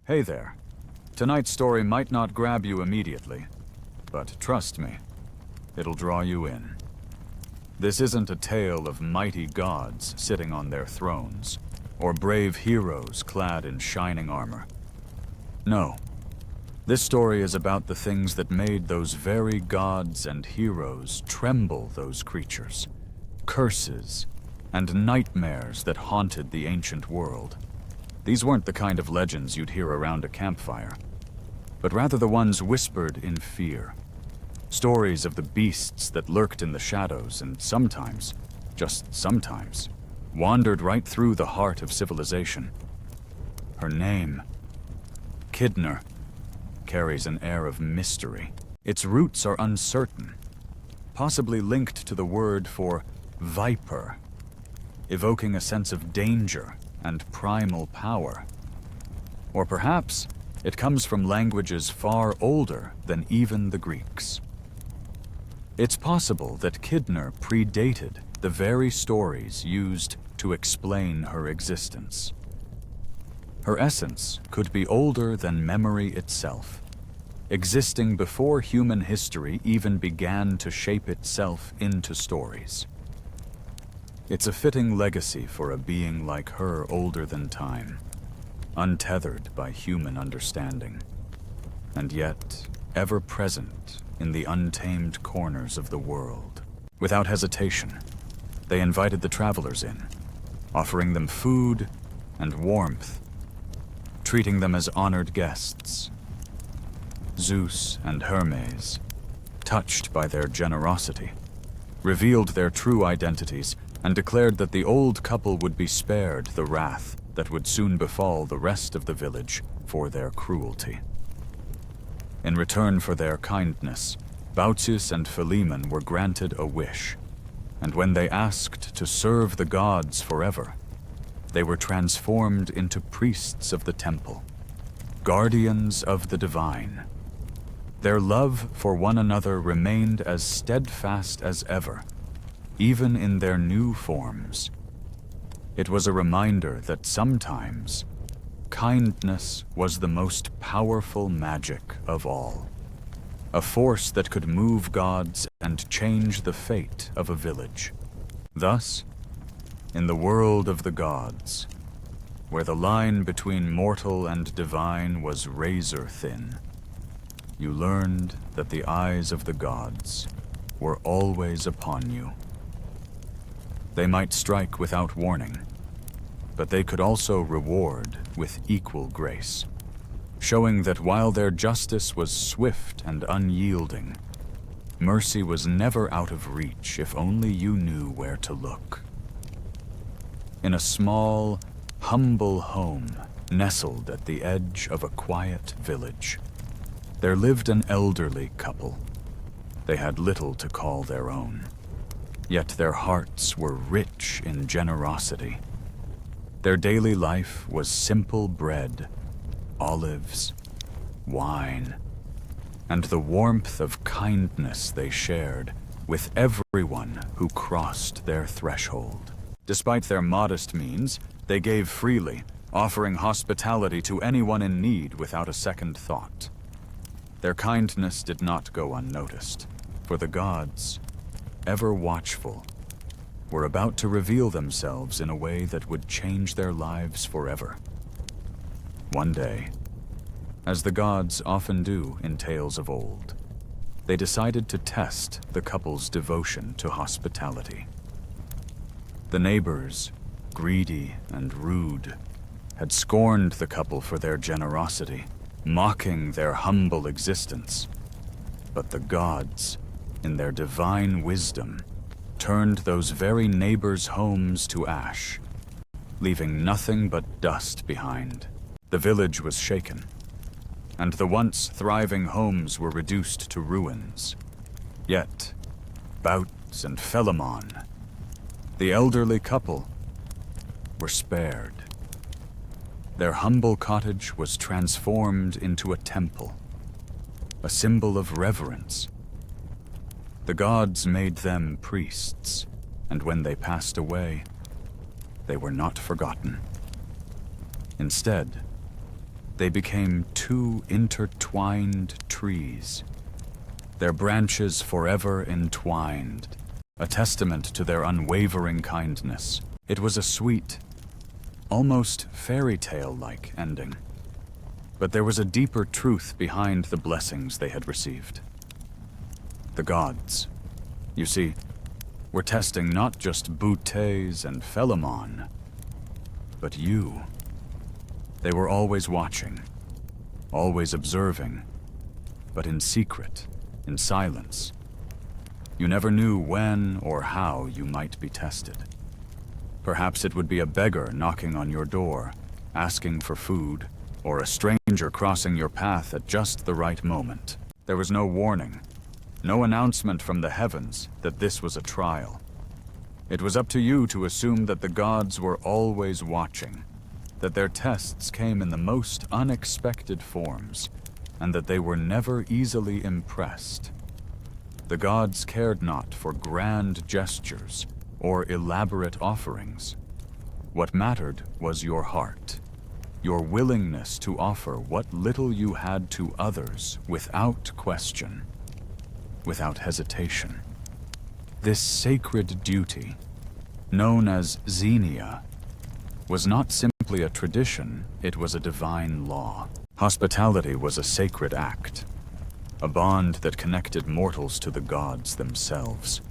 Hey there. Tonight's story might not grab you immediately, but trust me, it'll draw you in. This isn't a tale of mighty gods sitting on their thrones, or brave heroes clad in shining armor. No, this story is about the things that made those very gods and heroes tremble those creatures, curses, and nightmares that haunted the ancient world. These weren't the kind of legends you'd hear around a campfire, but rather the ones whispered in fear. Stories of the beasts that lurked in the shadows and sometimes, just sometimes, wandered right through the heart of civilization. Her name, Kidner, carries an air of mystery. Its roots are uncertain, possibly linked to the word for viper, evoking a sense of danger and primal power. Or perhaps it comes from languages far older than even the Greeks. It's possible that Kidner predated the very stories used to explain her existence. Her essence could be older than memory itself, existing before human history even began to shape itself into stories. It's a fitting legacy for a being like her older than time, untethered by human understanding, and yet ever present in the untamed corners of the world. Without hesitation, they invited the travelers in, offering them food and warmth, treating them as honored guests. Zeus and Hermes, touched by their generosity, revealed their true identities and declared that the old couple would be spared the wrath that would soon befall the rest of the village for their cruelty. In return for their kindness, Baucis and Philemon were granted a wish, and when they asked to serve the gods forever, they were transformed into priests of the temple, guardians of the divine. Their love for one another remained as steadfast as ever, even in their new forms. It was a reminder that sometimes kindness was the most powerful magic of all, a force that could move gods and change the fate of a village. Thus, in the world of the gods, where the line between mortal and divine was razor thin, you learned that the eyes of the gods were always upon you. They might strike without warning, but they could also reward with equal grace, showing that while their justice was swift and unyielding, mercy was never out of reach if only you knew where to look. In a small, humble home nestled at the edge of a quiet village, there lived an elderly couple. They had little to call their own, yet their hearts were rich in generosity. Their daily life was simple bread, olives, wine, and the warmth of kindness they shared with everyone who crossed their threshold. Despite their modest means, they gave freely, offering hospitality to anyone in need without a second thought. Their kindness did not go unnoticed, for the gods, ever watchful, were about to reveal themselves in a way that would change their lives forever. One day, as the gods often do in tales of old, they decided to test the couple's devotion to hospitality. The neighbors, greedy and rude, had scorned the couple for their generosity, mocking their humble existence. But the gods, in their divine wisdom, turned those very neighbors' homes to ash, leaving nothing but dust behind. The village was shaken, and the once thriving homes were reduced to ruins. Yet, Baucis and Philemon, the elderly couple, were spared. Their humble cottage was transformed into a temple, a symbol of reverence. The gods made them priests, and when they passed away, they were not forgotten. Instead, they became two intertwined trees, their branches forever entwined, a testament to their unwavering kindness. It was a sweet, almost fairy tale-like ending. But there was a deeper truth behind the blessings they had received. The gods, you see, were testing not just Butes and Philemon, but you. They were always watching, always observing, but in secret, in silence. You never knew when or how you might be tested. Perhaps it would be a beggar knocking on your door, asking for food, or a stranger crossing your path at just the right moment. There was no warning, no announcement from the heavens that this was a trial. It was up to you to assume that the gods were always watching, that their tests came in the most unexpected forms, and that they were never easily impressed. The gods cared not for grand gestures or elaborate offerings. What mattered was your heart, your willingness to offer what little you had to others without question, without hesitation. This sacred duty, known as Xenia, was not simply a tradition, it was a divine law. Hospitality was a sacred act, a bond that connected mortals to the gods themselves.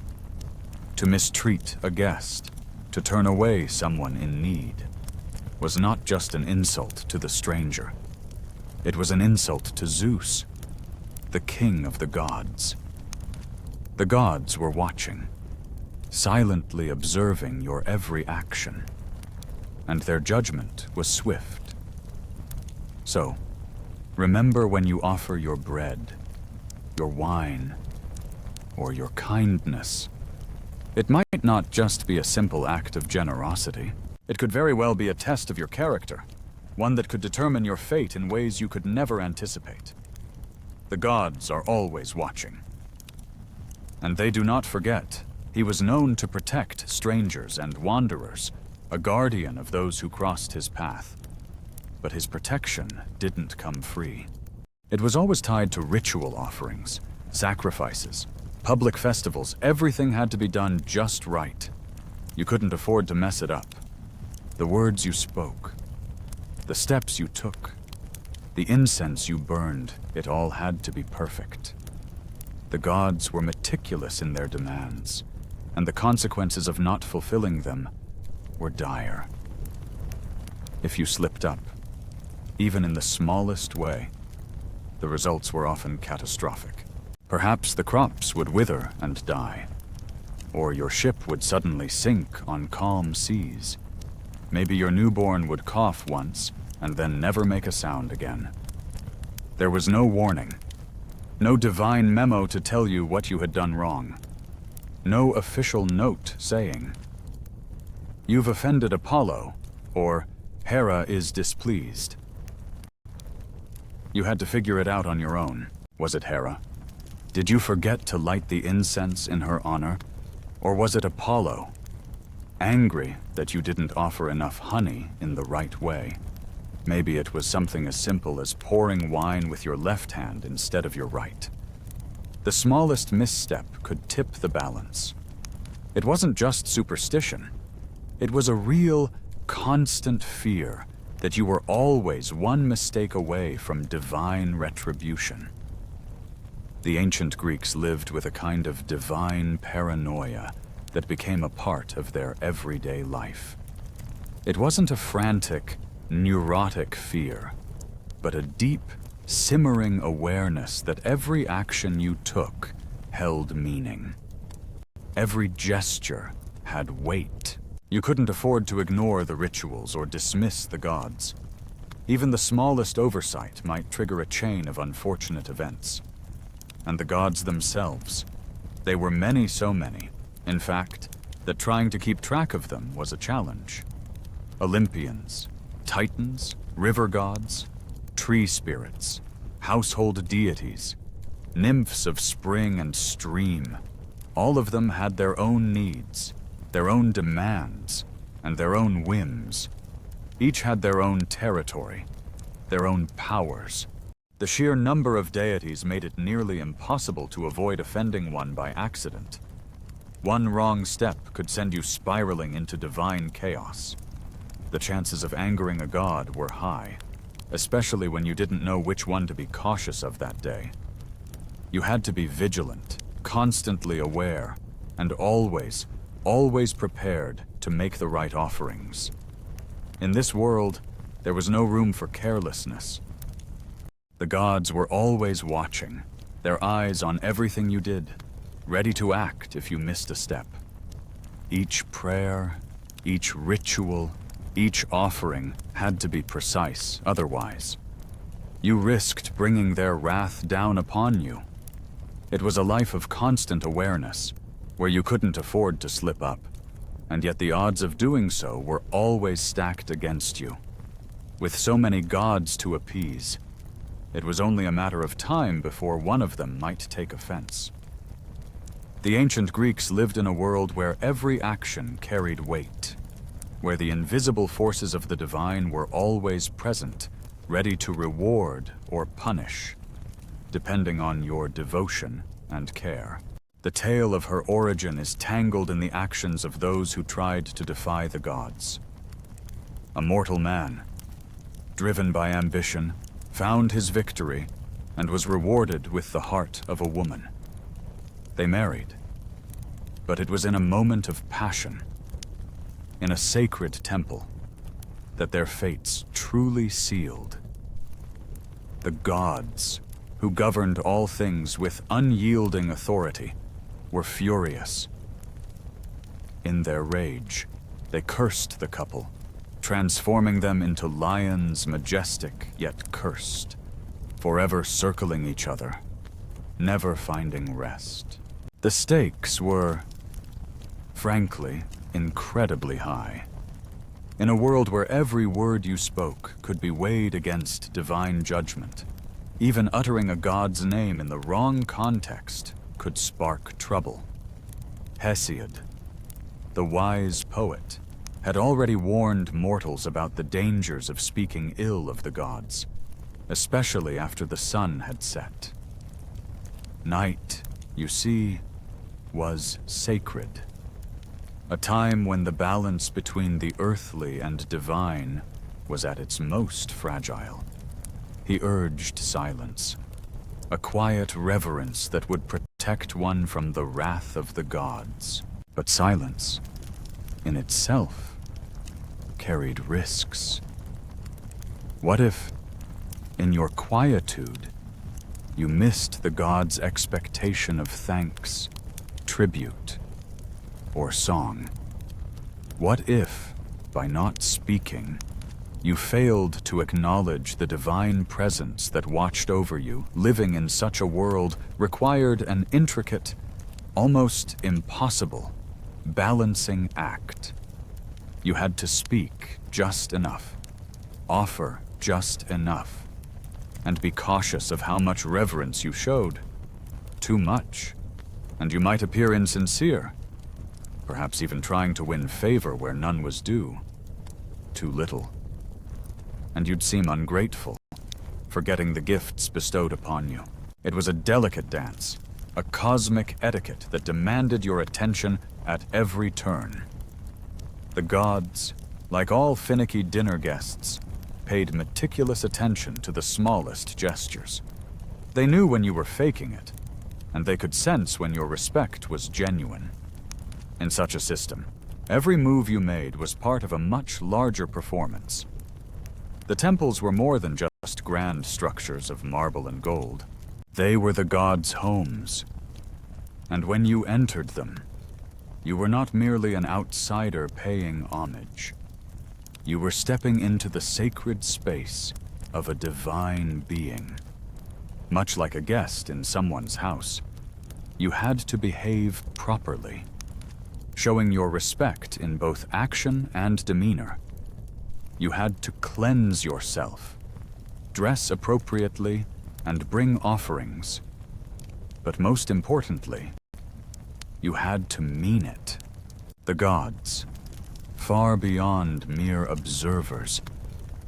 To mistreat a guest, to turn away someone in need, was not just an insult to the stranger. It was an insult to Zeus, the king of the gods. The gods were watching, silently observing your every action, and their judgment was swift. So, remember when you offer your bread, your wine, or your kindness. It might not just be a simple act of generosity. It could very well be a test of your character, one that could determine your fate in ways you could never anticipate. The gods are always watching. And they do not forget, he was known to protect strangers and wanderers, a guardian of those who crossed his path. But his protection didn't come free. It was always tied to ritual offerings, sacrifices, public festivals. Everything had to be done just right. You couldn't afford to mess it up. The words you spoke, the steps you took, the incense you burned, it all had to be perfect. The gods were meticulous in their demands, and the consequences of not fulfilling them were dire. If you slipped up, even in the smallest way, the results were often catastrophic. Perhaps the crops would wither and die, or your ship would suddenly sink on calm seas. Maybe your newborn would cough once and then never make a sound again. There was no warning, no divine memo to tell you what you had done wrong, no official note saying, "You've offended Apollo," or "Hera is displeased." You had to figure it out on your own. Was it Hera? Did you forget to light the incense in her honor? Or was it Apollo, angry that you didn't offer enough honey in the right way? Maybe it was something as simple as pouring wine with your left hand instead of your right. The smallest misstep could tip the balance. It wasn't just superstition. It was a real, constant fear that you were always one mistake away from divine retribution. The ancient Greeks lived with a kind of divine paranoia that became a part of their everyday life. It wasn't a frantic, neurotic fear, but a deep, simmering awareness that every action you took held meaning. Every gesture had weight. You couldn't afford to ignore the rituals or dismiss the gods. Even the smallest oversight might trigger a chain of unfortunate events. And the gods themselves, they were many, so many, in fact, that trying to keep track of them was a challenge. Olympians, titans, river gods, tree spirits, household deities, nymphs of spring and stream, all of them had their own needs, their own demands, and their own whims. Each had their own territory, their own powers. The sheer number of deities made it nearly impossible to avoid offending one by accident. One wrong step could send you spiraling into divine chaos. The chances of angering a god were high, especially when you didn't know which one to be cautious of that day. You had to be vigilant, constantly aware, and always prepared to make the right offerings. In this world, there was no room for carelessness. The gods were always watching, their eyes on everything you did, ready to act if you missed a step. Each prayer, each ritual, each offering had to be precise, otherwise you risked bringing their wrath down upon you. It was a life of constant awareness, where you couldn't afford to slip up, and yet the odds of doing so were always stacked against you. With so many gods to appease, it was only a matter of time before one of them might take offense. The ancient Greeks lived in a world where every action carried weight, where the invisible forces of the divine were always present, ready to reward or punish, depending on your devotion and care. The tale of her origin is tangled in the actions of those who tried to defy the gods. A mortal man, driven by ambition, found his victory and was rewarded with the heart of a woman. They married, but it was in a moment of passion, in a sacred temple, that their fates truly sealed. The gods, who governed all things with unyielding authority, were furious. In their rage, they cursed the couple, transforming them into lions, majestic yet cursed, forever circling each other, never finding rest. The stakes were, frankly, incredibly high. In a world where every word you spoke could be weighed against divine judgment, even uttering a god's name in the wrong context could spark trouble. Hesiod, the wise poet, had already warned mortals about the dangers of speaking ill of the gods, especially after the sun had set. Night, you see, was sacred. A time when the balance between the earthly and divine was at its most fragile. He urged silence, a quiet reverence that would protect one from the wrath of the gods. But silence, in itself, carried risks. What if, in your quietude, you missed the gods' expectation of thanks, tribute, or song? What if, by not speaking, you failed to acknowledge the divine presence that watched over you? Living in such a world required an intricate, almost impossible, balancing act. You had to speak just enough, offer just enough, and be cautious of how much reverence you showed. Too much, and you might appear insincere, perhaps even trying to win favor where none was due. Too little, and you'd seem ungrateful, forgetting the gifts bestowed upon you. It was a delicate dance, a cosmic etiquette that demanded your attention at every turn. The gods, like all finicky dinner guests, paid meticulous attention to the smallest gestures. They knew when you were faking it, and they could sense when your respect was genuine. In such a system, every move you made was part of a much larger performance. The temples were more than just grand structures of marble and gold. They were the gods' homes. And when you entered them, you were not merely an outsider paying homage. You were stepping into the sacred space of a divine being. Much like a guest in someone's house, you had to behave properly, showing your respect in both action and demeanor. You had to cleanse yourself, dress appropriately, and bring offerings. But most importantly, you had to mean it. The gods, far beyond mere observers,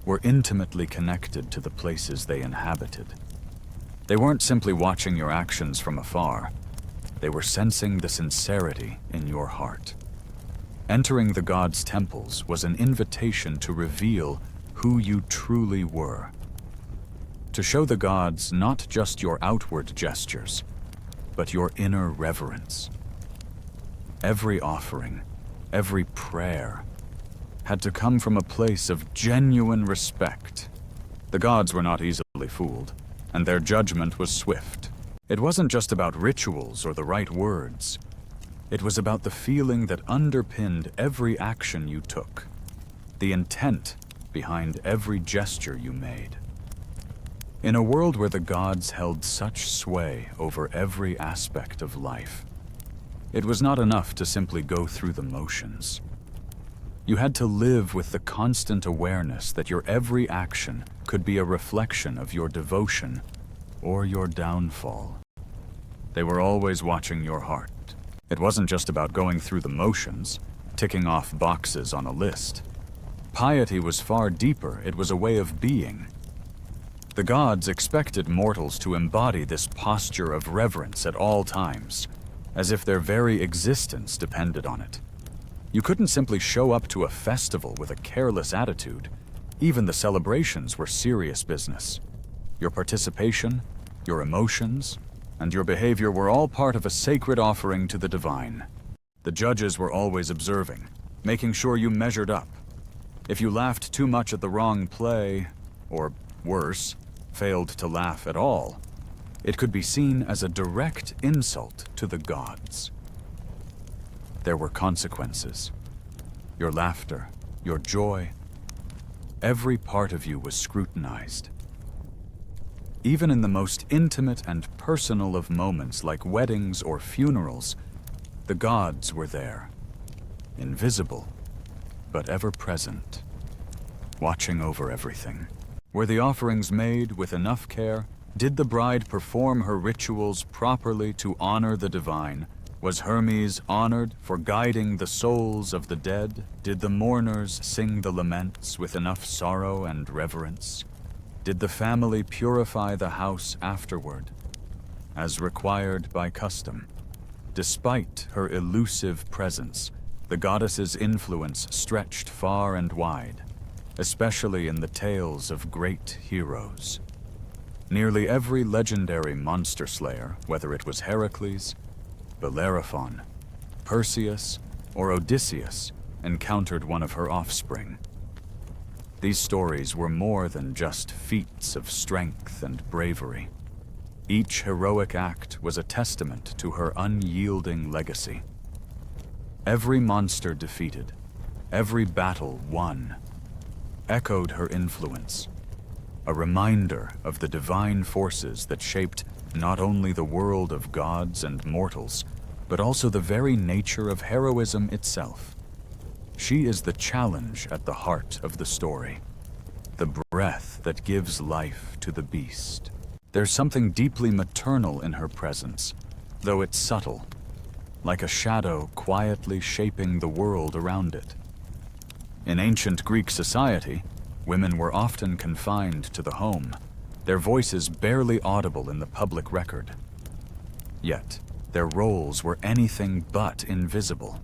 were intimately connected to the places they inhabited. They weren't simply watching your actions from afar. They were sensing the sincerity in your heart. Entering the gods' temples was an invitation to reveal who you truly were. To show the gods not just your outward gestures, but your inner reverence. Every offering, every prayer, had to come from a place of genuine respect. The gods were not easily fooled, and their judgment was swift. It wasn't just about rituals or the right words. It was about the feeling that underpinned every action you took, the intent behind every gesture you made. In a world where the gods held such sway over every aspect of life, it was not enough to simply go through the motions. You had to live with the constant awareness that your every action could be a reflection of your devotion or your downfall. They were always watching your heart. It wasn't just about going through the motions, ticking off boxes on a list. Piety was far deeper. It was a way of being. The gods expected mortals to embody this posture of reverence at all times, as if their very existence depended on it. You couldn't simply show up to a festival with a careless attitude. Even the celebrations were serious business. Your participation, your emotions, and your behavior were all part of a sacred offering to the divine. The judges were always observing, making sure you measured up. If you laughed too much at the wrong play, or worse, failed to laugh at all, it could be seen as a direct insult to the gods. There were consequences. Your laughter, your joy, every part of you was scrutinized. Even in the most intimate and personal of moments like weddings or funerals, the gods were there, invisible, but ever present, watching over everything. Were the offerings made with enough care? Did the bride perform her rituals properly to honor the divine? Was Hermes honored for guiding the souls of the dead? Did the mourners sing the laments with enough sorrow and reverence? Did the family purify the house afterward, as required by custom? Despite her elusive presence, the goddess's influence stretched far and wide, especially in the tales of great heroes. Nearly every legendary monster slayer, whether it was Heracles, Bellerophon, Perseus, or Odysseus, encountered one of her offspring. These stories were more than just feats of strength and bravery. Each heroic act was a testament to her unyielding legacy. Every monster defeated, every battle won, echoed her influence, a reminder of the divine forces that shaped not only the world of gods and mortals, but also the very nature of heroism itself. She is the challenge at the heart of the story, the breath that gives life to the beast. There's something deeply maternal in her presence, though it's subtle, like a shadow quietly shaping the world around it. In ancient Greek society, women were often confined to the home, their voices barely audible in the public record. Yet, their roles were anything but invisible.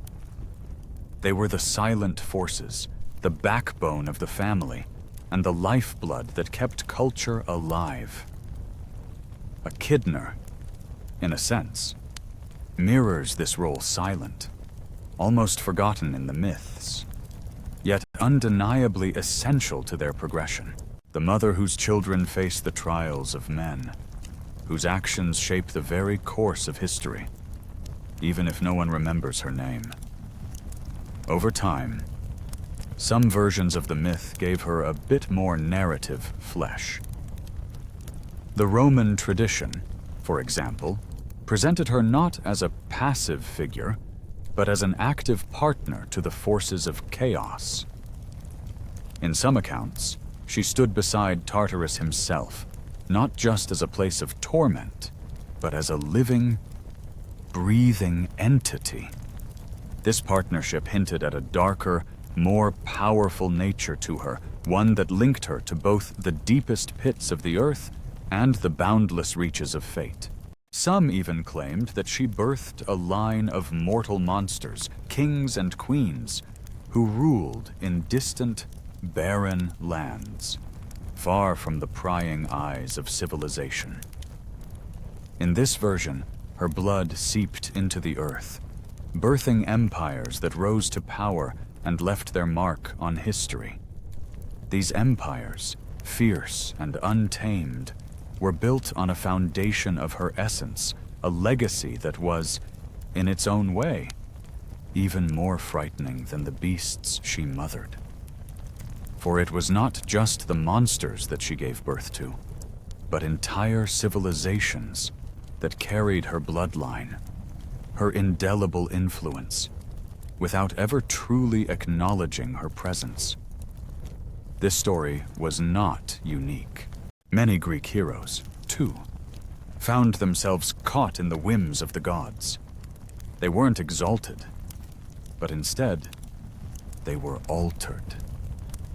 They were the silent forces, the backbone of the family, and the lifeblood that kept culture alive. Echidna, in a sense, mirrors this role silent, almost forgotten in the myths, yet undeniably essential to their progression. The mother whose children face the trials of men, whose actions shape the very course of history, even if no one remembers her name. Over time, some versions of the myth gave her a bit more narrative flesh. The Roman tradition, for example, presented her not as a passive figure, but as an active partner to the forces of chaos. In some accounts, she stood beside Tartarus himself, not just as a place of torment, but as a living, breathing entity. This partnership hinted at a darker, more powerful nature to her, one that linked her to both the deepest pits of the earth and the boundless reaches of fate. Some even claimed that she birthed a line of mortal monsters, kings and queens, who ruled in distant, barren lands, far from the prying eyes of civilization. In this version, her blood seeped into the earth, birthing empires that rose to power and left their mark on history. These empires, fierce and untamed, were built on a foundation of her essence, a legacy that was, in its own way, even more frightening than the beasts she mothered. For it was not just the monsters that she gave birth to, but entire civilizations that carried her bloodline, her indelible influence, without ever truly acknowledging her presence. This story was not unique. Many Greek heroes, too, found themselves caught in the whims of the gods. They weren't exalted, but instead, they were altered.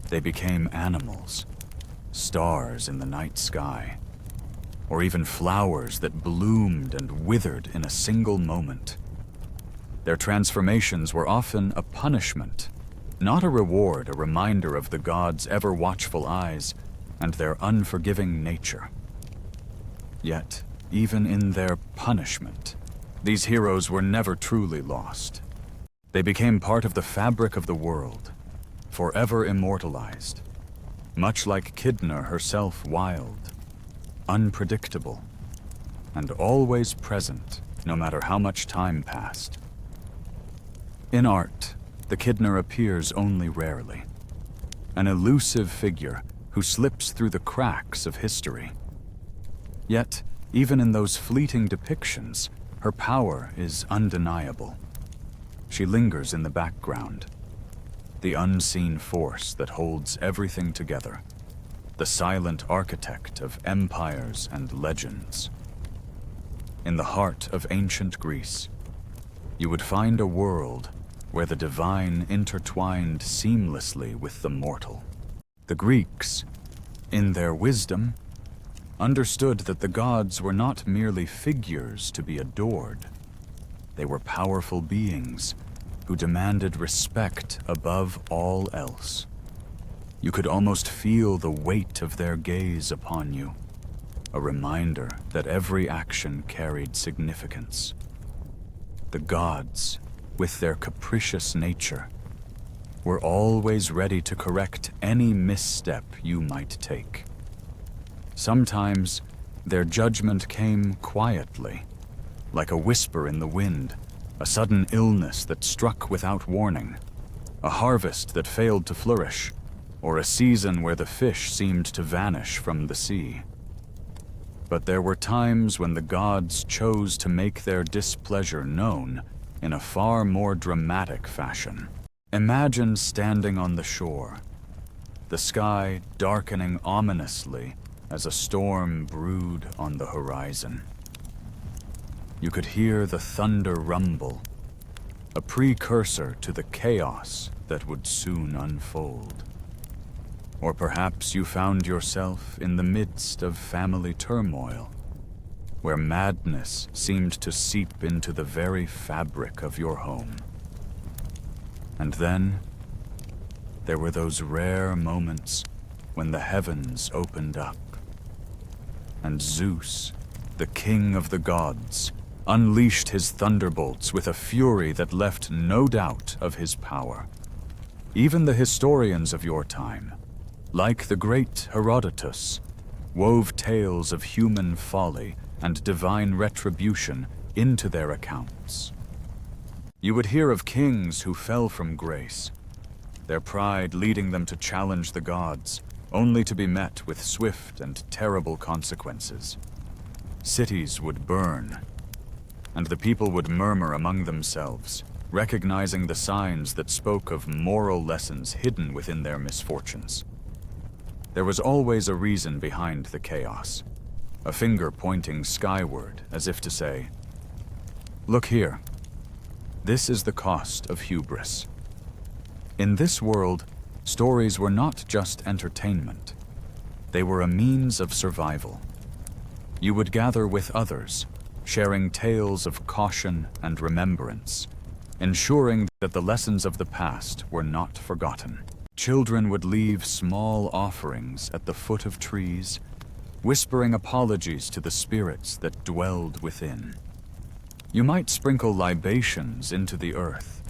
They became animals, stars in the night sky, or even flowers that bloomed and withered in a single moment. Their transformations were often a punishment, not a reward, a reminder of the gods' ever-watchful eyes and their unforgiving nature. Yet, even in their punishment, these heroes were never truly lost. They became part of the fabric of the world, forever immortalized, much like Kidna herself, wild, unpredictable, and always present, no matter how much time passed. In art, the Kidna appears only rarely, an elusive figure who slips through the cracks of history. Yet, even in those fleeting depictions, her power is undeniable. She lingers in the background, the unseen force that holds everything together, the silent architect of empires and legends. In the heart of ancient Greece, you would find a world where the divine intertwined seamlessly with the mortal. The Greeks, in their wisdom, understood that the gods were not merely figures to be adored. They were powerful beings who demanded respect above all else. You could almost feel the weight of their gaze upon you, a reminder that every action carried significance. The gods, with their capricious nature, were always ready to correct any misstep you might take. Sometimes, their judgment came quietly, like a whisper in the wind, a sudden illness that struck without warning, a harvest that failed to flourish, or a season where the fish seemed to vanish from the sea. But there were times when the gods chose to make their displeasure known in a far more dramatic fashion. Imagine standing on the shore, the sky darkening ominously as a storm brewed on the horizon. You could hear the thunder rumble, a precursor to the chaos that would soon unfold. Or perhaps you found yourself in the midst of family turmoil, where madness seemed to seep into the very fabric of your home. And then, there were those rare moments when the heavens opened up, and Zeus, the king of the gods, unleashed his thunderbolts with a fury that left no doubt of his power. Even the historians of your time, like the great Herodotus, wove tales of human folly and divine retribution into their accounts. You would hear of kings who fell from grace, their pride leading them to challenge the gods, only to be met with swift and terrible consequences. Cities would burn, and the people would murmur among themselves, recognizing the signs that spoke of moral lessons hidden within their misfortunes. There was always a reason behind the chaos, a finger pointing skyward as if to say, "Look here. This is the cost of hubris." In this world, Stories were not just entertainment. They were a means of survival. You would gather with others, sharing tales of caution and remembrance, ensuring that the lessons of the past were not forgotten. Children would leave small offerings at the foot of trees, whispering apologies to the spirits that dwelled within. You might sprinkle libations into the earth,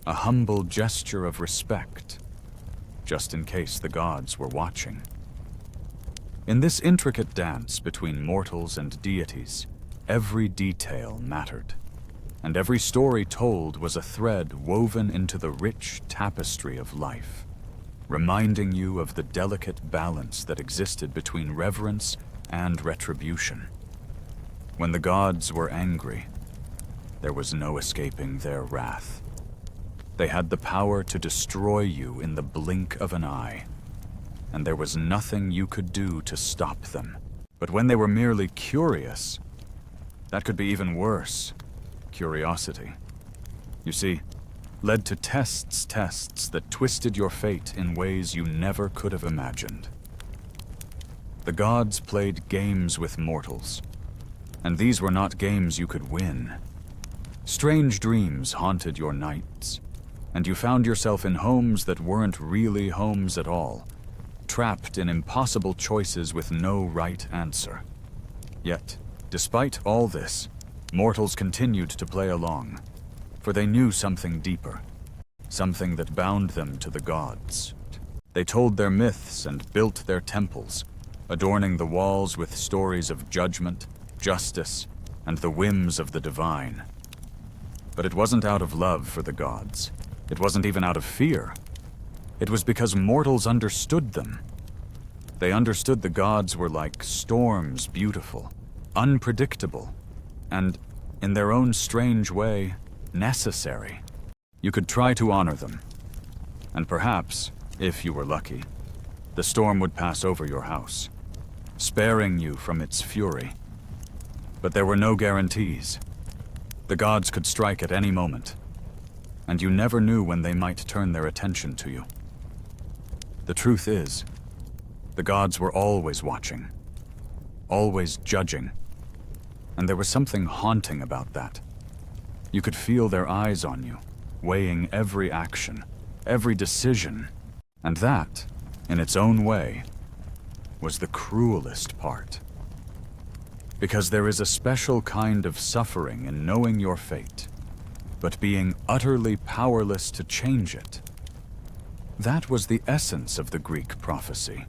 a humble gesture of respect, just in case the gods were watching. In this intricate dance between mortals and deities, every detail mattered, and every story told was a thread woven into the rich tapestry of life, reminding you of the delicate balance that existed between reverence and retribution. When the gods were angry, there was no escaping their wrath. They had the power to destroy you in the blink of an eye, and there was nothing you could do to stop them. But when they were merely curious, that could be even worse. Curiosity, you see, led to tests that twisted your fate in ways you never could have imagined. The gods played games with mortals, and these were not games you could win. Strange dreams haunted your nights, and you found yourself in homes that weren't really homes at all, trapped in impossible choices with no right answer. Yet, despite all this, mortals continued to play along, for they knew something deeper, something that bound them to the gods. They told their myths and built their temples, adorning the walls with stories of judgment, justice, and the whims of the divine. But it wasn't out of love for the gods. It wasn't even out of fear. It was because mortals understood them. They understood the gods were like storms, beautiful, unpredictable, and, in their own strange way, necessary. You could try to honor them, and perhaps, if you were lucky, the storm would pass over your house, sparing you from its fury. But there were no guarantees. The gods could strike at any moment, and you never knew when they might turn their attention to you. The truth is, the gods were always watching, always judging, and there was something haunting about that. You could feel their eyes on you, weighing every action, every decision, and that, in its own way, was the cruelest part. Because there is a special kind of suffering in knowing your fate, but being utterly powerless to change it. That was the essence of the Greek prophecy.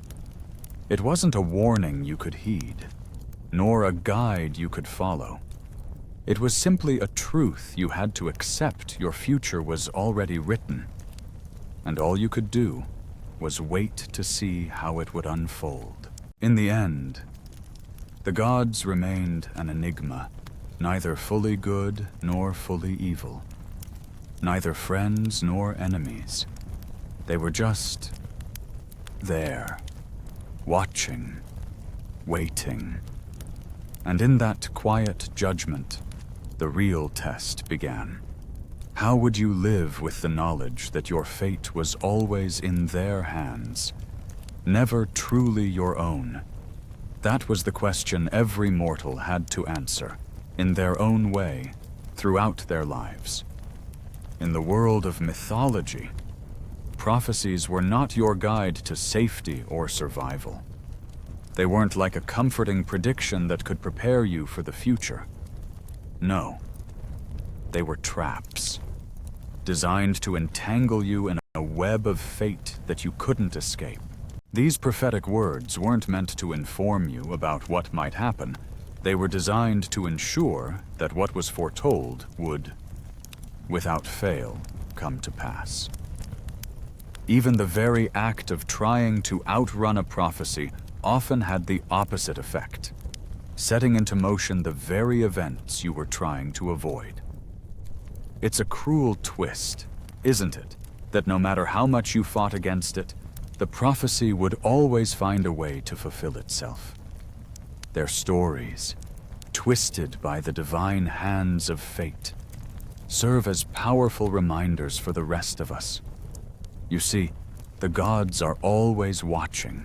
It wasn't a warning you could heed, nor a guide you could follow. It was simply a truth you had to accept. Your future was already written, and all you could do was wait to see how it would unfold. In the end, the gods remained an enigma, neither fully good nor fully evil, neither friends nor enemies. They were just there, watching, waiting. And in that quiet judgment, the real test began. How would you live with the knowledge that your fate was always in their hands, never truly your own? That was the question every mortal had to answer, in their own way, throughout their lives. In the world of mythology, prophecies were not your guide to safety or survival. They weren't like a comforting prediction that could prepare you for the future. No, they were traps, designed to entangle you in a web of fate that you couldn't escape. These prophetic words weren't meant to inform you about what might happen. They were designed to ensure that what was foretold would, without fail, come to pass. Even the very act of trying to outrun a prophecy often had the opposite effect, setting into motion the very events you were trying to avoid. It's a cruel twist, isn't it, that no matter how much you fought against it, the prophecy would always find a way to fulfill itself. Their stories, twisted by the divine hands of fate, serve as powerful reminders for the rest of us. You see, The gods are always watching,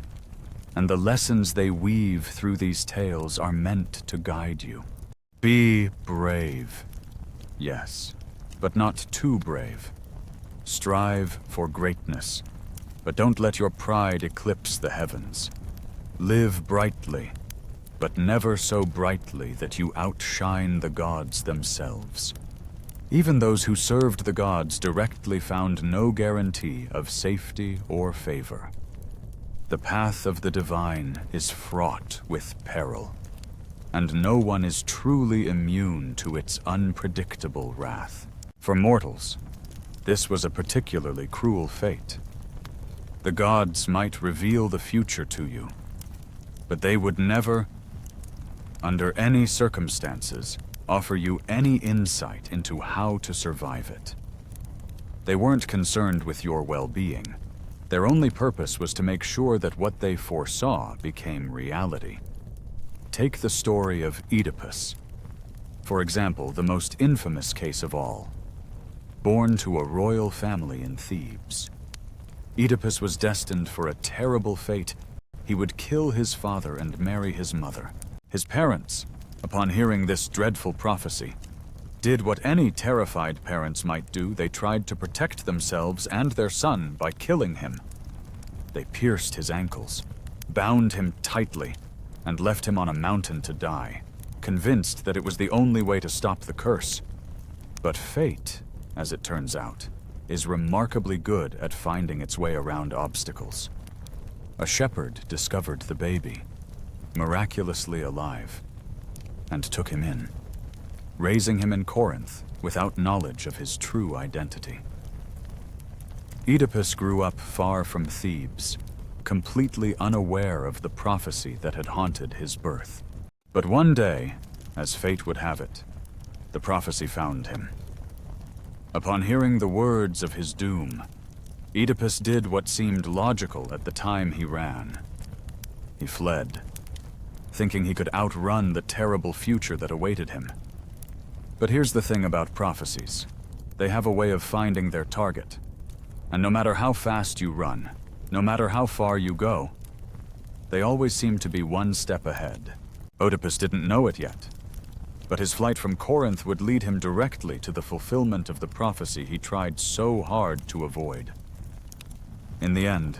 and the lessons they weave through these tales are meant to guide you. Be brave, yes, but not too brave. Strive for greatness, but don't let your pride eclipse the heavens. Live brightly, but never so brightly that you outshine the gods themselves. Even those who served the gods directly found no guarantee of safety or favor. The path of the divine is fraught with peril, and no one is truly immune to its unpredictable wrath. For mortals, this was a particularly cruel fate. The gods might reveal the future to you, but they would never, under any circumstances, offer you any insight into how to survive it. They weren't concerned with your well-being. Their only purpose was to make sure that what they foresaw became reality. Take the story of Oedipus. For example, the most infamous case of all. Born to a royal family in Thebes, Oedipus was destined for a terrible fate. He would kill his father and marry his mother. His parents, upon hearing this dreadful prophecy, did what any terrified parents might do. They tried to protect themselves and their son by killing him. They pierced his ankles, bound him tightly, and left him on a mountain to die, convinced that it was the only way to stop the curse. But fate, as it turns out, is remarkably good at finding its way around obstacles. A shepherd discovered the baby, miraculously alive, and took him in, raising him in Corinth without knowledge of his true identity. Oedipus grew up far from Thebes, completely unaware of the prophecy that had haunted his birth. But one day, as fate would have it, the prophecy found him. Upon hearing the words of his doom, Oedipus did what seemed logical at the time he ran. He fled, thinking he could outrun the terrible future that awaited him. But here's the thing about prophecies. They have a way of finding their target. And no matter how fast you run, no matter how far you go, they always seem to be one step ahead. Oedipus didn't know it yet, but his flight from Corinth would lead him directly to the fulfillment of the prophecy he tried so hard to avoid. In the end,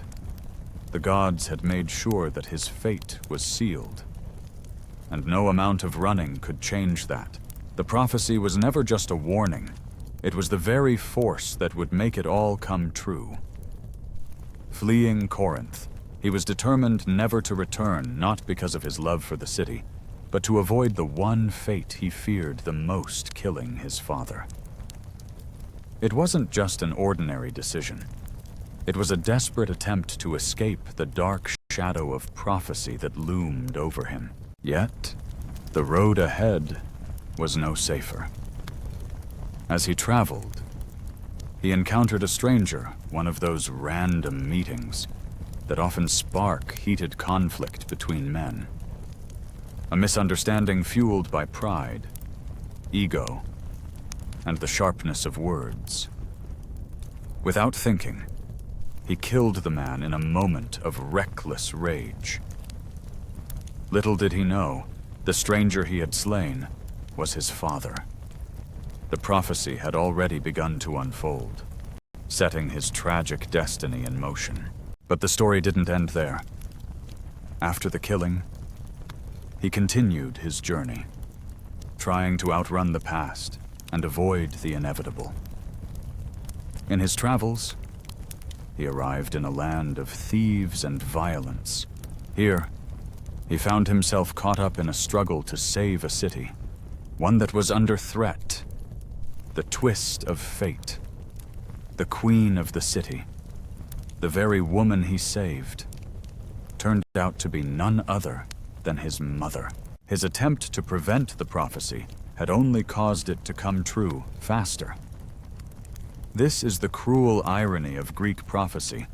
the gods had made sure that his fate was sealed, and no amount of running could change that. The prophecy was never just a warning. It was the very force that would make it all come true. Fleeing Corinth, he was determined never to return, not because of his love for the city, but to avoid the one fate he feared the most, killing his father. It wasn't just an ordinary decision. It was a desperate attempt to escape the dark shadow of prophecy that loomed over him. Yet, the road ahead was no safer. As he traveled, he encountered a stranger, one of those random meetings that often spark heated conflict between men. A misunderstanding fueled by pride, ego, and the sharpness of words. Without thinking, he killed the man in a moment of reckless rage. Little did he know, the stranger he had slain was his father. The prophecy had already begun to unfold, setting his tragic destiny in motion. But the story didn't end there. After the killing, he continued his journey, trying to outrun the past and avoid the inevitable. In his travels, he arrived in a land of thieves and violence. Here, he found himself caught up in a struggle to save a city, one that was under threat. The twist of fate. The queen of the city, the very woman he saved, turned out to be none other than his mother. His attempt to prevent the prophecy had only caused it to come true faster. This is the cruel irony of Greek prophecy.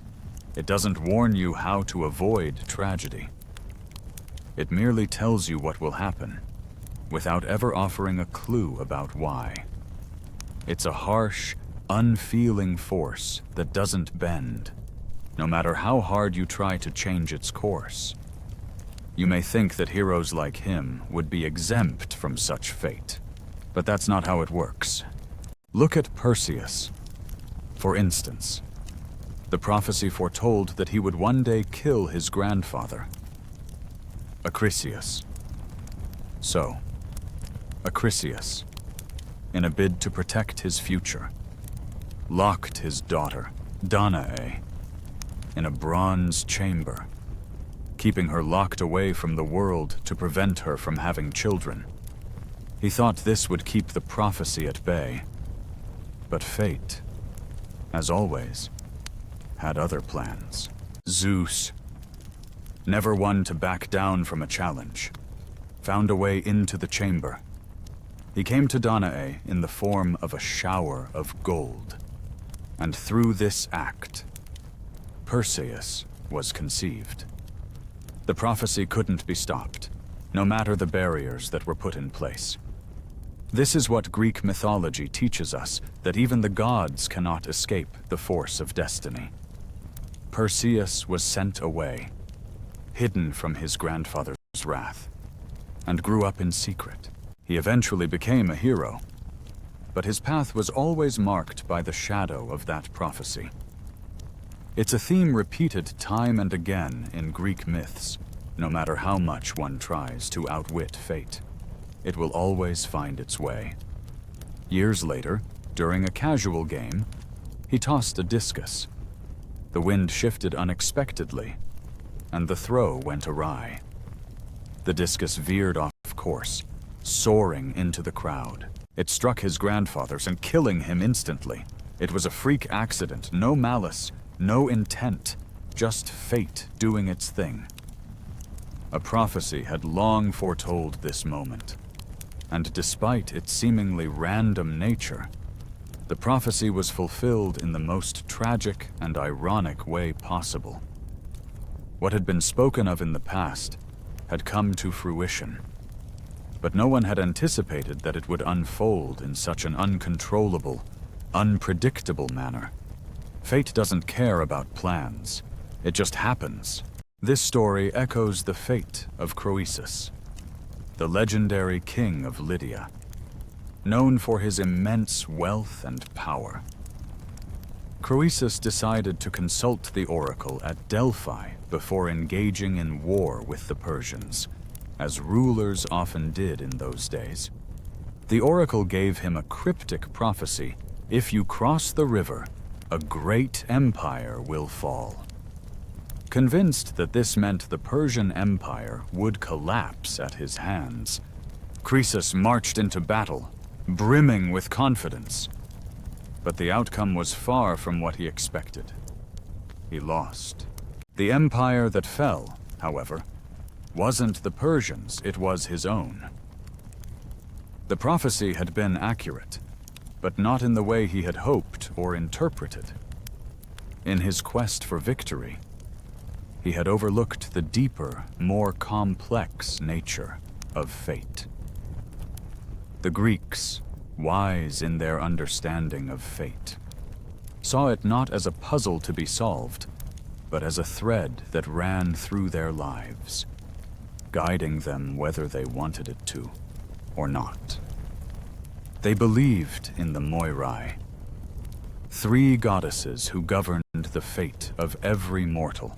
It doesn't warn you how to avoid tragedy. It merely tells you what will happen, without ever offering a clue about why. It's a harsh, unfeeling force that doesn't bend, no matter how hard you try to change its course. You may think that heroes like him would be exempt from such fate, but that's not how it works. Look at Perseus, for instance. The prophecy foretold that he would one day kill his grandfather, Acrisius. So, Acrisius, in a bid to protect his future, locked his daughter, Danae, in a bronze chamber, keeping her locked away from the world to prevent her from having children. He thought this would keep the prophecy at bay. But fate, as always, had other plans. Zeus, never one to back down from a challenge, found a way into the chamber. He came to Danae in the form of a shower of gold, and through this act, Perseus was conceived. The prophecy couldn't be stopped, no matter the barriers that were put in place. This is what Greek mythology teaches us, that even the gods cannot escape the force of destiny. Perseus was sent away, hidden from his grandfather's wrath, and grew up in secret. He eventually became a hero, but his path was always marked by the shadow of that prophecy. It's a theme repeated time and again in Greek myths. No matter how much one tries to outwit fate, it will always find its way. Years later, during a casual game, he tossed a discus. The wind shifted unexpectedly, and the throw went awry. The discus veered off course, soaring into the crowd. It struck his grandfather's and killing him instantly. It was a freak accident, no malice, no intent, just fate doing its thing. A prophecy had long foretold this moment, and despite its seemingly random nature, the prophecy was fulfilled in the most tragic and ironic way possible. What had been spoken of in the past had come to fruition, but no one had anticipated that it would unfold in such an uncontrollable, unpredictable manner. Fate doesn't care about plans. It just happens. This story echoes the fate of Croesus, the legendary king of Lydia, known for his immense wealth and power. Croesus decided to consult the oracle at Delphi before engaging in war with the Persians, as rulers often did in those days. The oracle gave him a cryptic prophecy: if you cross the river, a great empire will fall. Convinced that this meant the Persian Empire would collapse at his hands, Croesus marched into battle, brimming with confidence. But the outcome was far from what he expected. He lost. The empire that fell, however, wasn't the Persians, it was his own. The prophecy had been accurate, but not in the way he had hoped or interpreted. In his quest for victory, he had overlooked the deeper, more complex nature of fate. The Greeks, wise in their understanding of fate, saw it not as a puzzle to be solved, but as a thread that ran through their lives, guiding them whether they wanted it to or not. They believed in the Moirai, three goddesses who governed the fate of every mortal.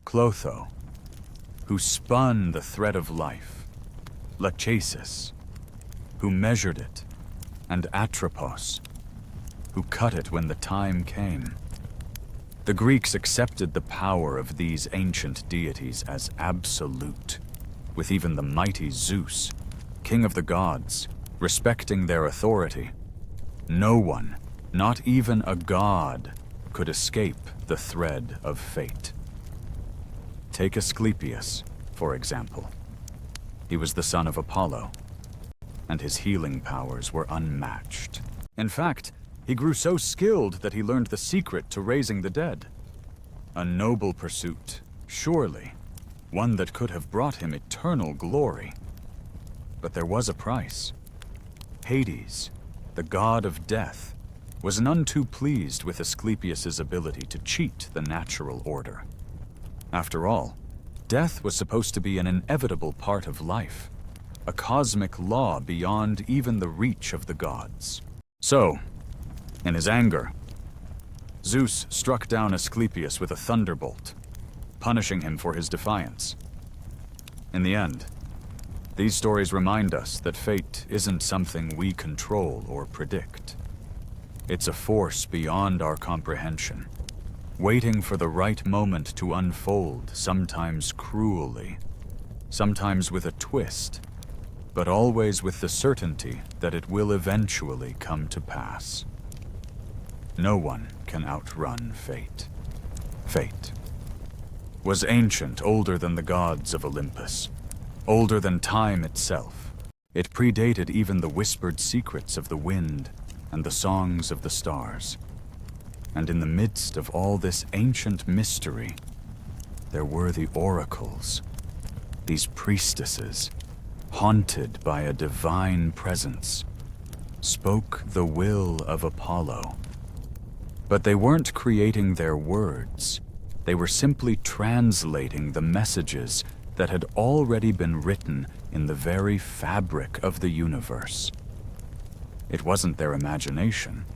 Clotho, who spun the thread of life, Lachesis, who measured it, and Atropos, who cut it when the time came. The Greeks accepted the power of these ancient deities as absolute, with even the mighty Zeus, king of the gods, respecting their authority. No one, not even a god, could escape the thread of fate. Take Asclepius, for example. He was the son of Apollo, and his healing powers were unmatched. In fact, he grew so skilled that he learned the secret to raising the dead. A noble pursuit, surely, one that could have brought him eternal glory. But there was a price. Hades, the god of death, was none too pleased with Asclepius's ability to cheat the natural order. After all, death was supposed to be an inevitable part of life, a cosmic law beyond even the reach of the gods. So, in his anger, Zeus struck down Asclepius with a thunderbolt, punishing him for his defiance. In the end, these stories remind us that fate isn't something we control or predict. It's a force beyond our comprehension, waiting for the right moment to unfold, sometimes cruelly, sometimes with a twist, but always with the certainty that it will eventually come to pass. No one can outrun fate. Fate was ancient, older than the gods of Olympus, older than time itself. It predated even the whispered secrets of the wind and the songs of the stars. And in the midst of all this ancient mystery, there were the oracles, these priestesses, haunted by a divine presence, spoke the will of Apollo. But they weren't creating their words. They were simply translating the messages that had already been written in the very fabric of the universe. It wasn't their imagination,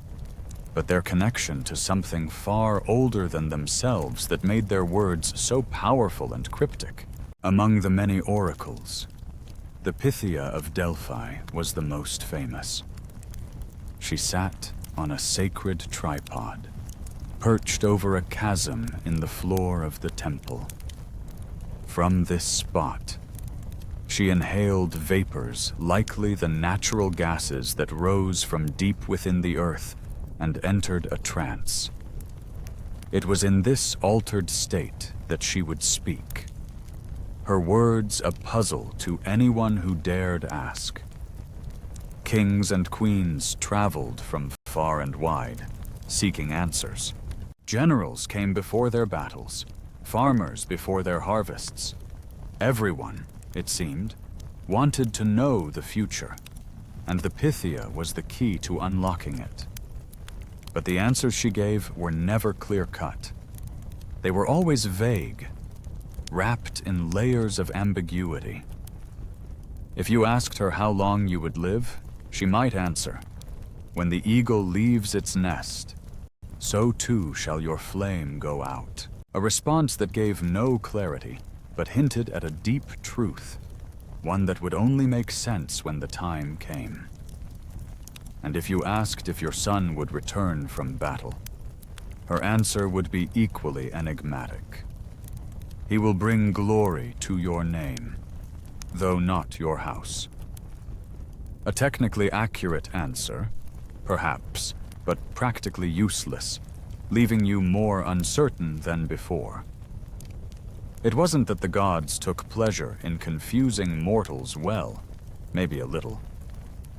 but their connection to something far older than themselves that made their words so powerful and cryptic. Among the many oracles, the Pythia of Delphi was the most famous. She sat on a sacred tripod, perched over a chasm in the floor of the temple. From this spot, she inhaled vapors, likely the natural gases that rose from deep within the earth, and entered a trance. It was in this altered state that she would speak, her words a puzzle to anyone who dared ask. Kings and queens traveled from far and wide, seeking answers. Generals came before their battles, farmers before their harvests. Everyone, it seemed, wanted to know the future, and the Pythia was the key to unlocking it. But the answers she gave were never clear-cut. They were always vague, wrapped in layers of ambiguity. If you asked her how long you would live, she might answer, "When the eagle leaves its nest, so too shall your flame go out." A response that gave no clarity, but hinted at a deep truth, one that would only make sense when the time came. And if you asked if your son would return from battle, her answer would be equally enigmatic. "He will bring glory to your name, though not your house." A technically accurate answer, perhaps, but practically useless, leaving you more uncertain than before. It wasn't that the gods took pleasure in confusing mortals well, maybe a little.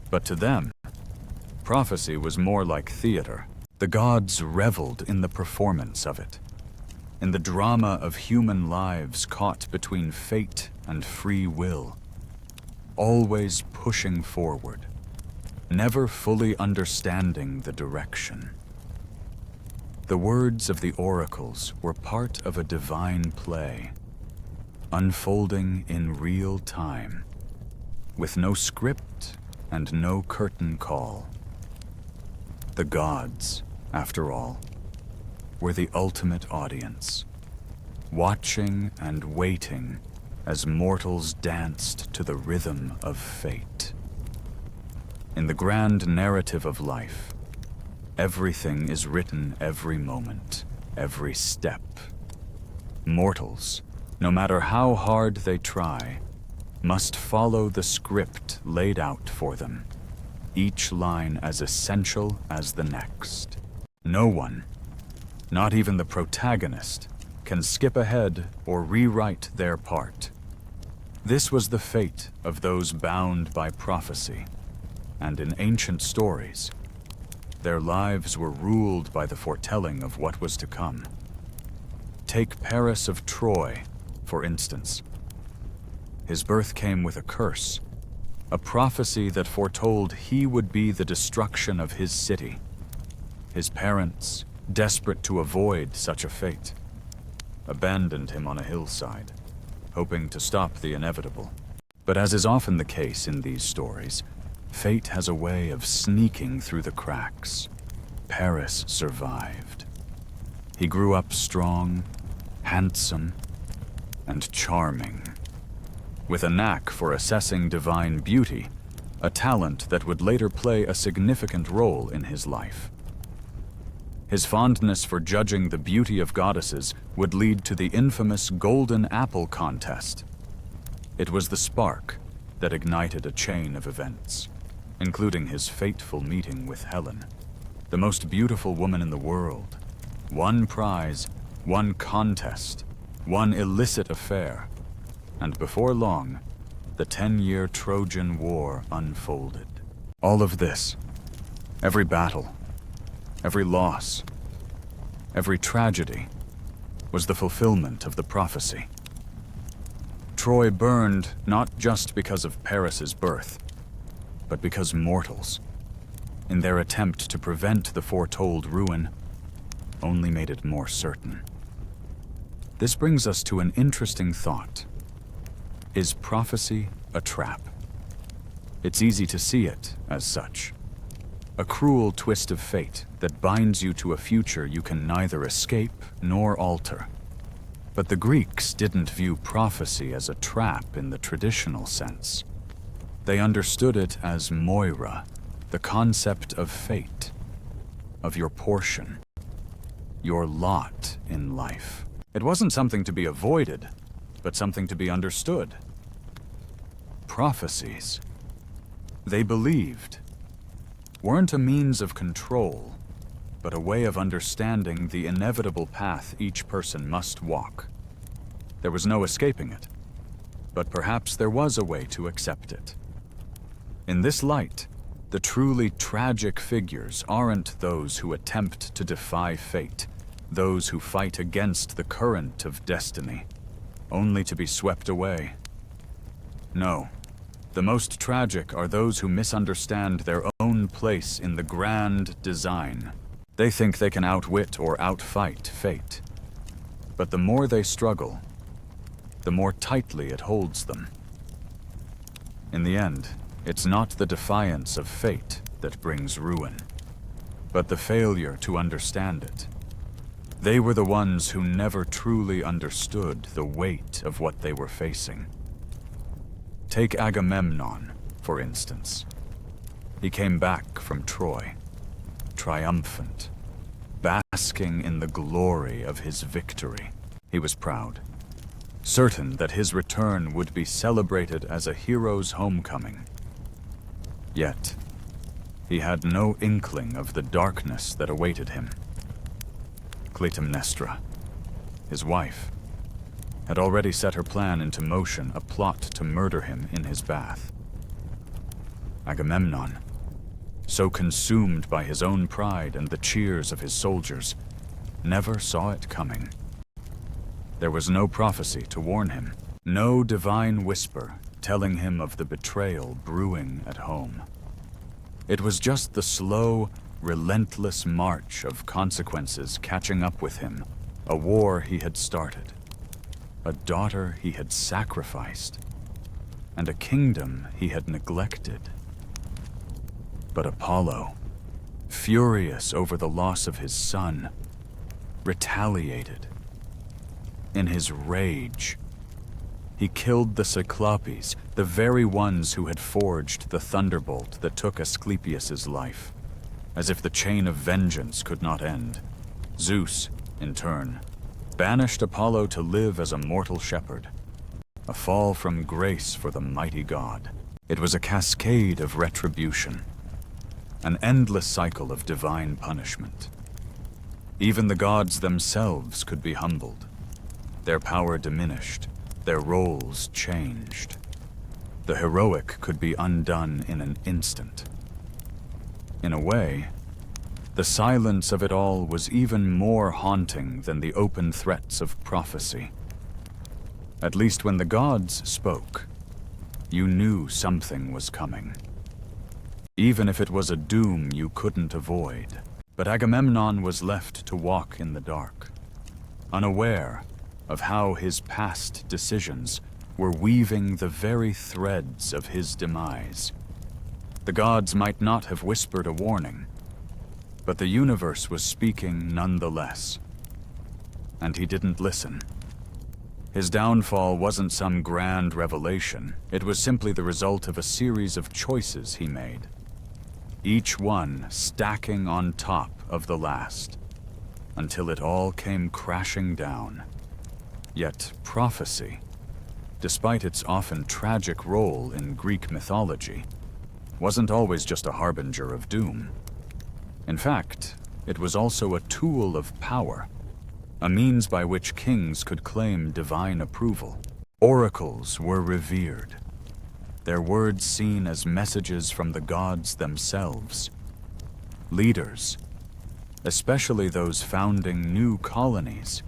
But to them, prophecy was more like theater. The gods reveled in the performance of it, in the drama of human lives caught between fate and free will, always pushing forward, never fully understanding the direction. The words of the oracles were part of a divine play, unfolding in real time, with no script and no curtain call. The gods, after all, were the ultimate audience, watching and waiting as mortals danced to the rhythm of fate. In the grand narrative of life, everything is written every moment, every step. Mortals, no matter how hard they try, must follow the script laid out for them, each line as essential as the next. No one, not even the protagonist, can skip ahead or rewrite their part. This was the fate of those bound by prophecy, and in ancient stories, their lives were ruled by the foretelling of what was to come. Take Paris of Troy, for instance. His birth came with a curse, a prophecy that foretold he would be the destruction of his city. His parents, desperate to avoid such a fate, abandoned him on a hillside, hoping to stop the inevitable. But as is often the case in these stories, fate has a way of sneaking through the cracks. Paris survived. He grew up strong, handsome, and charming, with a knack for assessing divine beauty, a talent that would later play a significant role in his life. His fondness for judging the beauty of goddesses would lead to the infamous Golden Apple contest. It was the spark that ignited a chain of events, including his fateful meeting with Helen, the most beautiful woman in the world. One prize, one contest, one illicit affair, and before long, the 10-year Trojan War unfolded. All of this, every battle, every loss, every tragedy, was the fulfillment of the prophecy. Troy burned not just because of Paris's birth, but because mortals, in their attempt to prevent the foretold ruin, only made it more certain. This brings us to an interesting thought. Is prophecy a trap? It's easy to see it as such. A cruel twist of fate that binds you to a future you can neither escape nor alter. But the Greeks didn't view prophecy as a trap in the traditional sense. They understood it as moira, the concept of fate, of your portion, your lot in life. It wasn't something to be avoided, but something to be understood. Prophecies, they believed, weren't a means of control, but a way of understanding the inevitable path each person must walk. There was no escaping it, but perhaps there was a way to accept it. In this light, the truly tragic figures aren't those who attempt to defy fate, those who fight against the current of destiny, only to be swept away. No, the most tragic are those who misunderstand their own place in the grand design. They think they can outwit or outfight fate. But the more they struggle, the more tightly it holds them. In the end, it's not the defiance of fate that brings ruin, but the failure to understand it. They were the ones who never truly understood the weight of what they were facing. Take Agamemnon, for instance. He came back from Troy, triumphant, basking in the glory of his victory. He was proud, certain that his return would be celebrated as a hero's homecoming. Yet, he had no inkling of the darkness that awaited him. Clytemnestra, his wife, had already set her plan into motion, a plot to murder him in his bath. Agamemnon, so consumed by his own pride and the cheers of his soldiers, never saw it coming. There was no prophecy to warn him, no divine whisper telling him of the betrayal brewing at home. It was just the slow, relentless march of consequences catching up with him, a war he had started, a daughter he had sacrificed, and a kingdom he had neglected. But Apollo, furious over the loss of his son, retaliated. In his rage, he killed the Cyclopes, the very ones who had forged the thunderbolt that took Asclepius's life. As if the chain of vengeance could not end, Zeus, in turn, banished Apollo to live as a mortal shepherd, a fall from grace for the mighty god. It was a cascade of retribution, an endless cycle of divine punishment. Even the gods themselves could be humbled, their power diminished, their roles changed. The heroic could be undone in an instant. In a way, the silence of it all was even more haunting than the open threats of prophecy. At least when the gods spoke, you knew something was coming, even if it was a doom you couldn't avoid. But Agamemnon was left to walk in the dark, unaware of how his past decisions were weaving the very threads of his demise. The gods might not have whispered a warning, but the universe was speaking nonetheless. And he didn't listen. His downfall wasn't some grand revelation. It was simply the result of a series of choices he made, each one stacking on top of the last, until it all came crashing down. Yet prophecy, despite its often tragic role in Greek mythology, wasn't always just a harbinger of doom. In fact, it was also a tool of power, a means by which kings could claim divine approval. Oracles were revered, their words seen as messages from the gods themselves. Leaders, especially those founding new colonies,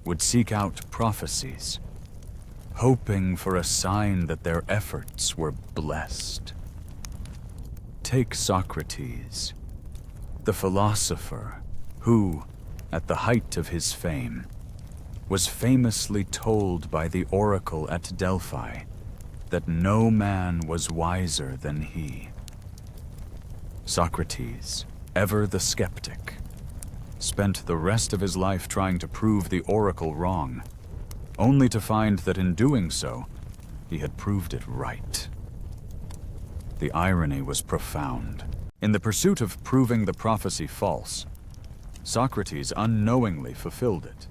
would seek out prophecies, hoping for a sign that their efforts were blessed. Take Socrates, the philosopher who, at the height of his fame, was famously told by the oracle at Delphi that no man was wiser than he. Socrates, ever the skeptic, spent the rest of his life trying to prove the oracle wrong, only to find that in doing so, he had proved it right. The irony was profound. In the pursuit of proving the prophecy false, Socrates unknowingly fulfilled it,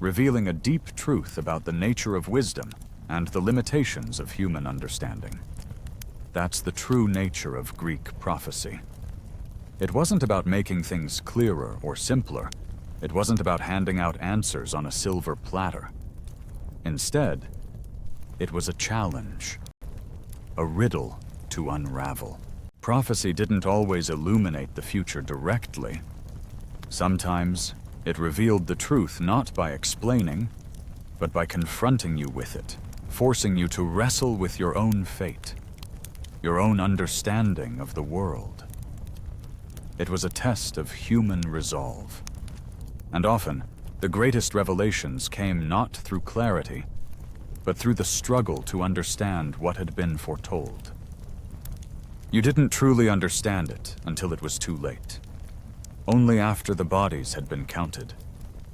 revealing a deep truth about the nature of wisdom and the limitations of human understanding. That's the true nature of Greek prophecy. It wasn't about making things clearer or simpler. It wasn't about handing out answers on a silver platter. Instead, it was a challenge, a riddle to unravel. Prophecy didn't always illuminate the future directly. Sometimes, it revealed the truth not by explaining, but by confronting you with it, forcing you to wrestle with your own fate, your own understanding of the world. It was a test of human resolve. And often, the greatest revelations came not through clarity, but through the struggle to understand what had been foretold. You didn't truly understand it until it was too late. Only after the bodies had been counted,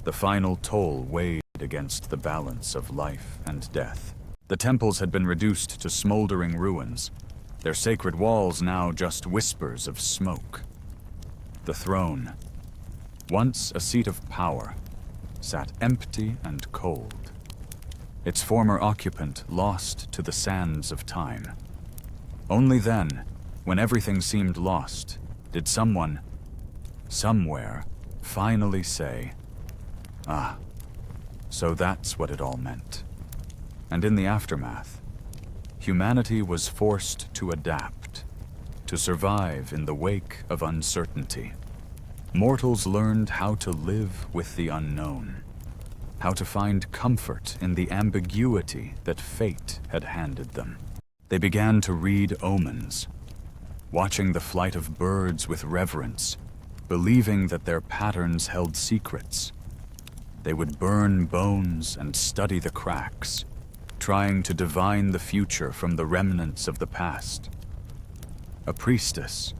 the final toll weighed against the balance of life and death. The temples had been reduced to smoldering ruins, their sacred walls now just whispers of smoke. The throne, once a seat of power, sat empty and cold, its former occupant lost to the sands of time. Only then, when everything seemed lost, did someone, somewhere, finally say, "Ah, so that's what it all meant." And in the aftermath, humanity was forced to adapt, to survive in the wake of uncertainty. Mortals learned how to live with the unknown, how to find comfort in the ambiguity that fate had handed them. They began to read omens, watching the flight of birds with reverence, believing that their patterns held secrets. They would burn bones and study the cracks, trying to divine the future from the remnants of the past. A priestess,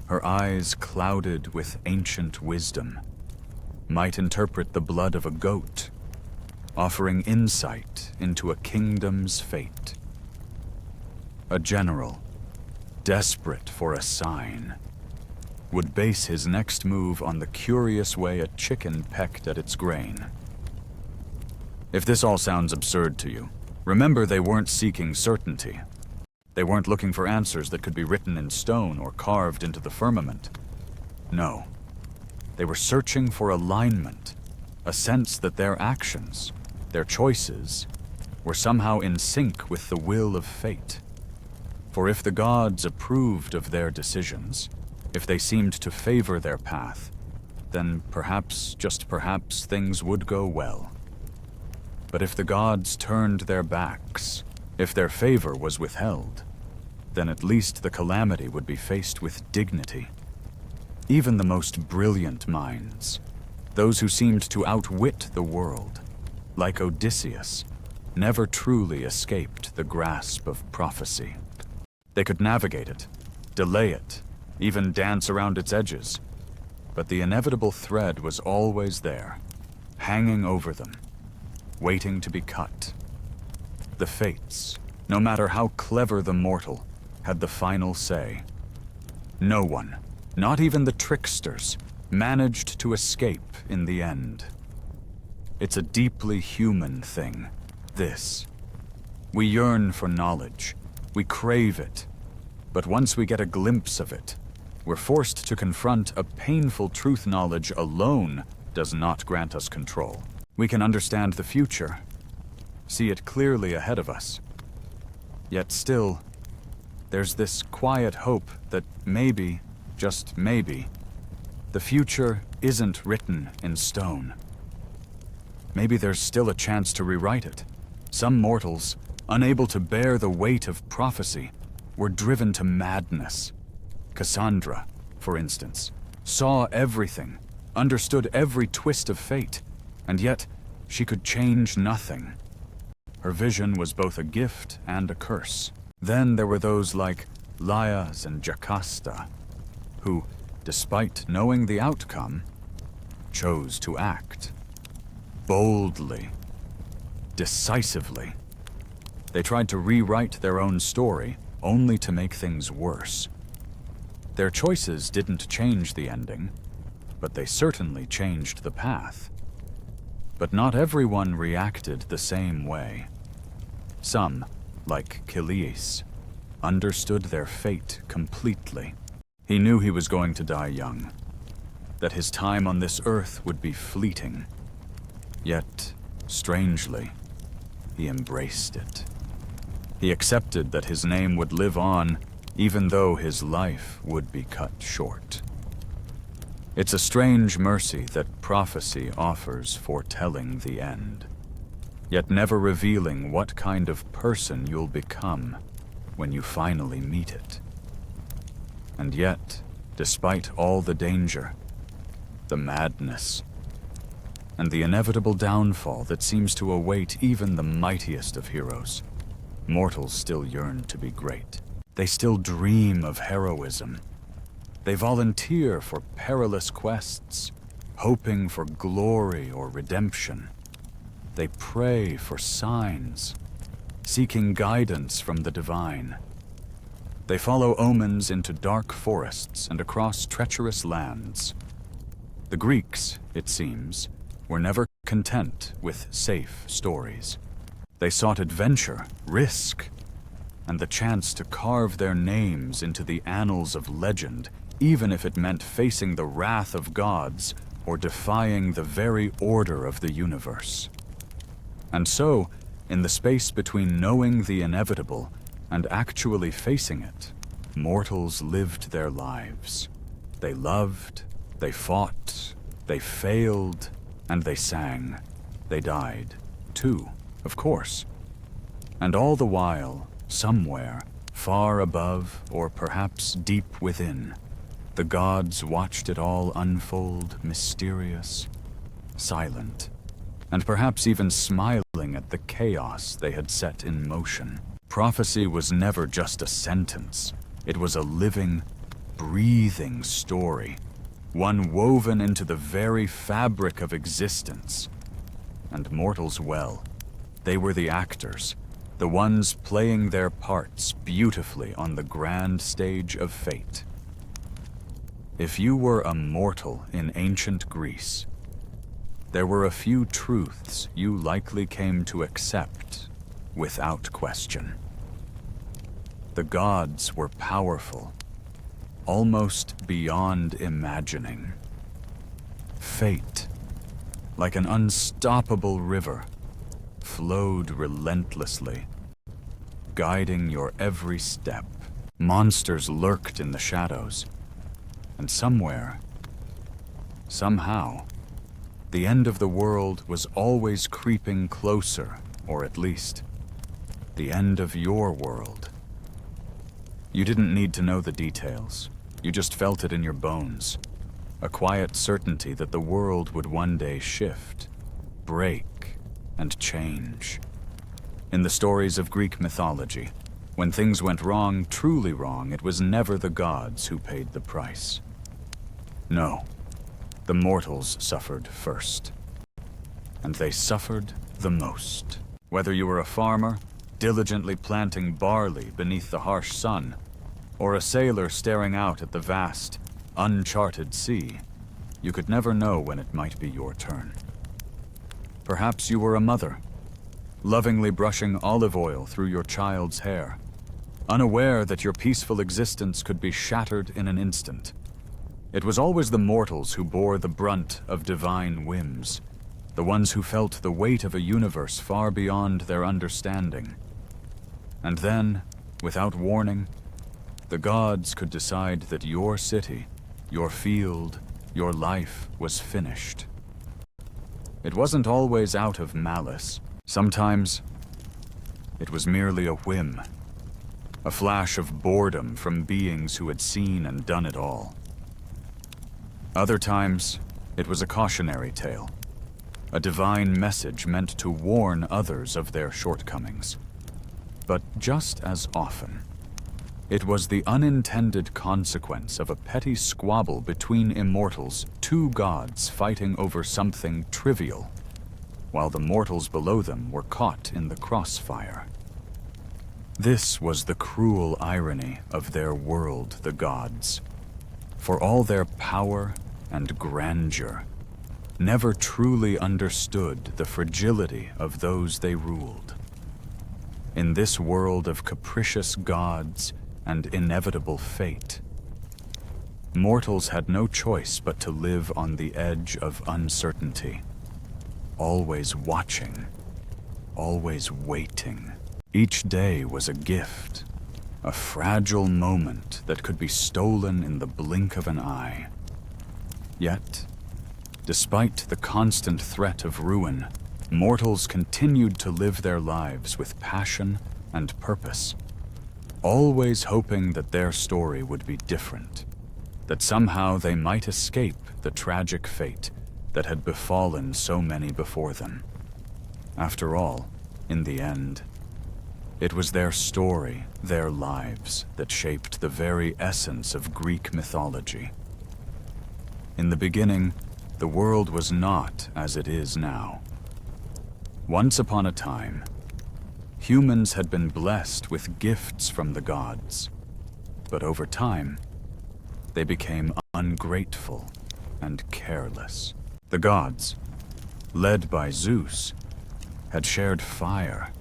her eyes clouded with ancient wisdom, might interpret the blood of a goat, offering insight into a kingdom's fate. A general, desperate for a sign, would base his next move on the curious way a chicken pecked at its grain. If this all sounds absurd to you, remember they weren't seeking certainty. They weren't looking for answers that could be written in stone or carved into the firmament. No, they were searching for alignment, a sense that their actions, their choices, were somehow in sync with the will of fate. For if the gods approved of their decisions, if they seemed to favor their path, then perhaps, just perhaps, things would go well. But if the gods turned their backs, if their favor was withheld, then at least the calamity would be faced with dignity. Even the most brilliant minds, those who seemed to outwit the world, like Odysseus, never truly escaped the grasp of prophecy. They could navigate it, delay it, even dance around its edges, but the inevitable thread was always there, hanging over them, waiting to be cut. The fates, no matter how clever the mortal, had the final say. No one, not even the tricksters, managed to escape in the end. It's a deeply human thing, this. We yearn for knowledge, we crave it, but once we get a glimpse of it, we're forced to confront a painful truth. Knowledge alone does not grant us control. We can understand the future, see it clearly ahead of us. Yet still, there's this quiet hope that maybe, just maybe, the future isn't written in stone. Maybe there's still a chance to rewrite it. Some mortals, unable to bear the weight of prophecy, were driven to madness. Cassandra, for instance, saw everything, understood every twist of fate, and yet she could change nothing. Her vision was both a gift and a curse. Then there were those like Laias and Jocasta, who, despite knowing the outcome, chose to act. Boldly, decisively. They tried to rewrite their own story, only to make things worse. Their choices didn't change the ending, but they certainly changed the path. But not everyone reacted the same way. Some, like Kiliis, understood their fate completely. He knew he was going to die young, that his time on this earth would be fleeting. Yet, strangely, he embraced it. He accepted that his name would live on, even though his life would be cut short. It's a strange mercy that prophecy offers foretelling the end, yet never revealing what kind of person you'll become when you finally meet it. And yet, despite all the danger, the madness, and the inevitable downfall that seems to await even the mightiest of heroes, mortals still yearn to be great. They still dream of heroism. They volunteer for perilous quests, hoping for glory or redemption. They pray for signs, seeking guidance from the divine. They follow omens into dark forests and across treacherous lands. The Greeks, it seems, were never content with safe stories. They sought adventure, risk, and the chance to carve their names into the annals of legend, even if it meant facing the wrath of gods or defying the very order of the universe. And so, in the space between knowing the inevitable and actually facing it, mortals lived their lives. They loved, they fought, they failed, and they sang. They died, too, of course. And all the while, somewhere, far above or perhaps deep within, the gods watched it all unfold, mysterious, silent, and perhaps even smiling at the chaos they had set in motion. Prophecy was never just a sentence. It was a living, breathing story, one woven into the very fabric of existence. And mortals, well, they were the actors, the ones playing their parts beautifully on the grand stage of fate. If you were a mortal in ancient Greece, there were a few truths you likely came to accept without question. The gods were powerful, almost beyond imagining. Fate, like an unstoppable river, flowed relentlessly, guiding your every step. Monsters lurked in the shadows, and somewhere, somehow, the end of the world was always creeping closer, or at least, the end of your world. You didn't need to know the details. You just felt it in your bones. a quiet certainty that the world would one day shift, break, and change. In the stories of Greek mythology, when things went wrong, truly wrong, it was never the gods who paid the price. No, the mortals suffered first. And they suffered the most. Whether you were a farmer, diligently planting barley beneath the harsh sun, or a sailor staring out at the vast, uncharted sea, you could never know when it might be your turn. Perhaps you were a mother, lovingly brushing olive oil through your child's hair, unaware that your peaceful existence could be shattered in an instant. It was always the mortals who bore the brunt of divine whims, the ones who felt the weight of a universe far beyond their understanding. And then, without warning, the gods could decide that your city, your field, your life was finished. It wasn't always out of malice. Sometimes, it was merely a whim, a flash of boredom from beings who had seen and done it all. Other times, it was a cautionary tale, a divine message meant to warn others of their shortcomings. But just as often, it was the unintended consequence of a petty squabble between immortals, two gods fighting over something trivial, while the mortals below them were caught in the crossfire. This was the cruel irony of their world, the gods. For all their power and grandeur, never truly understood the fragility of those they ruled. In this world of capricious gods and inevitable fate, mortals had no choice but to live on the edge of uncertainty, always watching, always waiting. Each day was a gift, a fragile moment that could be stolen in the blink of an eye. Yet, despite the constant threat of ruin, mortals continued to live their lives with passion and purpose, always hoping that their story would be different, that somehow they might escape the tragic fate that had befallen so many before them. After all, in the end, it was their story, their lives, that shaped the very essence of Greek mythology. In the beginning, the world was not as it is now. Once upon a time, humans had been blessed with gifts from the gods, but over time, they became ungrateful and careless. The gods, led by Zeus, had shared fire,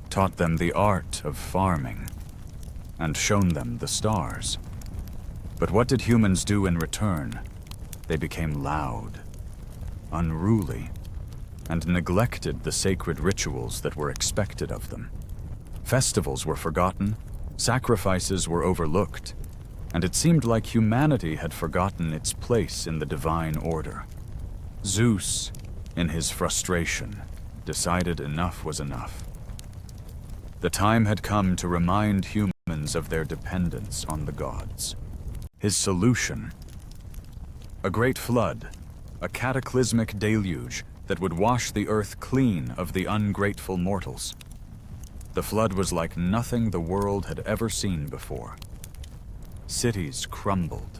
taught them the art of farming, and shown them the stars. But what did humans do in return? They became loud, unruly, and neglected the sacred rituals that were expected of them. Festivals were forgotten, sacrifices were overlooked, and it seemed like humanity had forgotten its place in the divine order. Zeus, in his frustration, decided enough was enough. The time had come to remind humans of their dependence on the gods. His solution: a great flood, a cataclysmic deluge that would wash the earth clean of the ungrateful mortals. The flood was like nothing the world had ever seen before. Cities crumbled,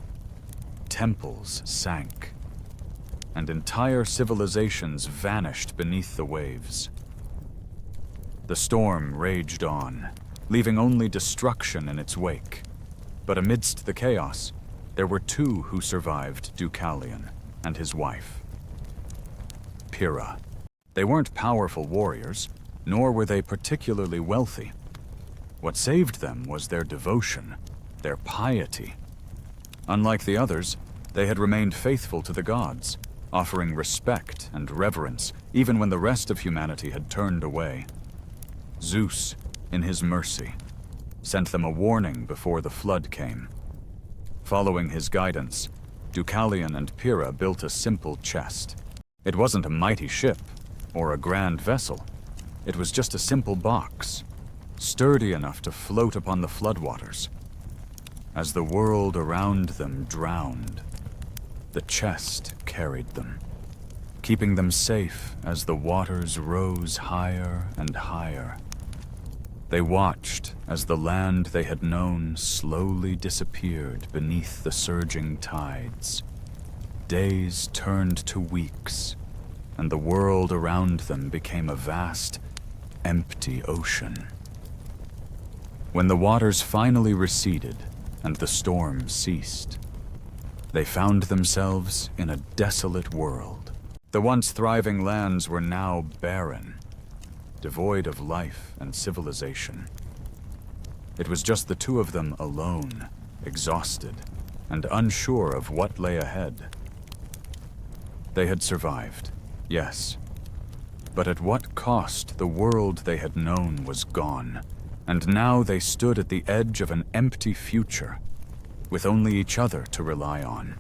temples sank, and entire civilizations vanished beneath the waves. The storm raged on, leaving only destruction in its wake. But amidst the chaos, there were two who survived Deucalion and his wife, Pyrrha. They weren't powerful warriors, nor were they particularly wealthy. What saved them was their devotion, their piety. Unlike the others, they had remained faithful to the gods, offering respect and reverence even when the rest of humanity had turned away. Zeus, in his mercy, sent them a warning before the flood came. Following his guidance, Deucalion and Pyrrha built a simple chest. It wasn't a mighty ship or a grand vessel. It was just a simple box, sturdy enough to float upon the floodwaters. As the world around them drowned, The chest carried them, keeping them safe as the waters rose higher and higher. They watched as the land they had known slowly disappeared beneath the surging tides. Days turned to weeks, and the world around them became a vast, empty ocean. When the waters finally receded and the storm ceased, they found themselves in a desolate world. The once thriving lands were now barren, devoid of life and civilization. It was just the two of them alone, exhausted and unsure of what lay ahead. They had survived, yes, but at what cost? The world they had known was gone, and now they stood at the edge of an empty future, with only each other to rely on.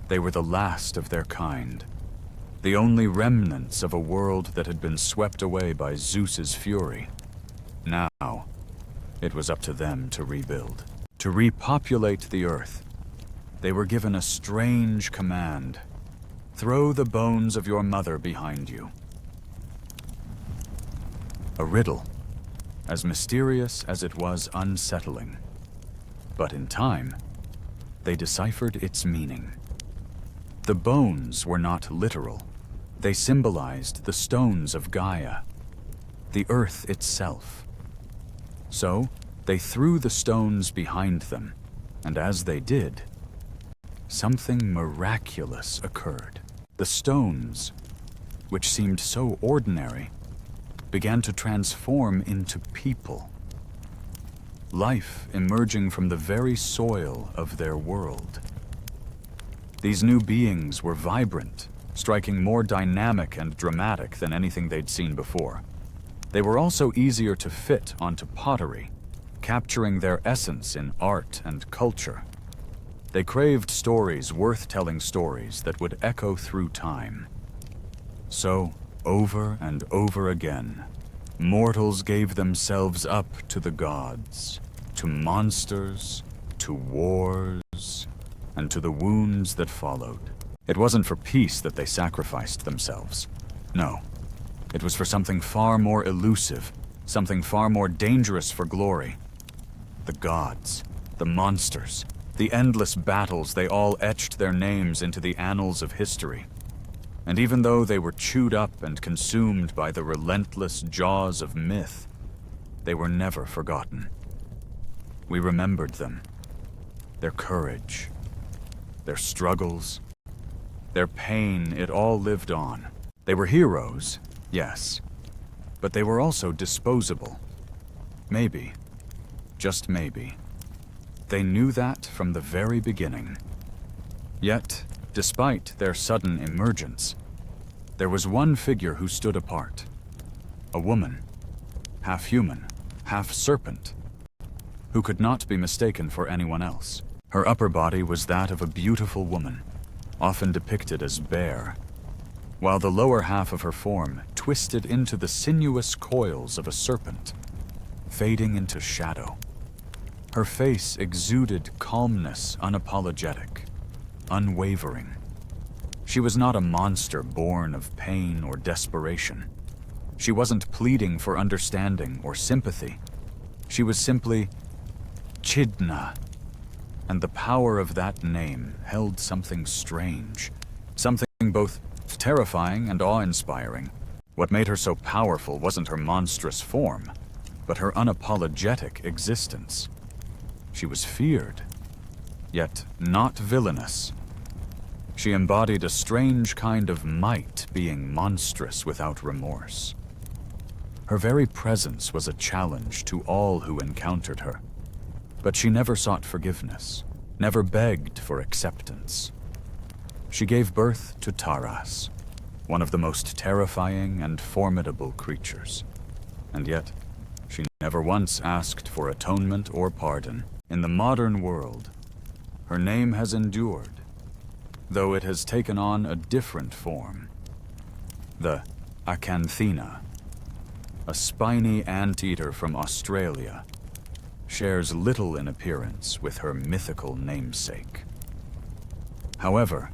They were the last of their kind, the only remnants of a world that had been swept away by Zeus's fury. Now, it was up to them to rebuild, to repopulate the earth. They were given a strange command: throw the bones of your mother behind you. A riddle, as mysterious as it was unsettling. But in time, they deciphered its meaning. The bones were not literal. They symbolized the stones of Gaia, the earth itself. So, they threw the stones behind them, and as they did, something miraculous occurred. The stones, which seemed so ordinary, began to transform into people. Life emerging from the very soil of their world. These new beings were vibrant, striking more dynamic and dramatic than anything they'd seen before. They were also easier to fit onto pottery, capturing their essence in art and culture. They craved stories worth telling, stories that would echo through time. So, over and over again, mortals gave themselves up to the gods, to monsters, to wars, and to the wounds that followed. It wasn't for peace that they sacrificed themselves. No, it was for something far more elusive, something far more dangerous for glory. The gods, the monsters, the endless battles, they all etched their names into the annals of history. And even though they were chewed up and consumed by the relentless jaws of myth, they were never forgotten. We remembered them, their courage, their struggles, their pain. It all lived on. They were heroes, yes, but they were also disposable. Maybe, just maybe, they knew that from the very beginning. Yet, despite their sudden emergence, there was one figure who stood apart. A woman, half human, half serpent, who could not be mistaken for anyone else. Her upper body was that of a beautiful woman, often depicted as bare, while the lower half of her form twisted into the sinuous coils of a serpent, fading into shadow. Her face exuded calmness, unapologetic, unwavering. She was not a monster born of pain or desperation. She wasn't pleading for understanding or sympathy. She was simply Chidna, and the power of that name held something strange, something both terrifying and awe-inspiring. What made her so powerful wasn't her monstrous form, but her unapologetic existence. She was feared, yet not villainous. She embodied a strange kind of might, being monstrous without remorse. Her very presence was a challenge to all who encountered her. But she never sought forgiveness, never begged for acceptance. She gave birth to Taras, one of the most terrifying and formidable creatures. And yet, she never once asked for atonement or pardon. In the modern world, her name has endured, though it has taken on a different form. The Acanthina, a spiny anteater from Australia, shares little in appearance with her mythical namesake. However,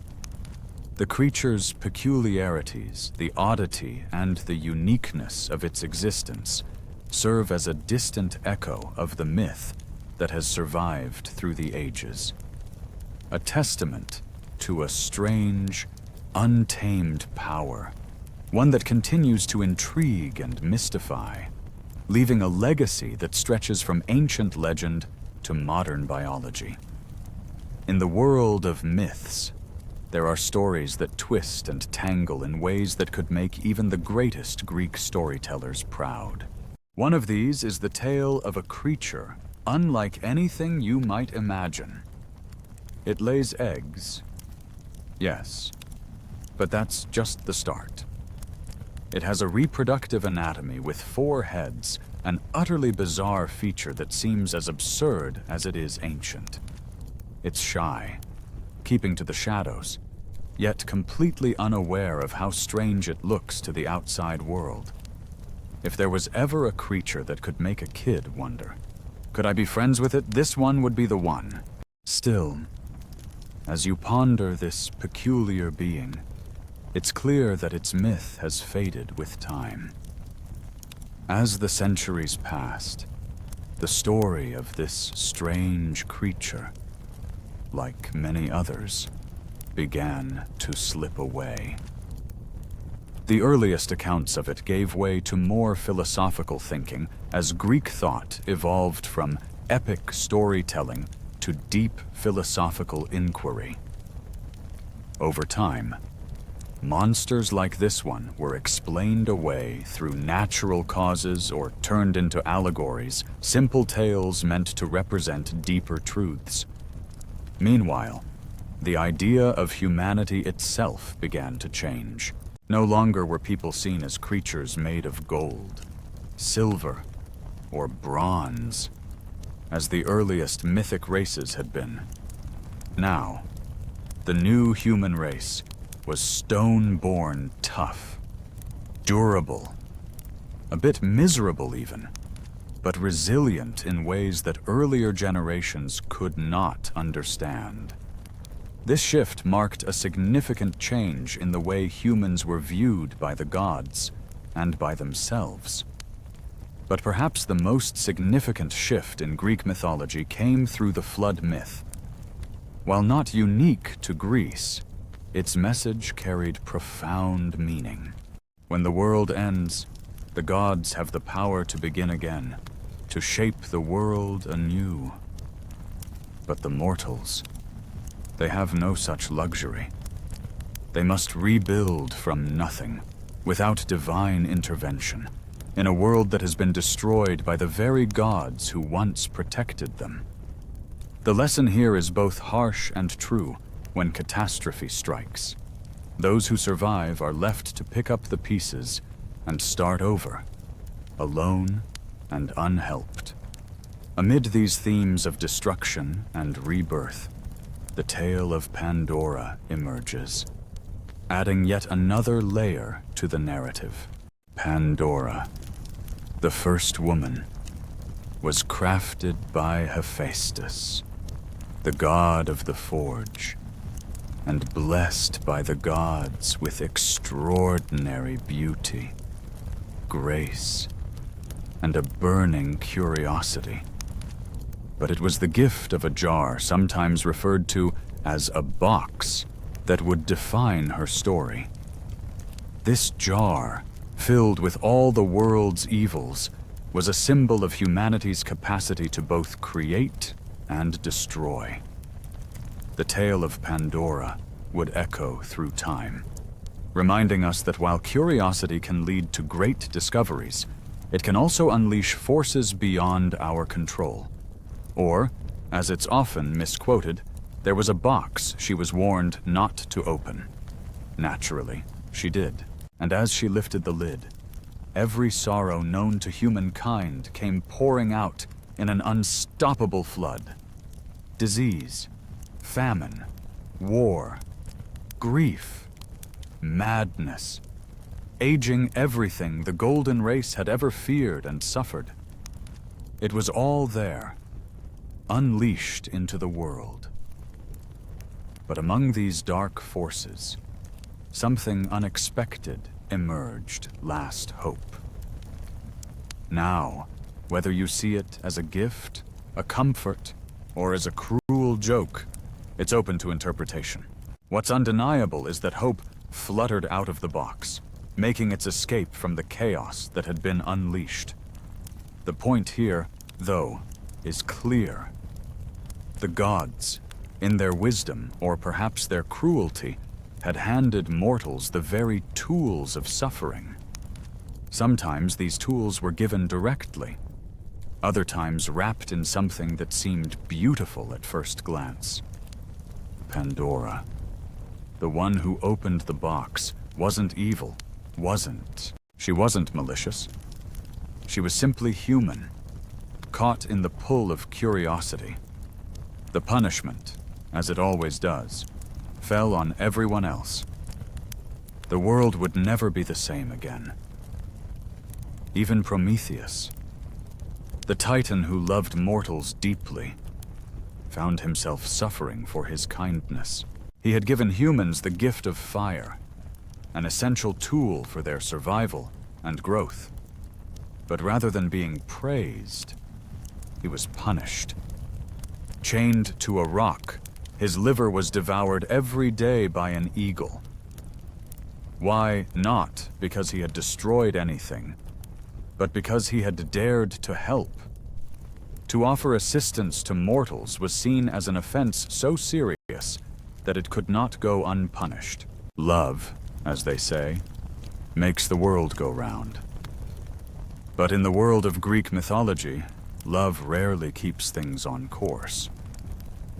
the creature's peculiarities, the oddity, and the uniqueness of its existence serve as a distant echo of the myth that has survived through the ages. A testament to a strange, untamed power, one that continues to intrigue and mystify, leaving a legacy that stretches from ancient legend to modern biology. In the world of myths, there are stories that twist and tangle in ways that could make even the greatest Greek storytellers proud. One of these is the tale of a creature unlike anything you might imagine. It lays eggs, yes, but that's just the start. It has a reproductive anatomy with 4 heads, an utterly bizarre feature that seems as absurd as it is ancient. It's shy, keeping to the shadows, yet completely unaware of how strange it looks to the outside world. If there was ever a creature that could make a kid wonder, could I be friends with it? This one would be the one. Still, as you ponder this peculiar being, it's clear that its myth has faded with time. As the centuries passed, the story of this strange creature, like many others, began to slip away. The earliest accounts of it gave way to more philosophical thinking as Greek thought evolved from epic storytelling to deep philosophical inquiry. Over time, monsters like this one were explained away through natural causes or turned into allegories, simple tales meant to represent deeper truths. Meanwhile, the idea of humanity itself began to change. No longer were people seen as creatures made of gold, silver, or bronze, as the earliest mythic races had been. Now, the new human race was stone-born tough, durable, a bit miserable even, but resilient in ways that earlier generations could not understand. This shift marked a significant change in the way humans were viewed by the gods and by themselves. But perhaps the most significant shift in Greek mythology came through the flood myth. While not unique to Greece, its message carried profound meaning. When the world ends, the gods have the power to begin again, to shape the world anew. But the mortals, they have no such luxury. They must rebuild from nothing, without divine intervention, in a world that has been destroyed by the very gods who once protected them. The lesson here is both harsh and true when catastrophe strikes. Those who survive are left to pick up the pieces and start over, alone and unhelped. Amid these themes of destruction and rebirth, the tale of Pandora emerges, adding yet another layer to the narrative. Pandora, the first woman, was crafted by Hephaestus, the god of the forge, and blessed by the gods with extraordinary beauty, grace, and a burning curiosity. But it was the gift of a jar, sometimes referred to as a box, that would define her story. This jar, filled with all the world's evils, was a symbol of humanity's capacity to both create and destroy. The tale of Pandora would echo through time, reminding us that while curiosity can lead to great discoveries, it can also unleash forces beyond our control. Or, as it's often misquoted, there was a box she was warned not to open. Naturally, she did, and as she lifted the lid, every sorrow known to humankind came pouring out in an unstoppable flood. Disease, famine, war, grief, madness, aging everything the golden race had ever feared and suffered. It was all there, unleashed into the world. But among these dark forces, something unexpected emerged last hope. Now, whether you see it as a gift, a comfort, or as a cruel joke, it's open to interpretation. What's undeniable is that hope fluttered out of the box, making its escape from the chaos that had been unleashed. The point here, though, is clear. The gods, in their wisdom, or perhaps their cruelty, had handed mortals the very tools of suffering. Sometimes these tools were given directly, other times wrapped in something that seemed beautiful at first glance. Pandora, the one who opened the box, wasn't evil, She wasn't malicious. She was simply human, caught in the pull of curiosity. The punishment, as it always does, fell on everyone else. The world would never be the same again. Even Prometheus, the titan who loved mortals deeply, found himself suffering for his kindness. He had given humans the gift of fire, an essential tool for their survival and growth. But rather than being praised, he was punished. Chained to a rock, his liver was devoured every day by an eagle. Why not because he had destroyed anything, but because he had dared to help. To offer assistance to mortals was seen as an offense so serious that it could not go unpunished. Love, as they say, makes the world go round. But in the world of Greek mythology, love rarely keeps things on course.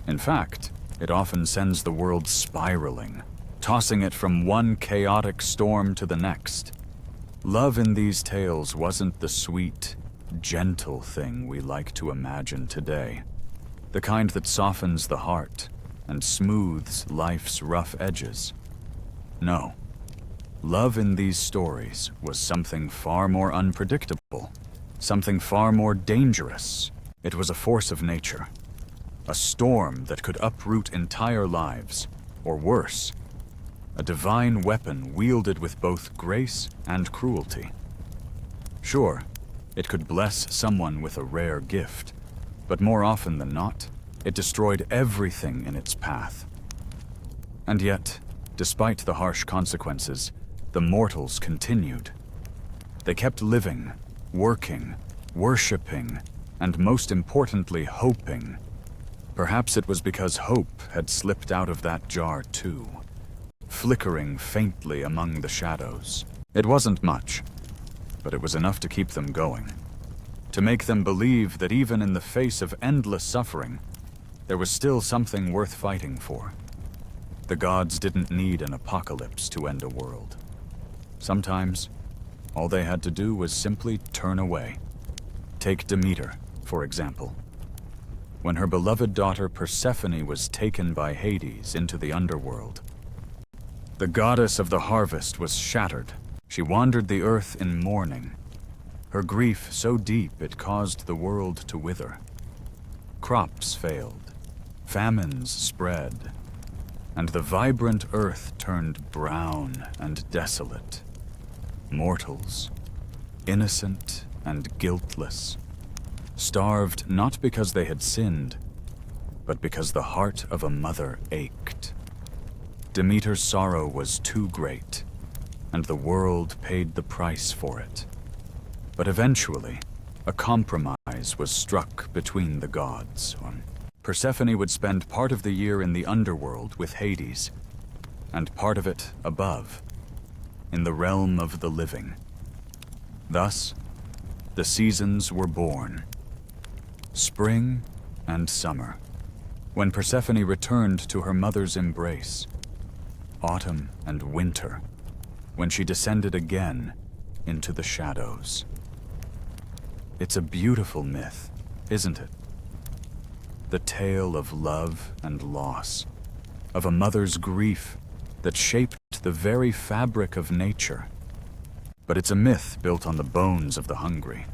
In fact, it often sends the world spiraling, tossing it from one chaotic storm to the next. Love in these tales wasn't the sweet, gentle thing we like to imagine today, the kind that softens the heart and smooths life's rough edges. No. Love in these stories was something far more unpredictable, something far more dangerous. It was a force of nature, a storm that could uproot entire lives, or worse, a divine weapon wielded with both grace and cruelty. Sure, it could bless someone with a rare gift, but more often than not, it destroyed everything in its path. And yet, despite the harsh consequences, the mortals continued. They kept living, working, worshipping, and most importantly, hoping. Perhaps it was because hope had slipped out of that jar too, flickering faintly among the shadows. It wasn't much, but it was enough to keep them going, to make them believe that even in the face of endless suffering, there was still something worth fighting for. The gods didn't need an apocalypse to end a world. Sometimes, all they had to do was simply turn away. Take Demeter, for example. When her beloved daughter Persephone was taken by Hades into the underworld, the goddess of the harvest was shattered. She wandered the earth in mourning, her grief so deep it caused the world to wither. Crops failed, famines spread, and the vibrant earth turned brown and desolate. Mortals, innocent and guiltless, starved not because they had sinned, but because the heart of a mother ached. Demeter's sorrow was too great, and the world paid the price for it. But eventually, a compromise was struck between the gods. Persephone would spend part of the year in the underworld with Hades, and part of it above, in the realm of the living. Thus, the seasons were born. Spring and summer, when Persephone returned to her mother's embrace. Autumn and winter, when she descended again into the shadows. It's a beautiful myth, isn't it? The tale of love and loss, of a mother's grief that shaped the very fabric of nature. But it's a myth built on the bones of the hungry,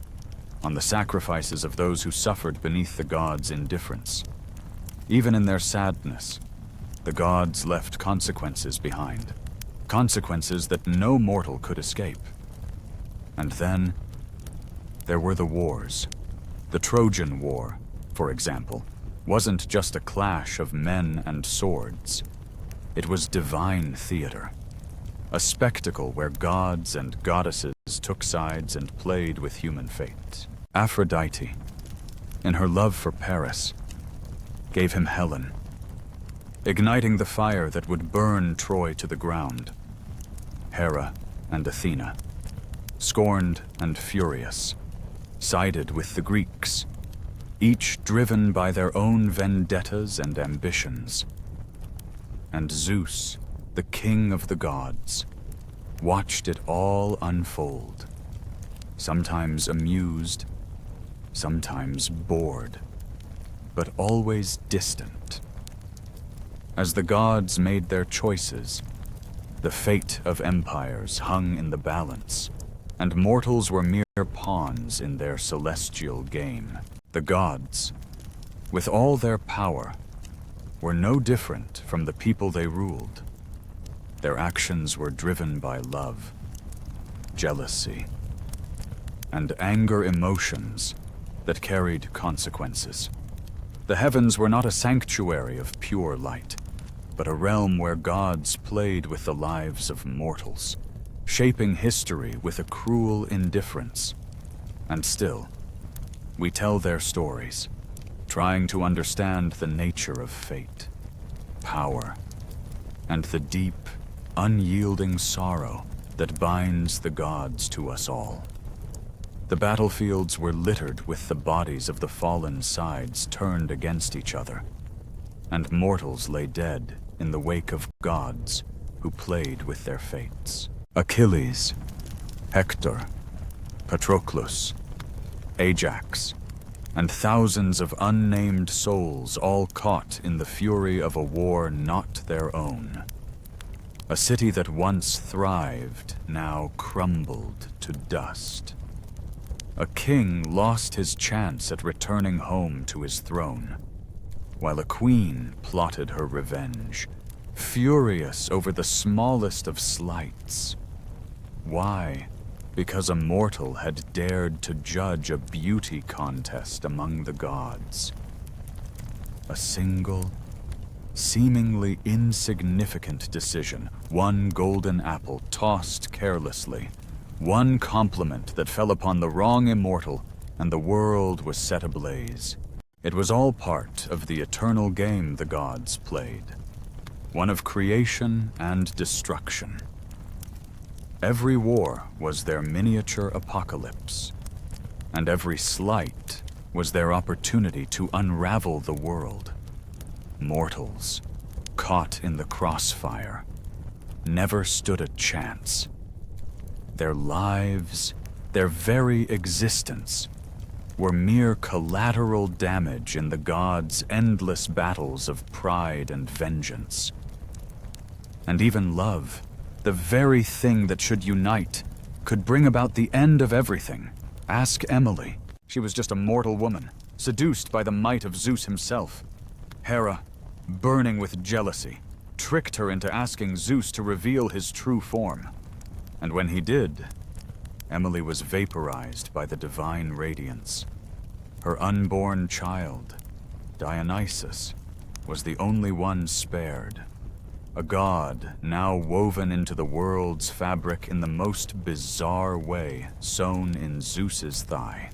on the sacrifices of those who suffered beneath the gods' indifference. Even in their sadness, The gods left consequences behind, consequences that no mortal could escape. And then, there were the wars. The Trojan War, for example, wasn't just a clash of men and swords. It was divine theater, a spectacle where gods and goddesses took sides and played with human fate. Aphrodite, in her love for Paris, gave him Helen, igniting the fire that would burn Troy to the ground. Hera and Athena, scorned and furious, sided with the Greeks, each driven by their own vendettas and ambitions. And Zeus, the king of the gods, watched it all unfold, sometimes amused, sometimes bored, but always distant. As the gods made their choices, the fate of empires hung in the balance, and mortals were mere pawns in their celestial game. The gods, with all their power, were no different from the people they ruled. Their actions were driven by love, jealousy, and anger emotions that carried consequences. The heavens were not a sanctuary of pure light, but a realm where gods played with the lives of mortals, shaping history with a cruel indifference. And still, we tell their stories, trying to understand the nature of fate, power, and the deep, unyielding sorrow that binds the gods to us all. The battlefields were littered with the bodies of the fallen sides turned against each other, and mortals lay dead in the wake of gods who played with their fates. Achilles, Hector, Patroclus, Ajax, and thousands of unnamed souls all caught in the fury of a war not their own. A city that once thrived now crumbled to dust. A king lost his chance at returning home to his throne, while a queen plotted her revenge, furious over the smallest of slights. Why? Because a mortal had dared to judge a beauty contest among the gods. A single, seemingly insignificant decision, one golden apple tossed carelessly, one compliment that fell upon the wrong immortal, and the world was set ablaze. It was all part of the eternal game the gods played, one of creation and destruction. Every war was their miniature apocalypse, and every slight was their opportunity to unravel the world. Mortals, caught in the crossfire, never stood a chance. Their lives, their very existence, were mere collateral damage in the gods' endless battles of pride and vengeance. And even love, the very thing that should unite, could bring about the end of everything. Ask Emily. She was just a mortal woman, seduced by the might of Zeus himself. Hera, burning with jealousy, tricked her into asking Zeus to reveal his true form. And when he did, Emily was vaporized by the divine radiance. Her unborn child, Dionysus, was the only one spared. A god now woven into the world's fabric in the most bizarre way, sewn in Zeus's thigh.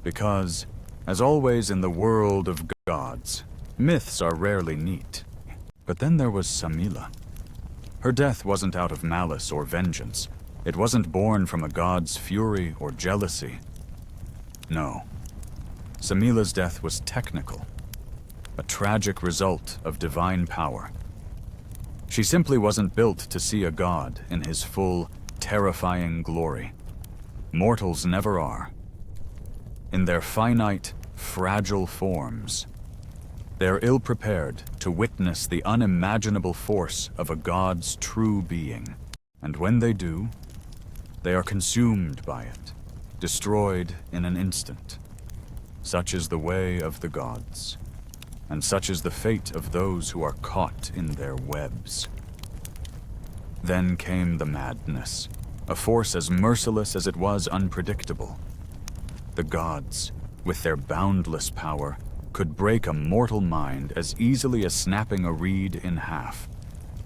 Because, as always in the world of gods, myths are rarely neat. But then there was Samila. Her death wasn't out of malice or vengeance. It wasn't born from a god's fury or jealousy. No. Samila's death was technical, a tragic result of divine power. She simply wasn't built to see a god in his full, terrifying glory. Mortals never are. In their finite, fragile forms, they're ill-prepared to witness the unimaginable force of a god's true being. And when they do, they are consumed by it, destroyed in an instant. Such is the way of the gods. and such is the fate of those who are caught in their webs. Then came the madness, a force as merciless as it was unpredictable. The gods, with their boundless power, could break a mortal mind as easily as snapping a reed in half.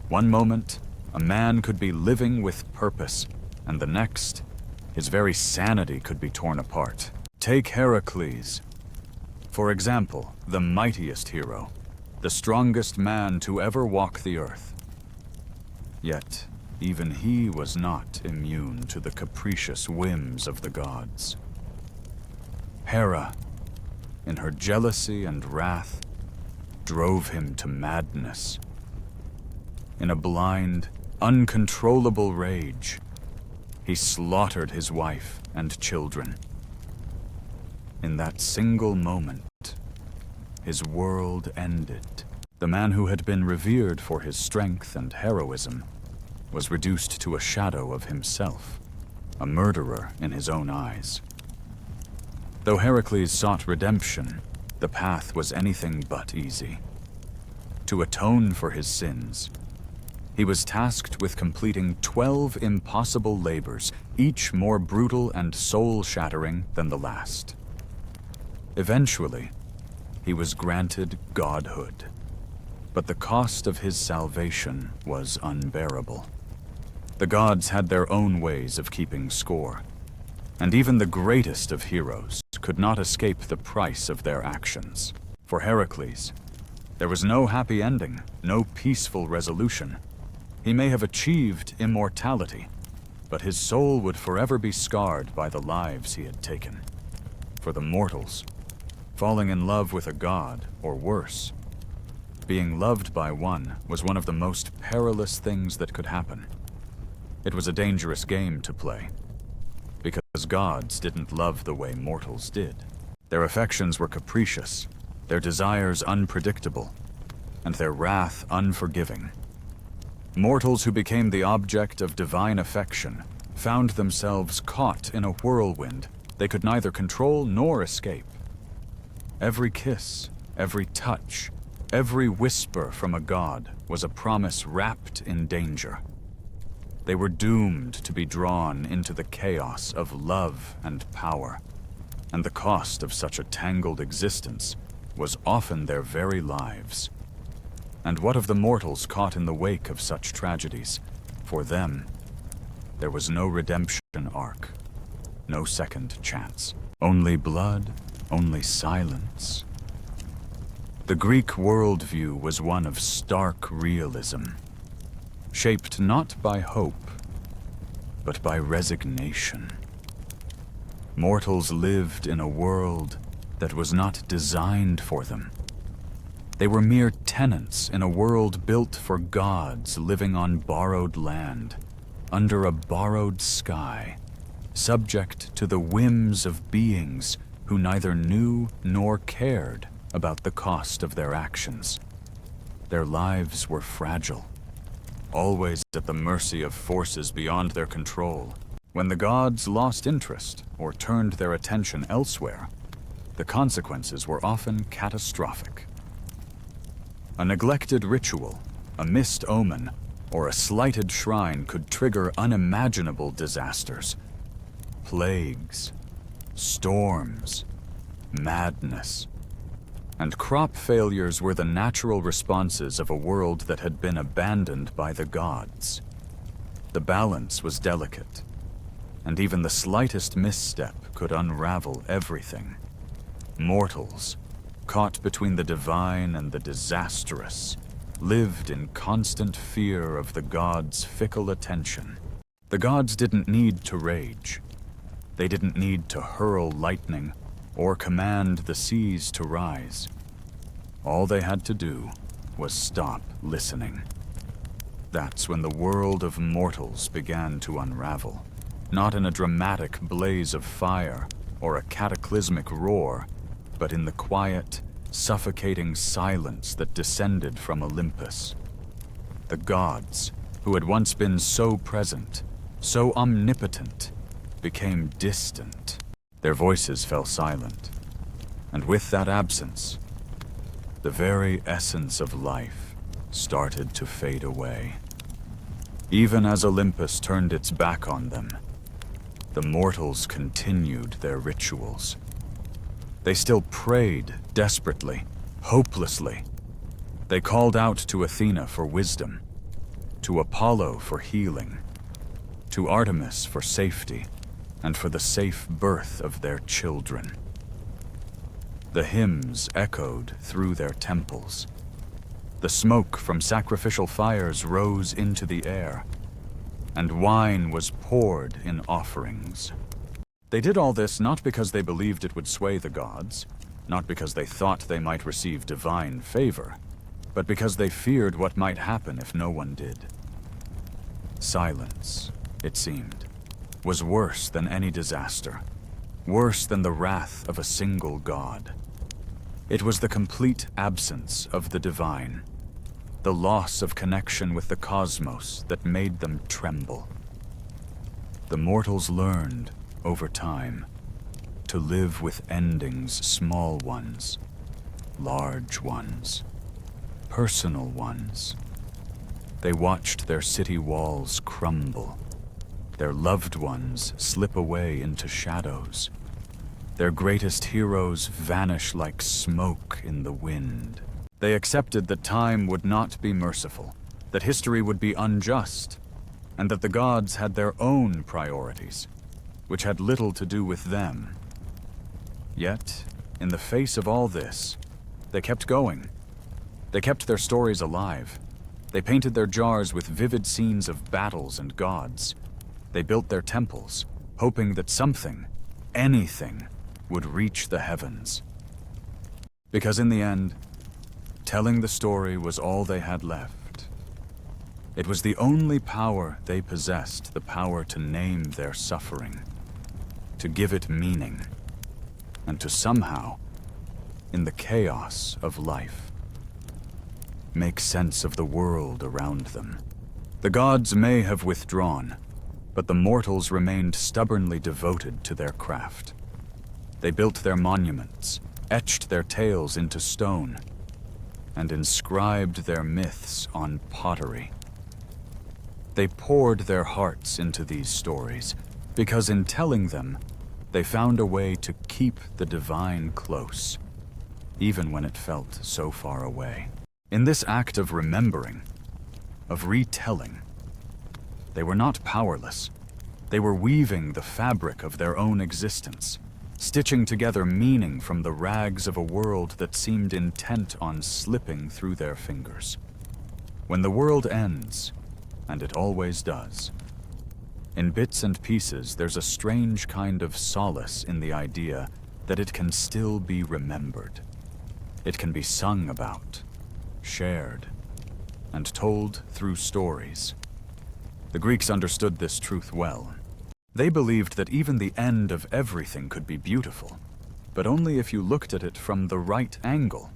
One moment, a man could be living with purpose, and the next, his very sanity could be torn apart. Take Heracles, for example, the mightiest hero, the strongest man to ever walk the earth. Yet, even he was not immune to the capricious whims of the gods. Hera, in her jealousy and wrath, drove him to madness. In a blind, uncontrollable rage, he slaughtered his wife and children. In that single moment, his world ended. The man who had been revered for his strength and heroism was reduced to a shadow of himself, a murderer in his own eyes. Though Heracles sought redemption, the path was anything but easy. To atone for his sins, he was tasked with completing 12 impossible labors, each more brutal and soul-shattering than the last. Eventually, he was granted godhood, but the cost of his salvation was unbearable. The gods had their own ways of keeping score, and even the greatest of heroes could not escape the price of their actions. For Heracles, there was no happy ending, no peaceful resolution. He may have achieved immortality, but his soul would forever be scarred by the lives he had taken. For the mortals, falling in love with a god, or worse, being loved by one was one of the most perilous things that could happen. It was a dangerous game to play, because gods didn't love the way mortals did. Their affections were capricious, their desires unpredictable, and their wrath unforgiving. Mortals who became the object of divine affection found themselves caught in a whirlwind they could neither control nor escape. Every kiss, every touch, every whisper from a god was a promise wrapped in danger. They were doomed to be drawn into the chaos of love and power, and the cost of such a tangled existence was often their very lives. And what of the mortals caught in the wake of such tragedies? For them, there was no redemption arc, no second chance. Only blood, only silence. The Greek worldview was one of stark realism, shaped not by hope, but by resignation. Mortals lived in a world that was not designed for them. They were mere tenants in a world built for gods living on borrowed land, under a borrowed sky, subject to the whims of beings who neither knew nor cared about the cost of their actions. Their lives were fragile, always at the mercy of forces beyond their control. When the gods lost interest or turned their attention elsewhere, the consequences were often catastrophic. A neglected ritual, a missed omen, or a slighted shrine could trigger unimaginable disasters. Plagues, storms, madness, and crop failures were the natural responses of a world that had been abandoned by the gods. The balance was delicate, and even the slightest misstep could unravel everything. Mortals, caught between the divine and the disastrous, lived in constant fear of the gods' fickle attention. The gods didn't need to rage. They didn't need to hurl lightning or command the seas to rise. All they had to do was stop listening. That's when the world of mortals began to unravel, not in a dramatic blaze of fire or a cataclysmic roar, but in the quiet, suffocating silence that descended from Olympus. The gods, who had once been so present, so omnipotent, became distant. Their voices fell silent, and with that absence, The very essence of life started to fade away. Even as Olympus turned its back on them, the mortals continued their rituals. They still prayed desperately, hopelessly. They called out to Athena for wisdom, to Apollo for healing, to Artemis for safety, and for the safe birth of their children. The hymns echoed through their temples. The smoke from sacrificial fires rose into the air, and wine was poured in offerings. They did all this not because they believed it would sway the gods, not because they thought they might receive divine favor, but because they feared what might happen if no one did. Silence, it seemed, was worse than any disaster, worse than the wrath of a single god. It was the complete absence of the divine, the loss of connection with the cosmos that made them tremble. The mortals learned, over time, to live with endings, small ones, large ones, personal ones. They watched their city walls crumble, their loved ones slip away into shadows, their greatest heroes vanish like smoke in the wind. They accepted that time would not be merciful, that history would be unjust, and that the gods had their own priorities, which had little to do with them. Yet, in the face of all this, they kept going. They kept their stories alive. They painted their jars with vivid scenes of battles and gods. They built their temples, hoping that something, anything, would reach the heavens. Because in the end, telling the story was all they had left. It was the only power they possessed, the power to name their suffering, to give it meaning, and to somehow, in the chaos of life, make sense of the world around them. The gods may have withdrawn, but the mortals remained stubbornly devoted to their craft. They built their monuments, etched their tales into stone, and inscribed their myths on pottery. They poured their hearts into these stories, because in telling them, they found a way to keep the divine close, even when it felt so far away. In this act of remembering, of retelling, they were not powerless. They were weaving the fabric of their own existence, stitching together meaning from the rags of a world that seemed intent on slipping through their fingers. When the world ends, and it always does, in bits and pieces there's a strange kind of solace in the idea that it can still be remembered. It can be sung about, shared, and told through stories. The Greeks understood this truth well. They believed that even the end of everything could be beautiful, but only if you looked at it from the right angle.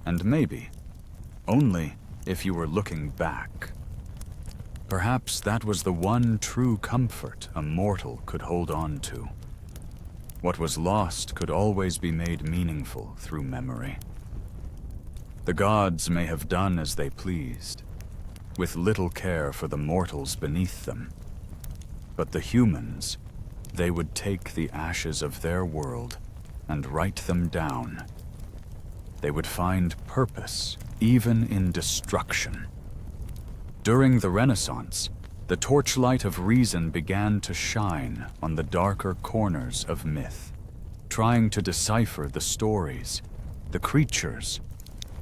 And maybe, only if you were looking back. Perhaps that was the one true comfort a mortal could hold on to. What was lost could always be made meaningful through memory. The gods may have done as they pleased, with little care for the mortals beneath them. But the humans, they would take the ashes of their world and write them down. They would find purpose even in destruction. During the Renaissance, the torchlight of reason began to shine on the darker corners of myth, trying to decipher the stories, the creatures,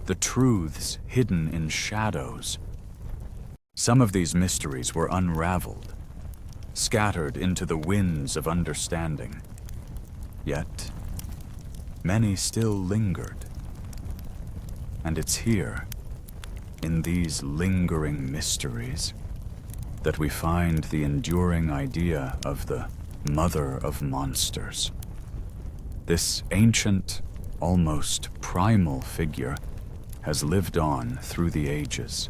the truths hidden in shadows. Some of these mysteries were unraveled, scattered into the winds of understanding. Yet, many still lingered. And it's here, in these lingering mysteries, that we find the enduring idea of the mother of monsters. This ancient, almost primal figure has lived on through the ages,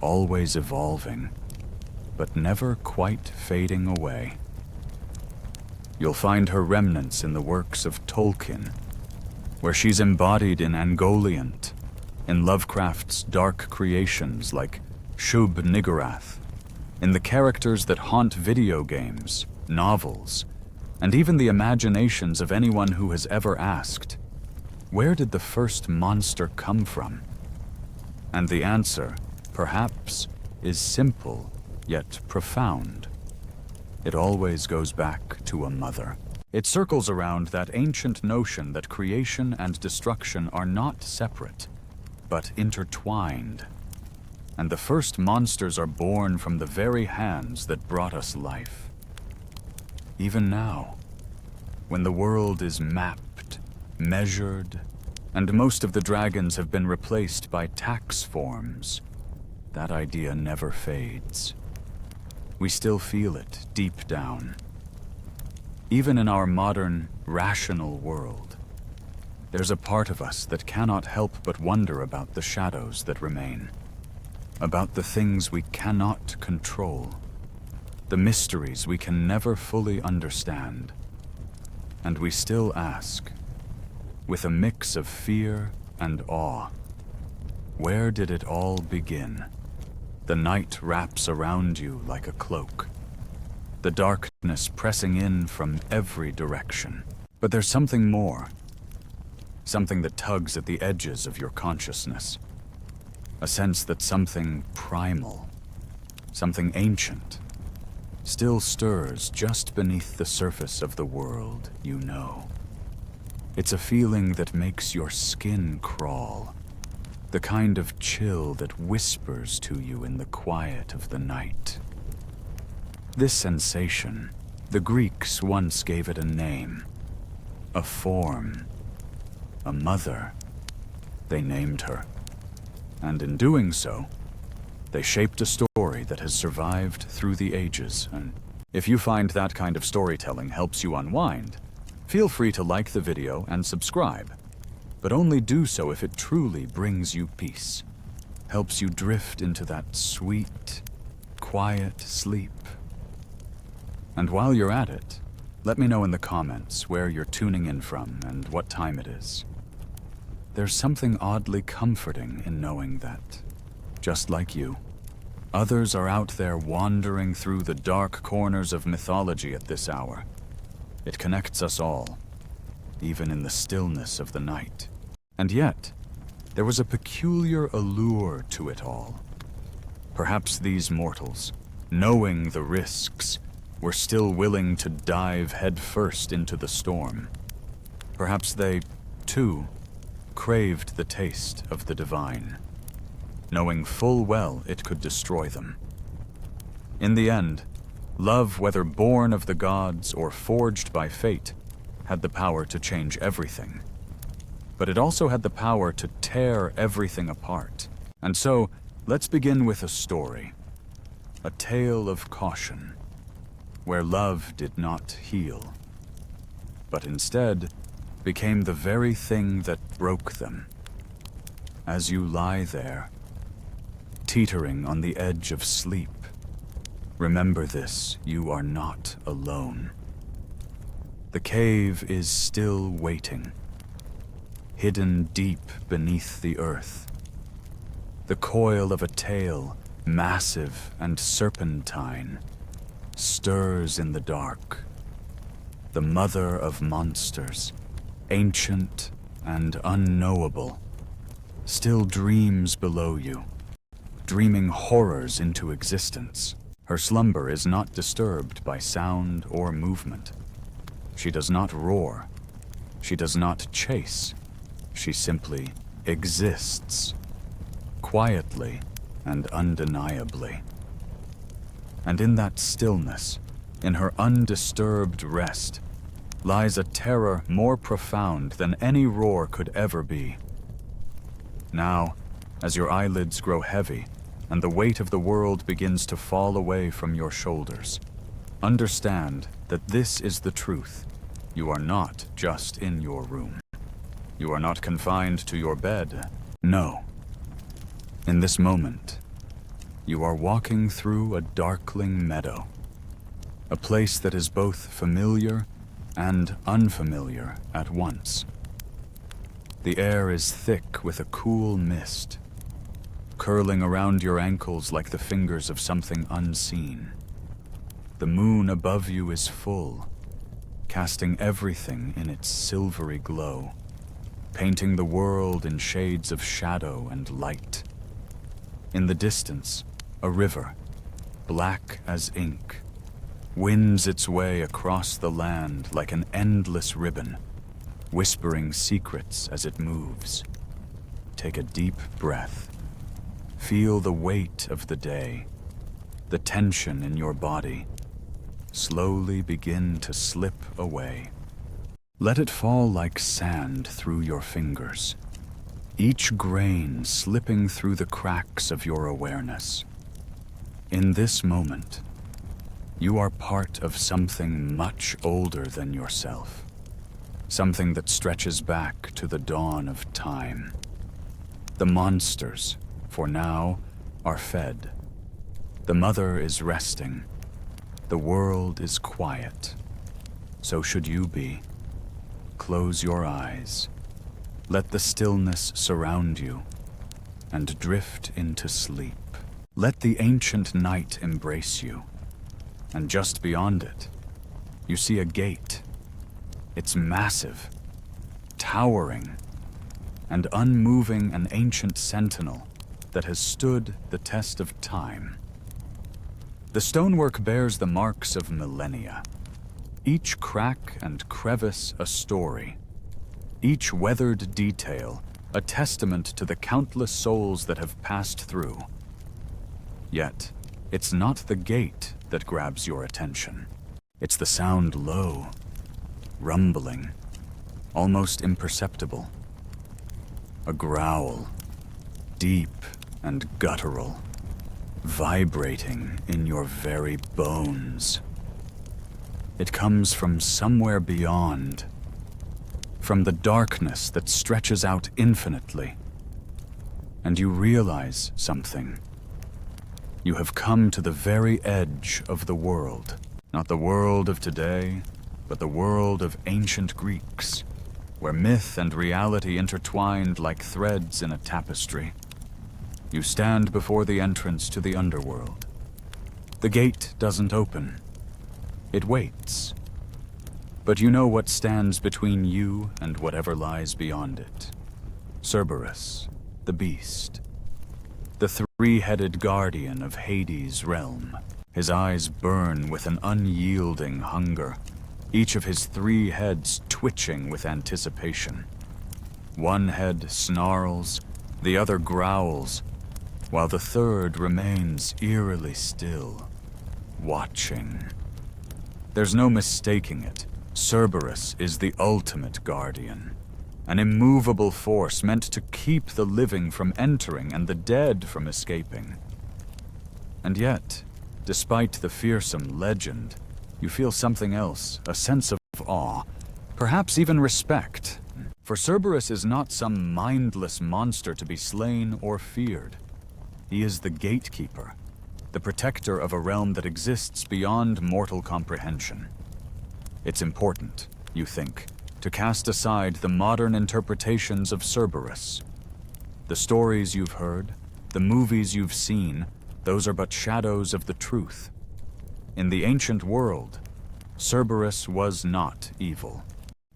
always evolving, but never quite fading away. You'll find her remnants in the works of Tolkien, where she's embodied in Angoliant, in Lovecraft's dark creations like Shub-Niggurath, in the characters that haunt video games, novels, and even the imaginations of anyone who has ever asked, where did the first monster come from? And the answer, perhaps, is simple, yet profound. It always goes back to a mother. It circles around that ancient notion that creation and destruction are not separate, but intertwined. And the first monsters are born from the very hands that brought us life. Even now, when the world is mapped, measured, and most of the dragons have been replaced by tax forms, that idea never fades. We still feel it deep down. Even in our modern, rational world, there's a part of us that cannot help but wonder about the shadows that remain, about the things we cannot control, the mysteries we can never fully understand. And we still ask, with a mix of fear and awe, where did it all begin? The night wraps around you like a cloak, the darkness pressing in from every direction. But there's something more, something that tugs at the edges of your consciousness. A sense that something primal, something ancient, still stirs just beneath the surface of the world you know. It's a feeling that makes your skin crawl, the kind of chill that whispers to you in the quiet of the night. This sensation, the Greeks once gave it a name, a form, a mother. They named her. And in doing so, they shaped a story that has survived through the ages. And if you find that kind of storytelling helps you unwind, feel free to like the video and subscribe. But only do so if it truly brings you peace, helps you drift into that sweet, quiet sleep. And while you're at it, let me know in the comments where you're tuning in from and what time it is. There's something oddly comforting in knowing that, just like you, others are out there wandering through the dark corners of mythology at this hour. It connects us all, even in the stillness of the night. And yet, there was a peculiar allure to it all. Perhaps these mortals, knowing the risks, were still willing to dive headfirst into the storm. Perhaps they, too, craved the taste of the divine, knowing full well it could destroy them. In the end, love, whether born of the gods or forged by fate, had the power to change everything. But it also had the power to tear everything apart. And so, let's begin with a story, a tale of caution, where love did not heal, but instead became the very thing that broke them. As you lie there, teetering on the edge of sleep, remember this: you are not alone. The cave is still waiting, hidden deep beneath the earth. The coil of a tale, massive and serpentine, stirs in the dark. The mother of monsters, ancient and unknowable, still dreams below you, dreaming horrors into existence. Her slumber is not disturbed by sound or movement. She does not roar. She does not chase. She simply exists, quietly and undeniably. And in that stillness, in her undisturbed rest, lies a terror more profound than any roar could ever be. Now, as your eyelids grow heavy and the weight of the world begins to fall away from your shoulders, understand that this is the truth. You are not just in your room. You are not confined to your bed. No. In this moment, you are walking through a darkling meadow, a place that is both familiar and unfamiliar at once. The air is thick with a cool mist, curling around your ankles like the fingers of something unseen. The moon above you is full, casting everything in its silvery glow, painting the world in shades of shadow and light. In the distance, a river, black as ink, winds its way across the land like an endless ribbon, whispering secrets as it moves. Take a deep breath. Feel the weight of the day, the tension in your body. Slowly begin to slip away. Let it fall like sand through your fingers, each grain slipping through the cracks of your awareness. In this moment, you are part of something much older than yourself, something that stretches back to the dawn of time. The monsters, for now, are fed. The mother is resting. The world is quiet. So should you be. Close your eyes. Let the stillness surround you and drift into sleep. Let the ancient night embrace you. And just beyond it, you see a gate. It's massive, towering, and unmoving, an ancient sentinel that has stood the test of time. The stonework bears the marks of millennia, each crack and crevice a story, each weathered detail a testament to the countless souls that have passed through. Yet, it's not the gate that grabs your attention. It's the sound low, rumbling, almost imperceptible. A growl, deep and guttural, vibrating in your very bones. It comes from somewhere beyond, from the darkness that stretches out infinitely. And you realize something. You have come to the very edge of the world. Not the world of today, but the world of ancient Greeks, where myth and reality intertwined like threads in a tapestry. You stand before the entrance to the underworld. The gate doesn't open. It waits. But you know what stands between you and whatever lies beyond it. Cerberus, the beast. The three-headed guardian of Hades' realm. His eyes burn with an unyielding hunger, each of his 3 heads twitching with anticipation. One head snarls, the other growls, while the third remains eerily still, watching. There's no mistaking it. Cerberus is the ultimate guardian, an immovable force meant to keep the living from entering and the dead from escaping. And yet, despite the fearsome legend, you feel something else, a sense of awe, perhaps even respect. For Cerberus is not some mindless monster to be slain or feared. He is the gatekeeper, the protector of a realm that exists beyond mortal comprehension. It's important, you think, to cast aside the modern interpretations of Cerberus. The stories you've heard, the movies you've seen, those are but shadows of the truth. In the ancient world, Cerberus was not evil.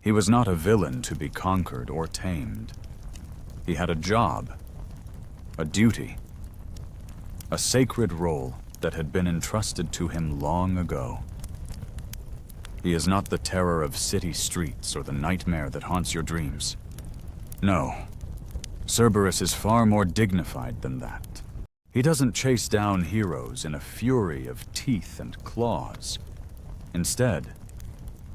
He was not a villain to be conquered or tamed. He had a job, a duty, a sacred role that had been entrusted to him long ago. He is not the terror of city streets or the nightmare that haunts your dreams. No, Cerberus is far more dignified than that. He doesn't chase down heroes in a fury of teeth and claws. Instead,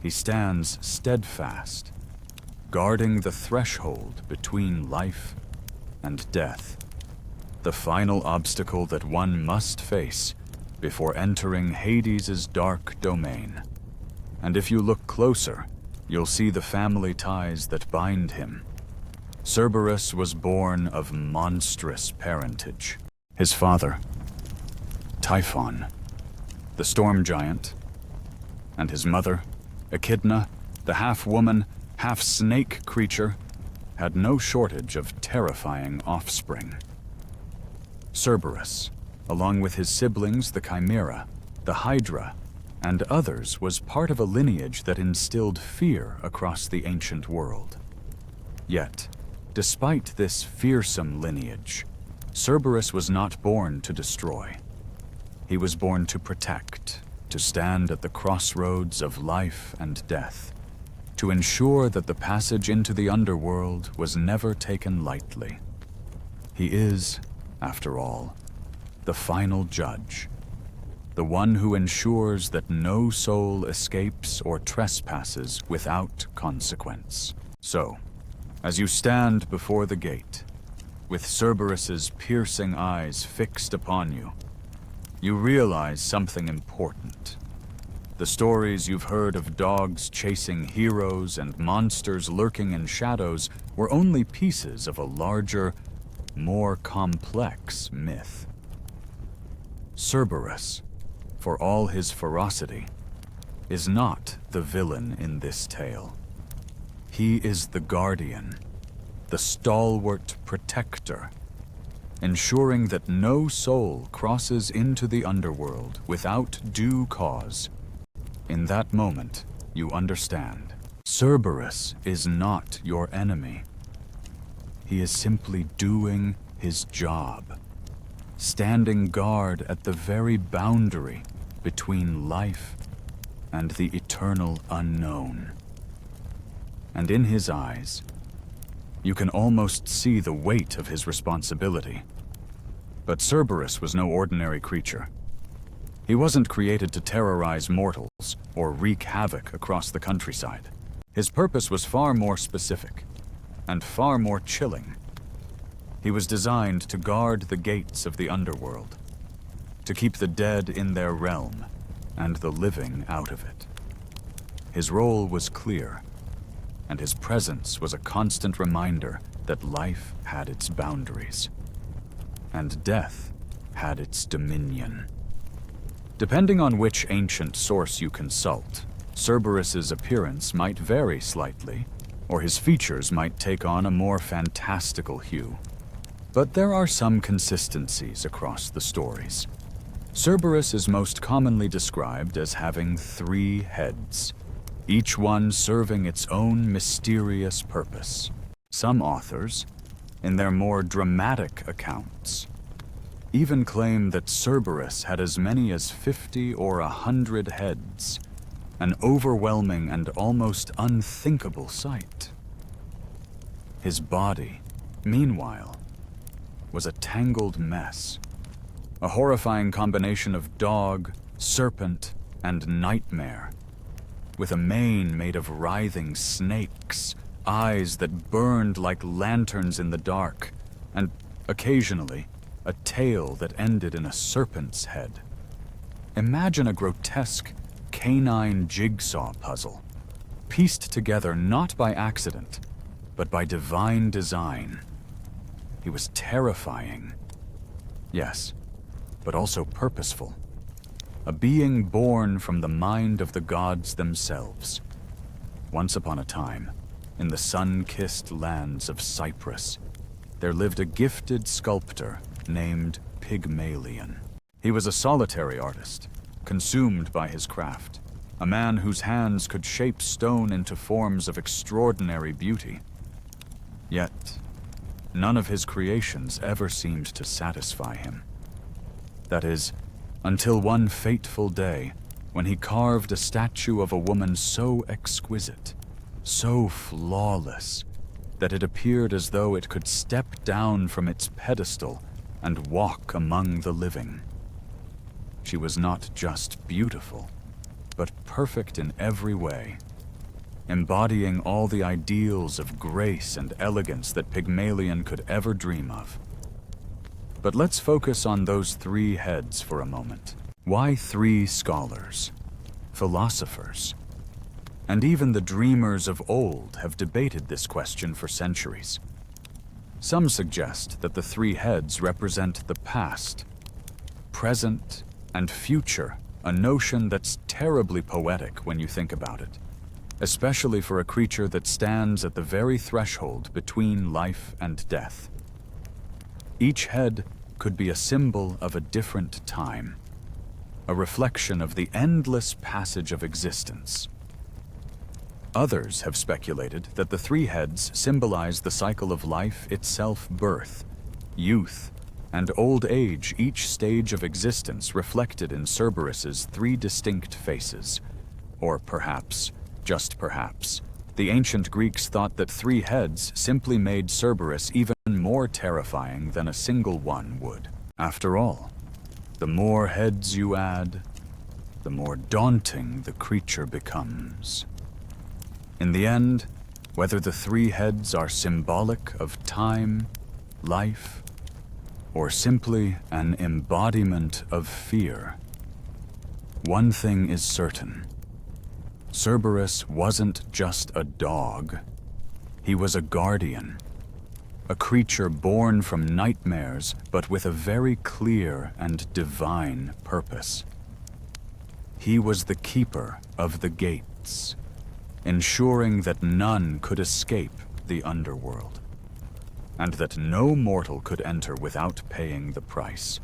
he stands steadfast, guarding the threshold between life and death, the final obstacle that one must face before entering Hades' dark domain. And if you look closer, you'll see the family ties that bind him. Cerberus was born of monstrous parentage. His father, Typhon, the storm giant, and his mother, Echidna, the half-woman, half-snake creature, had no shortage of terrifying offspring. Cerberus, along with his siblings the Chimera, the Hydra, and others, was part of a lineage that instilled fear across the ancient world. Yet, despite this fearsome lineage, Cerberus was not born to destroy. He was born to protect, to stand at the crossroads of life and death, to ensure that the passage into the underworld was never taken lightly. He is, after all, the final judge, the one who ensures that no soul escapes or trespasses without consequence. So, as you stand before the gate, with Cerberus's piercing eyes fixed upon you, you realize something important. The stories you've heard of dogs chasing heroes and monsters lurking in shadows were only pieces of a larger, more complex myth. Cerberus, for all his ferocity, is not the villain in this tale. He is the guardian, the stalwart protector, ensuring that no soul crosses into the underworld without due cause. In that moment, you understand. Cerberus is not your enemy. He is simply doing his job, standing guard at the very boundary between life and the eternal unknown. And in his eyes, you can almost see the weight of his responsibility. But Cerberus was no ordinary creature. He wasn't created to terrorize mortals or wreak havoc across the countryside. His purpose was far more specific and far more chilling. He was designed to guard the gates of the underworld, to keep the dead in their realm and the living out of it. His role was clear, and his presence was a constant reminder that life had its boundaries, and death had its dominion. Depending on which ancient source you consult, Cerberus's appearance might vary slightly, or his features might take on a more fantastical hue. But there are some consistencies across the stories. Cerberus is most commonly described as having 3 heads, each one serving its own mysterious purpose. Some authors, in their more dramatic accounts, even claim that Cerberus had as many as 50 or 100 heads, an overwhelming and almost unthinkable sight. His body, meanwhile, was a tangled mess, a horrifying combination of dog, serpent, and nightmare, with a mane made of writhing snakes, eyes that burned like lanterns in the dark, and occasionally a tail that ended in a serpent's head. Imagine a grotesque canine jigsaw puzzle, pieced together not by accident, but by divine design. He was terrifying, yes, but also purposeful. A being born from the mind of the gods themselves. Once upon a time, in the sun-kissed lands of Cyprus, there lived a gifted sculptor named Pygmalion. He was a solitary artist, consumed by his craft, a man whose hands could shape stone into forms of extraordinary beauty. Yet, none of his creations ever seemed to satisfy him. That is, until one fateful day, when he carved a statue of a woman so exquisite, so flawless, that it appeared as though it could step down from its pedestal and walk among the living. She was not just beautiful, but perfect in every way, embodying all the ideals of grace and elegance that Pygmalion could ever dream of. But let's focus on those 3 heads for a moment. Why 3 scholars, philosophers, and even the dreamers of old have debated this question for centuries? Some suggest that the 3 heads represent the past, present, and future, a notion that's terribly poetic when you think about it. especially for a creature that stands at the very threshold between life and death. Each head could be a symbol of a different time, a reflection of the endless passage of existence. Others have speculated that the three heads symbolize the cycle of life itself: birth, youth, and old age, each stage of existence reflected in Cerberus's three distinct faces. Or perhaps, just perhaps, the ancient Greeks thought that three heads simply made Cerberus even more terrifying than a single one would. After all, the more heads you add, the more daunting the creature becomes. In the end, whether the three heads are symbolic of time, life, or simply an embodiment of fear, one thing is certain: Cerberus wasn't just a dog. He was a guardian, a creature born from nightmares, but with a very clear and divine purpose. He was the keeper of the gates, ensuring that none could escape the underworld, and that no mortal could enter without paying the price.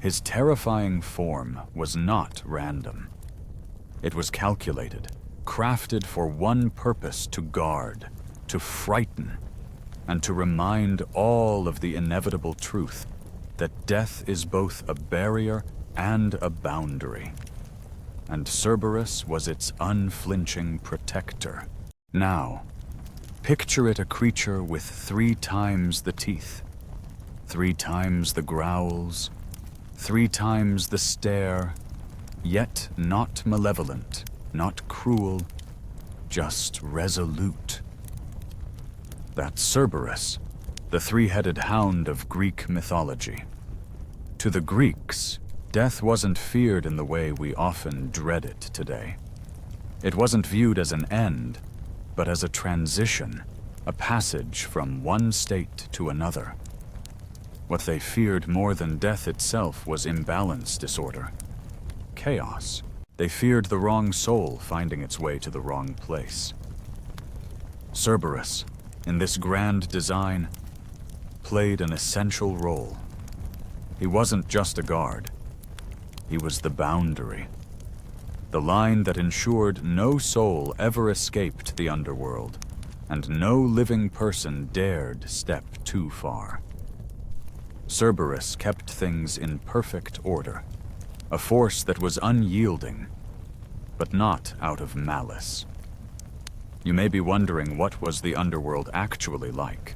His terrifying form was not random. It was calculated, crafted for one purpose: to guard, to frighten, and to remind all of the inevitable truth that death is both a barrier and a boundary. And Cerberus was its unflinching protector. Now, picture it: a creature with 3 times the teeth, 3 times the growls, 3 times the stare, yet not malevolent, not cruel, just resolute. That's Cerberus, the three-headed hound of Greek mythology. To the Greeks, death wasn't feared in the way we often dread it today. It wasn't viewed as an end, but as a transition, a passage from one state to another. What they feared more than death itself was imbalance disorder, chaos. They feared the wrong soul finding its way to the wrong place. Cerberus, in this grand design, played an essential role. He wasn't just a guard. He was the boundary, the line that ensured no soul ever escaped the underworld, and no living person dared step too far. Cerberus kept things in perfect order, a force that was unyielding, but not out of malice. You may be wondering, what was the underworld actually like?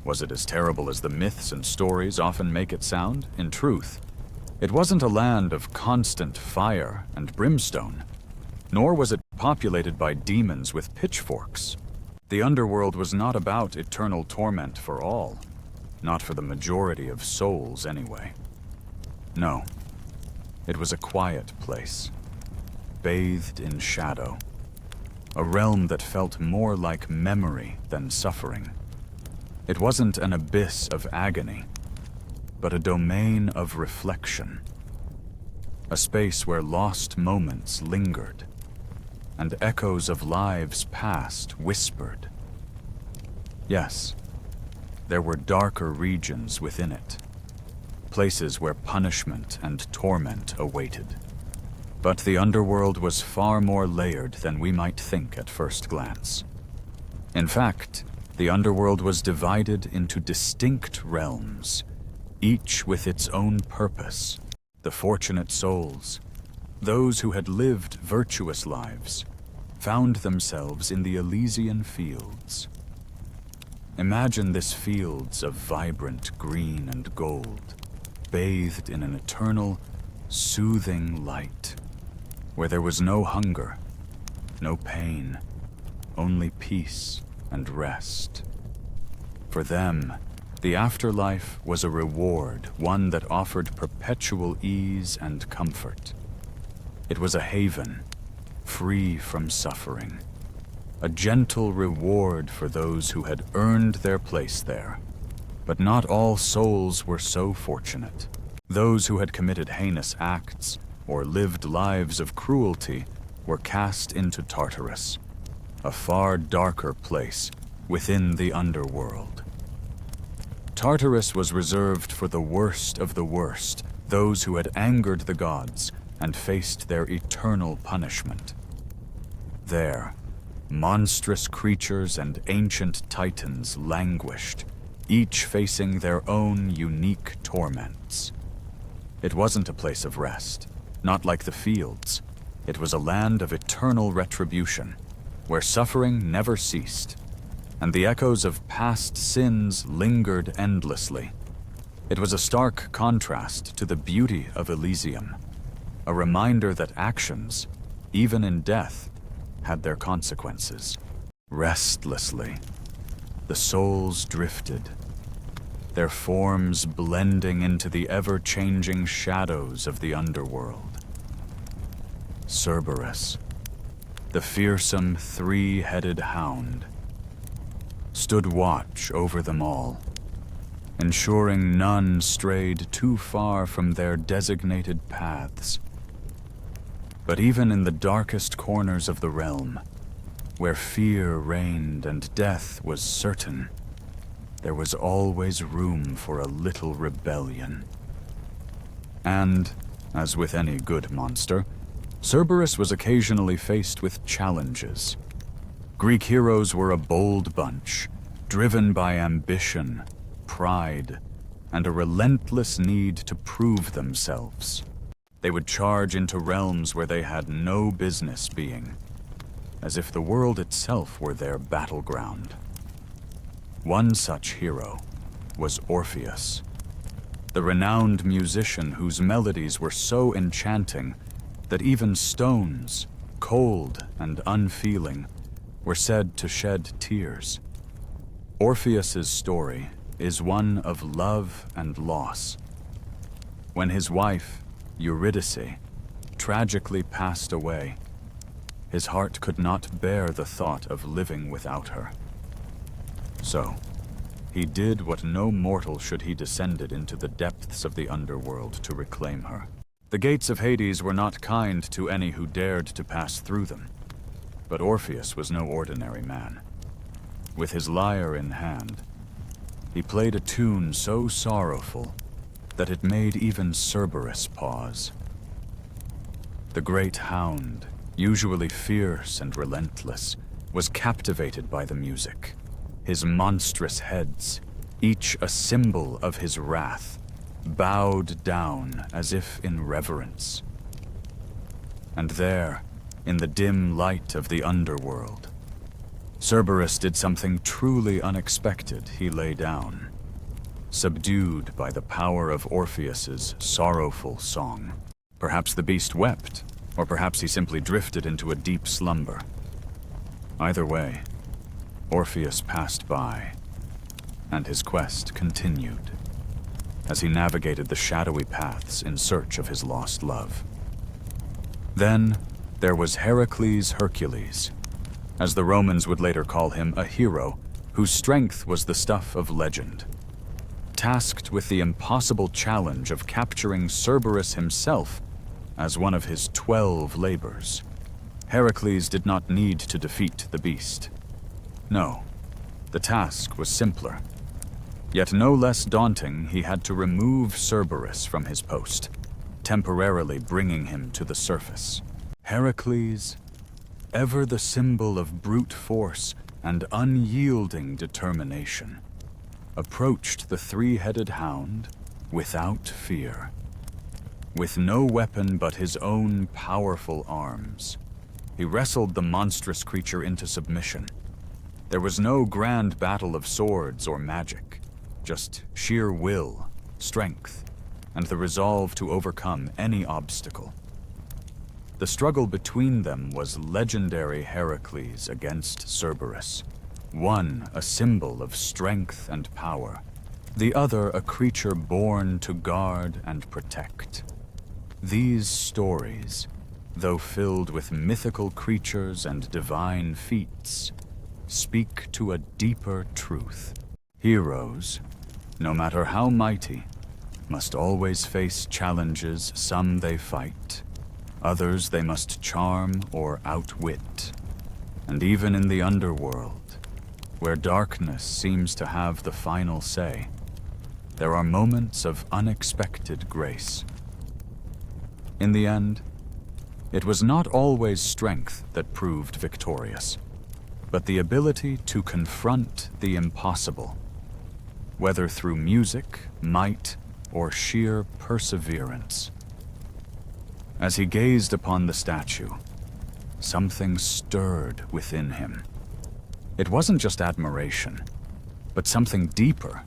Was it as terrible as the myths and stories often make it sound? In truth, it wasn't a land of constant fire and brimstone, nor was it populated by demons with pitchforks. The underworld was not about eternal torment for all, not for the majority of souls anyway. No, it was a quiet place, bathed in shadow, a realm that felt more like memory than suffering. It wasn't an abyss of agony, but a domain of reflection, a space where lost moments lingered, and echoes of lives past whispered. Yes, there were darker regions within it, places where punishment and torment awaited. But the underworld was far more layered than we might think at first glance. In fact, the underworld was divided into distinct realms, each with its own purpose. The fortunate souls, those who had lived virtuous lives, found themselves in the Elysian fields. Imagine this: fields of vibrant green and gold, bathed in an eternal, soothing light, where there was no hunger, no pain, only peace and rest. For them, the afterlife was a reward, one that offered perpetual ease and comfort. It was a haven, free from suffering, a gentle reward for those who had earned their place there. But not all souls were so fortunate. Those who had committed heinous acts or lived lives of cruelty were cast into Tartarus, a far darker place within the underworld. Tartarus was reserved for the worst of the worst, those who had angered the gods and faced their eternal punishment. There, monstrous creatures and ancient titans languished, each facing their own unique torments. It wasn't a place of rest, not like the fields. It was a land of eternal retribution, where suffering never ceased, and the echoes of past sins lingered endlessly. It was a stark contrast to the beauty of Elysium, a reminder that actions, even in death, had their consequences. Restlessly, the souls drifted, their forms blending into the ever-changing shadows of the underworld. Cerberus, the fearsome three-headed hound, stood watch over them all, ensuring none strayed too far from their designated paths. But even in the darkest corners of the realm, where fear reigned and death was certain, there was always room for a little rebellion. And, as with any good monster, Cerberus was occasionally faced with challenges. Greek heroes were a bold bunch, driven by ambition, pride, and a relentless need to prove themselves. They would charge into realms where they had no business being, as if the world itself were their battleground. One such hero was Orpheus, the renowned musician whose melodies were so enchanting that even stones, cold and unfeeling, were said to shed tears. Orpheus's story is one of love and loss. When his wife, Eurydice, tragically passed away, his heart could not bear the thought of living without her. So, he did what no mortal should he descended into the depths of the underworld to reclaim her. The gates of Hades were not kind to any who dared to pass through them, but Orpheus was no ordinary man. With his lyre in hand, he played a tune so sorrowful that it made even Cerberus pause. The great hound, usually fierce and relentless, was captivated by the music. His monstrous heads, each a symbol of his wrath, bowed down as if in reverence. And there, in the dim light of the underworld, Cerberus did something truly unexpected. He lay down, subdued by the power of Orpheus's sorrowful song. Perhaps the beast wept, or perhaps he simply drifted into a deep slumber. Either way, Orpheus passed by, and his quest continued, as he navigated the shadowy paths in search of his lost love. Then, there was Heracles Hercules, as the Romans would later call him, a hero whose strength was the stuff of legend. Tasked with the impossible challenge of capturing Cerberus himself as one of his 12 labors, Heracles did not need to defeat the beast. No, the task was simpler. Yet no less daunting, he had to remove Cerberus from his post, temporarily bringing him to the surface. Heracles, ever the symbol of brute force and unyielding determination, approached the three-headed hound without fear. With no weapon but his own powerful arms, he wrestled the monstrous creature into submission. There was no grand battle of swords or magic, just sheer will, strength, and the resolve to overcome any obstacle. The struggle between them was legendary Heracles against Cerberus, one a symbol of strength and power, the other a creature born to guard and protect. These stories, though filled with mythical creatures and divine feats, speak to a deeper truth. Heroes, no matter how mighty, must always face challenges. Some they fight, others they must charm or outwit. And even in the underworld, where darkness seems to have the final say, there are moments of unexpected grace. In the end, it was not always strength that proved victorious, but the ability to confront the impossible, whether through music, might, or sheer perseverance. As he gazed upon the statue, something stirred within him. It wasn't just admiration, but something deeper,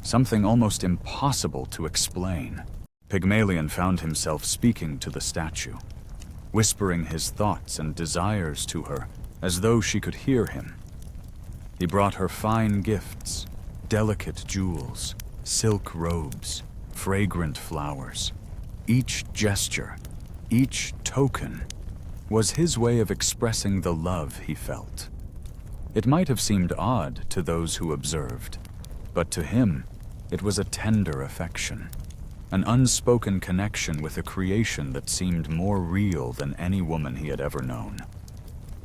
something almost impossible to explain. Pygmalion found himself speaking to the statue, whispering his thoughts and desires to her as though she could hear him. He brought her fine gifts, delicate jewels, silk robes, fragrant flowers. Each gesture, each token, was his way of expressing the love he felt. It might have seemed odd to those who observed, but to him, it was a tender affection, an unspoken connection with a creation that seemed more real than any woman he had ever known.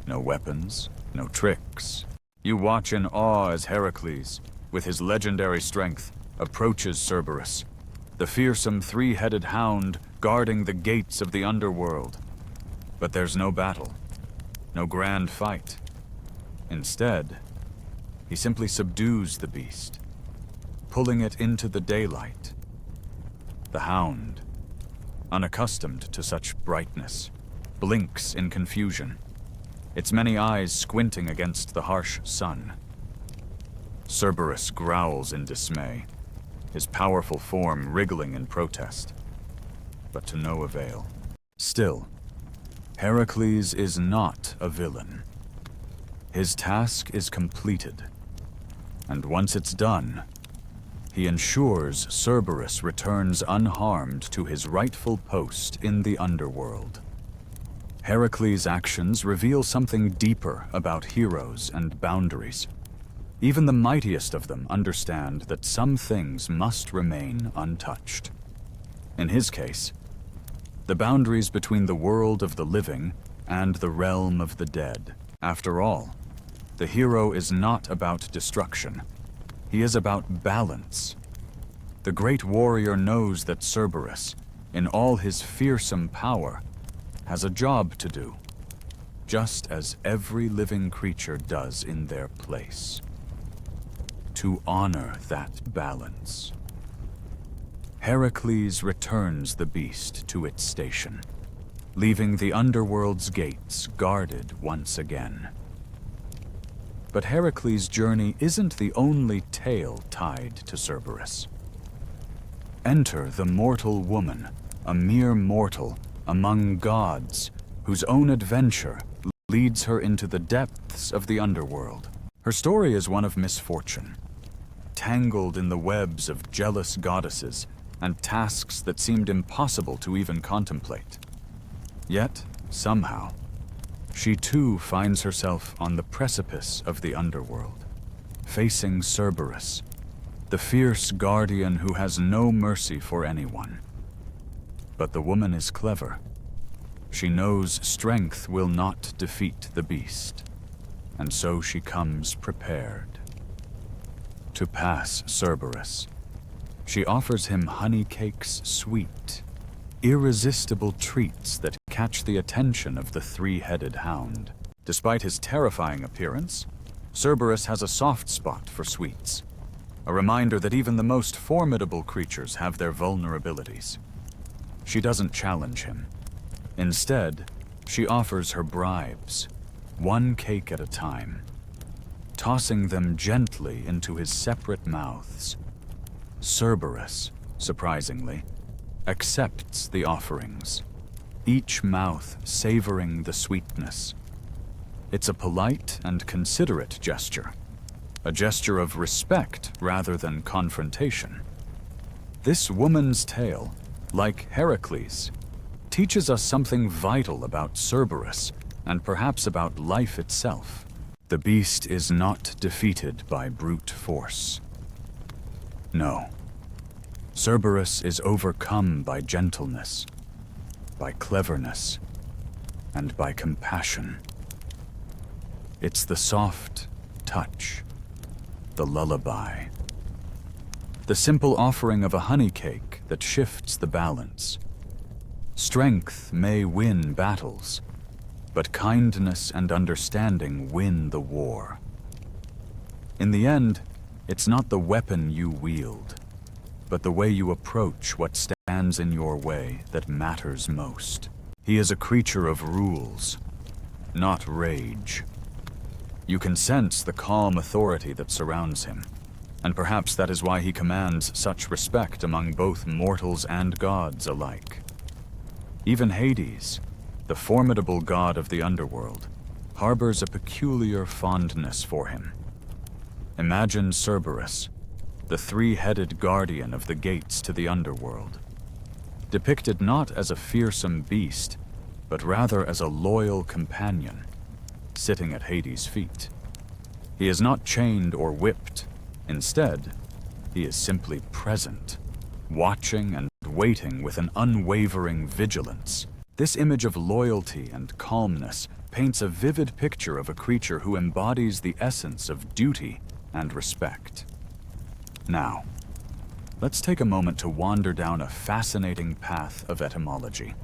No weapons, no tricks. You watch in awe as Heracles, with his legendary strength, approaches Cerberus, the fearsome three-headed hound guarding the gates of the underworld. But there's no battle, no grand fight. Instead, he simply subdues the beast, pulling it into the daylight. The hound, unaccustomed to such brightness, blinks in confusion, its many eyes squinting against the harsh sun. Cerberus growls in dismay, his powerful form wriggling in protest, but to no avail. Still, Heracles is not a villain. His task is completed, and once it's done, he ensures Cerberus returns unharmed to his rightful post in the underworld. Heracles' actions reveal something deeper about heroes and boundaries. Even the mightiest of them understand that some things must remain untouched. In his case, the boundaries between the world of the living and the realm of the dead. After all, the hero is not about destruction. He is about balance. The great warrior knows that Cerberus, in all his fearsome power, has a job to do, just as every living creature does in their place. To honor that balance. Heracles returns the beast to its station, leaving the underworld's gates guarded once again. But Heracles' journey isn't the only tale tied to Cerberus. Enter the mortal woman, a mere mortal among gods, whose own adventure leads her into the depths of the underworld. Her story is one of misfortune, tangled in the webs of jealous goddesses and tasks that seemed impossible to even contemplate. Yet, somehow, she too finds herself on the precipice of the underworld, facing Cerberus, the fierce guardian who has no mercy for anyone. But the woman is clever. She knows strength will not defeat the beast, and so she comes prepared. To pass Cerberus, she offers him honey cakes sweet, irresistible treats that catch the attention of the three-headed hound. Despite his terrifying appearance, Cerberus has a soft spot for sweets, a reminder that even the most formidable creatures have their vulnerabilities. She doesn't challenge him. Instead, she offers her bribes, one cake at a time, tossing them gently into his separate mouths. Cerberus, surprisingly, accepts the offerings, each mouth savoring the sweetness. It's a polite and considerate gesture, a gesture of respect rather than confrontation. This woman's tale, like Heracles, teaches us something vital about Cerberus and perhaps about life itself. The beast is not defeated by brute force. No. Cerberus is overcome by gentleness, by cleverness, and by compassion. It's the soft touch, the lullaby, the simple offering of a honey cake that shifts the balance. Strength may win battles, but kindness and understanding win the war. In the end, it's not the weapon you wield, but the way you approach what stands in your way that matters most. He is a creature of rules, not rage. You can sense the calm authority that surrounds him, and perhaps that is why he commands such respect among both mortals and gods alike. Even Hades, the formidable god of the underworld, harbors a peculiar fondness for him. Imagine Cerberus, the three-headed guardian of the gates to the underworld, depicted not as a fearsome beast, but rather as a loyal companion, sitting at Hades' feet. He is not chained or whipped. Instead, he is simply present, watching and waiting with an unwavering vigilance. This image of loyalty and calmness paints a vivid picture of a creature who embodies the essence of duty and respect. Now, let's take a moment to wander down a fascinating path of etymology.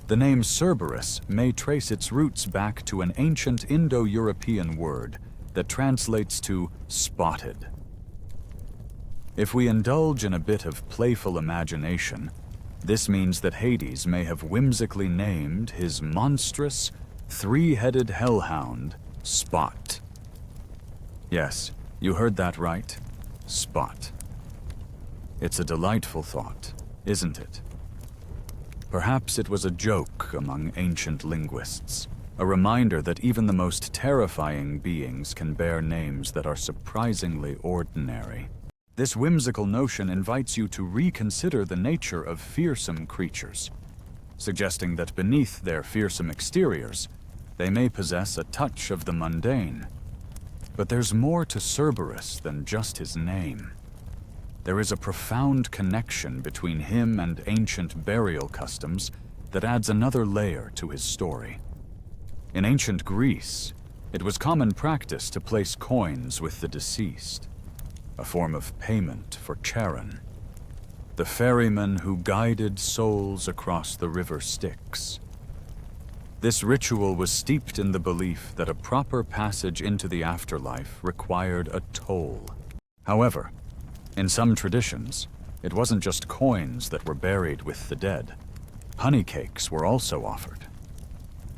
The name Cerberus may trace its roots back to an ancient Indo-European word that translates to spotted. If we indulge in a bit of playful imagination, this means that Hades may have whimsically named his monstrous, three-headed hellhound Spot. Yes, you heard that right. Spot. It's a delightful thought, isn't it? Perhaps it was a joke among ancient linguists, a reminder that even the most terrifying beings can bear names that are surprisingly ordinary. This whimsical notion invites you to reconsider the nature of fearsome creatures, suggesting that beneath their fearsome exteriors, they may possess a touch of the mundane. But there's more to Cerberus than just his name. There is a profound connection between him and ancient burial customs that adds another layer to his story. In ancient Greece, it was common practice to place coins with the deceased, a form of payment for Charon, the ferryman who guided souls across the river Styx. This ritual was steeped in the belief that a proper passage into the afterlife required a toll. However, in some traditions, it wasn't just coins that were buried with the dead. Honey cakes were also offered.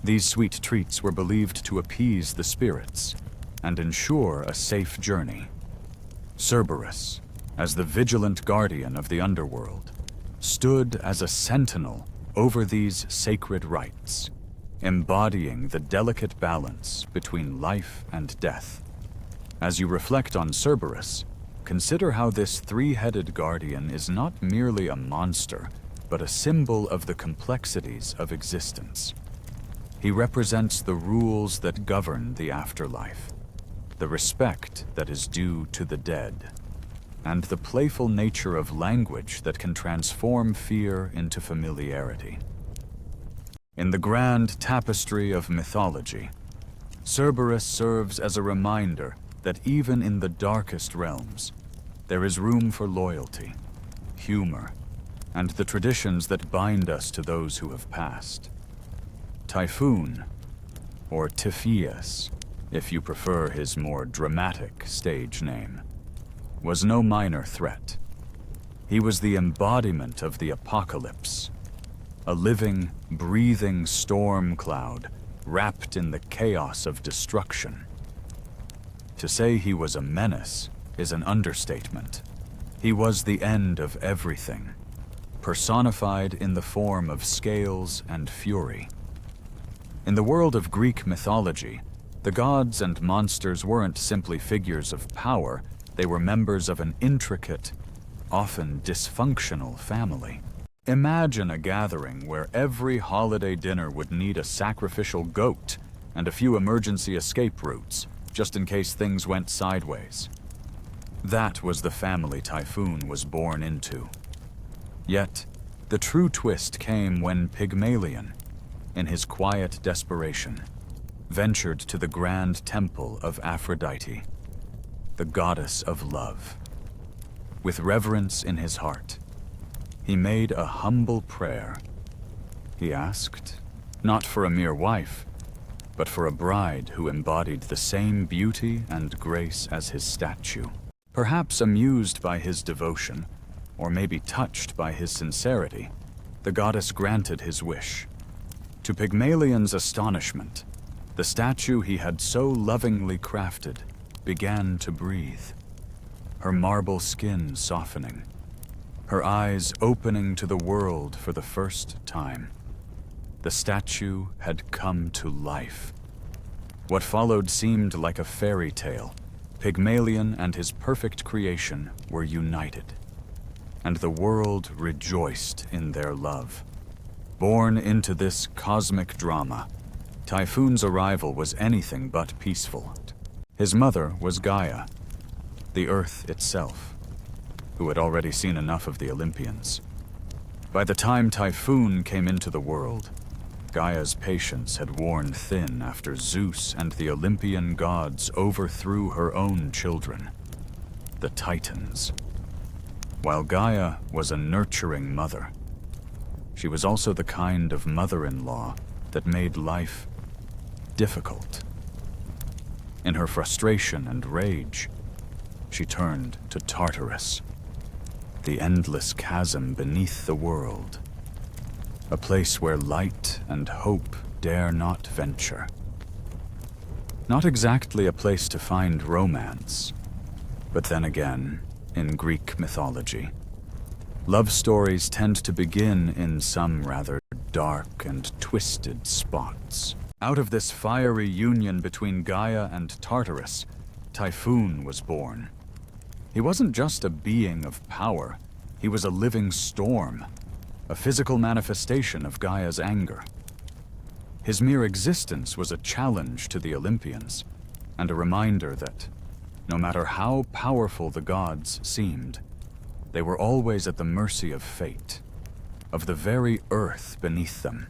These sweet treats were believed to appease the spirits and ensure a safe journey. Cerberus, as the vigilant guardian of the underworld, stood as a sentinel over these sacred rites, embodying the delicate balance between life and death. As you reflect on Cerberus, consider how this three-headed guardian is not merely a monster, but a symbol of the complexities of existence. He represents the rules that govern the afterlife, the respect that is due to the dead, and the playful nature of language that can transform fear into familiarity. In the grand tapestry of mythology, Cerberus serves as a reminder that even in the darkest realms, there is room for loyalty, humor, and the traditions that bind us to those who have passed. Typhoon, or Typhoeus, if you prefer his more dramatic stage name, was no minor threat. He was the embodiment of the apocalypse, a living, breathing storm cloud wrapped in the chaos of destruction. To say he was a menace is an understatement. He was the end of everything, personified in the form of scales and fury. In the world of Greek mythology, the gods and monsters weren't simply figures of power, they were members of an intricate, often dysfunctional family. Imagine a gathering where every holiday dinner would need a sacrificial goat and a few emergency escape routes, just in case things went sideways. That was the family Typhoon was born into. Yet, the true twist came when Pygmalion, in his quiet desperation, ventured to the grand temple of Aphrodite, the goddess of love. With reverence in his heart, he made a humble prayer. He asked, not for a mere wife, but for a bride who embodied the same beauty and grace as his statue. Perhaps amused by his devotion, or maybe touched by his sincerity, the goddess granted his wish. To Pygmalion's astonishment, the statue he had so lovingly crafted began to breathe, her marble skin softening, her eyes opening to the world for the first time. The statue had come to life. What followed seemed like a fairy tale. Pygmalion and his perfect creation were united, and the world rejoiced in their love. Born into this cosmic drama, Typhoon's arrival was anything but peaceful. His mother was Gaia, the earth itself, who had already seen enough of the Olympians. By the time Typhoon came into the world, Gaia's patience had worn thin after Zeus and the Olympian gods overthrew her own children, the Titans. While Gaia was a nurturing mother, she was also the kind of mother-in-law that made life difficult. In her frustration and rage, she turned to Tartarus, the endless chasm beneath the world, a place where light and hope dare not venture. Not exactly a place to find romance, but then again, in Greek mythology, love stories tend to begin in some rather dark and twisted spots. Out of this fiery union between Gaia and Tartarus, Typhoon was born. He wasn't just a being of power, he was a living storm, a physical manifestation of Gaia's anger. His mere existence was a challenge to the Olympians, and a reminder that, no matter how powerful the gods seemed, they were always at the mercy of fate, of the very earth beneath them.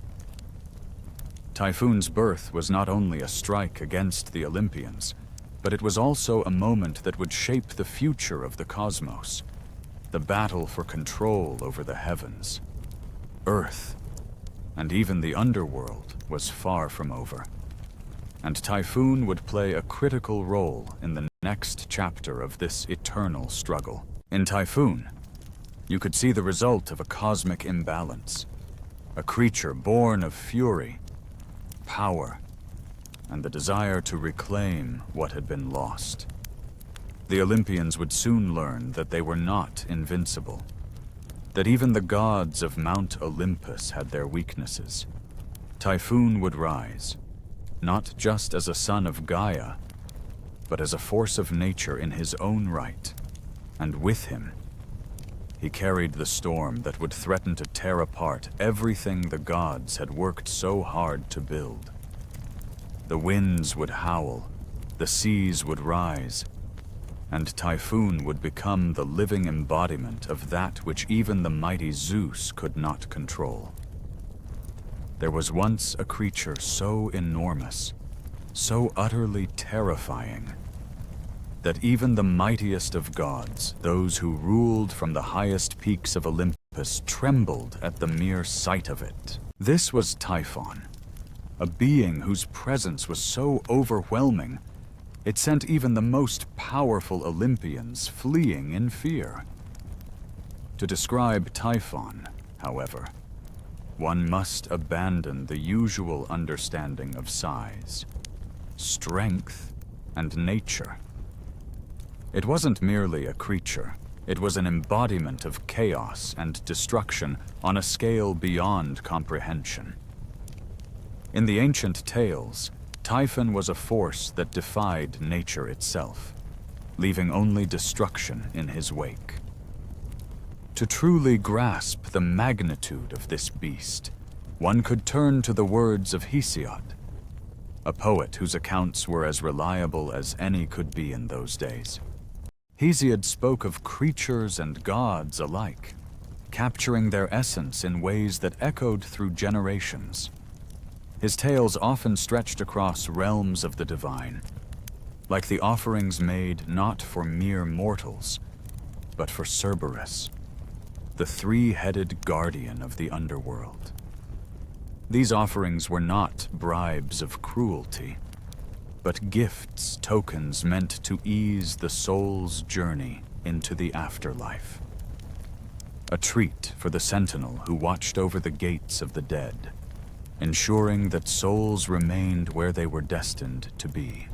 Typhoon's birth was not only a strike against the Olympians, but it was also a moment that would shape the future of the cosmos, the battle for control over the heavens. Earth, and even the underworld, was far from over, and Typhoon would play a critical role in the next chapter of this eternal struggle. In Typhoon, you could see the result of a cosmic imbalance, a creature born of fury, power, and the desire to reclaim what had been lost. The Olympians would soon learn that they were not invincible, that even the gods of Mount Olympus had their weaknesses. Typhoon would rise, not just as a son of Gaia, but as a force of nature in his own right, and with him, he carried the storm that would threaten to tear apart everything the gods had worked so hard to build. The winds would howl, the seas would rise, and Typhoon would become the living embodiment of that which even the mighty Zeus could not control. There was once a creature so enormous, so utterly terrifying, that even the mightiest of gods, those who ruled from the highest peaks of Olympus, trembled at the mere sight of it. This was Typhon, a being whose presence was so overwhelming it sent even the most powerful Olympians fleeing in fear. To describe Typhon, however, one must abandon the usual understanding of size, strength, and nature. It wasn't merely a creature, it was an embodiment of chaos and destruction on a scale beyond comprehension. In the ancient tales, Typhon was a force that defied nature itself, leaving only destruction in his wake. To truly grasp the magnitude of this beast, one could turn to the words of Hesiod, a poet whose accounts were as reliable as any could be in those days. Hesiod spoke of creatures and gods alike, capturing their essence in ways that echoed through generations. His tales often stretched across realms of the divine, like the offerings made not for mere mortals, but for Cerberus, the three-headed guardian of the underworld. These offerings were not bribes of cruelty, but gifts, tokens meant to ease the soul's journey into the afterlife. A treat for the sentinel who watched over the gates of the dead, ensuring that souls remained where they were destined to be.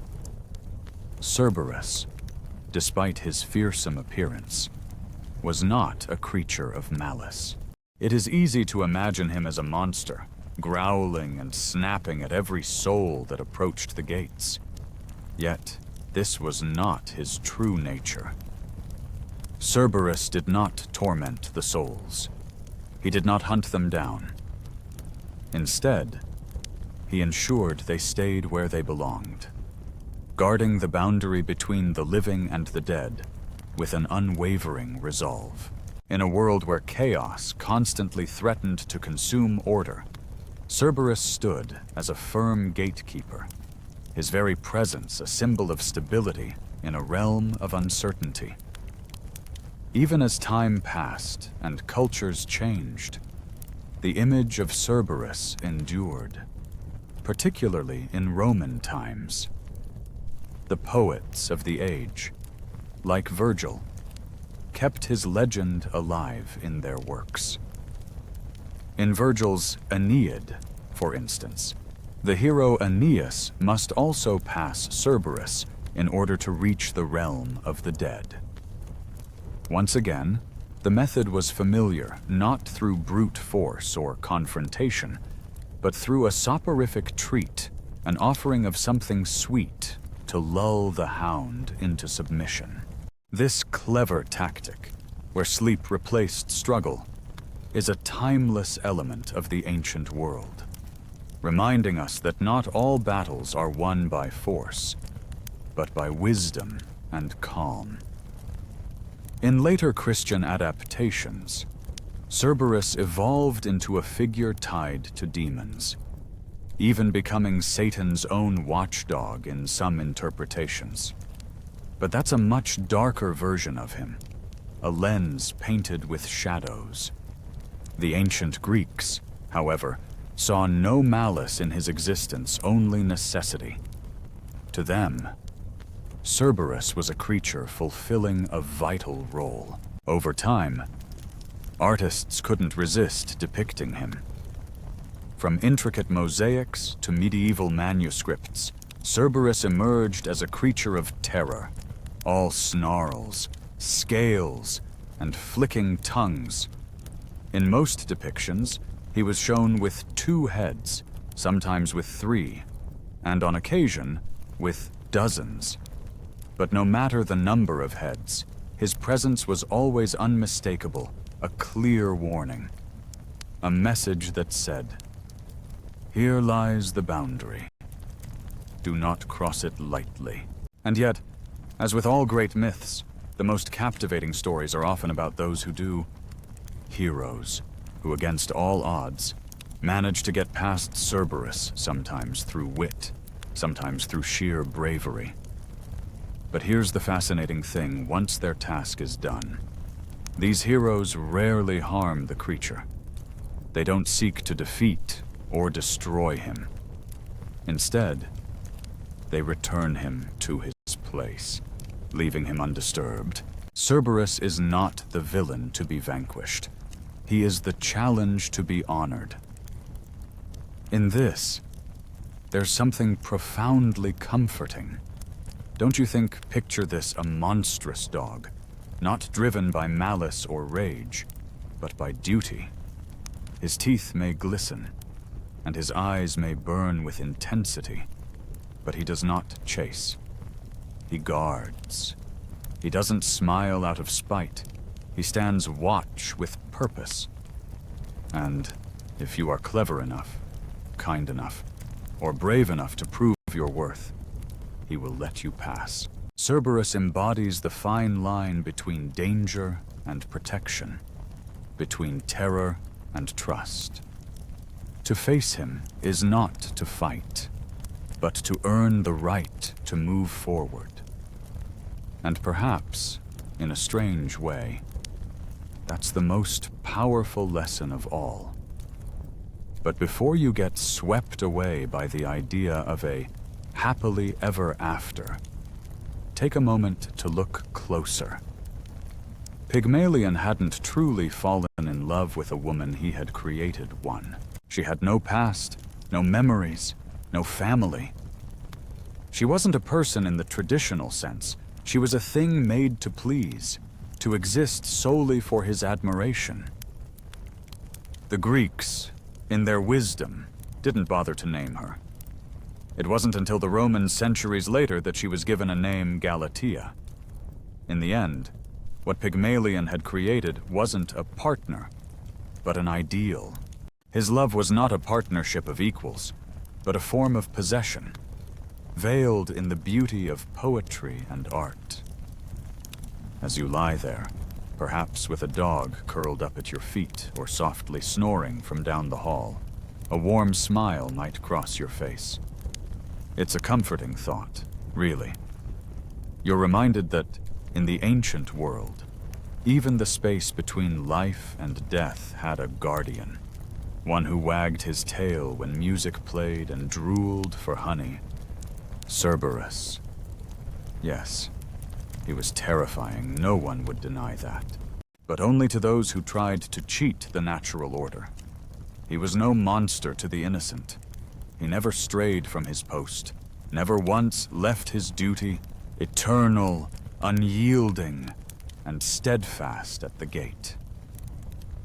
Cerberus, despite his fearsome appearance, was not a creature of malice. It is easy to imagine him as a monster, growling and snapping at every soul that approached the gates. Yet, this was not his true nature. Cerberus did not torment the souls. He did not hunt them down. Instead, he ensured they stayed where they belonged, guarding the boundary between the living and the dead with an unwavering resolve. In a world where chaos constantly threatened to consume order, Cerberus stood as a firm gatekeeper, his very presence a symbol of stability in a realm of uncertainty. Even as time passed and cultures changed, the image of Cerberus endured, particularly in Roman times. The poets of the age, like Virgil, kept his legend alive in their works. In Virgil's Aeneid, for instance, the hero Aeneas must also pass Cerberus in order to reach the realm of the dead. Once again, the method was familiar not through brute force or confrontation, but through a soporific treat, an offering of something sweet to lull the hound into submission. This clever tactic, where sleep replaced struggle, is a timeless element of the ancient world, reminding us that not all battles are won by force, but by wisdom and calm. In later Christian adaptations, Cerberus evolved into a figure tied to demons, even becoming Satan's own watchdog in some interpretations. But that's a much darker version of him, a lens painted with shadows. The ancient Greeks, however, saw no malice in his existence, only necessity. To them, Cerberus was a creature fulfilling a vital role. Over time, artists couldn't resist depicting him. From intricate mosaics to medieval manuscripts, Cerberus emerged as a creature of terror, all snarls, scales, and flicking tongues. In most depictions, he was shown with 2 heads, sometimes with 3, and on occasion, with dozens. But no matter the number of heads, his presence was always unmistakable, a clear warning. A message that said, "Here lies the boundary. Do not cross it lightly." And yet, as with all great myths, the most captivating stories are often about those who do. Heroes, who against all odds, manage to get past Cerberus, sometimes through wit, sometimes through sheer bravery. But here's the fascinating thing: once their task is done, these heroes rarely harm the creature. They don't seek to defeat or destroy him. Instead, they return him to his place, leaving him undisturbed. Cerberus is not the villain to be vanquished. He is the challenge to be honored. In this, there's something profoundly comforting. Don't you think? Picture this: a monstrous dog, not driven by malice or rage, but by duty. His teeth may glisten, and his eyes may burn with intensity, but he does not chase. He guards. He doesn't smile out of spite. He stands watch with purpose. And if you are clever enough, kind enough, or brave enough to prove your worth, he will let you pass. Cerberus embodies the fine line between danger and protection, between terror and trust. To face him is not to fight, but to earn the right to move forward. And perhaps, in a strange way, that's the most powerful lesson of all. But before you get swept away by the idea of a happily ever after, take a moment to look closer. Pygmalion hadn't truly fallen in love with a woman he had created one. She had no past, no memories, no family. She wasn't a person in the traditional sense. She was a thing made to please, to exist solely for his admiration. The Greeks, in their wisdom, didn't bother to name her. It wasn't until the Romans centuries later that she was given a name, Galatea. In the end, what Pygmalion had created wasn't a partner, but an ideal. His love was not a partnership of equals, but a form of possession, veiled in the beauty of poetry and art. As you lie there, perhaps with a dog curled up at your feet or softly snoring from down the hall, a warm smile might cross your face. It's a comforting thought, really. You're reminded that, in the ancient world, even the space between life and death had a guardian. One who wagged his tail when music played and drooled for honey. Cerberus. Yes, he was terrifying, no one would deny that. But only to those who tried to cheat the natural order. He was no monster to the innocent. He never strayed from his post, never once left his duty, eternal, unyielding, and steadfast at the gate.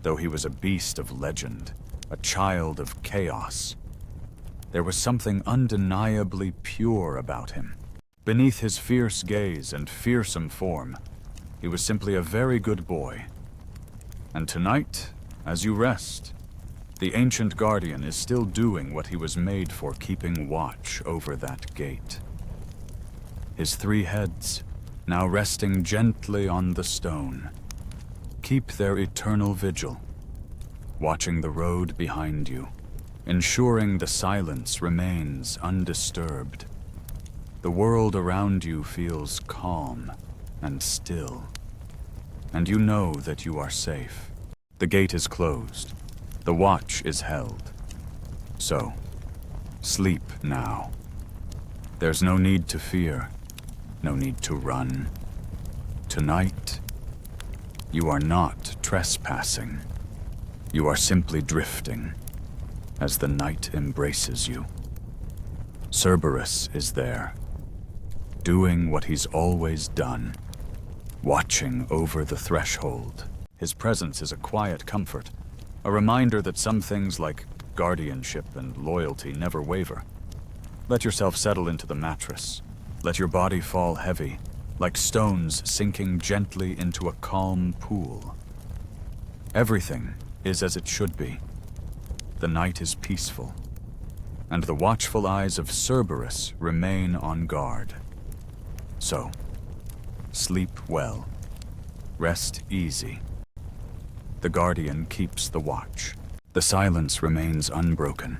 Though he was a beast of legend, a child of chaos, there was something undeniably pure about him. Beneath his fierce gaze and fearsome form, he was simply a very good boy. And tonight, as you rest, the ancient guardian is still doing what he was made for, keeping watch over that gate. His three heads, now resting gently on the stone, keep their eternal vigil, watching the road behind you, ensuring the silence remains undisturbed. The world around you feels calm and still, and you know that you are safe. The gate is closed. The watch is held. So, sleep now. There's no need to fear, no need to run. Tonight, you are not trespassing. You are simply drifting as the night embraces you. Cerberus is there, doing what he's always done, watching over the threshold. His presence is a quiet comfort, a reminder that some things like guardianship and loyalty never waver. Let yourself settle into the mattress. Let your body fall heavy, like stones sinking gently into a calm pool. Everything is as it should be. The night is peaceful, and the watchful eyes of Cerberus remain on guard. So, sleep well. Rest easy. The guardian keeps the watch. The silence remains unbroken,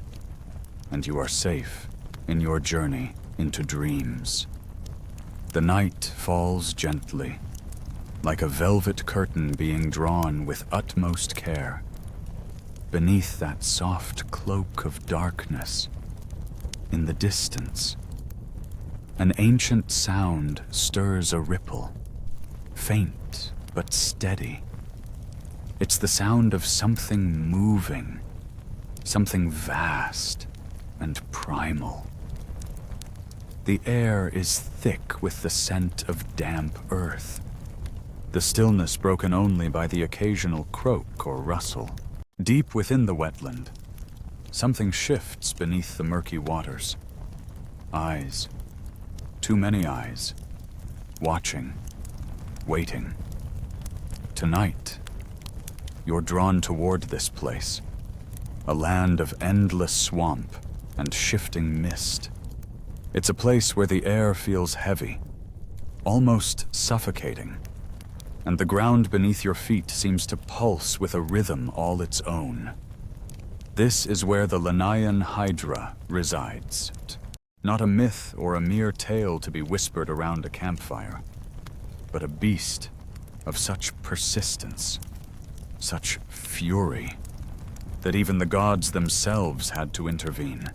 and you are safe in your journey into dreams. The night falls gently, like a velvet curtain being drawn with utmost care. Beneath that soft cloak of darkness, in the distance, an ancient sound stirs a ripple, faint but steady. It's the sound of something moving, something vast and primal. The air is thick with the scent of damp earth, the stillness broken only by the occasional croak or rustle. Deep within the wetland, something shifts beneath the murky waters. Eyes, too many eyes, watching, waiting. Tonight, you're drawn toward this place, a land of endless swamp and shifting mist. It's a place where the air feels heavy, almost suffocating, and the ground beneath your feet seems to pulse with a rhythm all its own. This is where the Lanaian Hydra resides. Not a myth or a mere tale to be whispered around a campfire, but a beast of such persistence, such fury, that even the gods themselves had to intervene.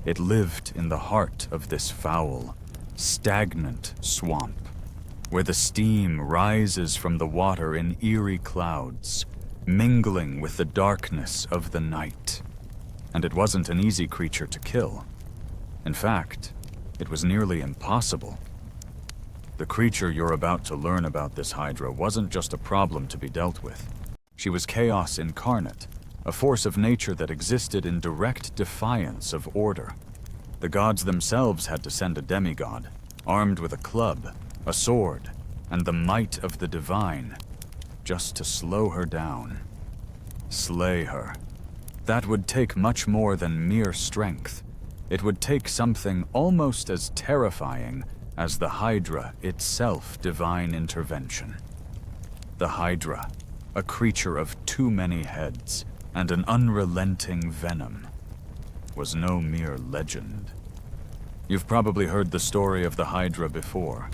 It lived in the heart of this foul, stagnant swamp, where the steam rises from the water in eerie clouds, mingling with the darkness of the night. And it wasn't an easy creature to kill. In fact, it was nearly impossible. The creature you're about to learn about, this Hydra, wasn't just a problem to be dealt with. She was chaos incarnate, a force of nature that existed in direct defiance of order. The gods themselves had to send a demigod, armed with a club, a sword, and the might of the divine, just to slow her down. Slay her. That would take much more than mere strength. It would take something almost as terrifying as the Hydra itself, divine intervention. The Hydra, a creature of too many heads and an unrelenting venom, was no mere legend. You've probably heard the story of the Hydra before,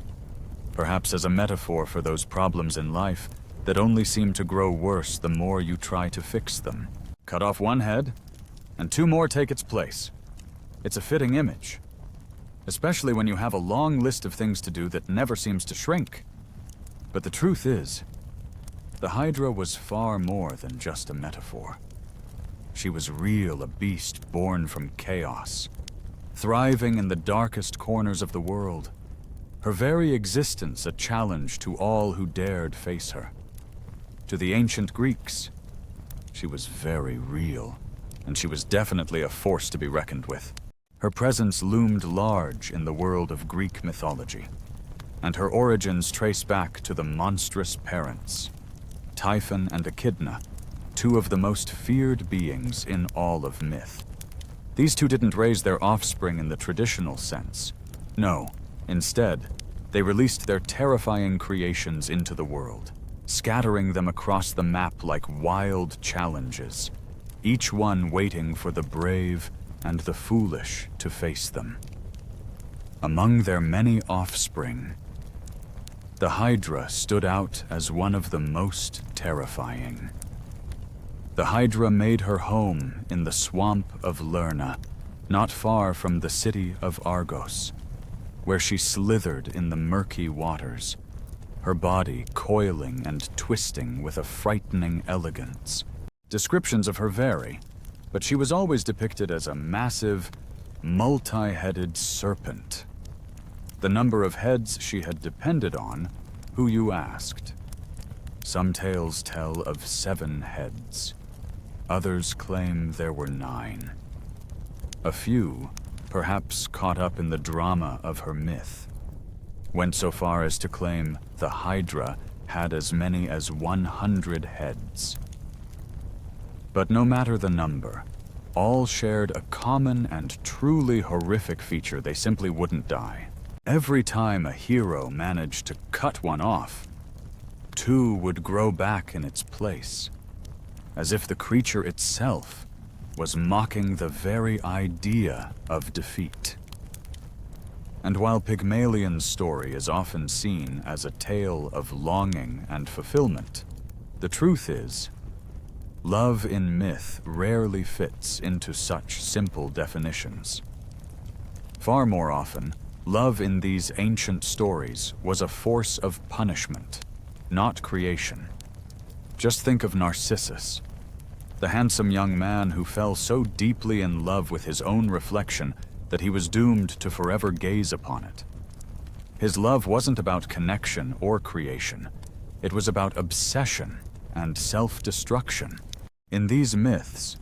perhaps as a metaphor for those problems in life that only seem to grow worse the more you try to fix them. Cut off one head, and two more take its place. It's a fitting image, especially when you have a long list of things to do that never seems to shrink. But the truth is, the Hydra was far more than just a metaphor. She was real, a beast born from chaos, thriving in the darkest corners of the world, her very existence a challenge to all who dared face her. To the ancient Greeks, she was very real, and she was definitely a force to be reckoned with. Her presence loomed large in the world of Greek mythology, and her origins trace back to the monstrous parents, Typhon and Echidna, two of the most feared beings in all of myth. These two didn't raise their offspring in the traditional sense. No, instead, they released their terrifying creations into the world, scattering them across the map like wild challenges, each one waiting for the brave and the foolish to face them. Among their many offspring, the Hydra stood out as one of the most terrifying. The Hydra made her home in the swamp of Lerna, not far from the city of Argos, where she slithered in the murky waters, her body coiling and twisting with a frightening elegance. Descriptions of her vary, but she was always depicted as a massive, multi-headed serpent. The number of heads she had depended on who you asked. Some tales tell of 7 heads. Others claim there were 9. A few, perhaps caught up in the drama of her myth, went so far as to claim the Hydra had as many as 100 heads. But no matter the number, all shared a common and truly horrific feature: they simply wouldn't die. Every time a hero managed to cut one off, 2 would grow back in its place, as if the creature itself was mocking the very idea of defeat. And while Pygmalion's story is often seen as a tale of longing and fulfillment, the truth is, love in myth rarely fits into such simple definitions. Far more often, love in these ancient stories was a force of punishment, not creation. Just think of Narcissus, the handsome young man who fell so deeply in love with his own reflection that he was doomed to forever gaze upon it. His love wasn't about connection or creation. It was about obsession and self-destruction. In these myths,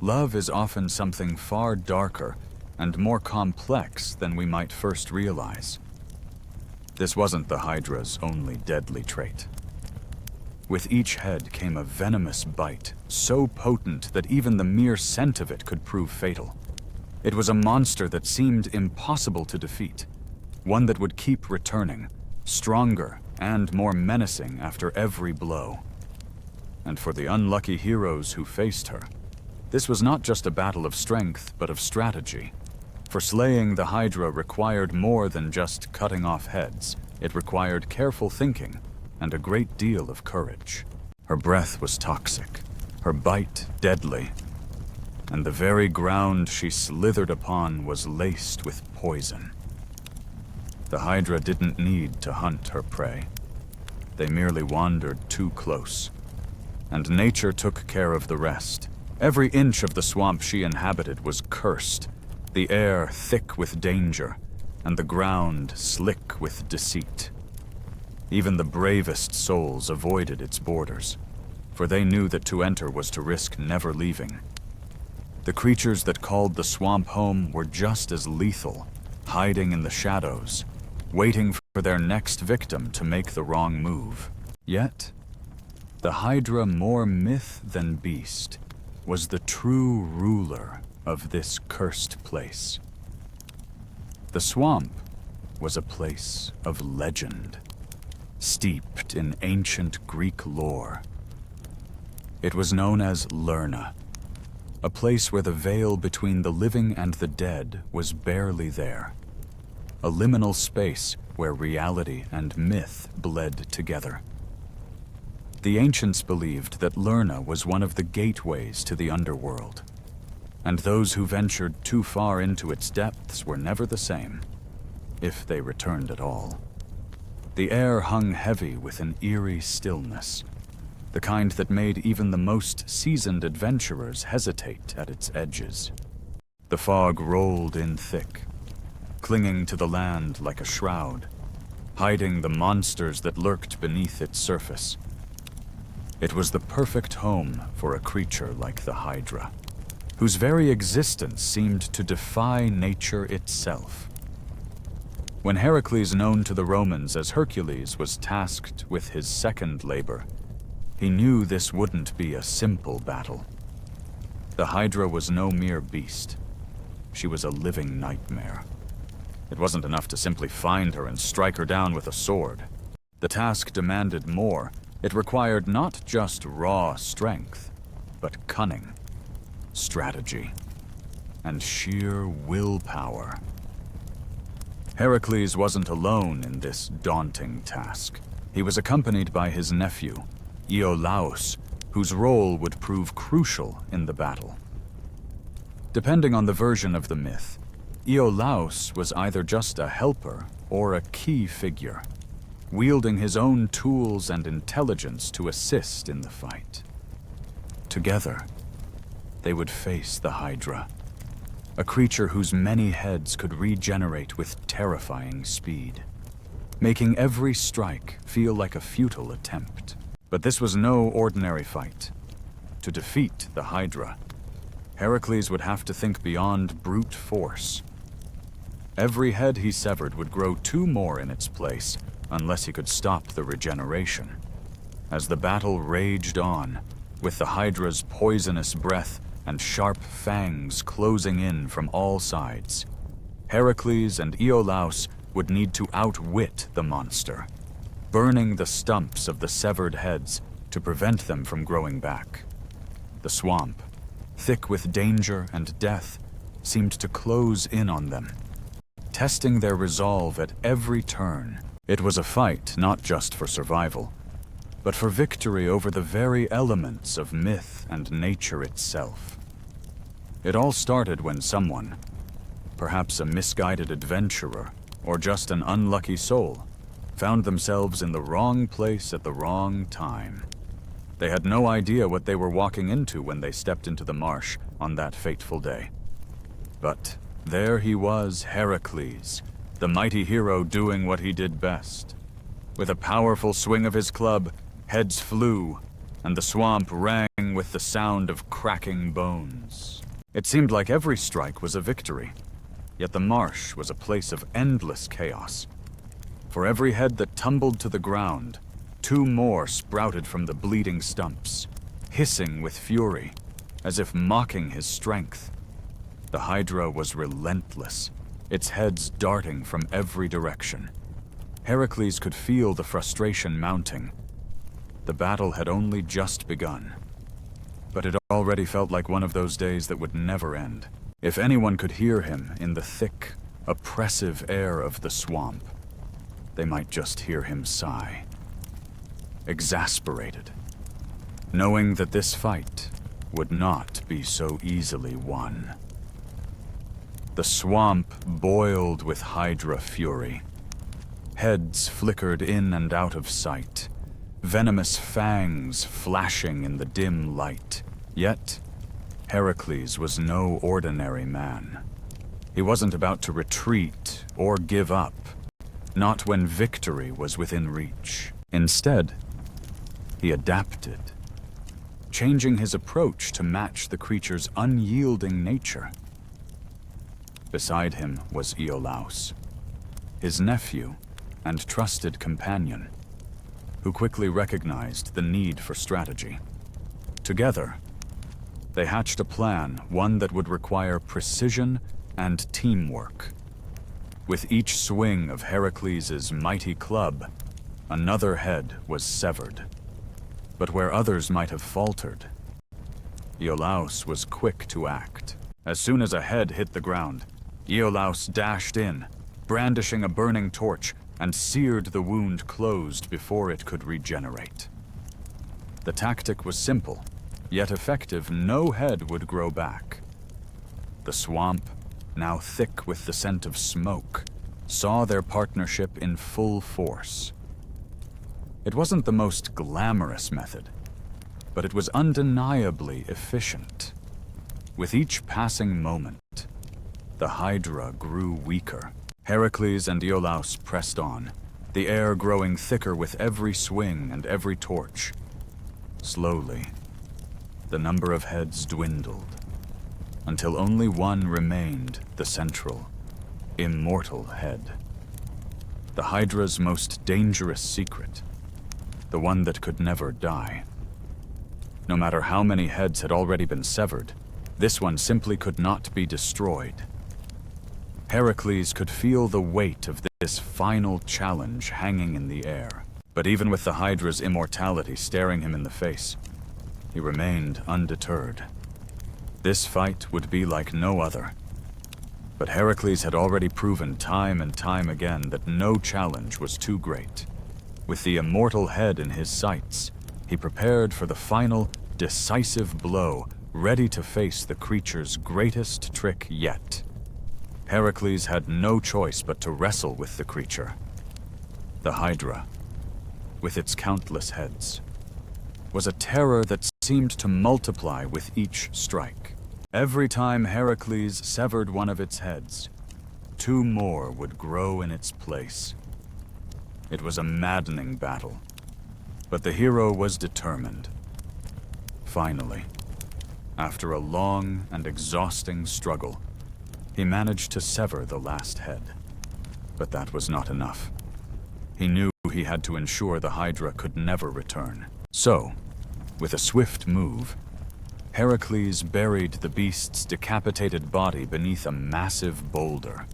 love is often something far darker and more complex than we might first realize. This wasn't the Hydra's only deadly trait. With each head came a venomous bite, so potent that even the mere scent of it could prove fatal. It was a monster that seemed impossible to defeat, one that would keep returning, stronger and more menacing after every blow. And for the unlucky heroes who faced her, This was not just a battle of strength, but of strategy. For slaying the Hydra required more than just cutting off heads. It required careful thinking and a great deal of courage. Her breath was toxic, her bite deadly, and the very ground she slithered upon was laced with poison. The Hydra didn't need to hunt her prey. They merely wandered too close, and nature took care of the rest. Every inch of the swamp she inhabited was cursed, the air thick with danger, and the ground slick with deceit. Even the bravest souls avoided its borders, for they knew that to enter was to risk never leaving. The creatures that called the swamp home were just as lethal, hiding in the shadows, waiting for their next victim to make the wrong move. Yet, the Hydra, more myth than beast, was the true ruler of this cursed place. The swamp was a place of legend, steeped in ancient Greek lore. It was known as Lerna, a place where the veil between the living and the dead was barely there, a liminal space where reality and myth bled together. The ancients believed that Lerna was one of the gateways to the underworld, and those who ventured too far into its depths were never the same, if they returned at all. The air hung heavy with an eerie stillness, the kind that made even the most seasoned adventurers hesitate at its edges. The fog rolled in thick, clinging to the land like a shroud, hiding the monsters that lurked beneath its surface. It was the perfect home for a creature like the Hydra, whose very existence seemed to defy nature itself. When Heracles, known to the Romans as Hercules, was tasked with his second labor, he knew this wouldn't be a simple battle. The Hydra was no mere beast. She was a living nightmare. It wasn't enough to simply find her and strike her down with a sword. The task demanded more. It required not just raw strength, but cunning, strategy, and sheer willpower. Heracles wasn't alone in this daunting task. He was accompanied by his nephew, Iolaus, whose role would prove crucial in the battle. Depending on the version of the myth, Iolaus was either just a helper or a key figure, wielding his own tools and intelligence to assist in the fight. Together, they would face the Hydra, a creature whose many heads could regenerate with terrifying speed, making every strike feel like a futile attempt. But this was no ordinary fight. To defeat the Hydra, Heracles would have to think beyond brute force. Every head he severed would grow two more in its place, unless he could stop the regeneration. As the battle raged on, with the Hydra's poisonous breath and sharp fangs closing in from all sides, Heracles and Iolaus would need to outwit the monster, burning the stumps of the severed heads to prevent them from growing back. The swamp, thick with danger and death, seemed to close in on them, testing their resolve at every turn. It was a fight not just for survival, but for victory over the very elements of myth and nature itself. It all started when someone, perhaps a misguided adventurer or just an unlucky soul, found themselves in the wrong place at the wrong time. They had no idea what they were walking into when they stepped into the marsh on that fateful day. But there he was, Heracles, the mighty hero doing what he did best. With a powerful swing of his club, heads flew, and the swamp rang with the sound of cracking bones. It seemed like every strike was a victory, yet the marsh was a place of endless chaos. For every head that tumbled to the ground, two more sprouted from the bleeding stumps, hissing with fury, as if mocking his strength. The Hydra was relentless, its heads darting from every direction. Heracles could feel the frustration mounting. The battle had only just begun. but it already felt like one of those days that would never end. If anyone could hear him in the thick, oppressive air of the swamp, they might just hear him sigh. Exasperated, knowing that this fight would not be so easily won. The swamp boiled with Hydra fury. Heads flickered in and out of sight, venomous fangs flashing in the dim light. Yet, Heracles was no ordinary man. He wasn't about to retreat or give up, not when victory was within reach. Instead, he adapted, changing his approach to match the creature's unyielding nature. Beside him was Iolaus, his nephew and trusted companion, who quickly recognized the need for strategy. Together, they hatched a plan, one that would require precision and teamwork. With each swing of Heracles' mighty club, another head was severed. But where others might have faltered, Iolaus was quick to act. As soon as a head hit the ground, Iolaus dashed in, brandishing a burning torch, and seared the wound closed before it could regenerate. The tactic was simple, yet effective. No head would grow back. The swamp, now thick with the scent of smoke, saw their partnership in full force. It wasn't the most glamorous method, but it was undeniably efficient. With each passing moment, the Hydra grew weaker. Heracles and Iolaus pressed on, the air growing thicker with every swing and every torch. Slowly, the number of heads dwindled, until only one remained, the central, immortal head. The Hydra's most dangerous secret, the one that could never die. No matter how many heads had already been severed, this one simply could not be destroyed. Heracles could feel the weight of this final challenge hanging in the air. But even with the Hydra's immortality staring him in the face, he remained undeterred. This fight would be like no other. But Heracles had already proven time and time again that no challenge was too great. With the immortal head in his sights, he prepared for the final, decisive blow, ready to face the creature's greatest trick yet. Heracles had no choice but to wrestle with the creature. The Hydra, with its countless heads, was a terror that seemed to multiply with each strike. Every time Heracles severed one of its heads, two more would grow in its place. It was a maddening battle, but the hero was determined. Finally, after a long and exhausting struggle, he managed to sever the last head. But that was not enough. He knew he had to ensure the Hydra could never return. So, with a swift move, Heracles buried the beast's decapitated body beneath a massive boulder.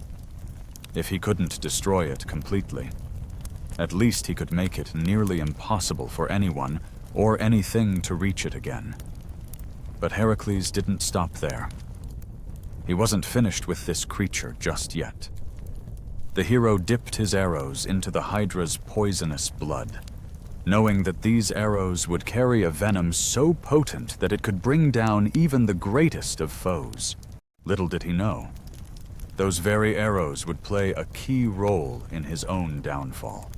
If he couldn't destroy it completely, at least he could make it nearly impossible for anyone or anything to reach it again. But Heracles didn't stop there. He wasn't finished with this creature just yet. The hero dipped his arrows into the Hydra's poisonous blood, knowing that these arrows would carry a venom so potent that it could bring down even the greatest of foes. Little did he know, those very arrows would play a key role in his own downfall.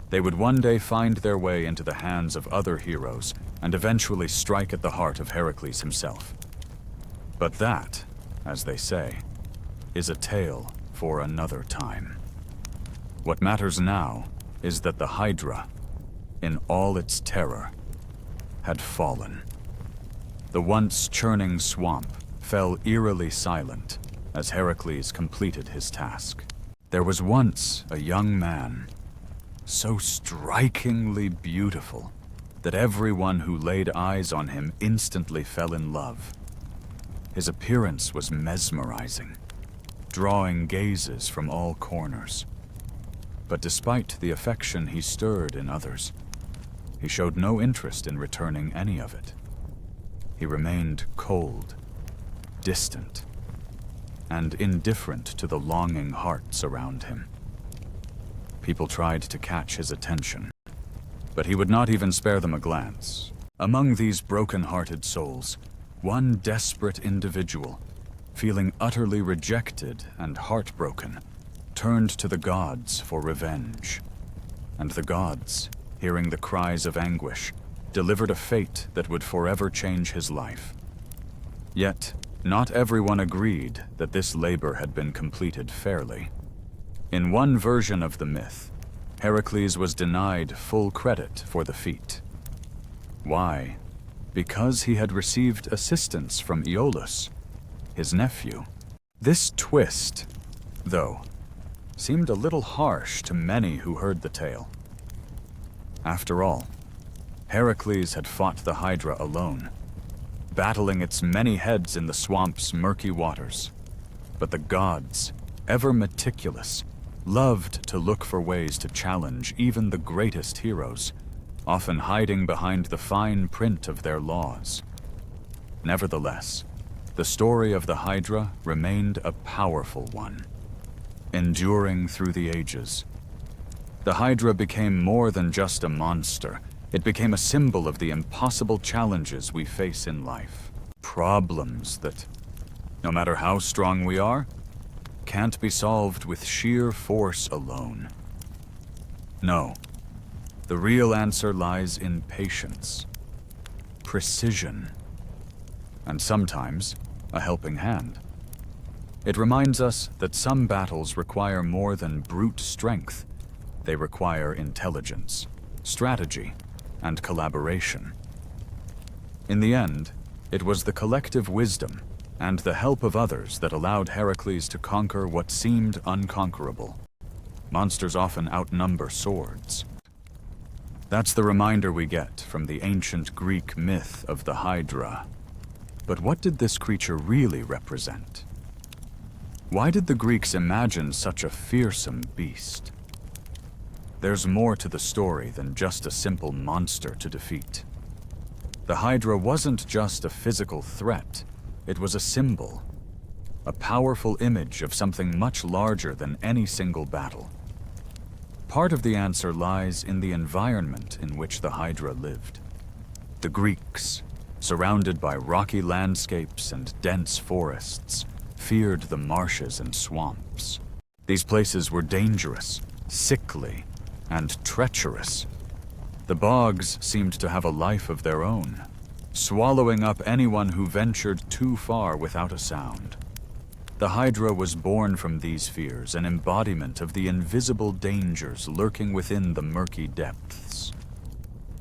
They would one day find their way into the hands of other heroes and eventually strike at the heart of Heracles himself. But that, as they say, is a tale for another time. What matters now is that the Hydra, in all its terror, had fallen. The once churning swamp fell eerily silent as Heracles completed his task. There was once a young man, so strikingly beautiful that everyone who laid eyes on him instantly fell in love. His appearance was mesmerizing, drawing gazes from all corners. But despite the affection he stirred in others, he showed no interest in returning any of it. he remained cold, distant, and indifferent to the longing hearts around him. People tried to catch his attention, but he would not even spare them a glance. Among these broken-hearted souls, one desperate individual, feeling utterly rejected and heartbroken, turned to the gods for revenge. And the gods, hearing the cries of anguish, delivered a fate that would forever change his life. Yet, not everyone agreed that this labor had been completed fairly. In one version of the myth, Heracles was denied full credit for the feat. Why? Because he had received assistance from Aeolus, his nephew. This twist, though, seemed a little harsh to many who heard the tale. After all, Heracles had fought the Hydra alone, battling its many heads in the swamp's murky waters. But the gods, ever meticulous, loved to look for ways to challenge even the greatest heroes, often hiding behind the fine print of their laws. Nevertheless, the story of the Hydra remained a powerful one, enduring through the ages. The Hydra became more than just a monster. It became a symbol of the impossible challenges we face in life. Problems that, no matter how strong we are, can't be solved with sheer force alone. No, the real answer lies in patience, precision, and sometimes a helping hand. It reminds us that some battles require more than brute strength. They require intelligence, strategy, and collaboration. In the end, it was the collective wisdom and the help of others that allowed Heracles to conquer what seemed unconquerable. Monsters often outnumber swords. That's the reminder we get from the ancient Greek myth of the Hydra. But what did this creature really represent? Why did the Greeks imagine such a fearsome beast? There's more to the story than just a simple monster to defeat. The Hydra wasn't just a physical threat. It was a symbol, a powerful image of something much larger than any single battle. Part of the answer lies in the environment in which the Hydra lived. The Greeks, surrounded by rocky landscapes and dense forests, feared the marshes and swamps. These places were dangerous, sickly, and treacherous. The bogs seemed to have a life of their own, swallowing up anyone who ventured too far without a sound. The Hydra was born from these fears, an embodiment of the invisible dangers lurking within the murky depths.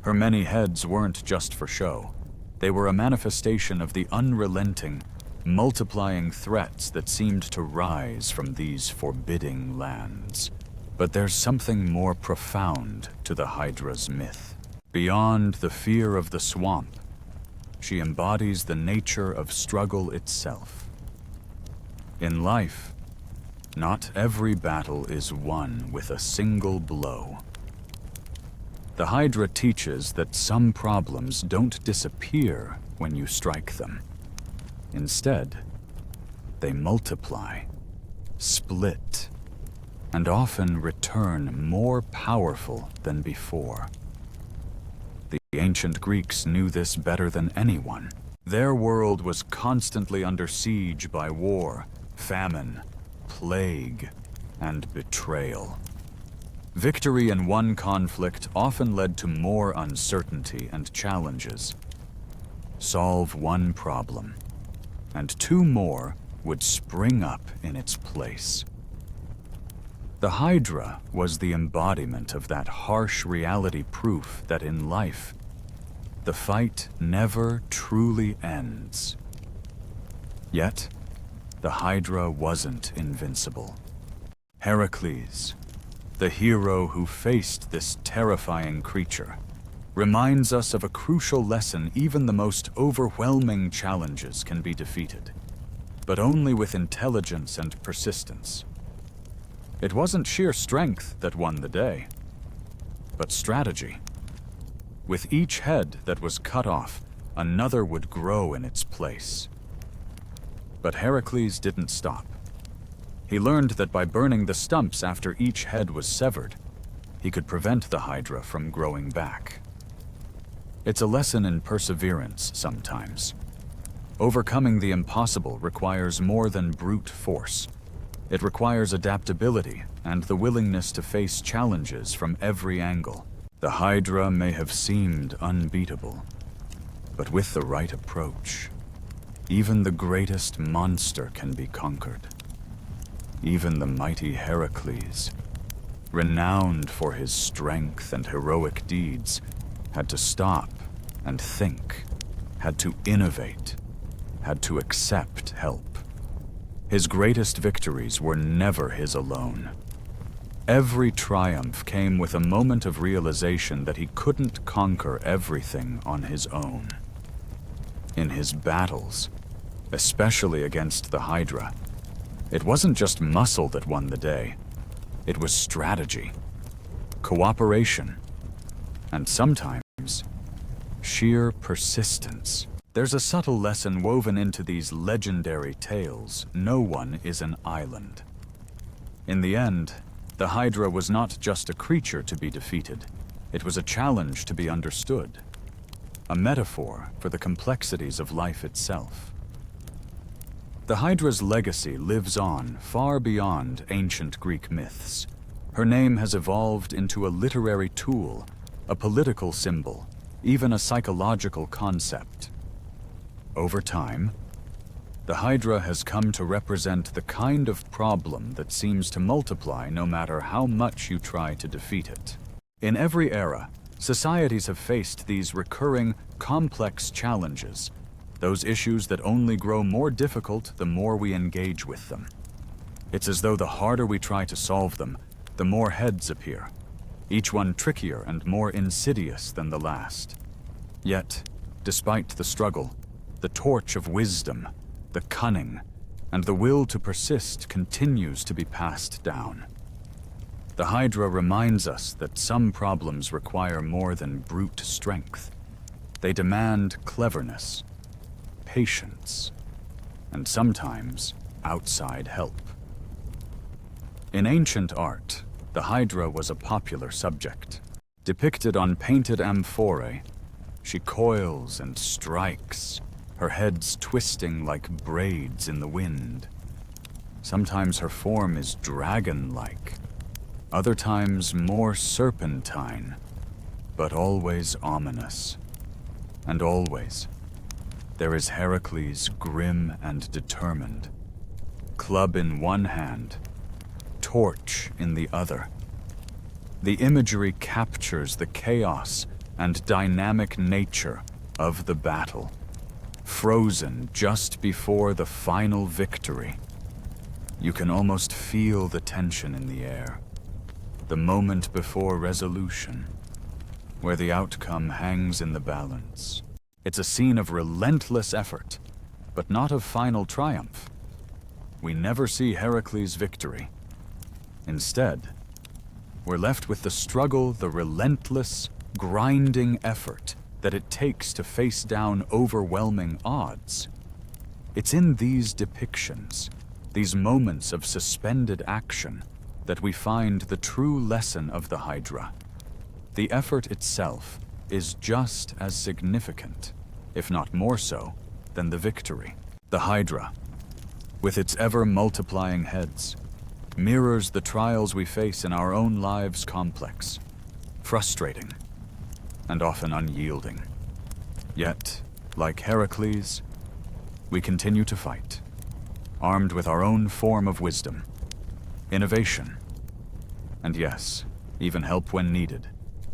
Her many heads weren't just for show. They were a manifestation of the unrelenting, multiplying threats that seemed to rise from these forbidding lands. But there's something more profound to the Hydra's myth. Beyond the fear of the swamp, she embodies the nature of struggle itself. In life, not every battle is won with a single blow. The Hydra teaches that some problems don't disappear when you strike them. Instead, they multiply, split, and often return more powerful than before. The ancient Greeks knew this better than anyone. Their world was constantly under siege by war, famine, plague, and betrayal. Victory in one conflict often led to more uncertainty and challenges. Solve one problem, and two more would spring up in its place. The Hydra was the embodiment of that harsh reality, proof that in life, the fight never truly ends. Yet, the Hydra wasn't invincible. Heracles, the hero who faced this terrifying creature, reminds us of a crucial lesson. Even the most overwhelming challenges can be defeated, but only with intelligence and persistence. It wasn't sheer strength that won the day, but strategy. With each head that was cut off, another would grow in its place. But Heracles didn't stop. He learned that by burning the stumps after each head was severed, he could prevent the Hydra from growing back. It's a lesson in perseverance sometimes. Overcoming the impossible requires more than brute force. It requires adaptability and the willingness to face challenges from every angle. The Hydra may have seemed unbeatable, but with the right approach, even the greatest monster can be conquered. Even the mighty Heracles, renowned for his strength and heroic deeds, had to stop and think, had to innovate, had to accept help. His greatest victories were never his alone. Every triumph came with a moment of realization that he couldn't conquer everything on his own. In his battles, especially against the Hydra, it wasn't just muscle that won the day. It was strategy, cooperation, and sometimes sheer persistence. There's a subtle lesson woven into these legendary tales. No one is an island. In the end, the Hydra was not just a creature to be defeated. It was a challenge to be understood, a metaphor for the complexities of life itself. The Hydra's legacy lives on far beyond ancient Greek myths. Her name has evolved into a literary tool, a political symbol, even a psychological concept. Over time, the Hydra has come to represent the kind of problem that seems to multiply no matter how much you try to defeat it. In every era, societies have faced these recurring, complex challenges, those issues that only grow more difficult the more we engage with them. It's as though the harder we try to solve them, the more heads appear, each one trickier and more insidious than the last. Yet, despite the struggle, the torch of wisdom, the cunning, and the will to persist continues to be passed down. The Hydra reminds us that some problems require more than brute strength. They demand cleverness, patience, and sometimes outside help. In ancient art, the Hydra was a popular subject. Depicted on painted amphorae, she coils and strikes, her heads twisting like braids in the wind. Sometimes her form is dragon-like, other times more serpentine, but always ominous. And always, there is Heracles, grim and determined, club in one hand, torch in the other. The imagery captures the chaos and dynamic nature of the battle, frozen just before the final victory. You can almost feel the tension in the air, the moment before resolution, where the outcome hangs in the balance. It's a scene of relentless effort, but not of final triumph. We never see Heracles' victory. Instead, we're left with the struggle, the relentless, grinding effort that it takes to face down overwhelming odds. It's in these depictions, these moments of suspended action, that we find the true lesson of the Hydra. The effort itself is just as significant, if not more so, than the victory. The Hydra, with its ever-multiplying heads, mirrors the trials we face in our own lives complex, frustrating, and often unyielding. Yet, like Heracles, we continue to fight, armed with our own form of wisdom, innovation, and yes, even help when needed.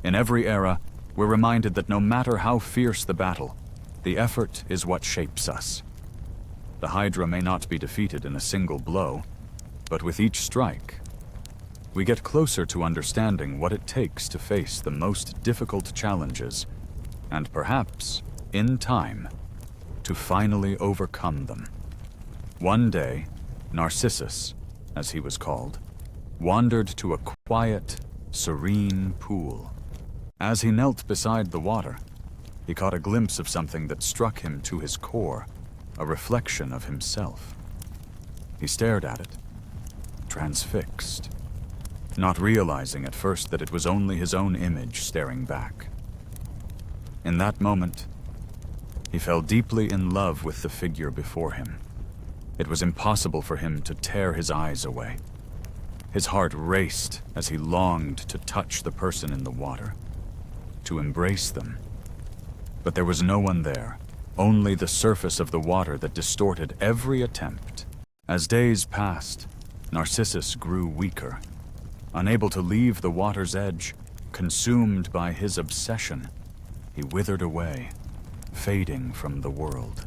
In every era, we're reminded that no matter how fierce the battle, the effort is what shapes us. The Hydra may not be defeated in a single blow, but with each strike, we get closer to understanding what it takes to face the most difficult challenges, and perhaps, in time, to finally overcome them. One day, Narcissus, as he was called, wandered to a quiet, serene pool. As he knelt beside the water, he caught a glimpse of something that struck him to his core, a reflection of himself. He stared at it, transfixed, not realizing at first that it was only his own image staring back. In that moment, he fell deeply in love with the figure before him. It was impossible for him to tear his eyes away. His heart raced as he longed to touch the person in the water, to embrace them. But there was no one there, only the surface of the water that distorted every attempt. As days passed, Narcissus grew weaker. Unable to leave the water's edge, consumed by his obsession, he withered away, fading from the world.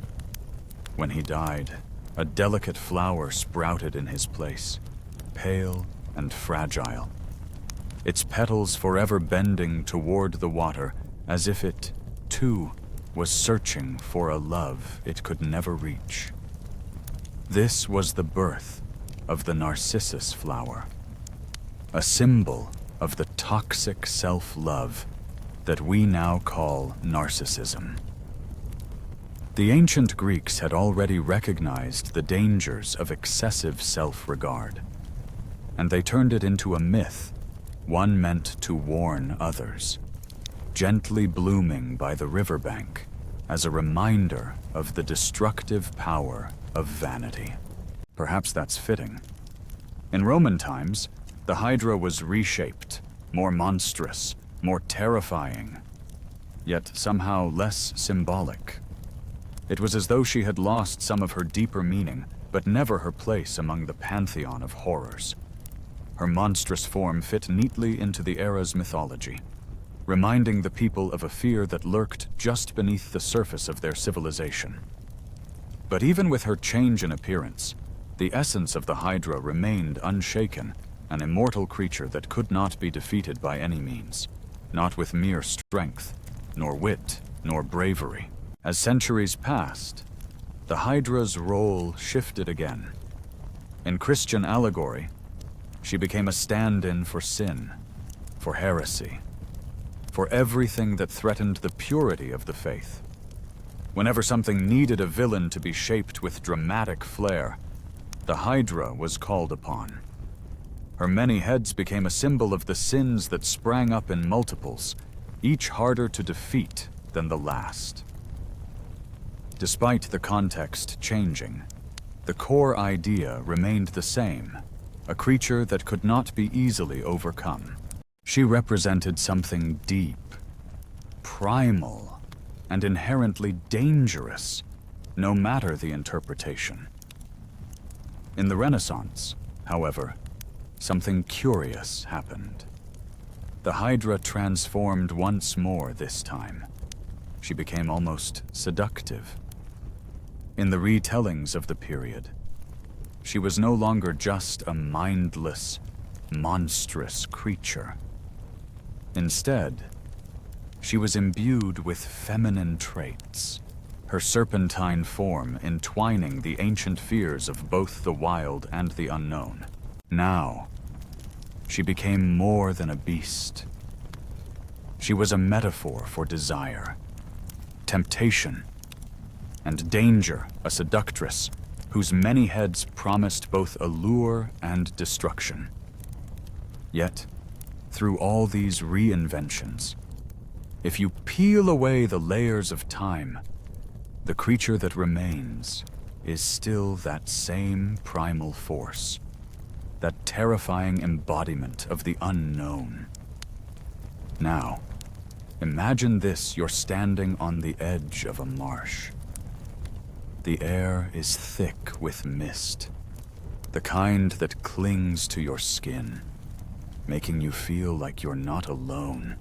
When he died, a delicate flower sprouted in his place, pale and fragile, its petals forever bending toward the water as if it, too, was searching for a love it could never reach. This was the birth of the Narcissus flower, a symbol of the toxic self-love that we now call narcissism. The ancient Greeks had already recognized the dangers of excessive self-regard, and they turned it into a myth, one meant to warn others, gently blooming by the riverbank as a reminder of the destructive power of vanity. Perhaps that's fitting. In Roman times, the Hydra was reshaped, more monstrous, more terrifying, yet somehow less symbolic. It was as though she had lost some of her deeper meaning, but never her place among the pantheon of horrors. Her monstrous form fit neatly into the era's mythology, reminding the people of a fear that lurked just beneath the surface of their civilization. But even with her change in appearance, the essence of the Hydra remained unshaken, an immortal creature that could not be defeated by any means, not with mere strength, nor wit, nor bravery. As centuries passed, the Hydra's role shifted again. In Christian allegory, she became a stand-in for sin, for heresy, for everything that threatened the purity of the faith. Whenever something needed a villain to be shaped with dramatic flair, the Hydra was called upon. Her many heads became a symbol of the sins that sprang up in multiples, each harder to defeat than the last. Despite the context changing, the core idea remained the same, a creature that could not be easily overcome. She represented something deep, primal, and inherently dangerous, no matter the interpretation. In the Renaissance, however, something curious happened. The Hydra transformed once more this time. She became almost seductive. In the retellings of the period, she was no longer just a mindless, monstrous creature. Instead, she was imbued with feminine traits, her serpentine form entwining the ancient fears of both the wild and the unknown. Now, she became more than a beast. She was a metaphor for desire, temptation, and danger, a seductress whose many heads promised both allure and destruction. Yet, through all these reinventions, if you peel away the layers of time, the creature that remains is still that same primal force, that terrifying embodiment of the unknown. Now, imagine this: you're standing on the edge of a marsh. The air is thick with mist, the kind that clings to your skin, making you feel like you're not alone.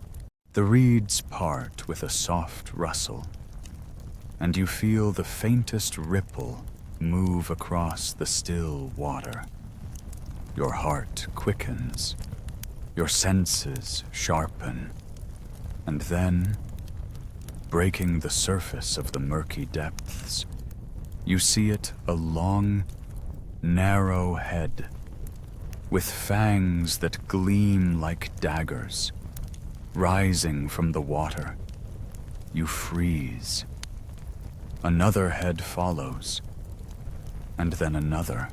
The reeds part with a soft rustle, and you feel the faintest ripple move across the still water. Your heart quickens, your senses sharpen, and then, breaking the surface of the murky depths, you see it a long, narrow head, with fangs that gleam like daggers, rising from the water, you freeze. Another head follows, and then another.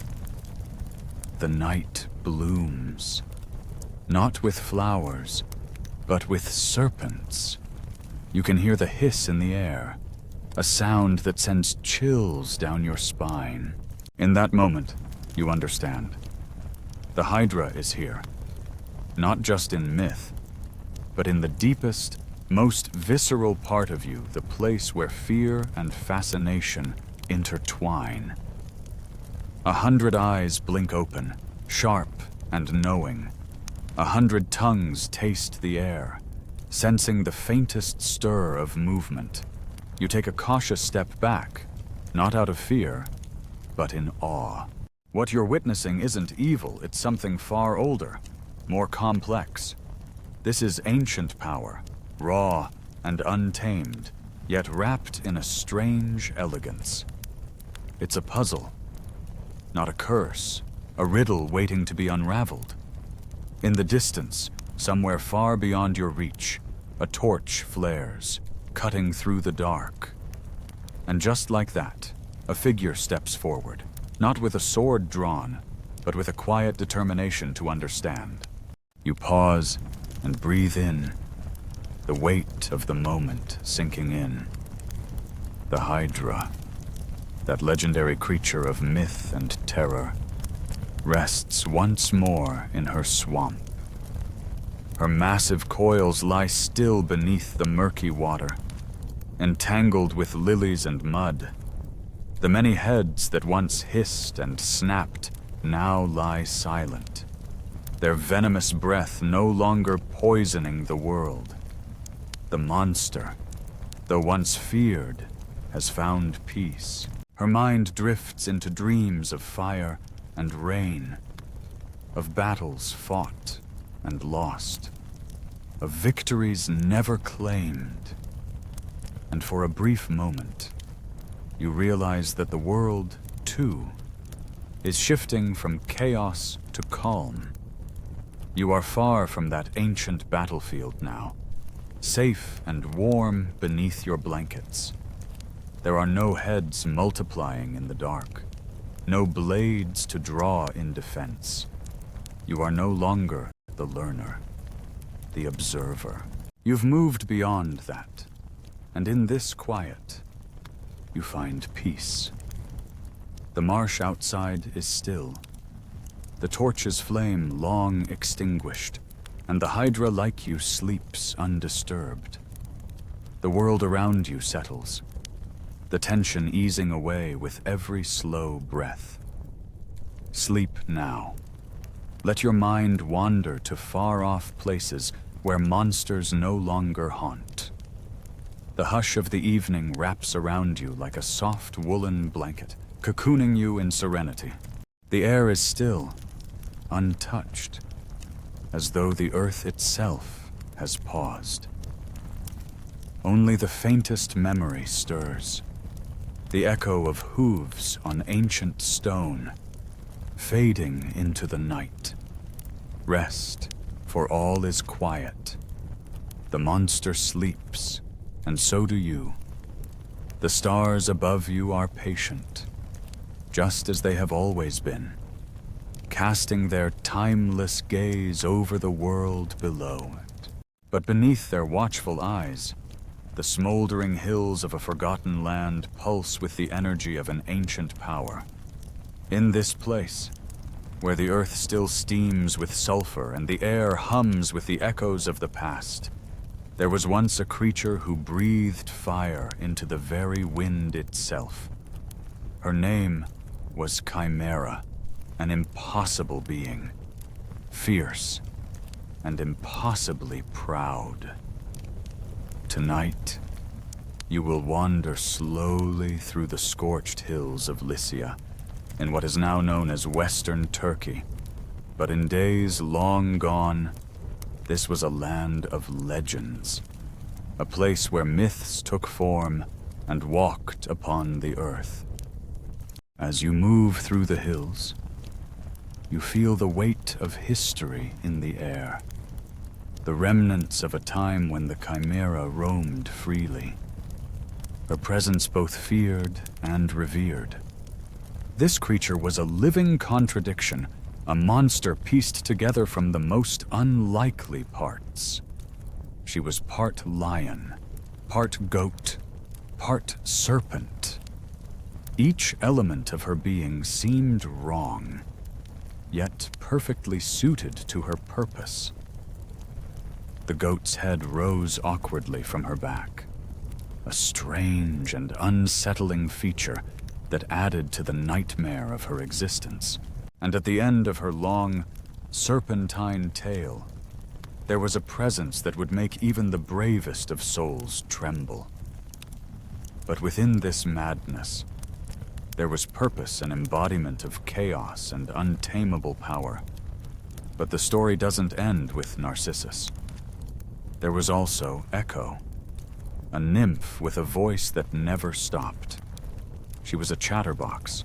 The night blooms, not with flowers, but with serpents. You can hear the hiss in the air, a sound that sends chills down your spine. In that moment, you understand. The Hydra is here, not just in myth, but in the deepest, most visceral part of you, the place where fear and fascination intertwine. 100 eyes blink open, sharp and knowing. 100 tongues taste the air, sensing the faintest stir of movement. You take a cautious step back, not out of fear, but in awe. What you're witnessing isn't evil, it's something far older, more complex. This is ancient power, raw and untamed, yet wrapped in a strange elegance. It's a puzzle, not a curse, a riddle waiting to be unraveled. In the distance, somewhere far beyond your reach, a torch flares, cutting through the dark. And just like that, a figure steps forward, not with a sword drawn, but with a quiet determination to understand. You pause and breathe in, the weight of the moment sinking in. The Hydra, that legendary creature of myth and terror, rests once more in her swamp. Her massive coils lie still beneath the murky water, entangled with lilies and mud. The many heads that once hissed and snapped now lie silent, their venomous breath no longer poisoning the world. The monster, though once feared, has found peace. Her mind drifts into dreams of fire and rain, of battles fought and lost, of victories never claimed. And for a brief moment, you realize that the world, too, is shifting from chaos to calm. You are far from that ancient battlefield now, safe and warm beneath your blankets. There are no heads multiplying in the dark, no blades to draw in defense. You are no longer the learner, the observer. You've moved beyond that, and in this quiet, you find peace. The marsh outside is still, the torch's flame long extinguished, and the Hydra like you sleeps undisturbed. The world around you settles, the tension easing away with every slow breath. Sleep now. Let your mind wander to far-off places where monsters no longer haunt. The hush of the evening wraps around you like a soft woolen blanket, cocooning you in serenity. The air is still, untouched, as though the earth itself has paused. Only the faintest memory stirs, the echo of hooves on ancient stone, fading into the night. Rest, for all is quiet. The monster sleeps, and so do you. The stars above you are patient, just as they have always been, casting their timeless gaze over the world below it. But beneath their watchful eyes, the smoldering hills of a forgotten land pulse with the energy of an ancient power. In this place, where the earth still steams with sulfur and the air hums with the echoes of the past, there was once a creature who breathed fire into the very wind itself. Her name was Chimera, an impossible being, fierce and impossibly proud. Tonight, you will wander slowly through the scorched hills of Lycia, in what is now known as Western Turkey. But in days long gone, this was a land of legends, a place where myths took form and walked upon the earth. As you move through the hills, you feel the weight of history in the air, the remnants of a time when the Chimera roamed freely. her presence both feared and revered. This creature was a living contradiction, a monster pieced together from the most unlikely parts. She was part lion, part goat, part serpent. Each element of her being seemed wrong, yet perfectly suited to her purpose. The goat's head rose awkwardly from her back, a strange and unsettling feature that added to the nightmare of her existence. And at the end of her long, serpentine tail, there was a presence that would make even the bravest of souls tremble. But within this madness, there was purpose and embodiment of chaos and untamable power. But the story doesn't end with Narcissus. There was also Echo, a nymph with a voice that never stopped. She was a chatterbox,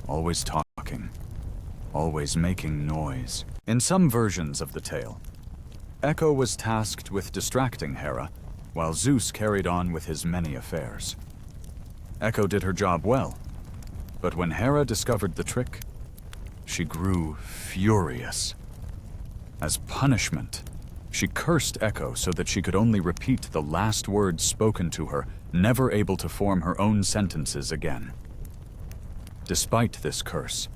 always talking, always making noise. In some versions of the tale, Echo was tasked with distracting Hera, while Zeus carried on with his many affairs. Echo did her job well, but when Hera discovered the trick, she grew furious. As punishment, she cursed Echo so that she could only repeat the last words spoken to her, never able to form her own sentences again. Despite this curse,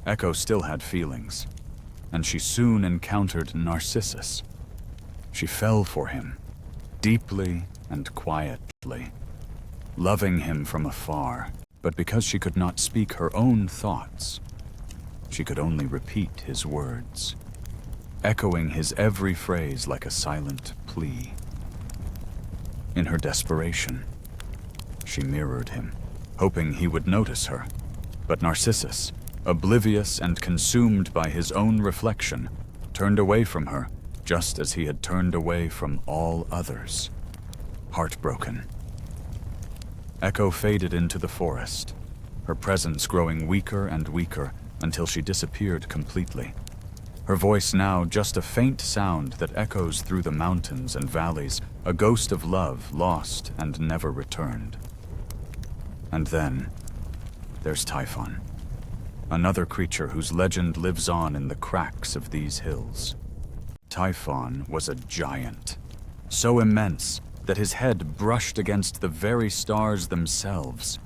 Echo still had feelings, and she soon encountered Narcissus. She fell for him, deeply and quietly, loving him from afar. But because she could not speak her own thoughts, she could only repeat his words, echoing his every phrase like a silent plea. In her desperation, she mirrored him, hoping he would notice her. But Narcissus, oblivious and consumed by his own reflection, turned away from her, just as he had turned away from all others, heartbroken. Echo faded into the forest, her presence growing weaker and weaker until she disappeared completely. Her voice now just a faint sound that echoes through the mountains and valleys, a ghost of love lost and never returned. And then, there's Typhon, another creature whose legend lives on in the cracks of these hills. Typhon was a giant, so immense that his head brushed against the very stars themselves.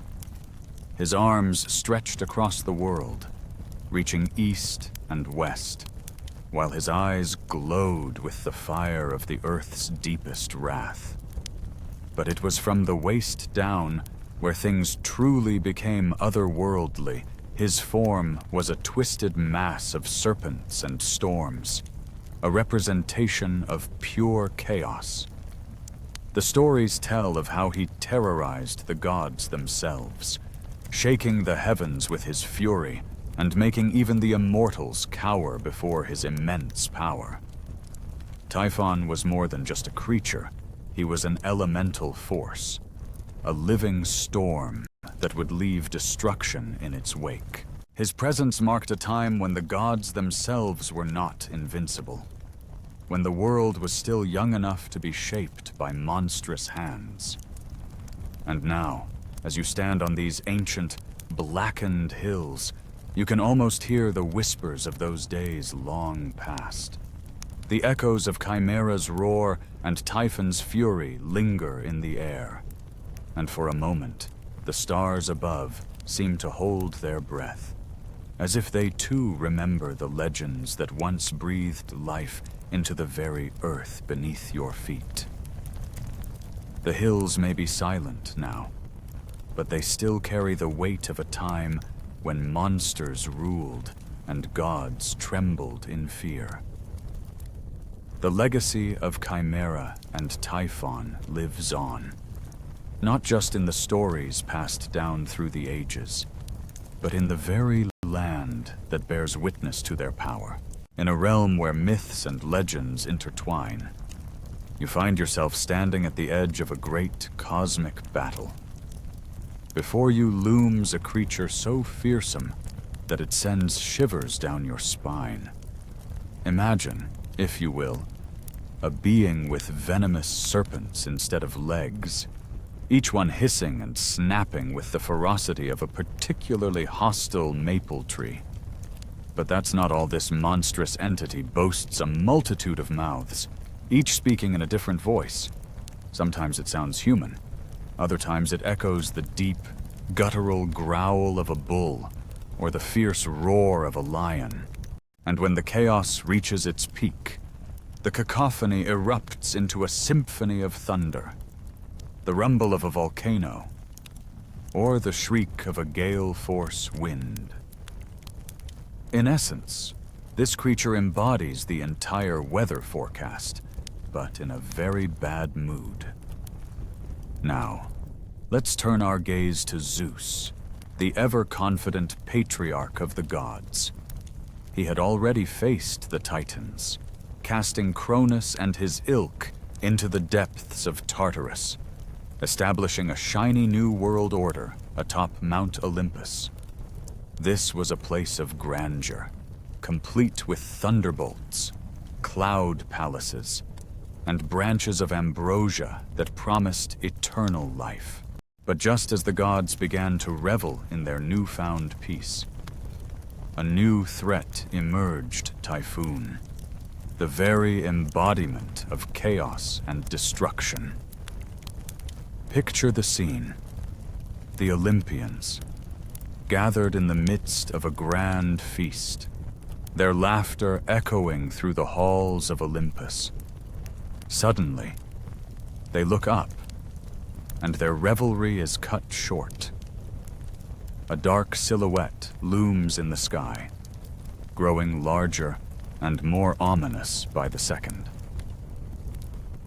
His arms stretched across the world, reaching east and west, while his eyes glowed with the fire of the earth's deepest wrath. But it was from the waist down where things truly became otherworldly. His form was a twisted mass of serpents and storms, a representation of pure chaos. The stories tell of how he terrorized the gods themselves, shaking the heavens with his fury and making even the immortals cower before his immense power. Typhon was more than just a creature. He was an elemental force, a living storm that would leave destruction in its wake. His presence marked a time when the gods themselves were not invincible, when the world was still young enough to be shaped by monstrous hands. And now, as you stand on these ancient, blackened hills, you can almost hear the whispers of those days long past. The echoes of Chimera's roar and Typhon's fury linger in the air, and for a moment, the stars above seem to hold their breath, as if they too remember the legends that once breathed life into the very earth beneath your feet. The hills may be silent now, but they still carry the weight of a time when monsters ruled and gods trembled in fear. The legacy of Chimera and Typhon lives on, not just in the stories passed down through the ages, but in the very land that bears witness to their power. In a realm where myths and legends intertwine, you find yourself standing at the edge of a great cosmic battle. Before you looms a creature so fearsome that it sends shivers down your spine. Imagine, if you will, a being with venomous serpents instead of legs, each one hissing and snapping with the ferocity of a particularly hostile maple tree. But that's not all. This monstrous entity boasts a multitude of mouths, each speaking in a different voice. Sometimes it sounds human, other times it echoes the deep, guttural growl of a bull or the fierce roar of a lion. And when the chaos reaches its peak, the cacophony erupts into a symphony of thunder, the rumble of a volcano, or the shriek of a gale-force wind. In essence, this creature embodies the entire weather forecast, but in a very bad mood. Now, let's turn our gaze to Zeus, the ever-confident patriarch of the gods. He had already faced the Titans, casting Cronus and his ilk into the depths of Tartarus, establishing a shiny new world order atop Mount Olympus. This was a place of grandeur, complete with thunderbolts, cloud palaces, and branches of ambrosia that promised eternal life. But just as the gods began to revel in their newfound peace, a new threat emerged: Typhoon, the very embodiment of chaos and destruction. Picture the scene: the Olympians, gathered in the midst of a grand feast, their laughter echoing through the halls of Olympus. Suddenly, they look up, and their revelry is cut short. A dark silhouette looms in the sky, growing larger and more ominous by the second.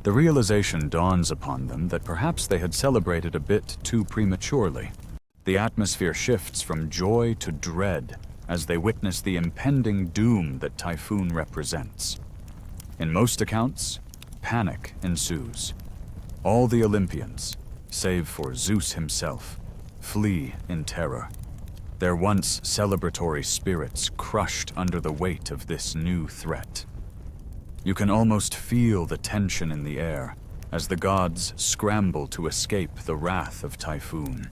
The realization dawns upon them that perhaps they had celebrated a bit too prematurely. The atmosphere shifts from joy to dread as they witness the impending doom that Typhoon represents. In most accounts, panic ensues. All the Olympians, save for Zeus himself, flee in terror, their once celebratory spirits crushed under the weight of this new threat. You can almost feel the tension in the air as the gods scramble to escape the wrath of Typhoon,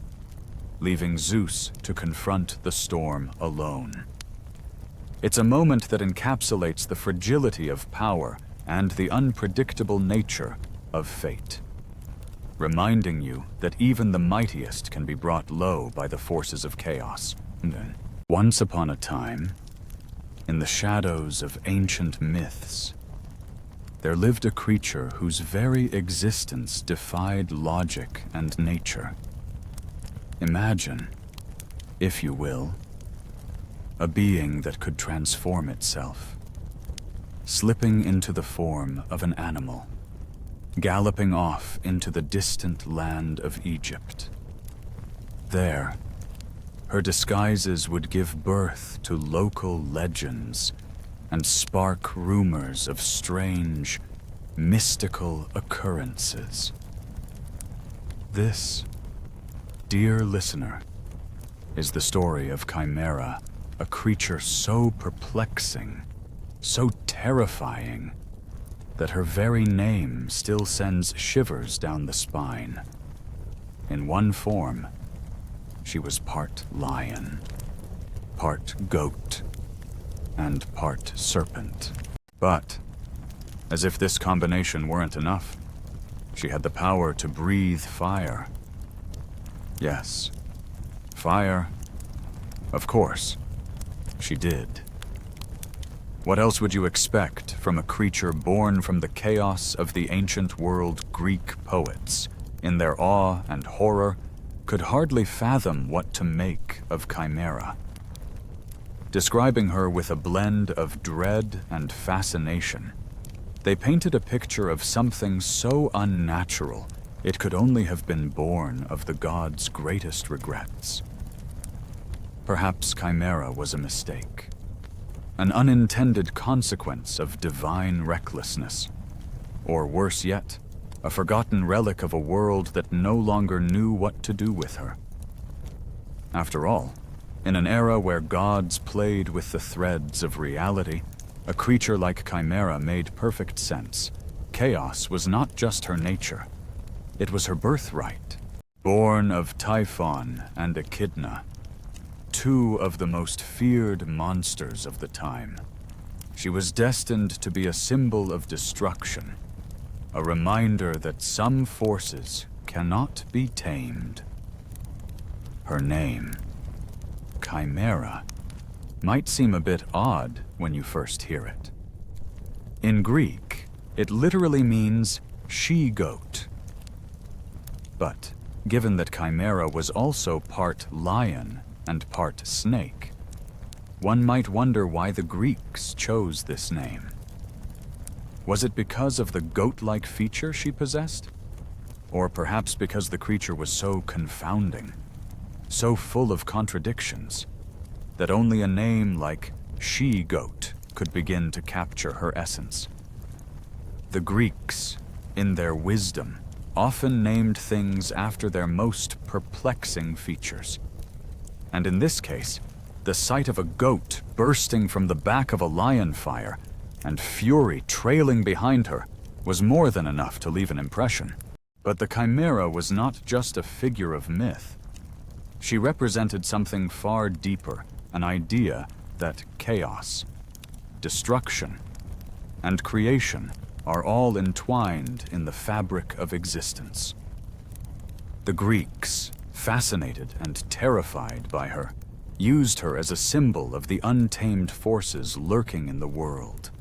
leaving Zeus to confront the storm alone. It's a moment that encapsulates the fragility of power and the unpredictable nature of fate, reminding you that even the mightiest can be brought low by the forces of chaos. Once upon a time, in the shadows of ancient myths, there lived a creature whose very existence defied logic and nature. Imagine, if you will, a being that could transform itself, slipping into the form of an animal, galloping off into the distant land of Egypt. There, her disguises would give birth to local legends and spark rumors of strange, mystical occurrences. This, dear listener, is the story of Chimera, a creature so perplexing, so terrifying, that her very name still sends shivers down the spine. In one form, she was part lion, part goat, and part serpent. But, as if this combination weren't enough, she had the power to breathe fire. Yes, fire. Of course, she did. What else would you expect from a creature born from the chaos of the ancient world? Greek poets, in their awe and horror, could hardly fathom what to make of Chimera. Describing her with a blend of dread and fascination, they painted a picture of something so unnatural it could only have been born of the gods' greatest regrets. Perhaps Chimera was a mistake, an unintended consequence of divine recklessness, or worse yet, a forgotten relic of a world that no longer knew what to do with her. After all, in an era where gods played with the threads of reality, a creature like Chimera made perfect sense. Chaos was not just her nature, it was her birthright. Born of Typhon and Echidna, two of the most feared monsters of the time, she was destined to be a symbol of destruction, a reminder that some forces cannot be tamed. Her name, Chimera, might seem a bit odd when you first hear it. In Greek, it literally means she-goat. But given that Chimera was also part lion and part snake, one might wonder why the Greeks chose this name. Was it because of the goat-like feature she possessed? Or perhaps because the creature was so confounding, so full of contradictions, that only a name like she-goat could begin to capture her essence? The Greeks, in their wisdom, often named things after their most perplexing features. And in this case, the sight of a goat bursting from the back of a lion fire and fury trailing behind her was more than enough to leave an impression. But the Chimera was not just a figure of myth. She represented something far deeper, an idea that chaos, destruction, and creation are all entwined in the fabric of existence. The Greeks, fascinated and terrified by her, used her as a symbol of the untamed forces lurking in the world.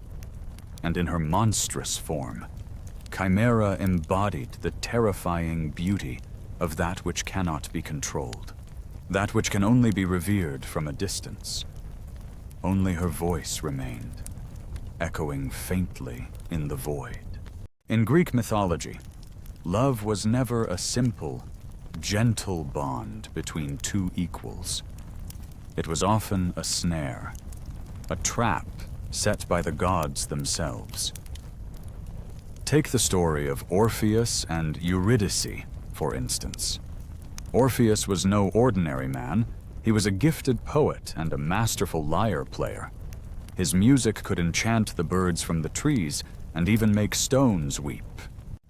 And in her monstrous form, Chimera embodied the terrifying beauty of that which cannot be controlled, that which can only be revered from a distance. Only her voice remained, echoing faintly in the void. In Greek mythology, love was never a simple, gentle bond between two equals. It was often a snare, a trap set by the gods themselves. Take the story of Orpheus and Eurydice, for instance. Orpheus was no ordinary man. He was a gifted poet and a masterful lyre player. His music could enchant the birds from the trees and even make stones weep.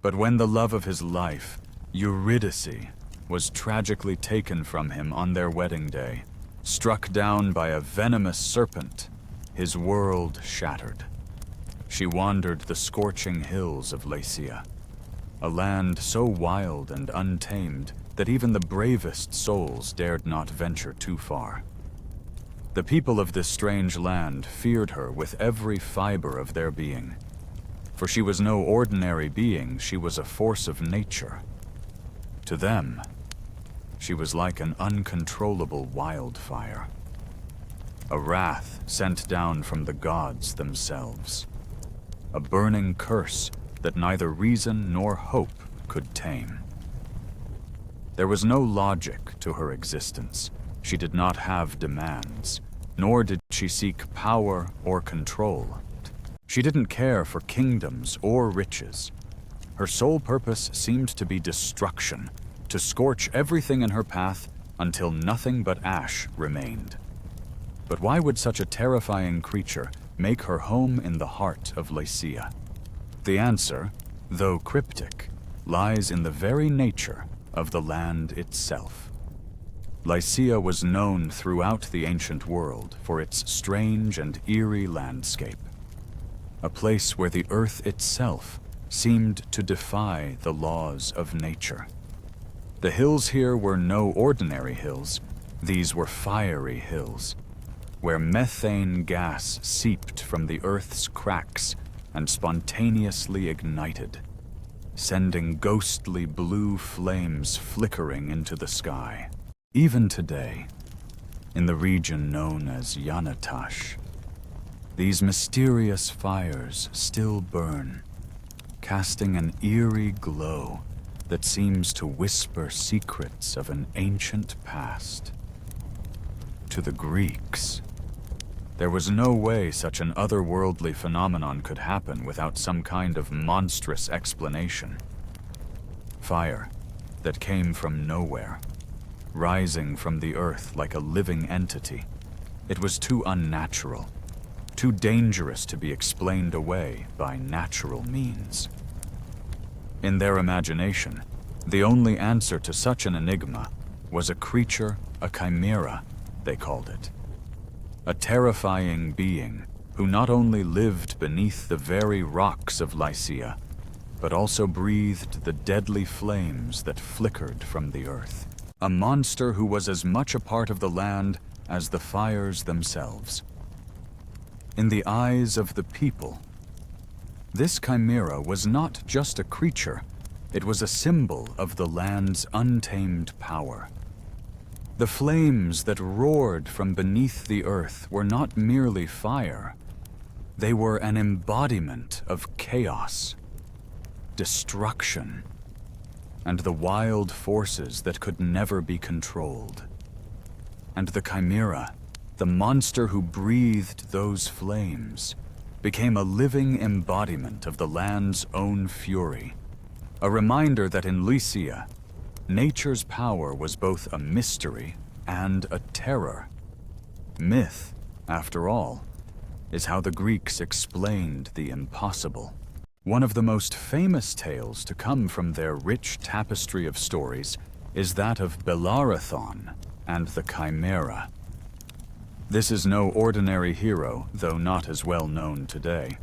But when the love of his life, Eurydice, was tragically taken from him on their wedding day, struck down by a venomous serpent, his world shattered. She wandered the scorching hills of Lycia, a land so wild and untamed that even the bravest souls dared not venture too far. The people of this strange land feared her with every fiber of their being. For she was no ordinary being, she was a force of nature. To them, she was like an uncontrollable wildfire, a wrath sent down from the gods themselves, a burning curse that neither reason nor hope could tame. There was no logic to her existence. She did not have demands, nor did she seek power or control. She didn't care for kingdoms or riches. Her sole purpose seemed to be destruction, to scorch everything in her path until nothing but ash remained. But why would such a terrifying creature make her home in the heart of Lycia? The answer, though cryptic, lies in the very nature of the land itself. Lycia was known throughout the ancient world for its strange and eerie landscape, a place where the earth itself seemed to defy the laws of nature. The hills here were no ordinary hills. These were fiery hills, where methane gas seeped from the earth's cracks and spontaneously ignited, sending ghostly blue flames flickering into the sky. Even today, in the region known as Yanatash, these mysterious fires still burn, casting an eerie glow that seems to whisper secrets of an ancient past. To the Greeks, there was no way such an otherworldly phenomenon could happen without some kind of monstrous explanation. Fire that came from nowhere, rising from the earth like a living entity. It was too unnatural, too dangerous to be explained away by natural means. In their imagination, The only answer to such an enigma was a creature, a chimera, they called it. A terrifying being who not only lived beneath the very rocks of Lycia, but also breathed the deadly flames that flickered from the earth. A monster who was as much a part of the land as the fires themselves. In the eyes of the people, this chimera was not just a creature, it was a symbol of the land's untamed power. The flames that roared from beneath the earth were not merely fire. They were an embodiment of chaos, destruction, and the wild forces that could never be controlled. And the chimera, the monster who breathed those flames, became a living embodiment of the land's own fury, a reminder that in Lycia, nature's power was both a mystery and a terror. Myth, after all, is how the Greeks explained the impossible. One of the most famous tales to come from their rich tapestry of stories is that of Bellerophon and the Chimera. This is no ordinary hero, though not as well known today.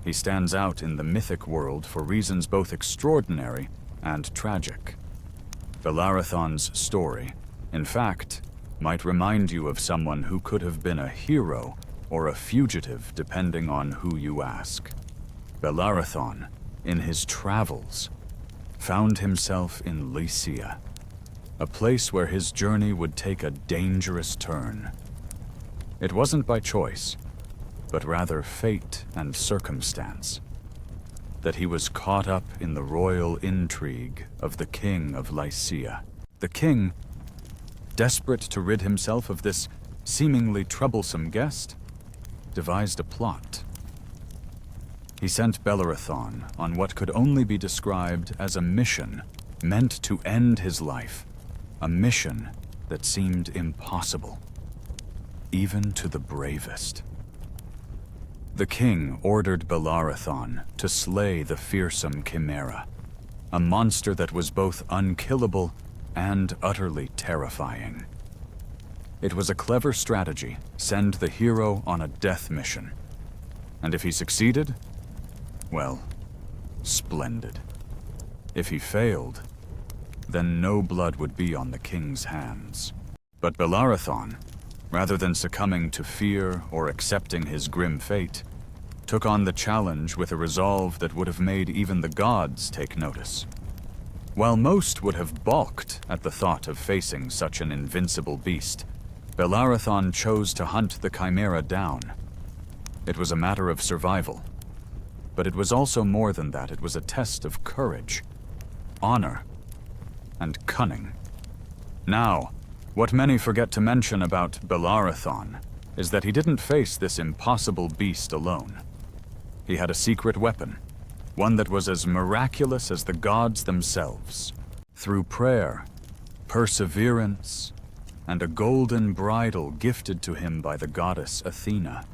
He stands out in the mythic world for reasons both extraordinary and tragic. Bellerophon's story, in fact, might remind you of someone who could have been a hero or a fugitive depending on who you ask. Bellerophon, in his travels, found himself in Lycia, a place where his journey would take a dangerous turn. It wasn't by choice, but rather fate and circumstance, that he was caught up in the royal intrigue of the king of Lycia. The king, desperate to rid himself of this seemingly troublesome guest, devised a plot. He sent Bellerophon on what could only be described as a mission meant to end his life, a mission that seemed impossible, even to the bravest. The king ordered Bellerophon to slay the fearsome chimera, a monster that was both unkillable and utterly terrifying. It was a clever strategy, send the hero on a death mission. And if he succeeded, well, splendid. If he failed, then no blood would be on the king's hands. But Bellerophon, rather than succumbing to fear or accepting his grim fate, took on the challenge with a resolve that would have made even the gods take notice. While most would have balked at the thought of facing such an invincible beast, Bellerophon chose to hunt the chimera down. It was a matter of survival, but it was also more than that. It was a test of courage, honor, and cunning. Now, what many forget to mention about Bellerophon is that he didn't face this impossible beast alone. He had a secret weapon, one that was as miraculous as the gods themselves. Through prayer, perseverance, and a golden bridle gifted to him by the goddess Athena,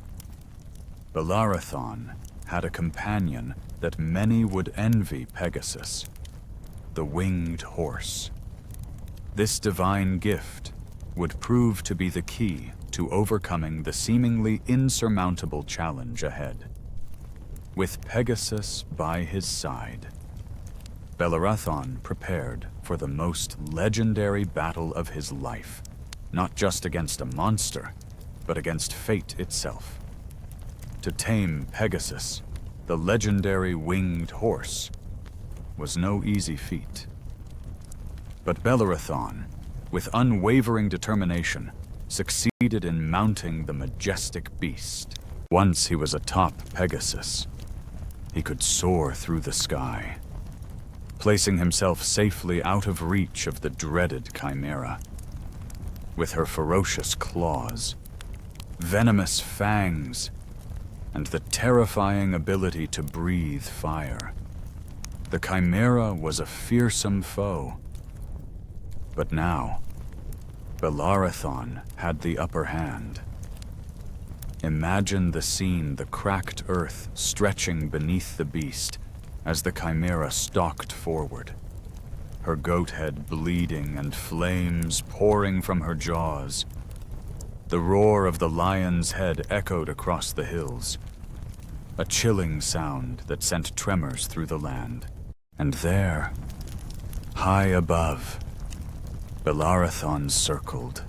Bellerophon had a companion that many would envy Pegasus, the winged horse. This divine gift would prove to be the key to overcoming the seemingly insurmountable challenge ahead. With Pegasus by his side, Bellerophon prepared for the most legendary battle of his life, not just against a monster, but against fate itself. To tame Pegasus, the legendary winged horse, was no easy feat. But Bellerophon, with unwavering determination, succeeded in mounting the majestic beast. Once he was atop Pegasus, he could soar through the sky, placing himself safely out of reach of the dreaded chimera. With her ferocious claws, venomous fangs, and the terrifying ability to breathe fire, the chimera was a fearsome foe. But now, Bellerophon had the upper hand. Imagine the scene, the cracked earth stretching beneath the beast as the chimera stalked forward. her goat head bleeding and flames pouring from her jaws. The roar of the lion's head echoed across the hills, a chilling sound that sent tremors through the land. And there, high above, Bellerothon circled,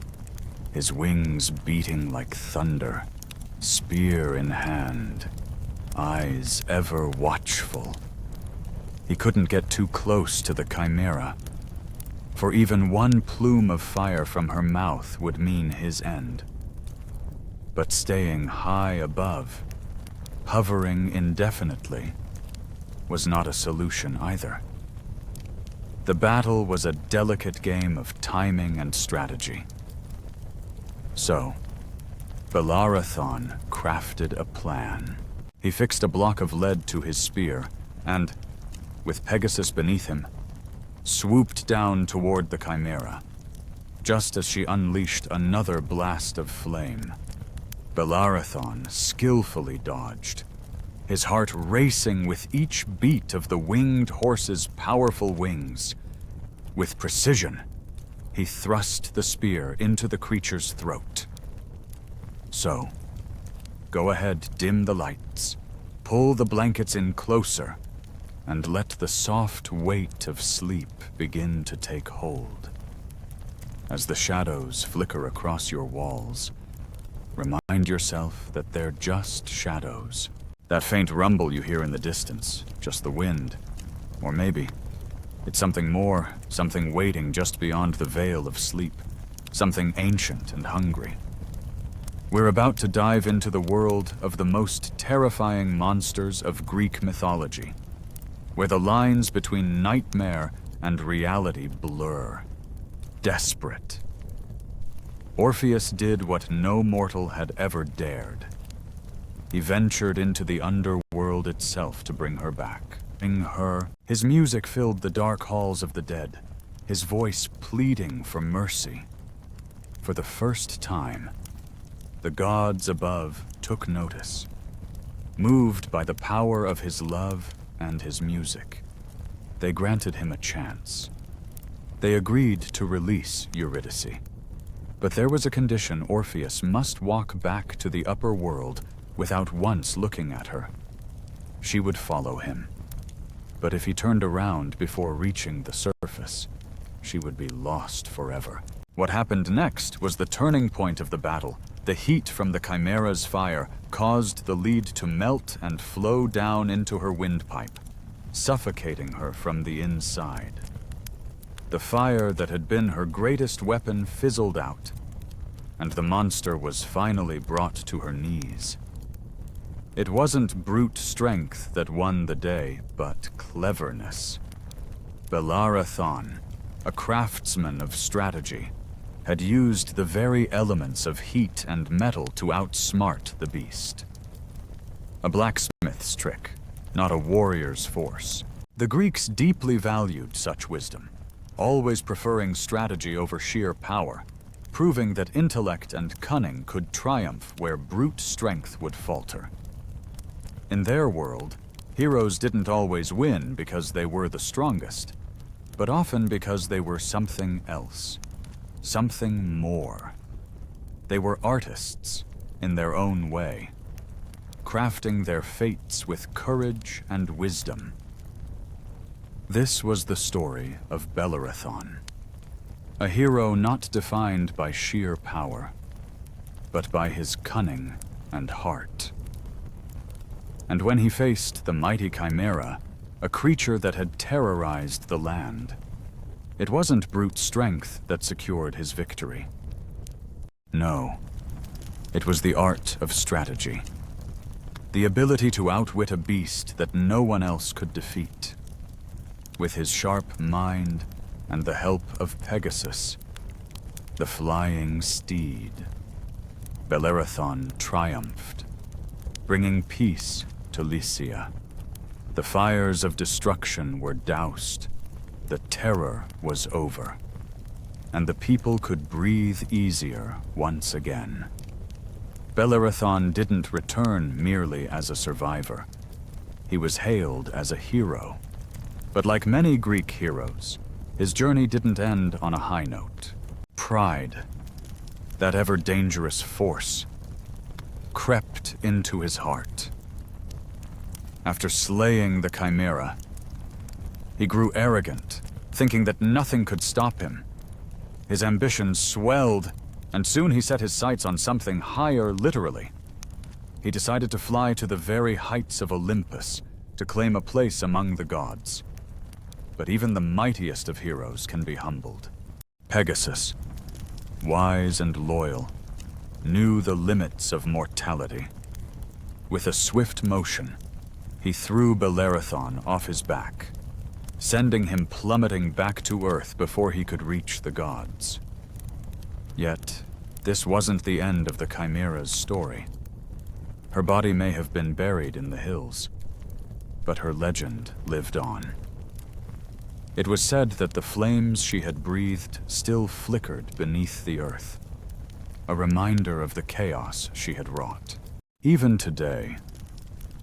his wings beating like thunder, spear in hand, eyes ever watchful. He couldn't get too close to the chimera, for even one plume of fire from her mouth would mean his end. But staying high above, hovering indefinitely, was not a solution either. The battle was a delicate game of timing and strategy. So, Bellerothon crafted a plan. He fixed a block of lead to his spear and, with Pegasus beneath him, swooped down toward the chimera. Just as she unleashed another blast of flame, Bellerothon skillfully dodged, his heart racing with each beat of the winged horse's powerful wings. With precision, he thrust the spear into the creature's throat. So, go ahead, dim the lights, pull the blankets in closer, and let the soft weight of sleep begin to take hold. As the shadows flicker across your walls, remind yourself that they're just shadows. That faint rumble you hear in the distance, just the wind. Or maybe it's something more, something waiting just beyond the veil of sleep, something ancient and hungry. We're about to dive into the world of the most terrifying monsters of Greek mythology, where the lines between nightmare and reality blur. Desperate, Orpheus did what no mortal had ever dared. He ventured into the underworld itself to bring her back. His music filled the dark halls of the dead, his voice pleading for mercy. For the first time, the gods above took notice, moved by the power of his love and his music. They granted him a chance. They agreed to release Eurydice. But there was a condition: Orpheus must walk back to the upper world without once looking at her. She would follow him. But if he turned around before reaching the surface, she would be lost forever. What happened next was the turning point of the battle. The heat from the chimera's fire caused the lead to melt and flow down into her windpipe, suffocating her from the inside. The fire that had been her greatest weapon fizzled out, and the monster was finally brought to her knees. It wasn't brute strength that won the day, but cleverness. Bellerothon, a craftsman of strategy, had used the very elements of heat and metal to outsmart the beast. A blacksmith's trick, not a warrior's force. The Greeks deeply valued such wisdom, always preferring strategy over sheer power, proving that intellect and cunning could triumph where brute strength would falter. In their world, heroes didn't always win because they were the strongest, but often because they were something else, something more. They were artists in their own way, crafting their fates with courage and wisdom. This was the story of Bellerothon, a hero not defined by sheer power, but by his cunning and heart. And when he faced the mighty chimera, a creature that had terrorized the land, it wasn't brute strength that secured his victory. No, it was the art of strategy, the ability to outwit a beast that no one else could defeat. With his sharp mind and the help of Pegasus, the flying steed, Bellerothon triumphed, bringing peace to Lycia. The fires of destruction were doused, the terror was over, and the people could breathe easier once again. Bellerothon didn't return merely as a survivor. He was hailed as a hero. But like many Greek heroes, His journey didn't end on a high note. Pride, that ever-dangerous force, crept into his heart. After slaying the Chimera, he grew arrogant, thinking that nothing could stop him. His ambitions swelled, and soon he set his sights on something higher literally. He decided to fly to the very heights of Olympus to claim a place among the gods. But even the mightiest of heroes can be humbled. Pegasus, wise and loyal, knew the limits of mortality. With a swift motion, he threw Bellerophon off his back, sending him plummeting back to Earth before he could reach the gods. Yet, this wasn't the end of the Chimera's story. Her body may have been buried in the hills, but her legend lived on. It was said that the flames she had breathed still flickered beneath the earth, a reminder of the chaos she had wrought. Even today,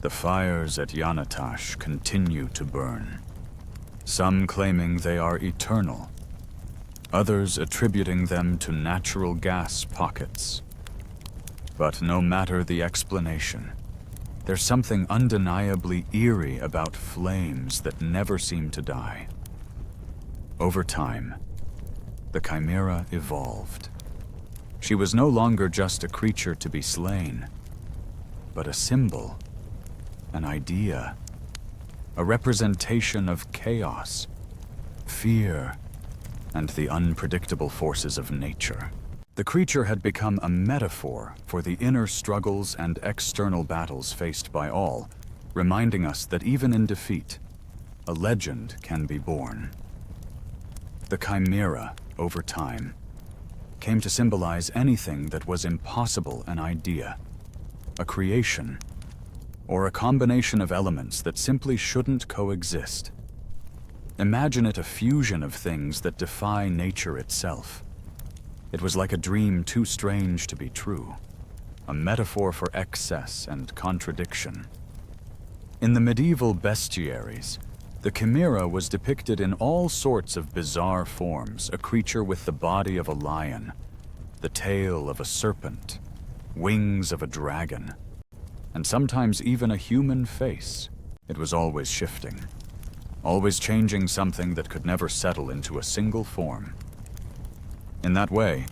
the fires at Yanatash continue to burn, some claiming they are eternal, others attributing them to natural gas pockets. But no matter the explanation, there's something undeniably eerie about flames that never seem to die. Over time, the Chimera evolved. She was no longer just a creature to be slain, but a symbol, an idea, a representation of chaos, fear, and the unpredictable forces of nature. The creature had become a metaphor for the inner struggles and external battles faced by all, reminding us that even in defeat, a legend can be born. The Chimera, over time, came to symbolize anything that was impossible an idea, a creation, or a combination of elements that simply shouldn't coexist. Imagine it a fusion of things that defy nature itself. It was like a dream too strange to be true, a metaphor for excess and contradiction. In the medieval bestiaries, the Chimera was depicted in all sorts of bizarre forms, a creature with the body of a lion, the tail of a serpent, wings of a dragon, and sometimes even a human face. It was always shifting, always changing something that could never settle into a single form. In that way,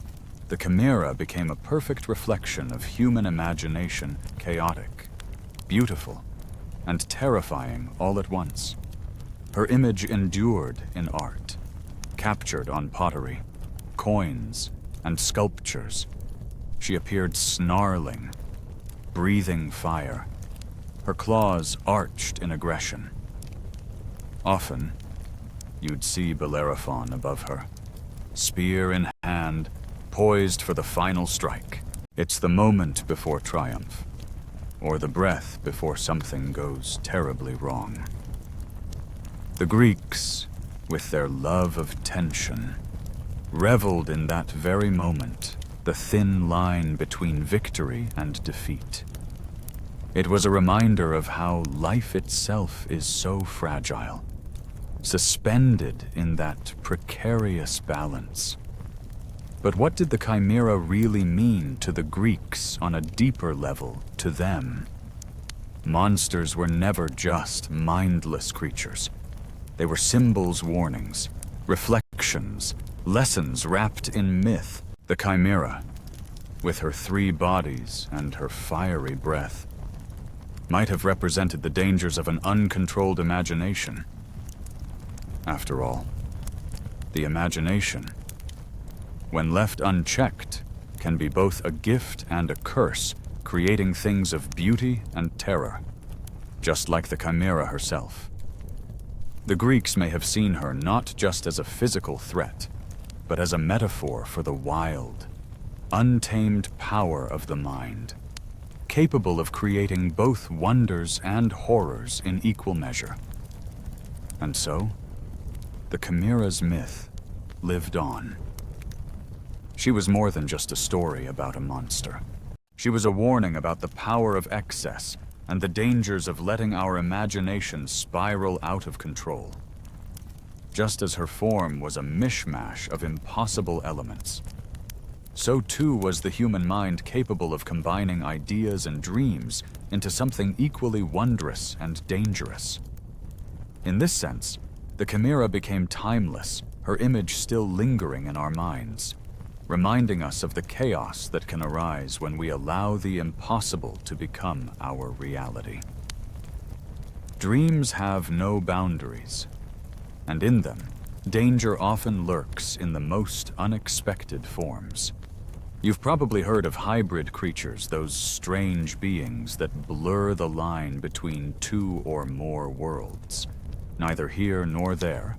the Chimera became a perfect reflection of human imagination, chaotic, beautiful, and terrifying all at once. Her image endured in art, captured on pottery, coins, and sculptures. She appeared snarling, breathing fire, her claws arched in aggression. Often, you'd see Bellerophon above her, spear in hand, poised for the final strike. It's the moment before triumph, or the breath before something goes terribly wrong. The Greeks, with their love of tension, reveled in that very moment, the thin line between victory and defeat. It was a reminder of how life itself is so fragile, suspended in that precarious balance. But what did the Chimera really mean to the Greeks on a deeper level to them? Monsters were never just mindless creatures. They were symbols, warnings, reflections, lessons wrapped in myth. The Chimera, with her 3 bodies and her fiery breath, might have represented the dangers of an uncontrolled imagination. After all, the imagination, when left unchecked, can be both a gift and a curse, creating things of beauty and terror, just like the Chimera herself. The Greeks may have seen her not just as a physical threat, but as a metaphor for the wild, untamed power of the mind, capable of creating both wonders and horrors in equal measure. And so, the Chimera's myth lived on. She was more than just a story about a monster. She was a warning about the power of excess and the dangers of letting our imagination spiral out of control. just as her form was a mishmash of impossible elements. So too was the human mind capable of combining ideas and dreams into something equally wondrous and dangerous. In this sense, the Chimera became timeless, her image still lingering in our minds, reminding us of the chaos that can arise when we allow the impossible to become our reality. Dreams have no boundaries, and in them, danger often lurks in the most unexpected forms. You've probably heard of hybrid creatures, those strange beings that blur the line between two or more worlds, neither here nor there,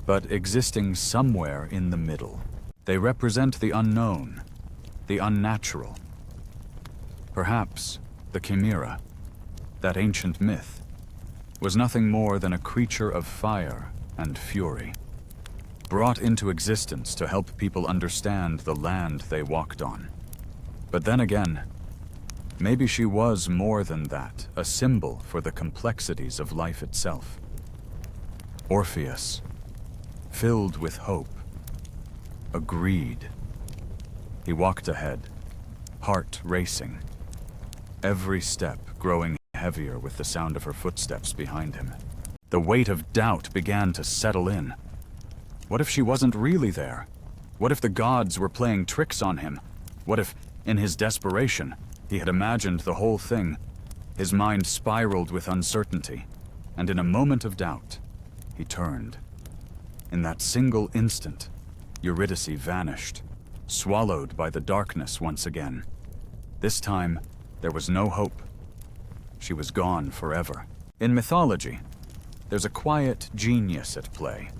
but existing somewhere in the middle. They represent the unknown, the unnatural. Perhaps the Chimera, that ancient myth, was nothing more than a creature of fire and fury, brought into existence to help people understand the land they walked on. But then again, maybe she was more than that, a symbol for the complexities of life itself. Orpheus, filled with hope, agreed. He walked ahead, heart racing, every step growing heavier with the sound of her footsteps behind him. The weight of doubt began to settle in. What if she wasn't really there? What if the gods were playing tricks on him? What if, in his desperation, he had imagined the whole thing? His mind spiraled with uncertainty, and in a moment of doubt, he turned. In that single instant, Eurydice vanished, swallowed by the darkness once again. This time, there was no hope. She was gone forever. In mythology, there's a quiet genius at play.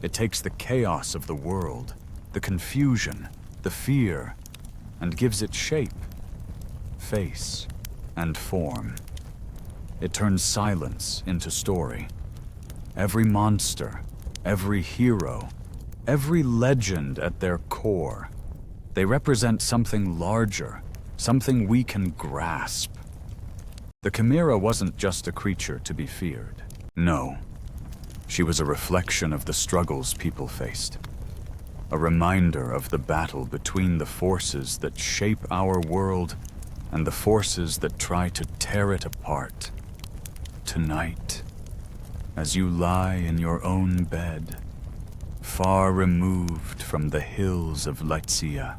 It takes the chaos of the world, the confusion, the fear, and gives it shape, face, and form. It turns silence into story. Every monster, every hero, every legend at their core, they represent something larger, something we can grasp. The Chimera wasn't just a creature to be feared. No. She was a reflection of the struggles people faced. A reminder of the battle between the forces that shape our world and the forces that try to tear it apart. Tonight, as you lie in your own bed, far removed from the hills of Lycia,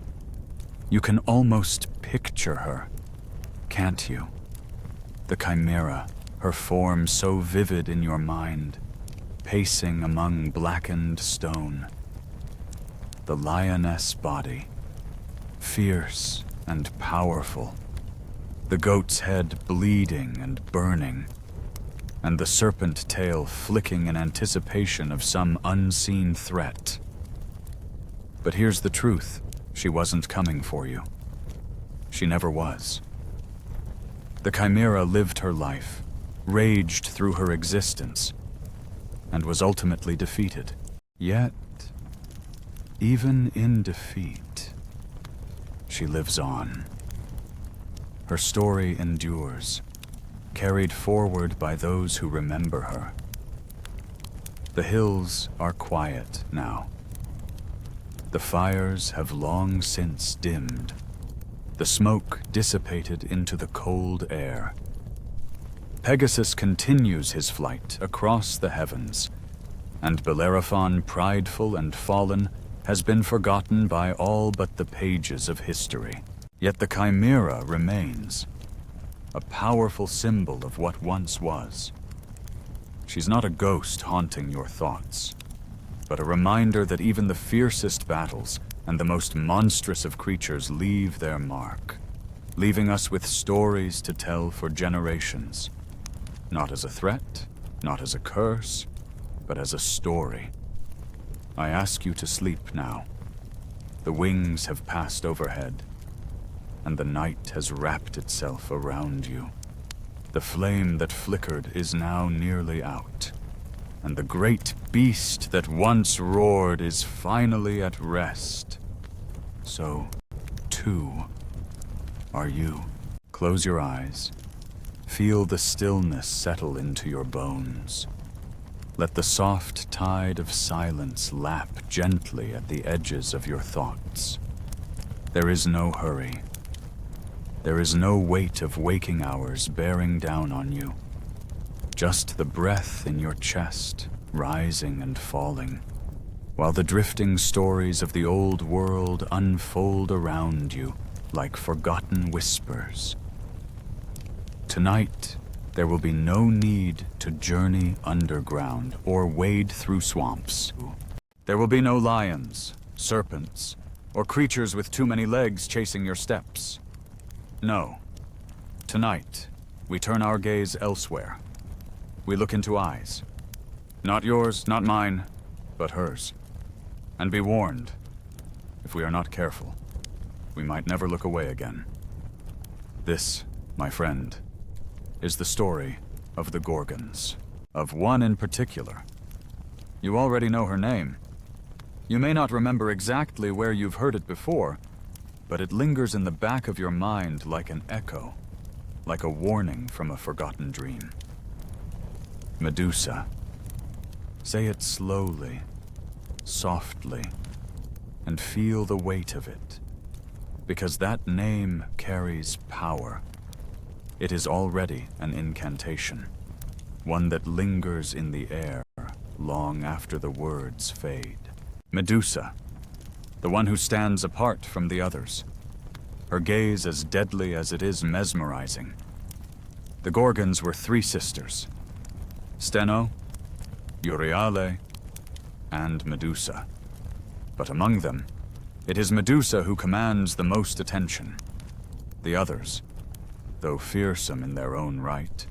you can almost picture her, can't you? The Chimera, her form so vivid in your mind, pacing among blackened stone. The lioness body, fierce and powerful. The goat's head bleeding and burning, and the serpent tail flicking in anticipation of some unseen threat. But here's the truth. She wasn't coming for you. She never was. The Chimera lived her life, raged through her existence, and was ultimately defeated. Yet, even in defeat, she lives on. Her story endures, carried forward by those who remember her. The hills are quiet now. The fires have long since dimmed, the smoke dissipated into the cold air. Pegasus continues his flight across the heavens, and Bellerophon, prideful and fallen, has been forgotten by all but the pages of history. Yet the Chimera remains, a powerful symbol of what once was. She's not a ghost haunting your thoughts, but a reminder that even the fiercest battles and the most monstrous of creatures leave their mark, leaving us with stories to tell for generations. Not as a threat, not as a curse, but as a story. I ask you to sleep now. The wings have passed overhead, and the night has wrapped itself around you. The flame that flickered is now nearly out, and the great beast that once roared is finally at rest. So, too, are you. Close your eyes. Feel the stillness settle into your bones. Let the soft tide of silence lap gently at the edges of your thoughts. There is no hurry. There is no weight of waking hours bearing down on you. Just the breath in your chest, rising and falling, while the drifting stories of the old world unfold around you like forgotten whispers. Tonight, there will be no need to journey underground or wade through swamps. There will be no lions, serpents, or creatures with too many legs chasing your steps. No. Tonight, we turn our gaze elsewhere. We look into eyes. Not yours, not mine, but hers. And be warned, if we are not careful, we might never look away again. This, my friend, is the story of the Gorgons, of one in particular. You already know her name. You may not remember exactly where you've heard it before, but it lingers in the back of your mind like an echo, like a warning from a forgotten dream. Medusa. Say it slowly, softly, and feel the weight of it, because that name carries power. It is already an incantation, one that lingers in the air long after the words fade. Medusa, the one who stands apart from the others, her gaze as deadly as it is mesmerizing. The Gorgons were three sisters, Steno, Euryale, and Medusa. But among them, it is Medusa who commands the most attention. The others, though fearsome in their own right,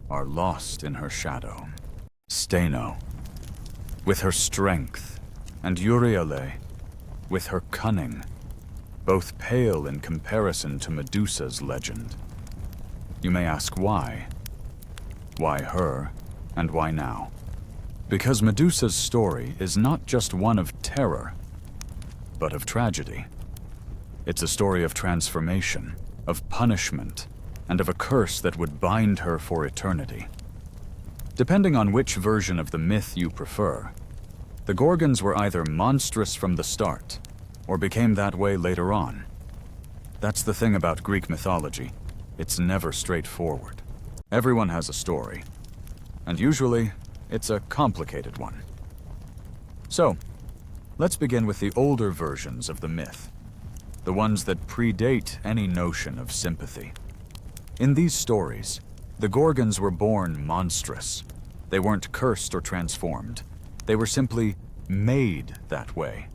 are lost in her shadow. Steno, with her strength, and Euryale, with her cunning, both pale in comparison to Medusa's legend. You may ask why. Why her, and why now? Because Medusa's story is not just one of terror, but of tragedy. It's a story of transformation, of punishment, and of a curse that would bind her for eternity. Depending on which version of the myth you prefer, the Gorgons were either monstrous from the start, or became that way later on. That's the thing about Greek mythology. It's never straightforward. Everyone has a story, and usually, it's a complicated one. So, let's begin with the older versions of the myth, the ones that predate any notion of sympathy. In these stories, the Gorgons were born monstrous. They weren't cursed or transformed. They were simply made that way.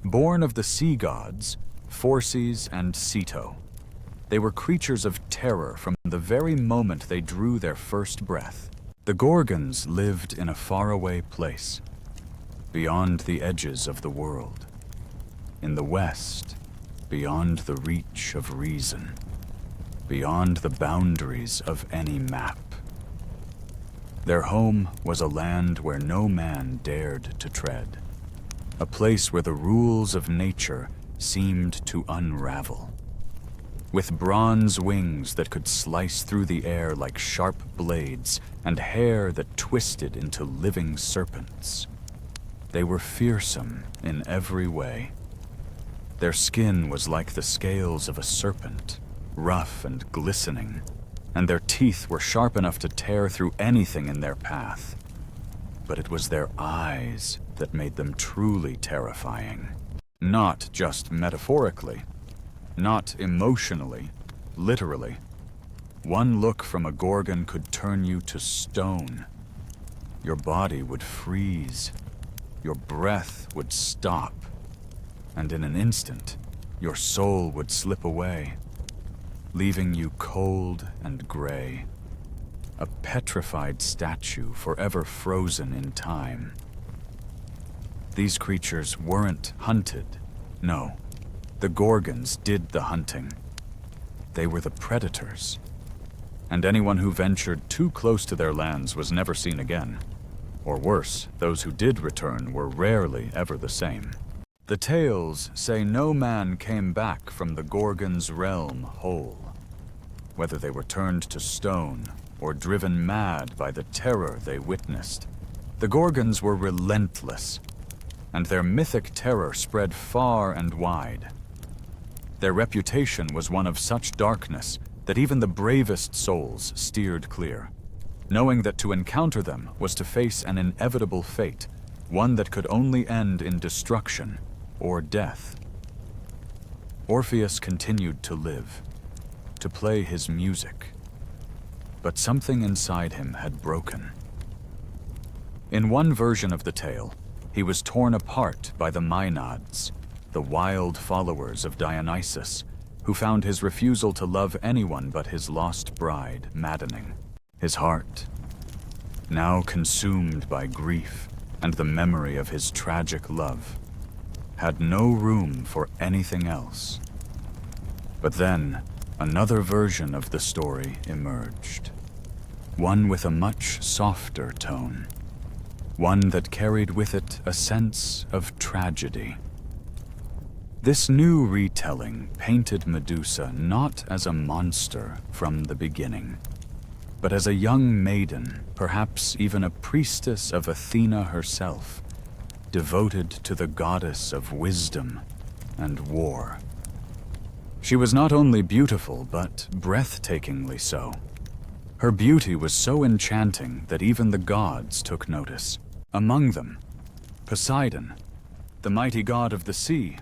Born of the sea gods, Phorcys and Ceto. They were creatures of terror from the very moment they drew their first breath. The Gorgons lived in a faraway place, beyond the edges of the world. In the west, beyond the reach of reason. Beyond the boundaries of any map. Their home was a land where no man dared to tread, a place where the rules of nature seemed to unravel. With bronze wings that could slice through the air like sharp blades and hair that twisted into living serpents. They were fearsome in every way. Their skin was like the scales of a serpent, rough and glistening, and their teeth were sharp enough to tear through anything in their path. But it was their eyes that made them truly terrifying. Not just metaphorically, not emotionally, literally. One look from a Gorgon could turn you to stone. Your body would freeze, your breath would stop, and in an instant, your soul would slip away, leaving you cold and gray, a petrified statue forever frozen in time. These creatures weren't hunted. No, the Gorgons did the hunting. They were the predators, and anyone who ventured too close to their lands was never seen again. Or worse, those who did return were rarely ever the same. The tales say no man came back from the Gorgons' realm whole, whether they were turned to stone or driven mad by the terror they witnessed. The Gorgons were relentless, and their mythic terror spread far and wide. Their reputation was one of such darkness that even the bravest souls steered clear, knowing that to encounter them was to face an inevitable fate, one that could only end in destruction or death. Orpheus continued to live, to play his music, but something inside him had broken. In one version of the tale, he was torn apart by the Maenads, the wild followers of Dionysus, who found his refusal to love anyone but his lost bride maddening. His heart, now consumed by grief and the memory of his tragic love, had no room for anything else. But then, another version of the story emerged. One with a much softer tone. One that carried with it a sense of tragedy. This new retelling painted Medusa not as a monster from the beginning, but as a young maiden, perhaps even a priestess of Athena herself, devoted to the goddess of wisdom and war. She was not only beautiful, but breathtakingly so. Her beauty was so enchanting that even the gods took notice. Among them, Poseidon, the mighty god of the sea,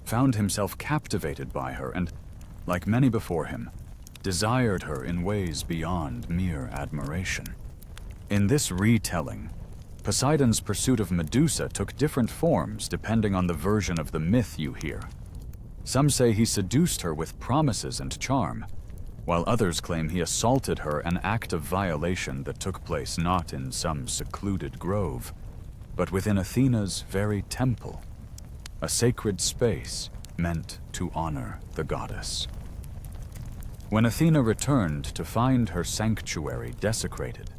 found himself captivated by her and, like many before him, desired her in ways beyond mere admiration. In this retelling, Poseidon's pursuit of Medusa took different forms depending on the version of the myth you hear. Some say he seduced her with promises and charm, while others claim he assaulted her, an act of violation that took place not in some secluded grove, but within Athena's very temple, a sacred space meant to honor the goddess. When Athena returned to find her sanctuary desecrated,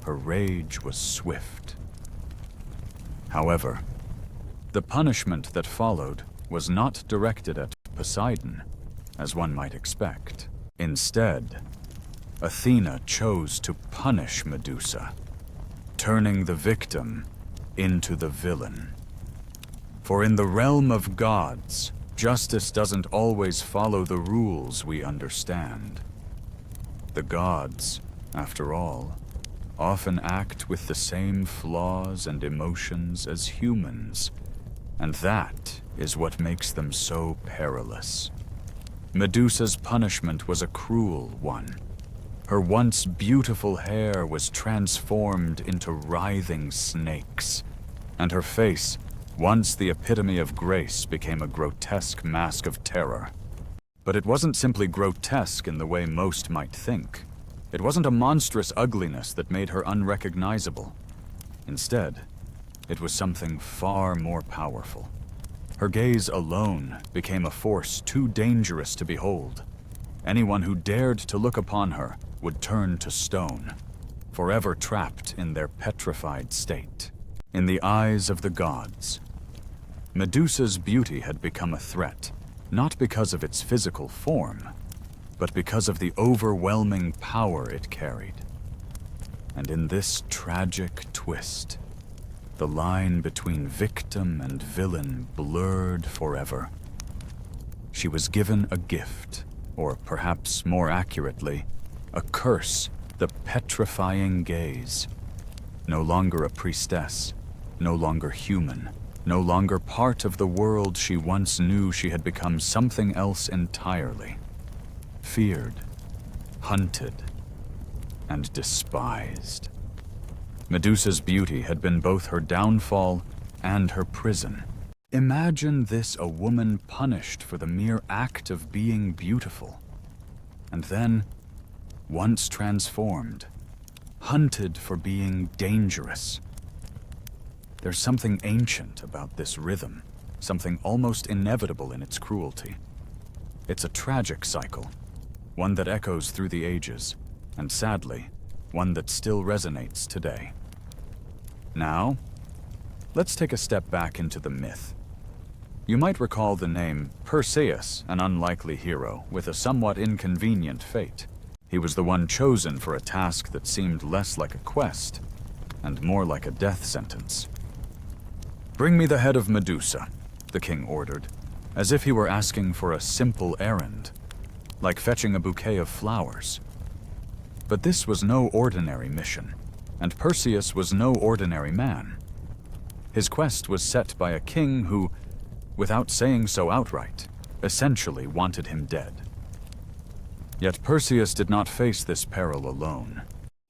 her rage was swift. However, the punishment that followed was not directed at Poseidon, as one might expect. Instead, Athena chose to punish Medusa, turning the victim into the villain. For in the realm of gods, justice doesn't always follow the rules we understand. The gods, after all, often act with the same flaws and emotions as humans, and that is what makes them so perilous. Medusa's punishment was a cruel one. Her once beautiful hair was transformed into writhing snakes, and her face, once the epitome of grace, became a grotesque mask of terror. But it wasn't simply grotesque in the way most might think. It wasn't a monstrous ugliness that made her unrecognizable. Instead, it was something far more powerful. Her gaze alone became a force too dangerous to behold. Anyone who dared to look upon her would turn to stone, forever trapped in their petrified state. In the eyes of the gods, Medusa's beauty had become a threat, not because of its physical form, but because of the overwhelming power it carried. And in this tragic twist, the line between victim and villain blurred forever. She was given a gift, or perhaps more accurately, a curse, the petrifying gaze. No longer a priestess, no longer human, no longer part of the world she once knew, she had become something else entirely. Feared, hunted, and despised. Medusa's beauty had been both her downfall and her prison. Imagine this, a woman punished for the mere act of being beautiful, and then, once transformed, hunted for being dangerous. There's something ancient about this rhythm, something almost inevitable in its cruelty. It's a tragic cycle, one that echoes through the ages, and sadly, one that still resonates today. Now, let's take a step back into the myth. You might recall the name Perseus, an unlikely hero with a somewhat inconvenient fate. He was the one chosen for a task that seemed less like a quest and more like a death sentence. "Bring me the head of Medusa," the king ordered, as if he were asking for a simple errand, like fetching a bouquet of flowers. But this was no ordinary mission, and Perseus was no ordinary man. His quest was set by a king who, without saying so outright, essentially wanted him dead. Yet Perseus did not face this peril alone.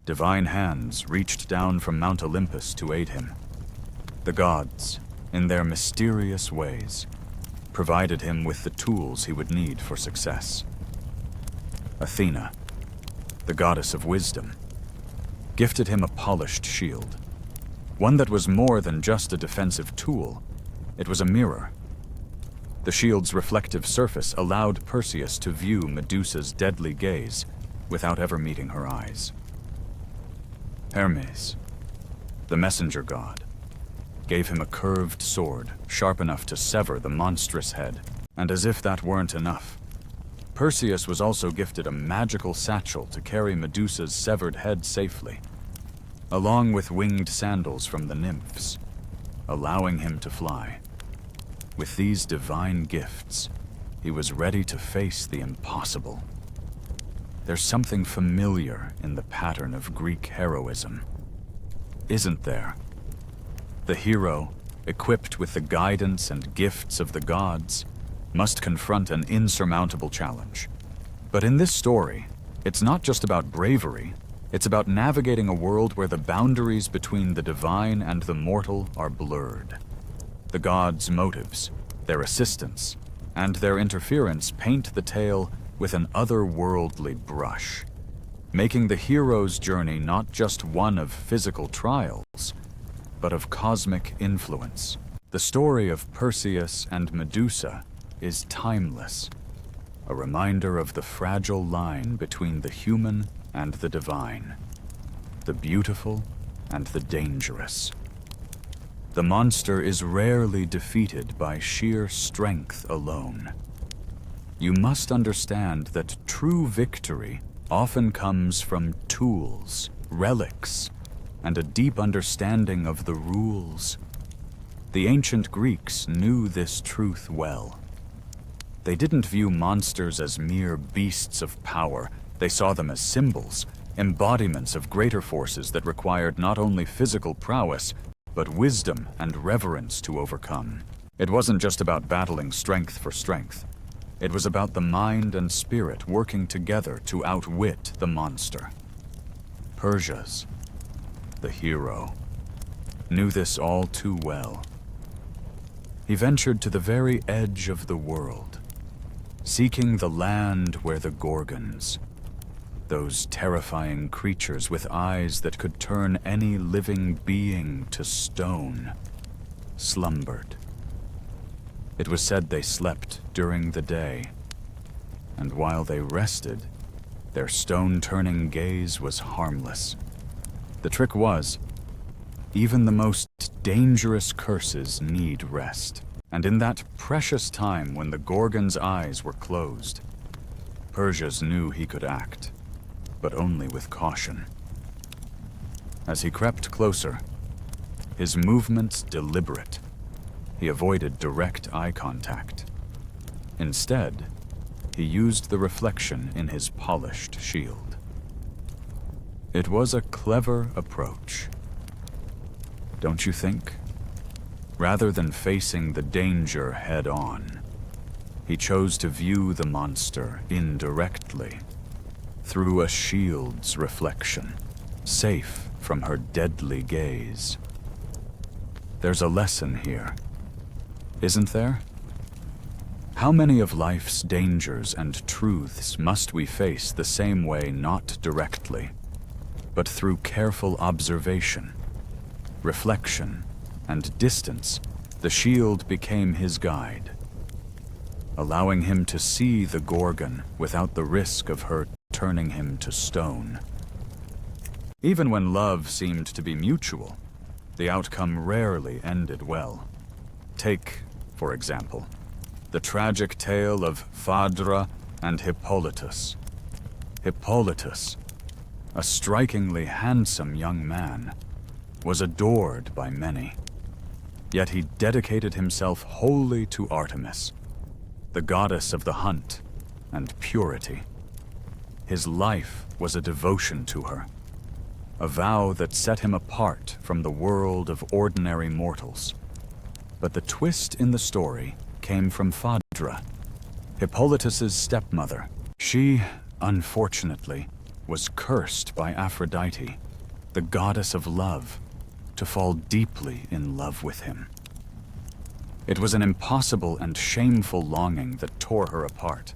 Divine hands reached down from Mount Olympus to aid him. The gods, in their mysterious ways, provided him with the tools he would need for success. Athena, the goddess of wisdom, gifted him a polished shield, one that was more than just a defensive tool. It was a mirror. The shield's reflective surface allowed Perseus to view Medusa's deadly gaze without ever meeting her eyes. Hermes, the messenger god, gave him a curved sword sharp enough to sever the monstrous head, and as if that weren't enough, Perseus was also gifted a magical satchel to carry Medusa's severed head safely, along with winged sandals from the nymphs, allowing him to fly. With these divine gifts, he was ready to face the impossible. There's something familiar in the pattern of Greek heroism, isn't there? The hero, equipped with the guidance and gifts of the gods, must confront an insurmountable challenge. But in this story, it's not just about bravery, it's about navigating a world where the boundaries between the divine and the mortal are blurred. The gods' motives, their assistance, and their interference paint the tale with an otherworldly brush, making the hero's journey not just one of physical trials, but of cosmic influence. The story of Perseus and Medusa is timeless, a reminder of the fragile line between the human and the divine, the beautiful and the dangerous. The monster is rarely defeated by sheer strength alone. You must understand that true victory often comes from tools, relics, and a deep understanding of the rules. The ancient Greeks knew this truth well. They didn't view monsters as mere beasts of power. They saw them as symbols, embodiments of greater forces that required not only physical prowess, but wisdom and reverence to overcome. It wasn't just about battling strength for strength. It was about the mind and spirit working together to outwit the monster. Perseus, the hero, knew this all too well. He ventured to the very edge of the world, seeking the land where the Gorgons, those terrifying creatures with eyes that could turn any living being to stone, slumbered. It was said they slept during the day, and while they rested, their stone-turning gaze was harmless. The trick was, even the most dangerous curses need rest. And in that precious time when the Gorgon's eyes were closed, Perseus knew he could act, but only with caution. As he crept closer, his movements deliberate, he avoided direct eye contact. Instead, he used the reflection in his polished shield. It was a clever approach, don't you think? Rather than facing the danger head-on, he chose to view the monster indirectly, through a shield's reflection, safe from her deadly gaze. There's a lesson here, isn't there? How many of life's dangers and truths must we face the same way, not directly, but through careful observation, reflection, and distance? The shield became his guide, allowing him to see the Gorgon without the risk of her turning him to stone. Even when love seemed to be mutual, the outcome rarely ended well. Take, for example, the tragic tale of Phaedra and Hippolytus. Hippolytus, a strikingly handsome young man, was adored by many. Yet he dedicated himself wholly to Artemis, the goddess of the hunt and purity. His life was a devotion to her, a vow that set him apart from the world of ordinary mortals. But the twist in the story came from Phaedra, Hippolytus's stepmother. She, unfortunately, was cursed by Aphrodite, the goddess of love, to fall deeply in love with him. It was an impossible and shameful longing that tore her apart.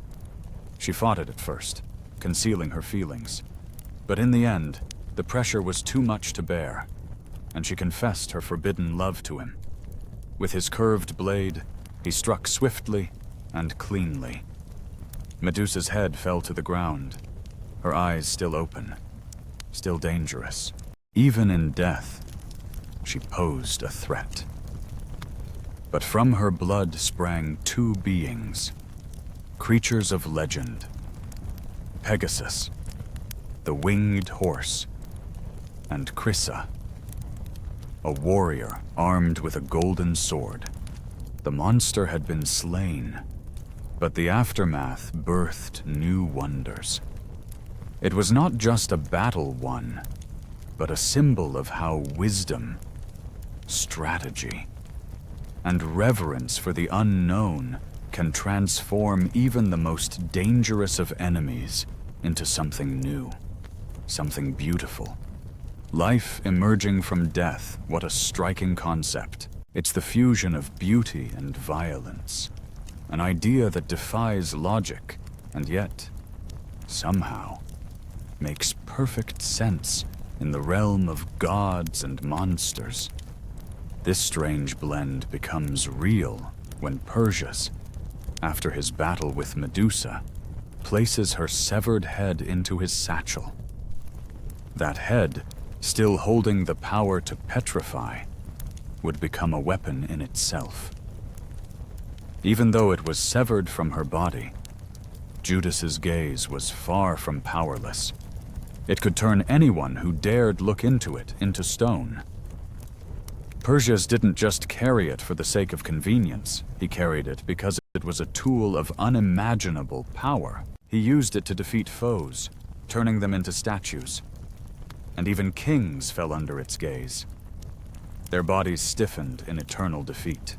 She fought it at first, concealing her feelings. But in the end, the pressure was too much to bear, and she confessed her forbidden love to him. With his curved blade, he struck swiftly and cleanly. Medusa's head fell to the ground, her eyes still open, still dangerous. Even in death, she posed a threat. But from her blood sprang two beings, creatures of legend. Pegasus, the winged horse, and Chrysa, a warrior armed with a golden sword. The monster had been slain, but the aftermath birthed new wonders. It was not just a battle won, but a symbol of how wisdom, strategy, and reverence for the unknown can transform even the most dangerous of enemies into something new, something beautiful. Life emerging from death, what a striking concept. It's the fusion of beauty and violence, an idea that defies logic, and yet, somehow, makes perfect sense in the realm of gods and monsters. This strange blend becomes real when Perseus, after his battle with Medusa, places her severed head into his satchel. That head, still holding the power to petrify, would become a weapon in itself. Even though it was severed from her body, Judas's gaze was far from powerless. It could turn anyone who dared look into it into stone. Perseus didn't just carry it for the sake of convenience. He carried it because it was a tool of unimaginable power. He used it to defeat foes, turning them into statues. And even kings fell under its gaze. Their bodies stiffened in eternal defeat.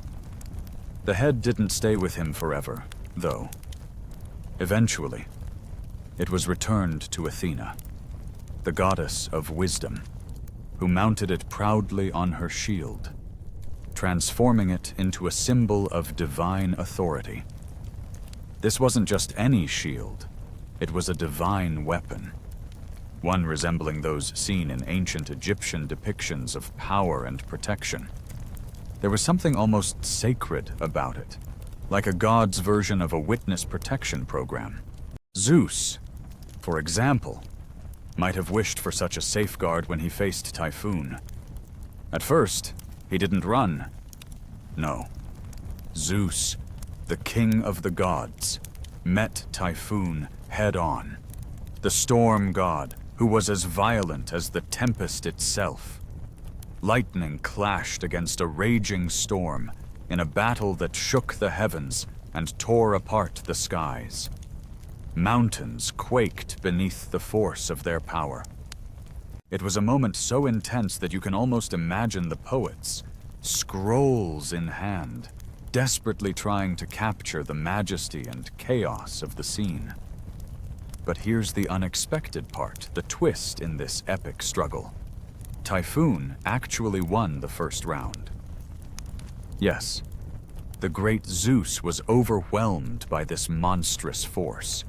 The head didn't stay with him forever, though. Eventually, it was returned to Athena, the goddess of wisdom, who mounted it proudly on her shield, transforming it into a symbol of divine authority. This wasn't just any shield, it was a divine weapon, one resembling those seen in ancient Egyptian depictions of power and protection. There was something almost sacred about it, like a god's version of a witness protection program. Zeus, for example, might have wished for such a safeguard when he faced Typhoon. At first, he didn't run. No. Zeus, the king of the gods, met Typhoon head-on. The storm god, who was as violent as the tempest itself. Lightning clashed against a raging storm in a battle that shook the heavens and tore apart the skies. Mountains quaked beneath the force of their power. It was a moment so intense that you can almost imagine the poets, scrolls in hand, desperately trying to capture the majesty and chaos of the scene. But here's the unexpected part, the twist in this epic struggle. Typhoon actually won the first round. Yes, the great Zeus was overwhelmed by this monstrous force.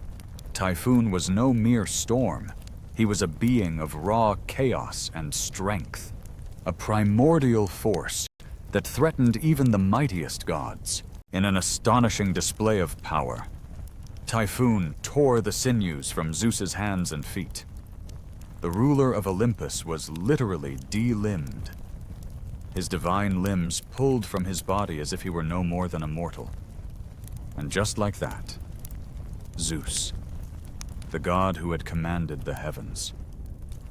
Typhoon was no mere storm. He was a being of raw chaos and strength, a primordial force that threatened even the mightiest gods. In an astonishing display of power, Typhoon tore the sinews from Zeus's hands and feet. The ruler of Olympus was literally de-limbed. His divine limbs pulled from his body as if he were no more than a mortal. And just like that, Zeus, the god who had commanded the heavens,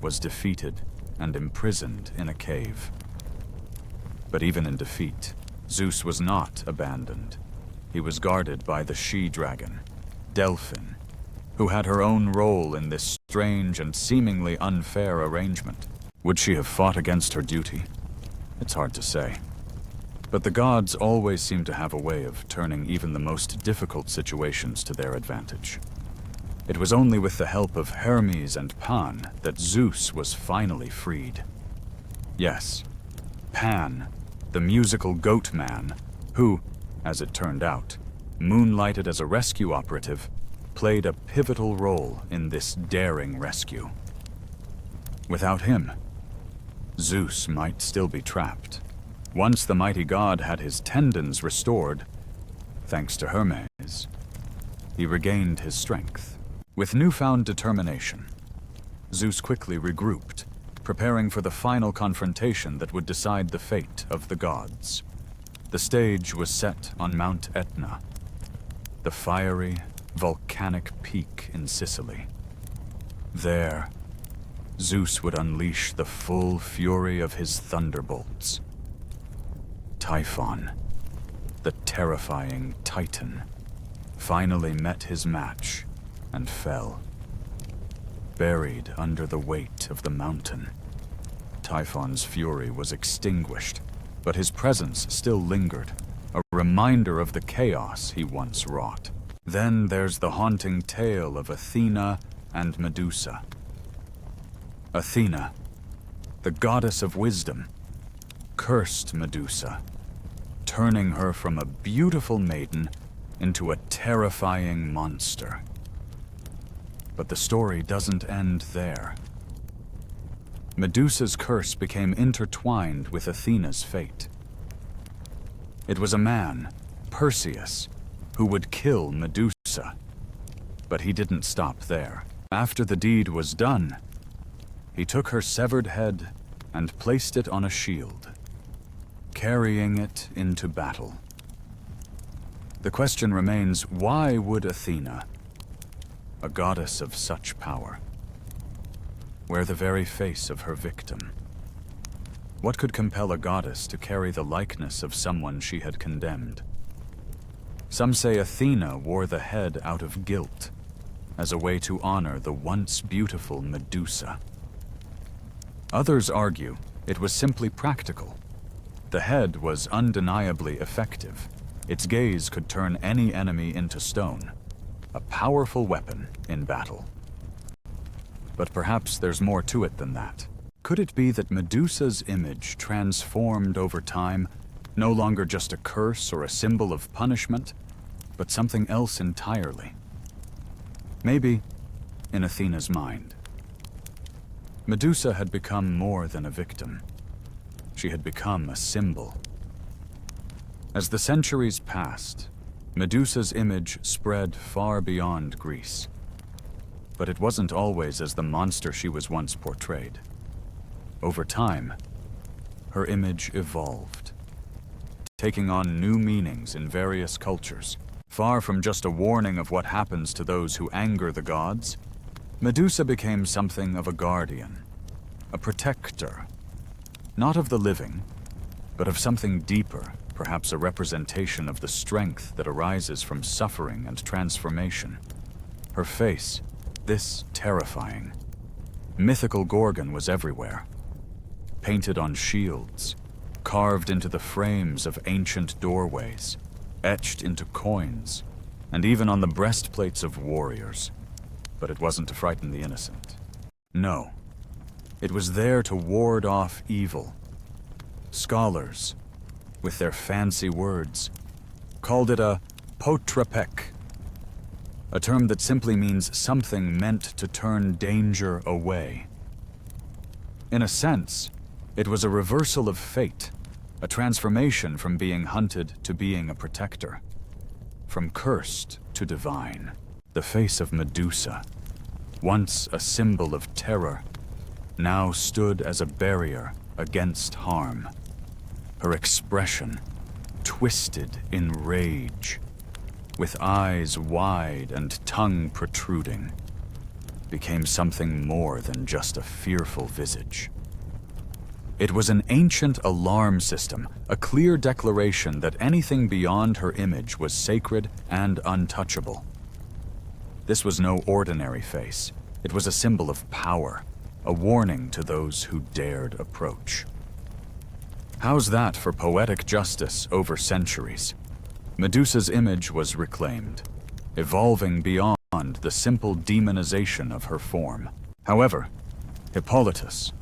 was defeated and imprisoned in a cave. But even in defeat, Zeus was not abandoned. He was guarded by the she-dragon, Delphin, who had her own role in this strange and seemingly unfair arrangement. Would she have fought against her duty? It's hard to say. But the gods always seem to have a way of turning even the most difficult situations to their advantage. It was only with the help of Hermes and Pan that Zeus was finally freed. Yes, Pan, the musical goat man, who, as it turned out, moonlighted as a rescue operative, played a pivotal role in this daring rescue. Without him, Zeus might still be trapped. Once the mighty god had his tendons restored, thanks to Hermes, he regained his strength. With newfound determination, Zeus quickly regrouped, preparing for the final confrontation that would decide the fate of the gods. The stage was set on Mount Etna, the fiery, volcanic peak in Sicily. There, Zeus would unleash the full fury of his thunderbolts. Typhon, the terrifying Titan, finally met his match and fell. Buried under the weight of the mountain, Typhon's fury was extinguished, but his presence still lingered, a reminder of the chaos he once wrought. Then there's the haunting tale of Athena and Medusa. Athena, the goddess of wisdom, cursed Medusa, turning her from a beautiful maiden into a terrifying monster. But the story doesn't end there. Medusa's curse became intertwined with Athena's fate. It was a man, Perseus, who would kill Medusa. But he didn't stop there. After the deed was done, he took her severed head and placed it on a shield, carrying it into battle. The question remains, why would Athena, a goddess of such power, wear the very face of her victim? What could compel a goddess to carry the likeness of someone she had condemned? Some say Athena wore the head out of guilt, as a way to honor the once beautiful Medusa. Others argue it was simply practical. The head was undeniably effective. Its gaze could turn any enemy into stone, a powerful weapon in battle. But perhaps there's more to it than that. Could it be that Medusa's image transformed over time, no longer just a curse or a symbol of punishment, but something else entirely? Maybe, in Athena's mind, Medusa had become more than a victim. She had become a symbol. As the centuries passed, Medusa's image spread far beyond Greece. But it wasn't always as the monster she was once portrayed. Over time, her image evolved, taking on new meanings in various cultures. Far from just a warning of what happens to those who anger the gods, Medusa became something of a guardian, a protector, not of the living, but of something deeper, perhaps a representation of the strength that arises from suffering and transformation. Her face, this terrifying, mythical Gorgon, was everywhere, painted on shields, carved into the frames of ancient doorways, etched into coins, and even on the breastplates of warriors. But it wasn't to frighten the innocent. No, it was there to ward off evil. Scholars, with their fancy words, called it a potrapek, a term that simply means something meant to turn danger away. In a sense, it was a reversal of fate, a transformation from being hunted to being a protector, from cursed to divine. The face of Medusa, once a symbol of terror, now stood as a barrier against harm. Her expression, twisted in rage, with eyes wide and tongue protruding, became something more than just a fearful visage. It was an ancient alarm system, a clear declaration that anything beyond her image was sacred and untouchable. This was no ordinary face. It was a symbol of power, a warning to those who dared approach. How's that for poetic justice over centuries? Medusa's image was reclaimed, evolving beyond the simple demonization of her form. However, Hippolytus,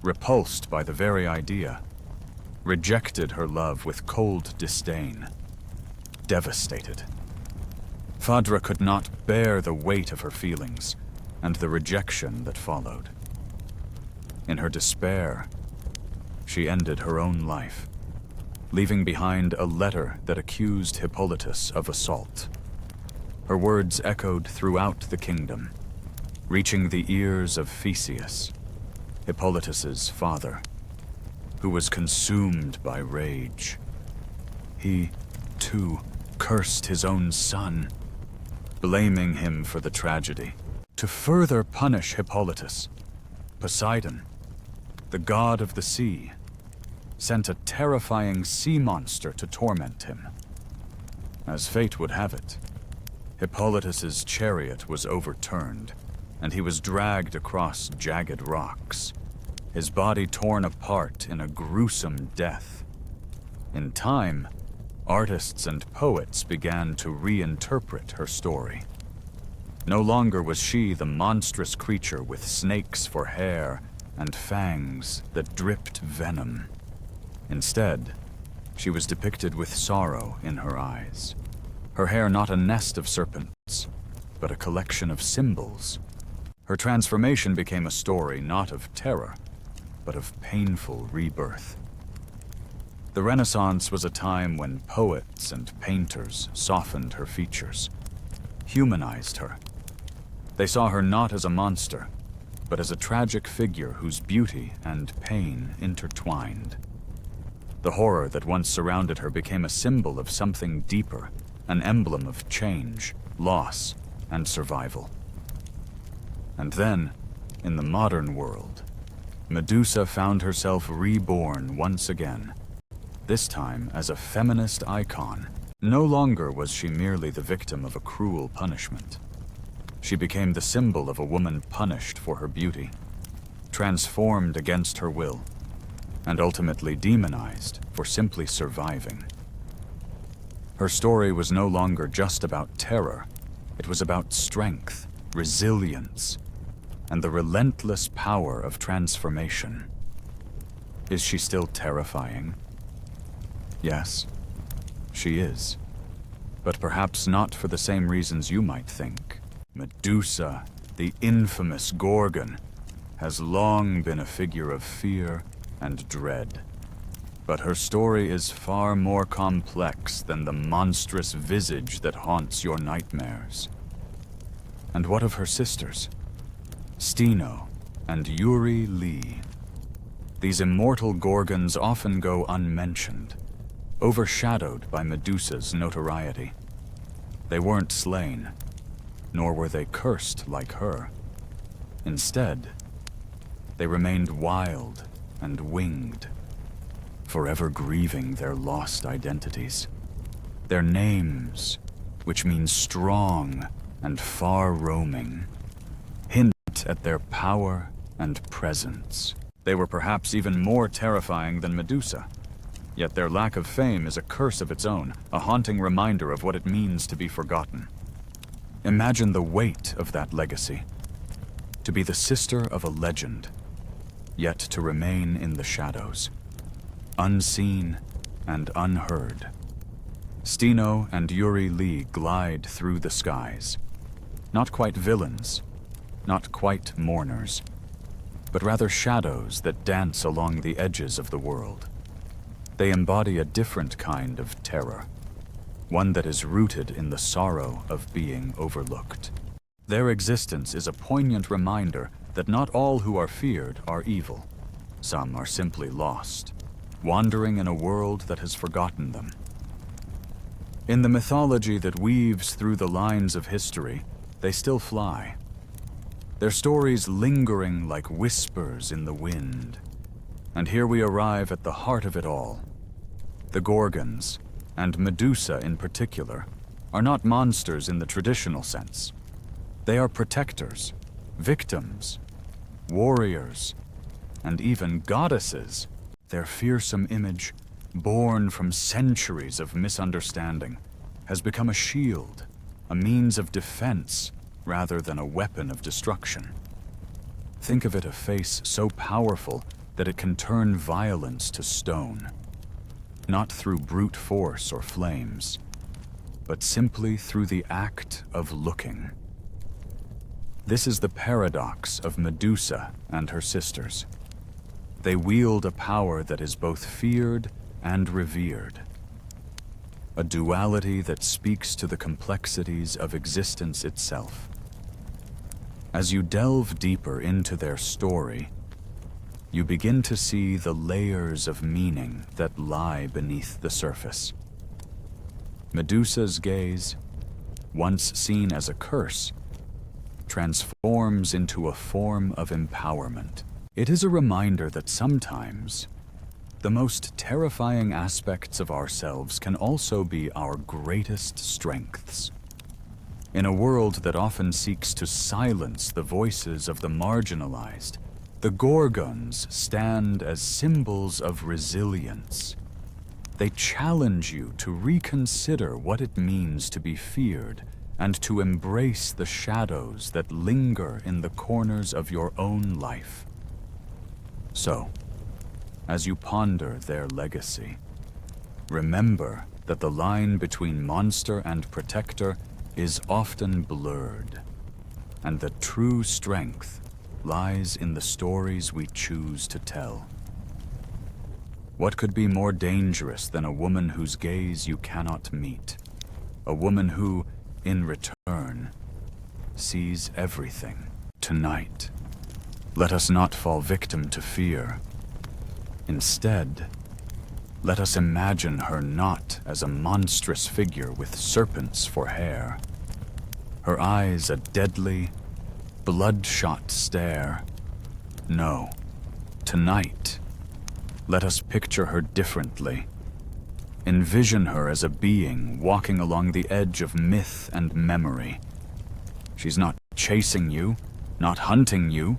repulsed by the very idea, rejected her love with cold disdain. Devastated, Phaedra could not bear the weight of her feelings and the rejection that followed. In her despair, she ended her own life, leaving behind a letter that accused Hippolytus of assault. Her words echoed throughout the kingdom, reaching the ears of Theseus, Hippolytus's father, who was consumed by rage. He, too, cursed his own son, blaming him for the tragedy. To further punish Hippolytus, Poseidon, the god of the sea, sent a terrifying sea monster to torment him. As fate would have it, Hippolytus's chariot was overturned, and he was dragged across jagged rocks, his body torn apart in a gruesome death. In time, artists and poets began to reinterpret her story. No longer was she the monstrous creature with snakes for hair and fangs that dripped venom. Instead, she was depicted with sorrow in her eyes, her hair not a nest of serpents, but a collection of symbols. Her transformation became a story not of terror, but of painful rebirth. The Renaissance was a time when poets and painters softened her features, humanized her. They saw her not as a monster, but as a tragic figure whose beauty and pain intertwined. The horror that once surrounded her became a symbol of something deeper, an emblem of change, loss, and survival. And then, in the modern world, Medusa found herself reborn once again, this time as a feminist icon. No longer was she merely the victim of a cruel punishment. She became the symbol of a woman punished for her beauty, transformed against her will, and ultimately demonized for simply surviving. Her story was no longer just about terror. It was about strength, resilience, and the relentless power of transformation. Is she still terrifying? Yes, she is. But perhaps not for the same reasons you might think. Medusa, the infamous Gorgon, has long been a figure of fear and dread. But her story is far more complex than the monstrous visage that haunts your nightmares. And what of her sisters? Steno and Eurylee. These immortal Gorgons often go unmentioned, overshadowed by Medusa's notoriety. They weren't slain, nor were they cursed like her. Instead, they remained wild and winged, forever grieving their lost identities. Their names, which mean strong and far-roaming, hint at their power and presence. They were perhaps even more terrifying than Medusa, yet their lack of fame is a curse of its own, a haunting reminder of what it means to be forgotten. Imagine the weight of that legacy. To be the sister of a legend, yet to remain in the shadows, unseen and unheard. Steno and Eurylee glide through the skies, not quite villains, not quite mourners, but rather shadows that dance along the edges of the world. They embody a different kind of terror, one that is rooted in the sorrow of being overlooked. Their existence is a poignant reminder that not all who are feared are evil. Some are simply lost, wandering in a world that has forgotten them. In the mythology that weaves through the lines of history, they still fly, their stories lingering like whispers in the wind, And here we arrive at the heart of it all. The Gorgons, and Medusa in particular, are not monsters in the traditional sense. They are protectors, victims, warriors, and even goddesses. Their fearsome image, born from centuries of misunderstanding, has become a shield, a means of defense, rather than a weapon of destruction. Think of it, a face so powerful that it can turn violence to stone, not through brute force or flames, but simply through the act of looking. This is the paradox of Medusa and her sisters. They wield a power that is both feared and revered, a duality that speaks to the complexities of existence itself. As you delve deeper into their story, you begin to see the layers of meaning that lie beneath the surface. Medusa's gaze, once seen as a curse, transforms into a form of empowerment. It is a reminder that sometimes the most terrifying aspects of ourselves can also be our greatest strengths. In a world that often seeks to silence the voices of the marginalized, the Gorgons stand as symbols of resilience. They challenge you to reconsider what it means to be feared and to embrace the shadows that linger in the corners of your own life. So, as you ponder their legacy, remember that the line between monster and protector is often blurred, and that true strength lies in the stories we choose to tell. What could be more dangerous than a woman whose gaze you cannot meet? A woman who, in return, sees everything. Tonight, let us not fall victim to fear. Instead, let us imagine her not as a monstrous figure with serpents for hair, her eyes a deadly, bloodshot stare. No, tonight, let us picture her differently. Envision her as a being walking along the edge of myth and memory. She's not chasing you, not hunting you.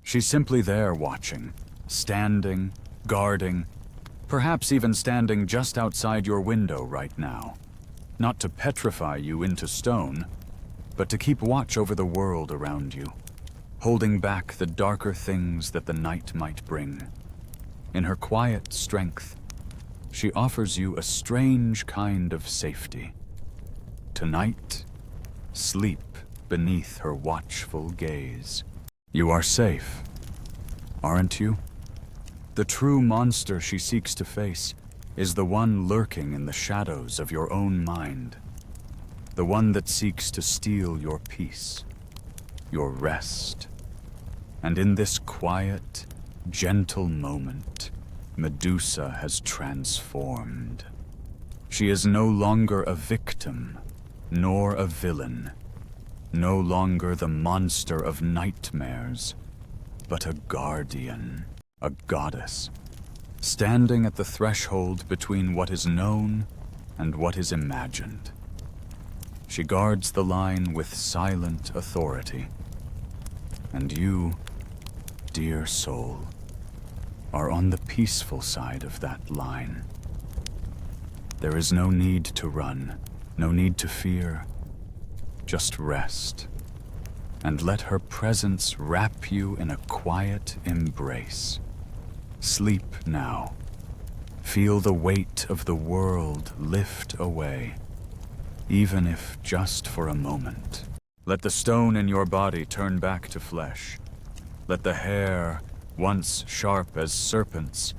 She's simply there watching, standing, guarding, perhaps even standing just outside your window right now. Not to petrify you into stone, but to keep watch over the world around you, holding back the darker things that the night might bring. In her quiet strength, she offers you a strange kind of safety. Tonight, sleep beneath her watchful gaze. You are safe, aren't you? The true monster she seeks to face is the one lurking in the shadows of your own mind, the one that seeks to steal your peace, your rest. And in this quiet, gentle moment, Medusa has transformed. She is no longer a victim, nor a villain, no longer the monster of nightmares, but a guardian, a goddess, standing at the threshold between what is known and what is imagined. She guards the line with silent authority. And you, dear soul, are on the peaceful side of that line. There is no need to run, no need to fear. Just rest, and let her presence wrap you in a quiet embrace. Sleep now. Feel the weight of the world lift away, even if just for a moment. Let the stone in your body turn back to flesh. Let the hair, once sharp as serpents,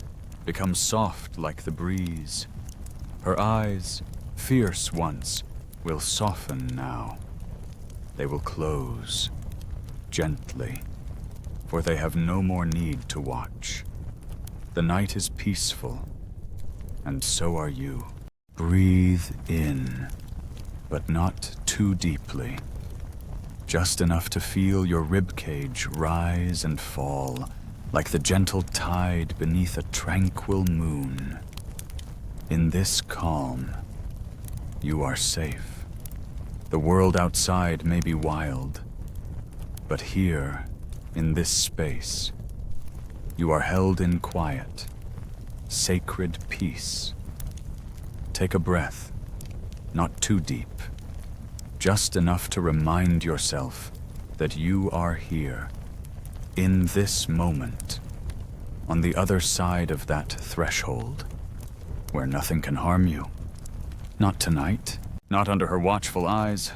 become soft like the breeze. Her eyes, fierce once, will soften now. They will close, gently, for they have no more need to watch. The night is peaceful, and so are you. Breathe in, but not too deeply. Just enough to feel your ribcage rise and fall like the gentle tide beneath a tranquil moon. In this calm, you are safe. The world outside may be wild, but here, in this space, you are held in quiet, sacred peace. Take a breath, not too deep, just enough to remind yourself that you are here, in this moment, on the other side of that threshold, where nothing can harm you. Not tonight, not under her watchful eyes.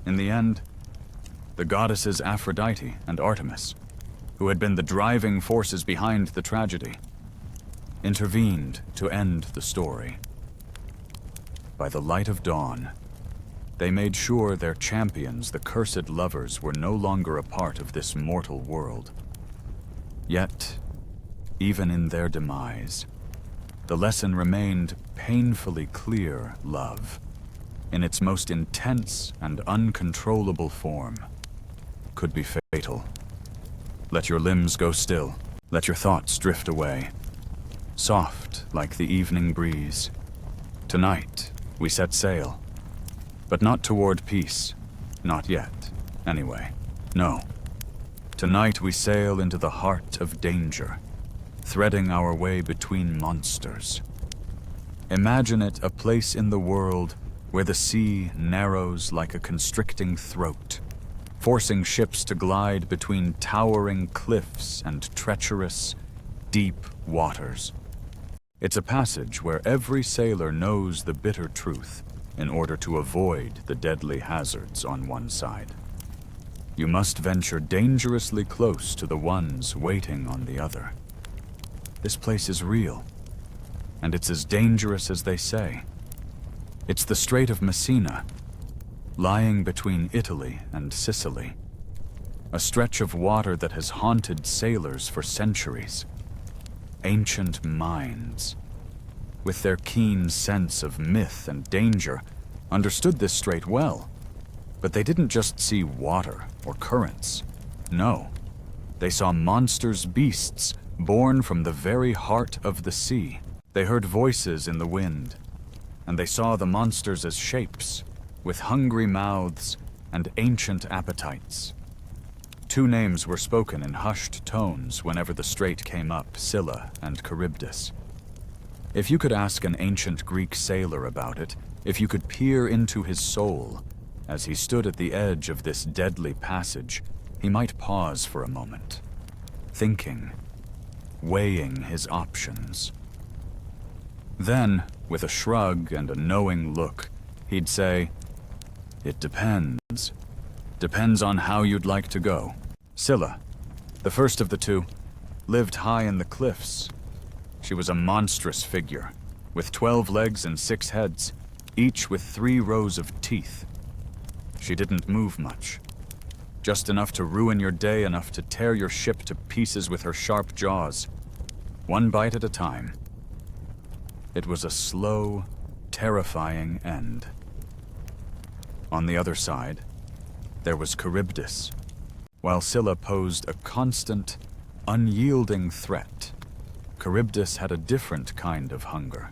In the end, the goddesses Aphrodite and Artemis, who had been the driving forces behind the tragedy, intervened to end the story. By the light of dawn, they made sure their champions, the cursed lovers, were no longer a part of this mortal world. Yet, even in their demise, the lesson remained painfully clear: love, in its most intense and uncontrollable form, could be fatal. Let your limbs go still. Let your thoughts drift away, soft like the evening breeze. Tonight, we set sail, but not toward peace. Not yet, anyway. No. Tonight we sail into the heart of danger, threading our way between monsters. Imagine it a place in the world where the sea narrows like a constricting throat, forcing ships to glide between towering cliffs and treacherous, deep waters. It's a passage where every sailor knows the bitter truth in order to avoid the deadly hazards on one side. You must venture dangerously close to the ones waiting on the other. This place is real, and it's as dangerous as they say. It's the Strait of Messina, lying between Italy and Sicily, a stretch of water that has haunted sailors for centuries. Ancient minds, with their keen sense of myth and danger, understood this strait well. But they didn't just see water or currents. No, they saw monsters, beasts, born from the very heart of the sea. They heard voices in the wind, and they saw the monsters as shapes, with hungry mouths and ancient appetites. Two names were spoken in hushed tones whenever the strait came up: Scylla and Charybdis. If you could ask an ancient Greek sailor about it, if you could peer into his soul, as he stood at the edge of this deadly passage, he might pause for a moment, thinking, weighing his options. Then, with a shrug and a knowing look, he'd say, "It depends. Depends on how you'd like to go." Scylla, the first of the two, lived high in the cliffs. She was a monstrous figure, with 12 legs and 6 heads, each with 3 rows of teeth. She didn't move much, just enough to ruin your day, enough to tear your ship to pieces with her sharp jaws, one bite at a time. It was a slow, terrifying end. On the other side, there was Charybdis. While Scylla posed a constant, unyielding threat, Charybdis had a different kind of hunger.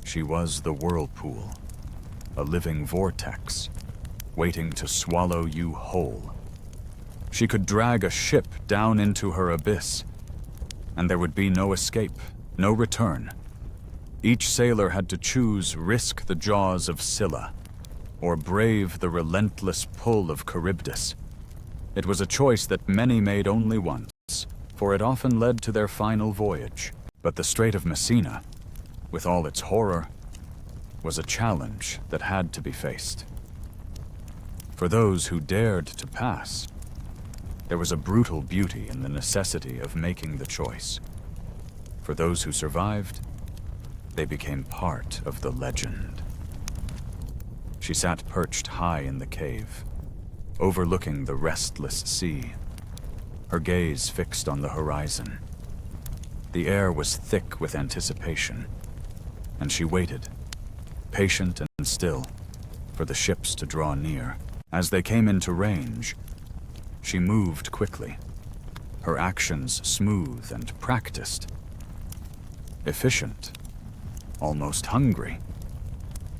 She was the whirlpool, a living vortex, waiting to swallow you whole. She could drag a ship down into her abyss, and there would be no escape, no return. Each sailor had to choose risk the jaws of Scylla, or brave the relentless pull of Charybdis. It was a choice that many made only once, for it often led to their final voyage. But the Strait of Messina, with all its horror, was a challenge that had to be faced. For those who dared to pass, there was a brutal beauty in the necessity of making the choice. For those who survived, they became part of the legend. She sat perched high in the cave, overlooking the restless sea, her gaze fixed on the horizon. The air was thick with anticipation, and she waited, patient and still, for the ships to draw near. As they came into range, she moved quickly, her actions smooth and practiced. Efficient, almost hungry.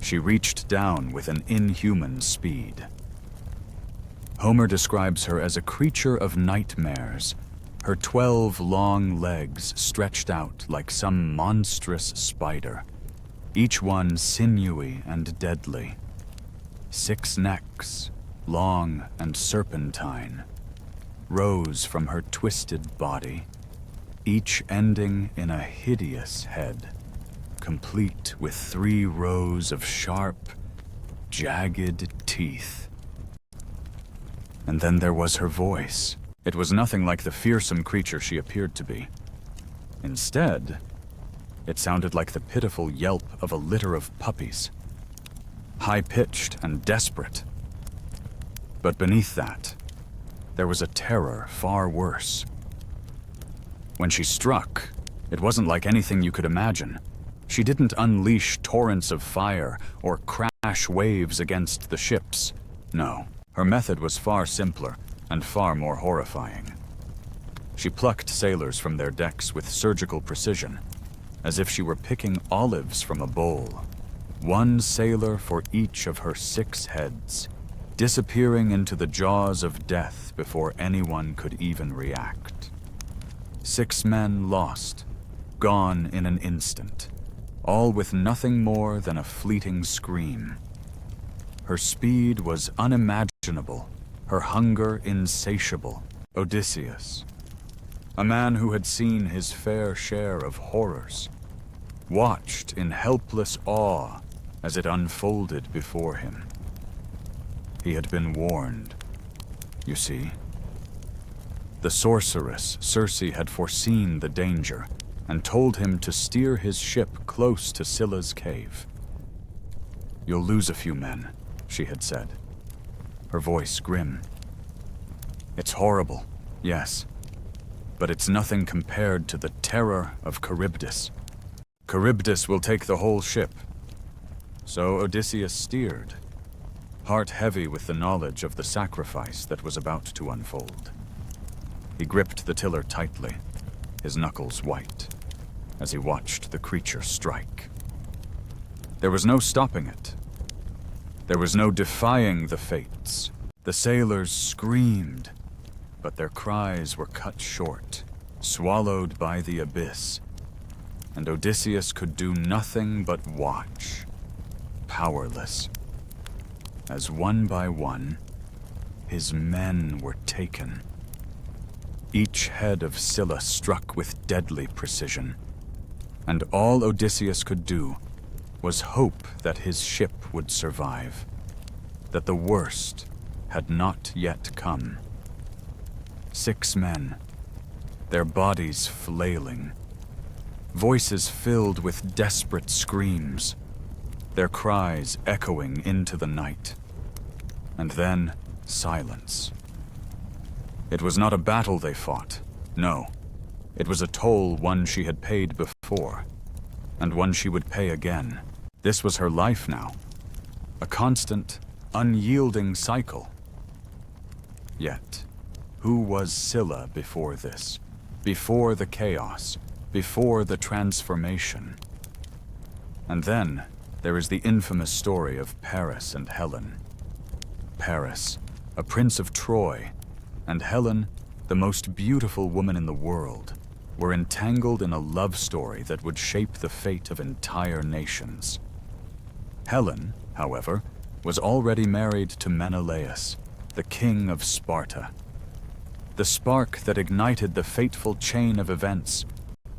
She reached down with an inhuman speed. Homer describes her as a creature of nightmares, her 12 long legs stretched out like some monstrous spider, each one sinewy and deadly. 6 necks, long and serpentine, rose from her twisted body, each ending in a hideous head, complete with 3 rows of sharp, jagged teeth. And then there was her voice. It was nothing like the fearsome creature she appeared to be. Instead, it sounded like the pitiful yelp of a litter of puppies, high-pitched and desperate. But beneath that, there was a terror far worse. When she struck, it wasn't like anything you could imagine. She didn't unleash torrents of fire or crash waves against the ships. No, her method was far simpler and far more horrifying. She plucked sailors from their decks with surgical precision, as if she were picking olives from a bowl. 1 sailor for each of her 6 heads, disappearing into the jaws of death before anyone could even react. 6 men lost, gone in an instant, all with nothing more than a fleeting scream. Her speed was unimaginable, her hunger insatiable. Odysseus, a man who had seen his fair share of horrors, watched in helpless awe as it unfolded before him. He had been warned, you see. The sorceress, Circe, had foreseen the danger and told him to steer his ship close to Scylla's cave. "You'll lose a few men," she had said, her voice grim. "It's horrible, yes, but it's nothing compared to the terror of Charybdis. Charybdis will take the whole ship." So Odysseus steered, heart heavy with the knowledge of the sacrifice that was about to unfold. He gripped the tiller tightly, his knuckles white, as he watched the creature strike. There was no stopping it. There was no defying the fates. The sailors screamed, but their cries were cut short, swallowed by the abyss, and Odysseus could do nothing but watch, powerless, as one by one, his men were taken. Each head of Scylla struck with deadly precision, and all Odysseus could do was hope that his ship would survive, that the worst had not yet come. 6 men, their bodies flailing, voices filled with desperate screams, their cries echoing into the night. And then, silence. It was not a battle they fought, no. It was a toll one she had paid before, and one she would pay again. This was her life now, a constant, unyielding cycle. Yet, who was Scylla before this? Before the chaos, before the transformation? And then, there is the infamous story of Paris and Helen. Paris, a prince of Troy, and Helen, the most beautiful woman in the world, were entangled in a love story that would shape the fate of entire nations. Helen, however, was already married to Menelaus, the king of Sparta. The spark that ignited the fateful chain of events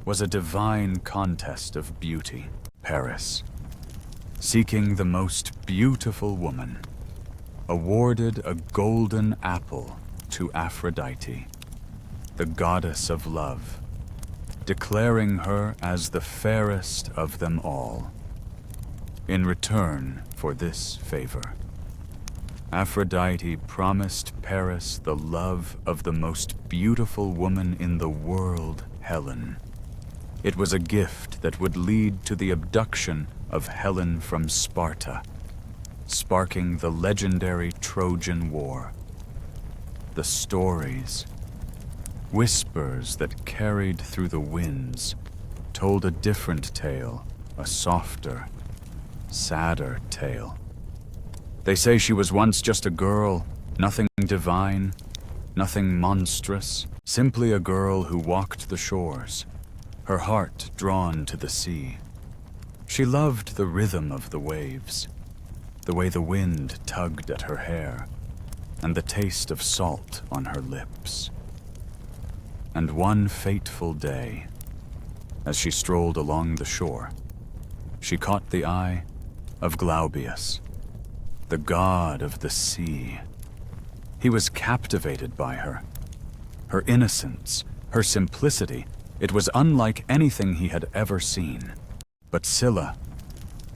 was a divine contest of beauty. Paris, seeking the most beautiful woman, awarded a golden apple to Aphrodite, the goddess of love, declaring her as the fairest of them all. In return for this favor, Aphrodite promised Paris the love of the most beautiful woman in the world, Helen. It was a gift that would lead to the abduction of Helen from Sparta, sparking the legendary Trojan War. The stories Whispers that carried through the winds told a different tale, a softer, sadder tale. They say she was once just a girl, nothing divine, nothing monstrous, simply a girl who walked the shores, her heart drawn to the sea. She loved the rhythm of the waves, the way the wind tugged at her hair, and the taste of salt on her lips. And one fateful day, as she strolled along the shore, she caught the eye of Glaubius, the god of the sea. He was captivated by her. Her innocence, her simplicity, it was unlike anything he had ever seen. But Scylla,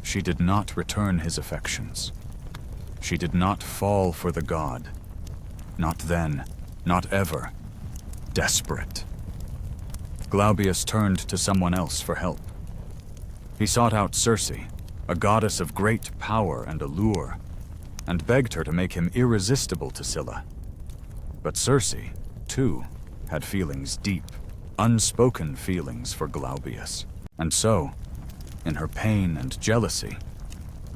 she did not return his affections. She did not fall for the god. Not then, not ever. Desperate. Glaubius turned to someone else for help. He sought out Circe, a goddess of great power and allure, and begged her to make him irresistible to Scylla. But Circe, too, had feelings deep, unspoken feelings for Glaubius. And so, in her pain and jealousy,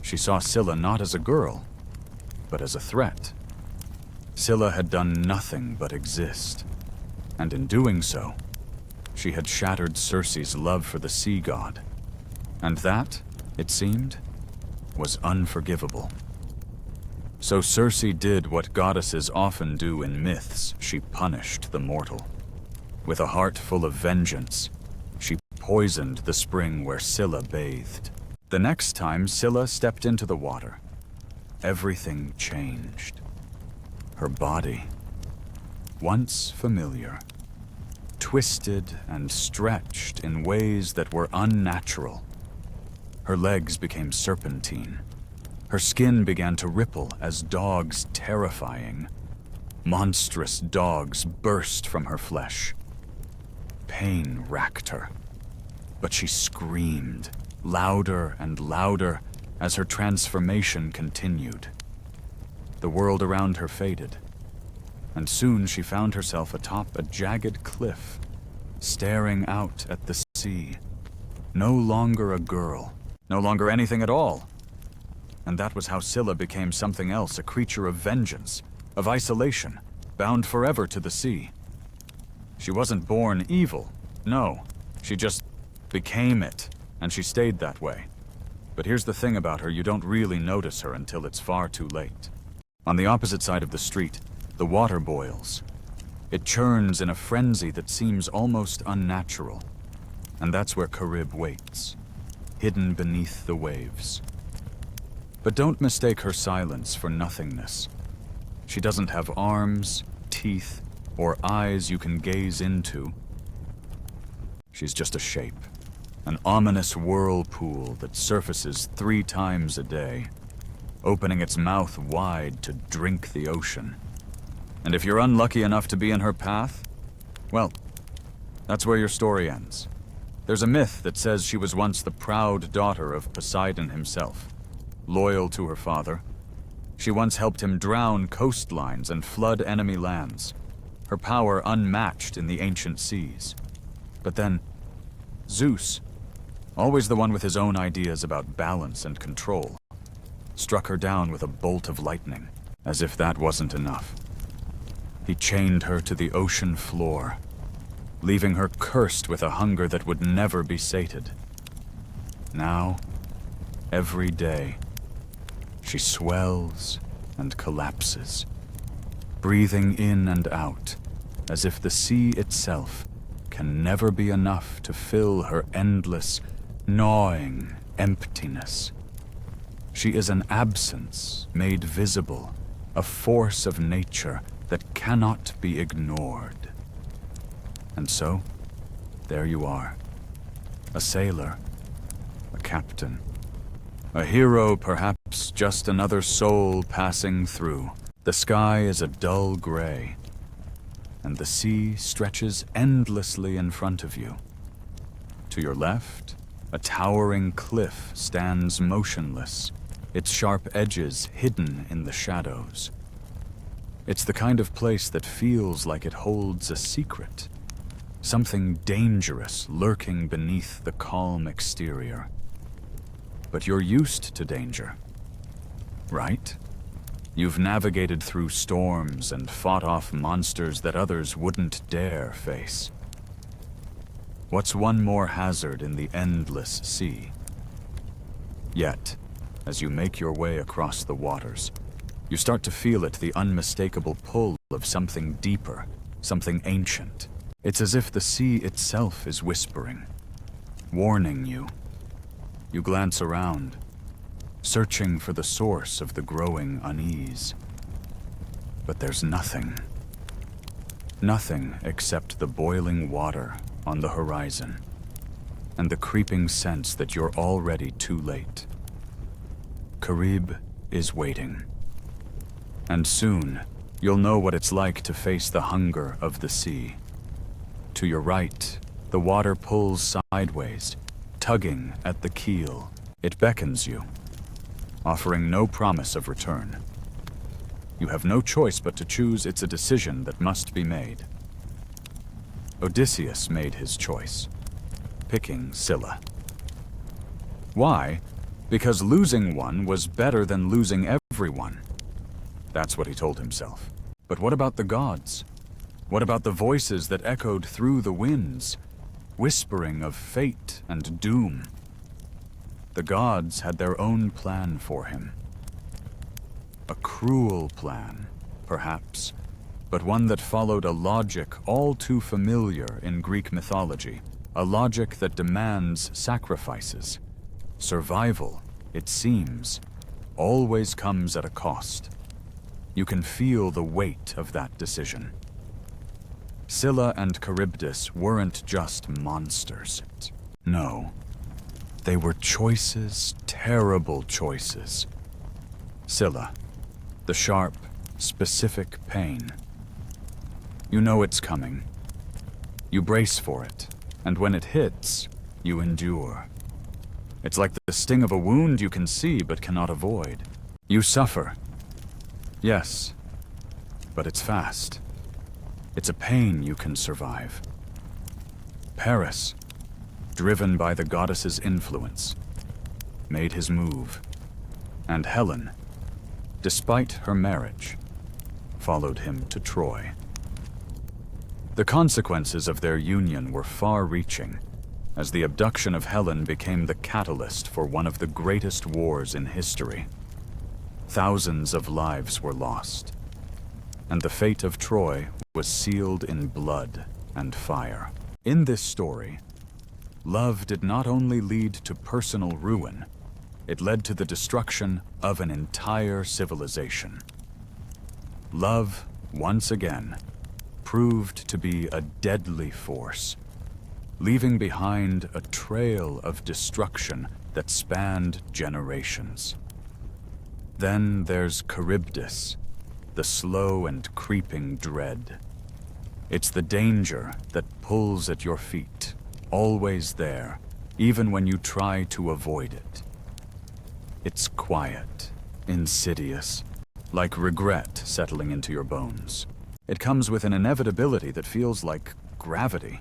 she saw Scylla not as a girl, but as a threat. Scylla had done nothing but exist, and in doing so, she had shattered Circe's love for the sea god. And that, it seemed, was unforgivable. So Circe did what goddesses often do in myths. She punished the mortal. With a heart full of vengeance, she poisoned the spring where Scylla bathed. The next time Scylla stepped into the water, everything changed. Her body, once familiar, twisted and stretched in ways that were unnatural. Her legs became serpentine. Her skin began to ripple as dogs terrifying. Monstrous dogs burst from her flesh. Pain racked her, but she screamed, louder and louder, as her transformation continued. The world around her faded, and soon she found herself atop a jagged cliff, staring out at the sea. No longer a girl, no longer anything at all. And that was how Scylla became something else, a creature of vengeance, of isolation, bound forever to the sea. She wasn't born evil, no. She just became it, and she stayed that way. But here's the thing about her, you don't really notice her until it's far too late. On the opposite side of the street, the water boils. It churns in a frenzy that seems almost unnatural. And that's where Charybdis waits, hidden beneath the waves. But don't mistake her silence for nothingness. She doesn't have arms, teeth, or eyes you can gaze into. She's just a shape, an ominous whirlpool that surfaces 3 times a day, opening its mouth wide to drink the ocean. And if you're unlucky enough to be in her path, well, that's where your story ends. There's a myth that says she was once the proud daughter of Poseidon himself, loyal to her father. She once helped him drown coastlines and flood enemy lands, her power unmatched in the ancient seas. But then, Zeus, always the one with his own ideas about balance and control, struck her down with a bolt of lightning, as if that wasn't enough. He chained her to the ocean floor, leaving her cursed with a hunger that would never be sated. Now, every day, she swells and collapses, breathing in and out, as if the sea itself can never be enough to fill her endless, gnawing emptiness. She is an absence made visible, a force of nature that cannot be ignored. And so, there you are, a sailor, a captain, a hero, perhaps just another soul passing through. The sky is a dull gray, and the sea stretches endlessly in front of you. To your left, a towering cliff stands motionless, its sharp edges hidden in the shadows. It's the kind of place that feels like it holds a secret, Something dangerous lurking beneath the calm exterior. But you're used to danger, right? You've navigated through storms and fought off monsters that others wouldn't dare face. What's one more hazard in the endless sea? Yet, as you make your way across the waters, you start to feel it, the unmistakable pull of something deeper, something ancient. It's as if the sea itself is whispering, warning you. You glance around, searching for the source of the growing unease. But there's nothing. Nothing except the boiling water on the horizon, and the creeping sense that you're already too late. Carib is waiting. And soon, you'll know what it's like to face the hunger of the sea. To your right, the water pulls sideways, tugging at the keel. It beckons you, offering no promise of return. You have no choice but to choose. It's a decision that must be made. Odysseus made his choice, picking Scylla. Why? Because losing one was better than losing everyone. That's what he told himself. But what about the gods? What about the voices that echoed through the winds, whispering of fate and doom? The gods had their own plan for him. A cruel plan, perhaps, but one that followed a logic all too familiar in Greek mythology, a logic that demands sacrifices. Survival, it seems, always comes at a cost. You can feel the weight of that decision. Scylla and Charybdis weren't just monsters. No, they were choices, terrible choices. Scylla, the sharp, specific pain. You know it's coming. You brace for it, and when it hits, you endure. It's like the sting of a wound you can see but cannot avoid. You suffer. Yes, but it's fast. It's a pain you can survive. Paris, driven by the goddess's influence, made his move. And Helen, despite her marriage, followed him to Troy. The consequences of their union were far-reaching, as the abduction of Helen became the catalyst for one of the greatest wars in history. Thousands of lives were lost, and the fate of Troy was sealed in blood and fire. In this story, love did not only lead to personal ruin, it led to the destruction of an entire civilization. Love, once again, proved to be a deadly force, leaving behind a trail of destruction that spanned generations. Then there's Charybdis, the slow and creeping dread. It's the danger that pulls at your feet, always there, even when you try to avoid it. It's quiet, insidious, like regret settling into your bones. It comes with an inevitability that feels like gravity,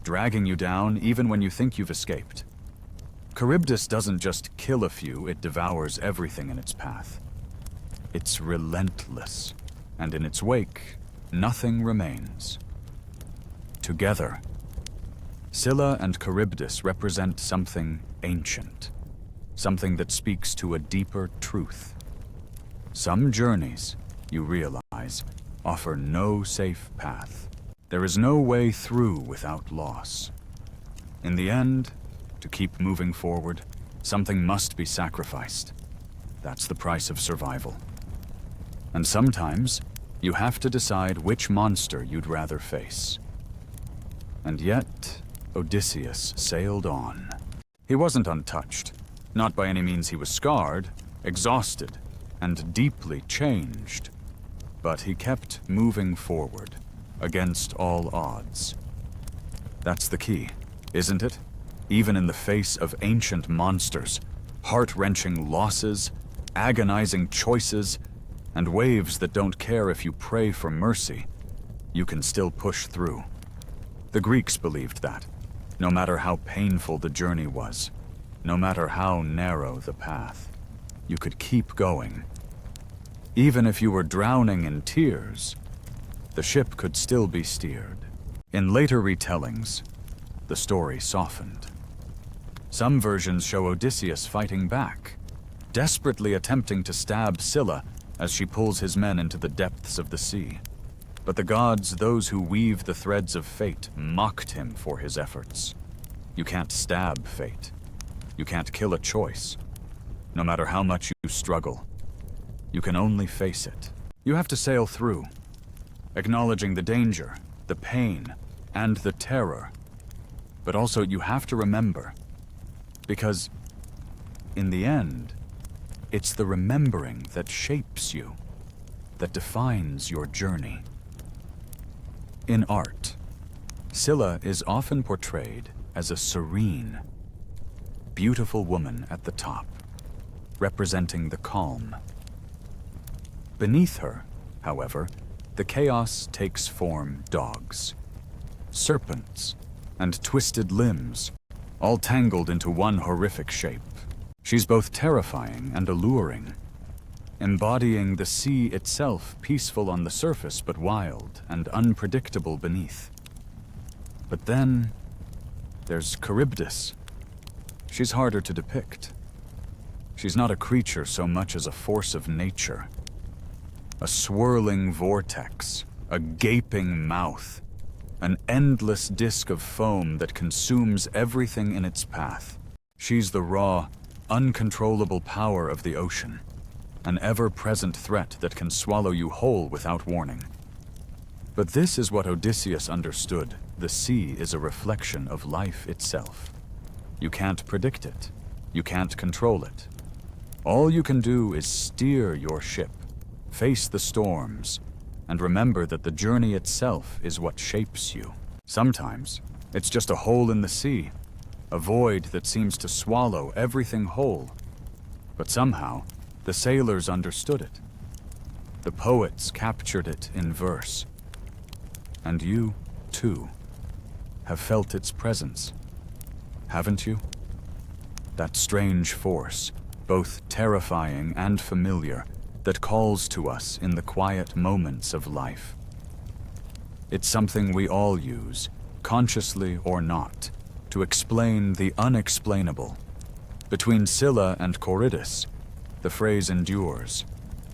dragging you down even when you think you've escaped. Charybdis doesn't just kill a few, it devours everything in its path. It's relentless, and in its wake, nothing remains. Together, Scylla and Charybdis represent something ancient, something that speaks to a deeper truth. Some journeys, you realize, offer no safe path. There is no way through without loss. In the end, to keep moving forward, something must be sacrificed. That's the price of survival. And sometimes, you have to decide which monster you'd rather face. And yet, Odysseus sailed on. He wasn't untouched. Not by any means. He was scarred, exhausted, and deeply changed. But he kept moving forward, against all odds. That's the key, isn't it? Even in the face of ancient monsters, heart-wrenching losses, agonizing choices, and waves that don't care if you pray for mercy, you can still push through. The Greeks believed that, no matter how painful the journey was, no matter how narrow the path, you could keep going. Even if you were drowning in tears, the ship could still be steered. In later retellings, the story softened. Some versions show Odysseus fighting back, desperately attempting to stab Scylla as she pulls his men into the depths of the sea. But the gods, those who weave the threads of fate, mocked him for his efforts. You can't stab fate. You can't kill a choice. No matter how much you struggle, you can only face it. You have to sail through, acknowledging the danger, the pain, and the terror. But also you have to remember, because in the end, it's the remembering that shapes you, that defines your journey. In art, Scylla is often portrayed as a serene, beautiful woman at the top, representing the calm. Beneath her, however, the chaos takes form: dogs, serpents, and twisted limbs, all tangled into one horrific shape. She's both terrifying and alluring, embodying the sea itself, peaceful on the surface but wild and unpredictable beneath. But then there's Charybdis. She's harder to depict. She's not a creature so much as a force of nature. A swirling vortex, a gaping mouth, an endless disk of foam that consumes everything in its path. She's the raw, uncontrollable power of the ocean, an ever-present threat that can swallow you whole without warning. But this is what Odysseus understood. The sea is a reflection of life itself. You can't predict it. You can't control it. All you can do is steer your ship, face the storms, and remember that the journey itself is what shapes you. Sometimes, it's just a hole in the sea, a void that seems to swallow everything whole. But somehow, the sailors understood it. The poets captured it in verse. And you, too, have felt its presence, haven't you? That strange force, both terrifying and familiar, that calls to us in the quiet moments of life. It's something we all use, consciously or not, to explain the unexplainable. Between Scylla and Charybdis, the phrase endures,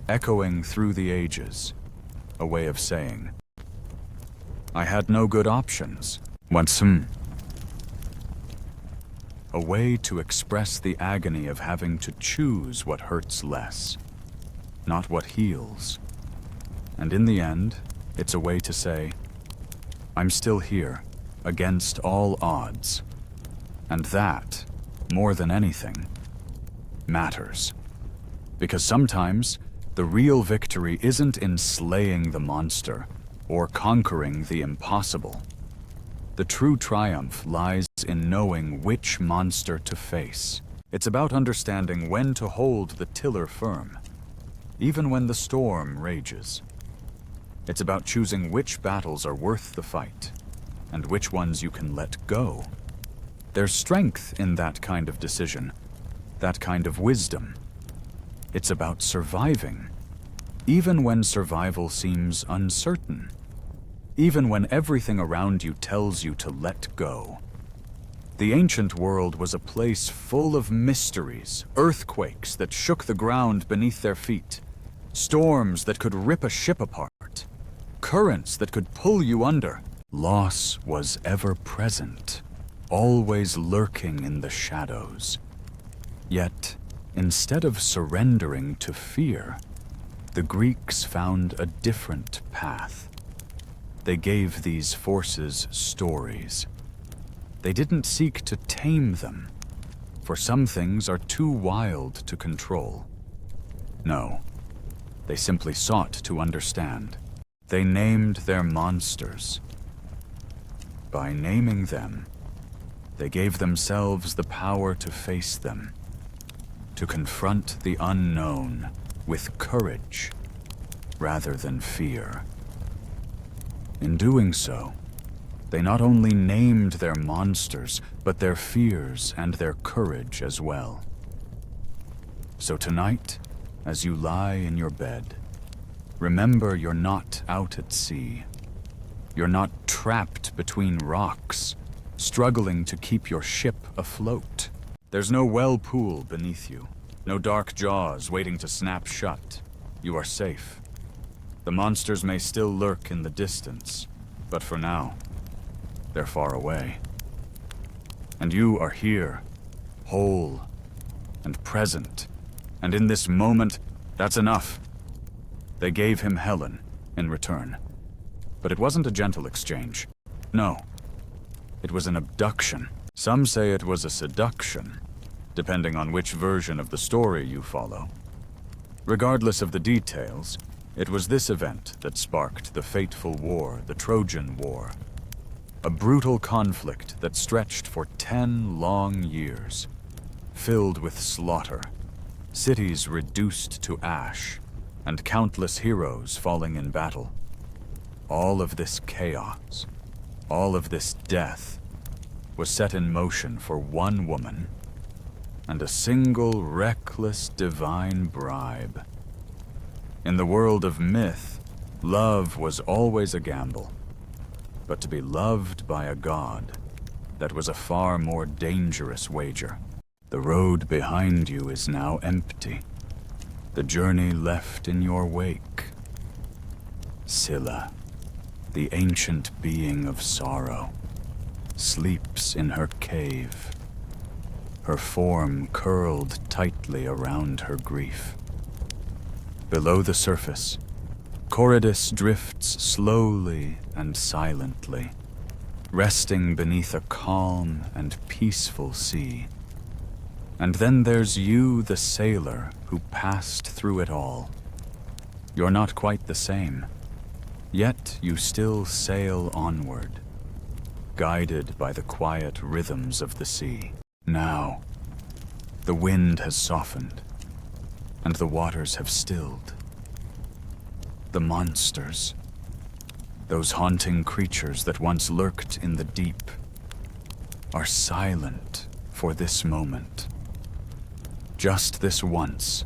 echoing through the ages, a way of saying, I had no good options. A way to express the agony of having to choose what hurts less, not what heals. And in the end, it's a way to say, I'm still here, against all odds. And that, more than anything, matters. Because sometimes, the real victory isn't in slaying the monster or conquering the impossible. The true triumph lies in knowing which monster to face. It's about understanding when to hold the tiller firm, even when the storm rages. It's about choosing which battles are worth the fight, and which ones you can let go. There's strength in that kind of decision, that kind of wisdom. It's about surviving, even when survival seems uncertain, even when everything around you tells you to let go. The ancient world was a place full of mysteries, earthquakes that shook the ground beneath their feet, storms that could rip a ship apart, currents that could pull you under. Loss was ever present, always lurking in the shadows. Yet, instead of surrendering to fear, the Greeks found a different path. They gave these forces stories. They didn't seek to tame them, for some things are too wild to control. No, they simply sought to understand. They named their monsters. By naming them, they gave themselves the power to face them, to confront the unknown with courage rather than fear. In doing so, They not only named their monsters, but their fears and their courage as well. So tonight, as you lie in your bed, remember you're not out at sea. You're not trapped between rocks, struggling to keep your ship afloat. There's no well pool beneath you, no dark jaws waiting to snap shut. You are safe. The monsters may still lurk in the distance, but for now, they're far away. And you are here, whole and present. And in this moment, that's enough. They gave him Helen in return. But it wasn't a gentle exchange. No. It was an abduction. Some say it was a seduction, depending on which version of the story you follow. Regardless of the details, it was this event that sparked the fateful war, the Trojan War. A brutal conflict that stretched for 10 long years, filled with slaughter, cities reduced to ash, and countless heroes falling in battle. All of this chaos, all of this death, was set in motion for one woman and a single reckless divine bribe. In the world of myth, love was always a gamble. But to be loved by a god, that was a far more dangerous wager. The road behind you is now empty. The journey left in your wake. Scylla, the ancient being of sorrow, sleeps in her cave, her form curled tightly around her grief. Below the surface, Coridus drifts slowly and silently, resting beneath a calm and peaceful sea. And then there's you, the sailor, who passed through it all. You're not quite the same, yet you still sail onward, guided by the quiet rhythms of the sea. Now, the wind has softened, and the waters have stilled. The monsters, those haunting creatures that once lurked in the deep, are silent for this moment. Just this once.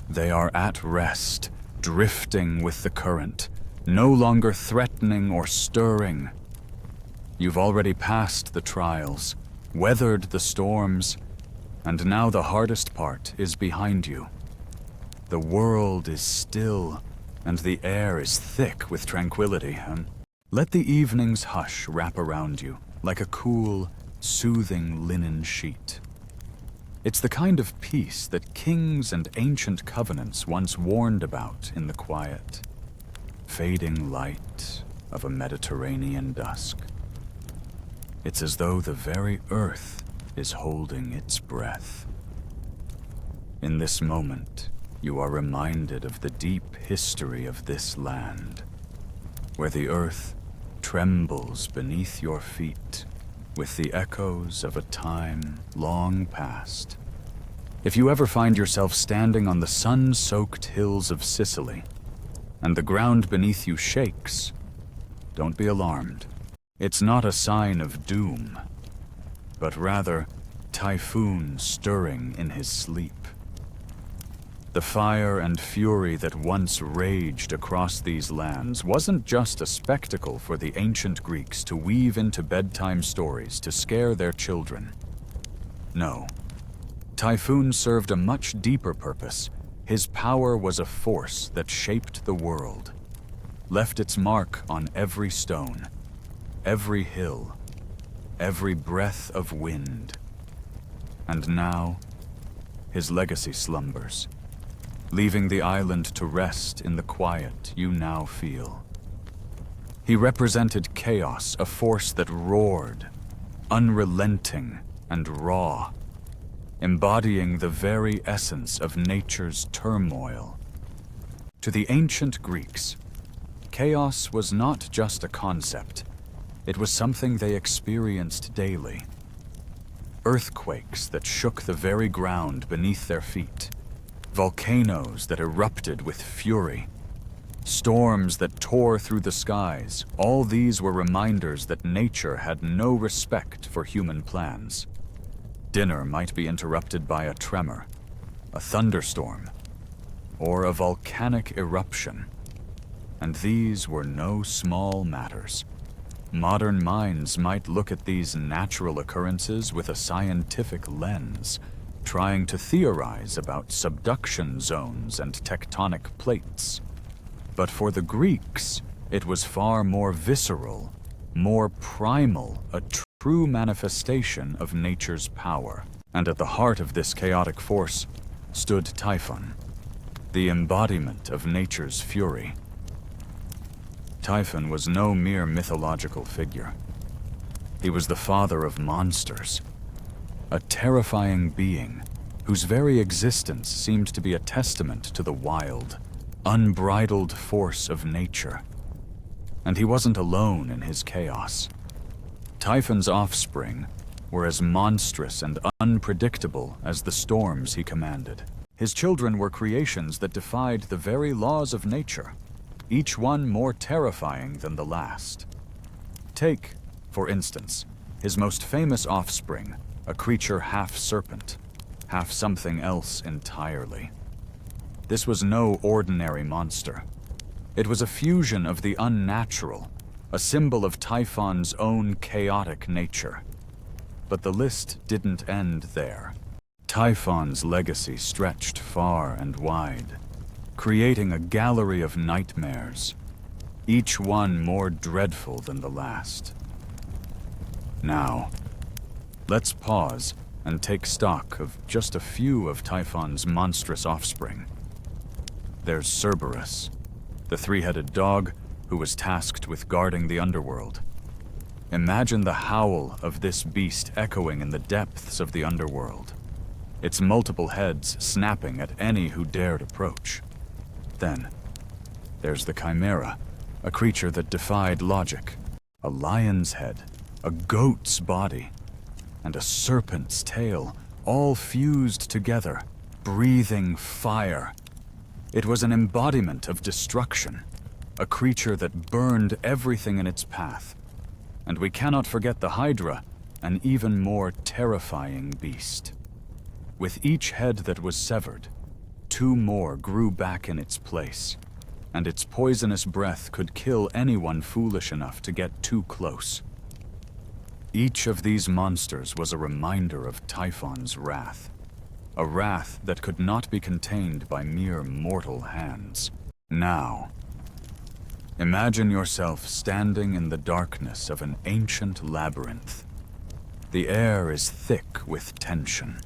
They are at rest, drifting with the current, no longer threatening or stirring. You've already passed the trials, weathered the storms, and now the hardest part is behind you. The world is still, and the air is thick with tranquility. Let the evening's hush wrap around you like a cool, soothing linen sheet. It's the kind of peace that kings and ancient covenants once warned about in the quiet, fading light of a Mediterranean dusk. It's as though the very earth is holding its breath. In this moment, you are reminded of the deep history of this land, where the earth trembles beneath your feet with the echoes of a time long past. If you ever find yourself standing on the sun-soaked hills of Sicily, and the ground beneath you shakes, don't be alarmed. It's not a sign of doom, but rather Typhoon stirring in his sleep. The fire and fury that once raged across these lands wasn't just a spectacle for the ancient Greeks to weave into bedtime stories to scare their children. No. Typhoon served a much deeper purpose. His power was a force that shaped the world, left its mark on every stone, every hill, every breath of wind. And now, his legacy slumbers, leaving the island to rest in the quiet you now feel. He represented chaos, a force that roared, unrelenting and raw, embodying the very essence of nature's turmoil. To the ancient Greeks, chaos was not just a concept. It was something they experienced daily. Earthquakes that shook the very ground beneath their feet, volcanoes that erupted with fury, Storms that tore through the skies, all these were reminders that nature had no respect for human plans. Dinner might be interrupted by a tremor, a thunderstorm, or a volcanic eruption. And these were no small matters. Modern minds might look at these natural occurrences with a scientific lens, trying to theorize about subduction zones and tectonic plates. But for the Greeks, it was far more visceral, more primal, a true manifestation of nature's power. And at the heart of this chaotic force stood Typhon, the embodiment of nature's fury. Typhon was no mere mythological figure. He was the father of monsters, a terrifying being whose very existence seemed to be a testament to the wild, unbridled force of nature. And he wasn't alone in his chaos. Typhon's offspring were as monstrous and unpredictable as the storms he commanded. His children were creations that defied the very laws of nature, each one more terrifying than the last. Take, for instance, his most famous offspring, a creature half serpent, half something else entirely. This was no ordinary monster. It was a fusion of the unnatural, a symbol of Typhon's own chaotic nature. But the list didn't end there. Typhon's legacy stretched far and wide, creating a gallery of nightmares, each one more dreadful than the last. Now, let's pause and take stock of just a few of Typhon's monstrous offspring. There's Cerberus, the three-headed dog who was tasked with guarding the underworld. Imagine the howl of this beast echoing in the depths of the underworld, its multiple heads snapping at any who dared approach. Then, there's the Chimera, a creature that defied logic. A lion's head, a goat's body, and a serpent's tail, all fused together, breathing fire. It was an embodiment of destruction, a creature that burned everything in its path. And we cannot forget the Hydra, an even more terrifying beast. With each head that was severed, two more grew back in its place, and its poisonous breath could kill anyone foolish enough to get too close. Each of these monsters was a reminder of Typhon's wrath, a wrath that could not be contained by mere mortal hands. Now, imagine yourself standing in the darkness of an ancient labyrinth. The air is thick with tension.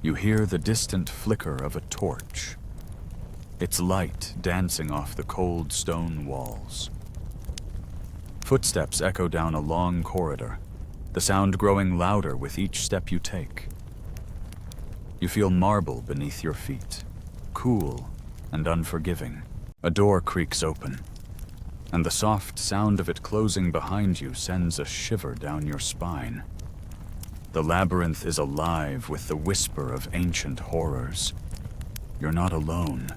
You hear the distant flicker of a torch, its light dancing off the cold stone walls. Footsteps echo down a long corridor, the sound growing louder with each step you take. You feel marble beneath your feet, cool and unforgiving. A door creaks open, and the soft sound of it closing behind you sends a shiver down your spine. The labyrinth is alive with the whisper of ancient horrors. You're not alone,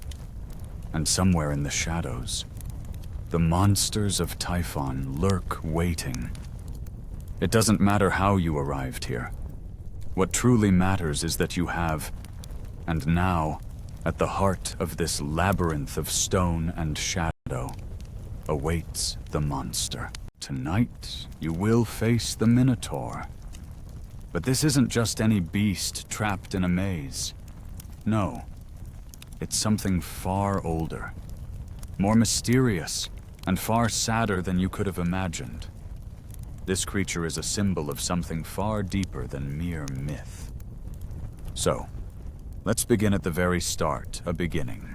and somewhere in the shadows, the monsters of Typhon lurk waiting. It doesn't matter how you arrived here. What truly matters is that you have, and now, at the heart of this labyrinth of stone and shadow, awaits the monster. Tonight, you will face the Minotaur. But this isn't just any beast trapped in a maze. No, it's something far older, more mysterious, and far sadder than you could have imagined. This creature is a symbol of something far deeper than mere myth. So, let's begin at the very start, a beginning.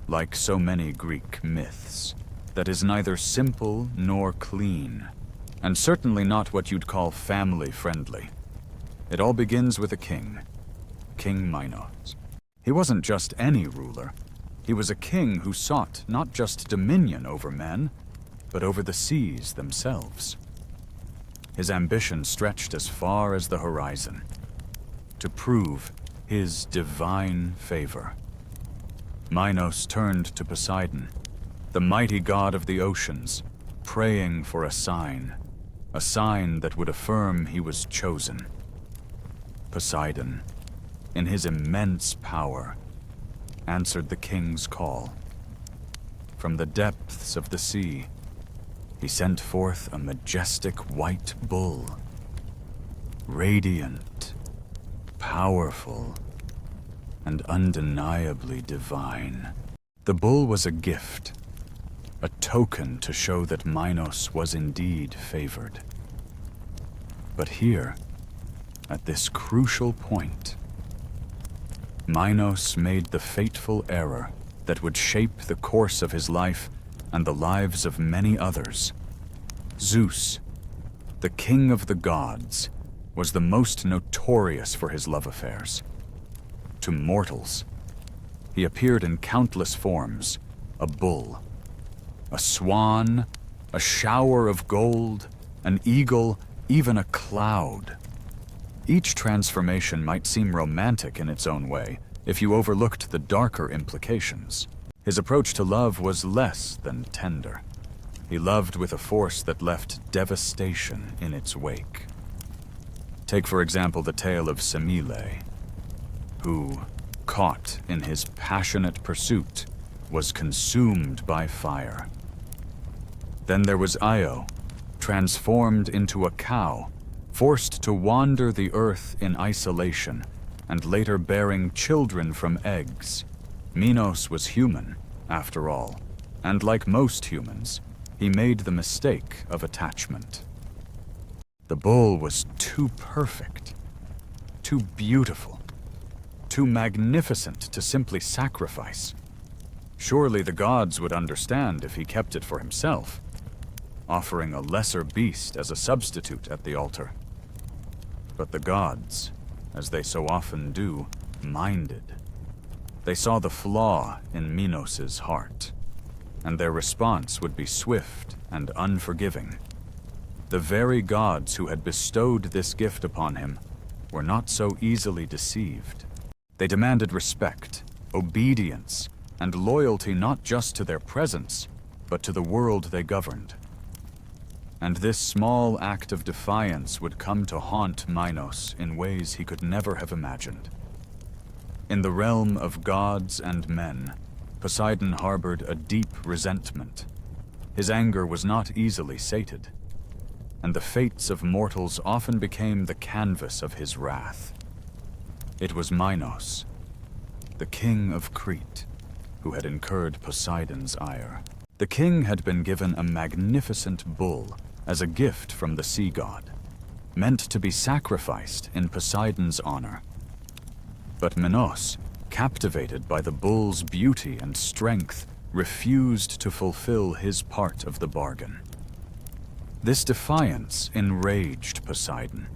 Like so many Greek myths, that is neither simple nor clean, and certainly not what you'd call family-friendly. It all begins with a king, King Minos. He wasn't just any ruler. He was a king who sought not just dominion over men, but over the seas themselves. His ambition stretched as far as the horizon, to prove his divine favor. Minos turned to Poseidon, the mighty god of the oceans, praying for a sign that would affirm he was chosen. Poseidon, in his immense power, answered the king's call. From the depths of the sea, he sent forth a majestic white bull, radiant, powerful, and undeniably divine. The bull was a gift, a token to show that Minos was indeed favored. But here, at this crucial point, Minos made the fateful error that would shape the course of his life and the lives of many others. Zeus, the king of the gods, was the most notorious for his love affairs. To mortals, he appeared in countless forms: a bull, a swan, a shower of gold, an eagle, even a cloud. Each transformation might seem romantic in its own way if you overlooked the darker implications. His approach to love was less than tender. He loved with a force that left devastation in its wake. Take, for example, the tale of Semele, who, caught in his passionate pursuit, was consumed by fire. Then there was Io, transformed into a cow, forced to wander the earth in isolation, and later bearing children from eggs. Minos was human, after all, and like most humans, he made the mistake of attachment. The bull was too perfect, too beautiful, too magnificent to simply sacrifice. Surely the gods would understand if he kept it for himself, offering a lesser beast as a substitute at the altar. But the gods, as they so often do, minded. They saw the flaw in Minos's heart, and their response would be swift and unforgiving. The very gods who had bestowed this gift upon him were not so easily deceived. They demanded respect, obedience, and loyalty not just to their presence, but to the world they governed. And this small act of defiance would come to haunt Minos in ways he could never have imagined. In the realm of gods and men, Poseidon harbored a deep resentment. His anger was not easily sated, and the fates of mortals often became the canvas of his wrath. It was Minos, the king of Crete, who had incurred Poseidon's ire. The king had been given a magnificent bull as a gift from the sea god, meant to be sacrificed in Poseidon's honor. But Minos, captivated by the bull's beauty and strength, refused to fulfill his part of the bargain. This defiance enraged Poseidon,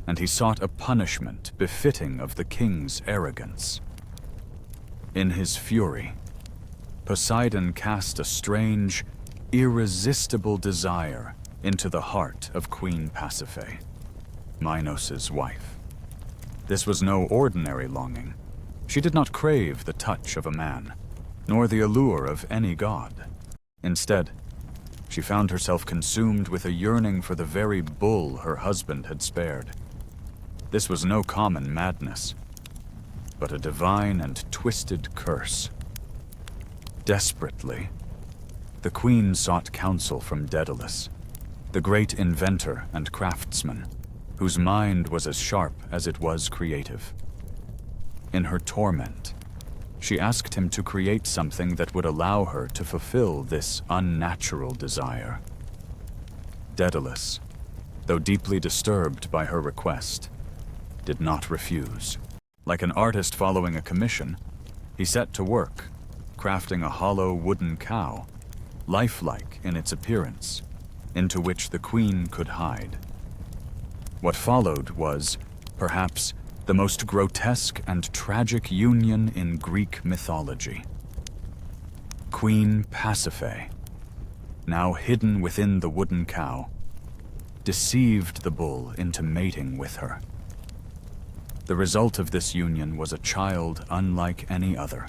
and he sought a punishment befitting of the king's arrogance. In his fury, Poseidon cast a strange, irresistible desire into the heart of Queen Pasiphae, Minos's wife. This was no ordinary longing. She did not crave the touch of a man, nor the allure of any god. Instead, she found herself consumed with a yearning for the very bull her husband had spared. This was no common madness, but a divine and twisted curse. Desperately, the queen sought counsel from Daedalus, the great inventor and craftsman, whose mind was as sharp as it was creative. In her torment, she asked him to create something that would allow her to fulfill this unnatural desire. Daedalus, though deeply disturbed by her request, did not refuse. Like an artist following a commission, he set to work, crafting a hollow wooden cow, lifelike in its appearance, into which the queen could hide. What followed was, perhaps, the most grotesque and tragic union in Greek mythology. Queen Pasiphae, now hidden within the wooden cow, deceived the bull into mating with her. The result of this union was a child unlike any other,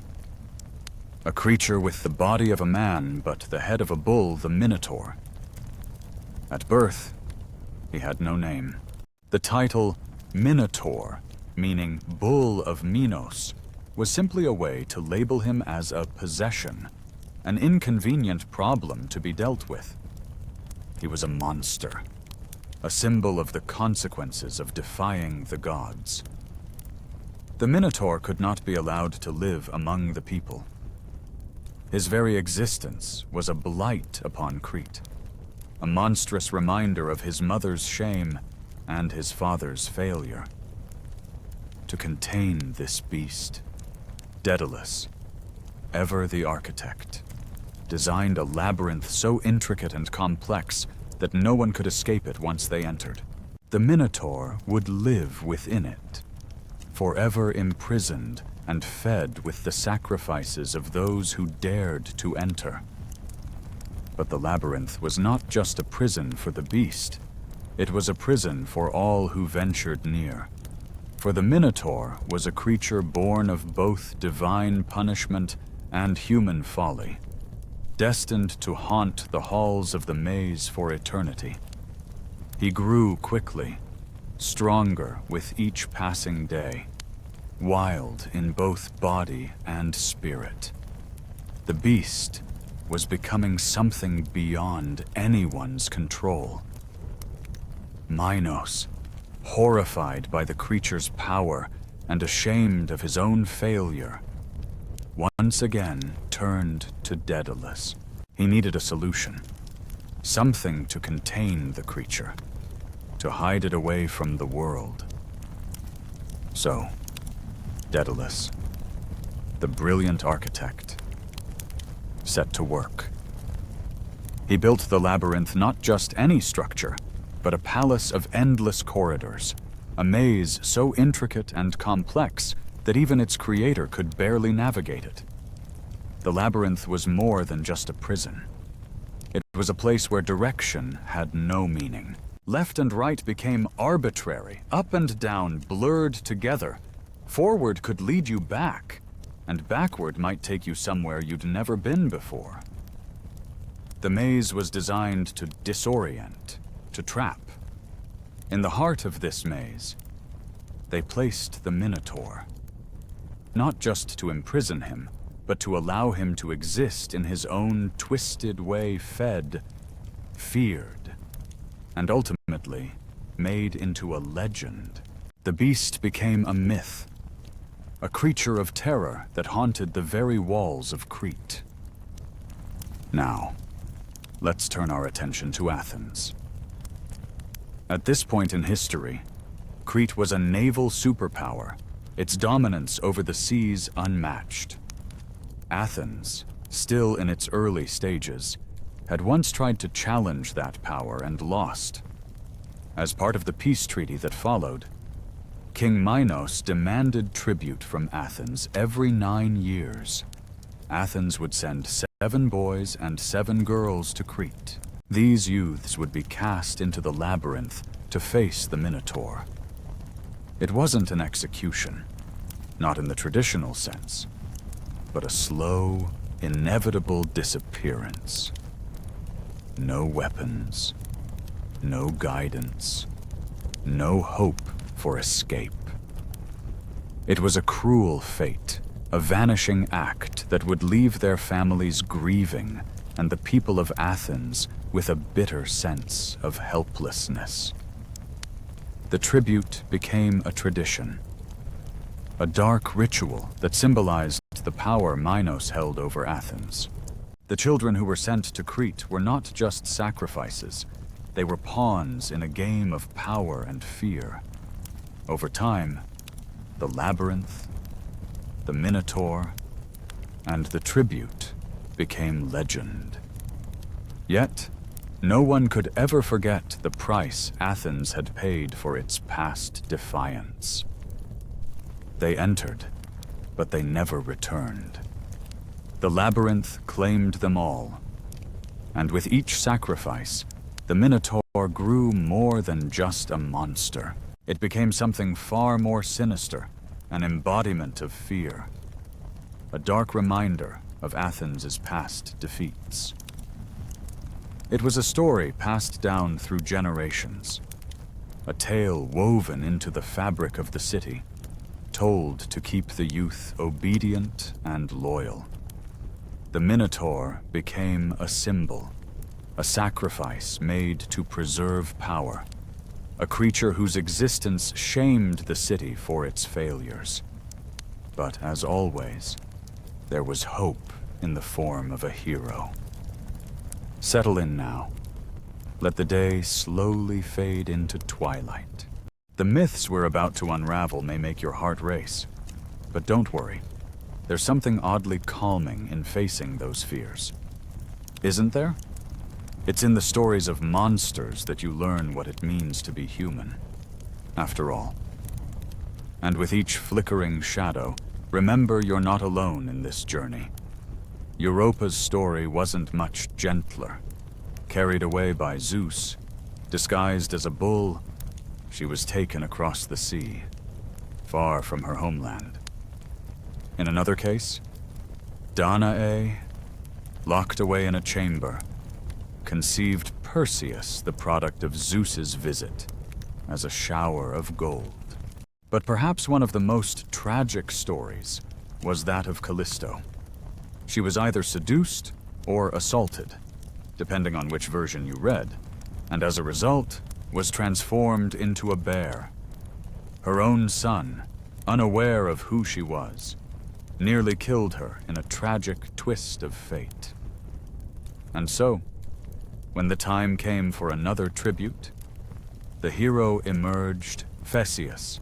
A creature with the body of a man but the head of a bull, the Minotaur. At birth, he had no name. The title Minotaur, meaning Bull of Minos, was simply a way to label him as a possession, an inconvenient problem to be dealt with. He was a monster, a symbol of the consequences of defying the gods. The Minotaur could not be allowed to live among the people. His very existence was a blight upon Crete, a monstrous reminder of his mother's shame and his father's failure. To contain this beast, Daedalus, ever the architect, designed a labyrinth so intricate and complex that no one could escape it once they entered. The Minotaur would live within it, forever imprisoned and fed with the sacrifices of those who dared to enter. But the labyrinth was not just a prison for the beast, it was a prison for all who ventured near. For the Minotaur was a creature born of both divine punishment and human folly, destined to haunt the halls of the maze for eternity. He grew quickly, stronger with each passing day, wild in both body and spirit. The beast was becoming something beyond anyone's control. Minos, horrified by the creature's power and ashamed of his own failure, once again turned to Daedalus. He needed a solution, something to contain the creature, to hide it away from the world. So, Daedalus, the brilliant architect, set to work. He built the labyrinth not just any structure, but a palace of endless corridors, a maze so intricate and complex that even its creator could barely navigate it. The labyrinth was more than just a prison. It was a place where direction had no meaning. Left and right became arbitrary, up and down blurred together. Forward could lead you back, and backward might take you somewhere you'd never been before. The maze was designed to disorient, to trap. In the heart of this maze, they placed the Minotaur, not just to imprison him, but to allow him to exist in his own twisted way, fed, feared, and ultimately made into a legend. The beast became a myth, a creature of terror that haunted the very walls of Crete. Now, let's turn our attention to Athens. At this point in history, Crete was a naval superpower, its dominance over the seas unmatched. Athens, still in its early stages, had once tried to challenge that power and lost. As part of the peace treaty that followed, King Minos demanded tribute from Athens every 9 years. Athens would send 7 boys and 7 girls to Crete. These youths would be cast into the labyrinth to face the Minotaur. It wasn't an execution, not in the traditional sense, but a slow, inevitable disappearance. No weapons, no guidance, no hope for escape. It was a cruel fate, a vanishing act that would leave their families grieving and the people of Athens with a bitter sense of helplessness. The tribute became a tradition, a dark ritual that symbolized the power Minos held over Athens. The children who were sent to Crete were not just sacrifices, they were pawns in a game of power and fear. Over time, the labyrinth, the Minotaur, and the tribute became legend. Yet, no one could ever forget the price Athens had paid for its past defiance. They entered, but they never returned. The labyrinth claimed them all, and with each sacrifice, the Minotaur grew more than just a monster. It became something far more sinister, an embodiment of fear, a dark reminder of Athens' past defeats. It was a story passed down through generations, a tale woven into the fabric of the city, told to keep the youth obedient and loyal. The Minotaur became a symbol, a sacrifice made to preserve power, a creature whose existence shamed the city for its failures. But as always, there was hope in the form of a hero. Settle in now. Let the day slowly fade into twilight. The myths we're about to unravel may make your heart race, but don't worry. There's something oddly calming in facing those fears. Isn't there? It's in the stories of monsters that you learn what it means to be human, after all. And with each flickering shadow, remember you're not alone in this journey. Europa's story wasn't much gentler. Carried away by Zeus, disguised as a bull, she was taken across the sea, far from her homeland. In another case, Danae, locked away in a chamber, conceived Perseus, the product of Zeus's visit, as a shower of gold. But perhaps one of the most tragic stories was that of Callisto. She was either seduced or assaulted, depending on which version you read, and as a result, was transformed into a bear. Her own son, unaware of who she was, nearly killed her in a tragic twist of fate. And so, when the time came for another tribute, the hero emerged, Theseus,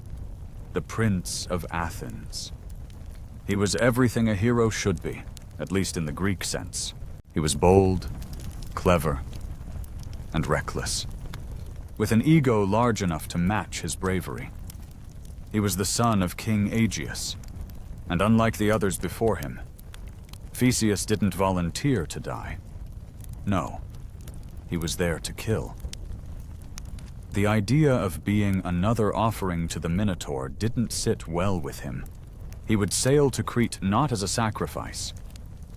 the Prince of Athens. He was everything a hero should be, at least in the Greek sense. He was bold, clever, and reckless, with an ego large enough to match his bravery. He was the son of King Aegeus, and unlike the others before him, Theseus didn't volunteer to die. No, he was there to kill. The idea of being another offering to the Minotaur didn't sit well with him. He would sail to Crete not as a sacrifice,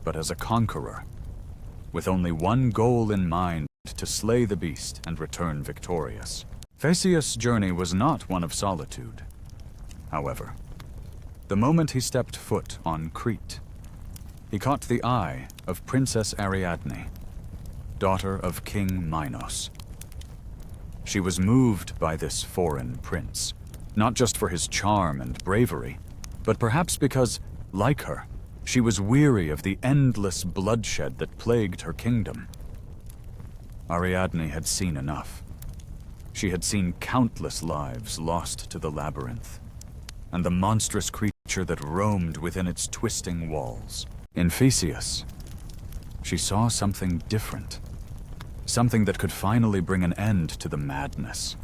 but as a conqueror, with only one goal in mind: to slay the beast and return victorious. Theseus' journey was not one of solitude. However, the moment he stepped foot on Crete, he caught the eye of Princess Ariadne, daughter of King Minos. She was moved by this foreign prince, not just for his charm and bravery, but perhaps because, like her, she was weary of the endless bloodshed that plagued her kingdom. Ariadne had seen enough. She had seen countless lives lost to the labyrinth, and the monstrous creature that roamed within its twisting walls. In Theseus, she saw something different. Something that could finally bring an end to the madness.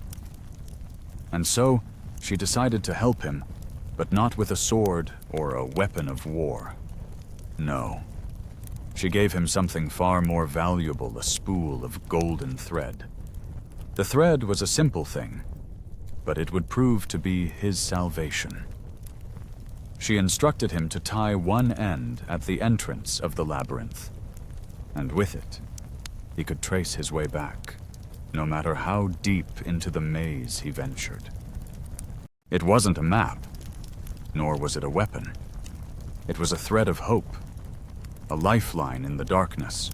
And so, she decided to help him, but not with a sword or a weapon of war. No. She gave him something far more valuable, a spool of golden thread. The thread was a simple thing, but it would prove to be his salvation. She instructed him to tie one end at the entrance of the labyrinth, and with it, he could trace his way back, no matter how deep into the maze he ventured. It wasn't a map, nor was it a weapon. It was a thread of hope, a lifeline in the darkness.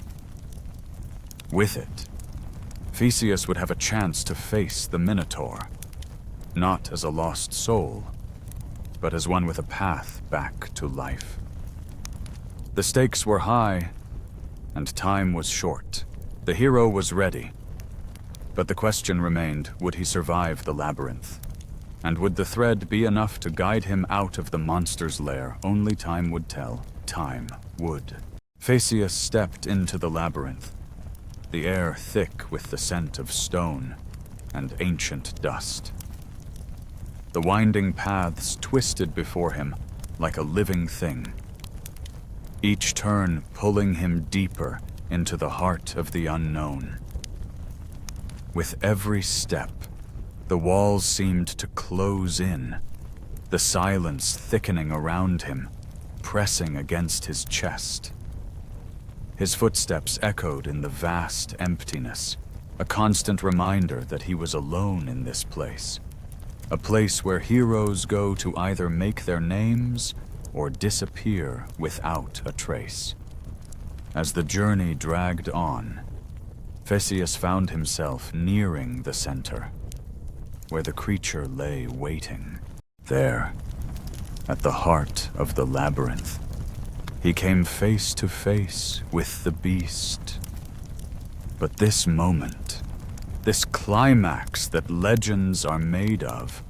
With it, Theseus would have a chance to face the Minotaur, not as a lost soul, but as one with a path back to life. The stakes were high, and time was short. The hero was ready, but the question remained, would he survive the labyrinth? And would the thread be enough to guide him out of the monster's lair? Only time would tell. Time would. Theseus stepped into the labyrinth, the air thick with the scent of stone and ancient dust. The winding paths twisted before him like a living thing, each turn pulling him deeper into the heart of the unknown. With every step, the walls seemed to close in, the silence thickening around him, pressing against his chest. His footsteps echoed in the vast emptiness, a constant reminder that he was alone in this place. A place where heroes go to either make their names or disappear without a trace. As the journey dragged on, Theseus found himself nearing the center, where the creature lay waiting. There, at the heart of the labyrinth, he came face to face with the beast. But this moment, this climax that legends are made of,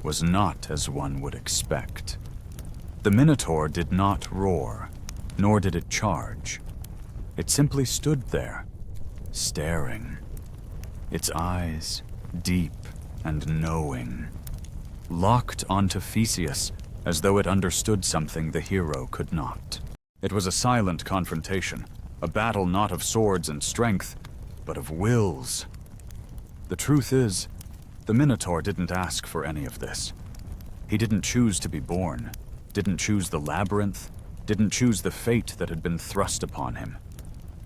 was not as one would expect. The Minotaur did not roar, nor did it charge. It simply stood there, staring, its eyes deep and knowing, locked onto Theseus as though it understood something the hero could not. It was a silent confrontation, a battle not of swords and strength, but of wills. The truth is, the Minotaur didn't ask for any of this. He didn't choose to be born, didn't choose the labyrinth, didn't choose the fate that had been thrust upon him.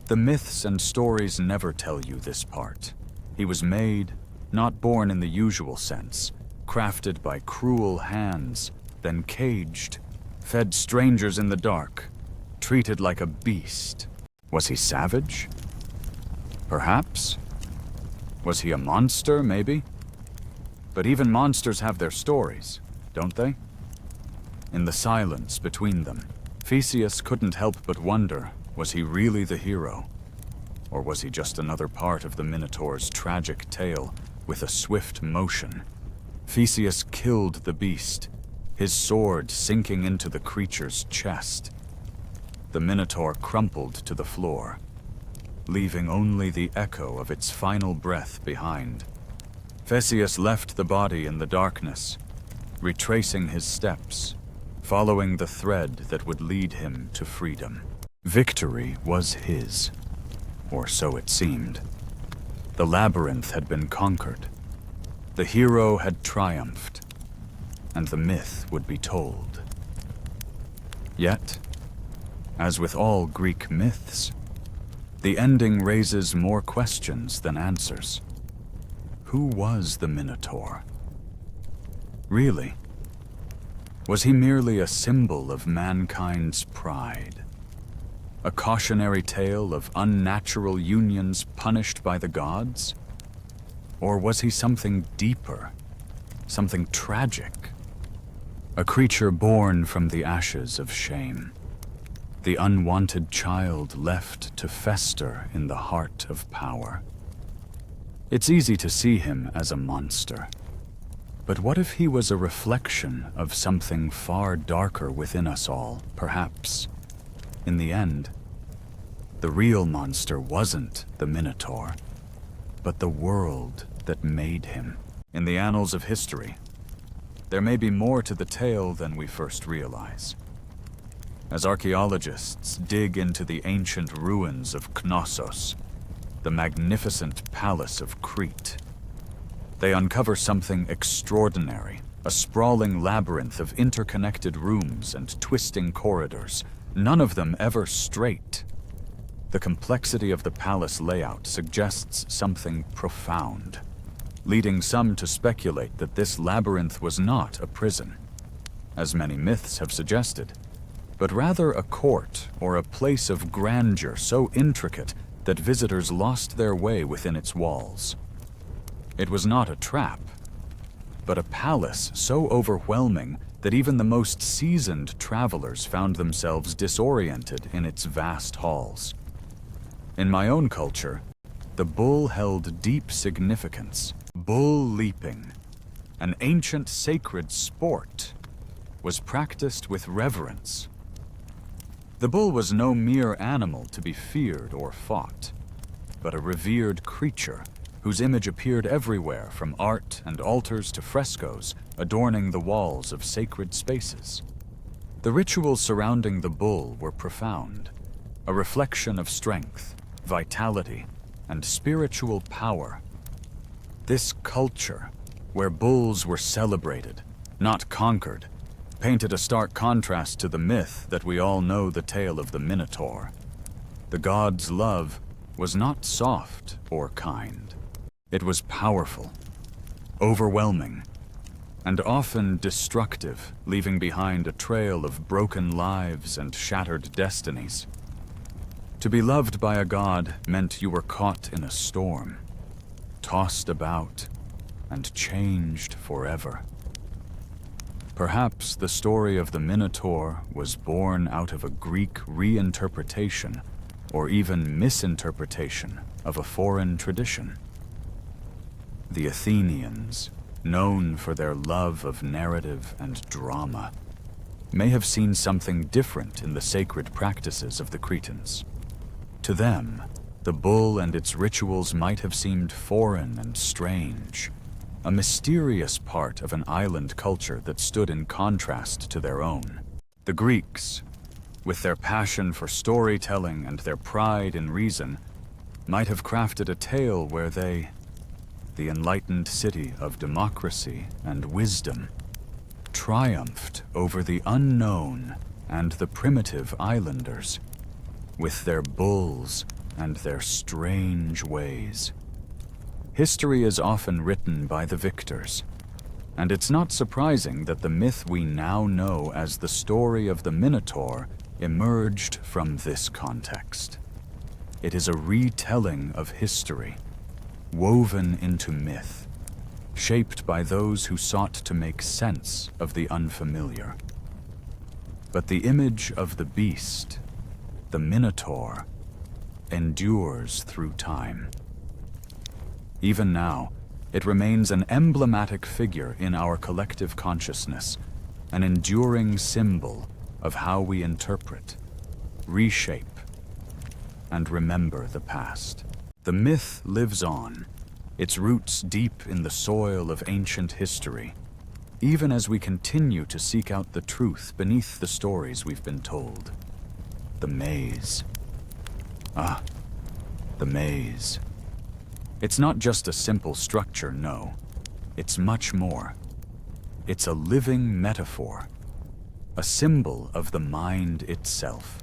The myths and stories never tell you this part. He was made, not born in the usual sense, crafted by cruel hands, then caged, fed strangers in the dark, treated like a beast. Was he savage? Perhaps. Was he a monster, maybe? But even monsters have their stories, don't they? In the silence between them, Theseus couldn't help but wonder, was he really the hero? Or was he just another part of the Minotaur's tragic tale with a swift motion? Theseus killed the beast, his sword sinking into the creature's chest. The Minotaur crumpled to the floor, leaving only the echo of its final breath behind. Theseus left the body in the darkness, retracing his steps, following the thread that would lead him to freedom. Victory was his, or so it seemed. The labyrinth had been conquered. The hero had triumphed, and the myth would be told. Yet, as with all Greek myths, the ending raises more questions than answers. Who was the Minotaur? Really? Was he merely a symbol of mankind's pride? A cautionary tale of unnatural unions punished by the gods? Or was he something deeper, something tragic? A creature born from the ashes of shame. The unwanted child left to fester in the heart of power. It's easy to see him as a monster. But what if he was a reflection of something far darker within us all, perhaps? In the end, the real monster wasn't the Minotaur, but the world that made him. In the annals of history, there may be more to the tale than we first realize. As archaeologists dig into the ancient ruins of Knossos, the magnificent palace of Crete, they uncover something extraordinary, a sprawling labyrinth of interconnected rooms and twisting corridors, none of them ever straight. The complexity of the palace layout suggests something profound, leading some to speculate that this labyrinth was not a prison, as many myths have suggested, but rather a court or a place of grandeur so intricate that visitors lost their way within its walls. It was not a trap, but a palace so overwhelming that even the most seasoned travelers found themselves disoriented in its vast halls. In my own culture, the bull held deep significance. Bull leaping, an ancient sacred sport, was practiced with reverence. The bull was no mere animal to be feared or fought, but a revered creature whose image appeared everywhere, from art and altars to frescoes adorning the walls of sacred spaces. The rituals surrounding the bull were profound, a reflection of strength, vitality, and spiritual power. This culture, where bulls were celebrated, not conquered, painted a stark contrast to the myth that we all know the tale of the Minotaur. The god's love was not soft or kind. It was powerful, overwhelming, and often destructive, leaving behind a trail of broken lives and shattered destinies. To be loved by a god meant you were caught in a storm, tossed about, and changed forever. Perhaps the story of the Minotaur was born out of a Greek reinterpretation or even misinterpretation of a foreign tradition. The Athenians, known for their love of narrative and drama, may have seen something different in the sacred practices of the Cretans. To them, the bull and its rituals might have seemed foreign and strange, a mysterious part of an island culture that stood in contrast to their own. The Greeks, with their passion for storytelling and their pride in reason, might have crafted a tale where they, the enlightened city of democracy and wisdom, triumphed over the unknown and the primitive islanders, with their bulls and their strange ways. History is often written by the victors, and it's not surprising that the myth we now know as the story of the Minotaur emerged from this context. It is a retelling of history, woven into myth, shaped by those who sought to make sense of the unfamiliar. But the image of the beast, the Minotaur, endures through time. Even now, it remains an emblematic figure in our collective consciousness, an enduring symbol of how we interpret, reshape, and remember the past. The myth lives on, its roots deep in the soil of ancient history, even as we continue to seek out the truth beneath the stories we've been told. The maze. Ah, the maze. It's not just a simple structure, no. It's much more. It's a living metaphor, a symbol of the mind itself.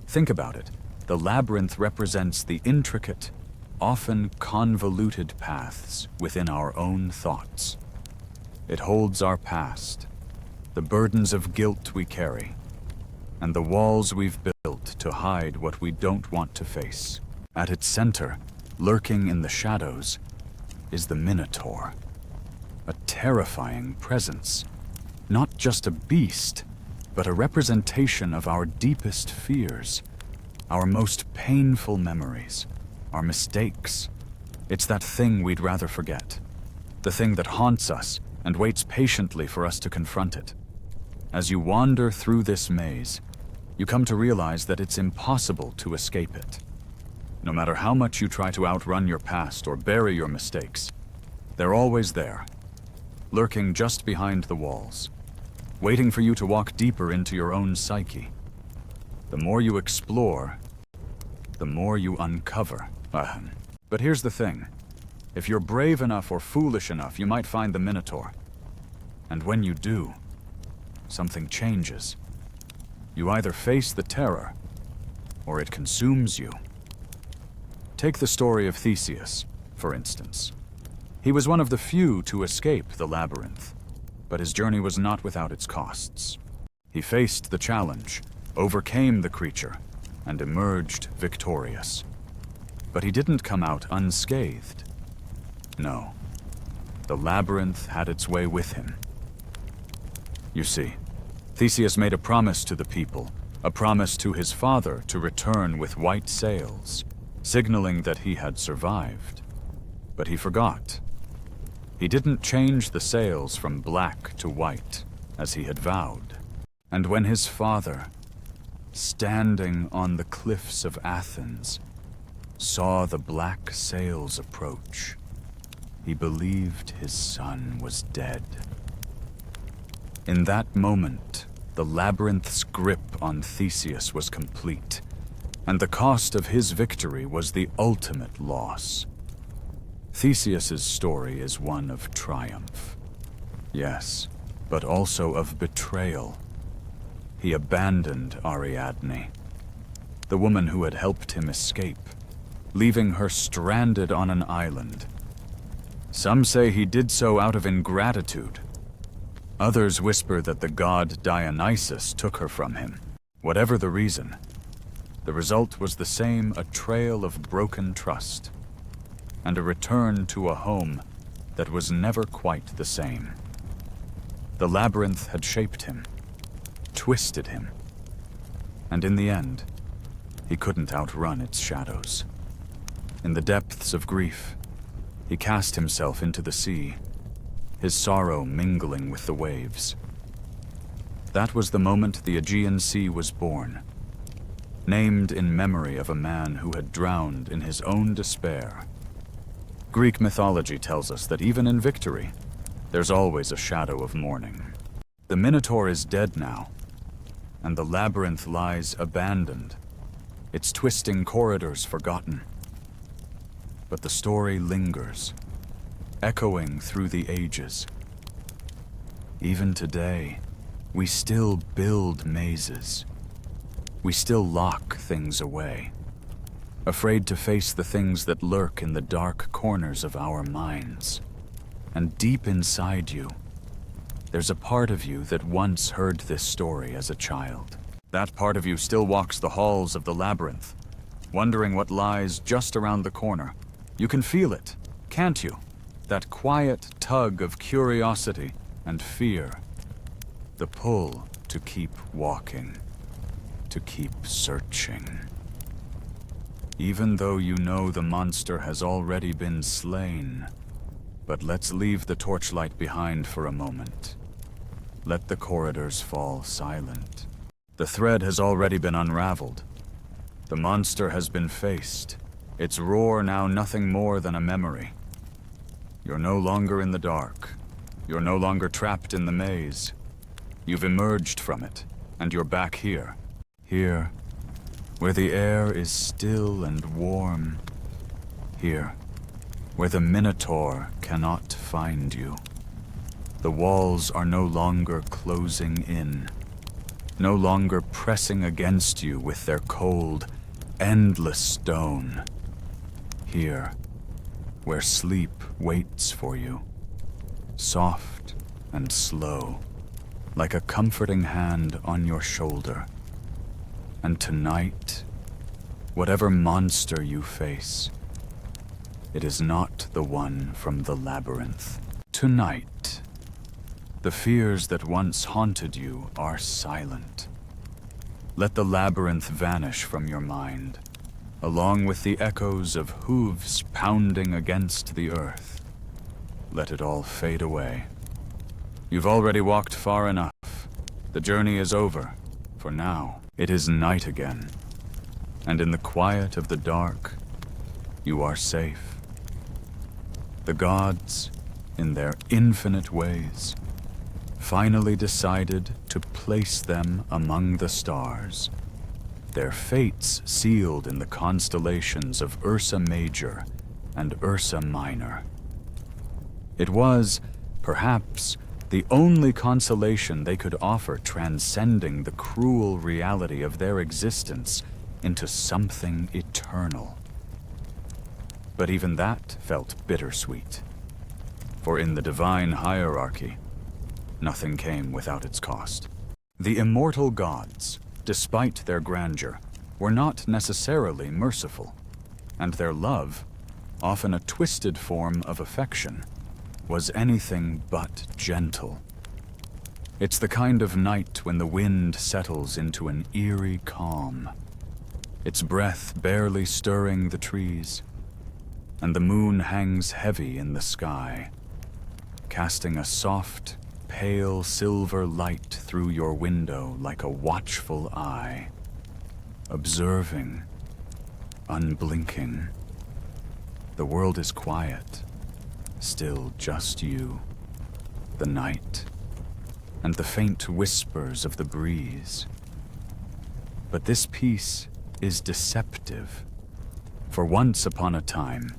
Think about it. The labyrinth represents the intricate, often convoluted paths within our own thoughts. It holds our past, the burdens of guilt we carry, and the walls we've built to hide what we don't want to face. At its center, lurking in the shadows, is the Minotaur, a terrifying presence, not just a beast, but a representation of our deepest fears, our most painful memories, our mistakes. It's that thing we'd rather forget, the thing that haunts us and waits patiently for us to confront it. As you wander through this maze, you come to realize that it's impossible to escape it. No matter how much you try to outrun your past or bury your mistakes, they're always there, lurking just behind the walls, waiting for you to walk deeper into your own psyche. The more you explore, the more you uncover. But here's the thing. If you're brave enough or foolish enough, you might find the Minotaur. And when you do, something changes. You either face the terror, or it consumes you. Take the story of Theseus, for instance. He was one of the few to escape the labyrinth, but his journey was not without its costs. He faced the challenge, overcame the creature, and emerged victorious. But he didn't come out unscathed. No, the labyrinth had its way with him. You see, Theseus made a promise to the people, a promise to his father to return with white sails, signaling that he had survived. But he forgot. He didn't change the sails from black to white, as he had vowed. And when his father, standing on the cliffs of Athens, saw the black sails approach, he believed his son was dead. In that moment, the labyrinth's grip on Theseus was complete, and the cost of his victory was the ultimate loss. Theseus's story is one of triumph. Yes, but also of betrayal. He abandoned Ariadne, the woman who had helped him escape, leaving her stranded on an island. Some say he did so out of ingratitude. Others whisper that the god Dionysus took her from him. Whatever the reason, the result was the same: a trail of broken trust, and a return to a home that was never quite the same. The labyrinth had shaped him, twisted him, and in the end, he couldn't outrun its shadows. In the depths of grief, he cast himself into the sea, his sorrow mingling with the waves. That was the moment the Aegean Sea was born, named in memory of a man who had drowned in his own despair. Greek mythology tells us that even in victory, there's always a shadow of mourning. The Minotaur is dead now, and the labyrinth lies abandoned, its twisting corridors forgotten. But the story lingers, echoing through the ages. Even today, we still build mazes. We still lock things away, afraid to face the things that lurk in the dark corners of our minds. And deep inside you, there's a part of you that once heard this story as a child. That part of you still walks the halls of the labyrinth, wondering what lies just around the corner. You can feel it, can't you? That quiet tug of curiosity and fear. The pull to keep walking, to keep searching. Even though you know the monster has already been slain. But let's leave the torchlight behind for a moment. Let the corridors fall silent. The thread has already been unraveled. The monster has been faced, its roar now nothing more than a memory. You're no longer in the dark. You're no longer trapped in the maze. You've emerged from it, and you're back here. Here, where the air is still and warm. Here, where the Minotaur cannot find you. The walls are no longer closing in, no longer pressing against you with their cold, endless stone. Here, where sleep waits for you, soft and slow, like a comforting hand on your shoulder. And tonight, whatever monster you face, it is not the one from the labyrinth. Tonight, the fears that once haunted you are silent. Let the labyrinth vanish from your mind, along with the echoes of hooves pounding against the earth. Let it all fade away. You've already walked far enough. The journey is over, for now. It is night again, and in the quiet of the dark, you are safe. The gods, in their infinite ways, finally decided to place them among the stars, their fates sealed in the constellations of Ursa Major and Ursa Minor. It was, perhaps, the only consolation they could offer, transcending the cruel reality of their existence into something eternal. But even that felt bittersweet, for in the divine hierarchy, nothing came without its cost. The immortal gods, despite their grandeur, were not necessarily merciful, and their love, often a twisted form of affection, was anything but gentle. It's the kind of night when the wind settles into an eerie calm, its breath barely stirring the trees, and the moon hangs heavy in the sky, casting a soft, pale silver light through your window like a watchful eye, observing, unblinking. The world is quiet. Still just you, the night, and the faint whispers of the breeze. But this peace is deceptive, for once upon a time,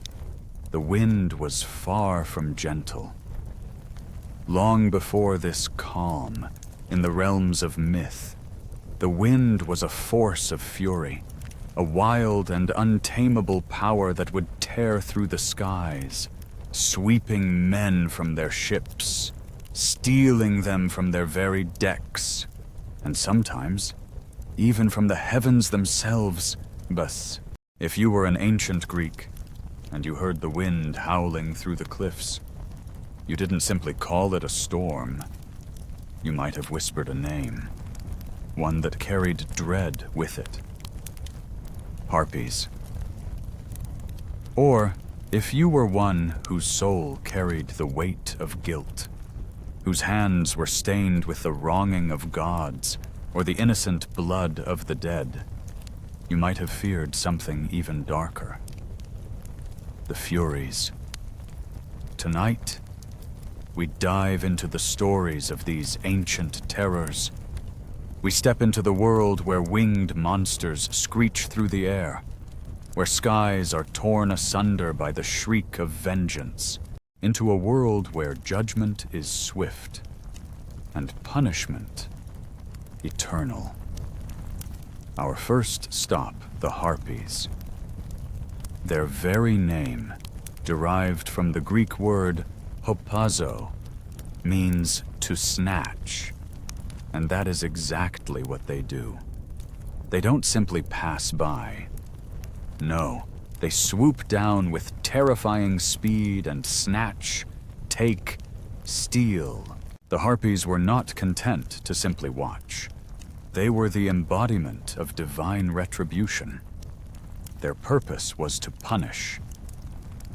the wind was far from gentle. Long before this calm, in the realms of myth, the wind was a force of fury, a wild and untamable power that would tear through the skies, sweeping men from their ships, stealing them from their very decks, and sometimes even from the heavens themselves. But if you were an ancient Greek, and you heard the wind howling through the cliffs, you didn't simply call it a storm. You might have whispered a name, one that carried dread with it. Harpies. Or if you were one whose soul carried the weight of guilt, whose hands were stained with the wronging of gods or the innocent blood of the dead, you might have feared something even darker. The Furies. Tonight, we dive into the stories of these ancient terrors. We step into the world where winged monsters screech through the air, where skies are torn asunder by the shriek of vengeance, into a world where judgment is swift and punishment eternal. Our first stop, the Harpies. Their very name, derived from the Greek word hopazo, means to snatch, and that is exactly what they do. They don't simply pass by. No, they swoop down with terrifying speed and snatch, take, steal. The Harpies were not content to simply watch. They were the embodiment of divine retribution. Their purpose was to punish,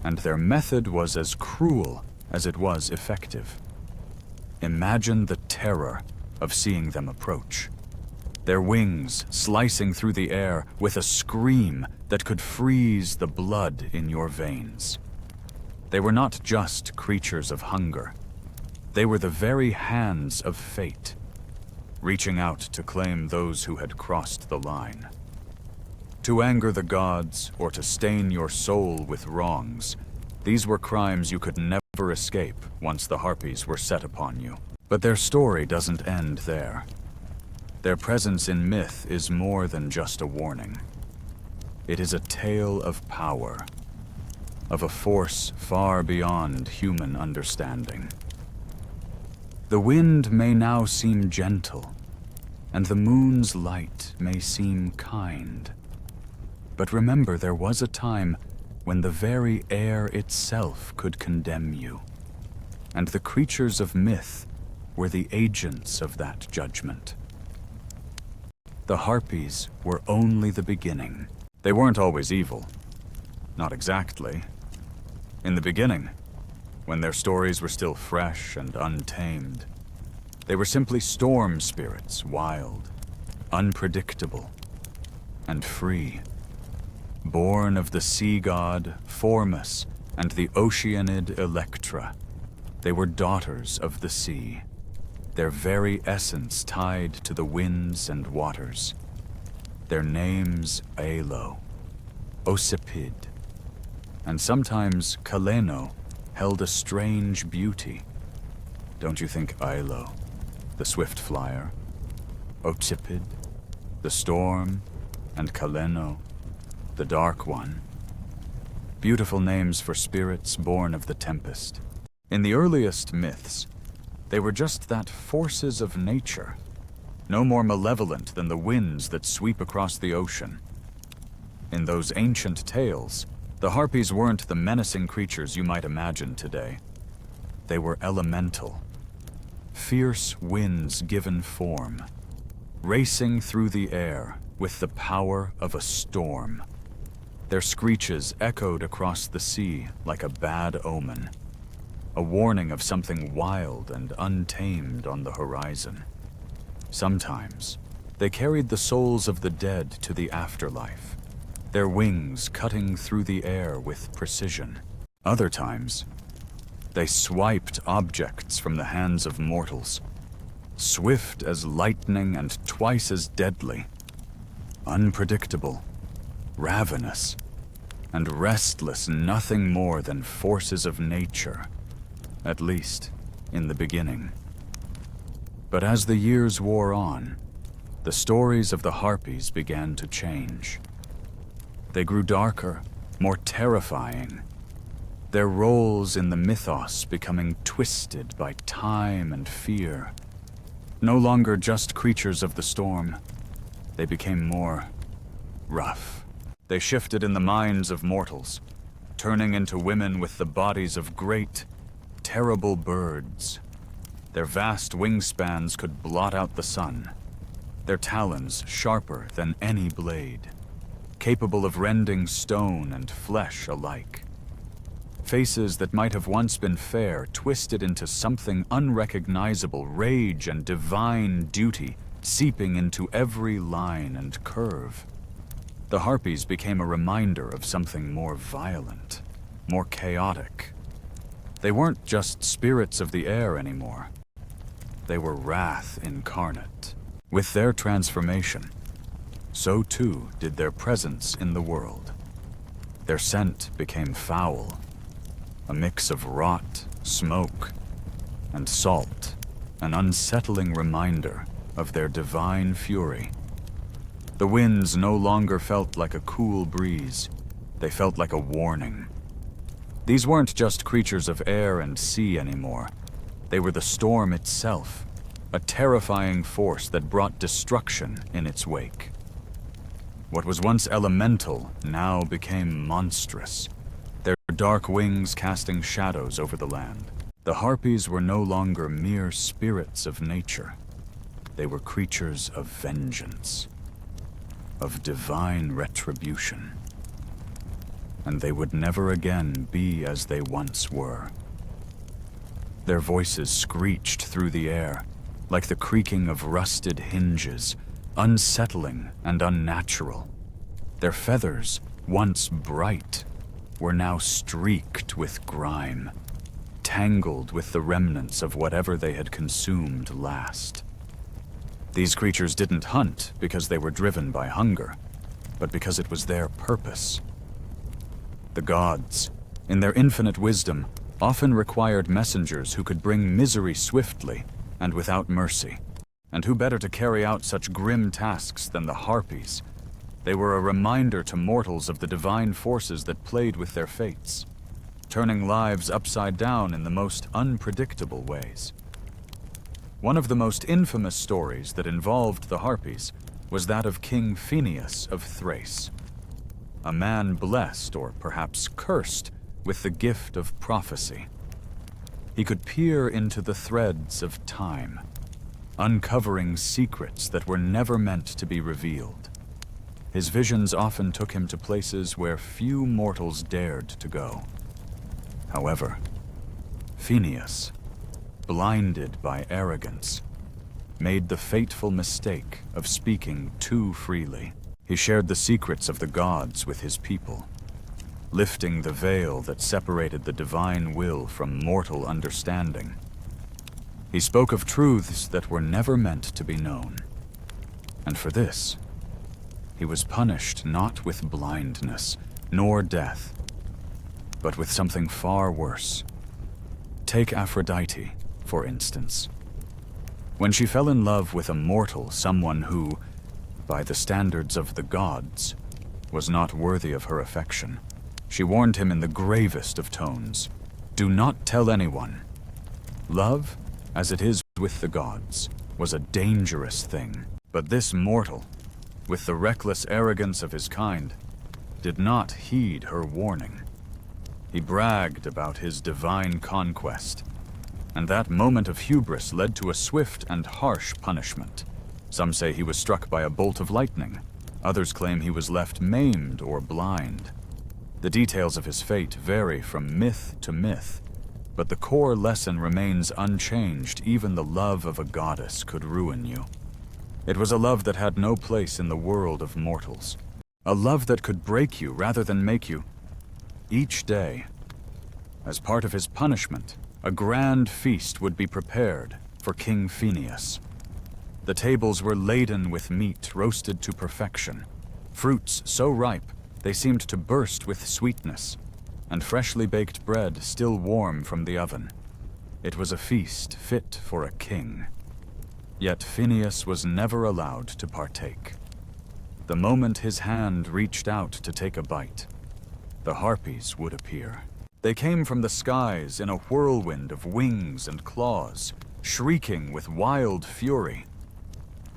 and their method was as cruel as it was effective. Imagine the terror of seeing them approach, their wings slicing through the air with a scream that could freeze the blood in your veins. They were not just creatures of hunger. They were the very hands of fate, reaching out to claim those who had crossed the line. To anger the gods or to stain your soul with wrongs, these were crimes you could never escape once the Harpies were set upon you. But their story doesn't end there. Their presence in myth is more than just a warning. It is a tale of power, of a force far beyond human understanding. The wind may now seem gentle, and the moon's light may seem kind. But remember, there was a time when the very air itself could condemn you, and the creatures of myth were the agents of that judgment. The Harpies were only the beginning. They weren't always evil. Not exactly. In the beginning, when their stories were still fresh and untamed, they were simply storm spirits, wild, unpredictable, and free. Born of the sea god Formus and the Oceanid Electra, they were daughters of the sea, their very essence tied to the winds and waters. Their names Aelo, Ossipid, and sometimes Kaleno held a strange beauty. Don't you think Aelo, the swift flyer, Ossipid, the storm, and Kaleno, the dark one? Beautiful names for spirits born of the tempest. In the earliest myths, they were just that forces of nature, no more malevolent than the winds that sweep across the ocean. In those ancient tales, the Harpies weren't the menacing creatures you might imagine today. They were elemental, fierce winds given form, racing through the air with the power of a storm. Their screeches echoed across the sea like a bad omen, a warning of something wild and untamed on the horizon. Sometimes, they carried the souls of the dead to the afterlife, their wings cutting through the air with precision. Other times, they swiped objects from the hands of mortals, swift as lightning and twice as deadly, unpredictable, ravenous, and restless, nothing more than forces of nature, at least in the beginning. But as the years wore on, the stories of the Harpies began to change. They grew darker, more terrifying, their roles in the mythos becoming twisted by time and fear. No longer just creatures of the storm, they became more rough. They shifted in the minds of mortals, turning into women with the bodies of great, terrible birds. Their vast wingspans could blot out the sun, their talons sharper than any blade, capable of rending stone and flesh alike. Faces that might have once been fair twisted into something unrecognizable, rage and divine duty seeping into every line and curve. The Harpies became a reminder of something more violent, more chaotic. They weren't just spirits of the air anymore. They were wrath incarnate. With their transformation, so too did their presence in the world. Their scent became foul, a mix of rot, smoke, and salt, an unsettling reminder of their divine fury. The winds no longer felt like a cool breeze, they felt like a warning. These weren't just creatures of air and sea anymore. They were the storm itself, a terrifying force that brought destruction in its wake. What was once elemental now became monstrous, their dark wings casting shadows over the land. The Harpies were no longer mere spirits of nature. They were creatures of vengeance, of divine retribution. And they would never again be as they once were. Their voices screeched through the air, like the creaking of rusted hinges, unsettling and unnatural. Their feathers, once bright, were now streaked with grime, tangled with the remnants of whatever they had consumed last. These creatures didn't hunt because they were driven by hunger, but because it was their purpose. The gods, in their infinite wisdom, often required messengers who could bring misery swiftly and without mercy. And who better to carry out such grim tasks than the Harpies? They were a reminder to mortals of the divine forces that played with their fates, turning lives upside down in the most unpredictable ways. One of the most infamous stories that involved the Harpies was that of King Phineus of Thrace, a man blessed, or perhaps cursed, with the gift of prophecy. He could peer into the threads of time, uncovering secrets that were never meant to be revealed. His visions often took him to places where few mortals dared to go. However, Phineus, blinded by arrogance, made the fateful mistake of speaking too freely. He shared the secrets of the gods with his people, lifting the veil that separated the divine will from mortal understanding. He spoke of truths that were never meant to be known. And for this, he was punished not with blindness, nor death, but with something far worse. Take Aphrodite, for instance. When she fell in love with a mortal, someone who, by the standards of the gods, was not worthy of her affection, she warned him in the gravest of tones, "Do not tell anyone. Love, as it is with the gods, was a dangerous thing." But this mortal, with the reckless arrogance of his kind, did not heed her warning. He bragged about his divine conquest, and that moment of hubris led to a swift and harsh punishment. Some say he was struck by a bolt of lightning. Others claim he was left maimed or blind. The details of his fate vary from myth to myth, but the core lesson remains unchanged. Even the love of a goddess could ruin you. It was a love that had no place in the world of mortals. A love that could break you rather than make you. Each day, as part of his punishment, a grand feast would be prepared for King Phineus. The tables were laden with meat roasted to perfection, fruits so ripe they seemed to burst with sweetness, and freshly baked bread still warm from the oven. It was a feast fit for a king. Yet Phineus was never allowed to partake. The moment his hand reached out to take a bite, the harpies would appear. They came from the skies in a whirlwind of wings and claws, shrieking with wild fury.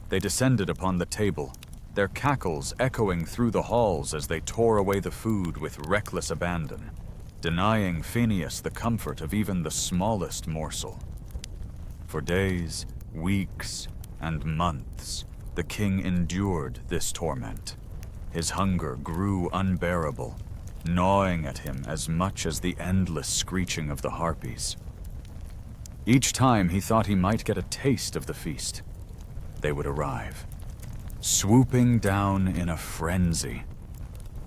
They descended upon the table, their cackles echoing through the halls as they tore away the food with reckless abandon, denying Phineas the comfort of even the smallest morsel. For days, weeks, and months, the king endured this torment. His hunger grew unbearable, gnawing at him as much as the endless screeching of the harpies. Each time he thought he might get a taste of the feast, they would arrive, swooping down in a frenzy,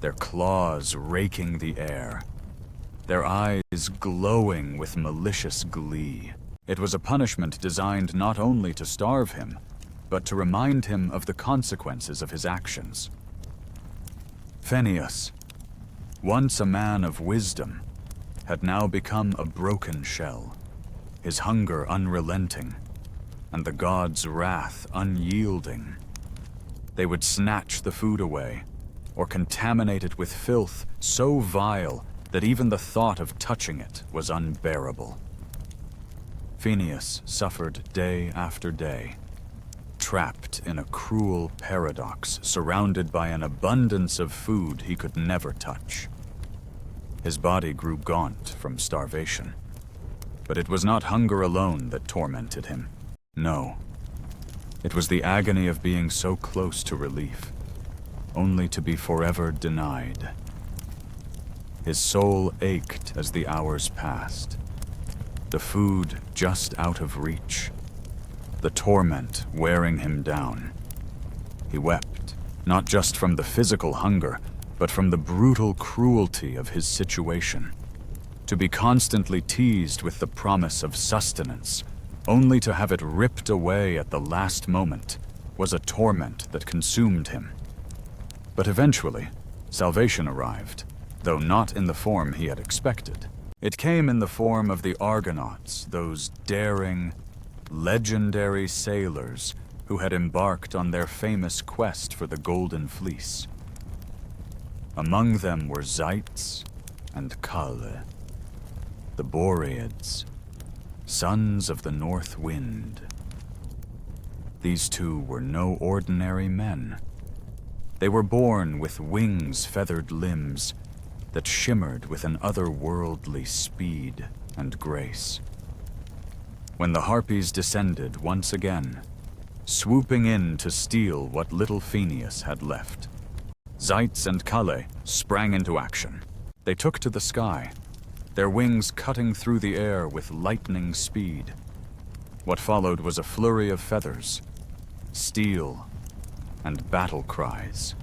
their claws raking the air, their eyes glowing with malicious glee. It was a punishment designed not only to starve him, but to remind him of the consequences of his actions. Phineas, once a man of wisdom, had now become a broken shell, his hunger unrelenting, and the gods' wrath unyielding. They would snatch the food away, or contaminate it with filth so vile that even the thought of touching it was unbearable. Phineas suffered day after day, trapped in a cruel paradox surrounded by an abundance of food he could never touch. His body grew gaunt from starvation, but it was not hunger alone that tormented him. No, it was the agony of being so close to relief, only to be forever denied. His soul ached as the hours passed, the food just out of reach, the torment wearing him down. He wept, not just from the physical hunger, but from the brutal cruelty of his situation. To be constantly teased with the promise of sustenance, only to have it ripped away at the last moment, was a torment that consumed him. But eventually, salvation arrived, though not in the form he had expected. It came in the form of the Argonauts, those daring, legendary sailors who had embarked on their famous quest for the Golden Fleece. Among them were Zeitz and Kalle, the Boreads, sons of the North Wind. These two were no ordinary men. They were born with wings, feathered limbs that shimmered with an otherworldly speed and grace. When the harpies descended once again, swooping in to steal what little Phineas had left, Zeitz and Kalle sprang into action. They took to the sky, their wings cutting through the air with lightning speed. What followed was a flurry of feathers, steel, and battle cries.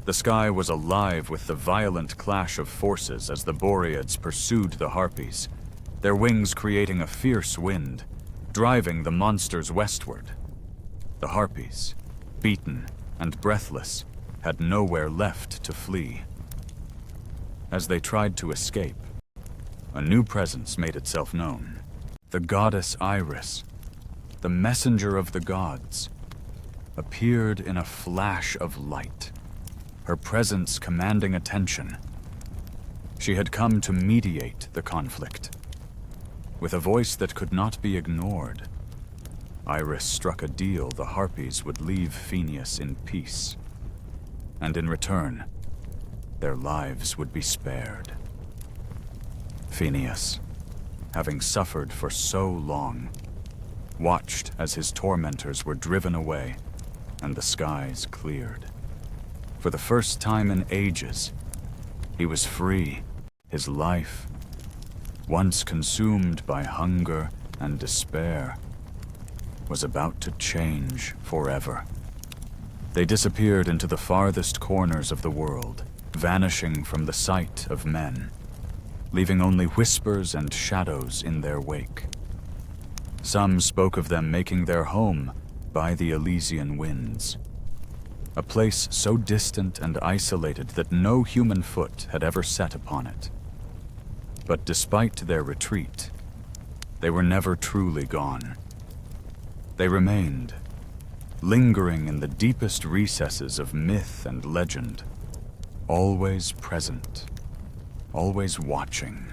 The sky was alive with the violent clash of forces as the Boreads pursued the harpies, their wings creating a fierce wind, driving the monsters westward. The harpies, beaten and breathless, had nowhere left to flee. As they tried to escape, a new presence made itself known. The goddess Iris, the messenger of the gods, appeared in a flash of light, her presence commanding attention. She had come to mediate the conflict. With a voice that could not be ignored, Iris struck a deal the harpies would leave Phineas in peace, and in return, their lives would be spared. Phineas, having suffered for so long, watched as his tormentors were driven away and the skies cleared. For the first time in ages, he was free. His life, once consumed by hunger and despair, was about to change forever. They disappeared into the farthest corners of the world, vanishing from the sight of men, leaving only whispers and shadows in their wake. Some spoke of them making their home by the Elysian winds, a place so distant and isolated that no human foot had ever set upon it. But despite their retreat, they were never truly gone. They remained, lingering in the deepest recesses of myth and legend, always present, always watching.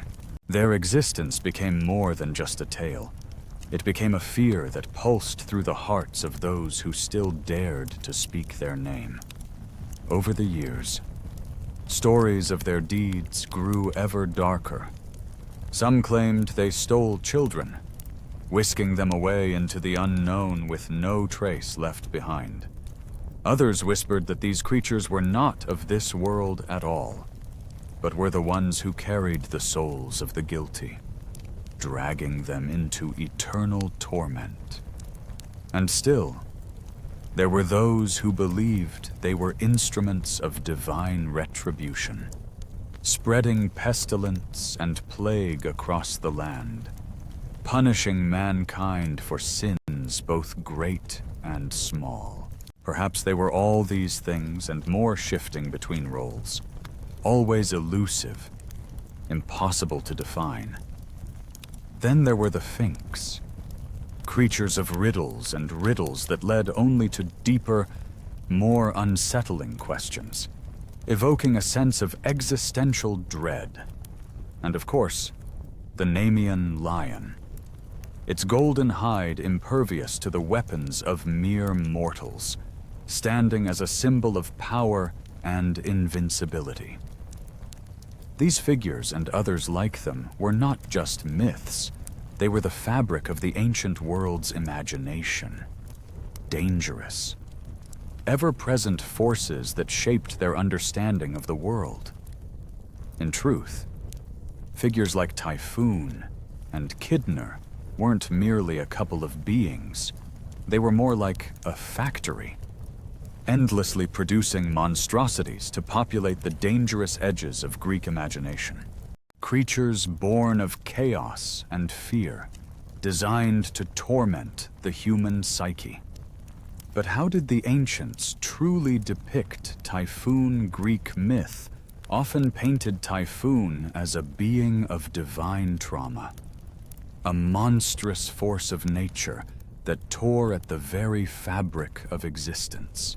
Their existence became more than just a tale. It became a fear that pulsed through the hearts of those who still dared to speak their name. Over the years, stories of their deeds grew ever darker. Some claimed they stole children, whisking them away into the unknown with no trace left behind. Others whispered that these creatures were not of this world at all, but were the ones who carried the souls of the guilty, dragging them into eternal torment. And still, there were those who believed they were instruments of divine retribution, spreading pestilence and plague across the land, punishing mankind for sins both great and small. Perhaps they were all these things and more, shifting between roles, always elusive, impossible to define. Then there were the Finks, creatures of riddles and riddles that led only to deeper, more unsettling questions, evoking a sense of existential dread. And of course, the Nemean lion, its golden hide impervious to the weapons of mere mortals, standing as a symbol of power and invincibility. These figures and others like them were not just myths. They were the fabric of the ancient world's imagination. Dangerous, ever-present forces that shaped their understanding of the world. In truth, figures like Typhoon and Kidner weren't merely a couple of beings. They were more like a factory, endlessly producing monstrosities to populate the dangerous edges of Greek imagination. Creatures born of chaos and fear, designed to torment the human psyche. But how did the ancients truly depict Typhoon? Greek myth often painted Typhoon as a being of divine trauma, a monstrous force of nature that tore at the very fabric of existence.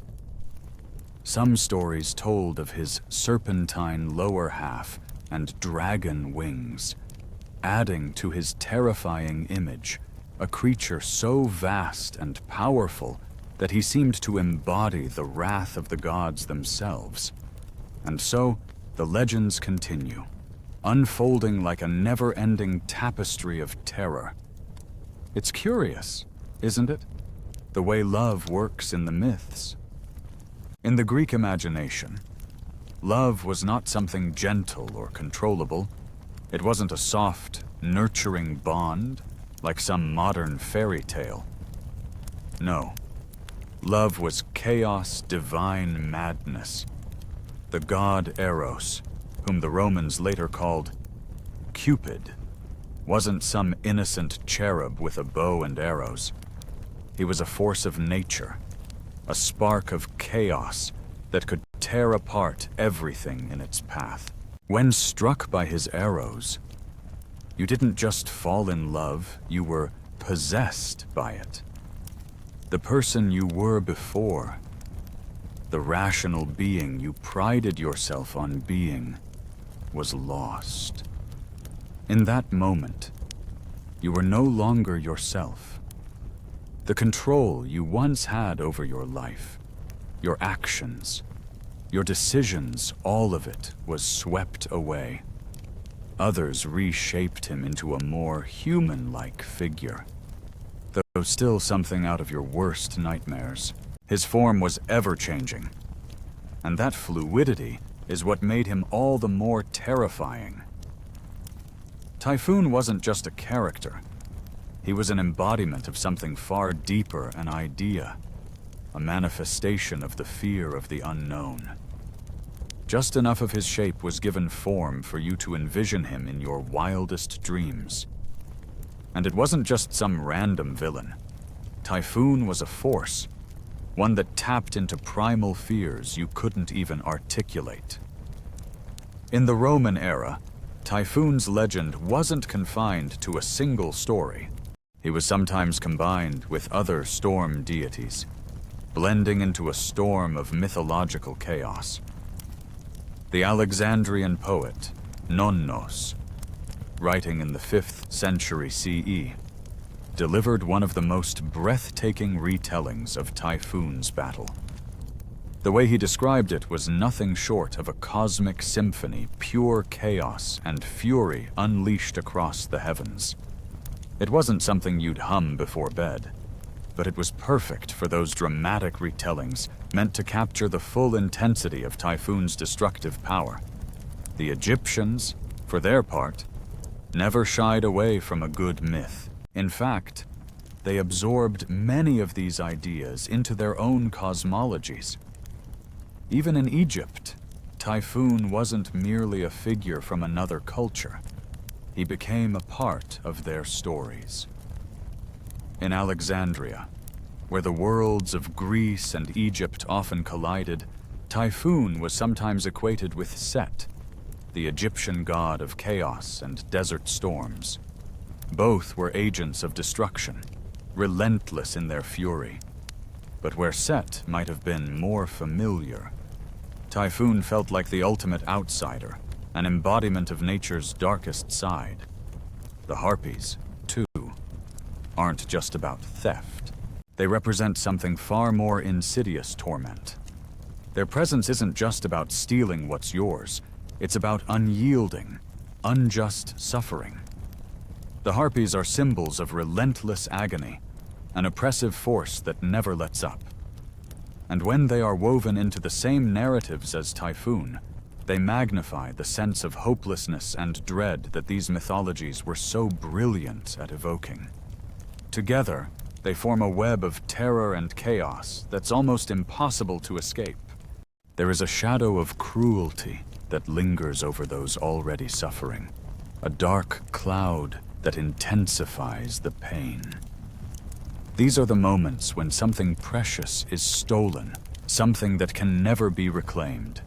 Some stories told of his serpentine lower half and dragon wings, adding to his terrifying image a creature so vast and powerful that he seemed to embody the wrath of the gods themselves. And so, the legends continue, unfolding like a never-ending tapestry of terror. It's curious, isn't it? The way love works in the myths. In the Greek imagination, love was not something gentle or controllable. It wasn't a soft, nurturing bond like some modern fairy tale. No, love was chaos, divine madness. The god Eros, whom the Romans later called Cupid, wasn't some innocent cherub with a bow and arrows. He was a force of nature, a spark of chaos that could tear apart everything in its path. When struck by his arrows, you didn't just fall in love, you were possessed by it. The person you were before, the rational being you prided yourself on being, was lost. In that moment, you were no longer yourself. The control you once had over your life, your actions, your decisions, all of it was swept away. Others reshaped him into a more human-like figure, though still something out of your worst nightmares. His form was ever-changing, and that fluidity is what made him all the more terrifying. Typhoon wasn't just a character. He was an embodiment of something far deeper, an idea, a manifestation of the fear of the unknown. Just enough of his shape was given form for you to envision him in your wildest dreams. And it wasn't just some random villain. Typhoon was a force, one that tapped into primal fears you couldn't even articulate. In the Roman era, Typhoon's legend wasn't confined to a single story. He was sometimes combined with other storm deities, blending into a storm of mythological chaos. The Alexandrian poet, Nonnos, writing in the 5th century CE, delivered one of the most breathtaking retellings of Typhoon's battle. The way he described it was nothing short of a cosmic symphony, pure chaos and fury unleashed across the heavens. It wasn't something you'd hum before bed, but it was perfect for those dramatic retellings meant to capture the full intensity of Typhoon's destructive power. The Egyptians, for their part, never shied away from a good myth. In fact, they absorbed many of these ideas into their own cosmologies. Even in Egypt, Typhoon wasn't merely a figure from another culture. He became a part of their stories. In Alexandria, where the worlds of Greece and Egypt often collided, Typhoon was sometimes equated with Set, the Egyptian god of chaos and desert storms. Both were agents of destruction, relentless in their fury. But where Set might have been more familiar, Typhoon felt like the ultimate outsider, an embodiment of nature's darkest side. The Harpies, too, aren't just about theft. They represent something far more insidious torment. Their presence isn't just about stealing what's yours, it's about unyielding, unjust suffering. The Harpies are symbols of relentless agony, an oppressive force that never lets up. And when they are woven into the same narratives as Typhoon, they magnify the sense of hopelessness and dread that these mythologies were so brilliant at evoking. Together, they form a web of terror and chaos that's almost impossible to escape. There is a shadow of cruelty that lingers over those already suffering, a dark cloud that intensifies the pain. These are the moments when something precious is stolen, something that can never be reclaimed.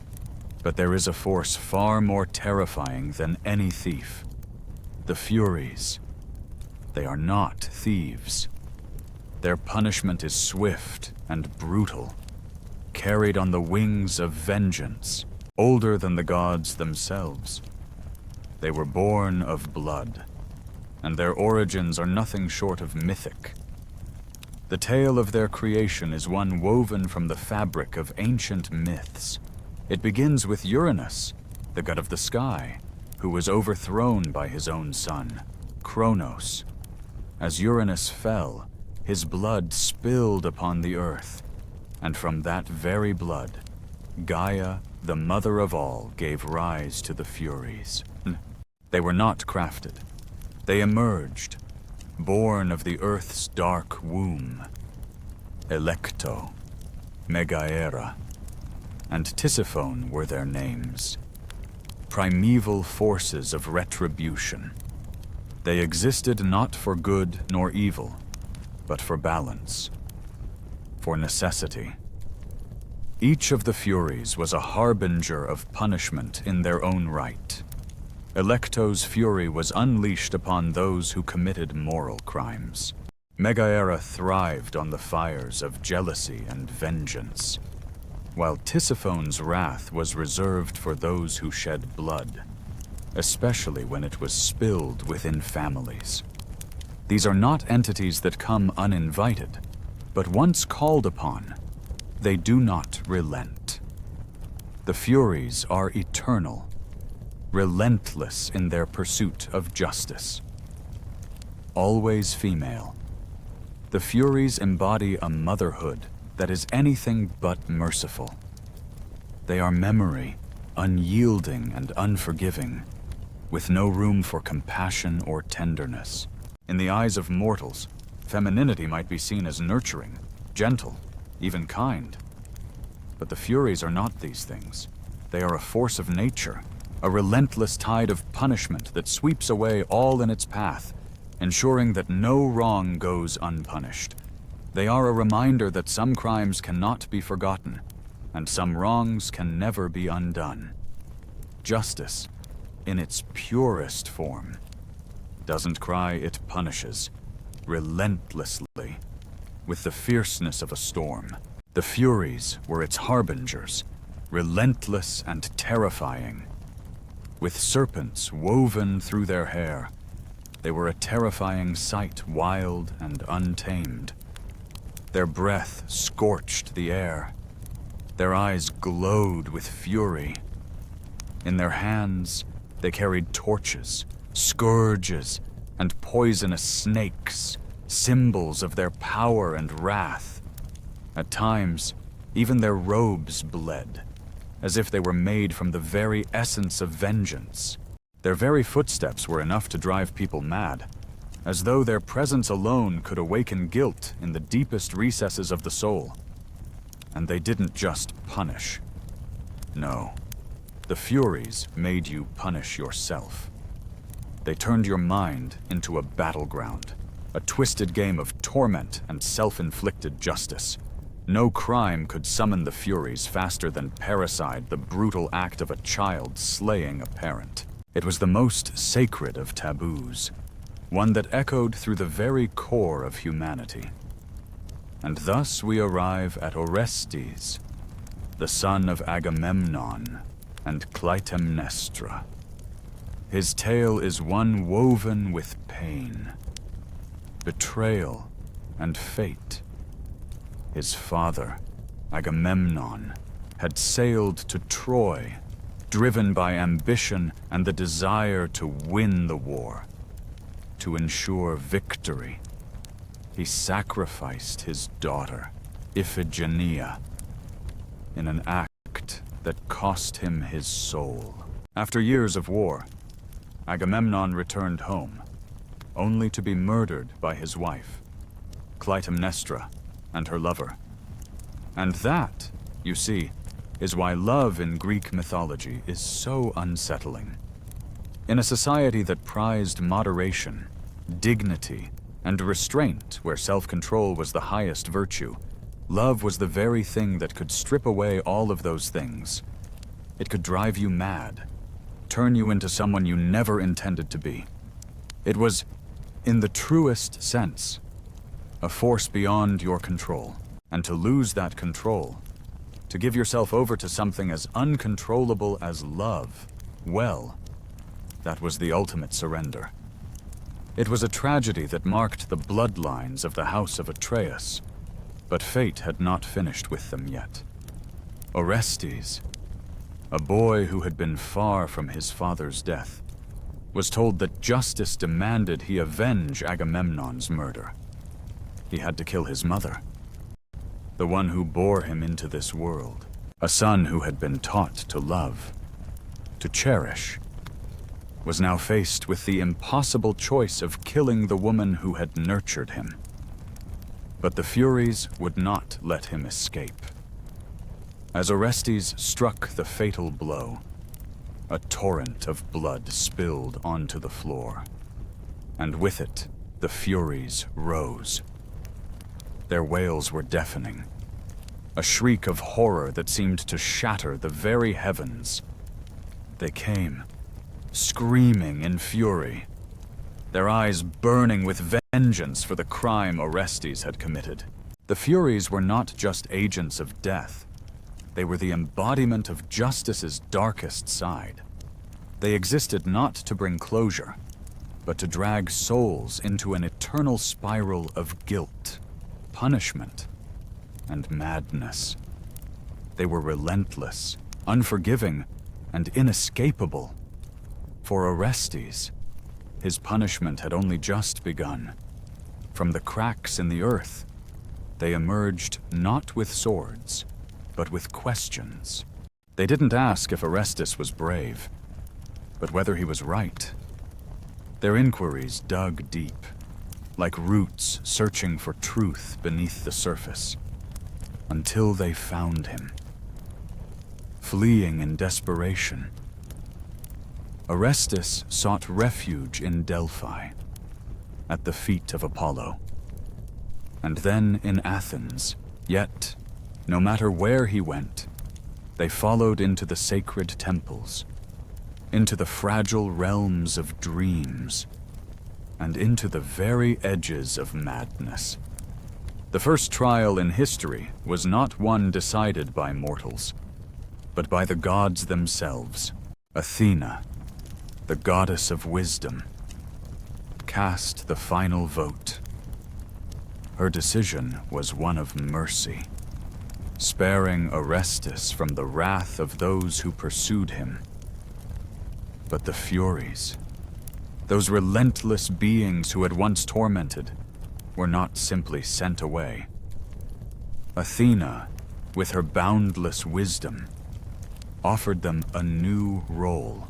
But there is a force far more terrifying than any thief. The Furies. They are not thieves. Their punishment is swift and brutal, carried on the wings of vengeance, older than the gods themselves. They were born of blood, and their origins are nothing short of mythic. The tale of their creation is one woven from the fabric of ancient myths. It begins with Uranus, the god of the sky, who was overthrown by his own son, Kronos. As Uranus fell, his blood spilled upon the earth, and from that very blood, Gaia, the mother of all, gave rise to the Furies. They were not crafted. They emerged, born of the earth's dark womb. Electo, Megaera, and Tisiphone were their names. Primeval forces of retribution. They existed not for good nor evil, but for balance, for necessity. Each of the Furies was a harbinger of punishment in their own right. Electo's fury was unleashed upon those who committed moral crimes. Megaera thrived on the fires of jealousy and vengeance, while Tisiphone's wrath was reserved for those who shed blood, especially when it was spilled within families. These are not entities that come uninvited, but once called upon, they do not relent. The Furies are eternal, relentless in their pursuit of justice. Always female, the Furies embody a motherhood that is anything but merciful. They are memory, unyielding and unforgiving, with no room for compassion or tenderness. In the eyes of mortals, femininity might be seen as nurturing, gentle, even kind. But the Furies are not these things. They are a force of nature, a relentless tide of punishment that sweeps away all in its path, ensuring that no wrong goes unpunished. They are a reminder that some crimes cannot be forgotten, and some wrongs can never be undone. Justice, in its purest form, doesn't cry, it punishes, relentlessly, with the fierceness of a storm. The Furies were its harbingers, relentless and terrifying. With serpents woven through their hair, they were a terrifying sight, wild and untamed. Their breath scorched the air. Their eyes glowed with fury. In their hands, they carried torches, scourges, and poisonous snakes, symbols of their power and wrath. At times, even their robes bled, as if they were made from the very essence of vengeance. Their very footsteps were enough to drive people mad, as though their presence alone could awaken guilt in the deepest recesses of the soul. And they didn't just punish. No, the Furies made you punish yourself. They turned your mind into a battleground, a twisted game of torment and self-inflicted justice. No crime could summon the Furies faster than parricide, the brutal act of a child slaying a parent. It was the most sacred of taboos, one that echoed through the very core of humanity. And thus we arrive at Orestes, the son of Agamemnon and Clytemnestra. His tale is one woven with pain, betrayal, and fate. His father, Agamemnon, had sailed to Troy, driven by ambition and the desire to win the war. To ensure victory, he sacrificed his daughter, Iphigenia, in an act that cost him his soul. After years of war, Agamemnon returned home, only to be murdered by his wife, Clytemnestra, and her lover. And that, you see, is why love in Greek mythology is so unsettling. In a society that prized moderation, dignity, and restraint where self-control was the highest virtue, love was the very thing that could strip away all of those things. It could drive you mad, turn you into someone you never intended to be. It was, in the truest sense, a force beyond your control. And to lose that control, to give yourself over to something as uncontrollable as love, well, that was the ultimate surrender. It was a tragedy that marked the bloodlines of the house of Atreus, but fate had not finished with them yet. Orestes, a boy who had been far from his father's death, was told that justice demanded he avenge Agamemnon's murder. He had to kill his mother, the one who bore him into this world, a son who had been taught to love, to cherish, was now faced with the impossible choice of killing the woman who had nurtured him. But the Furies would not let him escape. As Orestes struck the fatal blow, a torrent of blood spilled onto the floor, and with it, the Furies rose. Their wails were deafening, a shriek of horror that seemed to shatter the very heavens. They came, screaming in fury, their eyes burning with vengeance for the crime Orestes had committed. The Furies were not just agents of death. They were the embodiment of justice's darkest side. They existed not to bring closure, but to drag souls into an eternal spiral of guilt, punishment, and madness. They were relentless, unforgiving, and inescapable. For Orestes, his punishment had only just begun. From the cracks in the earth, they emerged not with swords, but with questions. They didn't ask if Orestes was brave, but whether he was right. Their inquiries dug deep, like roots searching for truth beneath the surface, until they found him. Fleeing in desperation, Orestes sought refuge in Delphi, at the feet of Apollo, and then in Athens. Yet, no matter where he went, they followed into the sacred temples, into the fragile realms of dreams, and into the very edges of madness. The first trial in history was not one decided by mortals, but by the gods themselves. Athena, the goddess of wisdom, cast the final vote. Her decision was one of mercy, sparing Orestes from the wrath of those who pursued him. But the Furies, those relentless beings who had once tormented, were not simply sent away. Athena, with her boundless wisdom, offered them a new role.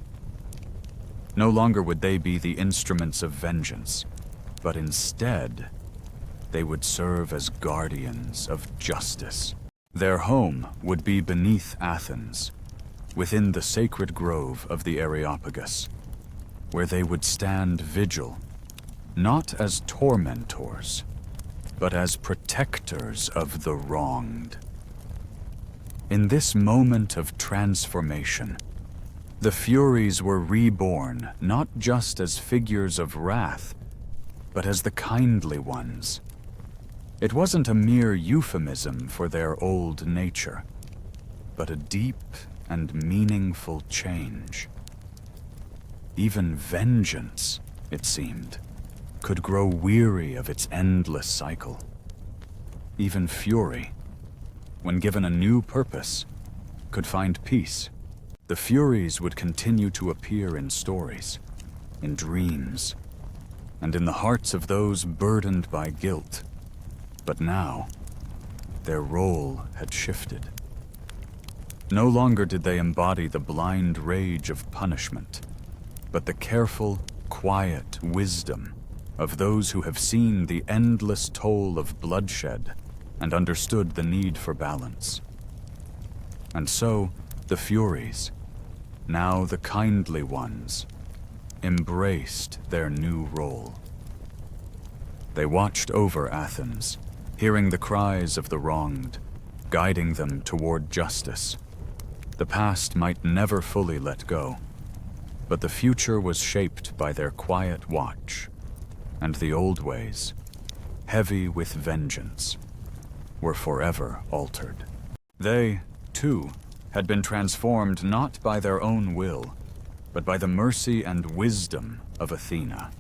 No longer would they be the instruments of vengeance, but instead, they would serve as guardians of justice. Their home would be beneath Athens, within the sacred grove of the Areopagus, where they would stand vigil, not as tormentors, but as protectors of the wronged. In this moment of transformation, the Furies were reborn not just as figures of wrath, but as the kindly ones. It wasn't a mere euphemism for their old nature, but a deep and meaningful change. Even vengeance, it seemed, could grow weary of its endless cycle. Even fury, when given a new purpose, could find peace. The Furies would continue to appear in stories, in dreams, and in the hearts of those burdened by guilt. But now, their role had shifted. No longer did they embody the blind rage of punishment, but the careful, quiet wisdom of those who have seen the endless toll of bloodshed and understood the need for balance. And so, the Furies, now the kindly ones, embraced their new role. They watched over Athens, hearing the cries of the wronged, guiding them toward justice. The past might never fully let go, but the future was shaped by their quiet watch, and the old ways, heavy with vengeance, were forever altered. They, too, had been transformed not by their own will, but by the mercy and wisdom of Athena,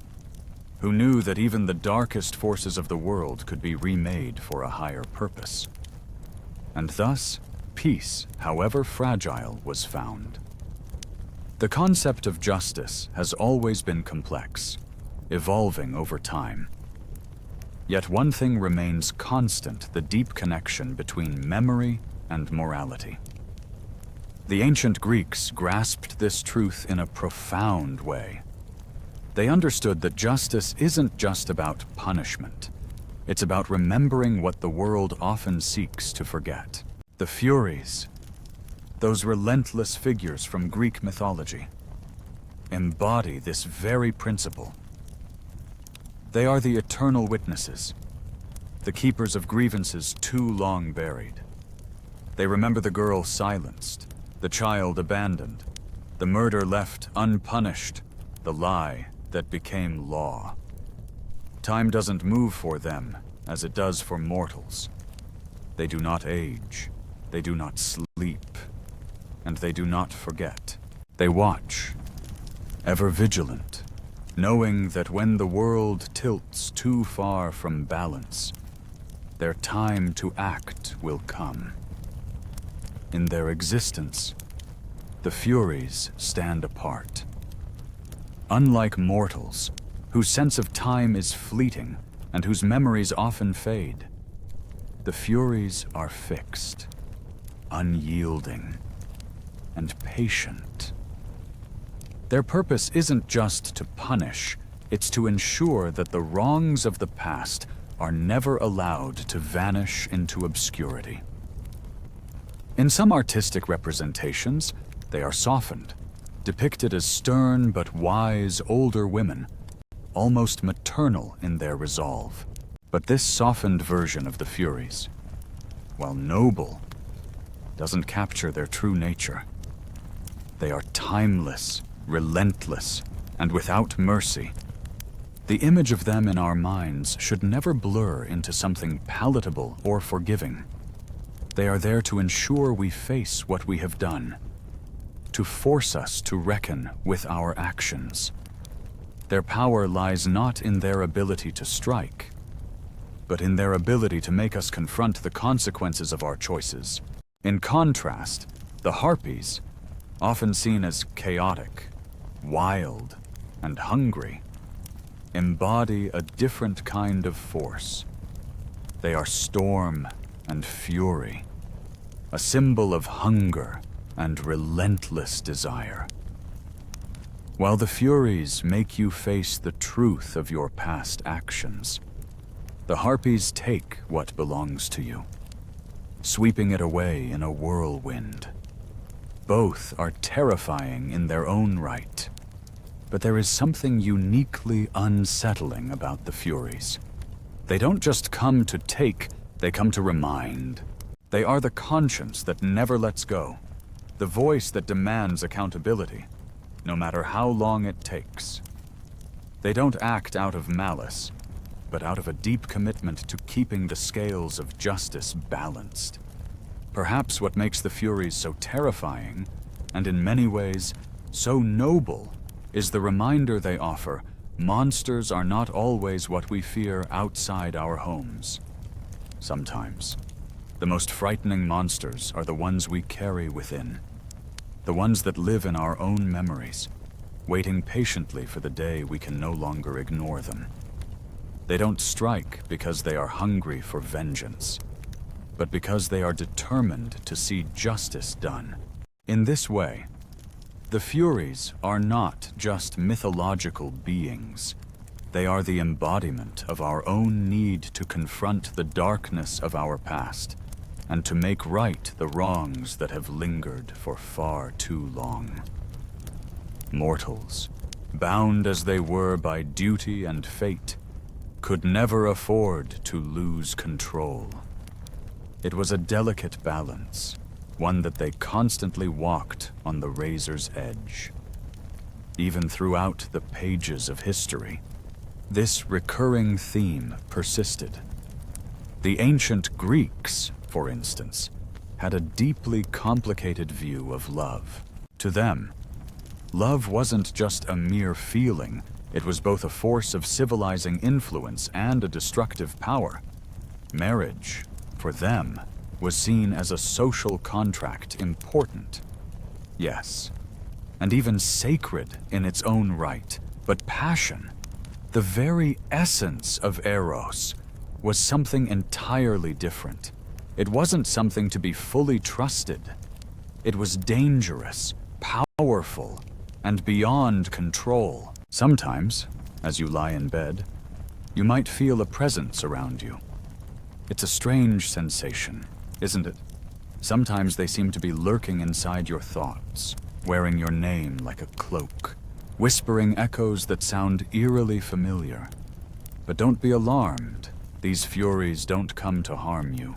who knew that even the darkest forces of the world could be remade for a higher purpose. And thus, peace, however fragile, was found. The concept of justice has always been complex, evolving over time. Yet one thing remains constant: the deep connection between memory and morality. The ancient Greeks grasped this truth in a profound way. They understood that justice isn't just about punishment. It's about remembering what the world often seeks to forget. The Furies, those relentless figures from Greek mythology, embody this very principle. They are the eternal witnesses, the keepers of grievances too long buried. They remember the girl silenced, the child abandoned, the murder left unpunished, the lie that became law. Time doesn't move for them as it does for mortals. They do not age, they do not sleep, and they do not forget. They watch, ever vigilant, knowing that when the world tilts too far from balance, their time to act will come. In their existence, the Furies stand apart. Unlike mortals, whose sense of time is fleeting and whose memories often fade, the Furies are fixed, unyielding, and patient. Their purpose isn't just to punish, it's to ensure that the wrongs of the past are never allowed to vanish into obscurity. In some artistic representations, they are softened, depicted as stern but wise older women, almost maternal in their resolve. But this softened version of the Furies, while noble, doesn't capture their true nature. They are timeless, relentless, and without mercy. The image of them in our minds should never blur into something palatable or forgiving. They are there to ensure we face what we have done, to force us to reckon with our actions. Their power lies not in their ability to strike, but in their ability to make us confront the consequences of our choices. In contrast, the harpies, often seen as chaotic, wild, and hungry, embody a different kind of force. They are storm and fury, a symbol of hunger and relentless desire. While the Furies make you face the truth of your past actions, the Harpies take what belongs to you, sweeping it away in a whirlwind. Both are terrifying in their own right, but there is something uniquely unsettling about the Furies. They don't just come to take, they come to remind. They are the conscience that never lets go, the voice that demands accountability, no matter how long it takes. They don't act out of malice, but out of a deep commitment to keeping the scales of justice balanced. Perhaps what makes the Furies so terrifying, and in many ways so noble, is the reminder they offer: monsters are not always what we fear outside our homes. Sometimes, the most frightening monsters are the ones we carry within, the ones that live in our own memories, waiting patiently for the day we can no longer ignore them. They don't strike because they are hungry for vengeance, but because they are determined to see justice done. In this way, the Furies are not just mythological beings. They are the embodiment of our own need to confront the darkness of our past and to make right the wrongs that have lingered for far too long. Mortals, bound as they were by duty and fate, could never afford to lose control. It was a delicate balance, one that they constantly walked on the razor's edge. Even throughout the pages of history, this recurring theme persisted. The ancient Greeks, for instance, had a deeply complicated view of love. To them, love wasn't just a mere feeling, it was both a force of civilizing influence and a destructive power. Marriage, for them, was seen as a social contract, important, yes, and even sacred in its own right. But passion, the very essence of Eros, was something entirely different. It wasn't something to be fully trusted. It was dangerous, powerful, and beyond control. Sometimes, as you lie in bed, you might feel a presence around you. It's a strange sensation, isn't it? Sometimes they seem to be lurking inside your thoughts, wearing your name like a cloak, whispering echoes that sound eerily familiar. But don't be alarmed. These Furies don't come to harm you.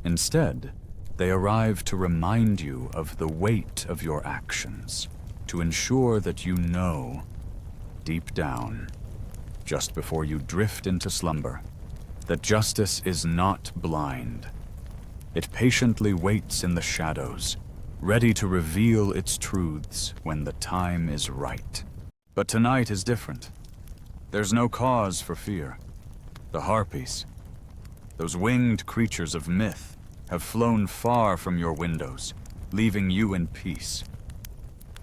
Instead, they arrive to remind you of the weight of your actions, to ensure that you know, deep down, just before you drift into slumber, that justice is not blind. It patiently waits in the shadows, ready to reveal its truths when the time is right. But tonight is different. There's no cause for fear. The Harpies, those winged creatures of myth, have flown far from your windows, leaving you in peace.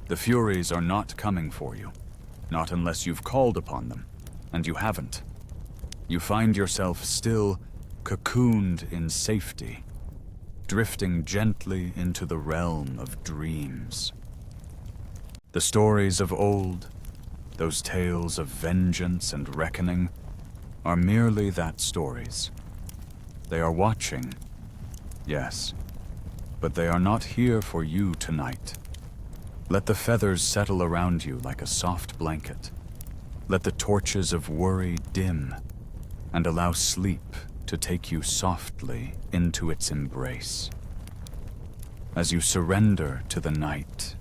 The Furies are not coming for you, not unless you've called upon them, and you haven't. You find yourself still cocooned in safety, drifting gently into the realm of dreams. The stories of old, those tales of vengeance and reckoning, are merely that, stories. They are watching, yes, but they are not here for you tonight. Let the feathers settle around you like a soft blanket. Let the torches of worry dim, and allow sleep to take you softly into its embrace. As you surrender to the night,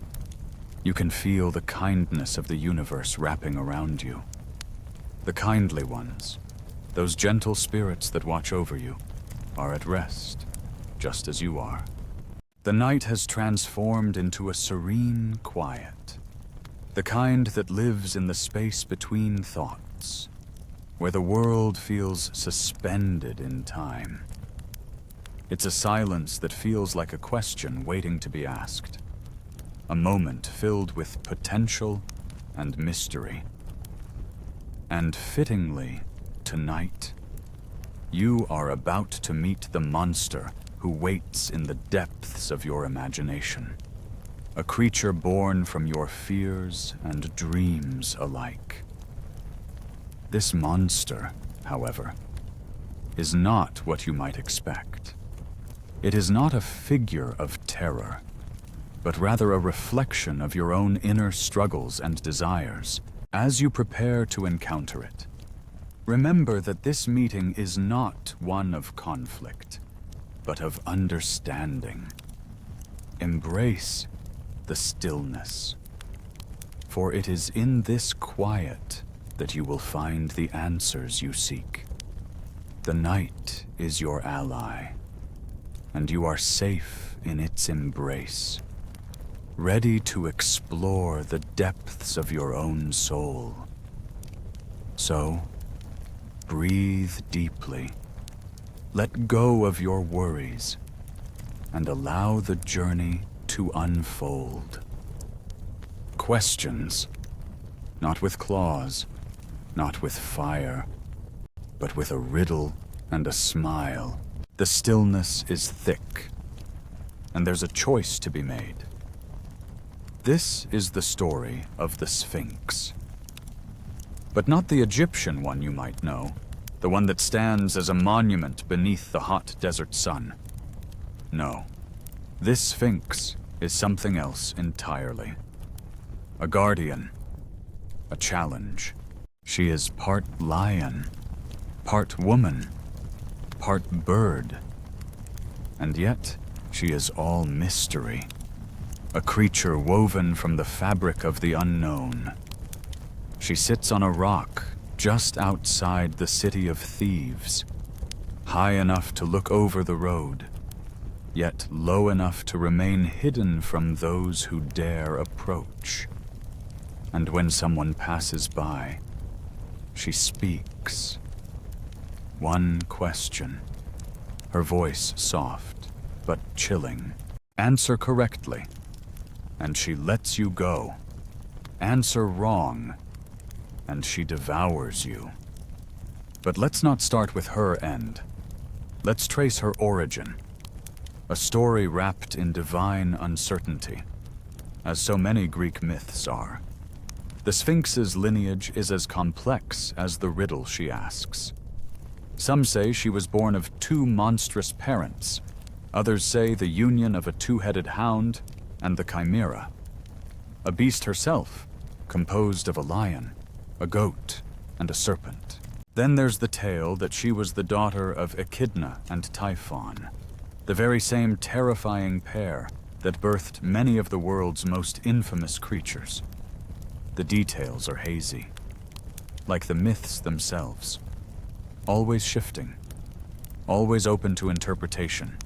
you can feel the kindness of the universe wrapping around you. The kindly ones, those gentle spirits that watch over you, are at rest, just as you are. The night has transformed into a serene quiet, the kind that lives in the space between thoughts, where the world feels suspended in time. It's a silence that feels like a question waiting to be asked, a moment filled with potential and mystery. And fittingly, tonight, you are about to meet the monster who waits in the depths of your imagination, a creature born from your fears and dreams alike. This monster, however, is not what you might expect. It is not a figure of terror, but rather a reflection of your own inner struggles and desires as you prepare to encounter it. Remember that this meeting is not one of conflict, but of understanding. Embrace the stillness, for it is in this quiet that you will find the answers you seek. The night is your ally, and you are safe in its embrace, ready to explore the depths of your own soul. So, breathe deeply, let go of your worries, and allow the journey to unfold. Questions, not with claws, not with fire, but with a riddle and a smile. The stillness is thick, and there's a choice to be made. This is the story of the Sphinx. But not the Egyptian one you might know, the one that stands as a monument beneath the hot desert sun. No, this Sphinx is something else entirely. A guardian, a challenge. She is part lion, part woman, part bird, and yet she is all mystery, a creature woven from the fabric of the unknown. She sits on a rock just outside the city of thieves, high enough to look over the road, yet low enough to remain hidden from those who dare approach. And when someone passes by, she speaks. One question, her voice soft but chilling. Answer correctly, and she lets you go. Answer wrong, and she devours you. But let's not start with her end. Let's trace her origin, a story wrapped in divine uncertainty, as so many Greek myths are. The Sphinx's lineage is as complex as the riddle she asks. Some say she was born of two monstrous parents. Others say the union of a two-headed hound and the chimera, a beast herself, composed of a lion, a goat, and a serpent. Then there's the tale that she was the daughter of Echidna and Typhon, the very same terrifying pair that birthed many of the world's most infamous creatures. The details are hazy, like the myths themselves, always shifting, always open to interpretation.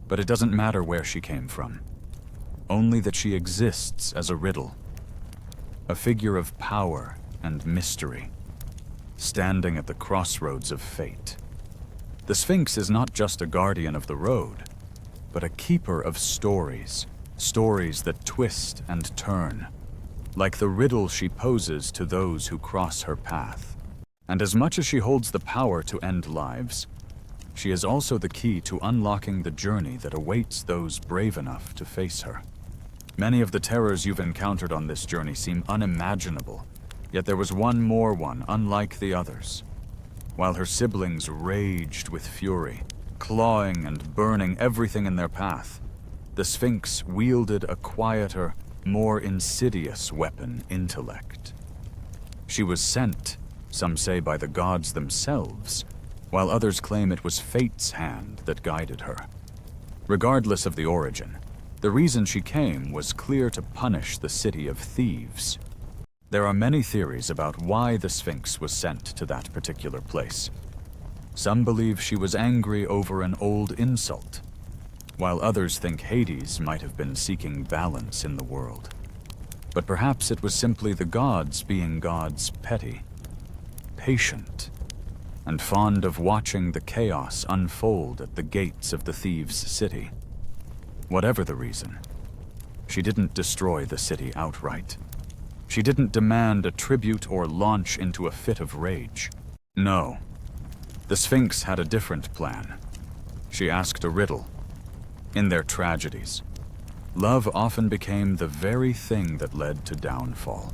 But it doesn't matter where she came from, only that she exists as a riddle, a figure of power and mystery, standing at the crossroads of fate. The Sphinx is not just a guardian of the road, but a keeper of stories, stories that twist and turn, like the riddle she poses to those who cross her path. And as much as she holds the power to end lives, she is also the key to unlocking the journey that awaits those brave enough to face her. Many of the terrors you've encountered on this journey seem unimaginable, yet there was one unlike the others. While her siblings raged with fury, clawing and burning everything in their path, the Sphinx wielded a quieter, more insidious weapon: intellect. She was sent, some say by the gods themselves, while others claim it was fate's hand that guided her. Regardless of the origin, the reason she came was clear: to punish the city of thieves. There are many theories about why the Sphinx was sent to that particular place. Some believe she was angry over an old insult, while others think Hades might have been seeking balance in the world. But perhaps it was simply the gods being gods, petty, patient, and fond of watching the chaos unfold at the gates of the thieves' city. Whatever the reason, she didn't destroy the city outright. She didn't demand a tribute or launch into a fit of rage. No, the Sphinx had a different plan. She asked a riddle. In their tragedies, love often became the very thing that led to downfall.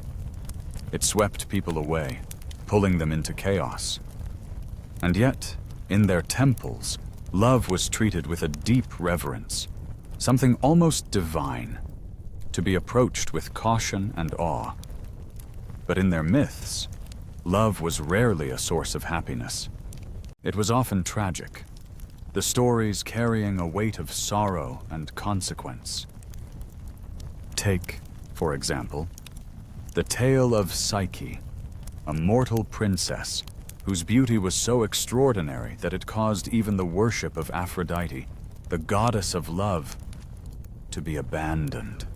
It swept people away, pulling them into chaos. And yet, in their temples, love was treated with a deep reverence, something almost divine, to be approached with caution and awe. But in their myths, love was rarely a source of happiness. It was often tragic, the stories carrying a weight of sorrow and consequence. Take, for example, the tale of Psyche, a mortal princess whose beauty was so extraordinary that it caused even the worship of Aphrodite, the goddess of love, to be abandoned.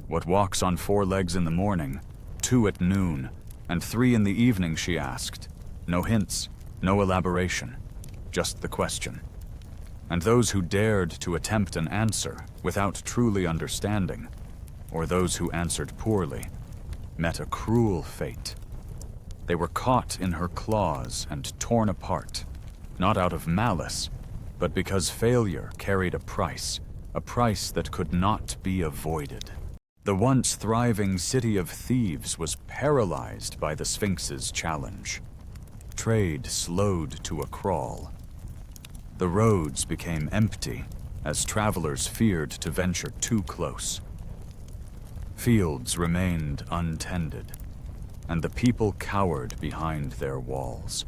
What walks on 4 legs in the morning, 2 at noon, and 3 in the evening, she asked. No hints, no elaboration, just the question. And those who dared to attempt an answer without truly understanding, or those who answered poorly, met a cruel fate. They were caught in her claws and torn apart, not out of malice, but because failure carried a price that could not be avoided. The once thriving city of thieves was paralyzed by the Sphinx's challenge. Trade slowed to a crawl. The roads became empty as travelers feared to venture too close. Fields remained untended, and the people cowered behind their walls,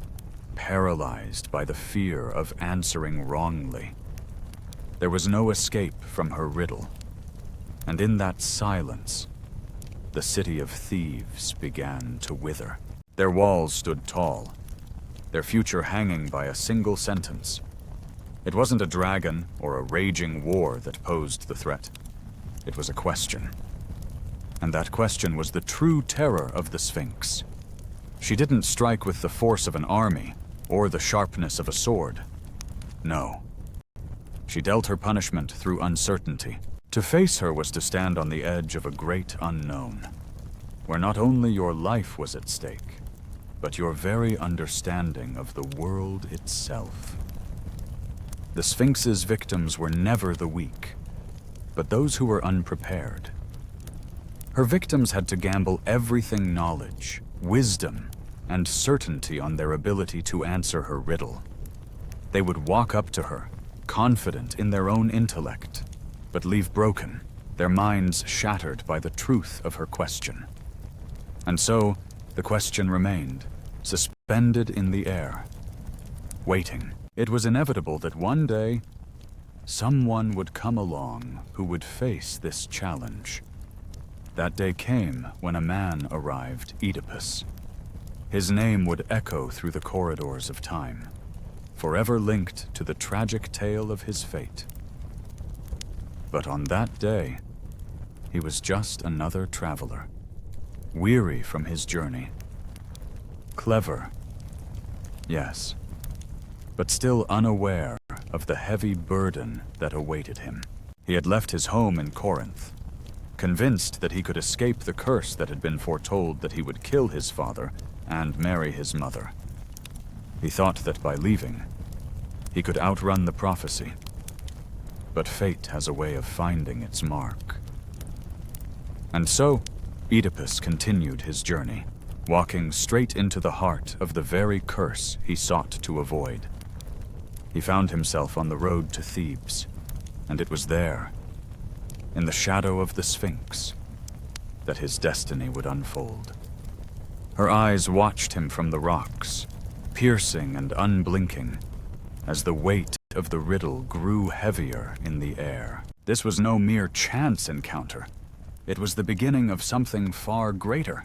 paralyzed by the fear of answering wrongly. There was no escape from her riddle. And in that silence, the city of thieves began to wither. Their walls stood tall, their future hanging by a single sentence. It wasn't a dragon or a raging war that posed the threat. It was a question. And that question was the true terror of the Sphinx. She didn't strike with the force of an army or the sharpness of a sword. No. She dealt her punishment through uncertainty. To face her was to stand on the edge of a great unknown, where not only your life was at stake, but your very understanding of the world itself. The Sphinx's victims were never the weak, but those who were unprepared. Her victims had to gamble everything knowledge, wisdom, and certainty on their ability to answer her riddle. They would walk up to her, confident in their own intellect, but leave broken, their minds shattered by the truth of her question. And so, the question remained, suspended in the air, waiting. It was inevitable that one day, someone would come along who would face this challenge. That day came when a man arrived, Oedipus. His name would echo through the corridors of time, forever linked to the tragic tale of his fate. But on that day, he was just another traveler, weary from his journey. Clever, yes, but still unaware of the heavy burden that awaited him. He had left his home in Corinth, convinced that he could escape the curse that had been foretold that he would kill his father and marry his mother. He thought that by leaving, he could outrun the prophecy. But fate has a way of finding its mark. And so, Oedipus continued his journey, walking straight into the heart of the very curse he sought to avoid. He found himself on the road to Thebes, and it was there, in the shadow of the Sphinx, that his destiny would unfold. Her eyes watched him from the rocks, piercing and unblinking, as the weight of the riddle grew heavier in the air. This was no mere chance encounter. It was the beginning of something far greater,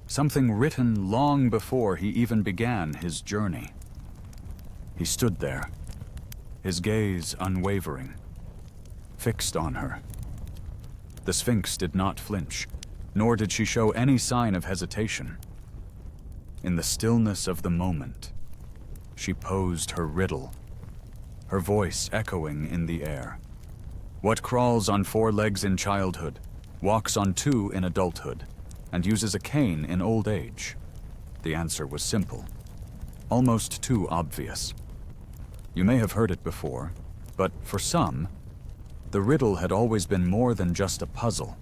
something written long before he even began his journey. He stood there, his gaze unwavering, fixed on her. The Sphinx did not flinch, nor did she show any sign of hesitation. In the stillness of the moment, she posed her riddle, her voice echoing in the air. What crawls on 4 legs in childhood, walks on 2 in adulthood, and uses a cane in old age? The answer was simple, almost too obvious. You may have heard it before, but for some, the riddle had always been more than just a puzzle.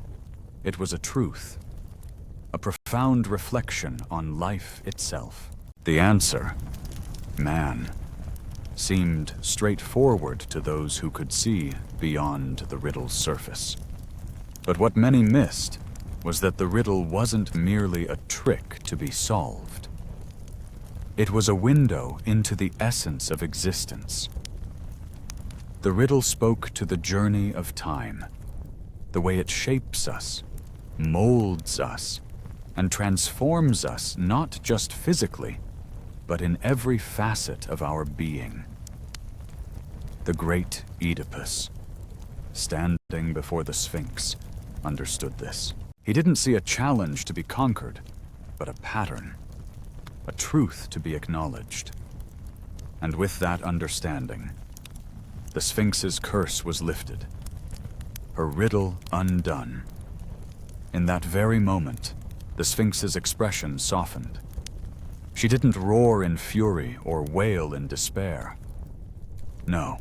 It was a truth, a profound reflection on life itself. The answer, man, seemed straightforward to those who could see beyond the riddle's surface. But what many missed was that the riddle wasn't merely a trick to be solved. It was a window into the essence of existence. The riddle spoke to the journey of time, the way it shapes us, molds us, and transforms us not just physically, but in every facet of our being. The great Oedipus, standing before the Sphinx, understood this. He didn't see a challenge to be conquered, but a pattern, a truth to be acknowledged. And with that understanding, the Sphinx's curse was lifted, her riddle undone. In that very moment, the Sphinx's expression softened. She didn't roar in fury or wail in despair. No.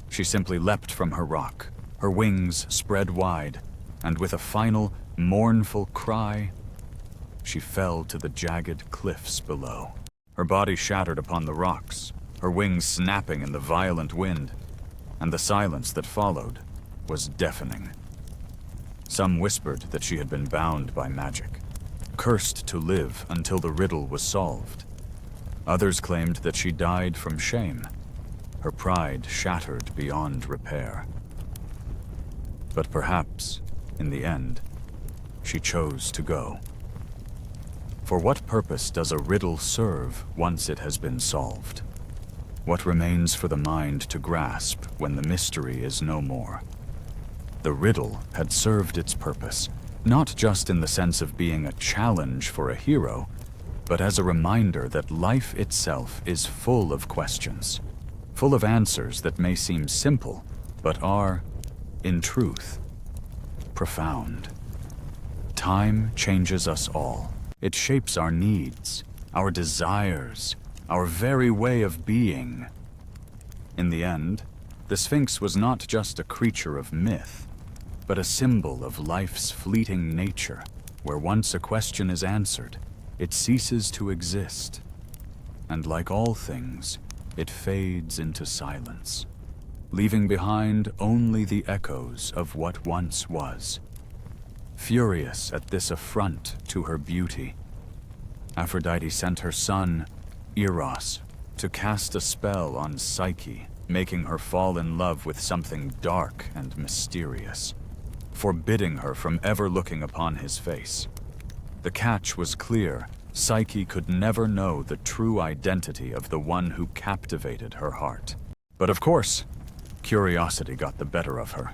She simply leapt from her rock, her wings spread wide, and with a final, mournful cry, she fell to the jagged cliffs below. Her body shattered upon the rocks, her wings snapping in the violent wind, and the silence that followed was deafening. Some whispered that she had been bound by magic, cursed to live until the riddle was solved. Others claimed that she died from shame, her pride shattered beyond repair. But perhaps, in the end, she chose to go. For what purpose does a riddle serve once it has been solved? What remains for the mind to grasp when the mystery is no more? The riddle had served its purpose, not just in the sense of being a challenge for a hero, but as a reminder that life itself is full of questions, full of answers that may seem simple, but are, in truth, profound. Time changes us all. It shapes our needs, our desires, our very way of being. In the end, the Sphinx was not just a creature of myth, but a symbol of life's fleeting nature, where once a question is answered, it ceases to exist. And like all things, it fades into silence, leaving behind only the echoes of what once was. Furious at this affront to her beauty, Aphrodite sent her son, Eros, to cast a spell on Psyche, making her fall in love with something dark and mysterious, forbidding her from ever looking upon his face. The catch was clear. Psyche could never know the true identity of the one who captivated her heart. But of course, curiosity got the better of her.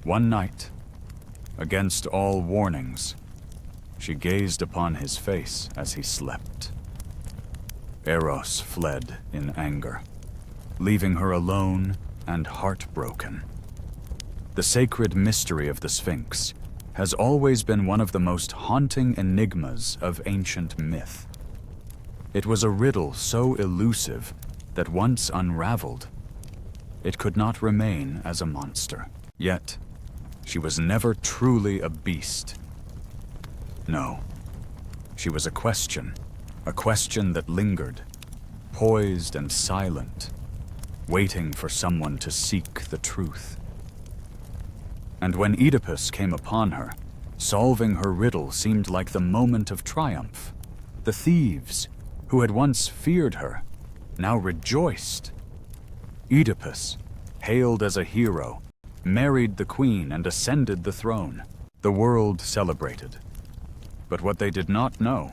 One night, against all warnings, she gazed upon his face as he slept. Eros fled in anger, leaving her alone and heartbroken. The sacred mystery of the Sphinx has always been one of the most haunting enigmas of ancient myth. It was a riddle so elusive that once unraveled, it could not remain as a monster. Yet, she was never truly a beast. No, she was a question that lingered, poised and silent, waiting for someone to seek the truth. And when Oedipus came upon her, solving her riddle seemed like the moment of triumph. The thieves, who had once feared her, now rejoiced. Oedipus, hailed as a hero, married the queen, and ascended the throne. The world celebrated. But what they did not know,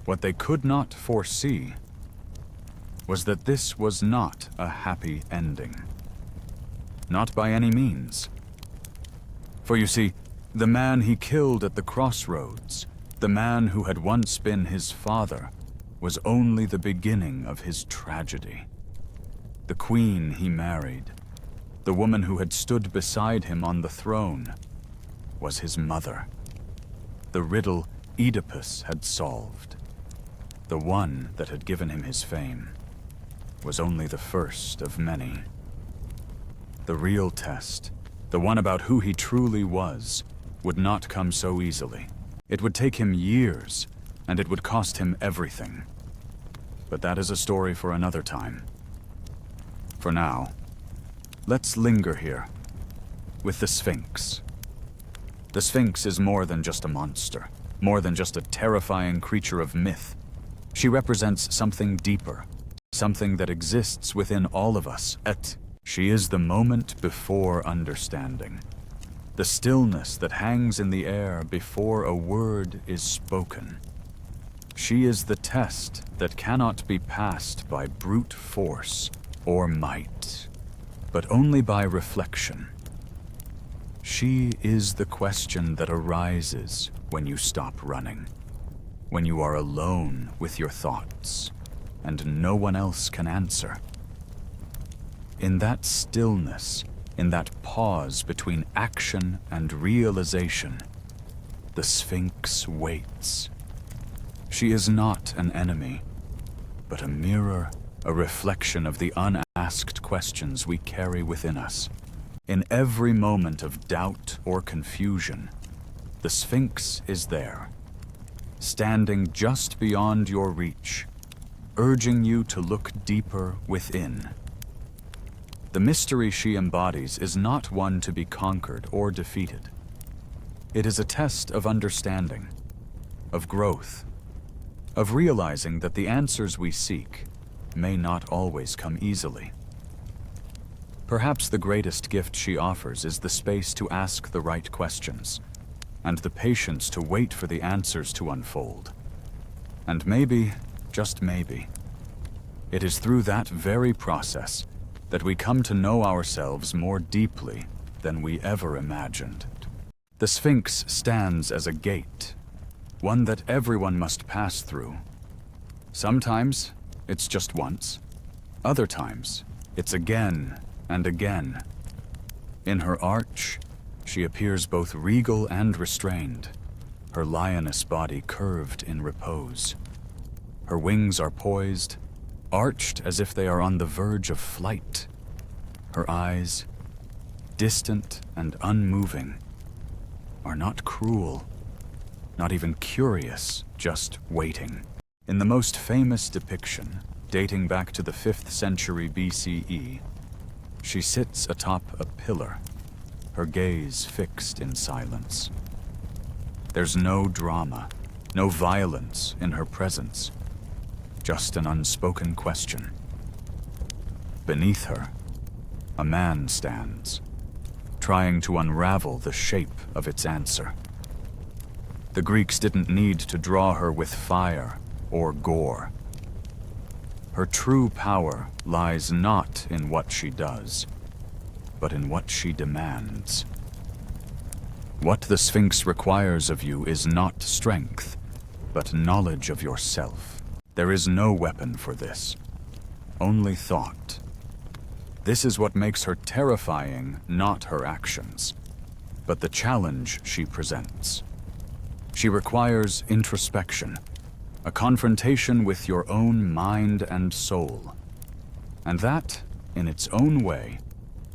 what they could not foresee, was that this was not a happy ending. Not by any means. For you see, the man he killed at the crossroads, the man who had once been his father, was only the beginning of his tragedy. The queen he married, the woman who had stood beside him on the throne, was his mother. The riddle Oedipus had solved, the one that had given him his fame, was only the first of many. The real test, the one about who he truly was, would not come so easily. It would take him years, and it would cost him everything. But that is a story for another time. For now, let's linger here, with the Sphinx. The Sphinx is more than just a monster, more than just a terrifying creature of myth. She represents something deeper, something that exists within all of us. She is the moment before understanding, the stillness that hangs in the air before a word is spoken. She is the test that cannot be passed by brute force or might, but only by reflection. She is the question that arises when you stop running, when you are alone with your thoughts, and no one else can answer. In that stillness, in that pause between action and realization, the Sphinx waits. She is not an enemy, but a mirror, a reflection of the unasked questions we carry within us. In every moment of doubt or confusion, the Sphinx is there, standing just beyond your reach, urging you to look deeper within. The mystery she embodies is not one to be conquered or defeated. It is a test of understanding, of growth, of realizing that the answers we seek may not always come easily. Perhaps the greatest gift she offers is the space to ask the right questions, and the patience to wait for the answers to unfold. And maybe, just maybe, it is through that very process that we come to know ourselves more deeply than we ever imagined. The Sphinx stands as a gate, one that everyone must pass through. Sometimes it's just once. Other times it's again and again. In her arch, she appears both regal and restrained, her lioness body curved in repose. Her wings are poised, arched as if they are on the verge of flight. Her eyes, distant and unmoving, are not cruel, not even curious, just waiting. In the most famous depiction, dating back to the 5th century BCE, she sits atop a pillar, her gaze fixed in silence. There's no drama, no violence in her presence, just an unspoken question. Beneath her, a man stands, trying to unravel the shape of its answer. The Greeks didn't need to draw her with fire or gore. Her true power lies not in what she does, but in what she demands. What the Sphinx requires of you is not strength, but knowledge of yourself. There is no weapon for this, only thought. This is what makes her terrifying, not her actions, but the challenge she presents. She requires introspection, a confrontation with your own mind and soul. And that, in its own way,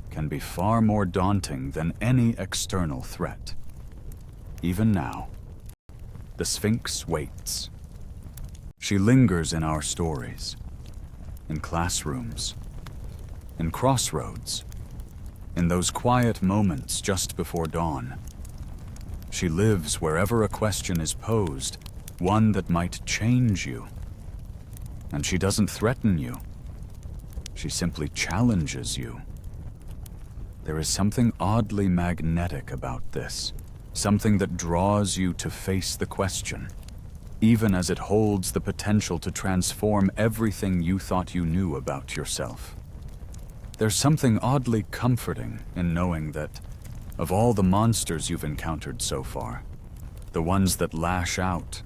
can be far more daunting than any external threat. Even now, the Sphinx waits. She lingers in our stories, in classrooms, in crossroads, in those quiet moments just before dawn. She lives wherever a question is posed, one that might change you. And she doesn't threaten you. She simply challenges you. There is something oddly magnetic about this, something that draws you to face the question, even as it holds the potential to transform everything you thought you knew about yourself. There's something oddly comforting in knowing that, of all the monsters you've encountered so far, the ones that lash out,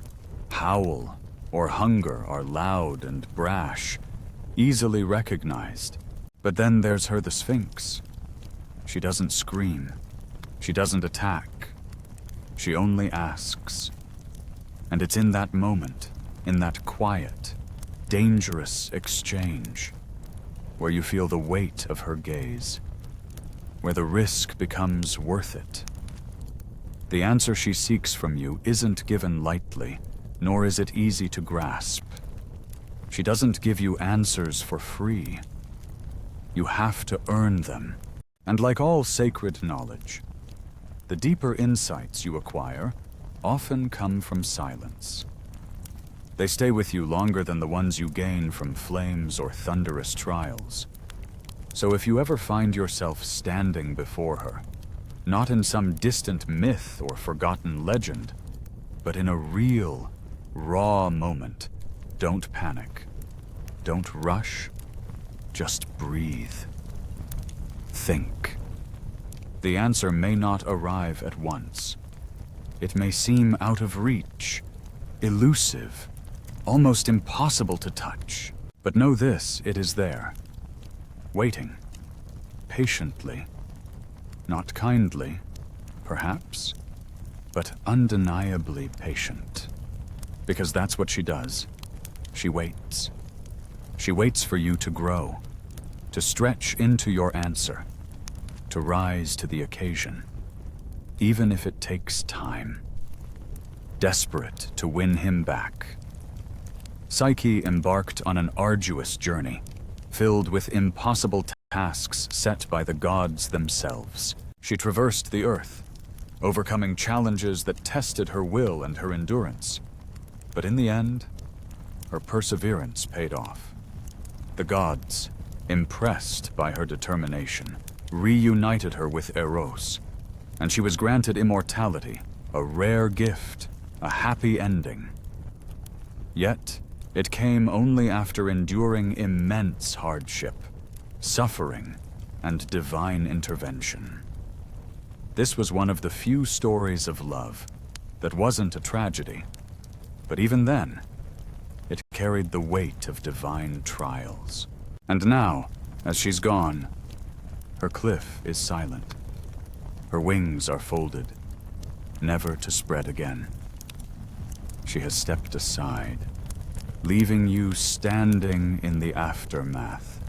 howl, or hunger are loud and brash, easily recognized. But then there's her, the Sphinx. She doesn't scream. She doesn't attack. She only asks. And it's in that moment, in that quiet, dangerous exchange, where you feel the weight of her gaze, where the risk becomes worth it. The answer she seeks from you isn't given lightly, nor is it easy to grasp. She doesn't give you answers for free. You have to earn them. And like all sacred knowledge, the deeper insights you acquire often come from silence. They stay with you longer than the ones you gain from flames or thunderous trials. So if you ever find yourself standing before her, not in some distant myth or forgotten legend, but in a real, raw moment, don't panic. Don't rush. Just breathe. Think. The answer may not arrive at once. It may seem out of reach, elusive, almost impossible to touch. But know this, it is there, waiting, patiently, not kindly, perhaps, but undeniably patient. Because that's what she does. She waits. She waits for you to grow, to stretch into your answer, to rise to the occasion, even if it takes time. Desperate to win him back, Psyche embarked on an arduous journey, filled with impossible tasks set by the gods themselves. She traversed the earth, overcoming challenges that tested her will and her endurance. But in the end, her perseverance paid off. The gods, impressed by her determination, reunited her with Eros, and she was granted immortality, a rare gift, a happy ending. Yet, it came only after enduring immense hardship, suffering, and divine intervention. This was one of the few stories of love that wasn't a tragedy, but even then, it carried the weight of divine trials. And now, as she's gone, her cliff is silent. Her wings are folded, never to spread again. She has stepped aside, leaving you standing in the aftermath.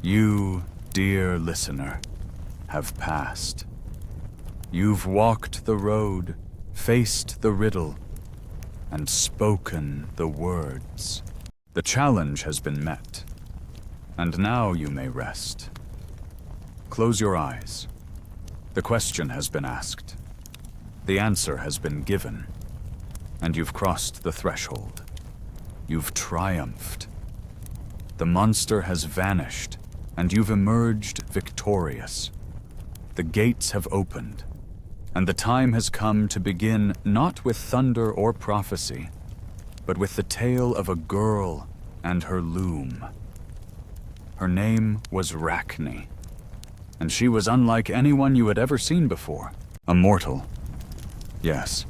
You, dear listener, have passed. You've walked the road, faced the riddle, and spoken the words. The challenge has been met, and now you may rest. Close your eyes. The question has been asked. The answer has been given, and you've crossed the threshold. You've triumphed. The monster has vanished, and you've emerged victorious. The gates have opened, and the time has come to begin not with thunder or prophecy, but with the tale of a girl and her loom. Her name was Rachne, and she was unlike anyone you had ever seen before. A mortal, yes,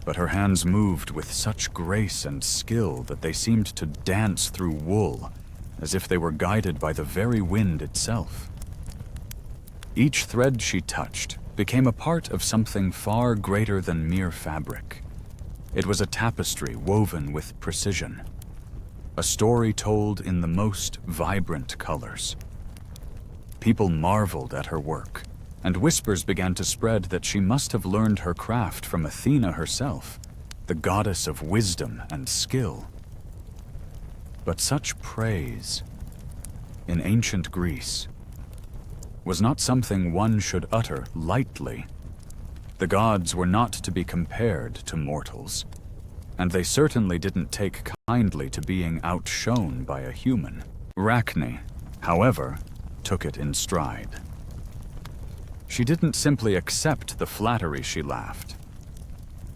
but her hands moved with such grace and skill that they seemed to dance through wool, as if they were guided by the very wind itself. Each thread she touched became a part of something far greater than mere fabric. It was a tapestry woven with precision, a story told in the most vibrant colors. People marveled at her work, and whispers began to spread that she must have learned her craft from Athena herself, the goddess of wisdom and skill. But such praise, in ancient Greece, was not something one should utter lightly. The gods were not to be compared to mortals, and they certainly didn't take kindly to being outshone by a human. Rachne, however, took it in stride. She didn't simply accept the flattery she laughed.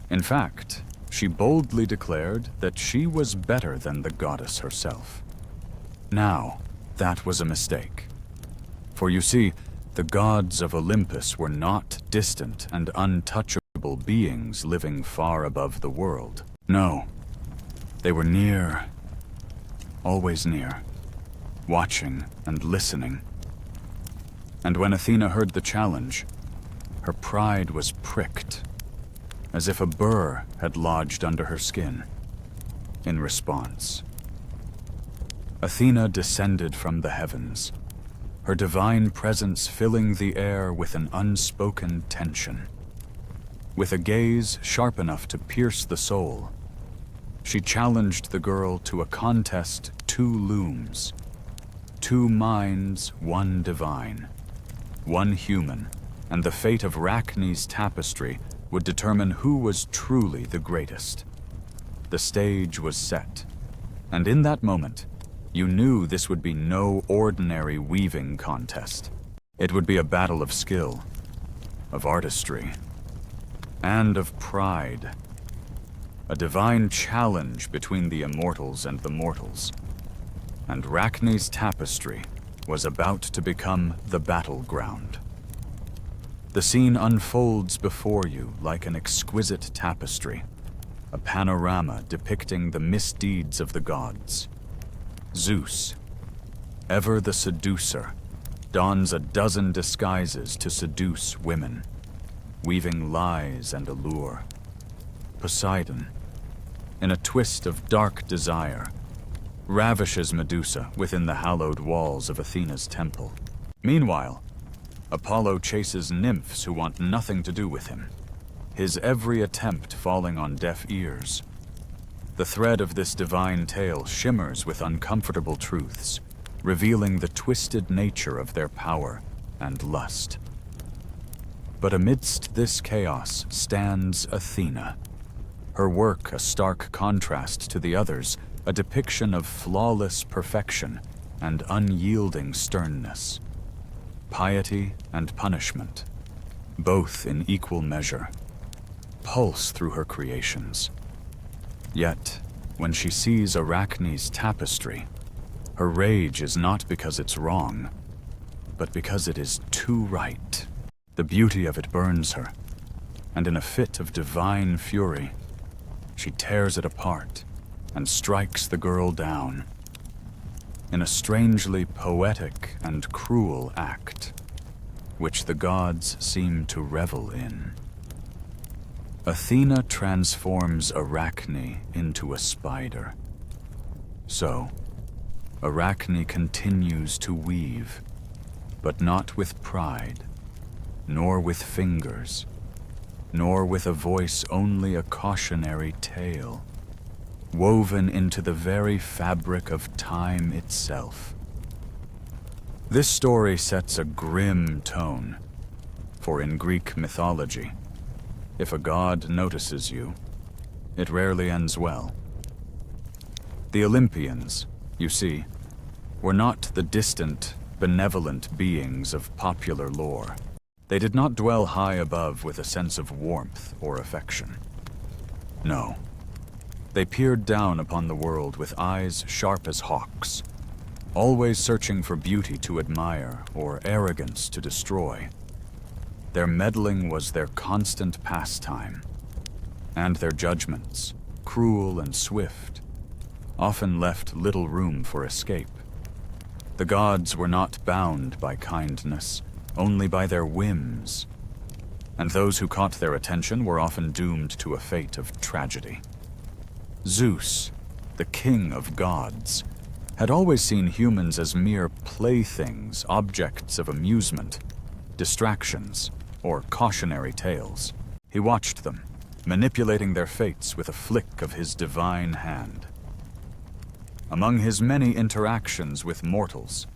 In fact, she boldly declared that she was better than the goddess herself. Now, that was a mistake. For you see, the gods of Olympus were not distant and untouchable beings living far above the world. No, they were near, always near, watching and listening. And when Athena heard the challenge, her pride was pricked, as if a burr had lodged under her skin. In response, Athena descended from the heavens, her divine presence filling the air with an unspoken tension. With a gaze sharp enough to pierce the soul, she challenged the girl to a contest two looms, two minds, one divine, one human, and the fate of Arachne's tapestry would determine who was truly the greatest. The stage was set, and in that moment, you knew this would be no ordinary weaving contest. It would be a battle of skill, of artistry, and of pride. A divine challenge between the immortals and the mortals. And Arachne's tapestry was about to become the battleground. The scene unfolds before you like an exquisite tapestry, a panorama depicting the misdeeds of the gods. Zeus, ever the seducer, dons a dozen disguises to seduce women, weaving lies and allure. Poseidon, in a twist of dark desire, ravishes Medusa within the hallowed walls of Athena's temple. Meanwhile, Apollo chases nymphs who want nothing to do with him, his every attempt falling on deaf ears. The thread of this divine tale shimmers with uncomfortable truths, revealing the twisted nature of their power and lust. But amidst this chaos stands Athena, her work a stark contrast to the others, a depiction of flawless perfection and unyielding sternness. Piety and punishment, both in equal measure, pulse through her creations. Yet, when she sees Arachne's tapestry, her rage is not because it's wrong, but because it is too right. The beauty of it burns her, and in a fit of divine fury, she tears it apart and strikes the girl down. In a strangely poetic and cruel act, which the gods seem to revel in. Athena transforms Arachne into a spider. So, Arachne continues to weave, but not with pride, nor with fingers, nor with a voice only a cautionary tale, woven into the very fabric of time itself. This story sets a grim tone, for in Greek mythology, if a god notices you, it rarely ends well. The Olympians, you see, were not the distant, benevolent beings of popular lore. They did not dwell high above with a sense of warmth or affection. No. They peered down upon the world with eyes sharp as hawks, always searching for beauty to admire or arrogance to destroy. Their meddling was their constant pastime, and their judgments, cruel and swift, often left little room for escape. The gods were not bound by kindness, only by their whims, and those who caught their attention were often doomed to a fate of tragedy. Zeus, the king of gods, had always seen humans as mere playthings, objects of amusement, distractions, or cautionary tales. He watched them, manipulating their fates with a flick of his divine hand. Among his many interactions with mortals,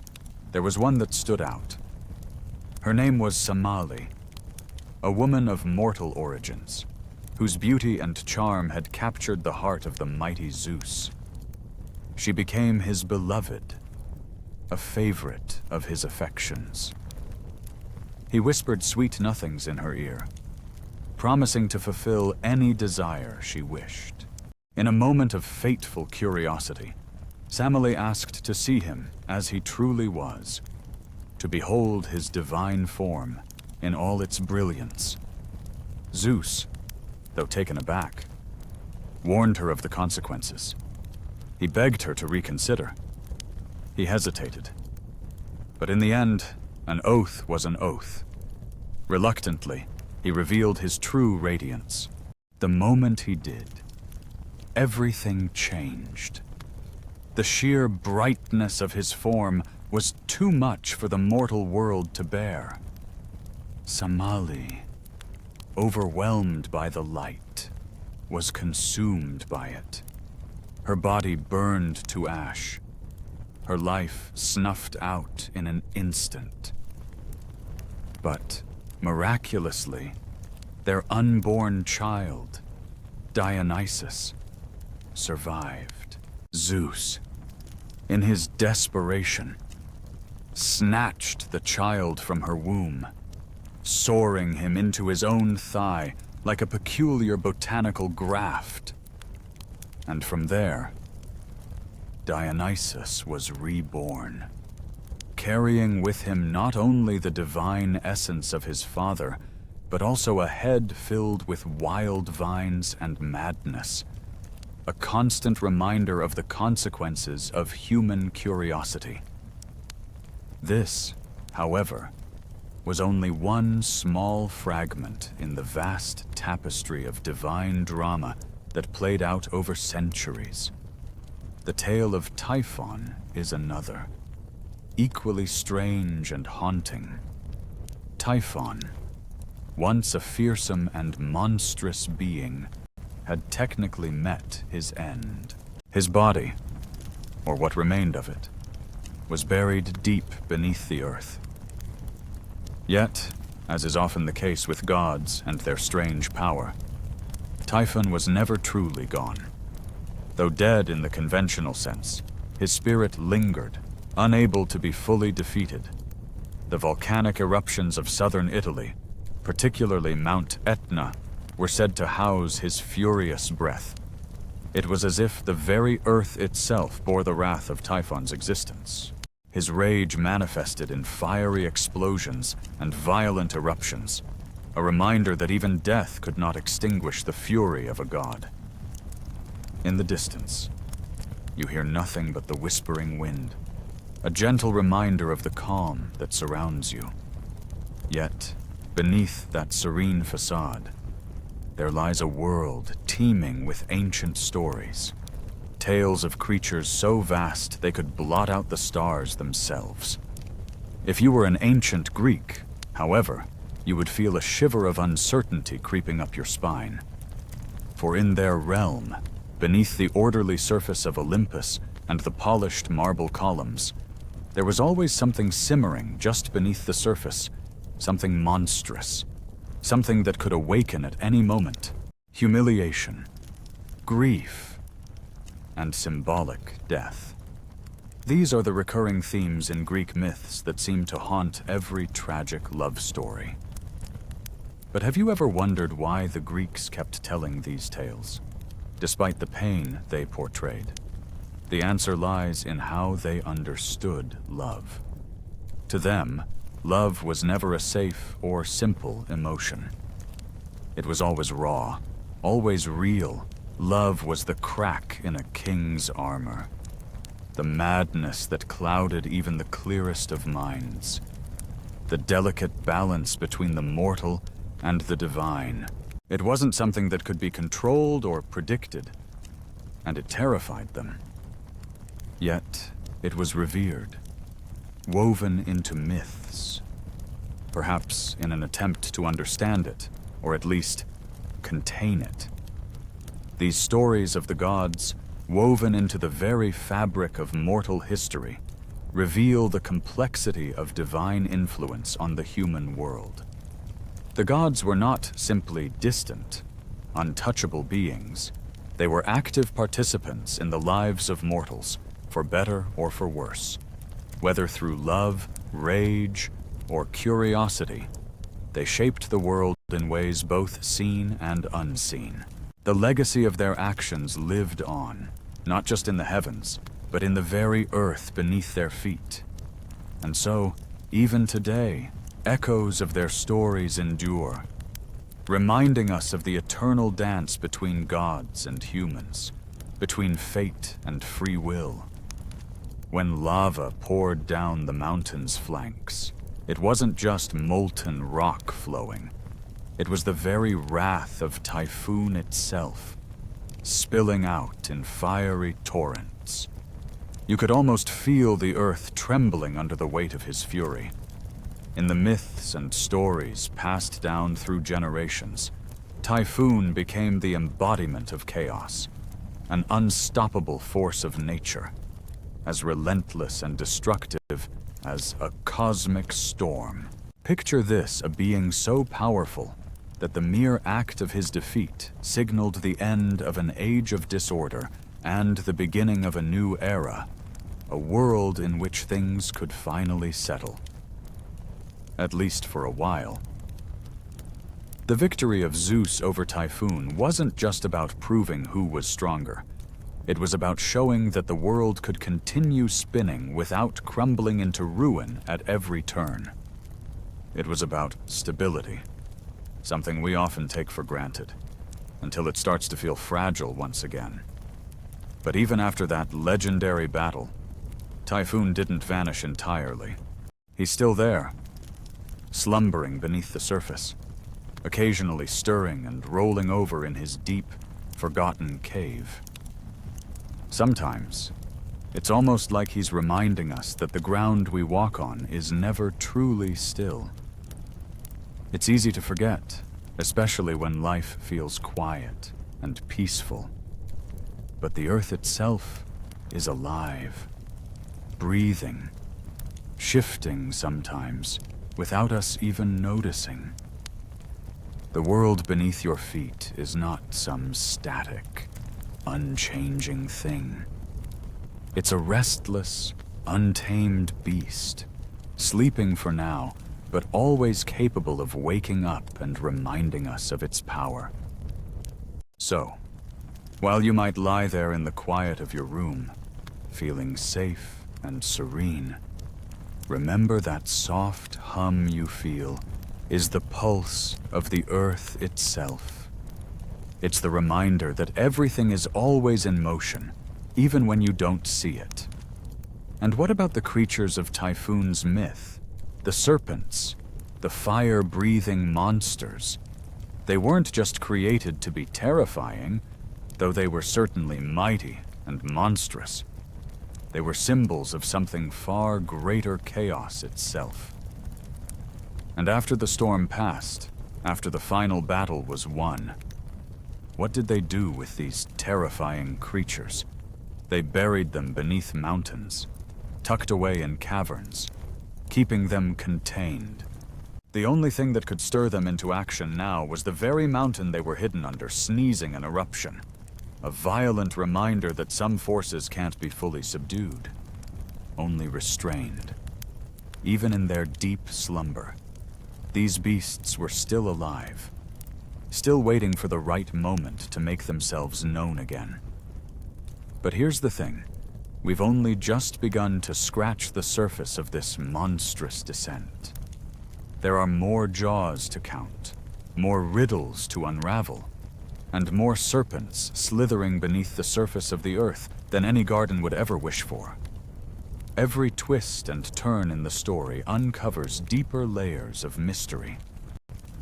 there was one that stood out. Her name was Semele, a woman of mortal origins, whose beauty and charm had captured the heart of the mighty Zeus. She became his beloved, a favorite of his affections. He whispered sweet nothings in her ear, promising to fulfill any desire she wished. In a moment of fateful curiosity, Samali asked to see him as he truly was, to behold his divine form in all its brilliance. Zeus, though taken aback, warned her of the consequences. He begged her to reconsider. He hesitated. But in the end, an oath was an oath. Reluctantly, he revealed his true radiance. The moment he did, everything changed. The sheer brightness of his form was too much for the mortal world to bear. Samali, overwhelmed by the light, was consumed by it. Her body burned to ash, her life snuffed out in an instant. But miraculously, their unborn child, Dionysus, survived. Zeus, in his desperation, snatched the child from her womb, soaring him into his own thigh like a peculiar botanical graft. And from there, Dionysus was reborn, carrying with him not only the divine essence of his father, but also a head filled with wild vines and madness, a constant reminder of the consequences of human curiosity. This, however, was only one small fragment in the vast tapestry of divine drama that played out over centuries. The tale of Typhon is another, equally strange and haunting. Typhon, once a fearsome and monstrous being, had technically met his end. His body, or what remained of it, was buried deep beneath the earth. Yet, as is often the case with gods and their strange power, Typhon was never truly gone. Though dead in the conventional sense, his spirit lingered, unable to be fully defeated. The volcanic eruptions of southern Italy, particularly Mount Etna, were said to house his furious breath. It was as if the very earth itself bore the wrath of Typhon's existence. His rage manifested in fiery explosions and violent eruptions, a reminder that even death could not extinguish the fury of a god. In the distance, you hear nothing but the whispering wind, a gentle reminder of the calm that surrounds you. Yet, beneath that serene facade, there lies a world teeming with ancient stories, tales of creatures so vast they could blot out the stars themselves. If you were an ancient Greek, however, you would feel a shiver of uncertainty creeping up your spine. For in their realm, beneath the orderly surface of Olympus and the polished marble columns, there was always something simmering just beneath the surface, something monstrous, something that could awaken at any moment. Humiliation, grief, and symbolic death. These are the recurring themes in Greek myths that seem to haunt every tragic love story. But have you ever wondered why the Greeks kept telling these tales, despite the pain they portrayed? The answer lies in how they understood love. To them, love was never a safe or simple emotion. It was always raw, always real. Love was the crack in a king's armor, the madness that clouded even the clearest of minds, the delicate balance between the mortal and the divine. It wasn't something that could be controlled or predicted, and it terrified them. Yet, it was revered, woven into myths, perhaps in an attempt to understand it, or at least contain it. These stories of the gods, woven into the very fabric of mortal history, reveal the complexity of divine influence on the human world. The gods were not simply distant, untouchable beings. They were active participants in the lives of mortals, for better or for worse. Whether through love, rage, or curiosity, They shaped the world in ways both seen and unseen. The legacy of their actions lived on, not just in the heavens, but in the very earth beneath their feet. And so, even today, echoes of their stories endure, reminding us of the eternal dance between gods and humans, between fate and free will. When lava poured down the mountain's flanks, it wasn't just molten rock flowing. It was the very wrath of Typhoon itself, spilling out in fiery torrents. You could almost feel the earth trembling under the weight of his fury. In the myths and stories passed down through generations, Typhoon became the embodiment of chaos, an unstoppable force of nature, as relentless and destructive as a cosmic storm. Picture this, a being so powerful that the mere act of his defeat signaled the end of an age of disorder and the beginning of a new era, a world in which things could finally settle. At least for a while. The victory of Zeus over Typhoon wasn't just about proving who was stronger. It was about showing that the world could continue spinning without crumbling into ruin at every turn. It was about stability, something we often take for granted, until it starts to feel fragile once again. But even after that legendary battle, Typhoon didn't vanish entirely. He's still there, slumbering beneath the surface, occasionally stirring and rolling over in his deep, forgotten cave. Sometimes, it's almost like he's reminding us that the ground we walk on is never truly still. It's easy to forget, especially when life feels quiet and peaceful. But the earth itself is alive, breathing, shifting sometimes, without us even noticing. The world beneath your feet is not some static, unchanging thing. It's a restless, untamed beast, sleeping for now, but always capable of waking up and reminding us of its power. So, while you might lie there in the quiet of your room, feeling safe and serene, remember that soft hum you feel is the pulse of the earth itself. It's the reminder that everything is always in motion, even when you don't see it. And what about the creatures of Typhoon's myth? The serpents, the fire-breathing monsters. They weren't just created to be terrifying, though they were certainly mighty and monstrous. They were symbols of something far greater, chaos itself. And after the storm passed, after the final battle was won, what did they do with these terrifying creatures? They buried them beneath mountains, tucked away in caverns, keeping them contained. The only thing that could stir them into action now was the very mountain they were hidden under, sneezing an eruption. A violent reminder that some forces can't be fully subdued, only restrained. Even in their deep slumber, these beasts were still alive, still waiting for the right moment to make themselves known again. But here's the thing. We've only just begun to scratch the surface of this monstrous descent. There are more jaws to count, more riddles to unravel, and more serpents slithering beneath the surface of the earth than any garden would ever wish for. Every twist and turn in the story uncovers deeper layers of mystery,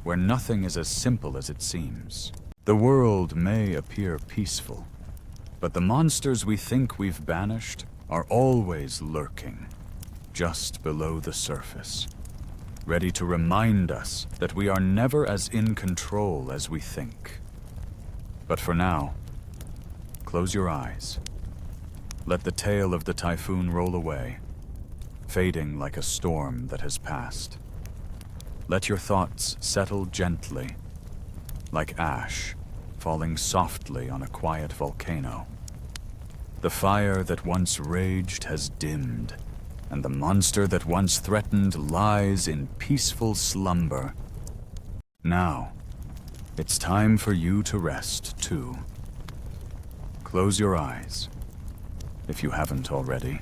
where nothing is as simple as it seems. The world may appear peaceful, but the monsters we think we've banished are always lurking, just below the surface, ready to remind us that we are never as in control as we think. But for now, close your eyes. Let the tale of the typhoon roll away, fading like a storm that has passed. Let your thoughts settle gently, like ash falling softly on a quiet volcano. The fire that once raged has dimmed, and the monster that once threatened lies in peaceful slumber Now, it's time for you to rest, too. Close your eyes, if you haven't already.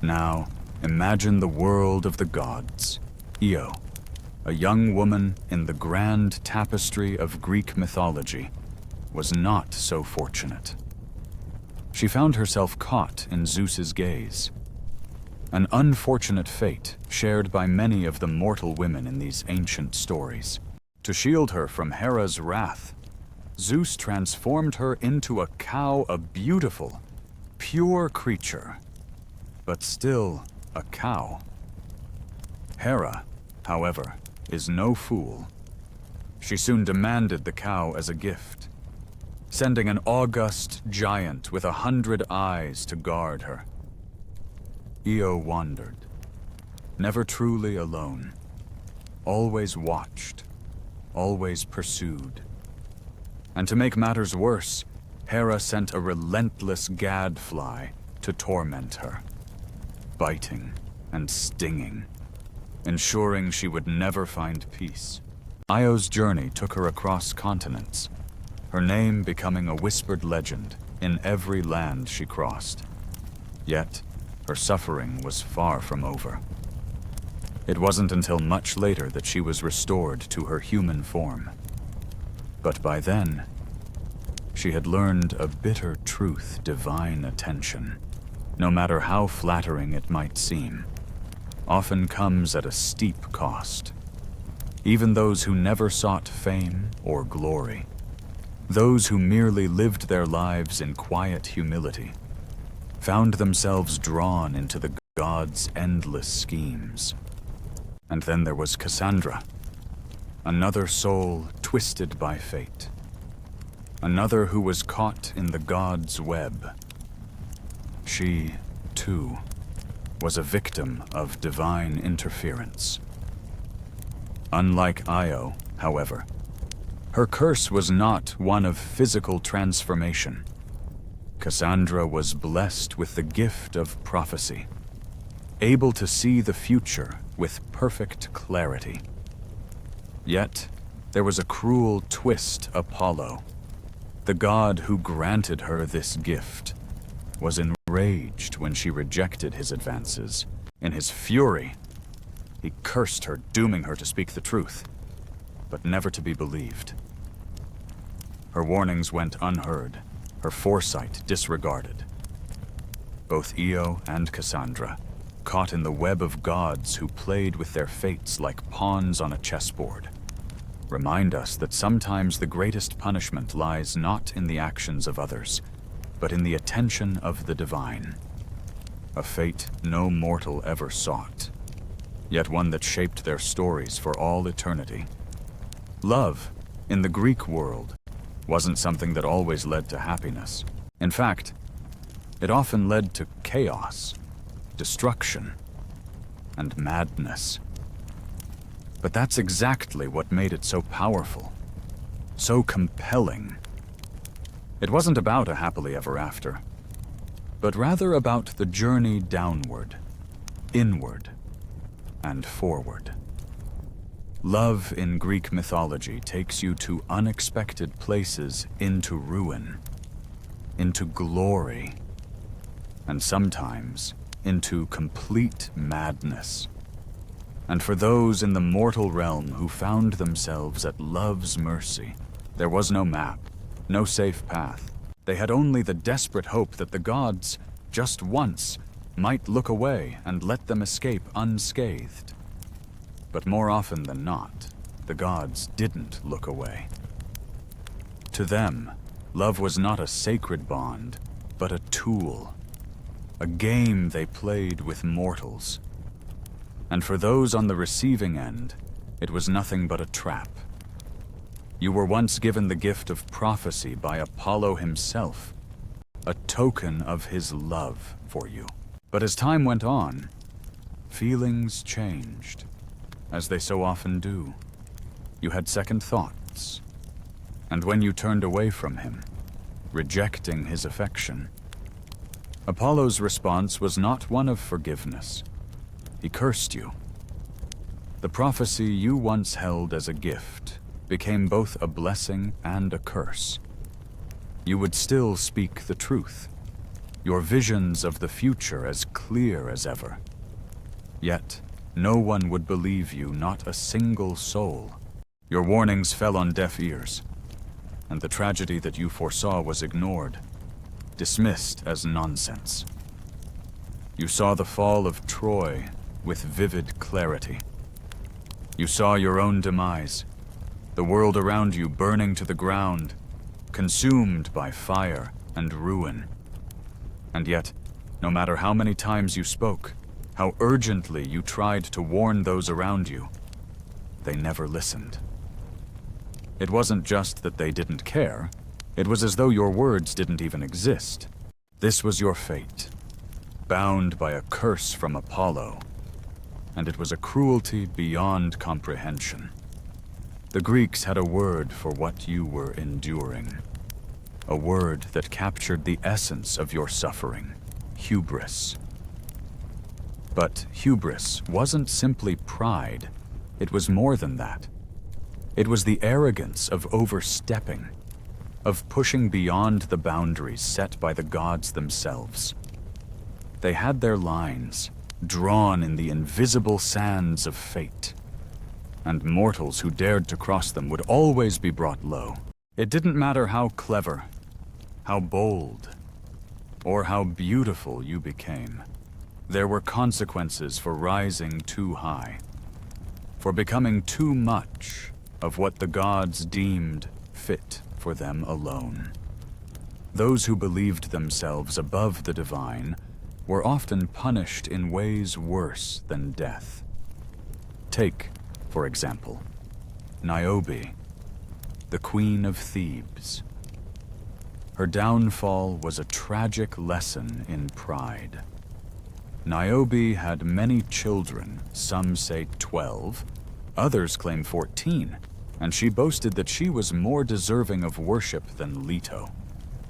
Now, imagine the world of the gods. Io, a young woman in the grand tapestry of Greek mythology, was not so fortunate. She found herself caught in Zeus's gaze. An unfortunate fate shared by many of the mortal women in these ancient stories. To shield her from Hera's wrath, Zeus transformed her into a cow, a beautiful, pure creature, but still a cow. Hera, however, is no fool. She soon demanded the cow as a gift, sending an august giant with 100 eyes to guard her. Io wandered, never truly alone, always watched, always pursued. And to make matters worse, Hera sent a relentless gadfly to torment her, biting and stinging, ensuring she would never find peace. Io's journey took her across continents, her name becoming a whispered legend in every land she crossed. Yet, her suffering was far from over. It wasn't until much later that she was restored to her human form. But by then, she had learned a bitter truth: divine attention, no matter how flattering it might seem, often comes at a steep cost. Even those who never sought fame or glory, those who merely lived their lives in quiet humility, found themselves drawn into the gods' endless schemes. And then there was Cassandra, another soul twisted by fate, another who was caught in the gods' web. She, too, was a victim of divine interference. Unlike Io, however, her curse was not one of physical transformation. Cassandra was blessed with the gift of prophecy, able to see the future with perfect clarity. Yet, there was a cruel twist. Apollo, the god who granted her this gift, was enraged when she rejected his advances. In his fury, he cursed her, dooming her to speak the truth, but never to be believed. Her warnings went unheard, her foresight disregarded. Both Io and Cassandra, caught in the web of gods who played with their fates like pawns on a chessboard, remind us that sometimes the greatest punishment lies not in the actions of others, but in the attention of the divine. A fate no mortal ever sought, yet one that shaped their stories for all eternity. Love, in the Greek world, wasn't something that always led to happiness. In fact, it often led to chaos, destruction, and madness. But that's exactly what made it so powerful, so compelling. It wasn't about a happily ever after, but rather about the journey downward, inward, and forward. Love in Greek mythology takes you to unexpected places, into ruin, into glory, and sometimes into complete madness. And for those in the mortal realm who found themselves at love's mercy, there was no map, no safe path. They had only the desperate hope that the gods, just once, might look away and let them escape unscathed. But more often than not, the gods didn't look away. To them, love was not a sacred bond, but a tool, a game they played with mortals. And for those on the receiving end, it was nothing but a trap. You were once given the gift of prophecy by Apollo himself, a token of his love for you. But as time went on, feelings changed, as they so often do. You had second thoughts, and when you turned away from him, rejecting his affection, Apollo's response was not one of forgiveness. He cursed you. The prophecy you once held as a gift became both a blessing and a curse. You would still speak the truth, your visions of the future as clear as ever. Yet, no one would believe you, not a single soul. Your warnings fell on deaf ears, and the tragedy that you foresaw was ignored, dismissed as nonsense. You saw the fall of Troy with vivid clarity. You saw your own demise, the world around you burning to the ground, consumed by fire and ruin. And yet, no matter how many times you spoke, how urgently you tried to warn those around you, they never listened. It wasn't just that they didn't care, it was as though your words didn't even exist. This was your fate, bound by a curse from Apollo, and it was a cruelty beyond comprehension. The Greeks had a word for what you were enduring, a word that captured the essence of your suffering: hubris. But hubris wasn't simply pride, it was more than that. It was the arrogance of overstepping, of pushing beyond the boundaries set by the gods themselves. They had their lines, drawn in the invisible sands of fate, and mortals who dared to cross them would always be brought low. It didn't matter how clever, how bold, or how beautiful you became. There were consequences for rising too high, for becoming too much of what the gods deemed fit for them alone. Those who believed themselves above the divine were often punished in ways worse than death. Take, for example, Niobe, the Queen of Thebes. Her downfall was a tragic lesson in pride. Niobe had many children, some say 12, others claim 14, and she boasted that she was more deserving of worship than Leto,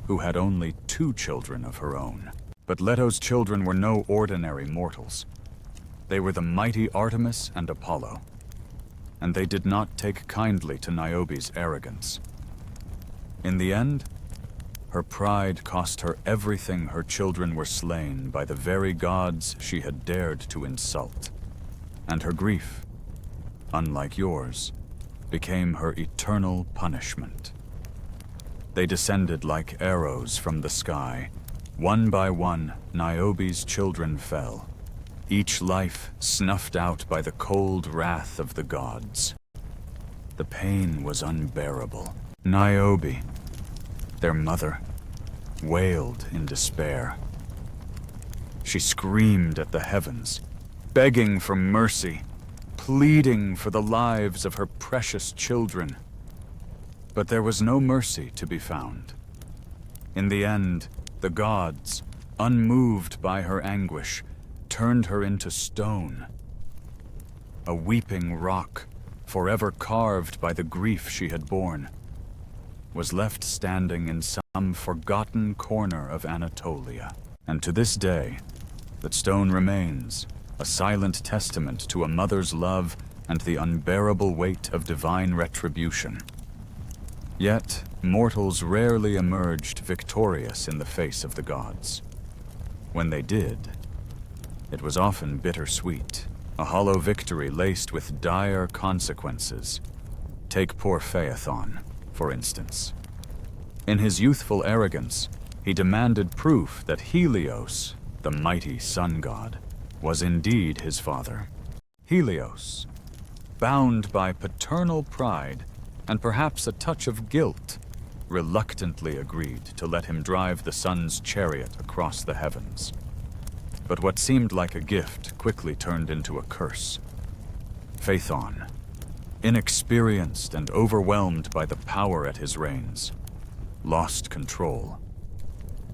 who had only 2 children of her own. But Leto's children were no ordinary mortals. They were the mighty Artemis and Apollo, and they did not take kindly to Niobe's arrogance. In the end, her pride cost her everything. Her children were slain by the very gods she had dared to insult, and her grief, unlike yours, became her eternal punishment. They descended like arrows from the sky. One by one, Niobe's children fell, each life snuffed out by the cold wrath of the gods. The pain was unbearable. Niobe, their mother, wailed in despair. She screamed at the heavens, begging for mercy, pleading for the lives of her precious children. But there was no mercy to be found. In the end, the gods, unmoved by her anguish, turned her into stone. A weeping rock, forever carved by the grief she had borne, was left standing in some forgotten corner of Anatolia. And to this day, that stone remains, a silent testament to a mother's love and the unbearable weight of divine retribution. Yet, mortals rarely emerged victorious in the face of the gods. When they did, it was often bittersweet, a hollow victory laced with dire consequences. Take poor Phaethon, for instance. In his youthful arrogance, he demanded proof that Helios, the mighty sun god, was indeed his father. Helios, bound by paternal pride and perhaps a touch of guilt, reluctantly agreed to let him drive the sun's chariot across the heavens. But what seemed like a gift quickly turned into a curse. Phaethon, inexperienced and overwhelmed by the power at his reins, lost control.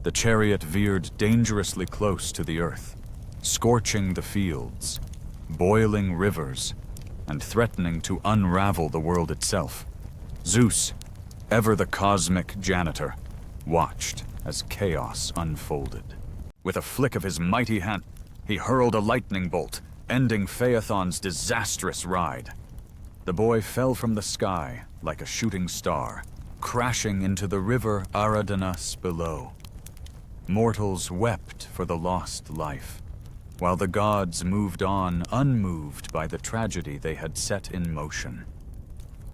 The chariot veered dangerously close to the earth, scorching the fields, boiling rivers, and threatening to unravel the world itself. Zeus, ever the cosmic janitor, watched as chaos unfolded. With a flick of his mighty hand, he hurled a lightning bolt, ending Phaethon's disastrous ride. The boy fell from the sky like a shooting star, crashing into the river Eridanus below. Mortals wept for the lost life, while the gods moved on unmoved by the tragedy they had set in motion.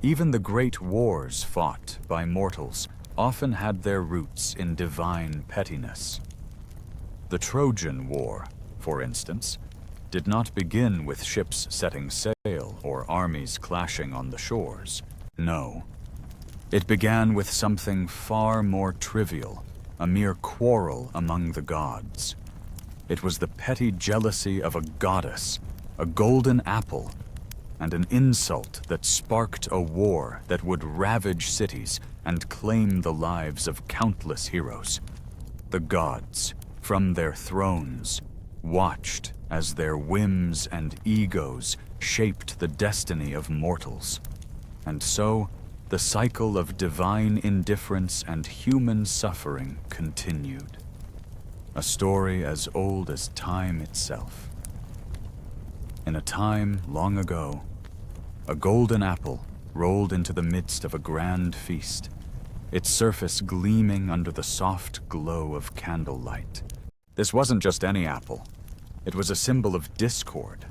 Even the great wars fought by mortals often had their roots in divine pettiness. The Trojan War, for instance, did not begin with ships setting sail or armies clashing on the shores. No. It began with something far more trivial, a mere quarrel among the gods. It was the petty jealousy of a goddess, a golden apple, and an insult that sparked a war that would ravage cities and claim the lives of countless heroes. The gods, from their thrones, watched as their whims and egos shaped the destiny of mortals. And so, the cycle of divine indifference and human suffering continued. A story as old as time itself. In a time long ago, a golden apple rolled into the midst of a grand feast, its surface gleaming under the soft glow of candlelight. This wasn't just any apple. It was a symbol of discord,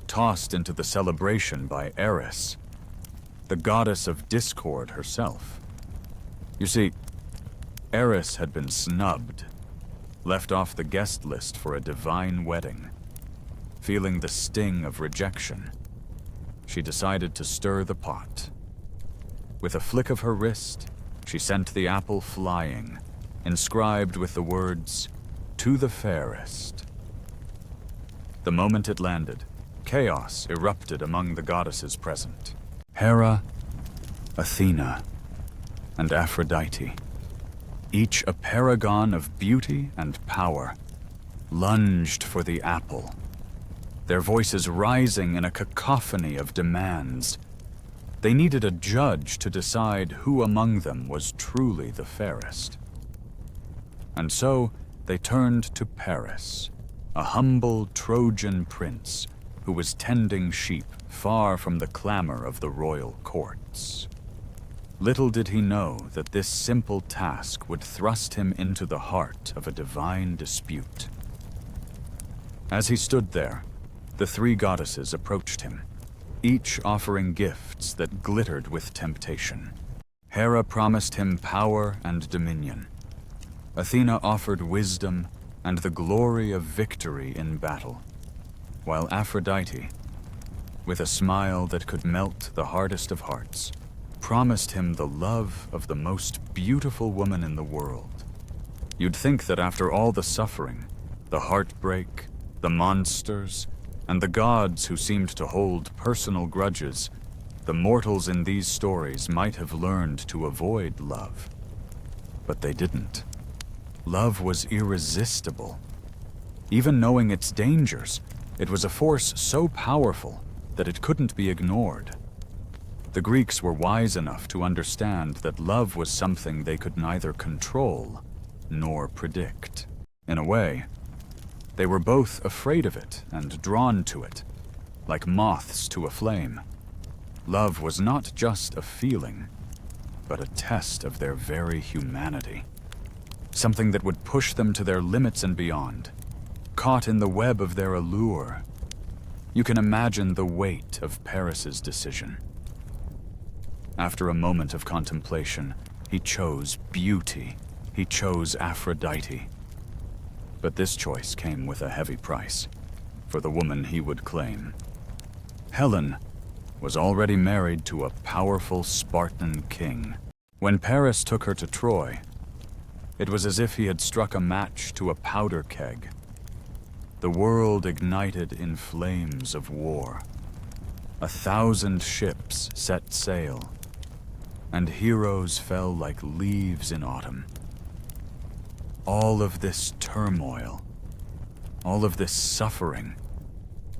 tossed into the celebration by Eris, the goddess of discord herself. You see, Eris had been snubbed, left off the guest list for a divine wedding. Feeling the sting of rejection, she decided to stir the pot. With a flick of her wrist, she sent the apple flying, inscribed with the words, "To the fairest." The moment it landed, chaos erupted among the goddesses present. Hera, Athena, and Aphrodite, each a paragon of beauty and power, lunged for the apple, their voices rising in a cacophony of demands. They needed a judge to decide who among them was truly the fairest. And so they turned to Paris, a humble Trojan prince who was tending sheep far from the clamor of the royal courts. Little did he know that this simple task would thrust him into the heart of a divine dispute. As he stood there, the three goddesses approached him, each offering gifts that glittered with temptation. Hera promised him power and dominion. Athena offered wisdom and the glory of victory in battle, while Aphrodite, with a smile that could melt the hardest of hearts, promised him the love of the most beautiful woman in the world. You'd think that after all the suffering, the heartbreak, the monsters, and the gods who seemed to hold personal grudges, the mortals in these stories might have learned to avoid love. But they didn't. Love was irresistible. Even knowing its dangers, it was a force so powerful that it couldn't be ignored. The Greeks were wise enough to understand that love was something they could neither control nor predict. In a way, they were both afraid of it and drawn to it, like moths to a flame. Love was not just a feeling, but a test of their very humanity. Something that would push them to their limits and beyond, caught in the web of their allure. You can imagine the weight of Paris's decision. After a moment of contemplation, he chose beauty. He chose Aphrodite. But this choice came with a heavy price for the woman he would claim. Helen was already married to a powerful Spartan king. When Paris took her to Troy, it was as if he had struck a match to a powder keg. The world ignited in flames of war. 1,000 ships set sail, and heroes fell like leaves in autumn. All of this turmoil, all of this suffering,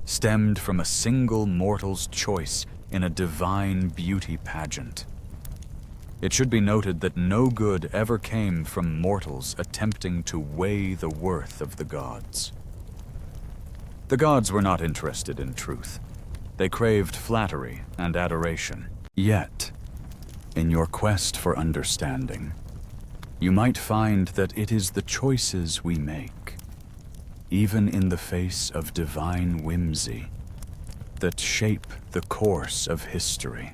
stemmed from a single mortal's choice in a divine beauty pageant. It should be noted that no good ever came from mortals attempting to weigh the worth of the gods. The gods were not interested in truth. They craved flattery and adoration. Yet, in your quest for understanding, you might find that it is the choices we make, even in the face of divine whimsy, that shape the course of history.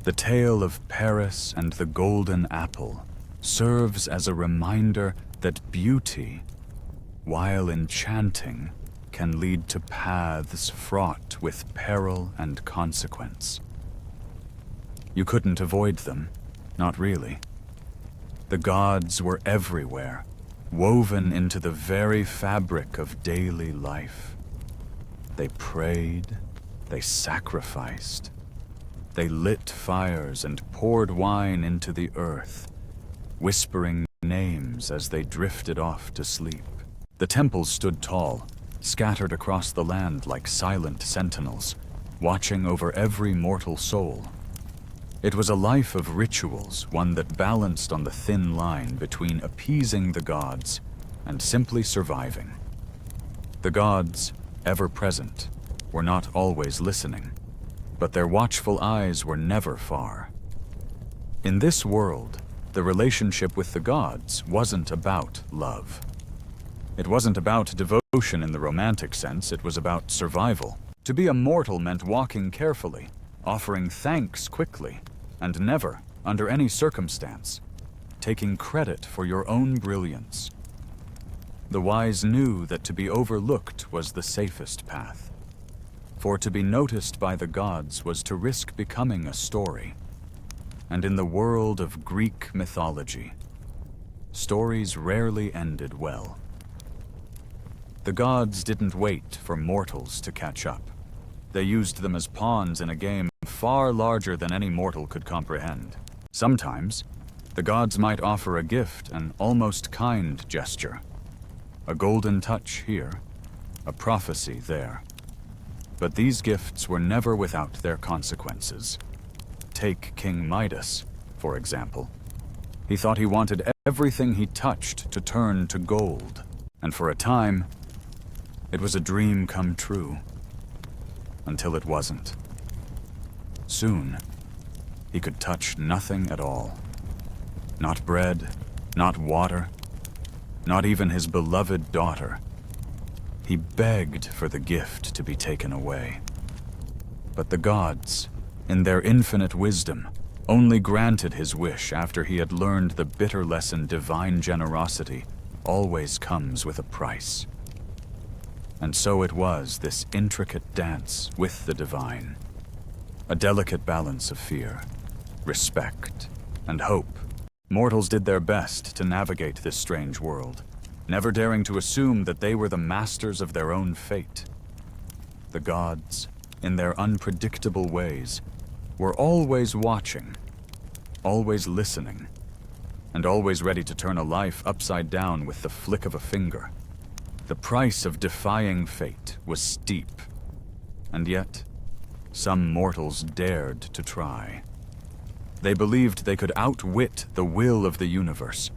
The tale of Paris and the golden apple serves as a reminder that beauty, while enchanting, can lead to paths fraught with peril and consequence. You couldn't avoid them, not really. The gods were everywhere, woven into the very fabric of daily life. They prayed, they sacrificed, they lit fires and poured wine into the earth, whispering names as they drifted off to sleep. The temples stood tall, scattered across the land like silent sentinels, watching over every mortal soul. It was a life of rituals, one that balanced on the thin line between appeasing the gods and simply surviving. The gods, ever present, were not always listening, but their watchful eyes were never far. In this world, the relationship with the gods wasn't about love. It wasn't about devotion in the romantic sense, it was about survival. To be a mortal meant walking carefully, offering thanks quickly, and never, under any circumstance, taking credit for your own brilliance. The wise knew that to be overlooked was the safest path, for to be noticed by the gods was to risk becoming a story. And in the world of Greek mythology, stories rarely ended well. The gods didn't wait for mortals to catch up. They used them as pawns in a game far larger than any mortal could comprehend. Sometimes, the gods might offer a gift, an almost kind gesture. A golden touch here, a prophecy there. But these gifts were never without their consequences. Take King Midas, for example. He thought he wanted everything he touched to turn to gold, and for a time, it was a dream come true. Until it wasn't. Soon, he could touch nothing at all. Not bread, not water, not even his beloved daughter. He begged for the gift to be taken away. But the gods, in their infinite wisdom, only granted his wish after he had learned the bitter lesson divine generosity always comes with a price. And so it was this intricate dance with the divine. A delicate balance of fear, respect, and hope. Mortals did their best to navigate this strange world, never daring to assume that they were the masters of their own fate. The gods, in their unpredictable ways, were always watching, always listening, and always ready to turn a life upside down with the flick of a finger. The price of defying fate was steep, and yet, some mortals dared to try. They believed they could outwit the will of the universe,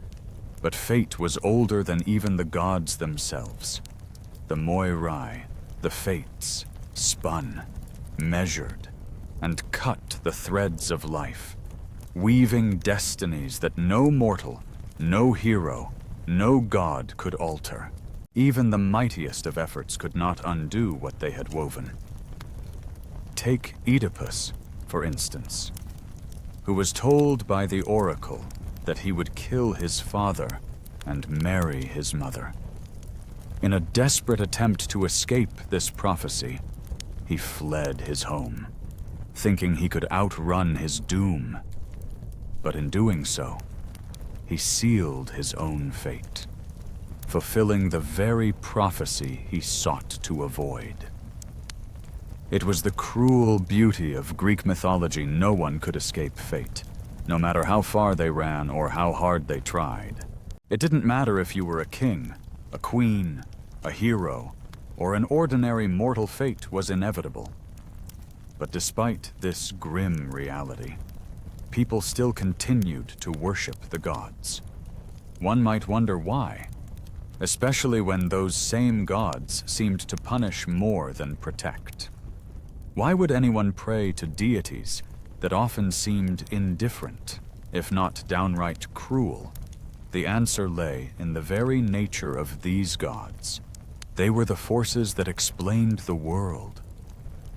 but fate was older than even the gods themselves. The Moirai, the fates, spun, measured, and cut the threads of life, weaving destinies that no mortal, no hero, no god could alter. Even the mightiest of efforts could not undo what they had woven. Take Oedipus, for instance, who was told by the oracle that he would kill his father and marry his mother. In a desperate attempt to escape this prophecy, he fled his home, thinking he could outrun his doom. But in doing so, he sealed his own fate, fulfilling the very prophecy he sought to avoid. It was the cruel beauty of Greek mythology. No one could escape fate, no matter how far they ran or how hard they tried. It didn't matter if you were a king, a queen, a hero, or an ordinary mortal. Fate was inevitable. But despite this grim reality, people still continued to worship the gods. One might wonder why. especially when those same gods seemed to punish more than protect. Why would anyone pray to deities that often seemed indifferent, if not downright cruel? The answer lay in the very nature of these gods. They were the forces that explained the world.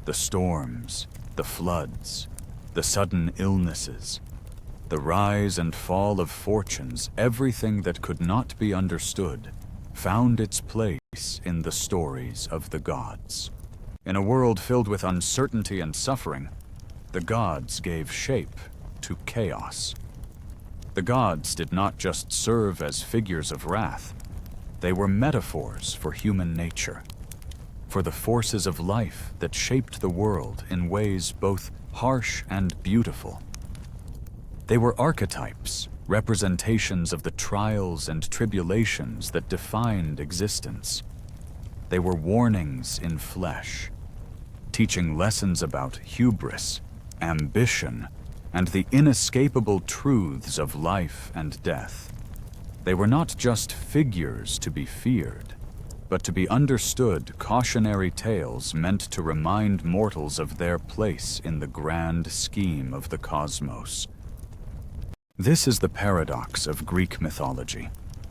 The storms, the floods, the sudden illnesses, the rise and fall of fortunes, everything that could not be understood, found its place in the stories of the gods. In a world filled with uncertainty and suffering, the gods gave shape to chaos. The gods did not just serve as figures of wrath, they were metaphors for human nature, for the forces of life that shaped the world in ways both harsh and beautiful. They were archetypes, representations of the trials and tribulations that defined existence. They were warnings in flesh, teaching lessons about hubris, ambition, and the inescapable truths of life and death. They were not just figures to be feared, but to be understood cautionary tales meant to remind mortals of their place in the grand scheme of the cosmos. This is the paradox of Greek mythology.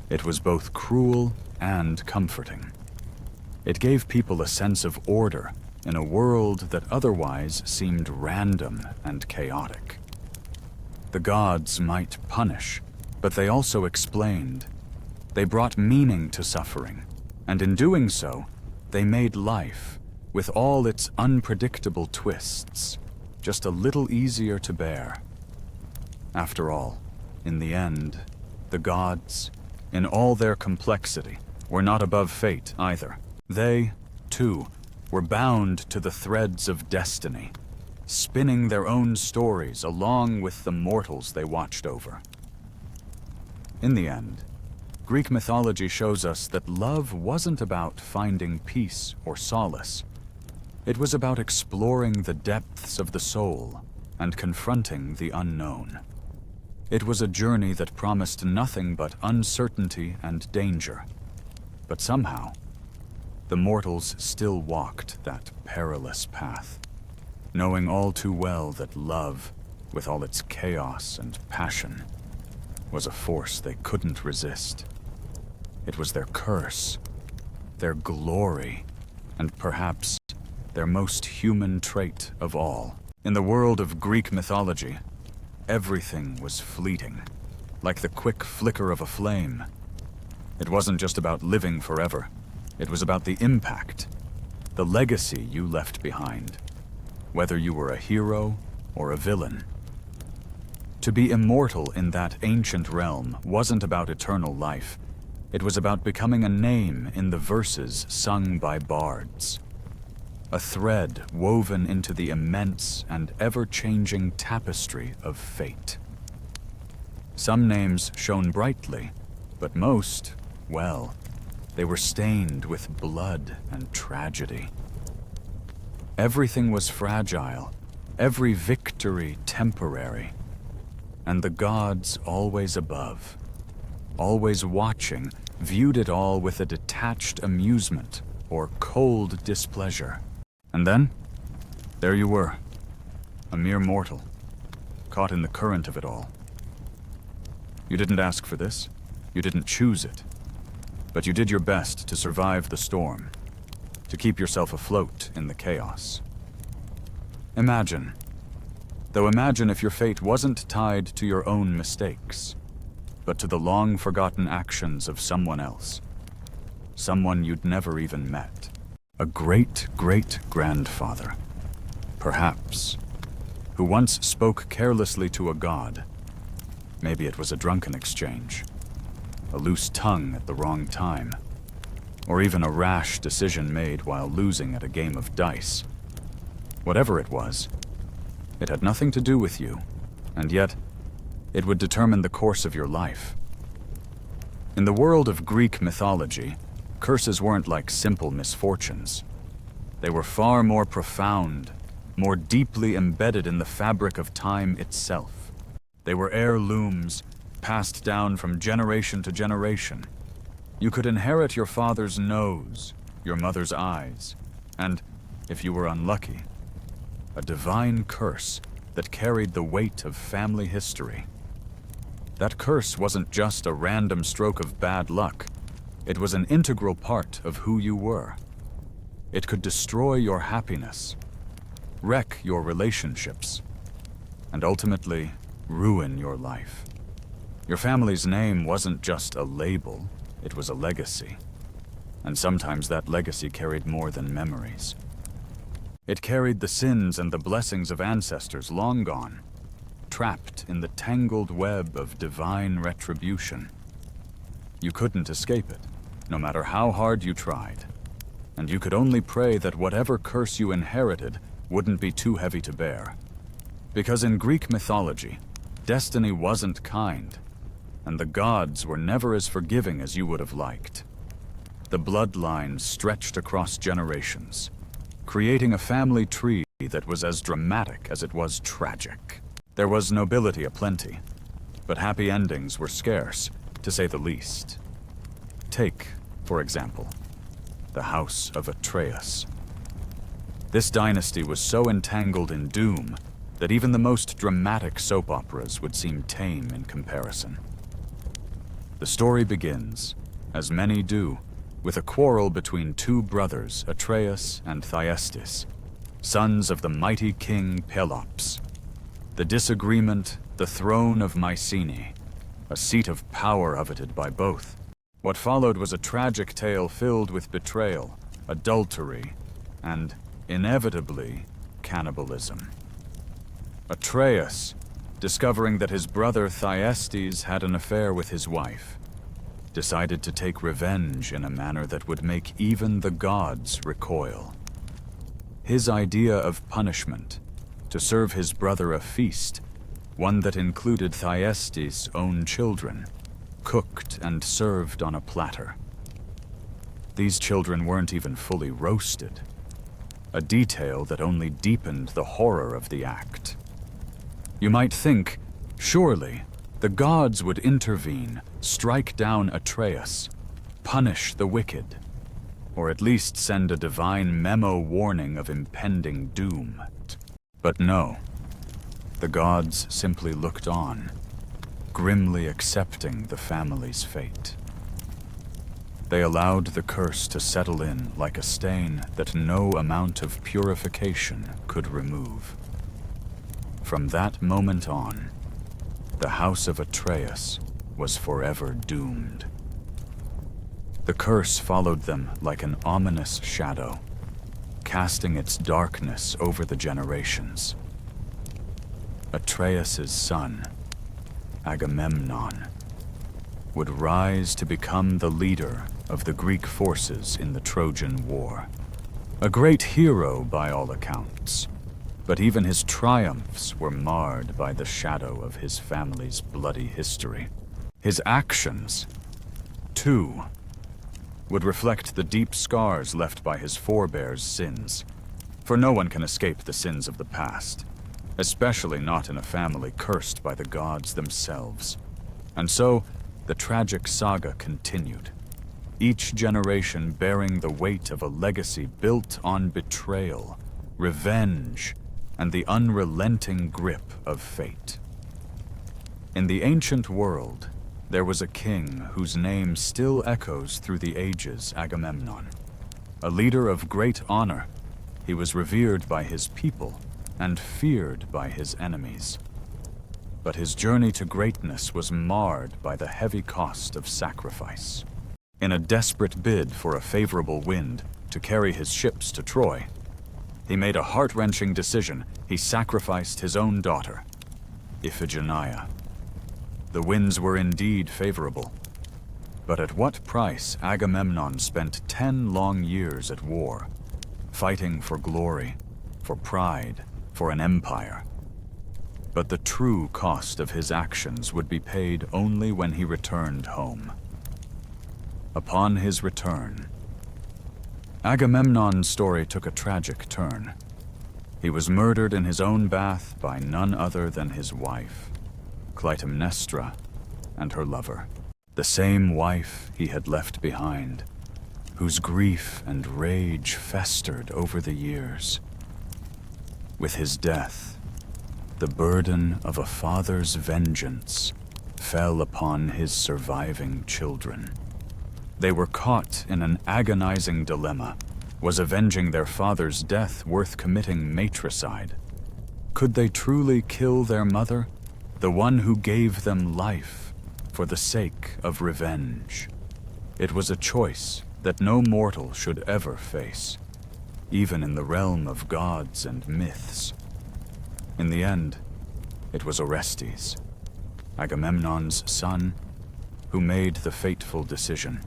It was both cruel and comforting. It gave people a sense of order in a world that otherwise seemed random and chaotic. The gods might punish, but they also explained. They brought meaning to suffering, and in doing so, they made life, with all its unpredictable twists, just a little easier to bear. After all, in the end, the gods, in all their complexity, were not above fate either. They, too, were bound to the threads of destiny, spinning their own stories along with the mortals they watched over. In the end, Greek mythology shows us that love wasn't about finding peace or solace. It was about exploring the depths of the soul and confronting the unknown. It was a journey that promised nothing but uncertainty and danger. But somehow, the mortals still walked that perilous path, knowing all too well that love, with all its chaos and passion, was a force they couldn't resist. It was their curse, their glory, and perhaps their most human trait of all. In the world of Greek mythology, everything was fleeting, like the quick flicker of a flame. It wasn't just about living forever. It was about the impact, the legacy you left behind, whether you were a hero or a villain. To be immortal in that ancient realm wasn't about eternal life. It was about becoming a name in the verses sung by bards, a thread woven into the immense and ever-changing tapestry of fate. Some names shone brightly, but most, well, they were stained with blood and tragedy. Everything was fragile, every victory temporary, and the gods always above, always watching, viewed it all with a detached amusement or cold displeasure. And then, there you were, a mere mortal, caught in the current of it all. You didn't ask for this, you didn't choose it, but you did your best to survive the storm, to keep yourself afloat in the chaos. Imagine if your fate wasn't tied to your own mistakes, but to the long-forgotten actions of someone else, someone you'd never even met. A great-great-grandfather, perhaps, who once spoke carelessly to a god. Maybe it was a drunken exchange, a loose tongue at the wrong time, or even a rash decision made while losing at a game of dice. Whatever it was, it had nothing to do with you, and yet it would determine the course of your life. In the world of Greek mythology, curses weren't like simple misfortunes. They were far more profound, more deeply embedded in the fabric of time itself. They were heirlooms passed down from generation to generation, You could inherit your father's nose, your mother's eyes, and, if you were unlucky, a divine curse that carried the weight of family history. That curse wasn't just a random stroke of bad luck. It was an integral part of who you were. It could destroy your happiness, wreck your relationships, and ultimately ruin your life. Your family's name wasn't just a label, it was a legacy. And sometimes that legacy carried more than memories. It carried the sins and the blessings of ancestors long gone, trapped in the tangled web of divine retribution. You couldn't escape it, no matter how hard you tried. And you could only pray that whatever curse you inherited wouldn't be too heavy to bear. Because in Greek mythology, destiny wasn't kind, and the gods were never as forgiving as you would have liked. The bloodline stretched across generations, creating a family tree that was as dramatic as it was tragic. There was nobility aplenty, but happy endings were scarce, to say the least. Take, for example, the House of Atreus. This dynasty was so entangled in doom that even the most dramatic soap operas would seem tame in comparison. The story begins, as many do, with a quarrel between two brothers, Atreus and Thyestes, sons of the mighty king Pelops. The disagreement, the throne of Mycenae, a seat of power coveted by both. What followed was a tragic tale filled with betrayal, adultery, and, inevitably, cannibalism. Atreus, discovering that his brother Thyestes had an affair with his wife, decided to take revenge in a manner that would make even the gods recoil. His idea of punishment, to serve his brother a feast, one that included Thyestes' own children, cooked and served on a platter. These children weren't even fully roasted, a detail that only deepened the horror of the act. You might think, surely, the gods would intervene, strike down Atreus, punish the wicked, or at least send a divine memo warning of impending doom. But no, the gods simply looked on, grimly accepting the family's fate. They allowed the curse to settle in like a stain that no amount of purification could remove. From that moment on, the House of Atreus was forever doomed. The curse followed them like an ominous shadow, casting its darkness over the generations. Atreus' son, Agamemnon, would rise to become the leader of the Greek forces in the Trojan War. A great hero by all accounts, but even his triumphs were marred by the shadow of his family's bloody history. His actions, too, would reflect the deep scars left by his forebears' sins. For no one can escape the sins of the past, especially not in a family cursed by the gods themselves. And so, the tragic saga continued, each generation bearing the weight of a legacy built on betrayal, revenge, and the unrelenting grip of fate. In the ancient world, there was a king whose name still echoes through the ages, Agamemnon. A leader of great honor, he was revered by his people and feared by his enemies. But his journey to greatness was marred by the heavy cost of sacrifice. In a desperate bid for a favorable wind to carry his ships to Troy, he made a heart-wrenching decision. He sacrificed his own daughter, Iphigenia. The winds were indeed favorable, but at what price Agamemnon spent 10 long years at war, fighting for glory, for pride, for an empire. But the true cost of his actions would be paid only when he returned home. Upon his return, Agamemnon's story took a tragic turn. He was murdered in his own bath by none other than his wife, Clytemnestra, and her lover. The same wife he had left behind, whose grief and rage festered over the years. With his death, the burden of a father's vengeance fell upon his surviving children. They were caught in an agonizing dilemma. Was avenging their father's death worth committing matricide? Could they truly kill their mother, the one who gave them life, for the sake of revenge? It was a choice that no mortal should ever face, even in the realm of gods and myths. In the end, it was Orestes, Agamemnon's son, who made the fateful decision.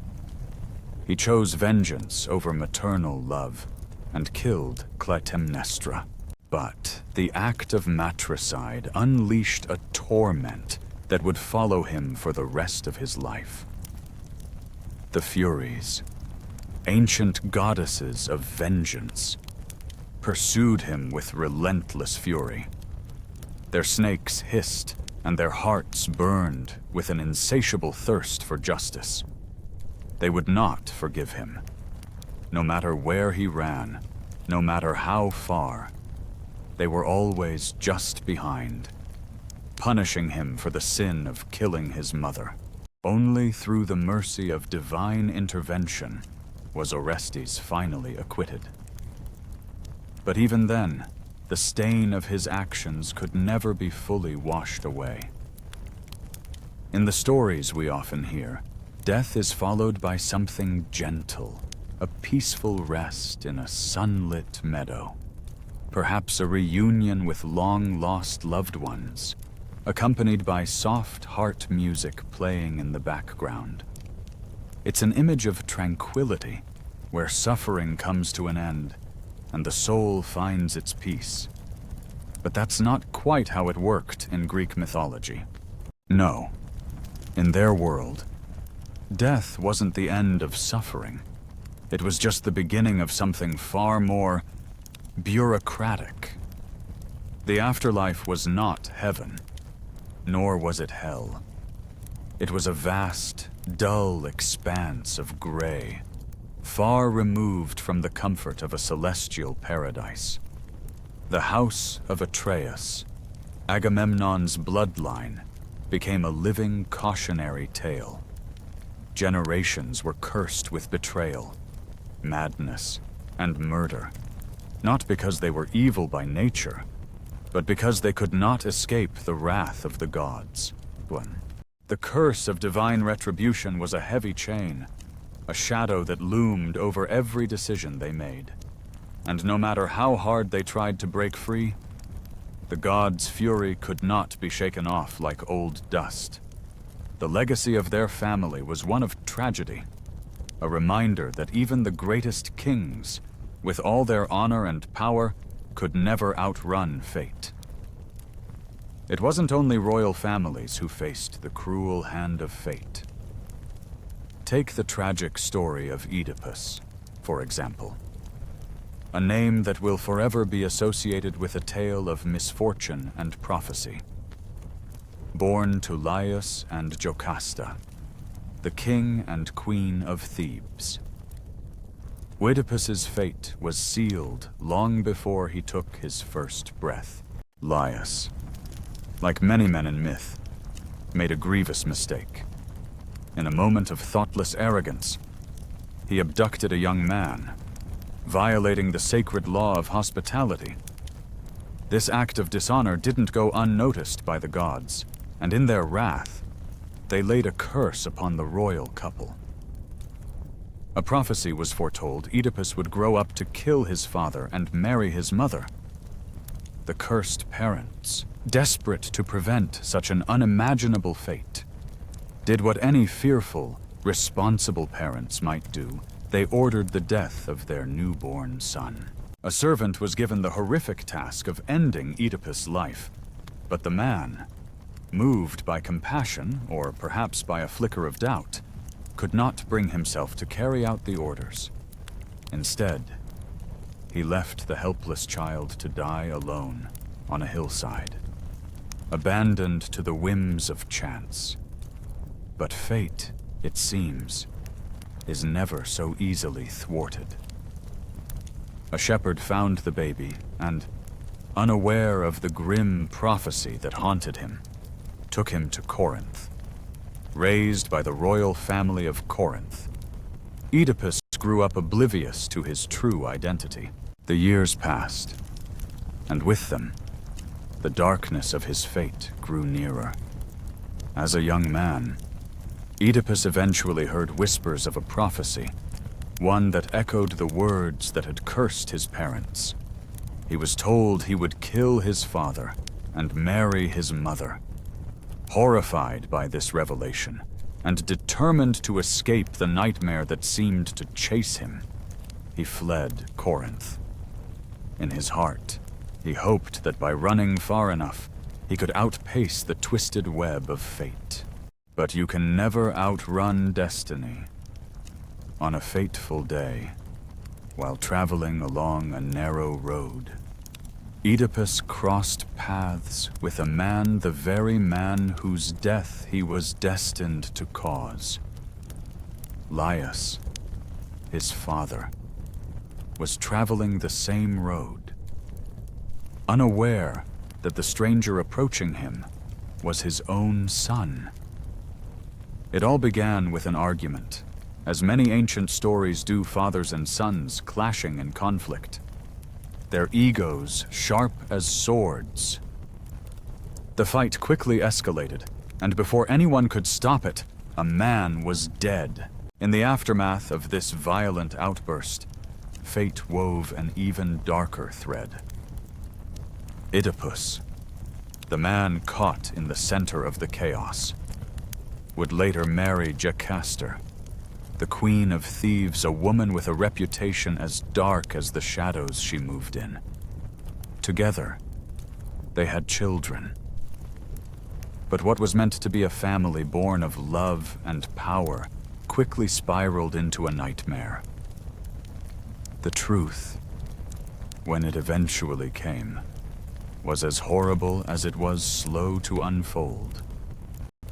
He chose vengeance over maternal love and killed Clytemnestra. But the act of matricide unleashed a torment that would follow him for the rest of his life. The Furies, ancient goddesses of vengeance, pursued him with relentless fury. Their snakes hissed and their hearts burned with an insatiable thirst for justice. They would not forgive him. No matter where he ran, no matter how far, they were always just behind, punishing him for the sin of killing his mother. Only through the mercy of divine intervention was Orestes finally acquitted. But even then, the stain of his actions could never be fully washed away. In the stories we often hear, death is followed by something gentle, a peaceful rest in a sunlit meadow. Perhaps a reunion with long-lost loved ones, accompanied by soft heart music playing in the background. It's an image of tranquility, where suffering comes to an end and the soul finds its peace. But that's not quite how it worked in Greek mythology. No, in their world, death wasn't the end of suffering. It was just the beginning of something far more bureaucratic. The afterlife was not heaven, nor was it hell. It was a vast, dull expanse of gray, far removed from the comfort of a celestial paradise. The house of Atreus, Agamemnon's bloodline, became a living cautionary tale. Generations were cursed with betrayal, madness, and murder, not because they were evil by nature, but because they could not escape the wrath of the gods. The curse of divine retribution was a heavy chain, a shadow that loomed over every decision they made. And no matter how hard they tried to break free, the gods' fury could not be shaken off like old dust. The legacy of their family was one of tragedy, a reminder that even the greatest kings, with all their honor and power, could never outrun fate. It wasn't only royal families who faced the cruel hand of fate. Take the tragic story of Oedipus, for example. A name that will forever be associated with a tale of misfortune and prophecy. Born to Laius and Jocasta, the king and queen of Thebes. Oedipus's fate was sealed long before he took his first breath. Laius, like many men in myth, made a grievous mistake. In a moment of thoughtless arrogance, he abducted a young man, violating the sacred law of hospitality. This act of dishonor didn't go unnoticed by the gods, and in their wrath, they laid a curse upon the royal couple. A prophecy was foretold Oedipus would grow up to kill his father and marry his mother. The cursed parents, desperate to prevent such an unimaginable fate, did what any fearful, responsible parents might do. They ordered the death of their newborn son. A servant was given the horrific task of ending Oedipus' life, but the man, moved by compassion, or perhaps by a flicker of doubt, could not bring himself to carry out the orders. Instead, he left the helpless child to die alone on a hillside, abandoned to the whims of chance. But fate, it seems, is never so easily thwarted. A shepherd found the baby and, unaware of the grim prophecy that haunted him, took him to Corinth. Raised by the royal family of Corinth, Oedipus grew up oblivious to his true identity. The years passed, and with them, the darkness of his fate grew nearer. As a young man, Oedipus eventually heard whispers of a prophecy, one that echoed the words that had cursed his parents. He was told he would kill his father and marry his mother. Horrified by this revelation, and determined to escape the nightmare that seemed to chase him, he fled Corinth. In his heart, he hoped that by running far enough, he could outpace the twisted web of fate. But you can never outrun destiny. On a fateful day, while traveling along a narrow road, Oedipus crossed paths with a man, the very man whose death he was destined to cause. Laius, his father, was traveling the same road, unaware that the stranger approaching him was his own son. It all began with an argument, as many ancient stories do, fathers and sons clashing in conflict, their egos sharp as swords. The fight quickly escalated, and before anyone could stop it, a man was dead. In the aftermath of this violent outburst, fate wove an even darker thread. Oedipus, the man caught in the center of the chaos, would later marry Jocasta, the queen of thieves, a woman with a reputation as dark as the shadows she moved in. Together, they had children. But what was meant to be a family born of love and power quickly spiraled into a nightmare. The truth, when it eventually came, was as horrible as it was slow to unfold.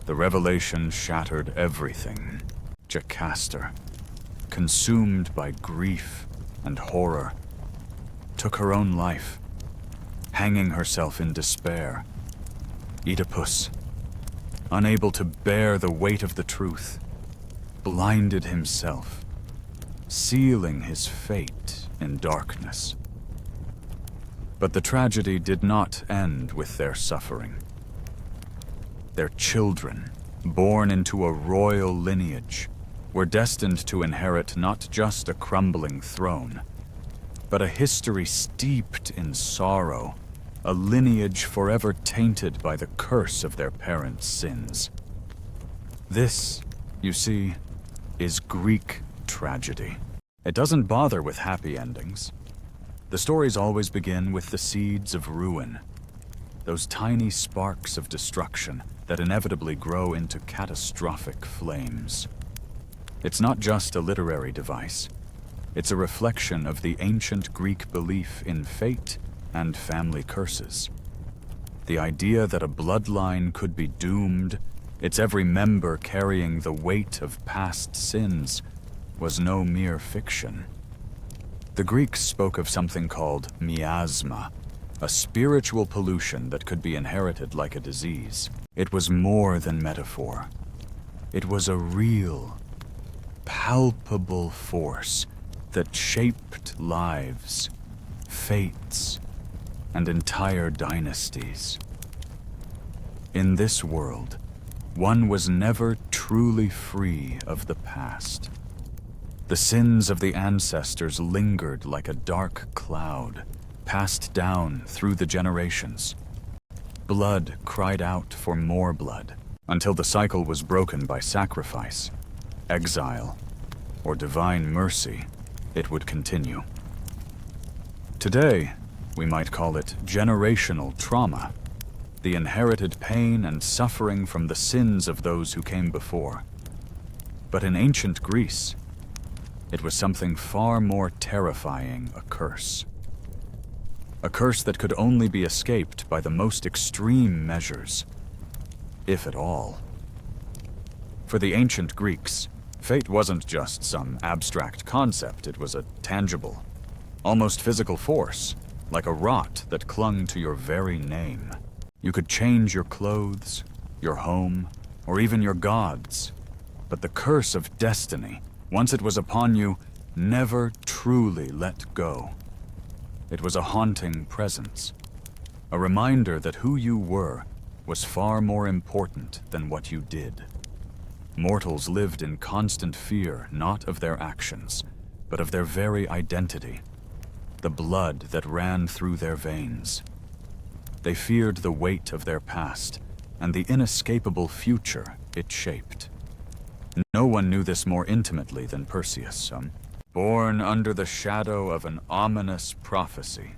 The revelation shattered everything. Jocasta, consumed by grief and horror, took her own life, hanging herself in despair. Oedipus, unable to bear the weight of the truth, blinded himself, sealing his fate in darkness. But the tragedy did not end with their suffering. Their children, born into a royal lineage, were destined to inherit not just a crumbling throne, but a history steeped in sorrow, a lineage forever tainted by the curse of their parents' sins. This, you see, is Greek tragedy. It doesn't bother with happy endings. The stories always begin with the seeds of ruin, those tiny sparks of destruction that inevitably grow into catastrophic flames. It's not just a literary device. It's a reflection of the ancient Greek belief in fate and family curses. The idea that a bloodline could be doomed, its every member carrying the weight of past sins, was no mere fiction. The Greeks spoke of something called miasma, a spiritual pollution that could be inherited like a disease. It was more than metaphor. It was a real, palpable force that shaped lives, fates, and entire dynasties. In this world, one was never truly free of the past. The sins of the ancestors lingered like a dark cloud, passed down through the generations. Blood cried out for more blood, until the cycle was broken by sacrifice, exile, or divine mercy. It would continue. Today, we might call it generational trauma, the inherited pain and suffering from the sins of those who came before. But in ancient Greece, it was something far more terrifying, a curse. A curse that could only be escaped by the most extreme measures, if at all. For For the ancient Greeks, fate wasn't just some abstract concept, it was a tangible, almost physical force, like a rot that clung to your very name. You could change your clothes, your home, or even your gods, but the curse of destiny, once it was upon you, never truly let go. It was a haunting presence, a reminder that who you were was far more important than what you did. Mortals lived in constant fear not of their actions, but of their very identity, the blood that ran through their veins. They feared the weight of their past and the inescapable future it shaped. No one knew this more intimately than Perseus. Born under the shadow of an ominous prophecy,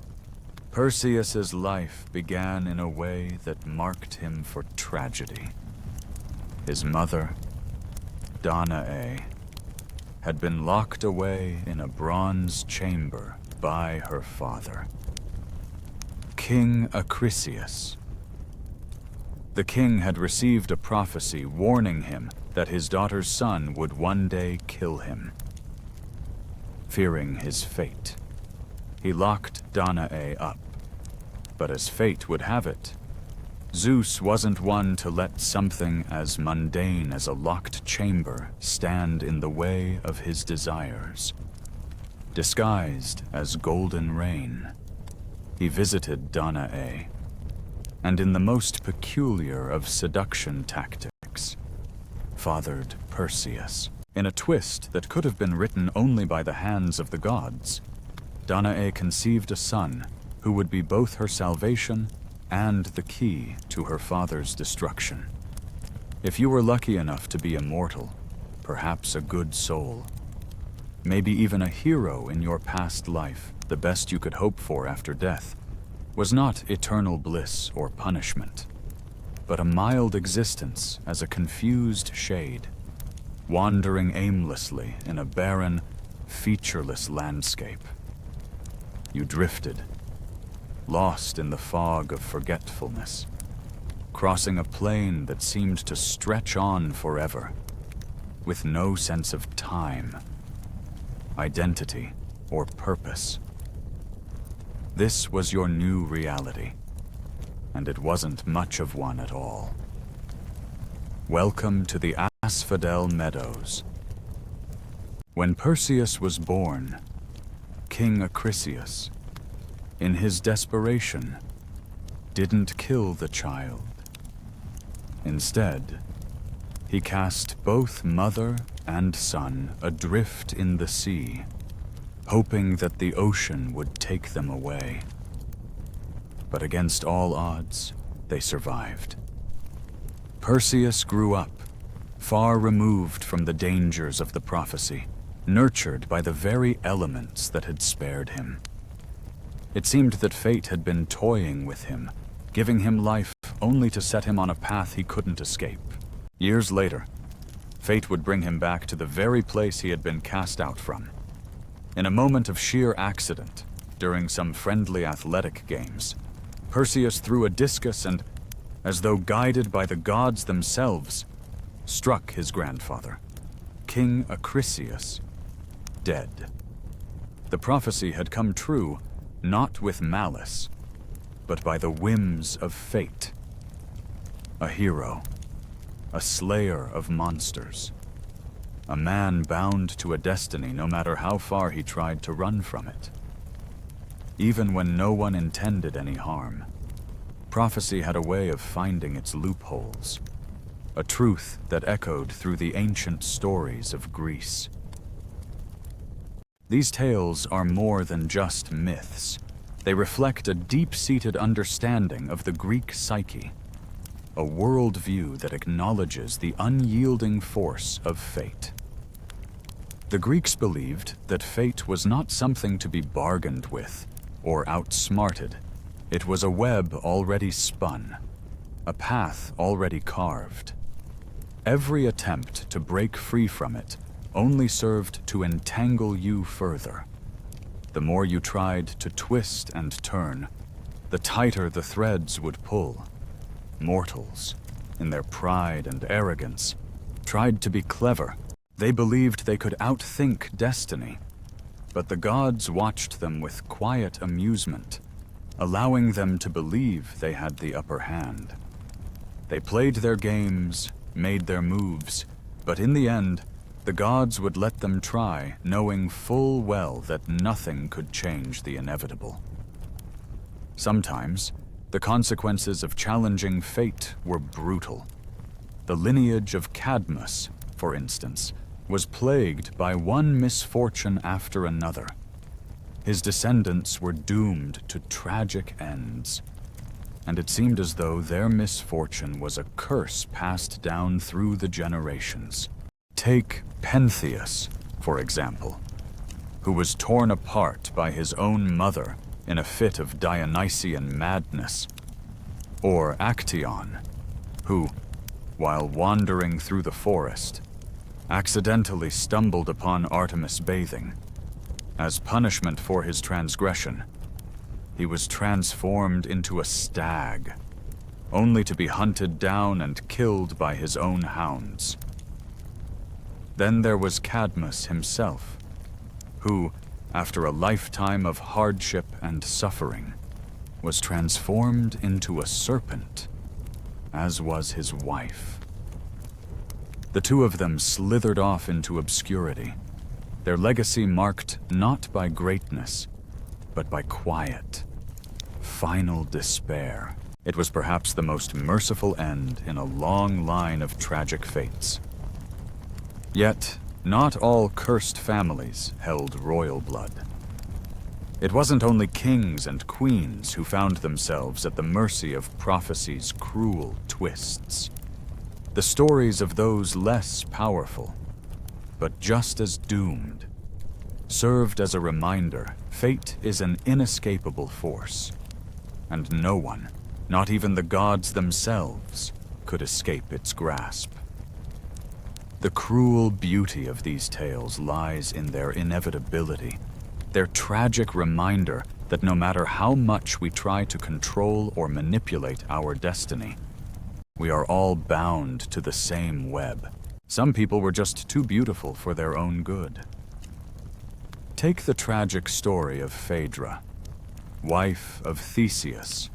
Perseus's life began in a way that marked him for tragedy. His mother, Danae, had been locked away in a bronze chamber by her father, King Acrisius. The king had received a prophecy warning him that his daughter's son would one day kill him. Fearing his fate, he locked Danae up. But as fate would have it, Zeus wasn't one to let something as mundane as a locked chamber stand in the way of his desires. Disguised as golden rain, he visited Danae, and in the most peculiar of seduction tactics, fathered Perseus. In a twist that could have been written only by the hands of the gods, Danae conceived a son who would be both her salvation and the key to her father's destruction. If you were lucky enough to be immortal, perhaps a good soul, maybe even a hero in your past life, the best you could hope for after death, was not eternal bliss or punishment, but a mild existence as a confused shade, wandering aimlessly in a barren, featureless landscape. You drifted, lost in the fog of forgetfulness, crossing a plain that seemed to stretch on forever, with no sense of time, identity, or purpose. This was your new reality, and it wasn't much of one at all. Welcome to the Asphodel Meadows. When Perseus was born, King Acrisius, in his desperation, didn't kill the child. Instead, he cast both mother and son adrift in the sea, hoping that the ocean would take them away. But against all odds, they survived. Perseus grew up, far removed from the dangers of the prophecy, nurtured by the very elements that had spared him. It seemed that fate had been toying with him, giving him life only to set him on a path he couldn't escape. Years later, fate would bring him back to the very place he had been cast out from. In a moment of sheer accident, during some friendly athletic games, Perseus threw a discus and, as though guided by the gods themselves, struck his grandfather, King Acrisius, dead. The prophecy had come true, not with malice, but by the whims of fate. A hero, a slayer of monsters, a man bound to a destiny no matter how far he tried to run from it. Even when no one intended any harm, prophecy had a way of finding its loopholes, a truth that echoed through the ancient stories of Greece. These tales are more than just myths. They reflect a deep-seated understanding of the Greek psyche, a worldview that acknowledges the unyielding force of fate. The Greeks believed that fate was not something to be bargained with or outsmarted. It was a web already spun, a path already carved. Every attempt to break free from it only served to entangle you further. The more you tried to twist and turn, the tighter the threads would pull. Mortals, in their pride and arrogance, tried to be clever. They believed they could outthink destiny. But the gods watched them with quiet amusement, allowing them to believe they had the upper hand. They played their games, made their moves, but in the end, the gods would let them try, knowing full well that nothing could change the inevitable. Sometimes, the consequences of challenging fate were brutal. The lineage of Cadmus, for instance, was plagued by one misfortune after another. His descendants were doomed to tragic ends, and it seemed as though their misfortune was a curse passed down through the generations. Take Pentheus, for example, who was torn apart by his own mother in a fit of Dionysian madness, or Actaeon, who, while wandering through the forest, accidentally stumbled upon Artemis bathing. As punishment for his transgression, he was transformed into a stag, only to be hunted down and killed by his own hounds. Then there was Cadmus himself, who, after a lifetime of hardship and suffering, was transformed into a serpent, as was his wife. The two of them slithered off into obscurity, their legacy marked not by greatness, but by quiet, final despair. It was perhaps the most merciful end in a long line of tragic fates. Yet, not all cursed families held royal blood. It wasn't only kings and queens who found themselves at the mercy of prophecy's cruel twists. The stories of those less powerful, but just as doomed, served as a reminder fate is an inescapable force, and no one, not even the gods themselves, could escape its grasp. The cruel beauty of these tales lies in their inevitability, their tragic reminder that no matter how much we try to control or manipulate our destiny, we are all bound to the same web. Some people were just too beautiful for their own good. Take the tragic story of Phaedra, wife of Theseus,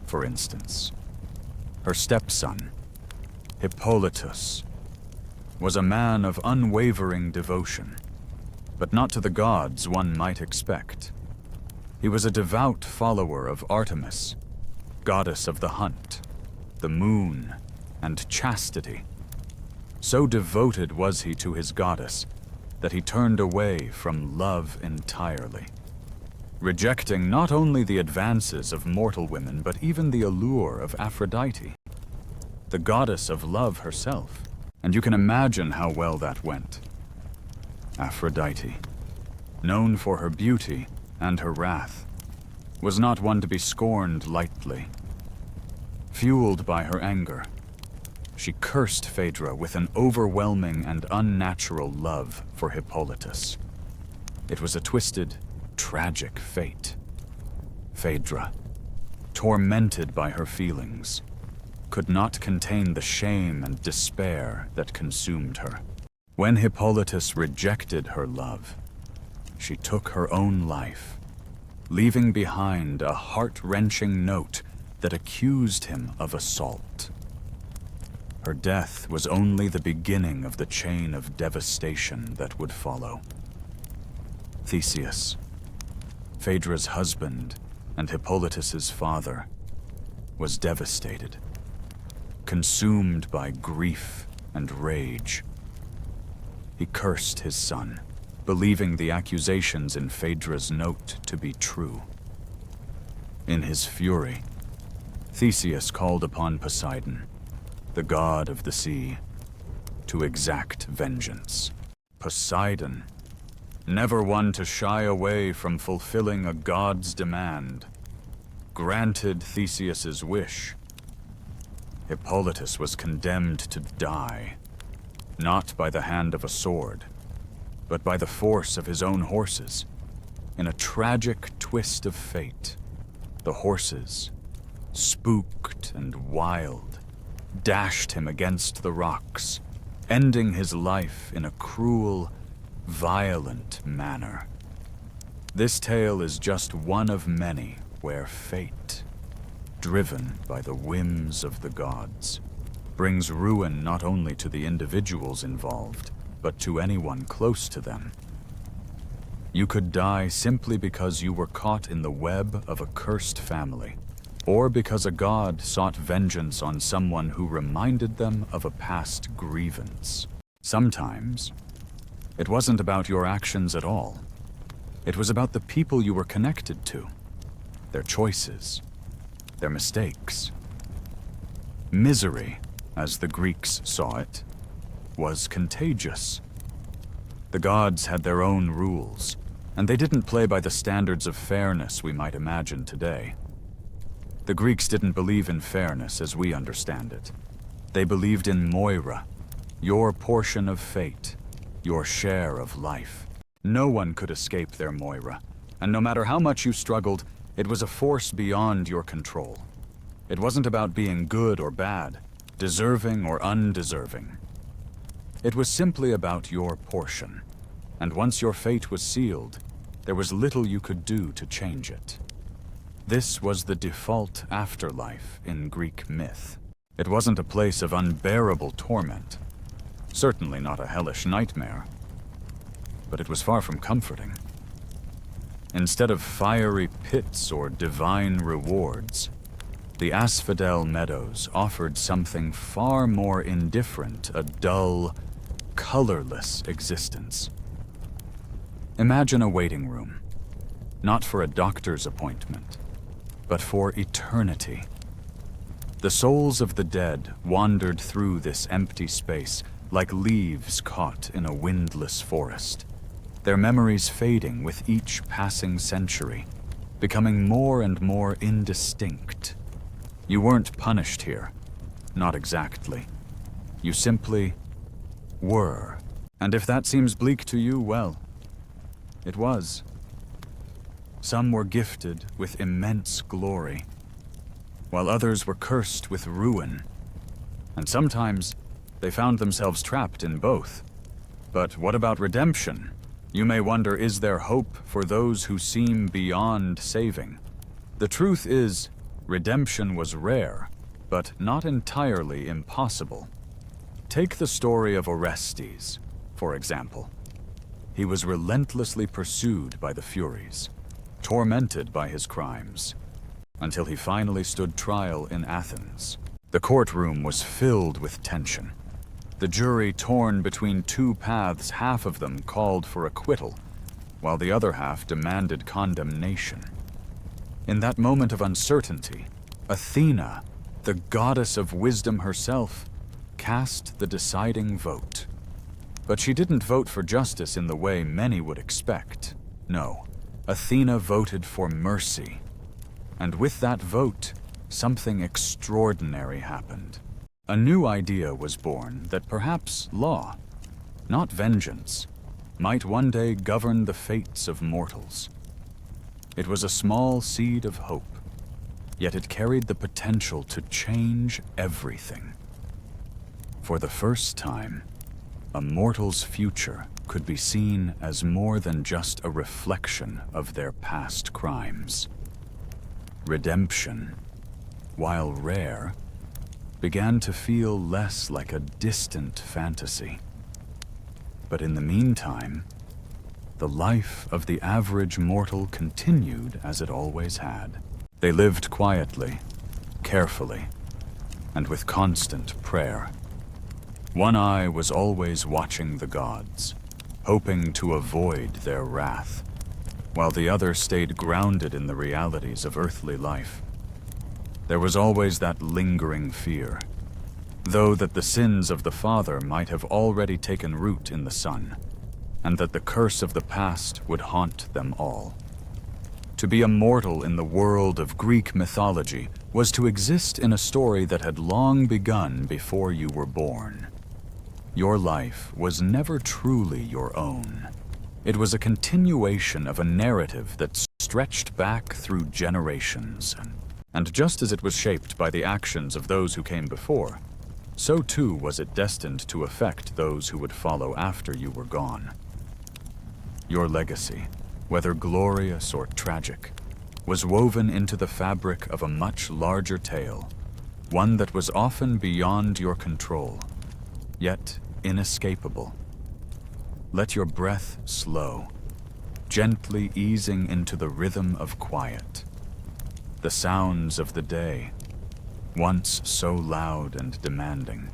for instance. Her stepson, Hippolytus, was a man of unwavering devotion, but not to the gods one might expect. He was a devout follower of Artemis, goddess of the hunt, the moon, and chastity. So devoted was he to his goddess that he turned away from love entirely, rejecting not only the advances of mortal women, but even the allure of Aphrodite, the goddess of love herself. And you can imagine how well that went. Aphrodite, known for her beauty and her wrath, was not one to be scorned lightly. Fueled by her anger, she cursed Phaedra with an overwhelming and unnatural love for Hippolytus. It was a twisted, tragic fate. Phaedra, tormented by her feelings, could not contain the shame and despair that consumed her. When Hippolytus rejected her love, she took her own life, leaving behind a heart-wrenching note that accused him of assault. Her death was only the beginning of the chain of devastation that would follow. Theseus, Phaedra's husband and Hippolytus's father, was devastated, consumed by grief and rage. He cursed his son, believing the accusations in Phaedra's note to be true. In his fury, Theseus called upon Poseidon, the god of the sea, to exact vengeance. Poseidon, never one to shy away from fulfilling a god's demand, granted Theseus's wish. Hippolytus was condemned to die, not by the hand of a sword, but by the force of his own horses. In a tragic twist of fate, the horses, spooked and wild, dashed him against the rocks, ending his life in a cruel, violent manner. This tale is just one of many where fate, driven by the whims of the gods, brings ruin not only to the individuals involved, but to anyone close to them. You could die simply because you were caught in the web of a cursed family, or because a god sought vengeance on someone who reminded them of a past grievance. Sometimes, it wasn't about your actions at all. It was about the people you were connected to, their choices, their mistakes. Misery, as the Greeks saw it, was contagious. The gods had their own rules, and they didn't play by the standards of fairness we might imagine today. The Greeks didn't believe in fairness as we understand it. They believed in Moira, your portion of fate, your share of life. No one could escape their Moira, and no matter how much you struggled, it was a force beyond your control. It wasn't about being good or bad, deserving or undeserving. It was simply about your portion, and once your fate was sealed, there was little you could do to change it. This was the default afterlife in Greek myth. It wasn't a place of unbearable torment, certainly not a hellish nightmare, but it was far from comforting. Instead of fiery pits or divine rewards, the Asphodel Meadows offered something far more indifferent, a dull, colorless existence. Imagine a waiting room, not for a doctor's appointment, but for eternity. The souls of the dead wandered through this empty space like leaves caught in a windless forest, their memories fading with each passing century, becoming more and more indistinct. You weren't punished here, not exactly. You simply were. And if that seems bleak to you, well, it was. Some were gifted with immense glory, while others were cursed with ruin. And sometimes they found themselves trapped in both. But what about redemption? You may wonder, is there hope for those who seem beyond saving? The truth is, redemption was rare, but not entirely impossible. Take the story of Orestes, for example. He was relentlessly pursued by the Furies, tormented by his crimes, until he finally stood trial in Athens. The courtroom was filled with tension. The jury torn between two paths, half of them called for acquittal, while the other half demanded condemnation. In that moment of uncertainty, Athena, the goddess of wisdom herself, cast the deciding vote. But she didn't vote for justice in the way many would expect. No, Athena voted for mercy. And with that vote, something extraordinary happened. A new idea was born that perhaps law, not vengeance, might one day govern the fates of mortals. It was a small seed of hope, yet it carried the potential to change everything. For the first time, a mortal's future could be seen as more than just a reflection of their past crimes. Redemption, while rare, began to feel less like a distant fantasy. But in the meantime, the life of the average mortal continued as it always had. They lived quietly, carefully, and with constant prayer. One eye was always watching the gods, hoping to avoid their wrath, while the other stayed grounded in the realities of earthly life. There was always that lingering fear, though, that the sins of the father might have already taken root in the son, and that the curse of the past would haunt them all. To be a mortal in the world of Greek mythology was to exist in a story that had long begun before you were born. Your life was never truly your own. It was a continuation of a narrative that stretched back through generations, and just as it was shaped by the actions of those who came before, so too was it destined to affect those who would follow after you were gone. Your legacy, whether glorious or tragic, was woven into the fabric of a much larger tale, one that was often beyond your control, yet inescapable. Let your breath slow, gently easing into the rhythm of quiet. The sounds of the day, once so loud and demanding,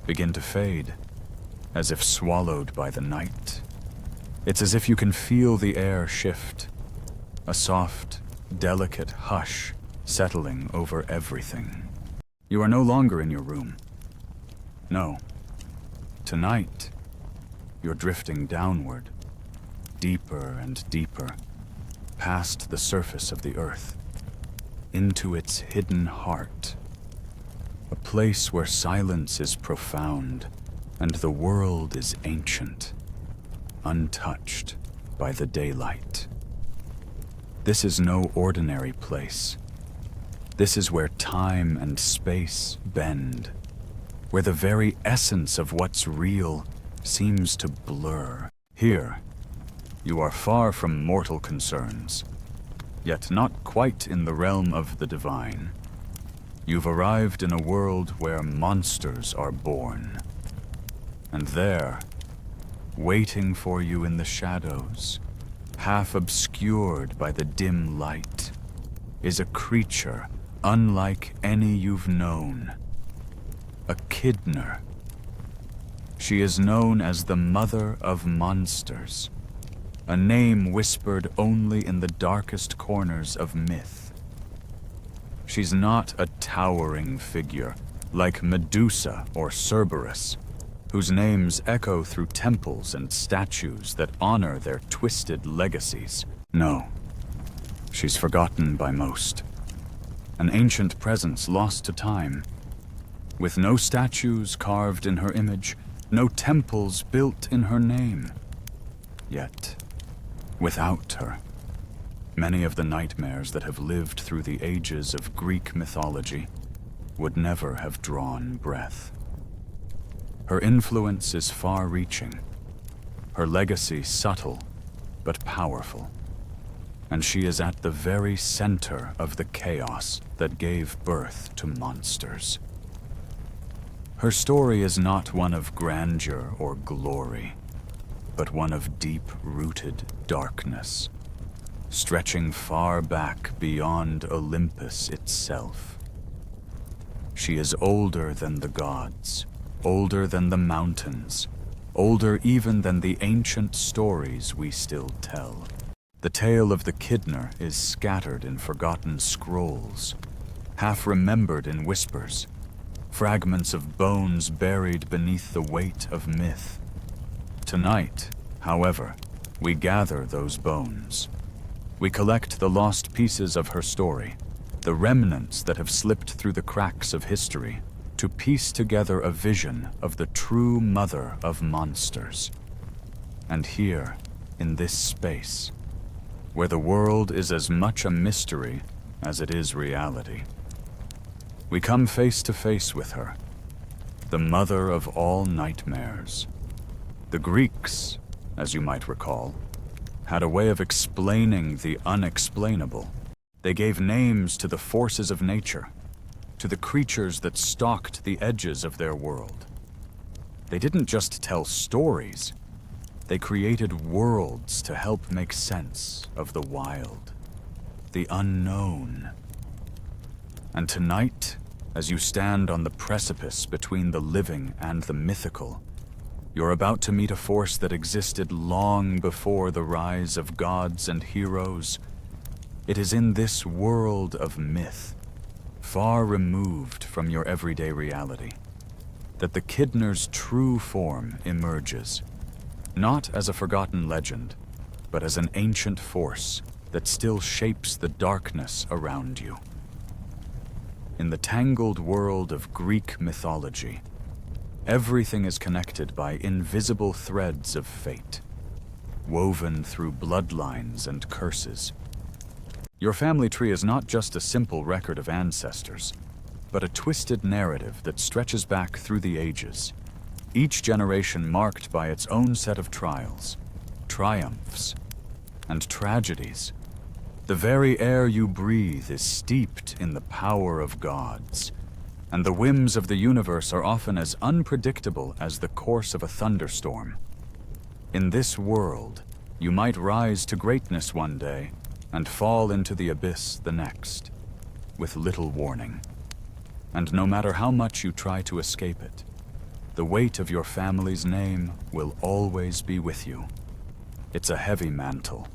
begin to fade, as if swallowed by the night. It's as if you can feel the air shift, a soft, delicate hush settling over everything. You are no longer in your room. No. Tonight, you're drifting downward, deeper and deeper, past the surface of the earth, into its hidden heart, a place where silence is profound and the world is ancient, untouched by the daylight. This is no ordinary place. This is where time and space bend, where the very essence of what's real seems to blur. Here, you are far from mortal concerns, yet not quite in the realm of the divine. You've arrived in a world where monsters are born. And there, waiting for you in the shadows, half obscured by the dim light, is a creature unlike any you've known. A Kidner. She is known as the Mother of Monsters, a name whispered only in the darkest corners of myth. She's not a towering figure like Medusa or Cerberus, whose names echo through temples and statues that honor their twisted legacies. No, she's forgotten by most. An ancient presence lost to time, with no statues carved in her image, no temples built in her name. Yet, without her, many of the nightmares that have lived through the ages of Greek mythology would never have drawn breath. Her influence is far-reaching, her legacy subtle but powerful, and she is at the very center of the chaos that gave birth to monsters. Her story is not one of grandeur or glory, but one of deep-rooted darkness, stretching far back beyond Olympus itself. She is older than the gods, older than the mountains, older even than the ancient stories we still tell. The tale of the Kidner is scattered in forgotten scrolls, half remembered in whispers, fragments of bones buried beneath the weight of myth. Tonight, however, we gather those bones. We collect the lost pieces of her story, the remnants that have slipped through the cracks of history, to piece together a vision of the true mother of monsters. And here, in this space, where the world is as much a mystery as it is reality, we come face to face with her, the mother of all nightmares. The Greeks, as you might recall, had a way of explaining the unexplainable. They gave names to the forces of nature, to the creatures that stalked the edges of their world. They didn't just tell stories, they created worlds to help make sense of the wild, the unknown. And tonight, as you stand on the precipice between the living and the mythical, you're about to meet a force that existed long before the rise of gods and heroes. It is in this world of myth, far removed from your everyday reality, that the Kidner's true form emerges, not as a forgotten legend, but as an ancient force that still shapes the darkness around you. In the tangled world of Greek mythology, everything is connected by invisible threads of fate, woven through bloodlines and curses. Your family tree is not just a simple record of ancestors. but a twisted narrative that stretches back through the ages, each generation marked by its own set of trials, triumphs, and tragedies. The very air you breathe is steeped in the power of gods, and the whims of the universe are often as unpredictable as the course of a thunderstorm. In this world, you might rise to greatness one day and fall into the abyss the next, with little warning. And no matter how much you try to escape it, the weight of your family's name will always be with you. It's a heavy mantle,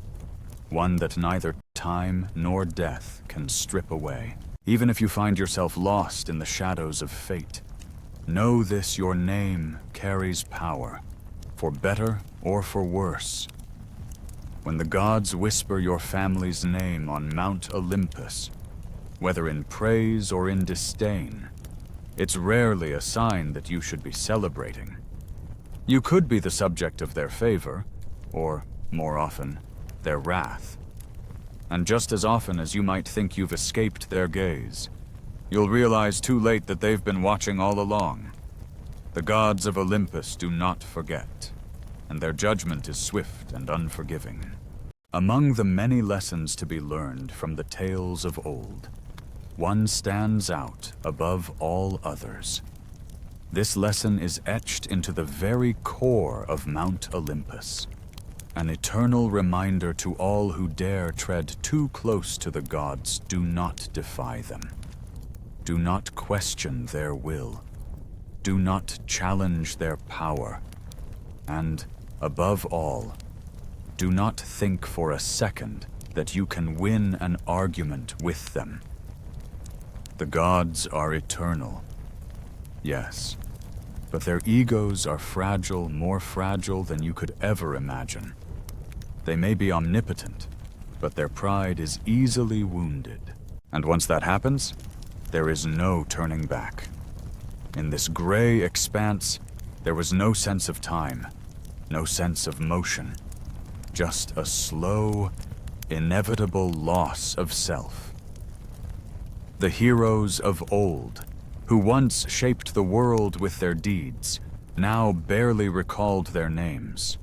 one that neither time nor death can strip away. Even if you find yourself lost in the shadows of fate, know this: your name carries power, for better or for worse. When the gods whisper your family's name on Mount Olympus, whether in praise or in disdain, it's rarely a sign that you should be celebrating. You could be the subject of their favor, or, more often, their wrath. And just as often as you might think you've escaped their gaze, you'll realize too late that they've been watching all along. The gods of Olympus do not forget, and their judgment is swift and unforgiving. Among the many lessons to be learned from the tales of old, one stands out above all others. This lesson is etched into the very core of Mount Olympus, an eternal reminder to all who dare tread too close to the gods: do not defy them. Do not question their will. Do not challenge their power. And, above all, do not think for a second that you can win an argument with them. The gods are eternal, yes, but their egos are fragile, more fragile than you could ever imagine. They may be omnipotent, but their pride is easily wounded. And once that happens, there is no turning back. In this gray expanse, there was no sense of time, no sense of motion, just a slow, inevitable loss of self. The heroes of old, who once shaped the world with their deeds, now barely recalled their names.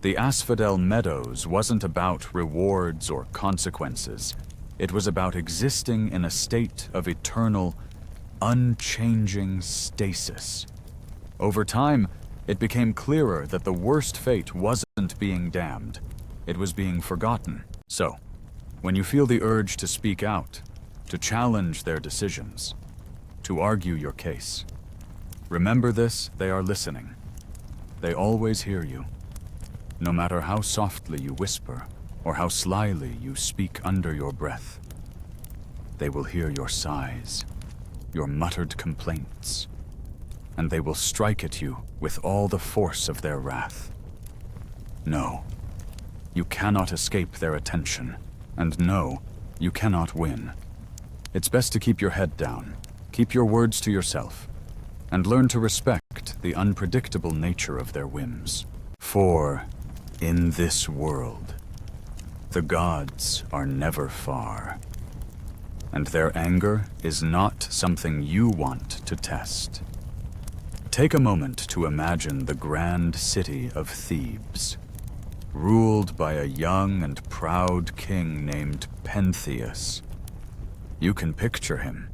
The Asphodel Meadows wasn't about rewards or consequences. It was about existing in a state of eternal, unchanging stasis. Over time, it became clearer that the worst fate wasn't being damned. It was being forgotten. So, when you feel the urge to speak out, to challenge their decisions, to argue your case, remember this: they are listening. They always hear you. No matter how softly you whisper, or how slyly you speak under your breath, they will hear your sighs, your muttered complaints, and they will strike at you with all the force of their wrath. No, you cannot escape their attention, and no, you cannot win. It's best to keep your head down, keep your words to yourself, and learn to respect the unpredictable nature of their whims. For, in this world, the gods are never far, and their anger is not something you want to test. Take a moment to imagine the grand city of Thebes, ruled by a young and proud king named Pentheus. You can picture him,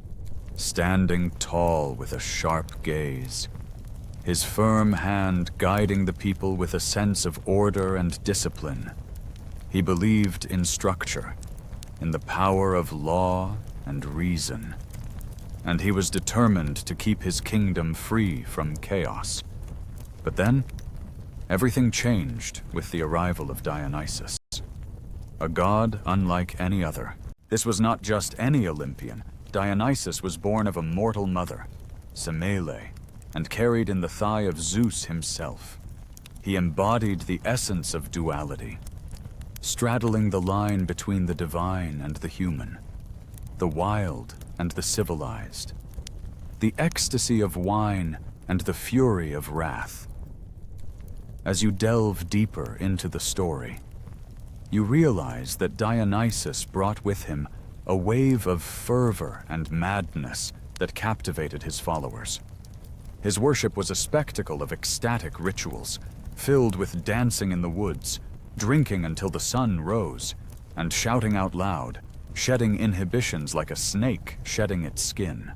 standing tall with a sharp gaze, his firm hand guiding the people with a sense of order and discipline. He believed in structure, in the power of law and reason, and he was determined to keep his kingdom free from chaos. But then, everything changed with the arrival of Dionysus, a god unlike any other. This was not just any Olympian. Dionysus was born of a mortal mother, Semele, and carried in the thigh of Zeus himself. He embodied the essence of duality, straddling the line between the divine and the human, the wild and the civilized, the ecstasy of wine and the fury of wrath. As you delve deeper into the story, you realize that Dionysus brought with him a wave of fervor and madness that captivated his followers. His worship was a spectacle of ecstatic rituals, filled with dancing in the woods, drinking until the sun rose, and shouting out loud, shedding inhibitions like a snake shedding its skin.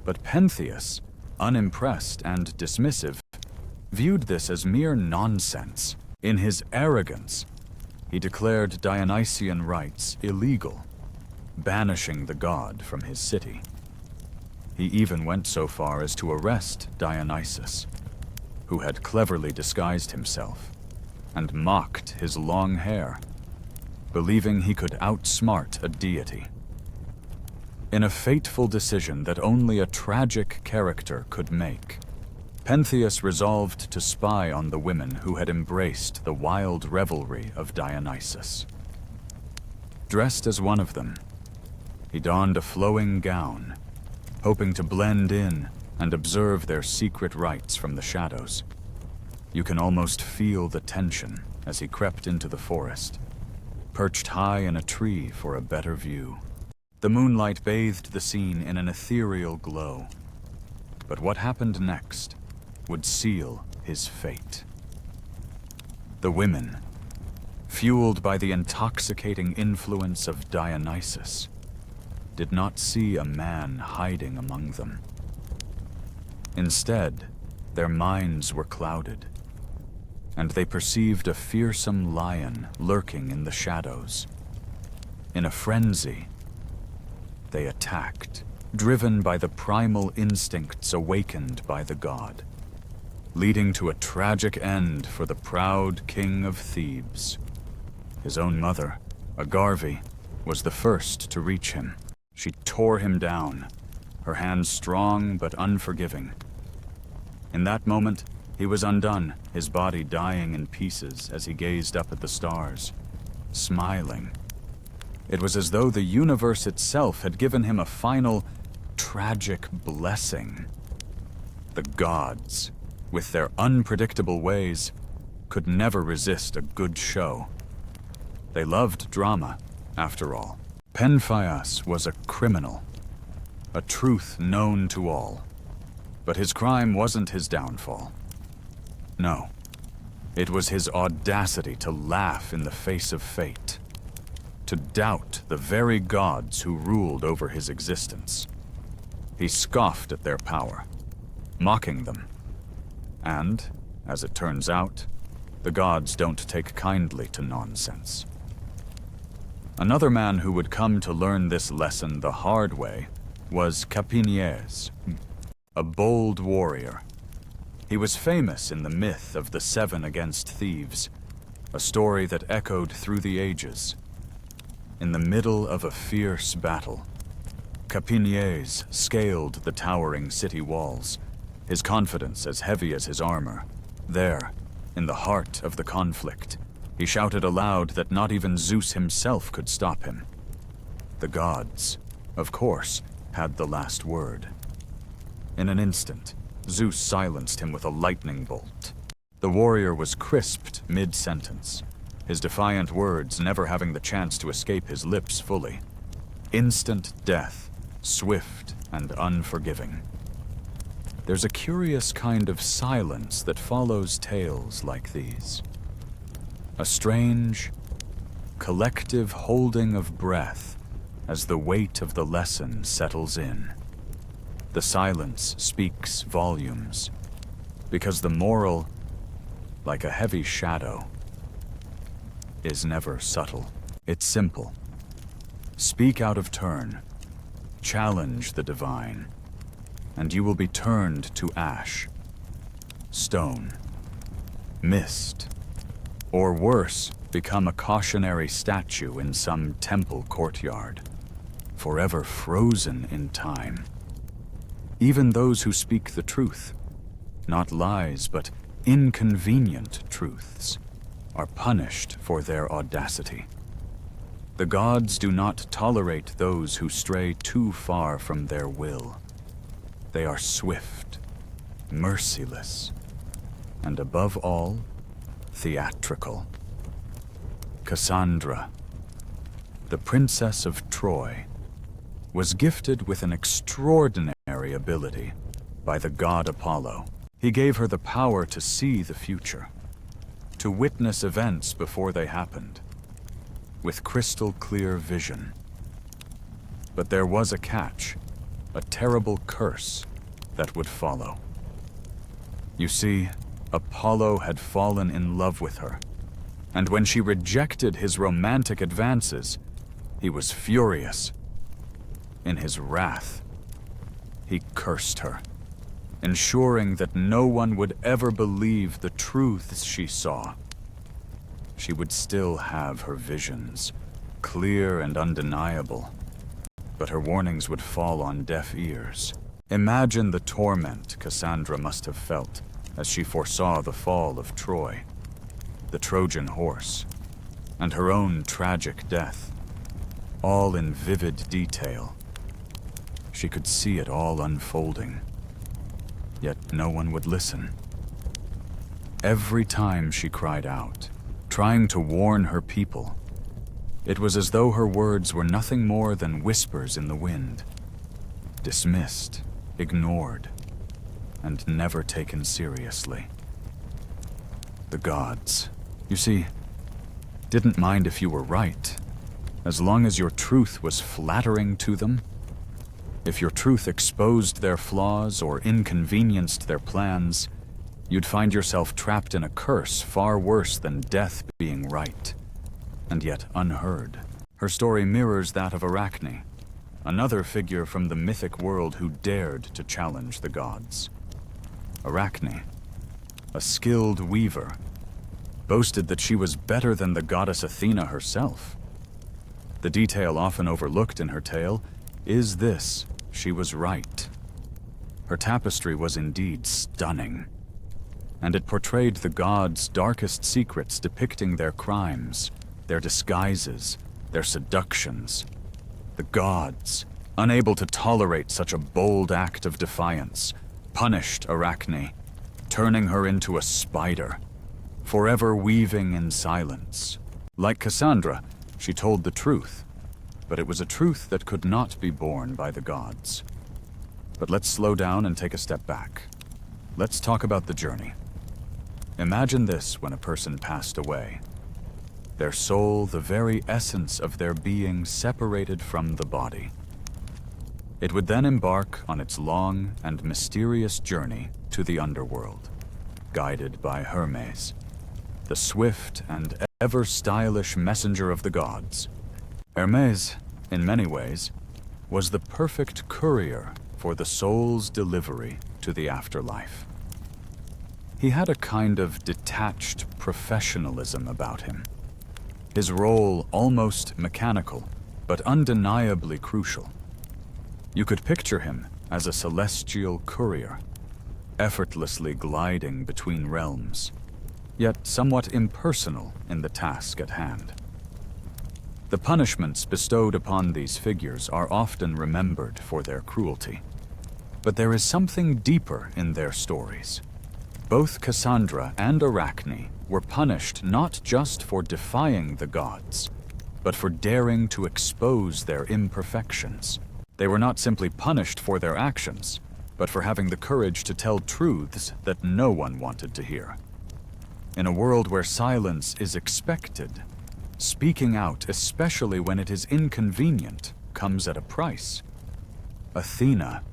But Pentheus, unimpressed and dismissive, viewed this as mere nonsense. In his arrogance, he declared Dionysian rites illegal, banishing the god from his city. He even went so far as to arrest Dionysus, who had cleverly disguised himself, and mocked his long hair, believing he could outsmart a deity. In a fateful decision that only a tragic character could make, Pentheus resolved to spy on the women who had embraced the wild revelry of Dionysus. Dressed as one of them, he donned a flowing gown, hoping to blend in and observe their secret rites from the shadows. You can almost feel the tension as he crept into the forest, perched high in a tree for a better view. The moonlight bathed the scene in an ethereal glow. But what happened next would seal his fate. The women, fueled by the intoxicating influence of Dionysus, did not see a man hiding among them. Instead, their minds were clouded, and they perceived a fearsome lion lurking in the shadows. In a frenzy, they attacked, driven by the primal instincts awakened by the god, leading to a tragic end for the proud king of Thebes. His own mother, Agarve, was the first to reach him. She tore him down, her hands strong but unforgiving. In that moment, he was undone, his body dying in pieces as he gazed up at the stars, smiling. It was as though the universe itself had given him a final, tragic blessing. The gods, with their unpredictable ways, could never resist a good show. They loved drama, after all. Pentheus was a criminal, a truth known to all. But his crime wasn't his downfall. No, it was his audacity to laugh in the face of fate, to doubt the very gods who ruled over his existence. He scoffed at their power, mocking them. And, as it turns out, the gods don't take kindly to nonsense. Another man who would come to learn this lesson the hard way was Capinies, a bold warrior. He was famous in the myth of the Seven against Thebes, a story that echoed through the ages. In the middle of a fierce battle, Capinies scaled the towering city walls, his confidence as heavy as his armor. There, in the heart of the conflict, he shouted aloud that not even Zeus himself could stop him. The gods, of course, had the last word. In an instant, Zeus silenced him with a lightning bolt. The warrior was crisped mid-sentence, his defiant words never having the chance to escape his lips fully. Instant death, swift and unforgiving. There's a curious kind of silence that follows tales like these. A strange, collective holding of breath as the weight of the lesson settles in. The silence speaks volumes, because the moral, like a heavy shadow, is never subtle. It's simple. Speak out of turn, challenge the divine, and you will be turned to ash, stone, mist, or worse, become a cautionary statue in some temple courtyard, forever frozen in time. Even those who speak the truth, not lies but inconvenient truths, are punished for their audacity. The gods do not tolerate those who stray too far from their will. They are swift, merciless, and above all, theatrical. Cassandra, the princess of Troy, was gifted with an extraordinary ability by the god Apollo. He gave her the power to see the future, to witness events before they happened, with crystal clear vision. But there was a catch, a terrible curse that would follow. You see, Apollo had fallen in love with her, and when she rejected his romantic advances, he was furious. In his wrath, he cursed her, ensuring that no one would ever believe the truths she saw. She would still have her visions, clear and undeniable, but her warnings would fall on deaf ears. Imagine the torment Cassandra must have felt as she foresaw the fall of Troy, the Trojan horse, and her own tragic death, all in vivid detail. She could see it all unfolding, yet no one would listen. Every time she cried out, trying to warn her people, it was as though her words were nothing more than whispers in the wind, dismissed, ignored, and never taken seriously. The gods, you see, didn't mind if you were right, as long as your truth was flattering to them. If your truth exposed their flaws or inconvenienced their plans, you'd find yourself trapped in a curse far worse than death being right, and yet unheard. Her story mirrors that of Arachne, another figure from the mythic world who dared to challenge the gods. Arachne, a skilled weaver, boasted that she was better than the goddess Athena herself. The detail often overlooked in her tale is this: she was right. Her tapestry was indeed stunning, and it portrayed the gods' darkest secrets, depicting their crimes, their disguises, their seductions. The gods, unable to tolerate such a bold act of defiance, punished Arachne, turning her into a spider, forever weaving in silence. Like Cassandra, she told the truth, but it was a truth that could not be borne by the gods. But let's slow down and take a step back. Let's talk about the journey. Imagine this: when a person passed away, their soul, the very essence of their being, separated from the body. It would then embark on its long and mysterious journey to the underworld, guided by Hermes, the swift and ever-stylish messenger of the gods. Hermes, in many ways, was the perfect courier for the soul's delivery to the afterlife. He had a kind of detached professionalism about him, his role almost mechanical, but undeniably crucial. You could picture him as a celestial courier, effortlessly gliding between realms, yet somewhat impersonal in the task at hand. The punishments bestowed upon these figures are often remembered for their cruelty, but there is something deeper in their stories. Both Cassandra and Arachne were punished not just for defying the gods, but for daring to expose their imperfections. They were not simply punished for their actions, but for having the courage to tell truths that no one wanted to hear. In a world where silence is expected, speaking out, especially when it is inconvenient, comes at a price. Athena,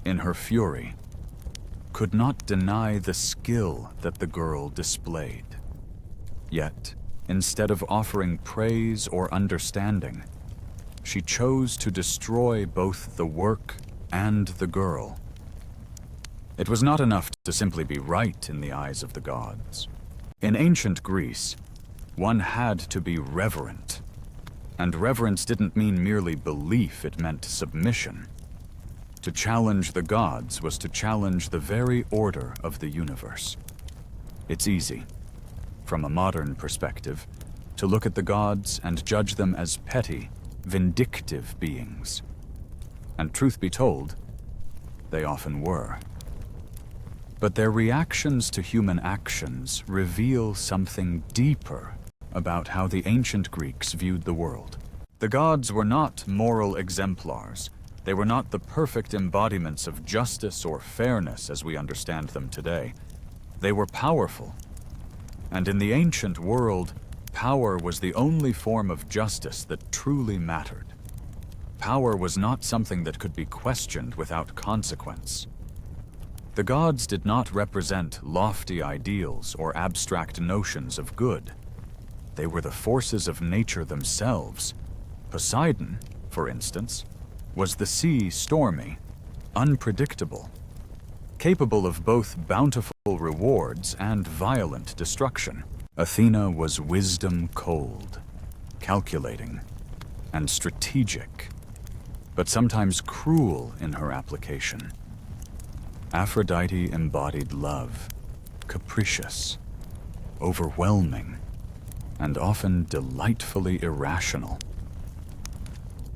in her fury, could not deny the skill that the girl displayed. Yet, instead of offering praise or understanding, she chose to destroy both the work and the girl. It was not enough to simply be right in the eyes of the gods. In ancient Greece, one had to be reverent. And reverence didn't mean merely belief, it meant submission. To challenge the gods was to challenge the very order of the universe. It's easy, from a modern perspective, to look at the gods and judge them as petty, vindictive beings. And truth be told, they often were. But their reactions to human actions reveal something deeper about how the ancient Greeks viewed the world. The gods were not moral exemplars, They were not the perfect embodiments of justice or fairness as we understand them today. They were powerful. And in the ancient world, power was the only form of justice that truly mattered. Power was not something that could be questioned without consequence. The gods did not represent lofty ideals or abstract notions of good. They were the forces of nature themselves. Poseidon, for instance, was the sea stormy, unpredictable, capable of both bountiful rewards and violent destruction. Athena was wisdom cold, calculating, and strategic, but sometimes cruel in her application. Aphrodite embodied love, capricious, overwhelming, and often delightfully irrational.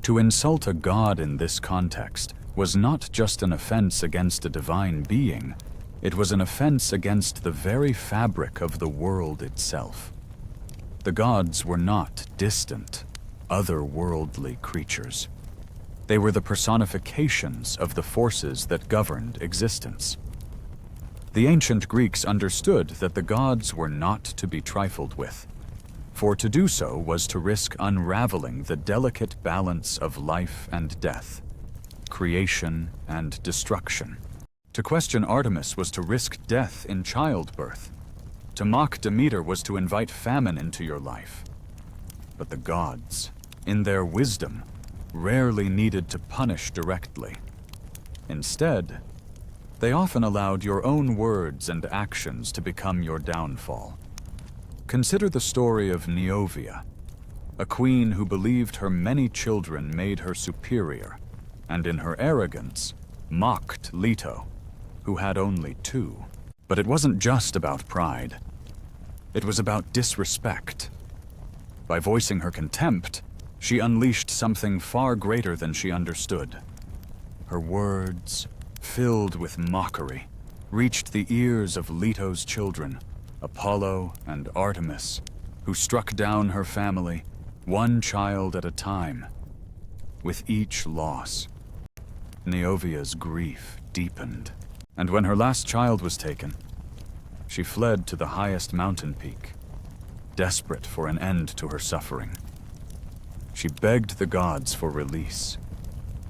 To insult a god in this context was not just an offense against a divine being, it was an offense against the very fabric of the world itself. The gods were not distant, otherworldly creatures. They were the personifications of the forces that governed existence. The ancient Greeks understood that the gods were not to be trifled with, for to do so was to risk unraveling the delicate balance of life and death, creation and destruction. To question Artemis was to risk death in childbirth. To mock Demeter was to invite famine into your life. But the gods, in their wisdom, rarely needed to punish directly. Instead, they often allowed your own words and actions to become your downfall. Consider the story of Neovia, a queen who believed her many children made her superior, and in her arrogance, mocked Leto, who had only 2. But it wasn't just about pride. It was about disrespect. By voicing her contempt, she unleashed something far greater than she understood. Her words, filled with mockery, reached the ears of Leto's children, Apollo and Artemis, who struck down her family, one child at a time. With each loss, Neovia's grief deepened, and when her last child was taken, she fled to the highest mountain peak, desperate for an end to her suffering. She begged the gods for release,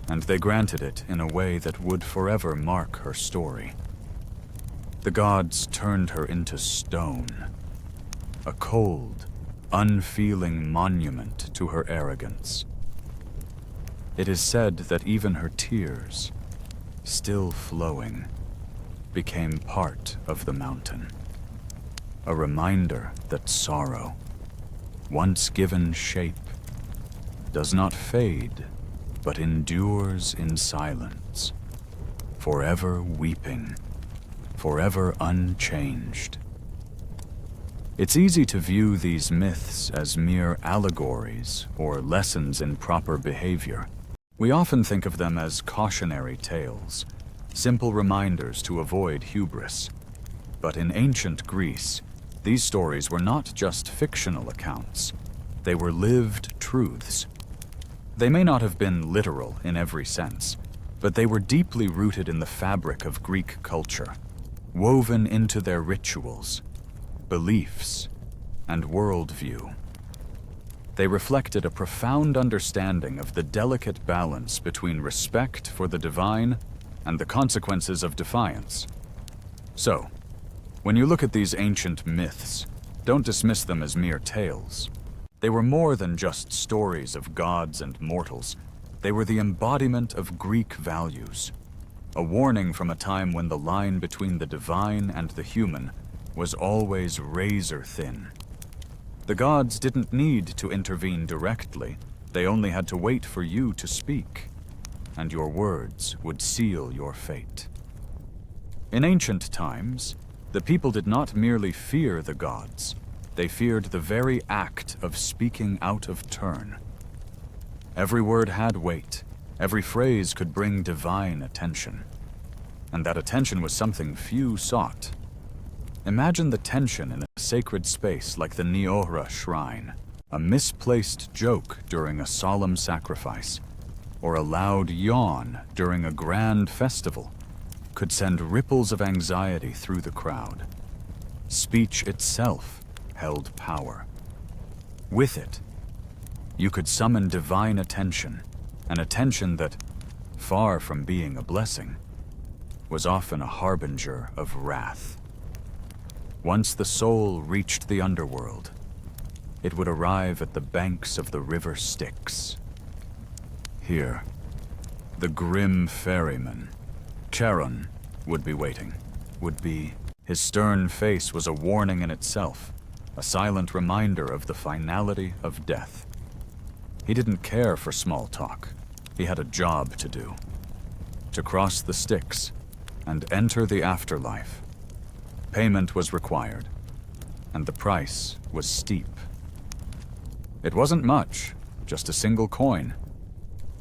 and they granted it in a way that would forever mark her story. The gods turned her into stone, a cold, unfeeling monument to her arrogance. It is said that even her tears, still flowing, became part of the mountain, a reminder that sorrow, once given shape, does not fade, but endures in silence, forever weeping, forever unchanged. It's easy to view these myths as mere allegories or lessons in proper behavior. We often think of them as cautionary tales, simple reminders to avoid hubris. But in ancient Greece, these stories were not just fictional accounts. They were lived truths. They may not have been literal in every sense, but they were deeply rooted in the fabric of Greek culture, woven into their rituals, beliefs, and worldview. They reflected a profound understanding of the delicate balance between respect for the divine and the consequences of defiance. So, when you look at these ancient myths, don't dismiss them as mere tales. They were more than just stories of gods and mortals. They were the embodiment of Greek values, a warning from a time when the line between the divine and the human was always razor thin. The gods didn't need to intervene directly. They only had to wait for you to speak, and your words would seal your fate. In ancient times, the people did not merely fear the gods. They feared the very act of speaking out of turn. Every word had weight. Every phrase could bring divine attention. And that attention was something few sought. Imagine the tension in a sacred space like the Neora shrine, a misplaced joke during a solemn sacrifice, or a loud yawn during a grand festival could send ripples of anxiety through the crowd. Speech itself held power. With it, you could summon divine attention, an attention that, far from being a blessing, was often a harbinger of wrath. Once the soul reached the underworld, it would arrive at the banks of the river Styx. Here, the grim ferryman, Charon, would be waiting. His stern face was a warning in itself, a silent reminder of the finality of death. He didn't care for small talk. He had a job to do. To cross the Styx and enter the afterlife. Payment was required, and the price was steep. It wasn't much, just a single coin.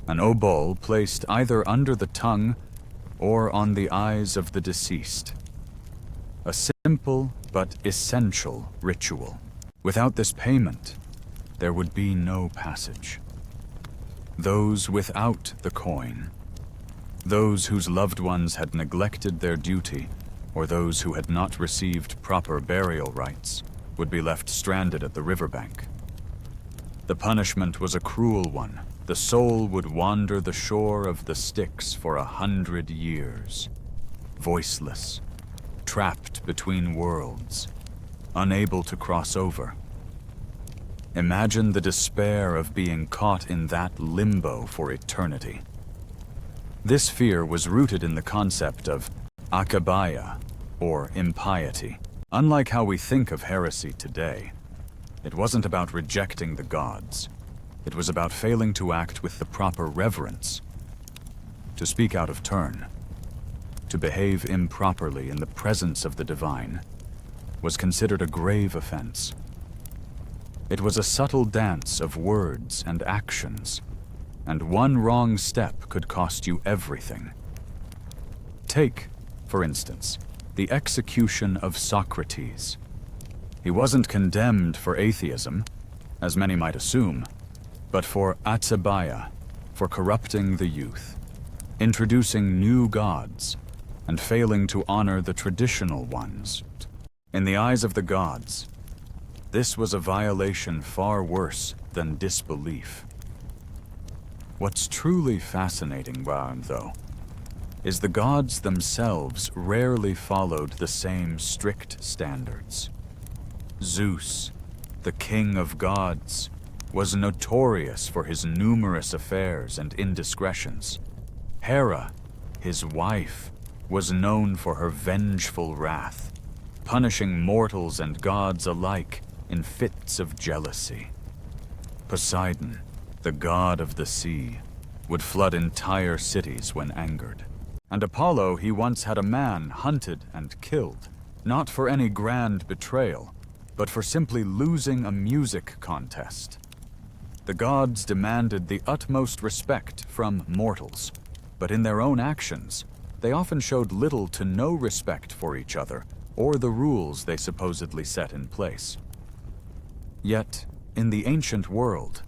An obol placed either under the tongue or on the eyes of the deceased. A simple but essential ritual. Without this payment, there would be no passage. Those without the coin, those whose loved ones had neglected their duty, or those who had not received proper burial rites, would be left stranded at the riverbank. The punishment was a cruel one. The soul would wander the shore of the Styx for 100 years, voiceless, trapped between worlds, unable to cross over. Imagine the despair of being caught in that limbo for eternity. This fear was rooted in the concept of akabaya, or impiety. Unlike how we think of heresy today, it wasn't about rejecting the gods. It was about failing to act with the proper reverence, to speak out of turn, to behave improperly in the presence of the divine, was considered a grave offense. It was a subtle dance of words and actions, and one wrong step could cost you everything. Take, for instance, the execution of Socrates. He wasn't condemned for atheism, as many might assume, but for atsabaya, for corrupting the youth, introducing new gods, and failing to honor the traditional ones. In the eyes of the gods, this was a violation far worse than disbelief. What's truly fascinating, though, is the gods themselves rarely followed the same strict standards. Zeus, the king of gods, was notorious for his numerous affairs and indiscretions. Hera, his wife, was known for her vengeful wrath, punishing mortals and gods alike in fits of jealousy. Poseidon, the god of the sea, would flood entire cities when angered. And Apollo, he once had a man hunted and killed, not for any grand betrayal, but for simply losing a music contest. The gods demanded the utmost respect from mortals, but in their own actions, they often showed little to no respect for each other or the rules they supposedly set in place. Yet, in the ancient world,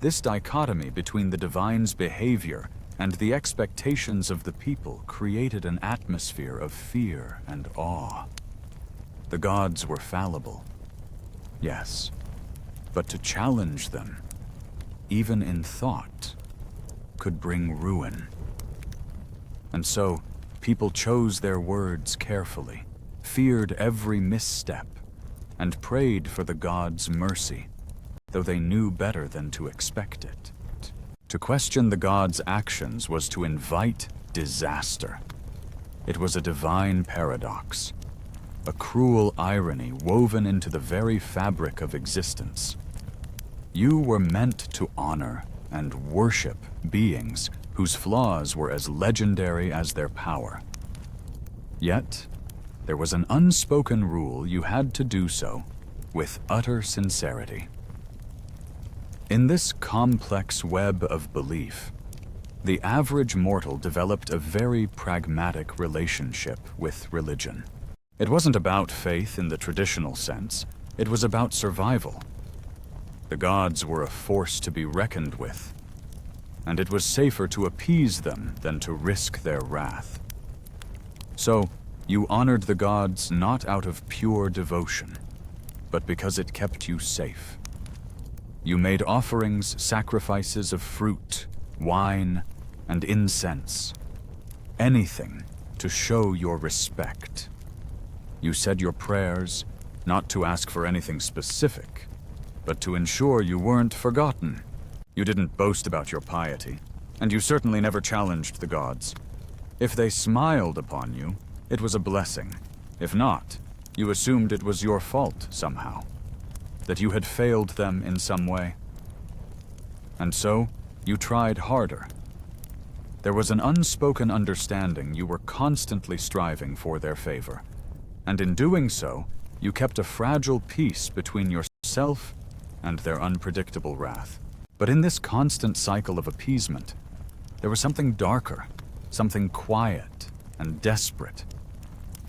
this dichotomy between the divine's behavior and the expectations of the people created an atmosphere of fear and awe. The gods were fallible, yes, but to challenge them, even in thought, could bring ruin. And so, people chose their words carefully, feared every misstep, and prayed for the gods' mercy, though they knew better than to expect it. To question the gods' actions was to invite disaster. It was a divine paradox, a cruel irony woven into the very fabric of existence. You were meant to honor and worship beings whose flaws were as legendary as their power. Yet, there was an unspoken rule you had to do so with utter sincerity. In this complex web of belief, the average mortal developed a very pragmatic relationship with religion. It wasn't about faith in the traditional sense, it was about survival. The gods were a force to be reckoned with, and it was safer to appease them than to risk their wrath. So, you honored the gods not out of pure devotion, but because it kept you safe. You made offerings, sacrifices of fruit, wine, and incense. Anything to show your respect. You said your prayers, not to ask for anything specific, but to ensure you weren't forgotten. You didn't boast about your piety, and you certainly never challenged the gods. If they smiled upon you, it was a blessing. If not, you assumed it was your fault somehow, that you had failed them in some way. And so, you tried harder. There was an unspoken understanding you were constantly striving for their favor, and in doing so, you kept a fragile peace between yourself and their unpredictable wrath. But in this constant cycle of appeasement, there was something darker, something quiet and desperate.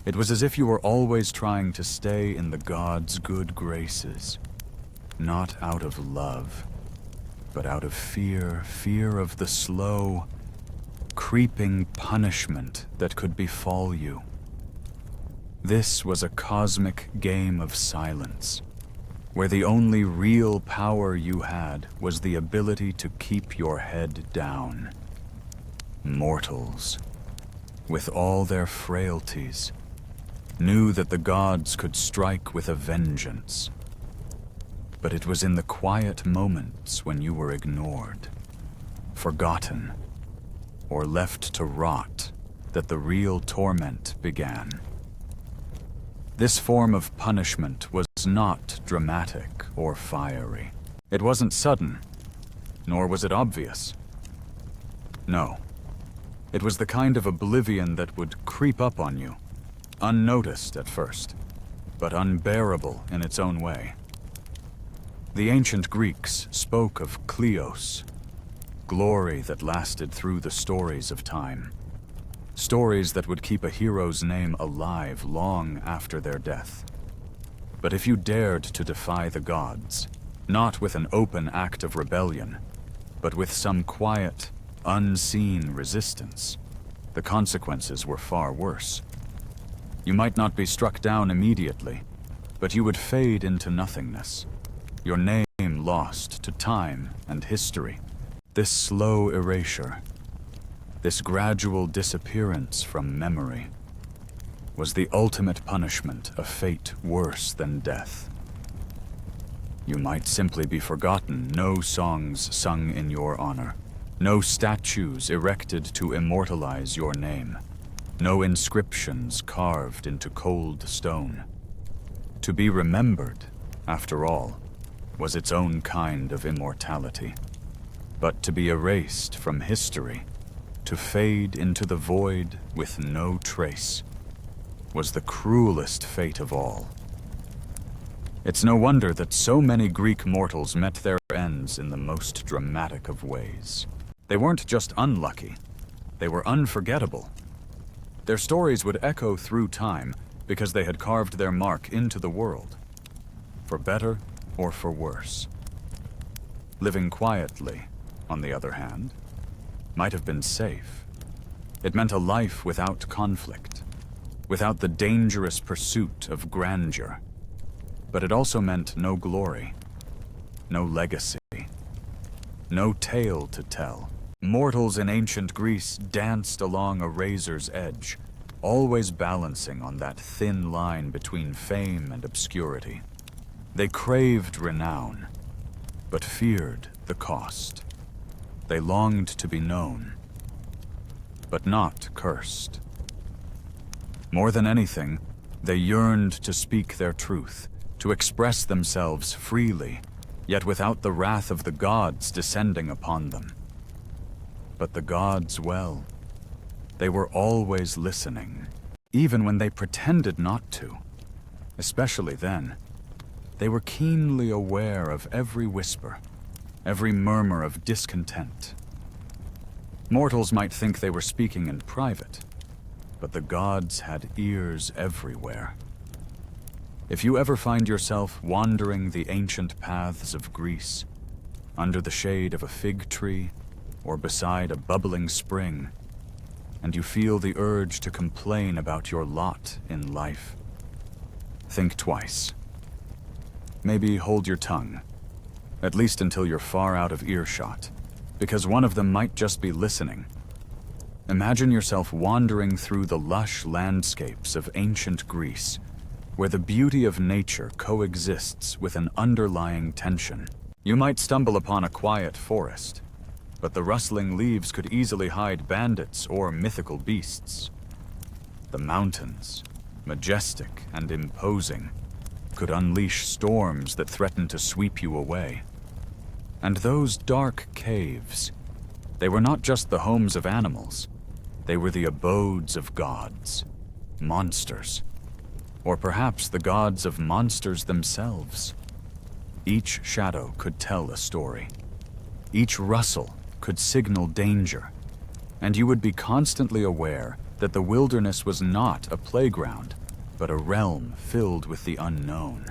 It was as if you were always trying to stay in the gods' good graces, not out of love, but out of fear of the slow, creeping punishment that could befall you. This was a cosmic game of silence, where the only real power you had was the ability to keep your head down. Mortals, with all their frailties, knew that the gods could strike with a vengeance. But it was in the quiet moments when you were ignored, forgotten, or left to rot that the real torment began. This form of punishment was not dramatic or fiery. It wasn't sudden, nor was it obvious. No, it was the kind of oblivion that would creep up on you, unnoticed at first, but unbearable in its own way. The ancient Greeks spoke of kleos, glory that lasted through the stories of time. Stories that would keep a hero's name alive long after their death. But if you dared to defy the gods, not with an open act of rebellion, but with some quiet, unseen resistance, the consequences were far worse. You might not be struck down immediately, but you would fade into nothingness, your name lost to time and history. This slow erasure, this gradual disappearance from memory, was the ultimate punishment, a fate worse than death. You might simply be forgotten, no songs sung in your honor, no statues erected to immortalize your name, no inscriptions carved into cold stone. To be remembered, after all, was its own kind of immortality. But to be erased from history, to fade into the void with no trace, was the cruelest fate of all. It's no wonder that so many Greek mortals met their ends in the most dramatic of ways. They weren't just unlucky, they were unforgettable. Their stories would echo through time because they had carved their mark into the world, for better or for worse. Living quietly, on the other hand, might have been safe. It meant a life without conflict, without the dangerous pursuit of grandeur. But it also meant no glory, no legacy, no tale to tell. Mortals in ancient Greece danced along a razor's edge, always balancing on that thin line between fame and obscurity. They craved renown, but feared the cost. They longed to be known, but not cursed. More than anything, they yearned to speak their truth, to express themselves freely, yet without the wrath of the gods descending upon them. But the gods, well, they were always listening, even when they pretended not to. Especially then, they were keenly aware of every whisper, every murmur of discontent. Mortals might think they were speaking in private, but the gods had ears everywhere. If you ever find yourself wandering the ancient paths of Greece, under the shade of a fig tree, or beside a bubbling spring, and you feel the urge to complain about your lot in life. Think twice. Maybe hold your tongue, at least until you're far out of earshot, because one of them might just be listening. Imagine yourself wandering through the lush landscapes of ancient Greece, where the beauty of nature coexists with an underlying tension. You might stumble upon a quiet forest, but the rustling leaves could easily hide bandits or mythical beasts. The mountains, majestic and imposing, could unleash storms that threaten to sweep you away. And those dark caves, they were not just the homes of animals, they were the abodes of gods, monsters, or perhaps the gods of monsters themselves. Each shadow could tell a story. Each rustle could signal danger, and you would be constantly aware that the wilderness was not a playground, but a realm filled with the unknown.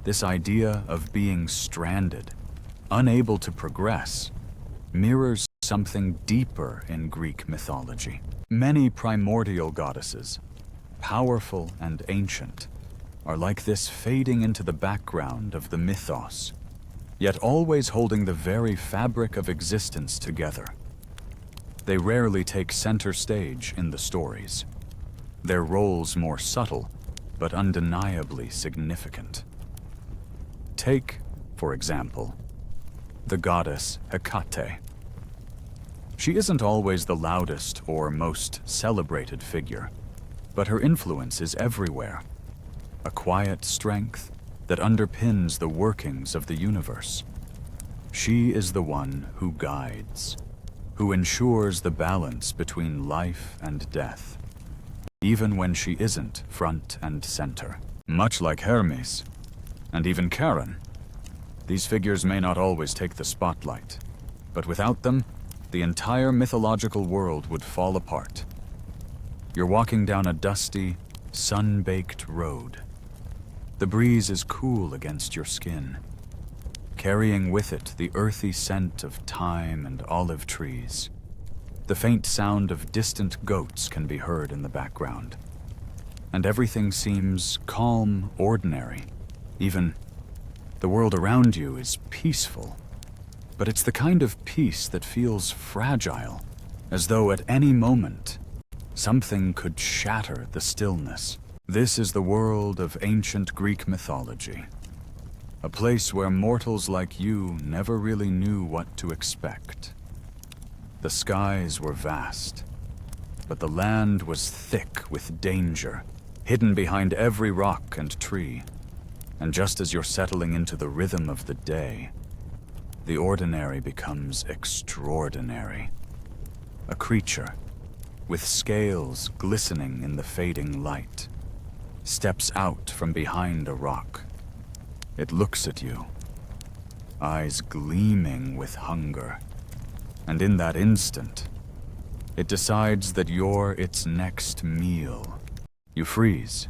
This idea of being stranded, unable to progress, mirrors something deeper in Greek mythology. Many primordial goddesses, powerful and ancient, are like this, fading into the background of the mythos, yet always holding the very fabric of existence together. They rarely take center stage in the stories, their roles more subtle, but undeniably significant. Take, for example, the goddess Hecate. She isn't always the loudest or most celebrated figure, but her influence is everywhere, a quiet strength that underpins the workings of the universe. She is the one who guides, who ensures the balance between life and death, even when she isn't front and center. Much like Hermes, and even Charon, these figures may not always take the spotlight, but without them, the entire mythological world would fall apart. You're walking down a dusty, sun-baked road. The breeze is cool against your skin, carrying with it the earthy scent of thyme and olive trees. The faint sound of distant goats can be heard in the background, and everything seems calm, ordinary. Even the world around you is peaceful, but it's the kind of peace that feels fragile, as though at any moment, something could shatter the stillness. This is the world of ancient Greek mythology, a place where mortals like you never really knew what to expect. The skies were vast, but the land was thick with danger, hidden behind every rock and tree. And just as you're settling into the rhythm of the day, the ordinary becomes extraordinary. A creature, with scales glistening in the fading light, steps out from behind a rock. It looks at you, eyes gleaming with hunger, and in that instant, it decides that you're its next meal. You freeze,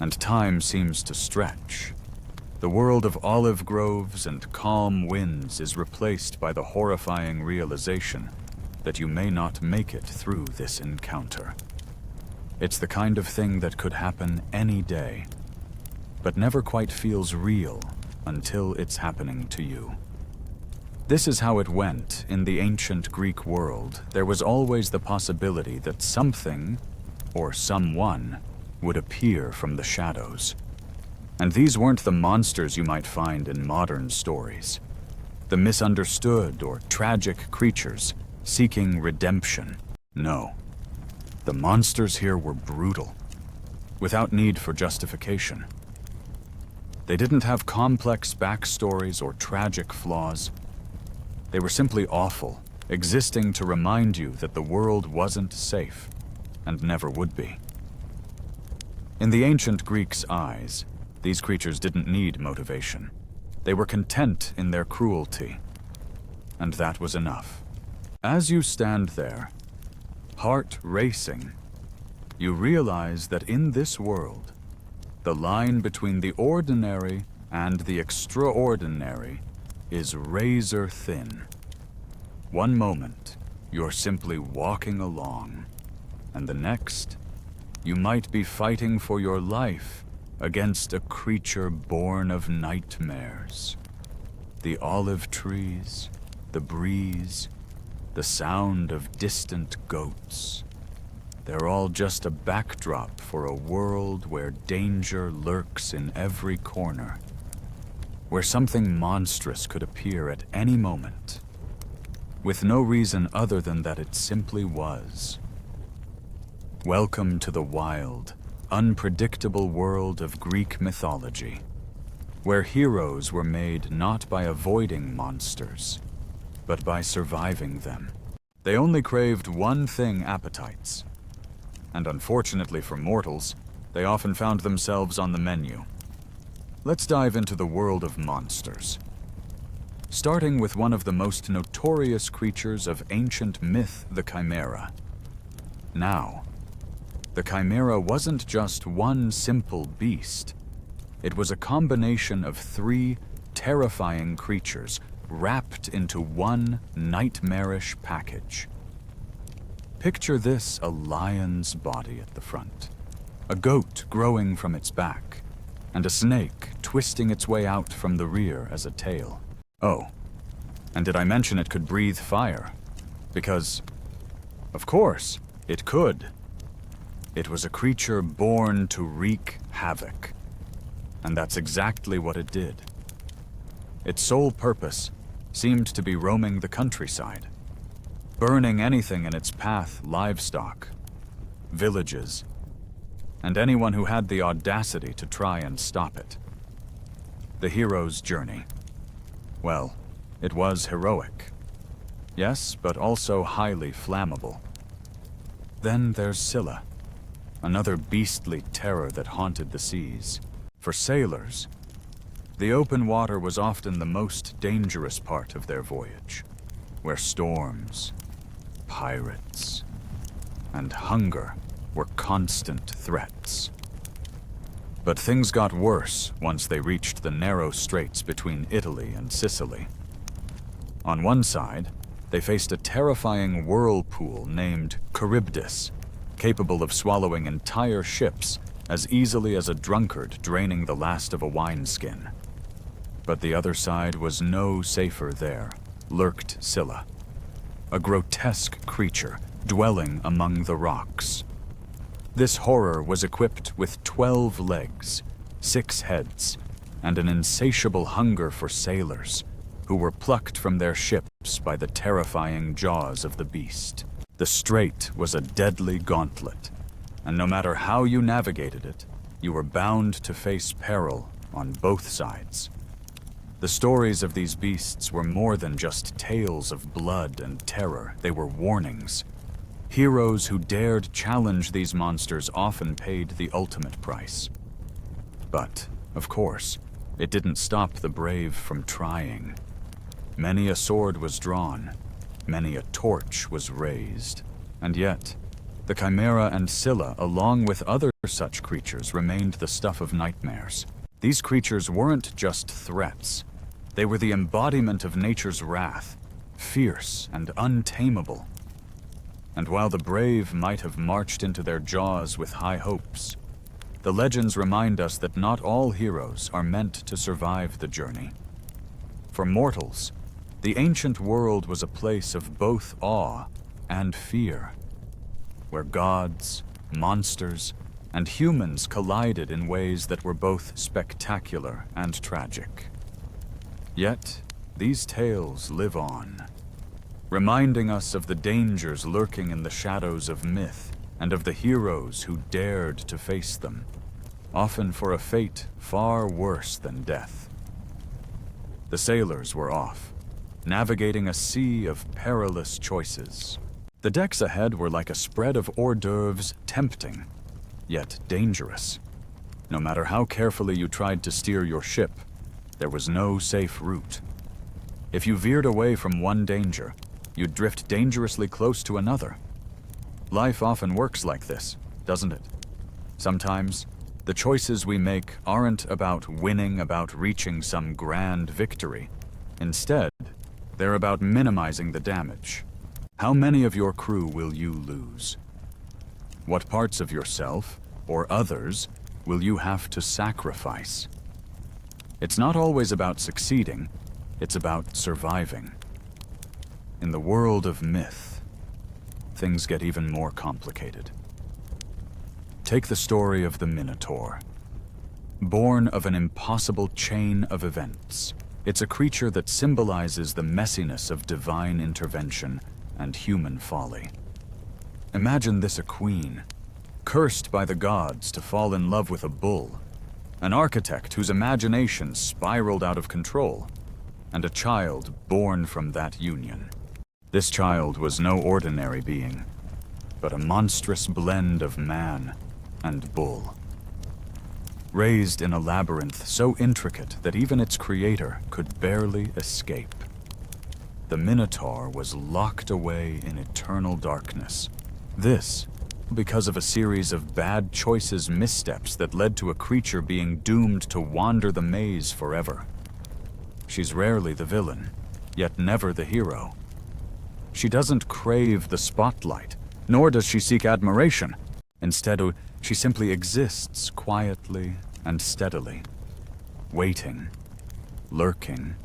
and time seems to stretch. The world of olive groves and calm winds is replaced by the horrifying realization that you may not make it through this encounter. It's the kind of thing that could happen any day, but never quite feels real until it's happening to you. This is how it went in the ancient Greek world. There was always the possibility that something, or someone, would appear from the shadows. And these weren't the monsters you might find in modern stories, the misunderstood or tragic creatures seeking redemption. No, the monsters here were brutal, without need for justification. They didn't have complex backstories or tragic flaws. They were simply awful, existing to remind you that the world wasn't safe, and never would be. In the ancient Greeks' eyes, these creatures didn't need motivation. They were content in their cruelty, and that was enough. As you stand there, heart racing, you realize that in this world, the line between the ordinary and the extraordinary is razor thin. One moment, you're simply walking along, and the next, you might be fighting for your life against a creature born of nightmares. The olive trees, the breeze, the sound of distant goats. They're all just a backdrop for a world where danger lurks in every corner, where something monstrous could appear at any moment, with no reason other than that it simply was. Welcome to the wild, unpredictable world of Greek mythology, where heroes were made not by avoiding monsters, but by surviving them. They only craved one thing: appetites. And unfortunately for mortals, they often found themselves on the menu. Let's dive into the world of monsters. Starting with one of the most notorious creatures of ancient myth, the Chimera. Now, the Chimera wasn't just one simple beast. It was a combination of three terrifying creatures wrapped into one nightmarish package. Picture this: a lion's body at the front, a goat growing from its back, and a snake twisting its way out from the rear as a tail. Oh, and did I mention it could breathe fire? Because, of course, it could. It was a creature born to wreak havoc, and that's exactly what it did. Its sole purpose seemed to be roaming the countryside, burning anything in its path: livestock, villages, and anyone who had the audacity to try and stop it. The hero's journey. Well, it was heroic. Yes, but also highly flammable. Then there's Scylla, another beastly terror that haunted the seas. For sailors, the open water was often the most dangerous part of their voyage, where storms, pirates, and hunger were constant threats. But things got worse once they reached the narrow straits between Italy and Sicily. On one side, they faced a terrifying whirlpool named Charybdis, capable of swallowing entire ships as easily as a drunkard draining the last of a wineskin. But the other side was no safer. There lurked Scylla, a grotesque creature dwelling among the rocks. This horror was equipped with 12 legs, 6 heads, and an insatiable hunger for sailors, who were plucked from their ships by the terrifying jaws of the beast. The strait was a deadly gauntlet, and no matter how you navigated it, you were bound to face peril on both sides. The stories of these beasts were more than just tales of blood and terror. They were warnings. Heroes who dared challenge these monsters often paid the ultimate price. But, of course, it didn't stop the brave from trying. Many a sword was drawn, many a torch was raised, and yet, the Chimera and Scylla, along with other such creatures, remained the stuff of nightmares. These creatures weren't just threats. They were the embodiment of nature's wrath, fierce and untamable. And while the brave might have marched into their jaws with high hopes, the legends remind us that not all heroes are meant to survive the journey. For mortals, the ancient world was a place of both awe and fear, where gods, monsters, and humans collided in ways that were both spectacular and tragic. Yet, these tales live on, reminding us of the dangers lurking in the shadows of myth and of the heroes who dared to face them, often for a fate far worse than death. The sailors were off, navigating a sea of perilous choices. The decks ahead were like a spread of hors d'oeuvres, tempting, yet dangerous. No matter how carefully you tried to steer your ship, there was no safe route. If you veered away from one danger, you'd drift dangerously close to another. Life often works like this, doesn't it? Sometimes, the choices we make aren't about winning, about reaching some grand victory. Instead, They're about minimizing the damage. How many of your crew will you lose? What parts of yourself, or others, will you have to sacrifice? It's not always about succeeding, it's about surviving. In the world of myth, things get even more complicated. Take the story of the Minotaur. Born of an impossible chain of events, it's a creature that symbolizes the messiness of divine intervention and human folly. Imagine this: a queen, cursed by the gods to fall in love with a bull, an architect whose imagination spiraled out of control, and a child born from that union. This child was no ordinary being, but a monstrous blend of man and bull. Raised in a labyrinth so intricate that even its creator could barely escape. The Minotaur was locked away in eternal darkness. This, because of a series of bad choices, missteps that led to a creature being doomed to wander the maze forever. She's rarely the villain, yet never the hero. She doesn't crave the spotlight, nor does she seek admiration. Instead, she simply exists quietly and steadily, waiting, lurking,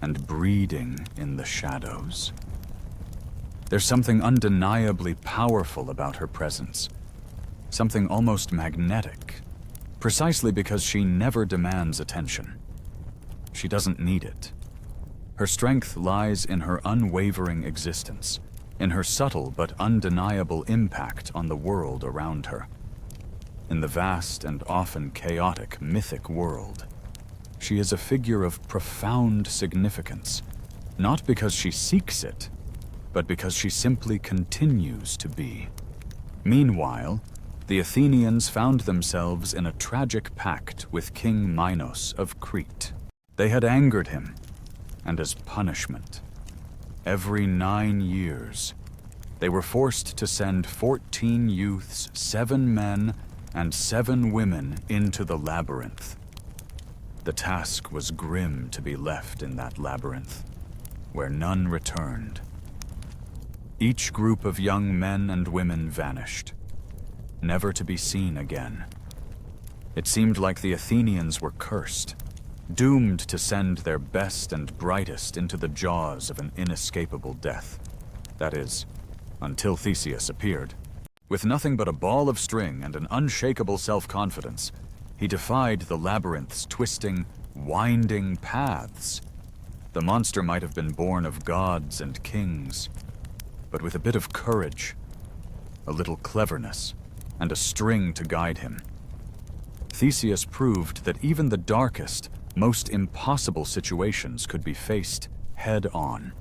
and breeding in the shadows. There's something undeniably powerful about her presence, something almost magnetic, precisely because she never demands attention. She doesn't need it. Her strength lies in her unwavering existence, in her subtle but undeniable impact on the world around her. In the vast and often chaotic mythic world, she is a figure of profound significance, not because she seeks it, but because she simply continues to be. Meanwhile, the Athenians found themselves in a tragic pact with King Minos of Crete. They had angered him, and as punishment, every 9 years, they were forced to send 14 youths, 7 men, and 7 women into the labyrinth. The task was grim to be left in that labyrinth, where none returned. Each group of young men and women vanished, never to be seen again. It seemed like the Athenians were cursed, doomed to send their best and brightest into the jaws of an inescapable death. That is, until Theseus appeared. With nothing but a ball of string and an unshakable self-confidence, he defied the labyrinth's twisting, winding paths. The monster might have been born of gods and kings, but with a bit of courage, a little cleverness, and a string to guide him, Theseus proved that even the darkest, most impossible situations could be faced head-on.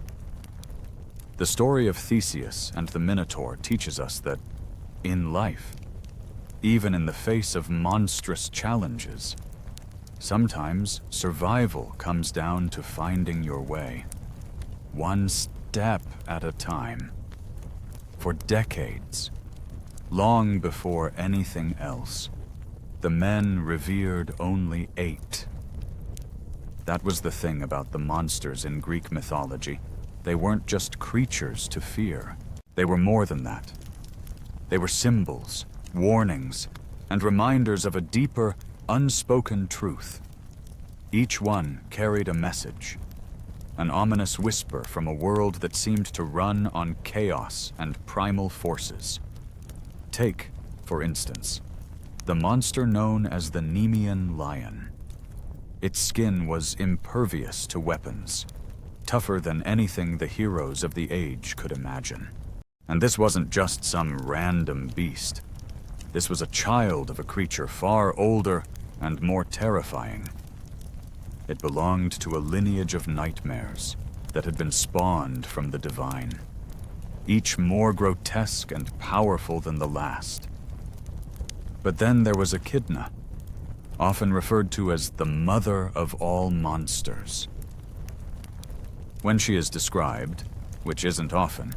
The story of Theseus and the Minotaur teaches us that, in life, even in the face of monstrous challenges, sometimes survival comes down to finding your way, one step at a time. For decades, long before anything else, the men revered only 8. That was the thing about the monsters in Greek mythology. They weren't just creatures to fear. They were more than that. They were symbols, warnings, and reminders of a deeper, unspoken truth. Each one carried a message, an ominous whisper from a world that seemed to run on chaos and primal forces. Take, for instance, the monster known as the Nemean lion. Its skin was impervious to weapons, tougher than anything the heroes of the age could imagine. And this wasn't just some random beast. This was a child of a creature far older and more terrifying. It belonged to a lineage of nightmares that had been spawned from the divine, each more grotesque and powerful than the last. But then there was Echidna, often referred to as the mother of all monsters. When she is described, which isn't often,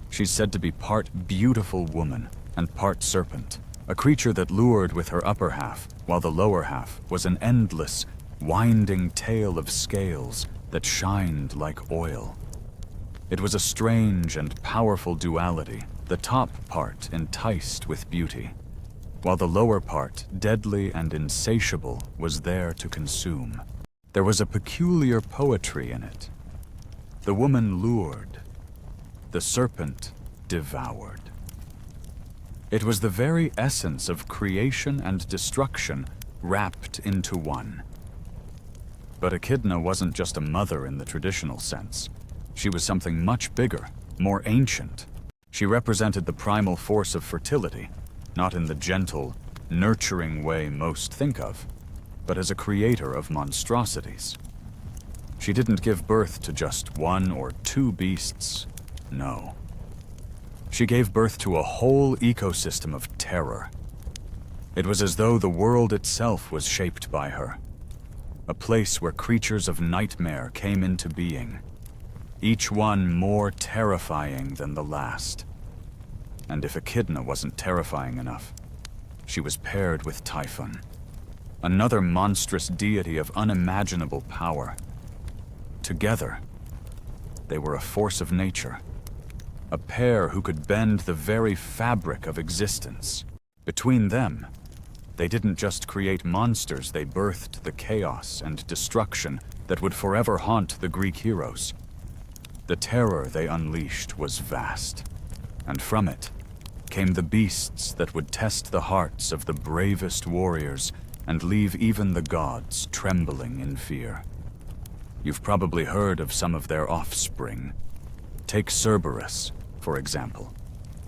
she's said to be part beautiful woman and part serpent, a creature that lured with her upper half, while the lower half was an endless, winding tail of scales that shined like oil. It was a strange and powerful duality. The top part enticed with beauty, while the lower part, deadly and insatiable, was there to consume. There was a peculiar poetry in it. The woman lured, the serpent devoured. It was the very essence of creation and destruction wrapped into one. But Echidna wasn't just a mother in the traditional sense. She was something much bigger, more ancient. She represented the primal force of fertility, not in the gentle, nurturing way most think of, but as a creator of monstrosities. She didn't give birth to just one or two beasts, no. She gave birth to a whole ecosystem of terror. It was as though the world itself was shaped by her, a place where creatures of nightmare came into being, each one more terrifying than the last. And if Echidna wasn't terrifying enough, she was paired with Typhon, another monstrous deity of unimaginable power. Together, they were a force of nature, a pair who could bend the very fabric of existence. Between them, they didn't just create monsters, they birthed the chaos and destruction that would forever haunt the Greek heroes. The terror they unleashed was vast, and from it came the beasts that would test the hearts of the bravest warriors and leave even the gods trembling in fear. You've probably heard of some of their offspring. Take Cerberus, for example,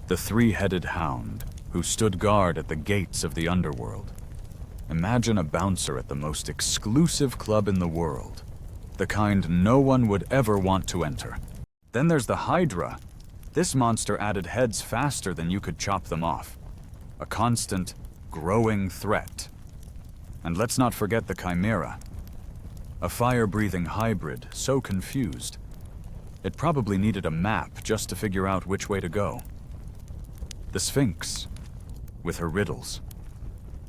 the three-headed hound who stood guard at the gates of the underworld. Imagine a bouncer at the most exclusive club in the world, the kind no one would ever want to enter. Then there's the Hydra. This monster added heads faster than you could chop them off. A constant, growing threat. And let's not forget the Chimera, a fire-breathing hybrid so confused, it probably needed a map just to figure out which way to go. The Sphinx, with her riddles,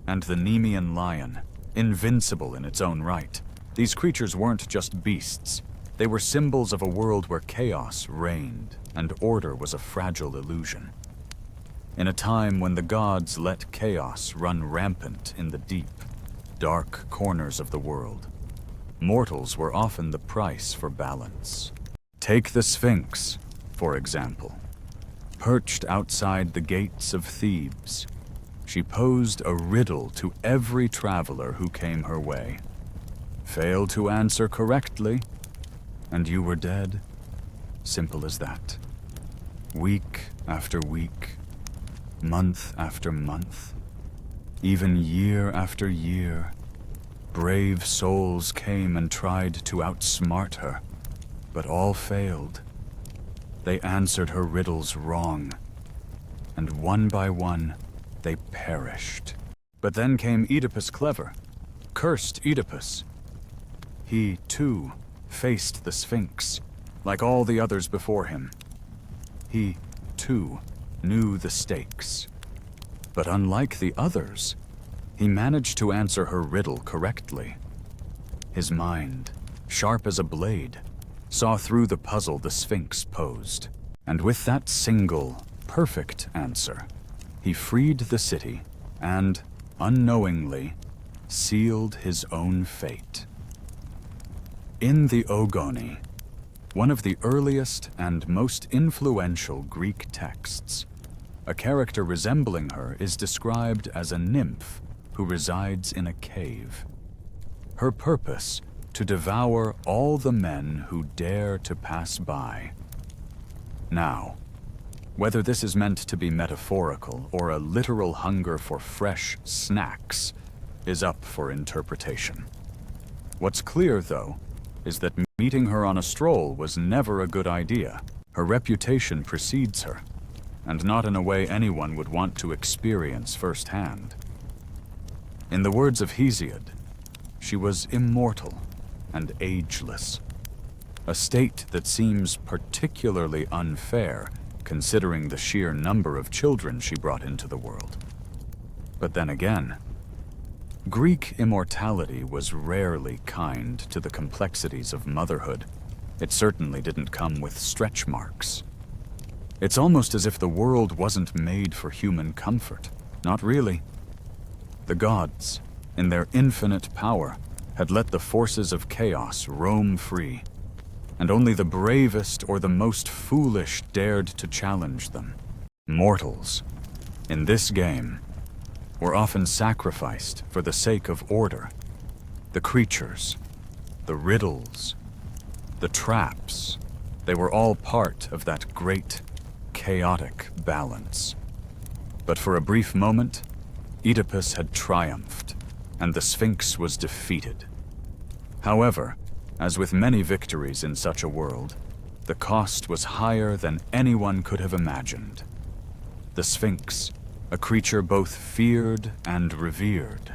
and the Nemean lion, invincible in its own right. These creatures weren't just beasts. They were symbols of a world where chaos reigned and order was a fragile illusion. In a time when the gods let chaos run rampant in the deep, dark corners of the world, mortals were often the price for balance. Take the Sphinx, for example. Perched outside the gates of Thebes, she posed a riddle to every traveler who came her way. Fail to answer correctly, and you were dead. Simple as that. Week after week, month after month, even year after year, brave souls came and tried to outsmart her, but all failed. They answered her riddles wrong, and one by one, they perished. But then came Oedipus Clever, cursed Oedipus. He, too, faced the Sphinx, like all the others before him. He, too, knew the stakes. But unlike the others, he managed to answer her riddle correctly. His mind, sharp as a blade, saw through the puzzle the Sphinx posed. And with that single, perfect answer, he freed the city and, unknowingly, sealed his own fate. In the Ogoni, one of the earliest and most influential Greek texts, a character resembling her is described as a nymph who resides in a cave. Her purpose, to devour all the men who dare to pass by. Now, whether this is meant to be metaphorical or a literal hunger for fresh snacks is up for interpretation. What's clear, though, is that meeting her on a stroll was never a good idea. Her reputation precedes her, and not in a way anyone would want to experience firsthand. In the words of Hesiod, she was immortal and ageless, a state that seems particularly unfair considering the sheer number of children she brought into the world. But then again, Greek immortality was rarely kind to the complexities of motherhood, It certainly didn't come with stretch marks. It's almost as if the world wasn't made for human comfort. Not really. The gods, in their infinite power, had let the forces of chaos roam free, and only the bravest or the most foolish dared to challenge them. Mortals, in this game, were often sacrificed for the sake of order. The creatures, the riddles, the traps, they were all part of that great, chaotic balance. But for a brief moment, Oedipus had triumphed, and the Sphinx was defeated. However, as with many victories in such a world, the cost was higher than anyone could have imagined. The Sphinx, a creature both feared and revered,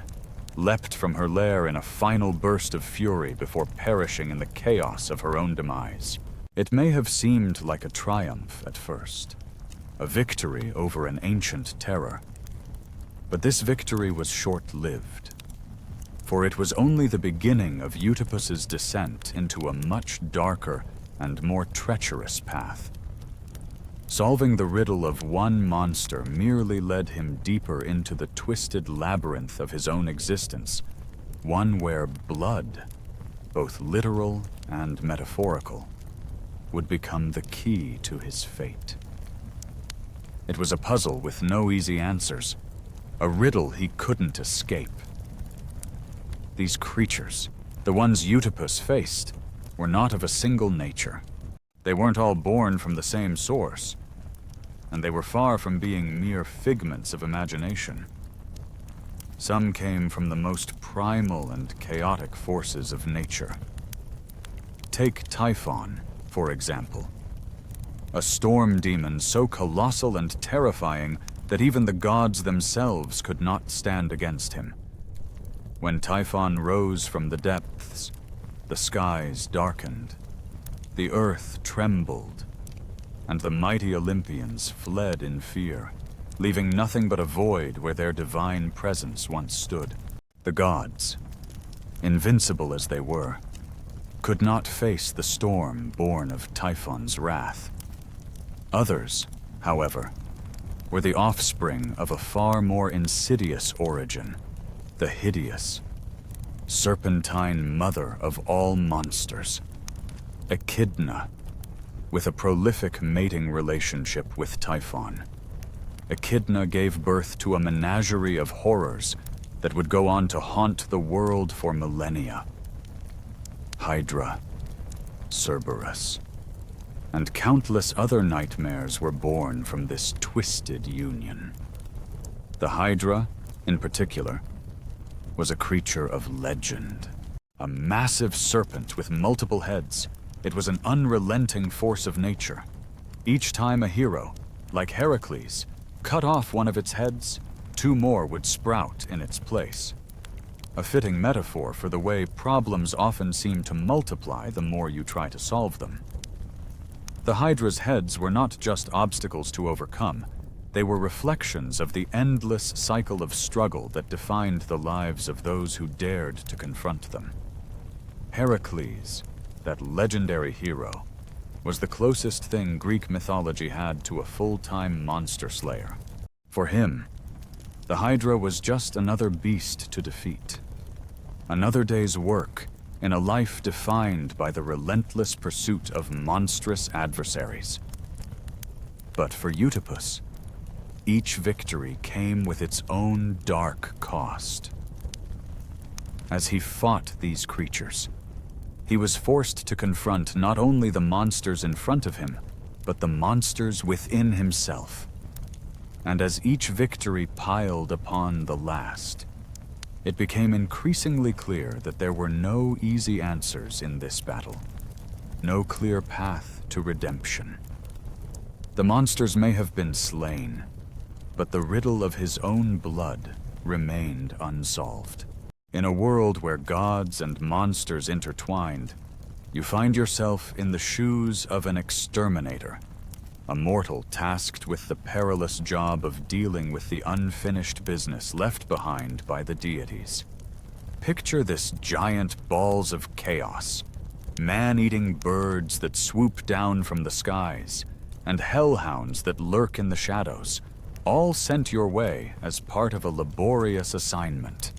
leapt from her lair in a final burst of fury before perishing in the chaos of her own demise. It may have seemed like a triumph at first, a victory over an ancient terror. But this victory was short-lived, for it was only the beginning of Oedipus's descent into a much darker and more treacherous path. Solving the riddle of one monster merely led him deeper into the twisted labyrinth of his own existence, one where blood, both literal and metaphorical, would become the key to his fate. It was a puzzle with no easy answers, a riddle he couldn't escape. These creatures, the ones Oedipus faced, were not of a single nature. They weren't all born from the same source, and they were far from being mere figments of imagination. Some came from the most primal and chaotic forces of nature. Take Typhon, for example. A storm demon so colossal and terrifying that even the gods themselves could not stand against him. When Typhon rose from the depths, the skies darkened, the earth trembled, and the mighty Olympians fled in fear, leaving nothing but a void where their divine presence once stood. The gods, invincible as they were, could not face the storm born of Typhon's wrath. Others, however, were the offspring of a far more insidious origin, the hideous, serpentine mother of all monsters, Echidna, with a prolific mating relationship with Typhon. Echidna gave birth to a menagerie of horrors that would go on to haunt the world for millennia. Hydra, Cerberus, and countless other nightmares were born from this twisted union. The Hydra, in particular, was a creature of legend. A massive serpent with multiple heads, it was an unrelenting force of nature. Each time a hero, like Heracles, cut off one of its heads, two more would sprout in its place. A fitting metaphor for the way problems often seem to multiply the more you try to solve them. The Hydra's heads were not just obstacles to overcome, they were reflections of the endless cycle of struggle that defined the lives of those who dared to confront them. Heracles, that legendary hero, was the closest thing Greek mythology had to a full-time monster slayer. For him, the Hydra was just another beast to defeat. Another day's work in a life defined by the relentless pursuit of monstrous adversaries. But for Oedipus, each victory came with its own dark cost. As he fought these creatures, he was forced to confront not only the monsters in front of him, but the monsters within himself. And as each victory piled upon the last, it became increasingly clear that there were no easy answers in this battle, no clear path to redemption. The monsters may have been slain, but the riddle of his own blood remained unsolved. In a world where gods and monsters intertwined, you find yourself in the shoes of an exterminator, a mortal tasked with the perilous job of dealing with the unfinished business left behind by the deities. Picture this giant balls of chaos, man-eating birds that swoop down from the skies, and hellhounds that lurk in the shadows, all sent your way as part of a laborious assignment.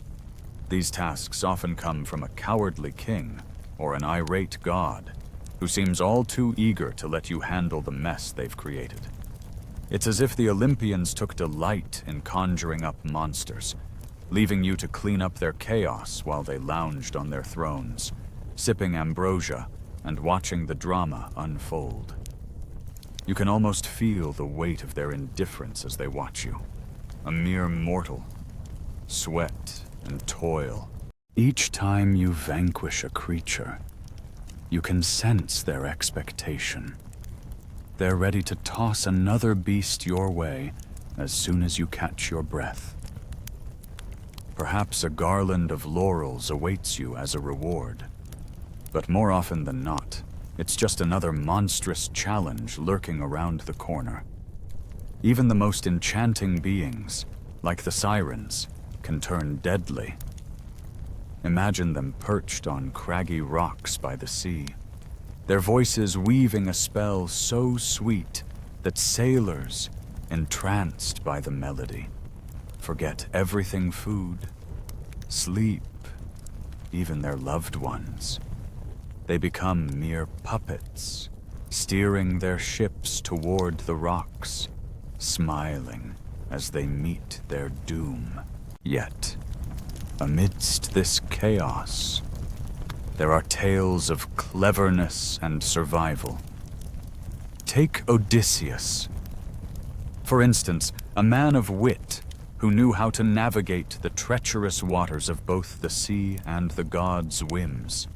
These tasks often come from a cowardly king or an irate god who seems all too eager to let you handle the mess they've created. It's as if the Olympians took delight in conjuring up monsters, leaving you to clean up their chaos while they lounged on their thrones, sipping ambrosia and watching the drama unfold. You can almost feel the weight of their indifference as they watch you, a mere mortal. Sweat and toil. Each time you vanquish a creature, you can sense their expectation. They're ready to toss another beast your way as soon as you catch your breath. Perhaps a garland of laurels awaits you as a reward, but more often than not, it's just another monstrous challenge lurking around the corner. Even the most enchanting beings, like the sirens, can turn deadly. Imagine them perched on craggy rocks by the sea, their voices weaving a spell so sweet that sailors, entranced by the melody, forget everything: food, sleep, even their loved ones. They become mere puppets, steering their ships toward the rocks, smiling as they meet their doom. Yet, amidst this chaos, there are tales of cleverness and survival. Take Odysseus. For instance, a man of wit who knew how to navigate the treacherous waters of both the sea and the gods' whims.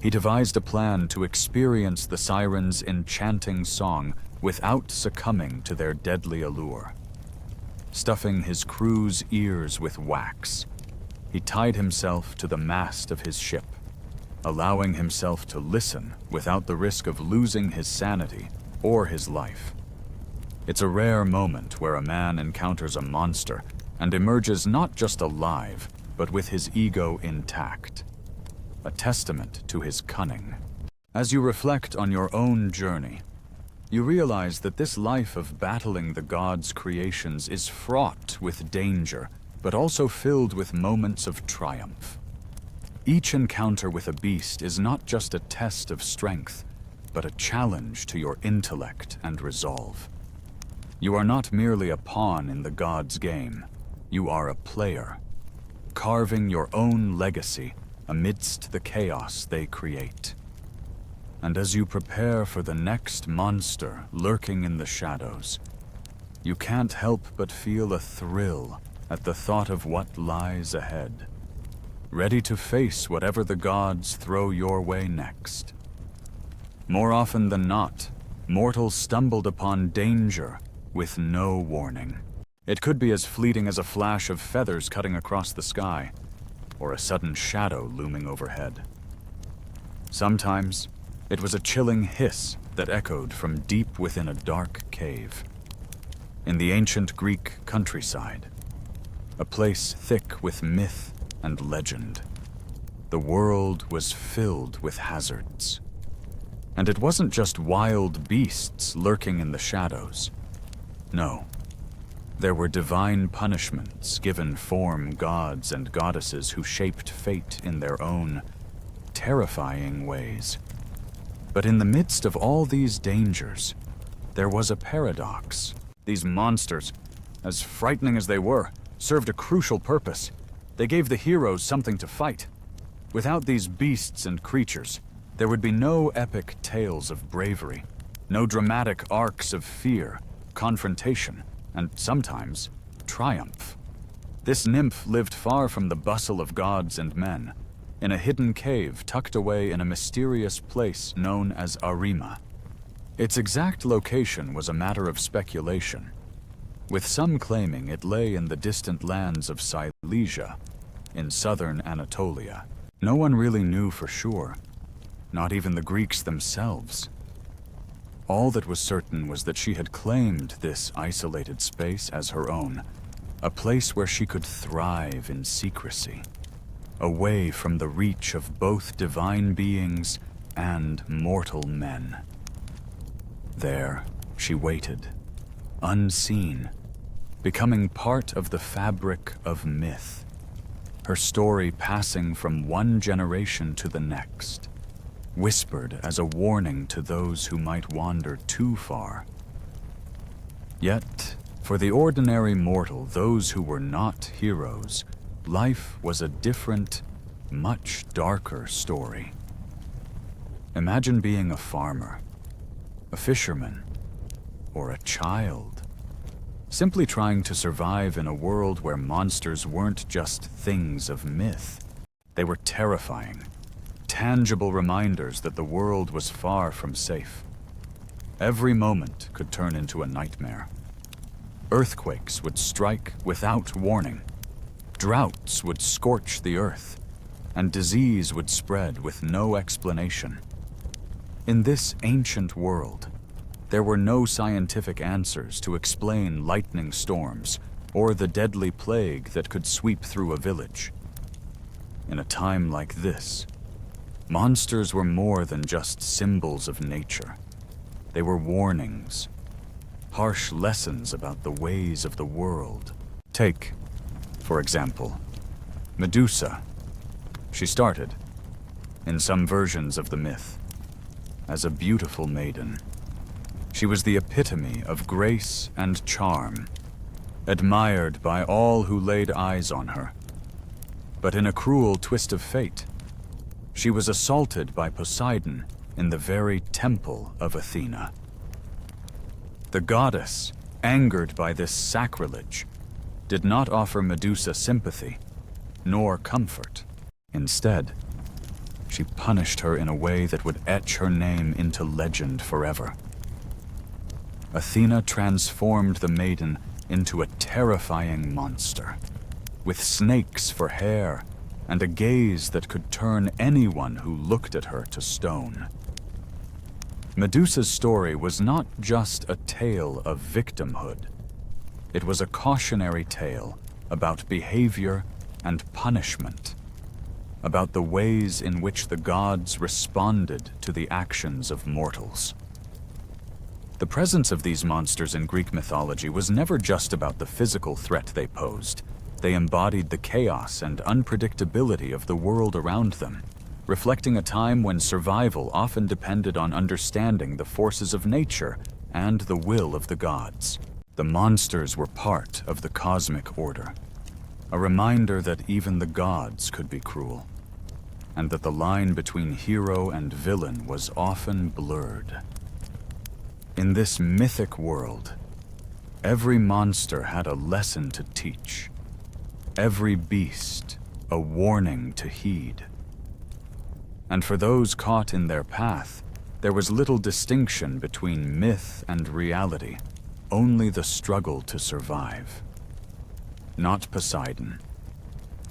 He devised a plan to experience the sirens' enchanting song without succumbing to their deadly allure. Stuffing his crew's ears with wax, he tied himself to the mast of his ship, allowing himself to listen without the risk of losing his sanity or his life. It's a rare moment where a man encounters a monster and emerges not just alive, but with his ego intact. A testament to his cunning. As you reflect on your own journey, you realize that this life of battling the gods' creations is fraught with danger, but also filled with moments of triumph. Each encounter with a beast is not just a test of strength, but a challenge to your intellect and resolve. You are not merely a pawn in the gods' game, you are a player, carving your own legacy amidst the chaos they create. And as you prepare for the next monster lurking in the shadows, you can't help but feel a thrill at the thought of what lies ahead, ready to face whatever the gods throw your way next. More often than not, mortals stumbled upon danger with no warning. It could be as fleeting as a flash of feathers cutting across the sky, or a sudden shadow looming overhead. Sometimes, it was a chilling hiss that echoed from deep within a dark cave. In the ancient Greek countryside, a place thick with myth and legend, the world was filled with hazards. And it wasn't just wild beasts lurking in the shadows. No. There were divine punishments given form gods and goddesses who shaped fate in their own terrifying ways. But in the midst of all these dangers, there was a paradox. These monsters, as frightening as they were, served a crucial purpose. They gave the heroes something to fight. Without these beasts and creatures, there would be no epic tales of bravery, no dramatic arcs of fear, confrontation, and sometimes triumph. This nymph lived far from the bustle of gods and men, in a hidden cave tucked away in a mysterious place known as Arima. Its exact location was a matter of speculation, with some claiming it lay in the distant lands of Silesia, in southern Anatolia. No one really knew for sure, not even the Greeks themselves. All that was certain was that she had claimed this isolated space as her own, a place where she could thrive in secrecy, away from the reach of both divine beings and mortal men. There, she waited, unseen, becoming part of the fabric of myth, her story passing from one generation to the next, whispered as a warning to those who might wander too far. Yet, for the ordinary mortal, those who were not heroes, life was a different, much darker story. Imagine being a farmer, a fisherman, or a child, simply trying to survive in a world where monsters weren't just things of myth. They were terrifying, tangible reminders that the world was far from safe. Every moment could turn into a nightmare. Earthquakes would strike without warning. Droughts would scorch the earth, and disease would spread with no explanation. In this ancient world, there were no scientific answers to explain lightning storms or the deadly plague that could sweep through a village. In a time like this, monsters were more than just symbols of nature. They were warnings, harsh lessons about the ways of the world. Take, for example, Medusa. She started, in some versions of the myth, as a beautiful maiden. She was the epitome of grace and charm, admired by all who laid eyes on her. But in a cruel twist of fate, she was assaulted by Poseidon in the very temple of Athena. The goddess, angered by this sacrilege, did not offer Medusa sympathy, nor comfort. Instead, she punished her in a way that would etch her name into legend forever. Athena transformed the maiden into a terrifying monster, with snakes for hair and a gaze that could turn anyone who looked at her to stone. Medusa's story was not just a tale of victimhood. It was a cautionary tale about behavior and punishment, about the ways in which the gods responded to the actions of mortals. The presence of these monsters in Greek mythology was never just about the physical threat they posed. They embodied the chaos and unpredictability of the world around them, reflecting a time when survival often depended on understanding the forces of nature and the will of the gods. The monsters were part of the cosmic order, a reminder that even the gods could be cruel, and that the line between hero and villain was often blurred. In this mythic world, every monster had a lesson to teach, every beast a warning to heed. And for those caught in their path, there was little distinction between myth and reality, only the struggle to survive. Not Poseidon,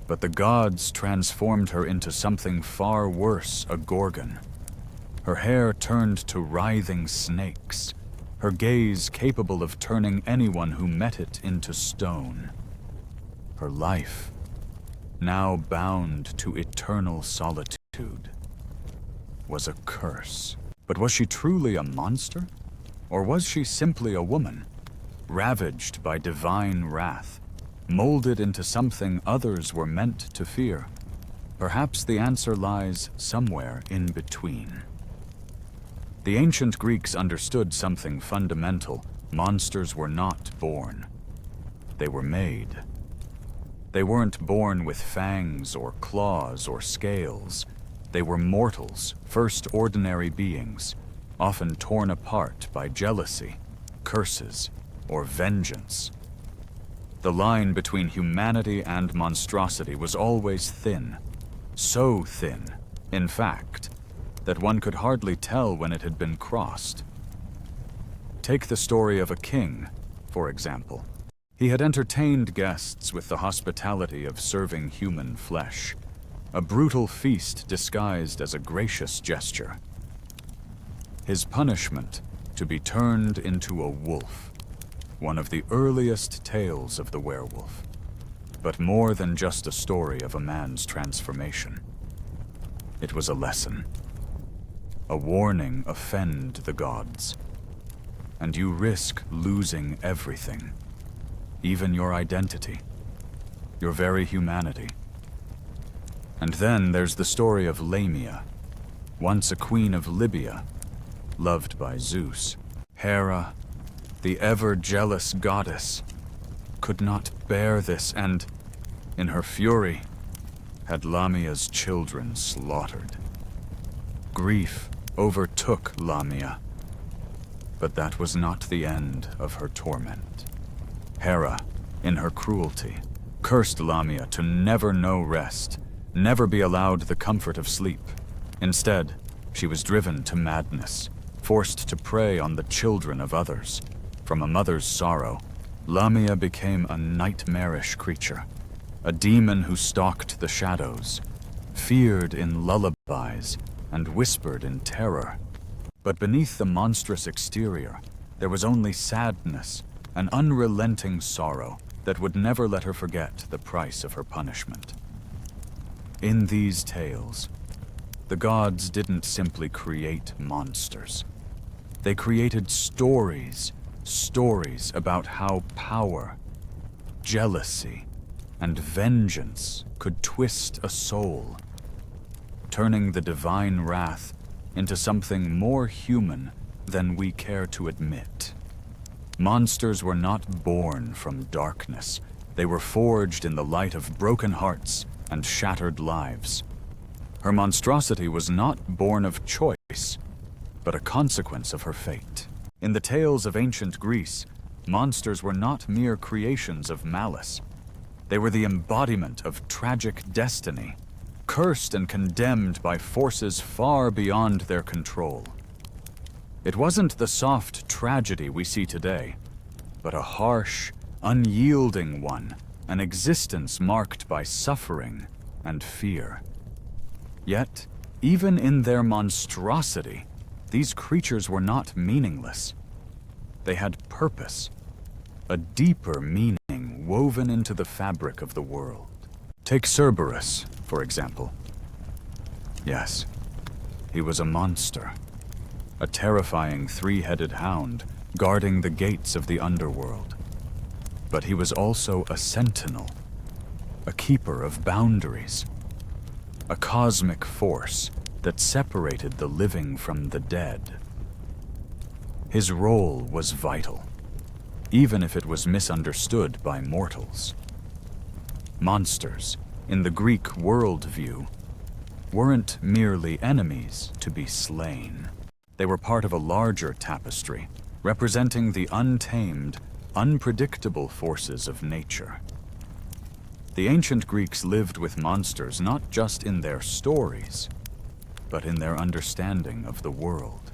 but the gods transformed her into something far worse, a gorgon. Her hair turned to writhing snakes, her gaze capable of turning anyone who met it into stone. Her life, now bound to eternal solitude, was a curse. But was she truly a monster? Or was she simply a woman, ravaged by divine wrath, molded into something others were meant to fear? Perhaps the answer lies somewhere in between. The ancient Greeks understood something fundamental. Monsters were not born. They were made. They weren't born with fangs or claws or scales. They were mortals, first ordinary beings, often torn apart by jealousy, curses, or vengeance. The line between humanity and monstrosity was always thin. So thin, in fact, that one could hardly tell when it had been crossed. Take the story of a king, for example. He had entertained guests with the hospitality of serving human flesh, a brutal feast disguised as a gracious gesture. His punishment, to be turned into a wolf, one of the earliest tales of the werewolf, but more than just a story of a man's transformation. It was a lesson. a warning offend the gods, and you risk losing everything, even your identity, your very humanity. And then there's the story of Lamia, once a queen of Libya, loved by Zeus. Hera, the ever-jealous goddess, could not bear this and, in her fury, had Lamia's children slaughtered. Grief overtook Lamia, but that was not the end of her torment. Hera, in her cruelty, cursed Lamia to never know rest, never be allowed the comfort of sleep. Instead, she was driven to madness, forced to prey on the children of others. From a mother's sorrow, Lamia became a nightmarish creature, a demon who stalked the shadows, feared in lullabies, and whispered in terror. But beneath the monstrous exterior, there was only sadness, an unrelenting sorrow that would never let her forget the price of her punishment. In these tales, the gods didn't simply create monsters. They created stories about how power, jealousy, and vengeance could twist a soul, turning the divine wrath into something more human than we care to admit. Monsters were not born from darkness. They were forged in the light of broken hearts and shattered lives. Her monstrosity was not born of choice, but a consequence of her fate. In the tales of ancient Greece, monsters were not mere creations of malice. They were the embodiment of tragic destiny, cursed and condemned by forces far beyond their control. It wasn't the soft tragedy we see today, but a harsh, unyielding one, an existence marked by suffering and fear. Yet, even in their monstrosity, these creatures were not meaningless. They had purpose, a deeper meaning woven into the fabric of the world. Take Cerberus, for example. Yes, he was a monster, a terrifying three-headed hound guarding the gates of the underworld. But he was also a sentinel, a keeper of boundaries, a cosmic force that separated the living from the dead. His role was vital, even if it was misunderstood by mortals. Monsters, in the Greek worldview, weren't merely enemies to be slain. They were part of a larger tapestry, representing the untamed, unpredictable forces of nature. The ancient Greeks lived with monsters not just in their stories, but in their understanding of the world.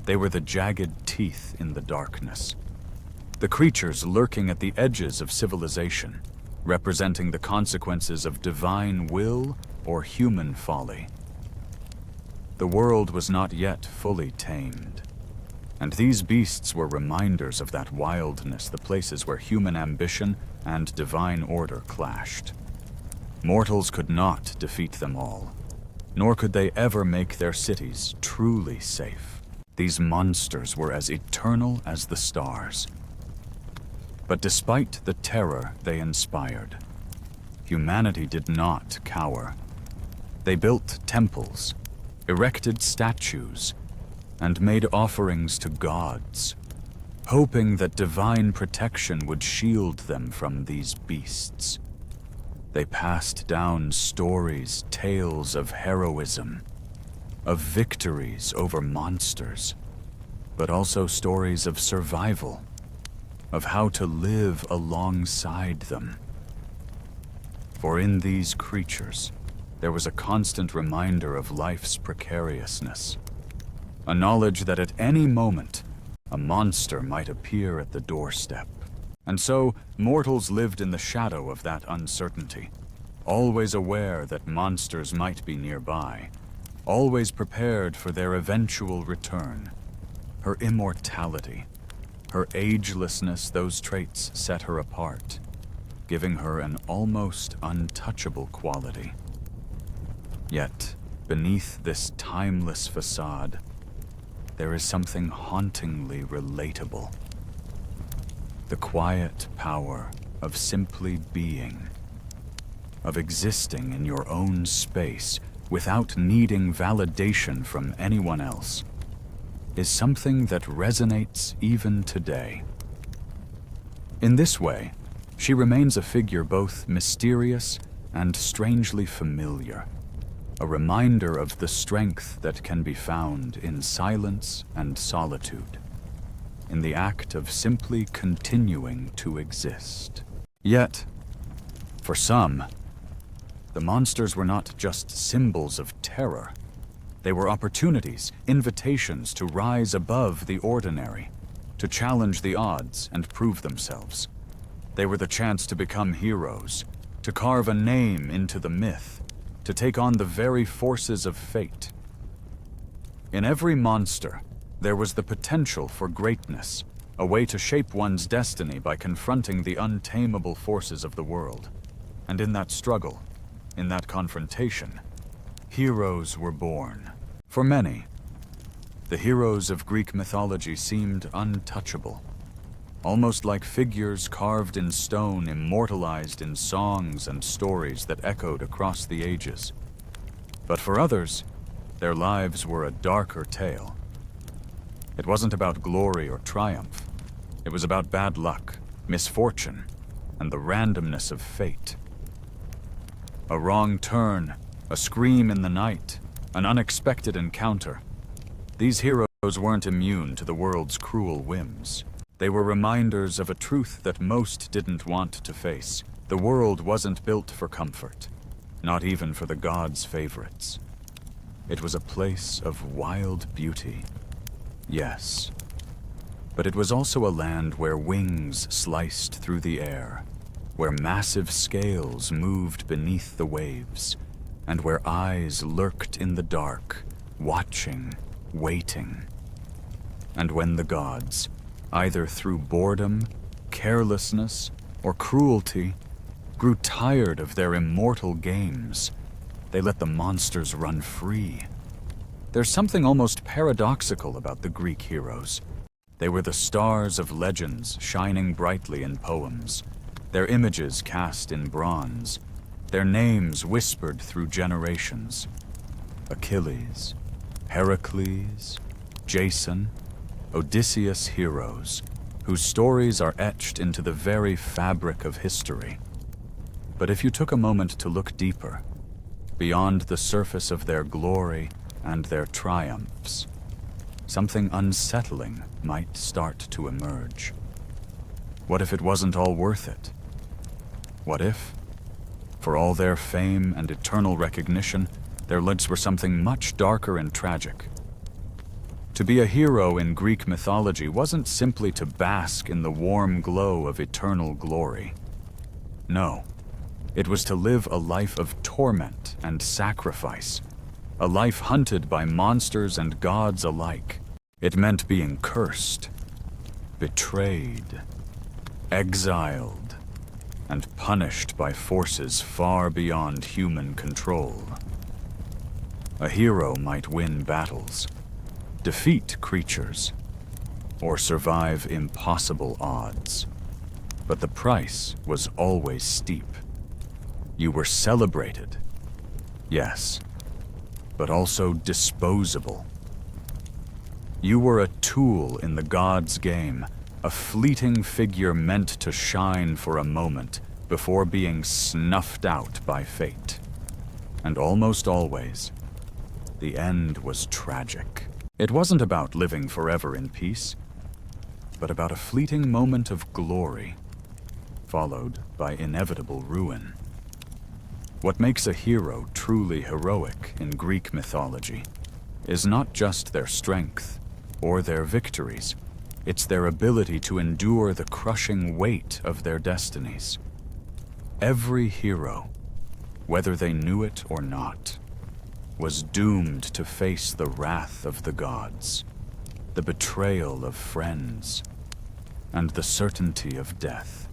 They were the jagged teeth in the darkness, the creatures lurking at the edges of civilization, representing the consequences of divine will or human folly. The world was not yet fully tamed, and these beasts were reminders of that wildness, the places where human ambition and divine order clashed. Mortals could not defeat them all, nor could they ever make their cities truly safe. These monsters were as eternal as the stars. But despite the terror they inspired, humanity did not cower. They built temples, erected statues, and made offerings to gods, hoping that divine protection would shield them from these beasts. They passed down stories, tales of heroism, of victories over monsters, but also stories of survival, of how to live alongside them. For in these creatures, there was a constant reminder of life's precariousness, a knowledge that at any moment, a monster might appear at the doorstep. And so, mortals lived in the shadow of that uncertainty, always aware that monsters might be nearby, always prepared for their eventual return. Her immortality, her agelessness, those traits set her apart, giving her an almost untouchable quality. Yet, beneath this timeless facade, there is something hauntingly relatable. The quiet power of simply being, of existing in your own space without needing validation from anyone else, is something that resonates even today. In this way, she remains a figure both mysterious and strangely familiar, a reminder of the strength that can be found in silence and solitude, in the act of simply continuing to exist. Yet, for some, the monsters were not just symbols of terror. They were opportunities, invitations to rise above the ordinary, to challenge the odds and prove themselves. They were the chance to become heroes, to carve a name into the myth, to take on the very forces of fate. In every monster, there was the potential for greatness, a way to shape one's destiny by confronting the untamable forces of the world. And in that struggle, in that confrontation, heroes were born. For many, the heroes of Greek mythology seemed untouchable, almost like figures carved in stone, immortalized in songs and stories that echoed across the ages. But for others, their lives were a darker tale. It wasn't about glory or triumph. It was about bad luck, misfortune, and the randomness of fate. A wrong turn, a scream in the night, an unexpected encounter. These heroes weren't immune to the world's cruel whims. They were reminders of a truth that most didn't want to face. The world wasn't built for comfort, not even for the gods' favorites. It was a place of wild beauty, yes, but it was also a land where wings sliced through the air, where massive scales moved beneath the waves, and where eyes lurked in the dark, watching, waiting. And when the gods, either through boredom, carelessness, or cruelty, grew tired of their immortal games, they let the monsters run free. There's something almost paradoxical about the Greek heroes. They were the stars of legends shining brightly in poems, their images cast in bronze, their names whispered through generations. Achilles, Heracles, Jason, Odysseus heroes, whose stories are etched into the very fabric of history. But if you took a moment to look deeper, beyond the surface of their glory and their triumphs, something unsettling might start to emerge. What if it wasn't all worth it? What if, for all their fame and eternal recognition, their lives were something much darker and tragic? To be a hero in Greek mythology wasn't simply to bask in the warm glow of eternal glory. No, it was to live a life of torment and sacrifice, a life hunted by monsters and gods alike. It meant being cursed, betrayed, exiled, and punished by forces far beyond human control. A hero might win battles, defeat creatures, or survive impossible odds. But the price was always steep. You were celebrated, yes, but also disposable. You were a tool in the gods' game, a fleeting figure meant to shine for a moment before being snuffed out by fate. And almost always, the end was tragic. It wasn't about living forever in peace, but about a fleeting moment of glory, followed by inevitable ruin. What makes a hero truly heroic in Greek mythology is not just their strength or their victories. It's their ability to endure the crushing weight of their destinies. Every hero, whether they knew it or not, was doomed to face the wrath of the gods, the betrayal of friends, and the certainty of death.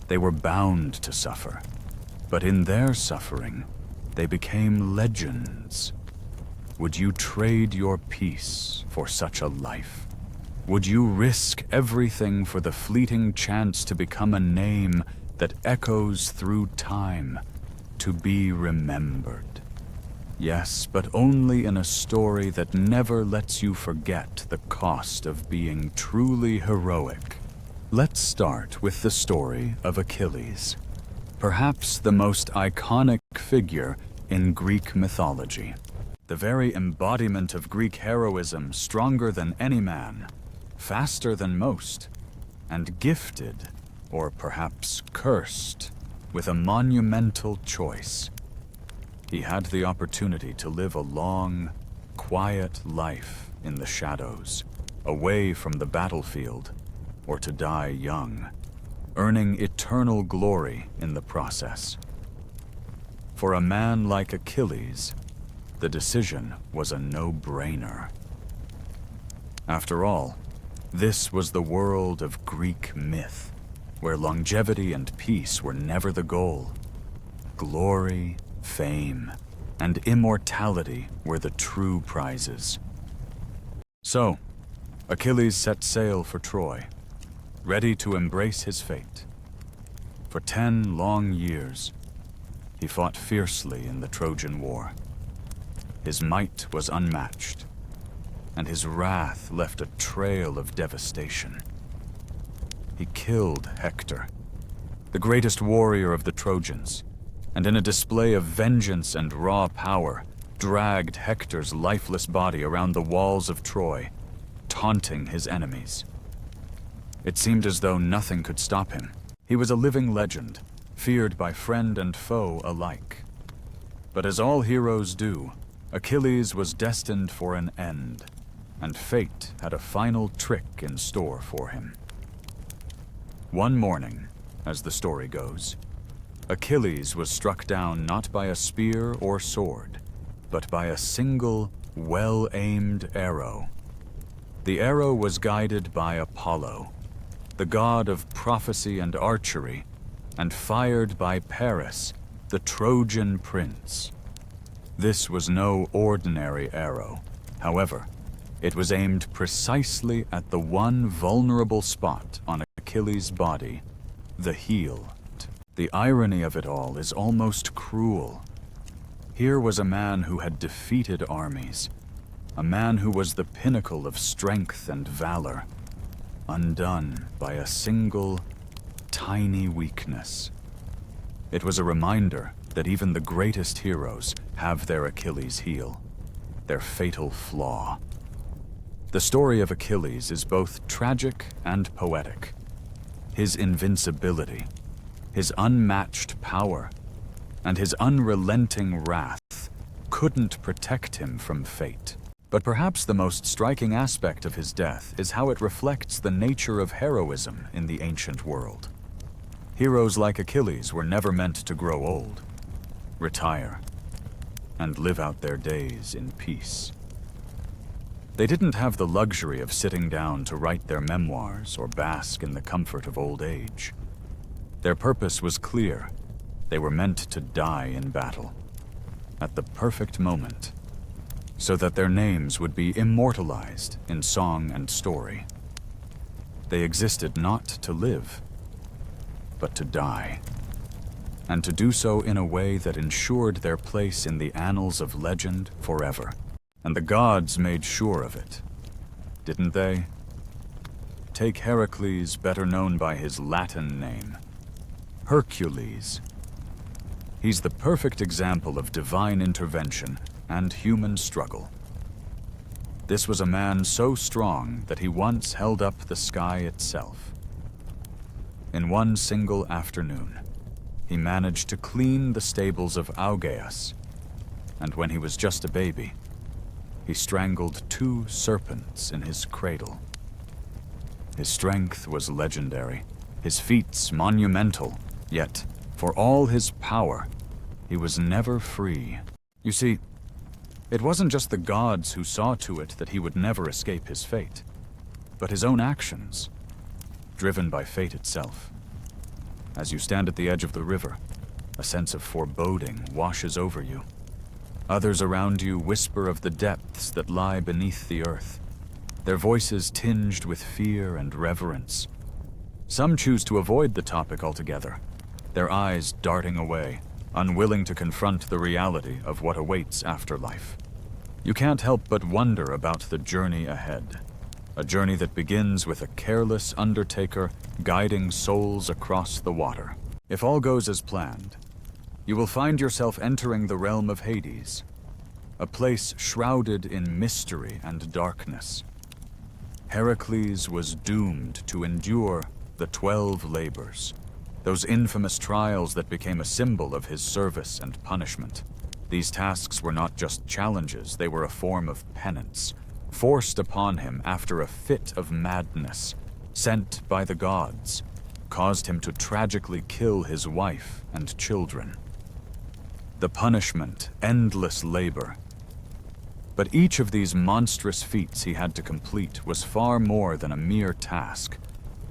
They were bound to suffer, but in their suffering, they became legends, Would you trade your peace for such a life? Would you risk everything for the fleeting chance to become a name that echoes through time, to be remembered? Yes, but only in a story that never lets you forget the cost of being truly heroic. Let's start with the story of Achilles, perhaps the most iconic figure in Greek mythology. The very embodiment of Greek heroism, stronger than any man, faster than most, and gifted, or perhaps cursed, with a monumental choice. He had the opportunity to live a long, quiet life in the shadows, away from the battlefield, or to die young, earning eternal glory in the process. For a man like Achilles, the decision was a no-brainer. After all, this was the world of Greek myth, where longevity and peace were never the goal. Glory, fame, and immortality were the true prizes. So, Achilles set sail for Troy, ready to embrace his fate. For 10 long years, he fought fiercely in the Trojan War. His might was unmatched, and his wrath left a trail of devastation. He killed Hector, the greatest warrior of the Trojans, and in a display of vengeance and raw power, dragged Hector's lifeless body around the walls of Troy, taunting his enemies. It seemed as though nothing could stop him. He was a living legend, feared by friend and foe alike. But as all heroes do, Achilles was destined for an end, and fate had a final trick in store for him. One morning, as the story goes, Achilles was struck down not by a spear or sword, but by a single, well-aimed arrow. The arrow was guided by Apollo, the god of prophecy and archery, and fired by Paris, the Trojan prince. This was no ordinary arrow. However, it was aimed precisely at the one vulnerable spot on Achilles' body, the heel. The irony of it all is almost cruel. Here was a man who had defeated armies, a man who was the pinnacle of strength and valor, undone by a single, tiny weakness. It was a reminder that even the greatest heroes have their Achilles heel, their fatal flaw. The story of Achilles is both tragic and poetic. His invincibility, his unmatched power, and his unrelenting wrath couldn't protect him from fate. But perhaps the most striking aspect of his death is how it reflects the nature of heroism in the ancient world. Heroes like Achilles were never meant to grow old, retire, and live out their days in peace. They didn't have the luxury of sitting down to write their memoirs or bask in the comfort of old age. Their purpose was clear. They were meant to die in battle, at the perfect moment, so that their names would be immortalized in song and story. They existed not to live, but to die, and to do so in a way that ensured their place in the annals of legend forever. And the gods made sure of it, didn't they? Take Heracles, better known by his Latin name, Hercules. He's the perfect example of divine intervention and human struggle. This was a man so strong that he once held up the sky itself. In one single afternoon, he managed to clean the stables of Augeas, and when he was just a baby, he strangled 2 serpents in his cradle. His strength was legendary, his feats monumental, yet, for all his power, he was never free. You see, it wasn't just the gods who saw to it that he would never escape his fate, but his own actions, driven by fate itself. As you stand at the edge of the river, a sense of foreboding washes over you. Others around you whisper of the depths that lie beneath the earth, their voices tinged with fear and reverence. Some choose to avoid the topic altogether, their eyes darting away, unwilling to confront the reality of what awaits afterlife. You can't help but wonder about the journey ahead, a journey that begins with a careless undertaker guiding souls across the water. If all goes as planned, you will find yourself entering the realm of Hades, a place shrouded in mystery and darkness. Heracles was doomed to endure the 12 labors, those infamous trials that became a symbol of his service and punishment. These tasks were not just challenges, they were a form of penance, forced upon him after a fit of madness, sent by the gods, caused him to tragically kill his wife and children. The punishment, endless labor. But each of these monstrous feats he had to complete was far more than a mere task.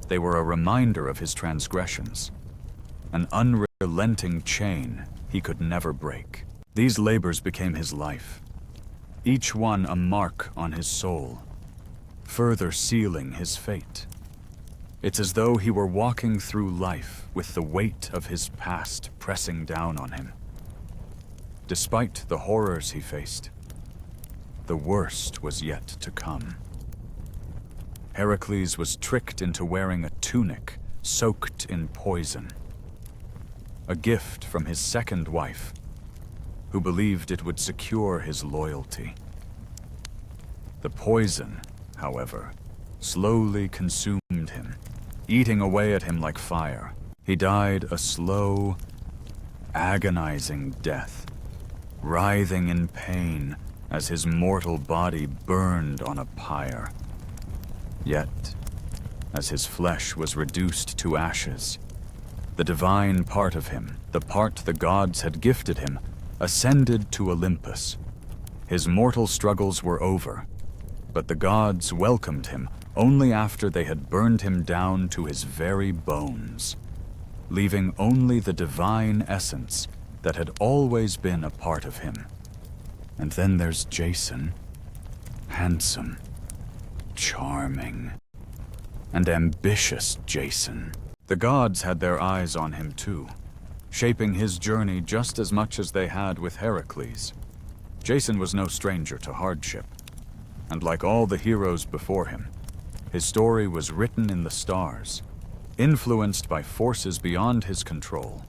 They were a reminder of his transgressions, an unrelenting chain he could never break. These labors became his life, each one a mark on his soul, further sealing his fate. It's as though he were walking through life with the weight of his past pressing down on him. Despite the horrors he faced, the worst was yet to come. Heracles was tricked into wearing a tunic soaked in poison, a gift from his second wife, who believed it would secure his loyalty. The poison, however, slowly consumed him, eating away at him like fire. He died a slow, agonizing death, writhing in pain as his mortal body burned on a pyre. Yet, as his flesh was reduced to ashes, the divine part of him, the part the gods had gifted him, ascended to Olympus. His mortal struggles were over, but the gods welcomed him only after they had burned him down to his very bones, leaving only the divine essence that had always been a part of him. And then there's Jason, handsome, charming, and ambitious Jason. The gods had their eyes on him too, shaping his journey just as much as they had with Heracles. Jason was no stranger to hardship, and like all the heroes before him, his story was written in the stars, influenced by forces beyond his control.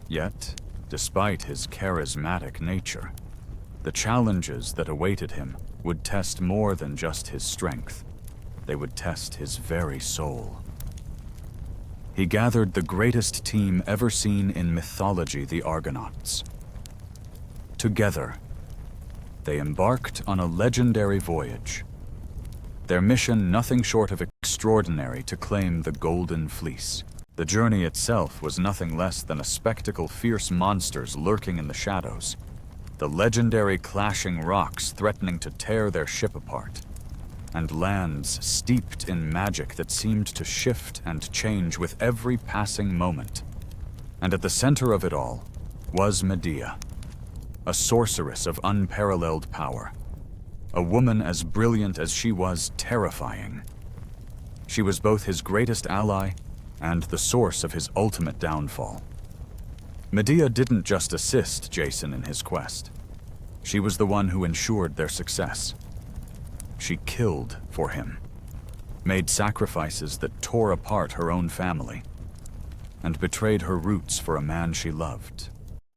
Yet, despite his charismatic nature, the challenges that awaited him would test more than just his strength. They would test his very soul. He gathered the greatest team ever seen in mythology, the Argonauts. Together, they embarked on a legendary voyage. Their mission nothing short of extraordinary to claim the Golden Fleece. The journey itself was nothing less than a spectacle, fierce monsters lurking in the shadows, the legendary clashing rocks threatening to tear their ship apart, and lands steeped in magic that seemed to shift and change with every passing moment. And at the center of it all was Medea, a sorceress of unparalleled power, a woman as brilliant as she was terrifying. She was both his greatest ally and the source of his ultimate downfall. Medea didn't just assist Jason in his quest. She was the one who ensured their success. She killed for him, made sacrifices that tore apart her own family, and betrayed her roots for a man she loved.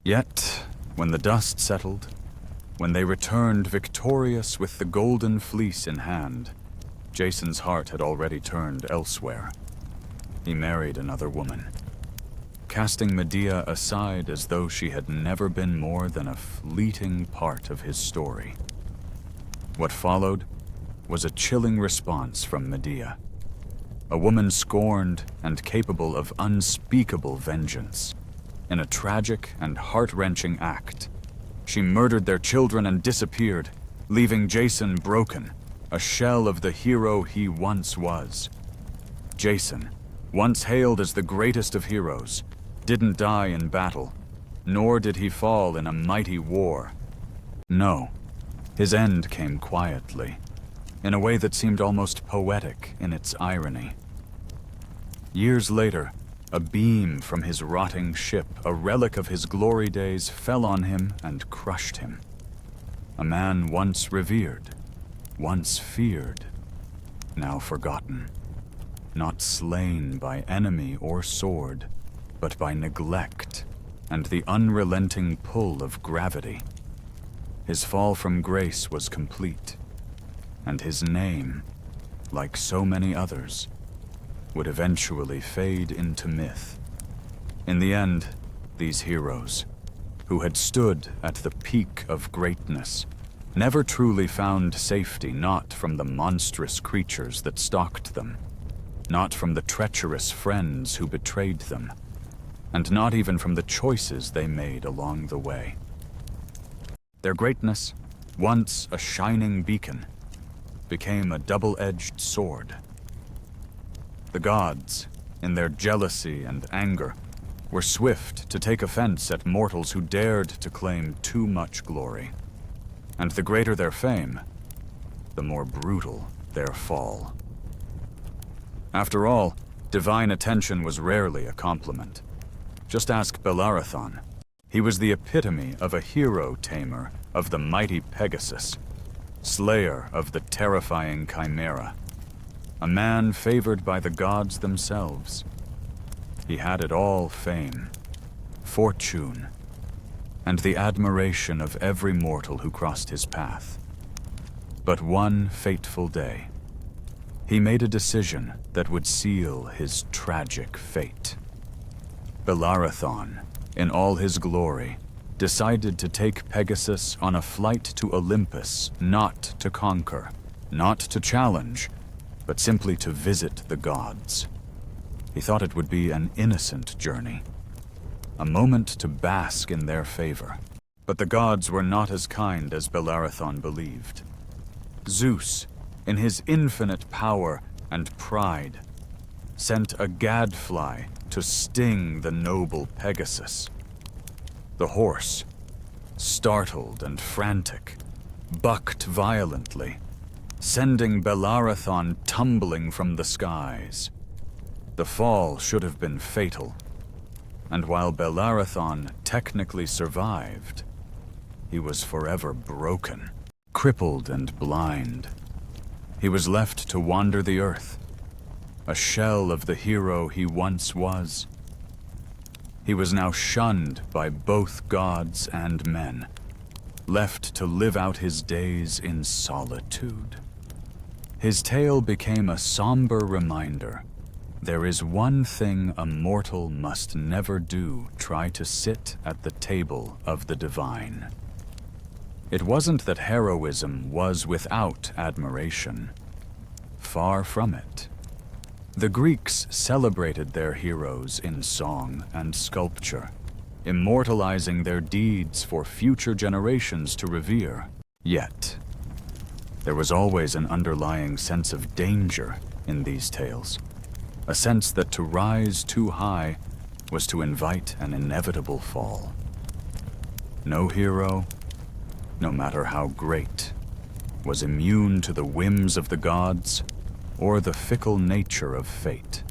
Yet, when the dust settled, when they returned victorious with the Golden Fleece in hand, Jason's heart had already turned elsewhere. He married another woman, casting Medea aside as though she had never been more than a fleeting part of his story. What followed was a chilling response from Medea, a woman scorned and capable of unspeakable vengeance. In a tragic and heart-wrenching act, she murdered their children and disappeared, leaving Jason broken, a shell of the hero he once was. Jason, once hailed as the greatest of heroes, didn't die in battle, nor did he fall in a mighty war. No, his end came quietly, in a way that seemed almost poetic in its irony. Years later, a beam from his rotting ship, a relic of his glory days, fell on him and crushed him. A man once revered, once feared, now forgotten. Not slain by enemy or sword, but by neglect and the unrelenting pull of gravity. His fall from grace was complete, and his name, like so many others, would eventually fade into myth. In the end, these heroes, who had stood at the peak of greatness, never truly found safety, not from the monstrous creatures that stalked them, not from the treacherous friends who betrayed them, and not even from the choices they made along the way. Their greatness, once a shining beacon, became a double-edged sword. The gods, in their jealousy and anger, were swift to take offense at mortals who dared to claim too much glory. And the greater their fame, the more brutal their fall. After all, divine attention was rarely a compliment. Just ask Bellerophon. He was the epitome of a hero-tamer of the mighty Pegasus, slayer of the terrifying Chimera, a man favored by the gods themselves. He had it all: fame, fortune, and the admiration of every mortal who crossed his path. But one fateful day, he made a decision that would seal his tragic fate. Bellerophon, in all his glory, decided to take Pegasus on a flight to Olympus, not to conquer, not to challenge, but simply to visit the gods. He thought it would be an innocent journey, a moment to bask in their favor. But the gods were not as kind as Bellerophon believed. Zeus, in his infinite power and pride, sent a gadfly to sting the noble Pegasus. The horse, startled and frantic, bucked violently, sending Bellerophon tumbling from the skies. The fall should have been fatal, and while Bellerophon technically survived, he was forever broken, crippled and blind. He was left to wander the earth, a shell of the hero he once was. He was now shunned by both gods and men, left to live out his days in solitude. His tale became a somber reminder. There is one thing a mortal must never do: try to sit at the table of the divine. It wasn't that heroism was without admiration. Far from it. The Greeks celebrated their heroes in song and sculpture, immortalizing their deeds for future generations to revere. Yet, there was always an underlying sense of danger in these tales, a sense that to rise too high was to invite an inevitable fall. No hero, no matter how great, was immune to the whims of the gods or the fickle nature of fate.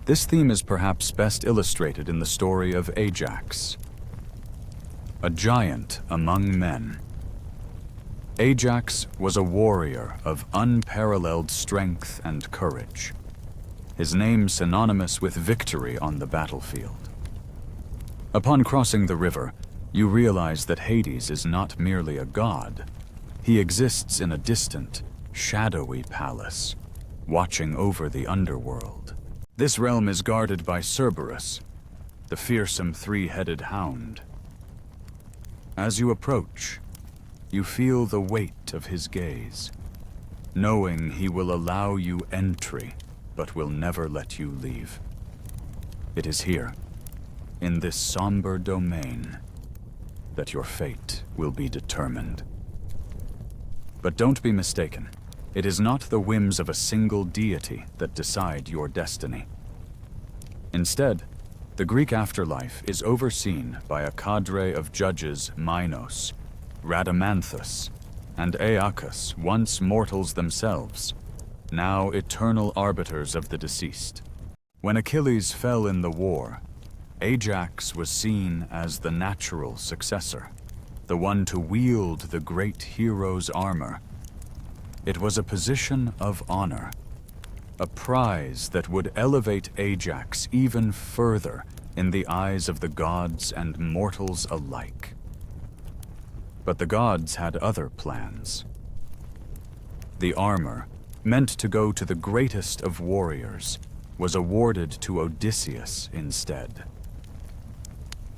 This theme is perhaps best illustrated in the story of Ajax, a giant among men. Ajax was a warrior of unparalleled strength and courage, his name synonymous with victory on the battlefield. Upon crossing the river, you realize that Hades is not merely a god. He exists in a distant, shadowy palace, watching over the underworld. This realm is guarded by Cerberus, the fearsome three-headed hound. As you approach, you feel the weight of his gaze, knowing he will allow you entry, but will never let you leave. It is here, in this somber domain, that your fate will be determined. But don't be mistaken. It is not the whims of a single deity that decide your destiny. Instead, the Greek afterlife is overseen by a cadre of judges, Minos, Rhadamanthus, and Aeacus, once mortals themselves, now eternal arbiters of the deceased. When Achilles fell in the war, Ajax was seen as the natural successor, the one to wield the great hero's armor. It was a position of honor, a prize that would elevate Ajax even further in the eyes of the gods and mortals alike. But the gods had other plans. The armor, meant to go to the greatest of warriors, was awarded to Odysseus instead.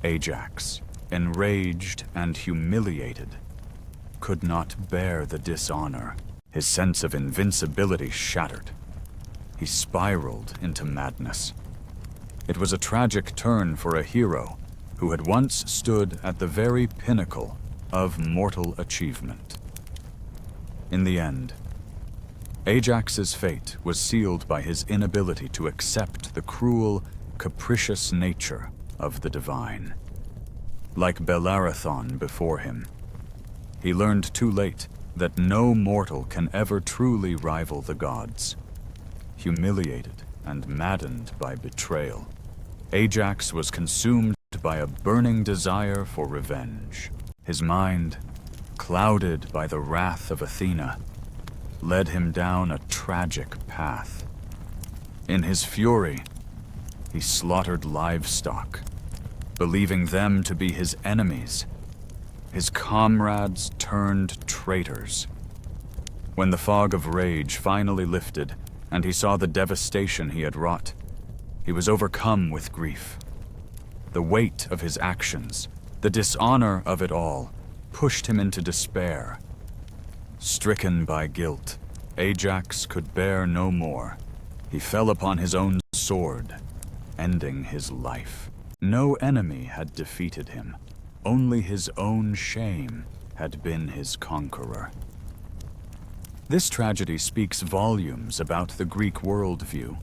Ajax, enraged and humiliated, could not bear the dishonor. His sense of invincibility shattered. He spiraled into madness. It was a tragic turn for a hero who had once stood at the very pinnacle of mortal achievement. In the end, Ajax's fate was sealed by his inability to accept the cruel, capricious nature of the divine. Like Bellerophon before him, he learned too late that no mortal can ever truly rival the gods. Humiliated and maddened by betrayal, Ajax was consumed by a burning desire for revenge. His mind, clouded by the wrath of Athena, led him down a tragic path. In his fury, he slaughtered livestock, believing them to be his enemies. His comrades turned traitors. When the fog of rage finally lifted and he saw the devastation he had wrought, he was overcome with grief. The weight of his actions, the dishonor of it all, pushed him into despair. Stricken by guilt, Ajax could bear no more. He fell upon his own sword, ending his life. No enemy had defeated him. Only his own shame had been his conqueror. This tragedy speaks volumes about the Greek worldview,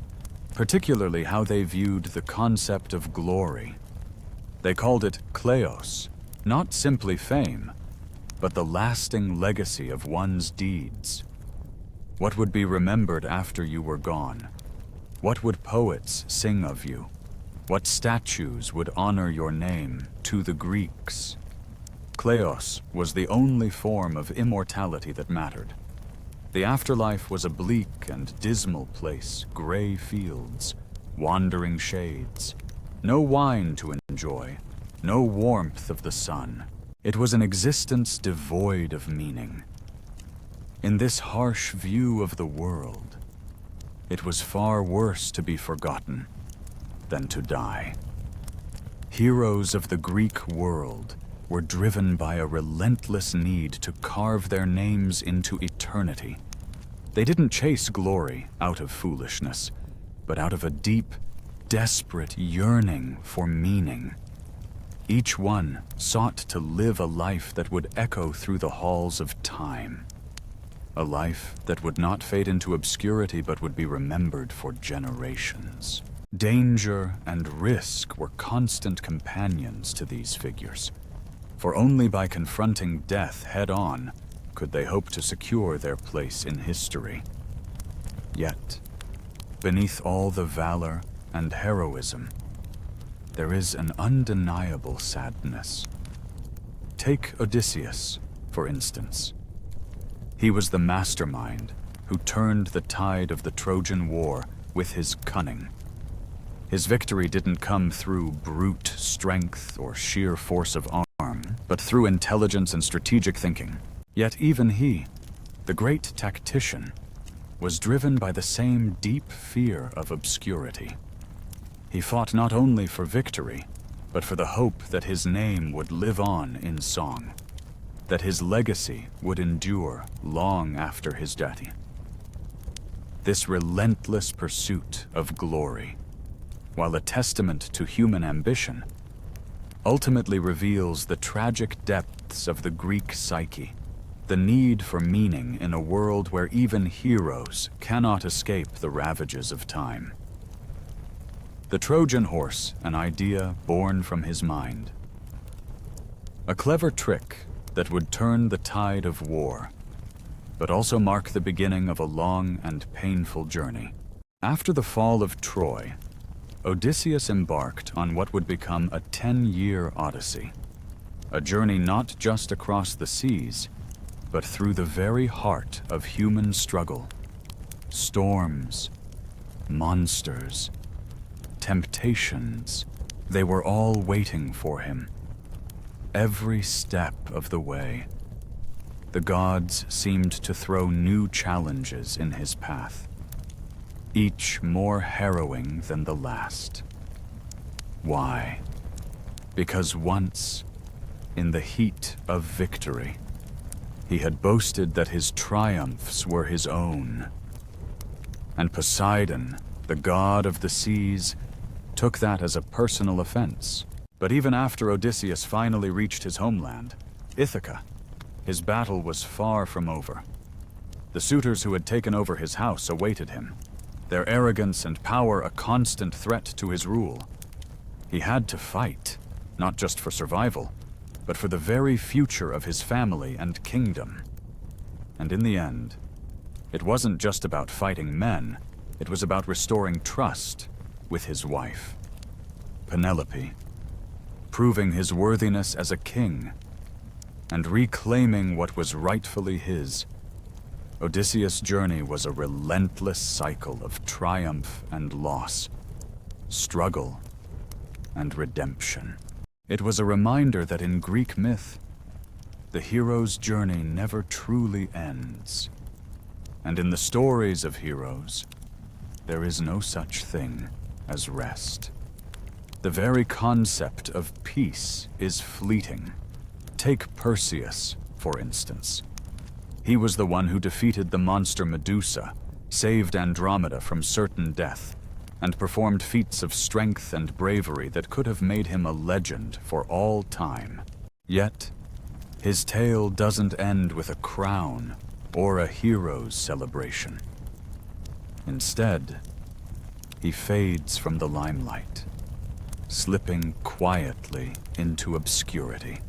particularly how they viewed the concept of glory. They called it kleos, not simply fame, but the lasting legacy of one's deeds. What would be remembered after you were gone? What would poets sing of you? What statues would honor your name to the Greeks? Kleos was the only form of immortality that mattered. The afterlife was a bleak and dismal place, gray fields, wandering shades, no wine to enjoy, no warmth of the sun. It was an existence devoid of meaning. In this harsh view of the world, it was far worse to be forgotten than to die. Heroes of the Greek world were driven by a relentless need to carve their names into eternity. They didn't chase glory out of foolishness, but out of a deep, desperate yearning for meaning. Each one sought to live a life that would echo through the halls of time. A life that would not fade into obscurity but would be remembered for generations. Danger and risk were constant companions to these figures, for only by confronting death head-on could they hope to secure their place in history. Yet, beneath all the valor and heroism, there is an undeniable sadness. Take Odysseus, for instance. He was the mastermind who turned the tide of the Trojan War with his cunning. His victory didn't come through brute strength or sheer force of arm, but through intelligence and strategic thinking. Yet even he, the great tactician, was driven by the same deep fear of obscurity. He fought not only for victory, but for the hope that his name would live on in song, that his legacy would endure long after his death. This relentless pursuit of glory, while a testament to human ambition, ultimately reveals the tragic depths of the Greek psyche, the need for meaning in a world where even heroes cannot escape the ravages of time. The Trojan horse, an idea born from his mind. A clever trick that would turn the tide of war, but also mark the beginning of a long and painful journey. After the fall of Troy, Odysseus embarked on what would become a 10-year odyssey, a journey not just across the seas, but through the very heart of human struggle. Storms, monsters, temptations, they were all waiting for him. Every step of the way, the gods seemed to throw new challenges in his path, each more harrowing than the last. Why? Because once, in the heat of victory, he had boasted that his triumphs were his own. And Poseidon, the god of the seas, took that as a personal offense. But even after Odysseus finally reached his homeland, Ithaca, his battle was far from over. The suitors who had taken over his house awaited him, their arrogance and power a constant threat to his rule. He had to fight, not just for survival, but for the very future of his family and kingdom. And in the end, it wasn't just about fighting men, it was about restoring trust with his wife, Penelope, proving his worthiness as a king, and reclaiming what was rightfully his. Odysseus' journey was a relentless cycle of triumph and loss, struggle and redemption. It was a reminder that in Greek myth, the hero's journey never truly ends. And in the stories of heroes, there is no such thing as rest. The very concept of peace is fleeting. Take Perseus, for instance. He was the one who defeated the monster Medusa, saved Andromeda from certain death, and performed feats of strength and bravery that could have made him a legend for all time. Yet, his tale doesn't end with a crown or a hero's celebration. Instead, he fades from the limelight, slipping quietly into obscurity.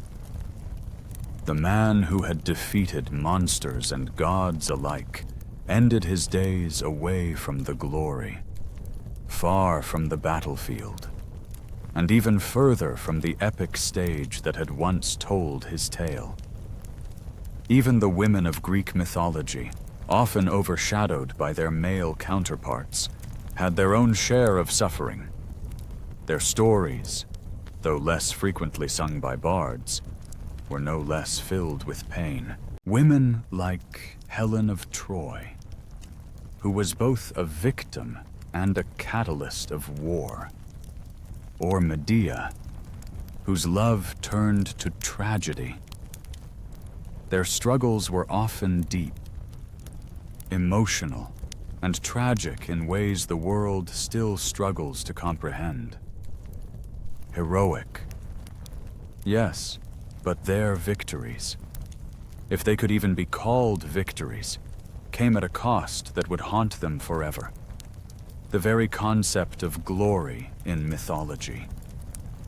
The man who had defeated monsters and gods alike ended his days away from the glory, far from the battlefield, and even further from the epic stage that had once told his tale. Even the women of Greek mythology, often overshadowed by their male counterparts, had their own share of suffering. Their stories, though less frequently sung by bards, were no less filled with pain. Women like Helen of Troy, who was both a victim and a catalyst of war, or Medea, whose love turned to tragedy. Their struggles were often deep, emotional, and tragic in ways the world still struggles to comprehend. Heroic, yes, but their victories, if they could even be called victories, came at a cost that would haunt them forever. The very concept of glory in mythology,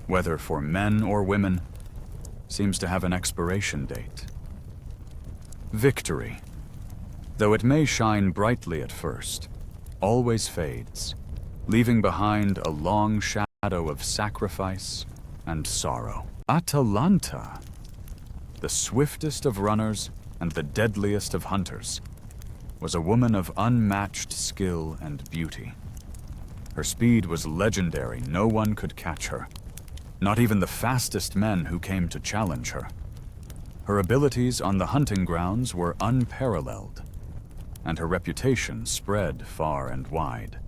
whether for men or women, seems to have an expiration date. Victory, though it may shine brightly at first, always fades, leaving behind a long shadow of sacrifice and sorrow. Atalanta, the swiftest of runners and the deadliest of hunters, was a woman of unmatched skill and beauty. Her speed was legendary, no one could catch her, not even the fastest men who came to challenge her. Her abilities on the hunting grounds were unparalleled, and her reputation spread far and wide.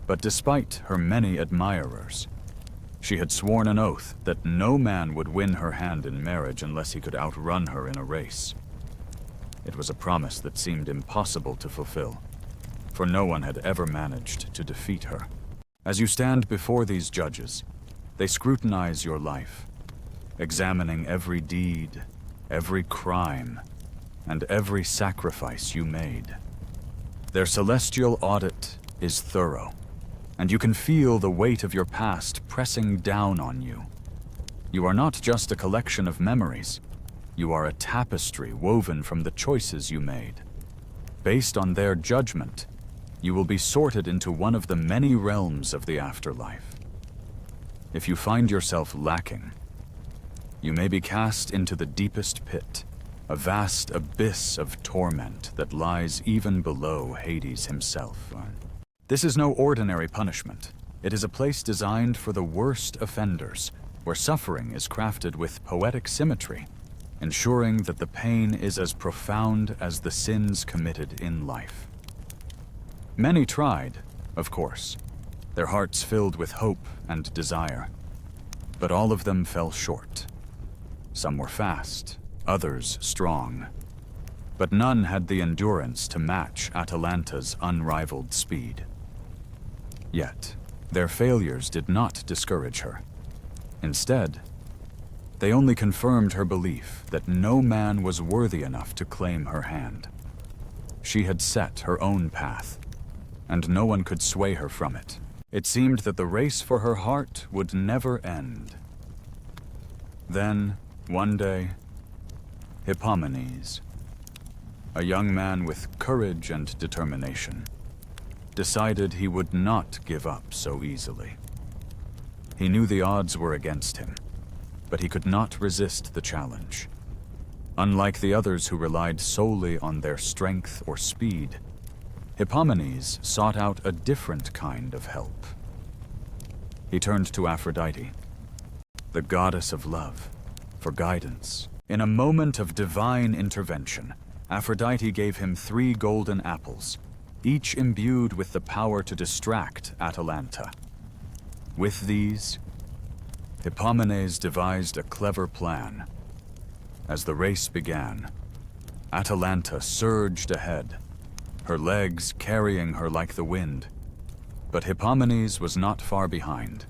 But despite her many admirers, she had sworn an oath that no man would win her hand in marriage unless he could outrun her in a race. It was a promise that seemed impossible to fulfill, for no one had ever managed to defeat her. As you stand before these judges, they scrutinize your life, examining every deed, every crime, and every sacrifice you made. Their celestial audit is thorough, and you can feel the weight of your past pressing down on you. You are not just a collection of memories. You are a tapestry woven from the choices you made. Based on their judgment, you will be sorted into one of the many realms of the afterlife. If you find yourself lacking, you may be cast into the deepest pit, a vast abyss of torment that lies even below Hades himself. This is no ordinary punishment. It is a place designed for the worst offenders, where suffering is crafted with poetic symmetry, ensuring that the pain is as profound as the sins committed in life. Many tried, of course, their hearts filled with hope and desire, but all of them fell short. Some were fast, others strong, but none had the endurance to match Atalanta's unrivaled speed. Yet, their failures did not discourage her. Instead, they only confirmed her belief that no man was worthy enough to claim her hand. She had set her own path, and no one could sway her from it. It seemed that the race for her heart would never end. Then, one day, Hippomenes, a young man with courage and determination, decided he would not give up so easily. He knew the odds were against him, but he could not resist the challenge. Unlike the others who relied solely on their strength or speed, Hippomenes sought out a different kind of help. He turned to Aphrodite, the goddess of love, for guidance. In a moment of divine intervention, Aphrodite gave him 3 golden apples, each imbued with the power to distract Atalanta. With these, Hippomenes devised a clever plan. As the race began, Atalanta surged ahead, her legs carrying her like the wind, but Hippomenes was not far behind.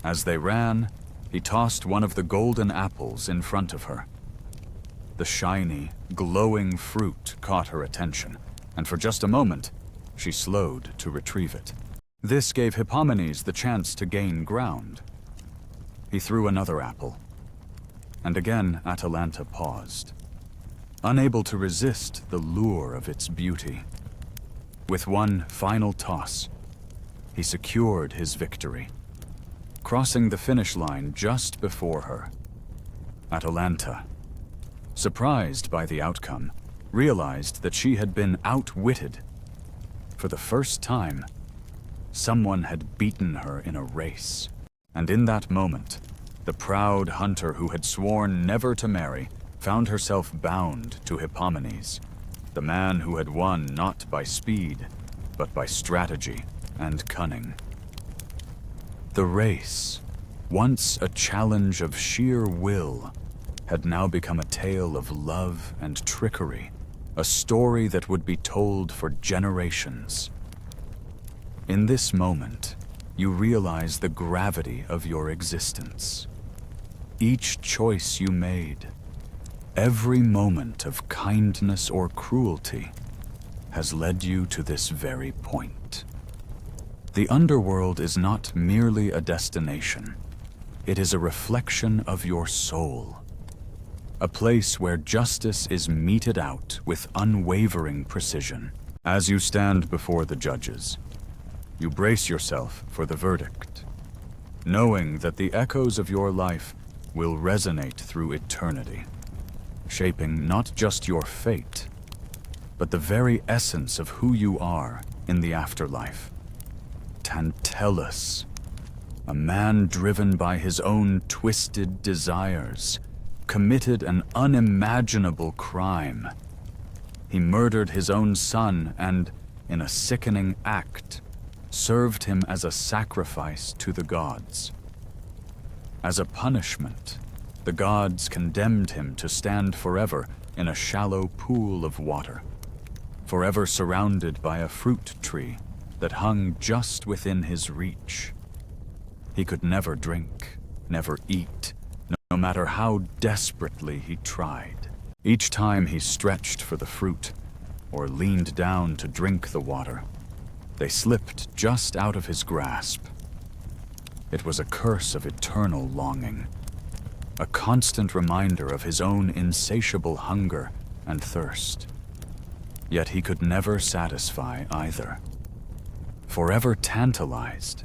As they ran, he tossed one of the golden apples in front of her. The shiny, glowing fruit caught her attention, and for just a moment, she slowed to retrieve it. This gave Hippomenes the chance to gain ground. He threw another apple, and again Atalanta paused, unable to resist the lure of its beauty. With one final toss, he secured his victory, crossing the finish line just before her. Atalanta, surprised by the outcome, realized that she had been outwitted. For the first time, someone had beaten her in a race. And in that moment, the proud hunter who had sworn never to marry found herself bound to Hippomenes, the man who had won not by speed, but by strategy and cunning. The race, once a challenge of sheer will, had now become a tale of love and trickery, a story that would be told for generations. In this moment, you realize the gravity of your existence. Each choice you made, every moment of kindness or cruelty, has led you to this very point. The underworld is not merely a destination. It is a reflection of your soul. A place where justice is meted out with unwavering precision. As you stand before the judges, you brace yourself for the verdict, knowing that the echoes of your life will resonate through eternity, shaping not just your fate, but the very essence of who you are in the afterlife. Tantalus, a man driven by his own twisted desires, committed an unimaginable crime. He murdered his own son and, in a sickening act, served him as a sacrifice to the gods. As a punishment, the gods condemned him to stand forever in a shallow pool of water, forever surrounded by a fruit tree that hung just within his reach. He could never drink, never eat, no matter how desperately he tried. Each time he stretched for the fruit, or leaned down to drink the water, they slipped just out of his grasp. It was a curse of eternal longing. a constant reminder of his own insatiable hunger and thirst. Yet he could never satisfy either. Forever tantalized,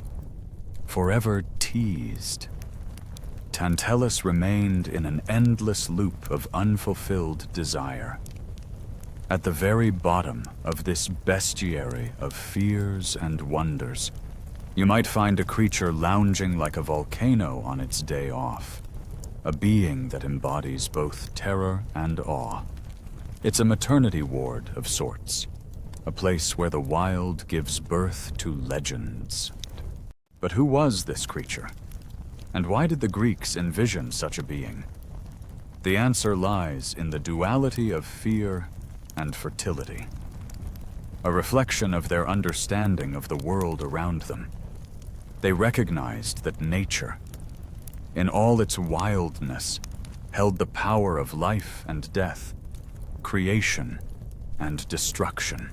forever teased, Tantalus remained in an endless loop of unfulfilled desire. At the very bottom of this bestiary of fears and wonders, you might find a creature lounging like a volcano on its day off, a being that embodies both terror and awe. It's a maternity ward of sorts, a place where the wild gives birth to legends. But who was this creature? And why did the Greeks envision such a being? The answer lies in the duality of fear and fertility, a reflection of their understanding of the world around them. They recognized that nature, in all its wildness, held the power of life and death, creation and destruction.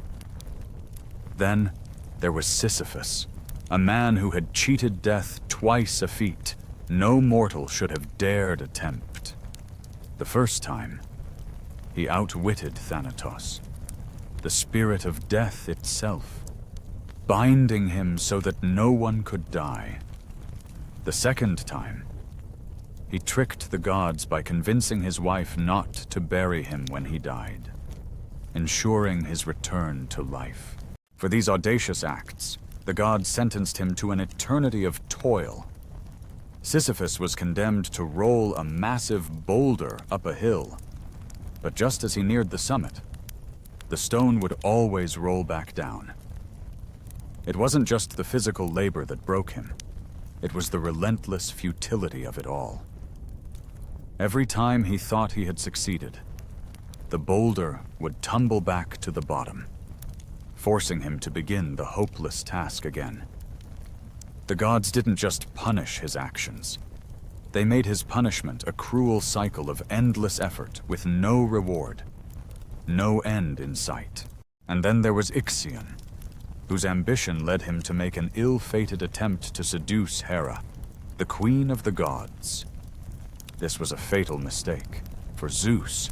Then there was Sisyphus, a man who had cheated death twice a feat no mortal should have dared attempt. The first time, he outwitted Thanatos, the spirit of death itself, binding him so that no one could die. The second time, he tricked the gods by convincing his wife not to bury him when he died, ensuring his return to life. For these audacious acts, the gods sentenced him to an eternity of toil. Sisyphus was condemned to roll a massive boulder up a hill, but just as he neared the summit, the stone would always roll back down. It wasn't just the physical labor that broke him, it was the relentless futility of it all. Every time he thought he had succeeded, the boulder would tumble back to the bottom, forcing him to begin the hopeless task again. The gods didn't just punish his actions. They made his punishment a cruel cycle of endless effort with no reward, no end in sight. And then there was Ixion, whose ambition led him to make an ill-fated attempt to seduce Hera, the queen of the gods. This was a fatal mistake, for Zeus,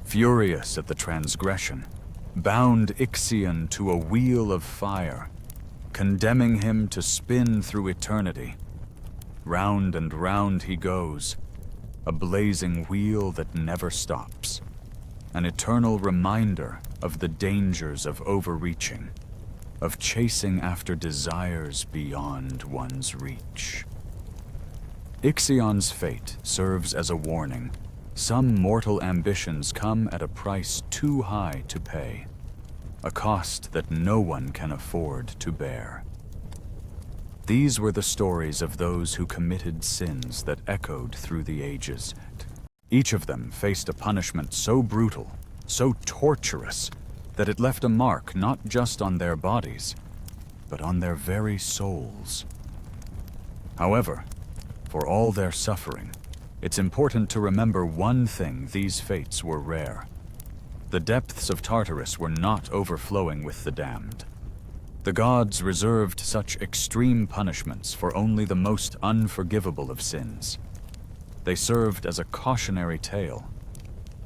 furious at the transgression, bound Ixion to a wheel of fire, condemning him to spin through eternity. Round and round he goes, a blazing wheel that never stops, an eternal reminder of the dangers of overreaching, of chasing after desires beyond one's reach. Ixion's fate serves as a warning. Some mortal ambitions come at a price too high to pay, a cost that no one can afford to bear. These were the stories of those who committed sins that echoed through the ages. Each of them faced a punishment so brutal, so torturous, that it left a mark not just on their bodies, but on their very souls. However, for all their suffering, it's important to remember one thing: these fates were rare. The depths of Tartarus were not overflowing with the damned. The gods reserved such extreme punishments for only the most unforgivable of sins. They served as a cautionary tale,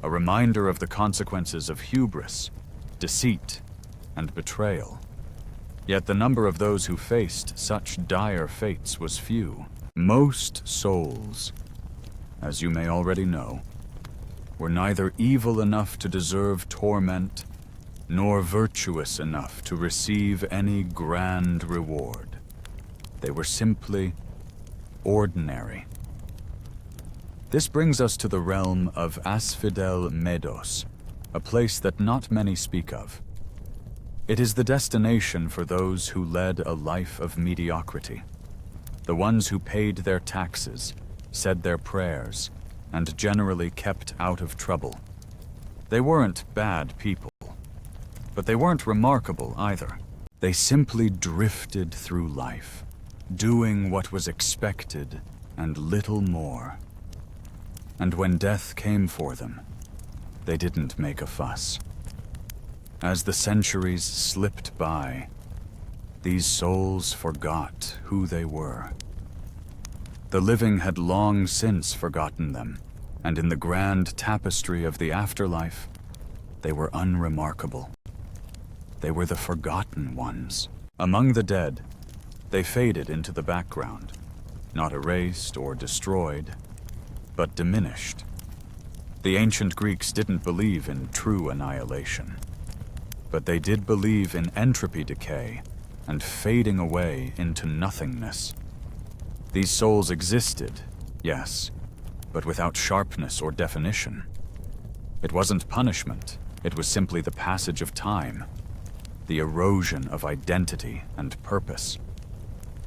a reminder of the consequences of hubris, deceit, and betrayal. Yet the number of those who faced such dire fates was few. Most souls, as you may already know, were neither evil enough to deserve torment, nor virtuous enough to receive any grand reward. They were simply ordinary. This brings us to the realm of Asphodel Medos, a place that not many speak of. It is the destination for those who led a life of mediocrity, the ones who paid their taxes, said their prayers, and generally kept out of trouble. They weren't bad people, but they weren't remarkable either. They simply drifted through life, doing what was expected and little more. And when death came for them, they didn't make a fuss. As the centuries slipped by, these souls forgot who they were. The living had long since forgotten them, and in the grand tapestry of the afterlife, they were unremarkable. They were the forgotten ones. Among the dead, they faded into the background, not erased or destroyed, but diminished. The ancient Greeks didn't believe in true annihilation, but they did believe in entropy decay and fading away into nothingness. These souls existed, yes, but without sharpness or definition. It wasn't punishment, it was simply the passage of time, the erosion of identity and purpose.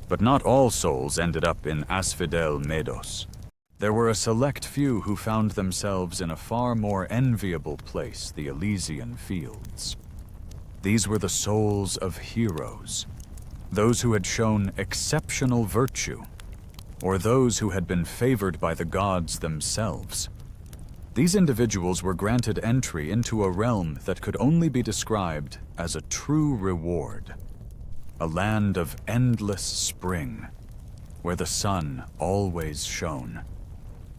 But not all souls ended up in Asphodel Meadows. There were a select few who found themselves in a far more enviable place, the Elysian Fields. These were the souls of heroes, those who had shown exceptional virtue, or those who had been favored by the gods themselves. These individuals were granted entry into a realm that could only be described as a true reward, a land of endless spring, where the sun always shone.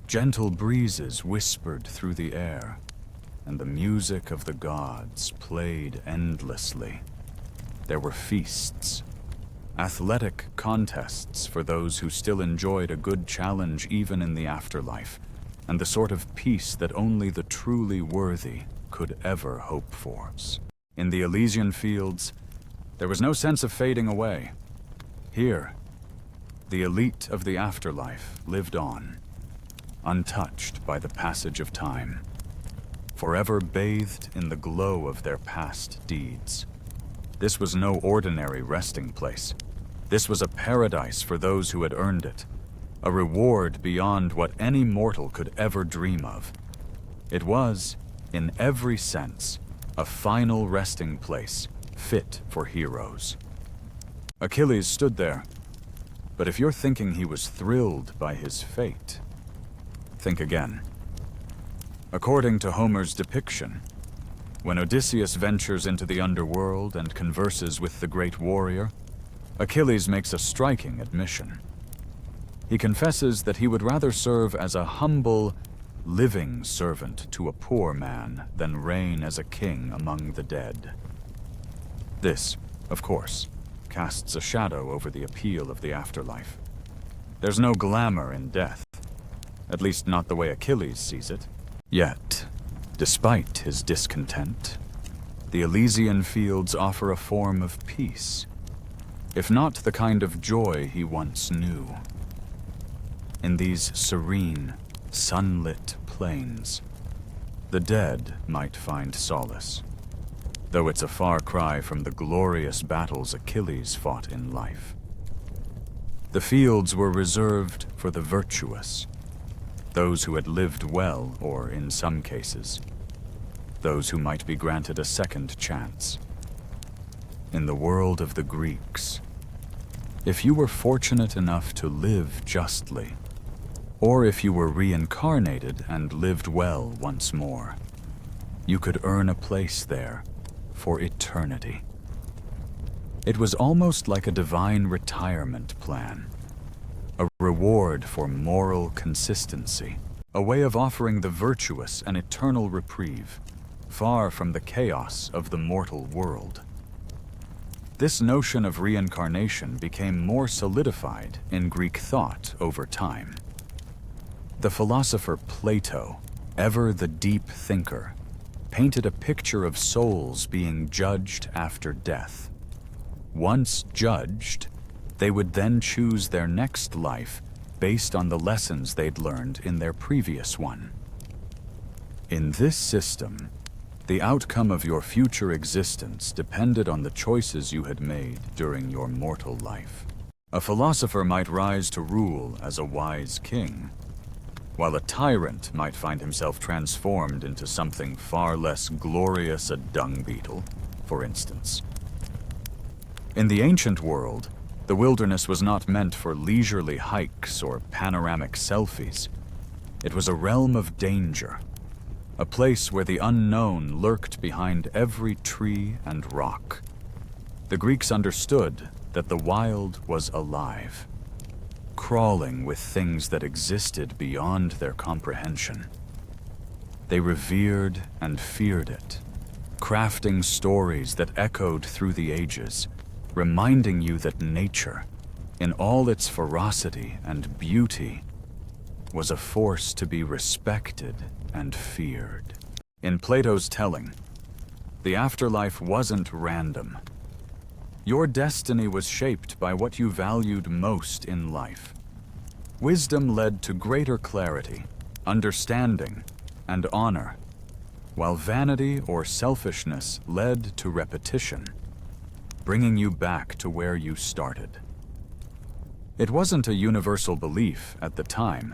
Gentle breezes whispered through the air, and the music of the gods played endlessly. There were feasts, athletic contests for those who still enjoyed a good challenge even in the afterlife, and the sort of peace that only the truly worthy could ever hope for. In the Elysian Fields, there was no sense of fading away. Here, the elite of the afterlife lived on, untouched by the passage of time, forever bathed in the glow of their past deeds. This was no ordinary resting place. This was a paradise for those who had earned it, a reward beyond what any mortal could ever dream of. It was, in every sense, a final resting place fit for heroes. Achilles stood there, but if you're thinking he was thrilled by his fate, think again. According to Homer's depiction, when Odysseus ventures into the underworld and converses with the great warrior, Achilles makes a striking admission. He confesses that he would rather serve as a humble, living servant to a poor man than reign as a king among the dead. This, of course, casts a shadow over the appeal of the afterlife. There's no glamour in death, at least not the way Achilles sees it. Yet, despite his discontent, the Elysian Fields offer a form of peace, if not the kind of joy he once knew. In these serene, sunlit plains, the dead might find solace, though it's a far cry from the glorious battles Achilles fought in life. The fields were reserved for the virtuous, those who had lived well, or in some cases, those who might be granted a second chance. In the world of the Greeks, if you were fortunate enough to live justly, or if you were reincarnated and lived well once more, you could earn a place there for eternity. It was almost like a divine retirement plan, a reward for moral consistency, a way of offering the virtuous an eternal reprieve, far from the chaos of the mortal world. This notion of reincarnation became more solidified in Greek thought over time. The philosopher Plato, ever the deep thinker, painted a picture of souls being judged after death. Once judged, they would then choose their next life based on the lessons they'd learned in their previous one. In this system, the outcome of your future existence depended on the choices you had made during your mortal life. A philosopher might rise to rule as a wise king, while a tyrant might find himself transformed into something far less glorious, a dung beetle, for instance. In the ancient world, the wilderness was not meant for leisurely hikes or panoramic selfies. It was a realm of danger, a place where the unknown lurked behind every tree and rock. The Greeks understood that the wild was alive, crawling with things that existed beyond their comprehension. They revered and feared it, crafting stories that echoed through the ages, reminding you that nature, in all its ferocity and beauty, was a force to be respected and feared. In Plato's telling, the afterlife wasn't random. Your destiny was shaped by what you valued most in life. Wisdom led to greater clarity, understanding, and honor, while vanity or selfishness led to repetition, bringing you back to where you started. It wasn't a universal belief at the time,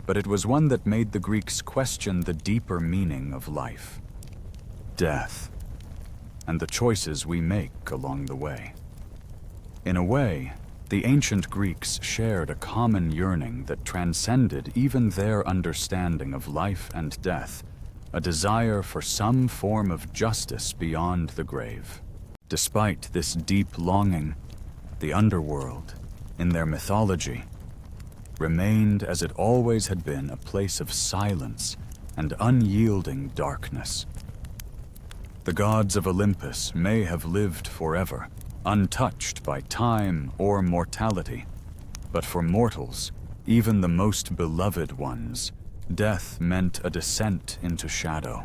but it was one that made the Greeks question the deeper meaning of life, death, and the choices we make along the way. In a way, the ancient Greeks shared a common yearning that transcended even their understanding of life and death, a desire for some form of justice beyond the grave. Despite this deep longing, the underworld, in their mythology, remained as it always had been, a place of silence and unyielding darkness. The gods of Olympus may have lived forever, untouched by time or mortality, but for mortals, even the most beloved ones, death meant a descent into shadow.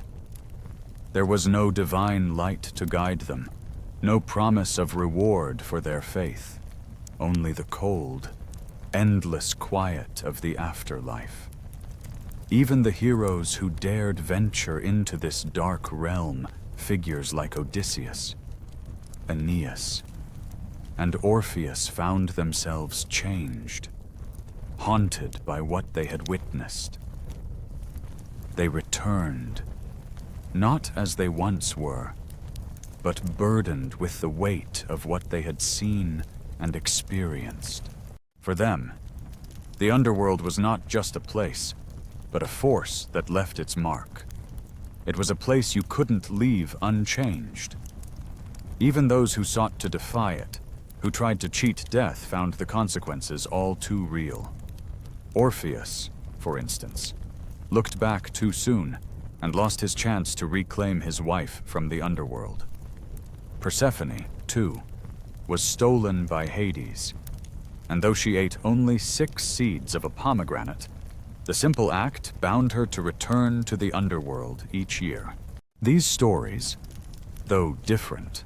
There was no divine light to guide them, no promise of reward for their faith, only the cold, endless quiet of the afterlife. Even the heroes who dared venture into this dark realm, figures like Odysseus, Aeneas, and Orpheus, found themselves changed, haunted by what they had witnessed. They returned, not as they once were, but burdened with the weight of what they had seen and experienced. For them, the underworld was not just a place, but a force that left its mark. It was a place you couldn't leave unchanged. Even those who sought to defy it, who tried to cheat death, found the consequences all too real. Orpheus, for instance, looked back too soon and lost his chance to reclaim his wife from the underworld. Persephone, too, was stolen by Hades, and though she ate only 6 seeds of a pomegranate, the simple act bound her to return to the underworld each year. These stories, though different,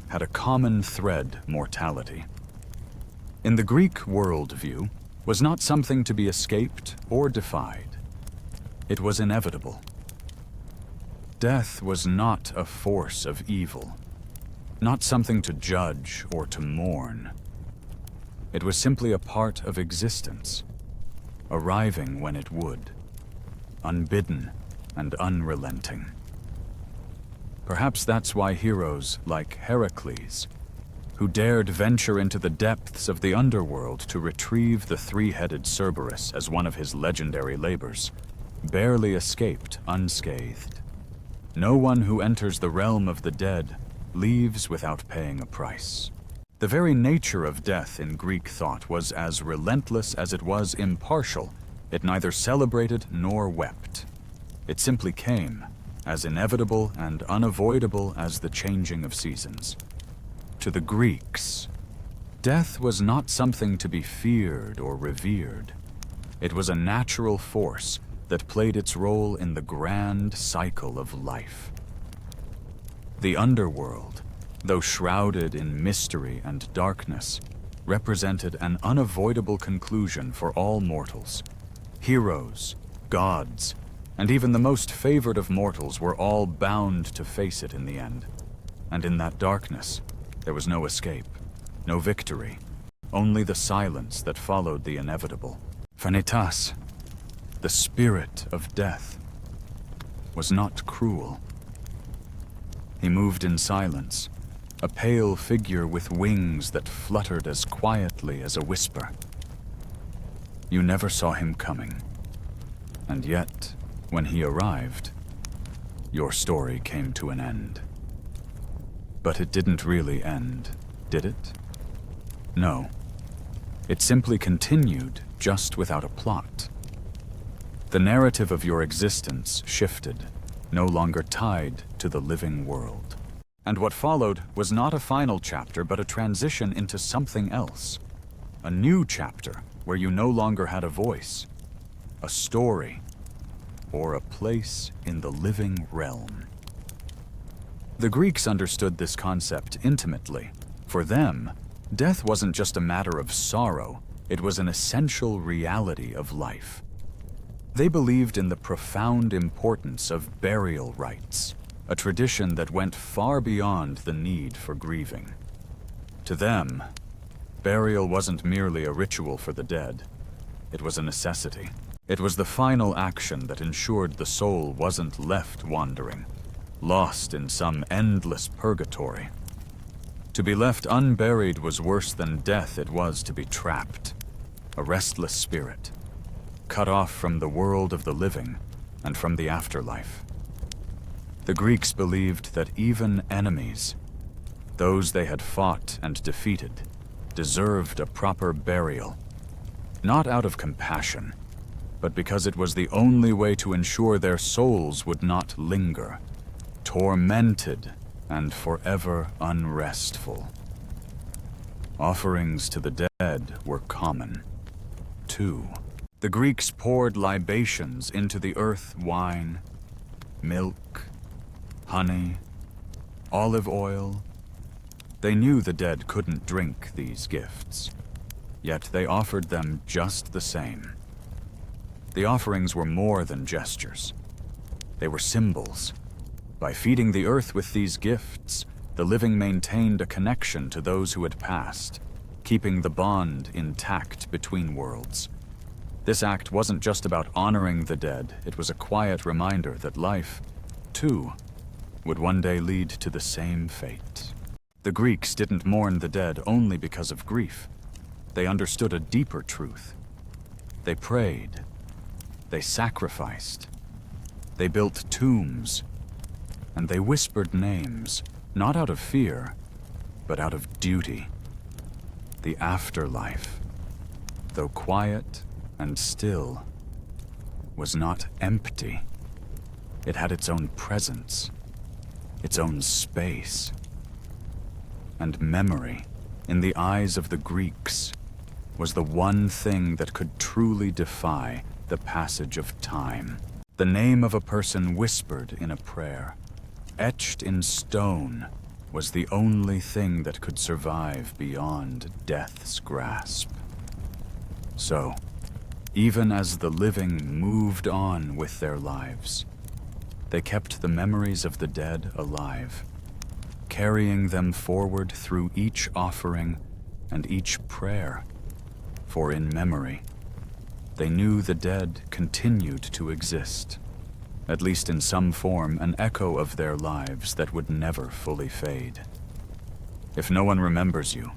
had a common thread: mortality. In the Greek worldview, was not something to be escaped or defied. It was inevitable. Death was not a force of evil, not something to judge or to mourn. It was simply a part of existence, arriving when it would, unbidden and unrelenting. Perhaps that's why heroes like Heracles, who dared venture into the depths of the underworld to retrieve the 3-headed Cerberus as one of his legendary labors, barely escaped unscathed. No one who enters the realm of the dead leaves without paying a price. The very nature of death in Greek thought was as relentless as it was impartial. It neither celebrated nor wept. It simply came, as inevitable and unavoidable as the changing of seasons. To the Greeks, death was not something to be feared or revered. It was a natural force that played its role in the grand cycle of life. The underworld, though shrouded in mystery and darkness, represented an unavoidable conclusion for all mortals. Heroes, gods, and even the most favored of mortals were all bound to face it in the end. And in that darkness, there was no escape, no victory, only the silence that followed the inevitable. Vanitas, the spirit of death, was not cruel. He moved in silence, a pale figure with wings that fluttered as quietly as a whisper. You never saw him coming, and yet, when he arrived, your story came to an end. But it didn't really end, did it? No. It simply continued, just without a plot. The narrative of your existence shifted, no longer tied to the living world. And what followed was not a final chapter, but a transition into something else. A new chapter where you no longer had a voice, a story, or a place in the living realm. The Greeks understood this concept intimately. For them, death wasn't just a matter of sorrow, it was an essential reality of life. They believed in the profound importance of burial rites, a tradition that went far beyond the need for grieving. To them, burial wasn't merely a ritual for the dead. It was a necessity. It was the final action that ensured the soul wasn't left wandering, lost in some endless purgatory. To be left unburied was worse than death. It was to be trapped, a restless spirit, cut off from the world of the living and from the afterlife. The Greeks believed that even enemies, those they had fought and defeated, deserved a proper burial, not out of compassion, but because it was the only way to ensure their souls would not linger, tormented and forever unrestful. Offerings to the dead were common, too. The Greeks poured libations into the earth: wine, milk, honey, olive oil. They knew the dead couldn't drink these gifts, yet they offered them just the same. The offerings were more than gestures. They were symbols. By feeding the earth with these gifts, the living maintained a connection to those who had passed, keeping the bond intact between worlds. This act wasn't just about honoring the dead, it was a quiet reminder that life, too, would one day lead to the same fate. The Greeks didn't mourn the dead only because of grief. They understood a deeper truth. They prayed. They sacrificed. They built tombs. And they whispered names, not out of fear, but out of duty. The afterlife, though quiet and still, was not empty. It had its own presence, its own space. And memory, in the eyes of the Greeks, was the one thing that could truly defy the passage of time. The name of a person whispered in a prayer, etched in stone, was the only thing that could survive beyond death's grasp. So, even as the living moved on with their lives, they kept the memories of the dead alive, carrying them forward through each offering and each prayer. For in memory, they knew the dead continued to exist, at least in some form, an echo of their lives that would never fully fade. If no one remembers you,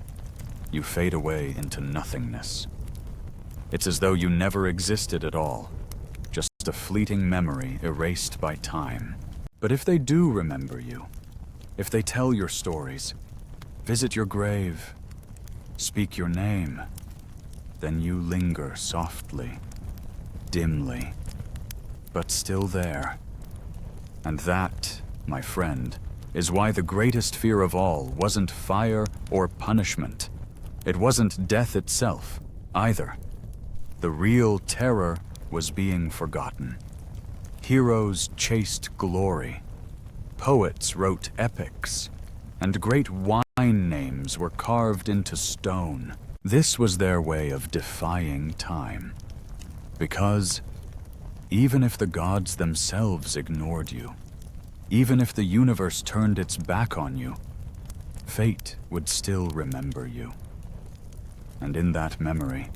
you fade away into nothingness. It's as though you never existed at all, just a fleeting memory erased by time. But if they do remember you, if they tell your stories, visit your grave, speak your name, then you linger softly, dimly, but still there. And that, my friend, is why the greatest fear of all wasn't fire or punishment. It wasn't death itself, either. The real terror was being forgotten. Heroes chased glory. Poets wrote epics. And great wine names were carved into stone. This was their way of defying time. Because even if the gods themselves ignored you, even if the universe turned its back on you, fate would still remember you. And in that memory,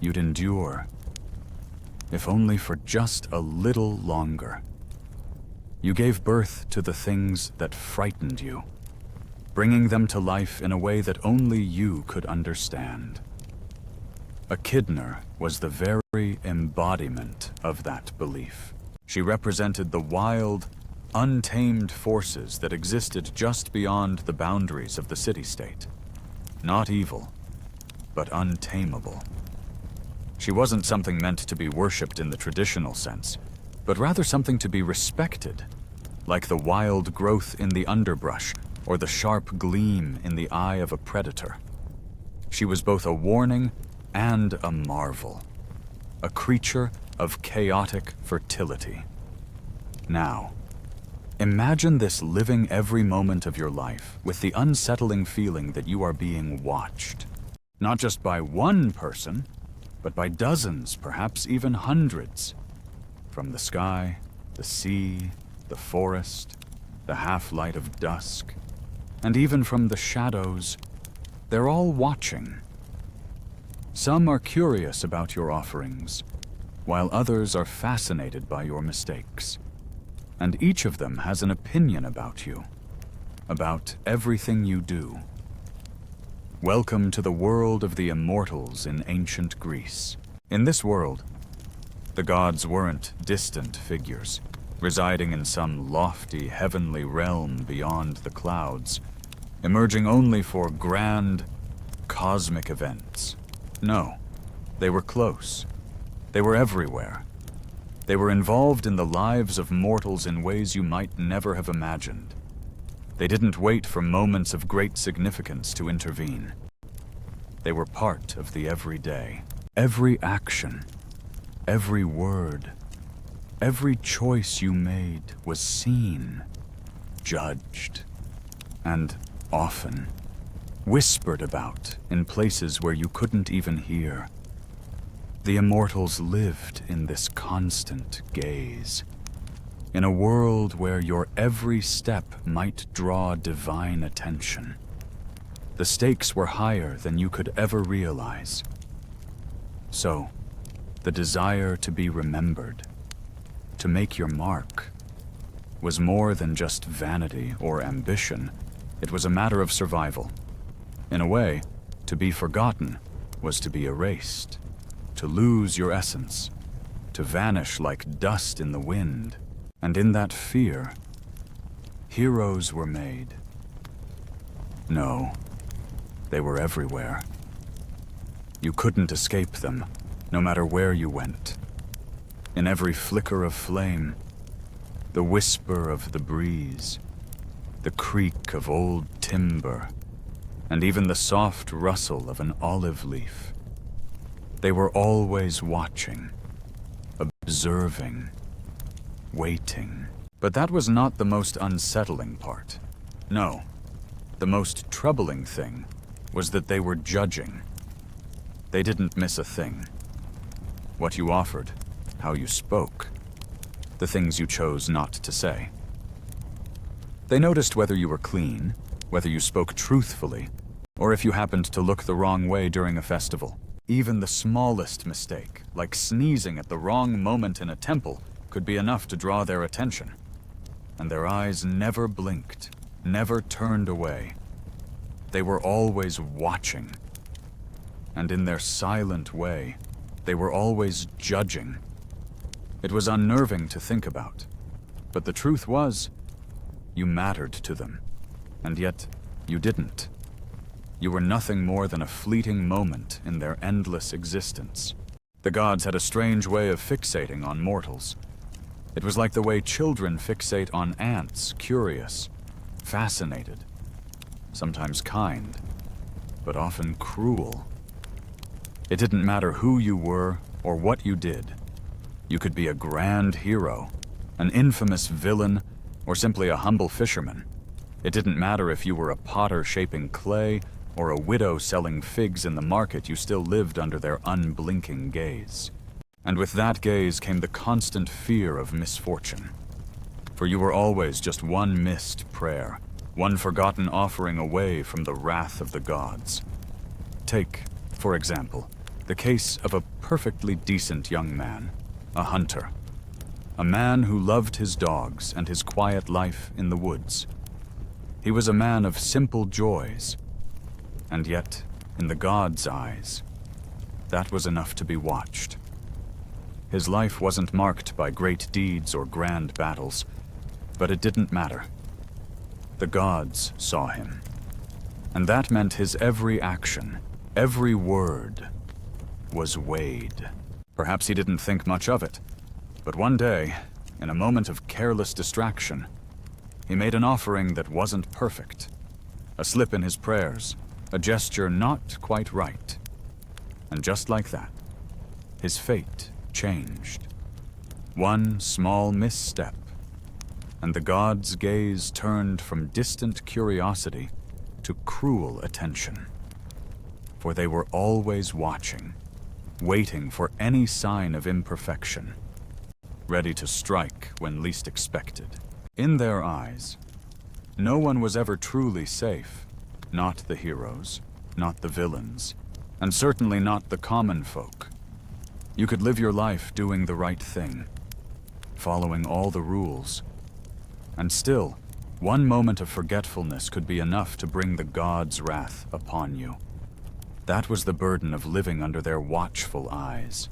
you'd endure, if only for just a little longer. You gave birth to the things that frightened you, bringing them to life in a way that only you could understand. Echidna was the very embodiment of that belief. She represented the wild, untamed forces that existed just beyond the boundaries of the city-state. Not evil, but untamable. She wasn't something meant to be worshipped in the traditional sense, but rather something to be respected, like the wild growth in the underbrush or the sharp gleam in the eye of a predator. She was both a warning and a marvel, a creature of chaotic fertility. Now, imagine this living every moment of your life with the unsettling feeling that you are being watched. Not just by one person, but by dozens, perhaps even hundreds. From the sky, the sea, the forest, the half-light of dusk, and even from the shadows, they're all watching. Some are curious about your offerings, while others are fascinated by your mistakes. And each of them has an opinion about you, about everything you do. Welcome to the world of the immortals in ancient Greece. In this world, the gods weren't distant figures, residing in some lofty heavenly realm beyond the clouds, emerging only for grand, cosmic events. No, they were close. They were everywhere. They were involved in the lives of mortals in ways you might never have imagined. They didn't wait for moments of great significance to intervene. They were part of the everyday. Every action, every word, every choice you made was seen, judged, and often whispered about in places where you couldn't even hear. The immortals lived in this constant gaze, in a world where your every step might draw divine attention. The stakes were higher than you could ever realize. So, the desire to be remembered, to make your mark, was more than just vanity or ambition. It was a matter of survival. In a way, to be forgotten was to be erased, to lose your essence, to vanish like dust in the wind. And in that fear, heroes were made. No, they were everywhere. You couldn't escape them, no matter where you went. In every flicker of flame, the whisper of the breeze, the creak of old timber, and even the soft rustle of an olive leaf. They were always watching, observing, waiting. But that was not the most unsettling part. No, the most troubling thing was that they were judging. They didn't miss a thing. What you offered, how you spoke, the things you chose not to say. They noticed whether you were clean, whether you spoke truthfully, or if you happened to look the wrong way during a festival. Even the smallest mistake, like sneezing at the wrong moment in a temple, could be enough to draw their attention. And their eyes never blinked, never turned away. They were always watching. And in their silent way, they were always judging. It was unnerving to think about. But the truth was, you mattered to them. And yet, you didn't. You were nothing more than a fleeting moment in their endless existence. The gods had a strange way of fixating on mortals. It was like the way children fixate on ants, curious, fascinated, sometimes kind, but often cruel. It didn't matter who you were or what you did. You could be a grand hero, an infamous villain, or simply a humble fisherman. It didn't matter if you were a potter shaping clay or a widow selling figs in the market, you still lived under their unblinking gaze. And with that gaze came the constant fear of misfortune. For you were always just one missed prayer, one forgotten offering away from the wrath of the gods. Take, for example, the case of a perfectly decent young man, a hunter. A man who loved his dogs and his quiet life in the woods. He was a man of simple joys, and yet, in the gods' eyes, that was enough to be watched. His life wasn't marked by great deeds or grand battles, but it didn't matter. The gods saw him, and that meant his every action, Every word was weighed. Perhaps he didn't think much of it, but one day, in a moment of careless distraction, he made an offering that wasn't perfect. A slip in his prayers, a gesture not quite right. And just like that, his fate changed. One small misstep, and the gods' gaze turned from distant curiosity to cruel attention. For they were always watching, waiting for any sign of imperfection, ready to strike when least expected. In their eyes, no one was ever truly safe. Not the heroes, not the villains, and certainly not the common folk. You could live your life doing the right thing, following all the rules, and still, one moment of forgetfulness could be enough to bring the gods' wrath upon you. That was the burden of living under their watchful eyes.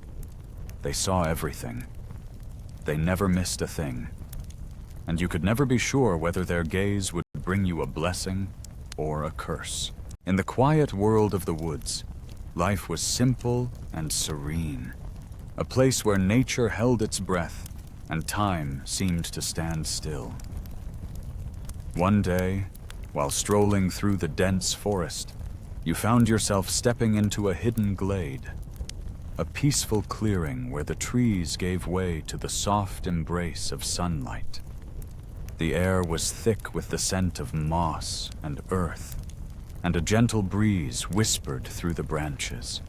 They saw everything. They never missed a thing. And you could never be sure whether their gaze would bring you a blessing or a curse. In the quiet world of the woods, life was simple and serene. A place where nature held its breath and time seemed to stand still. One day, while strolling through the dense forest, you found yourself stepping into a hidden glade, a peaceful clearing where the trees gave way to the soft embrace of sunlight. The air was thick with the scent of moss and earth, and a gentle breeze whispered through the branches.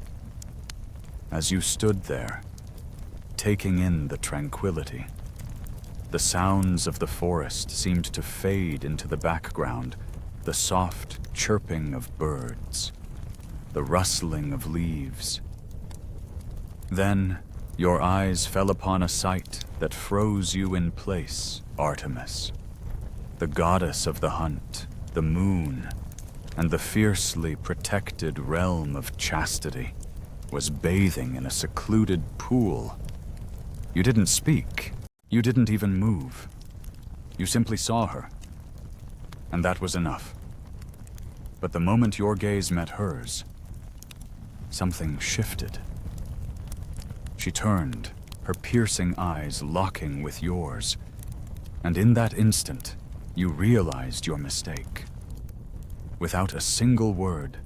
As you stood there, taking in the tranquility, the sounds of the forest seemed to fade into the background, the soft chirping of birds, the rustling of leaves. Then, your eyes fell upon a sight that froze you in place, Artemis. The goddess of the hunt, the moon, and the fiercely protected realm of chastity, was bathing in a secluded pool. You didn't speak. You didn't even move. You simply saw her. And that was enough. But the moment your gaze met hers, something shifted. She turned, her piercing eyes locking with yours. And in that instant, you realized your mistake. Without a single word,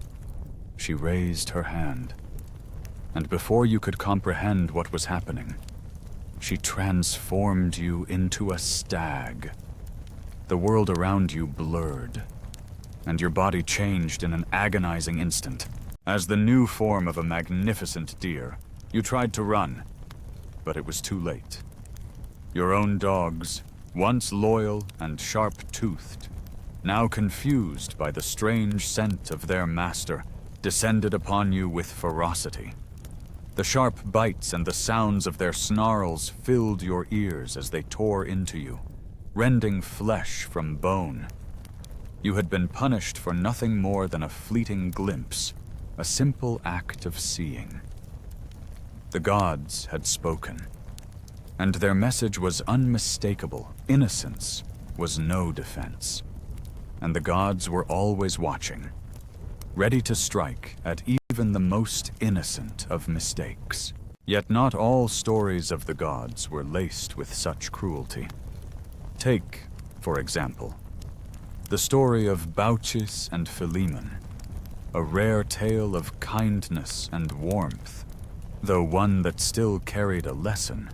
she raised her hand. And before you could comprehend what was happening, she transformed you into a stag. The world around you blurred, and your body changed in an agonizing instant. As the new form of a magnificent deer, you tried to run, but it was too late. Your own dogs, once loyal and sharp-toothed, now confused by the strange scent of their master, descended upon you with ferocity. The sharp bites and the sounds of their snarls filled your ears as they tore into you, rending flesh from bone. You had been punished for nothing more than a fleeting glimpse, a simple act of seeing. The gods had spoken, and their message was unmistakable. Innocence was no defense, and the gods were always watching, ready to strike at even the most innocent of mistakes. Yet not all stories of the gods were laced with such cruelty. Take, for example, the story of Baucis and Philemon, a rare tale of kindness and warmth, though one that still carried a lesson,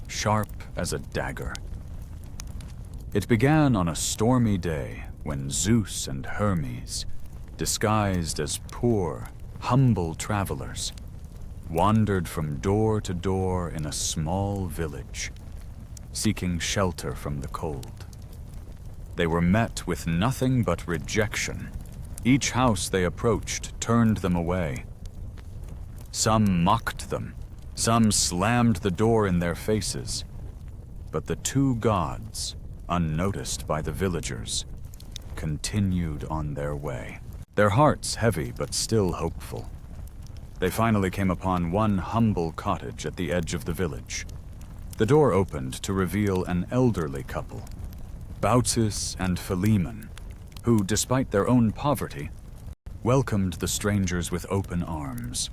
sharp as a dagger. It began on a stormy day when Zeus and Hermes, disguised as poor, humble travelers, wandered from door to door in a small village, seeking shelter from the cold. They were met with nothing but rejection. Each house they approached turned them away. Some mocked them, some slammed the door in their faces. But the two gods, unnoticed by the villagers, continued on their way. Their hearts heavy but still hopeful. They finally came upon one humble cottage at the edge of the village. The door opened to reveal an elderly couple, Baucis and Philemon, who, despite their own poverty, welcomed the strangers with open arms.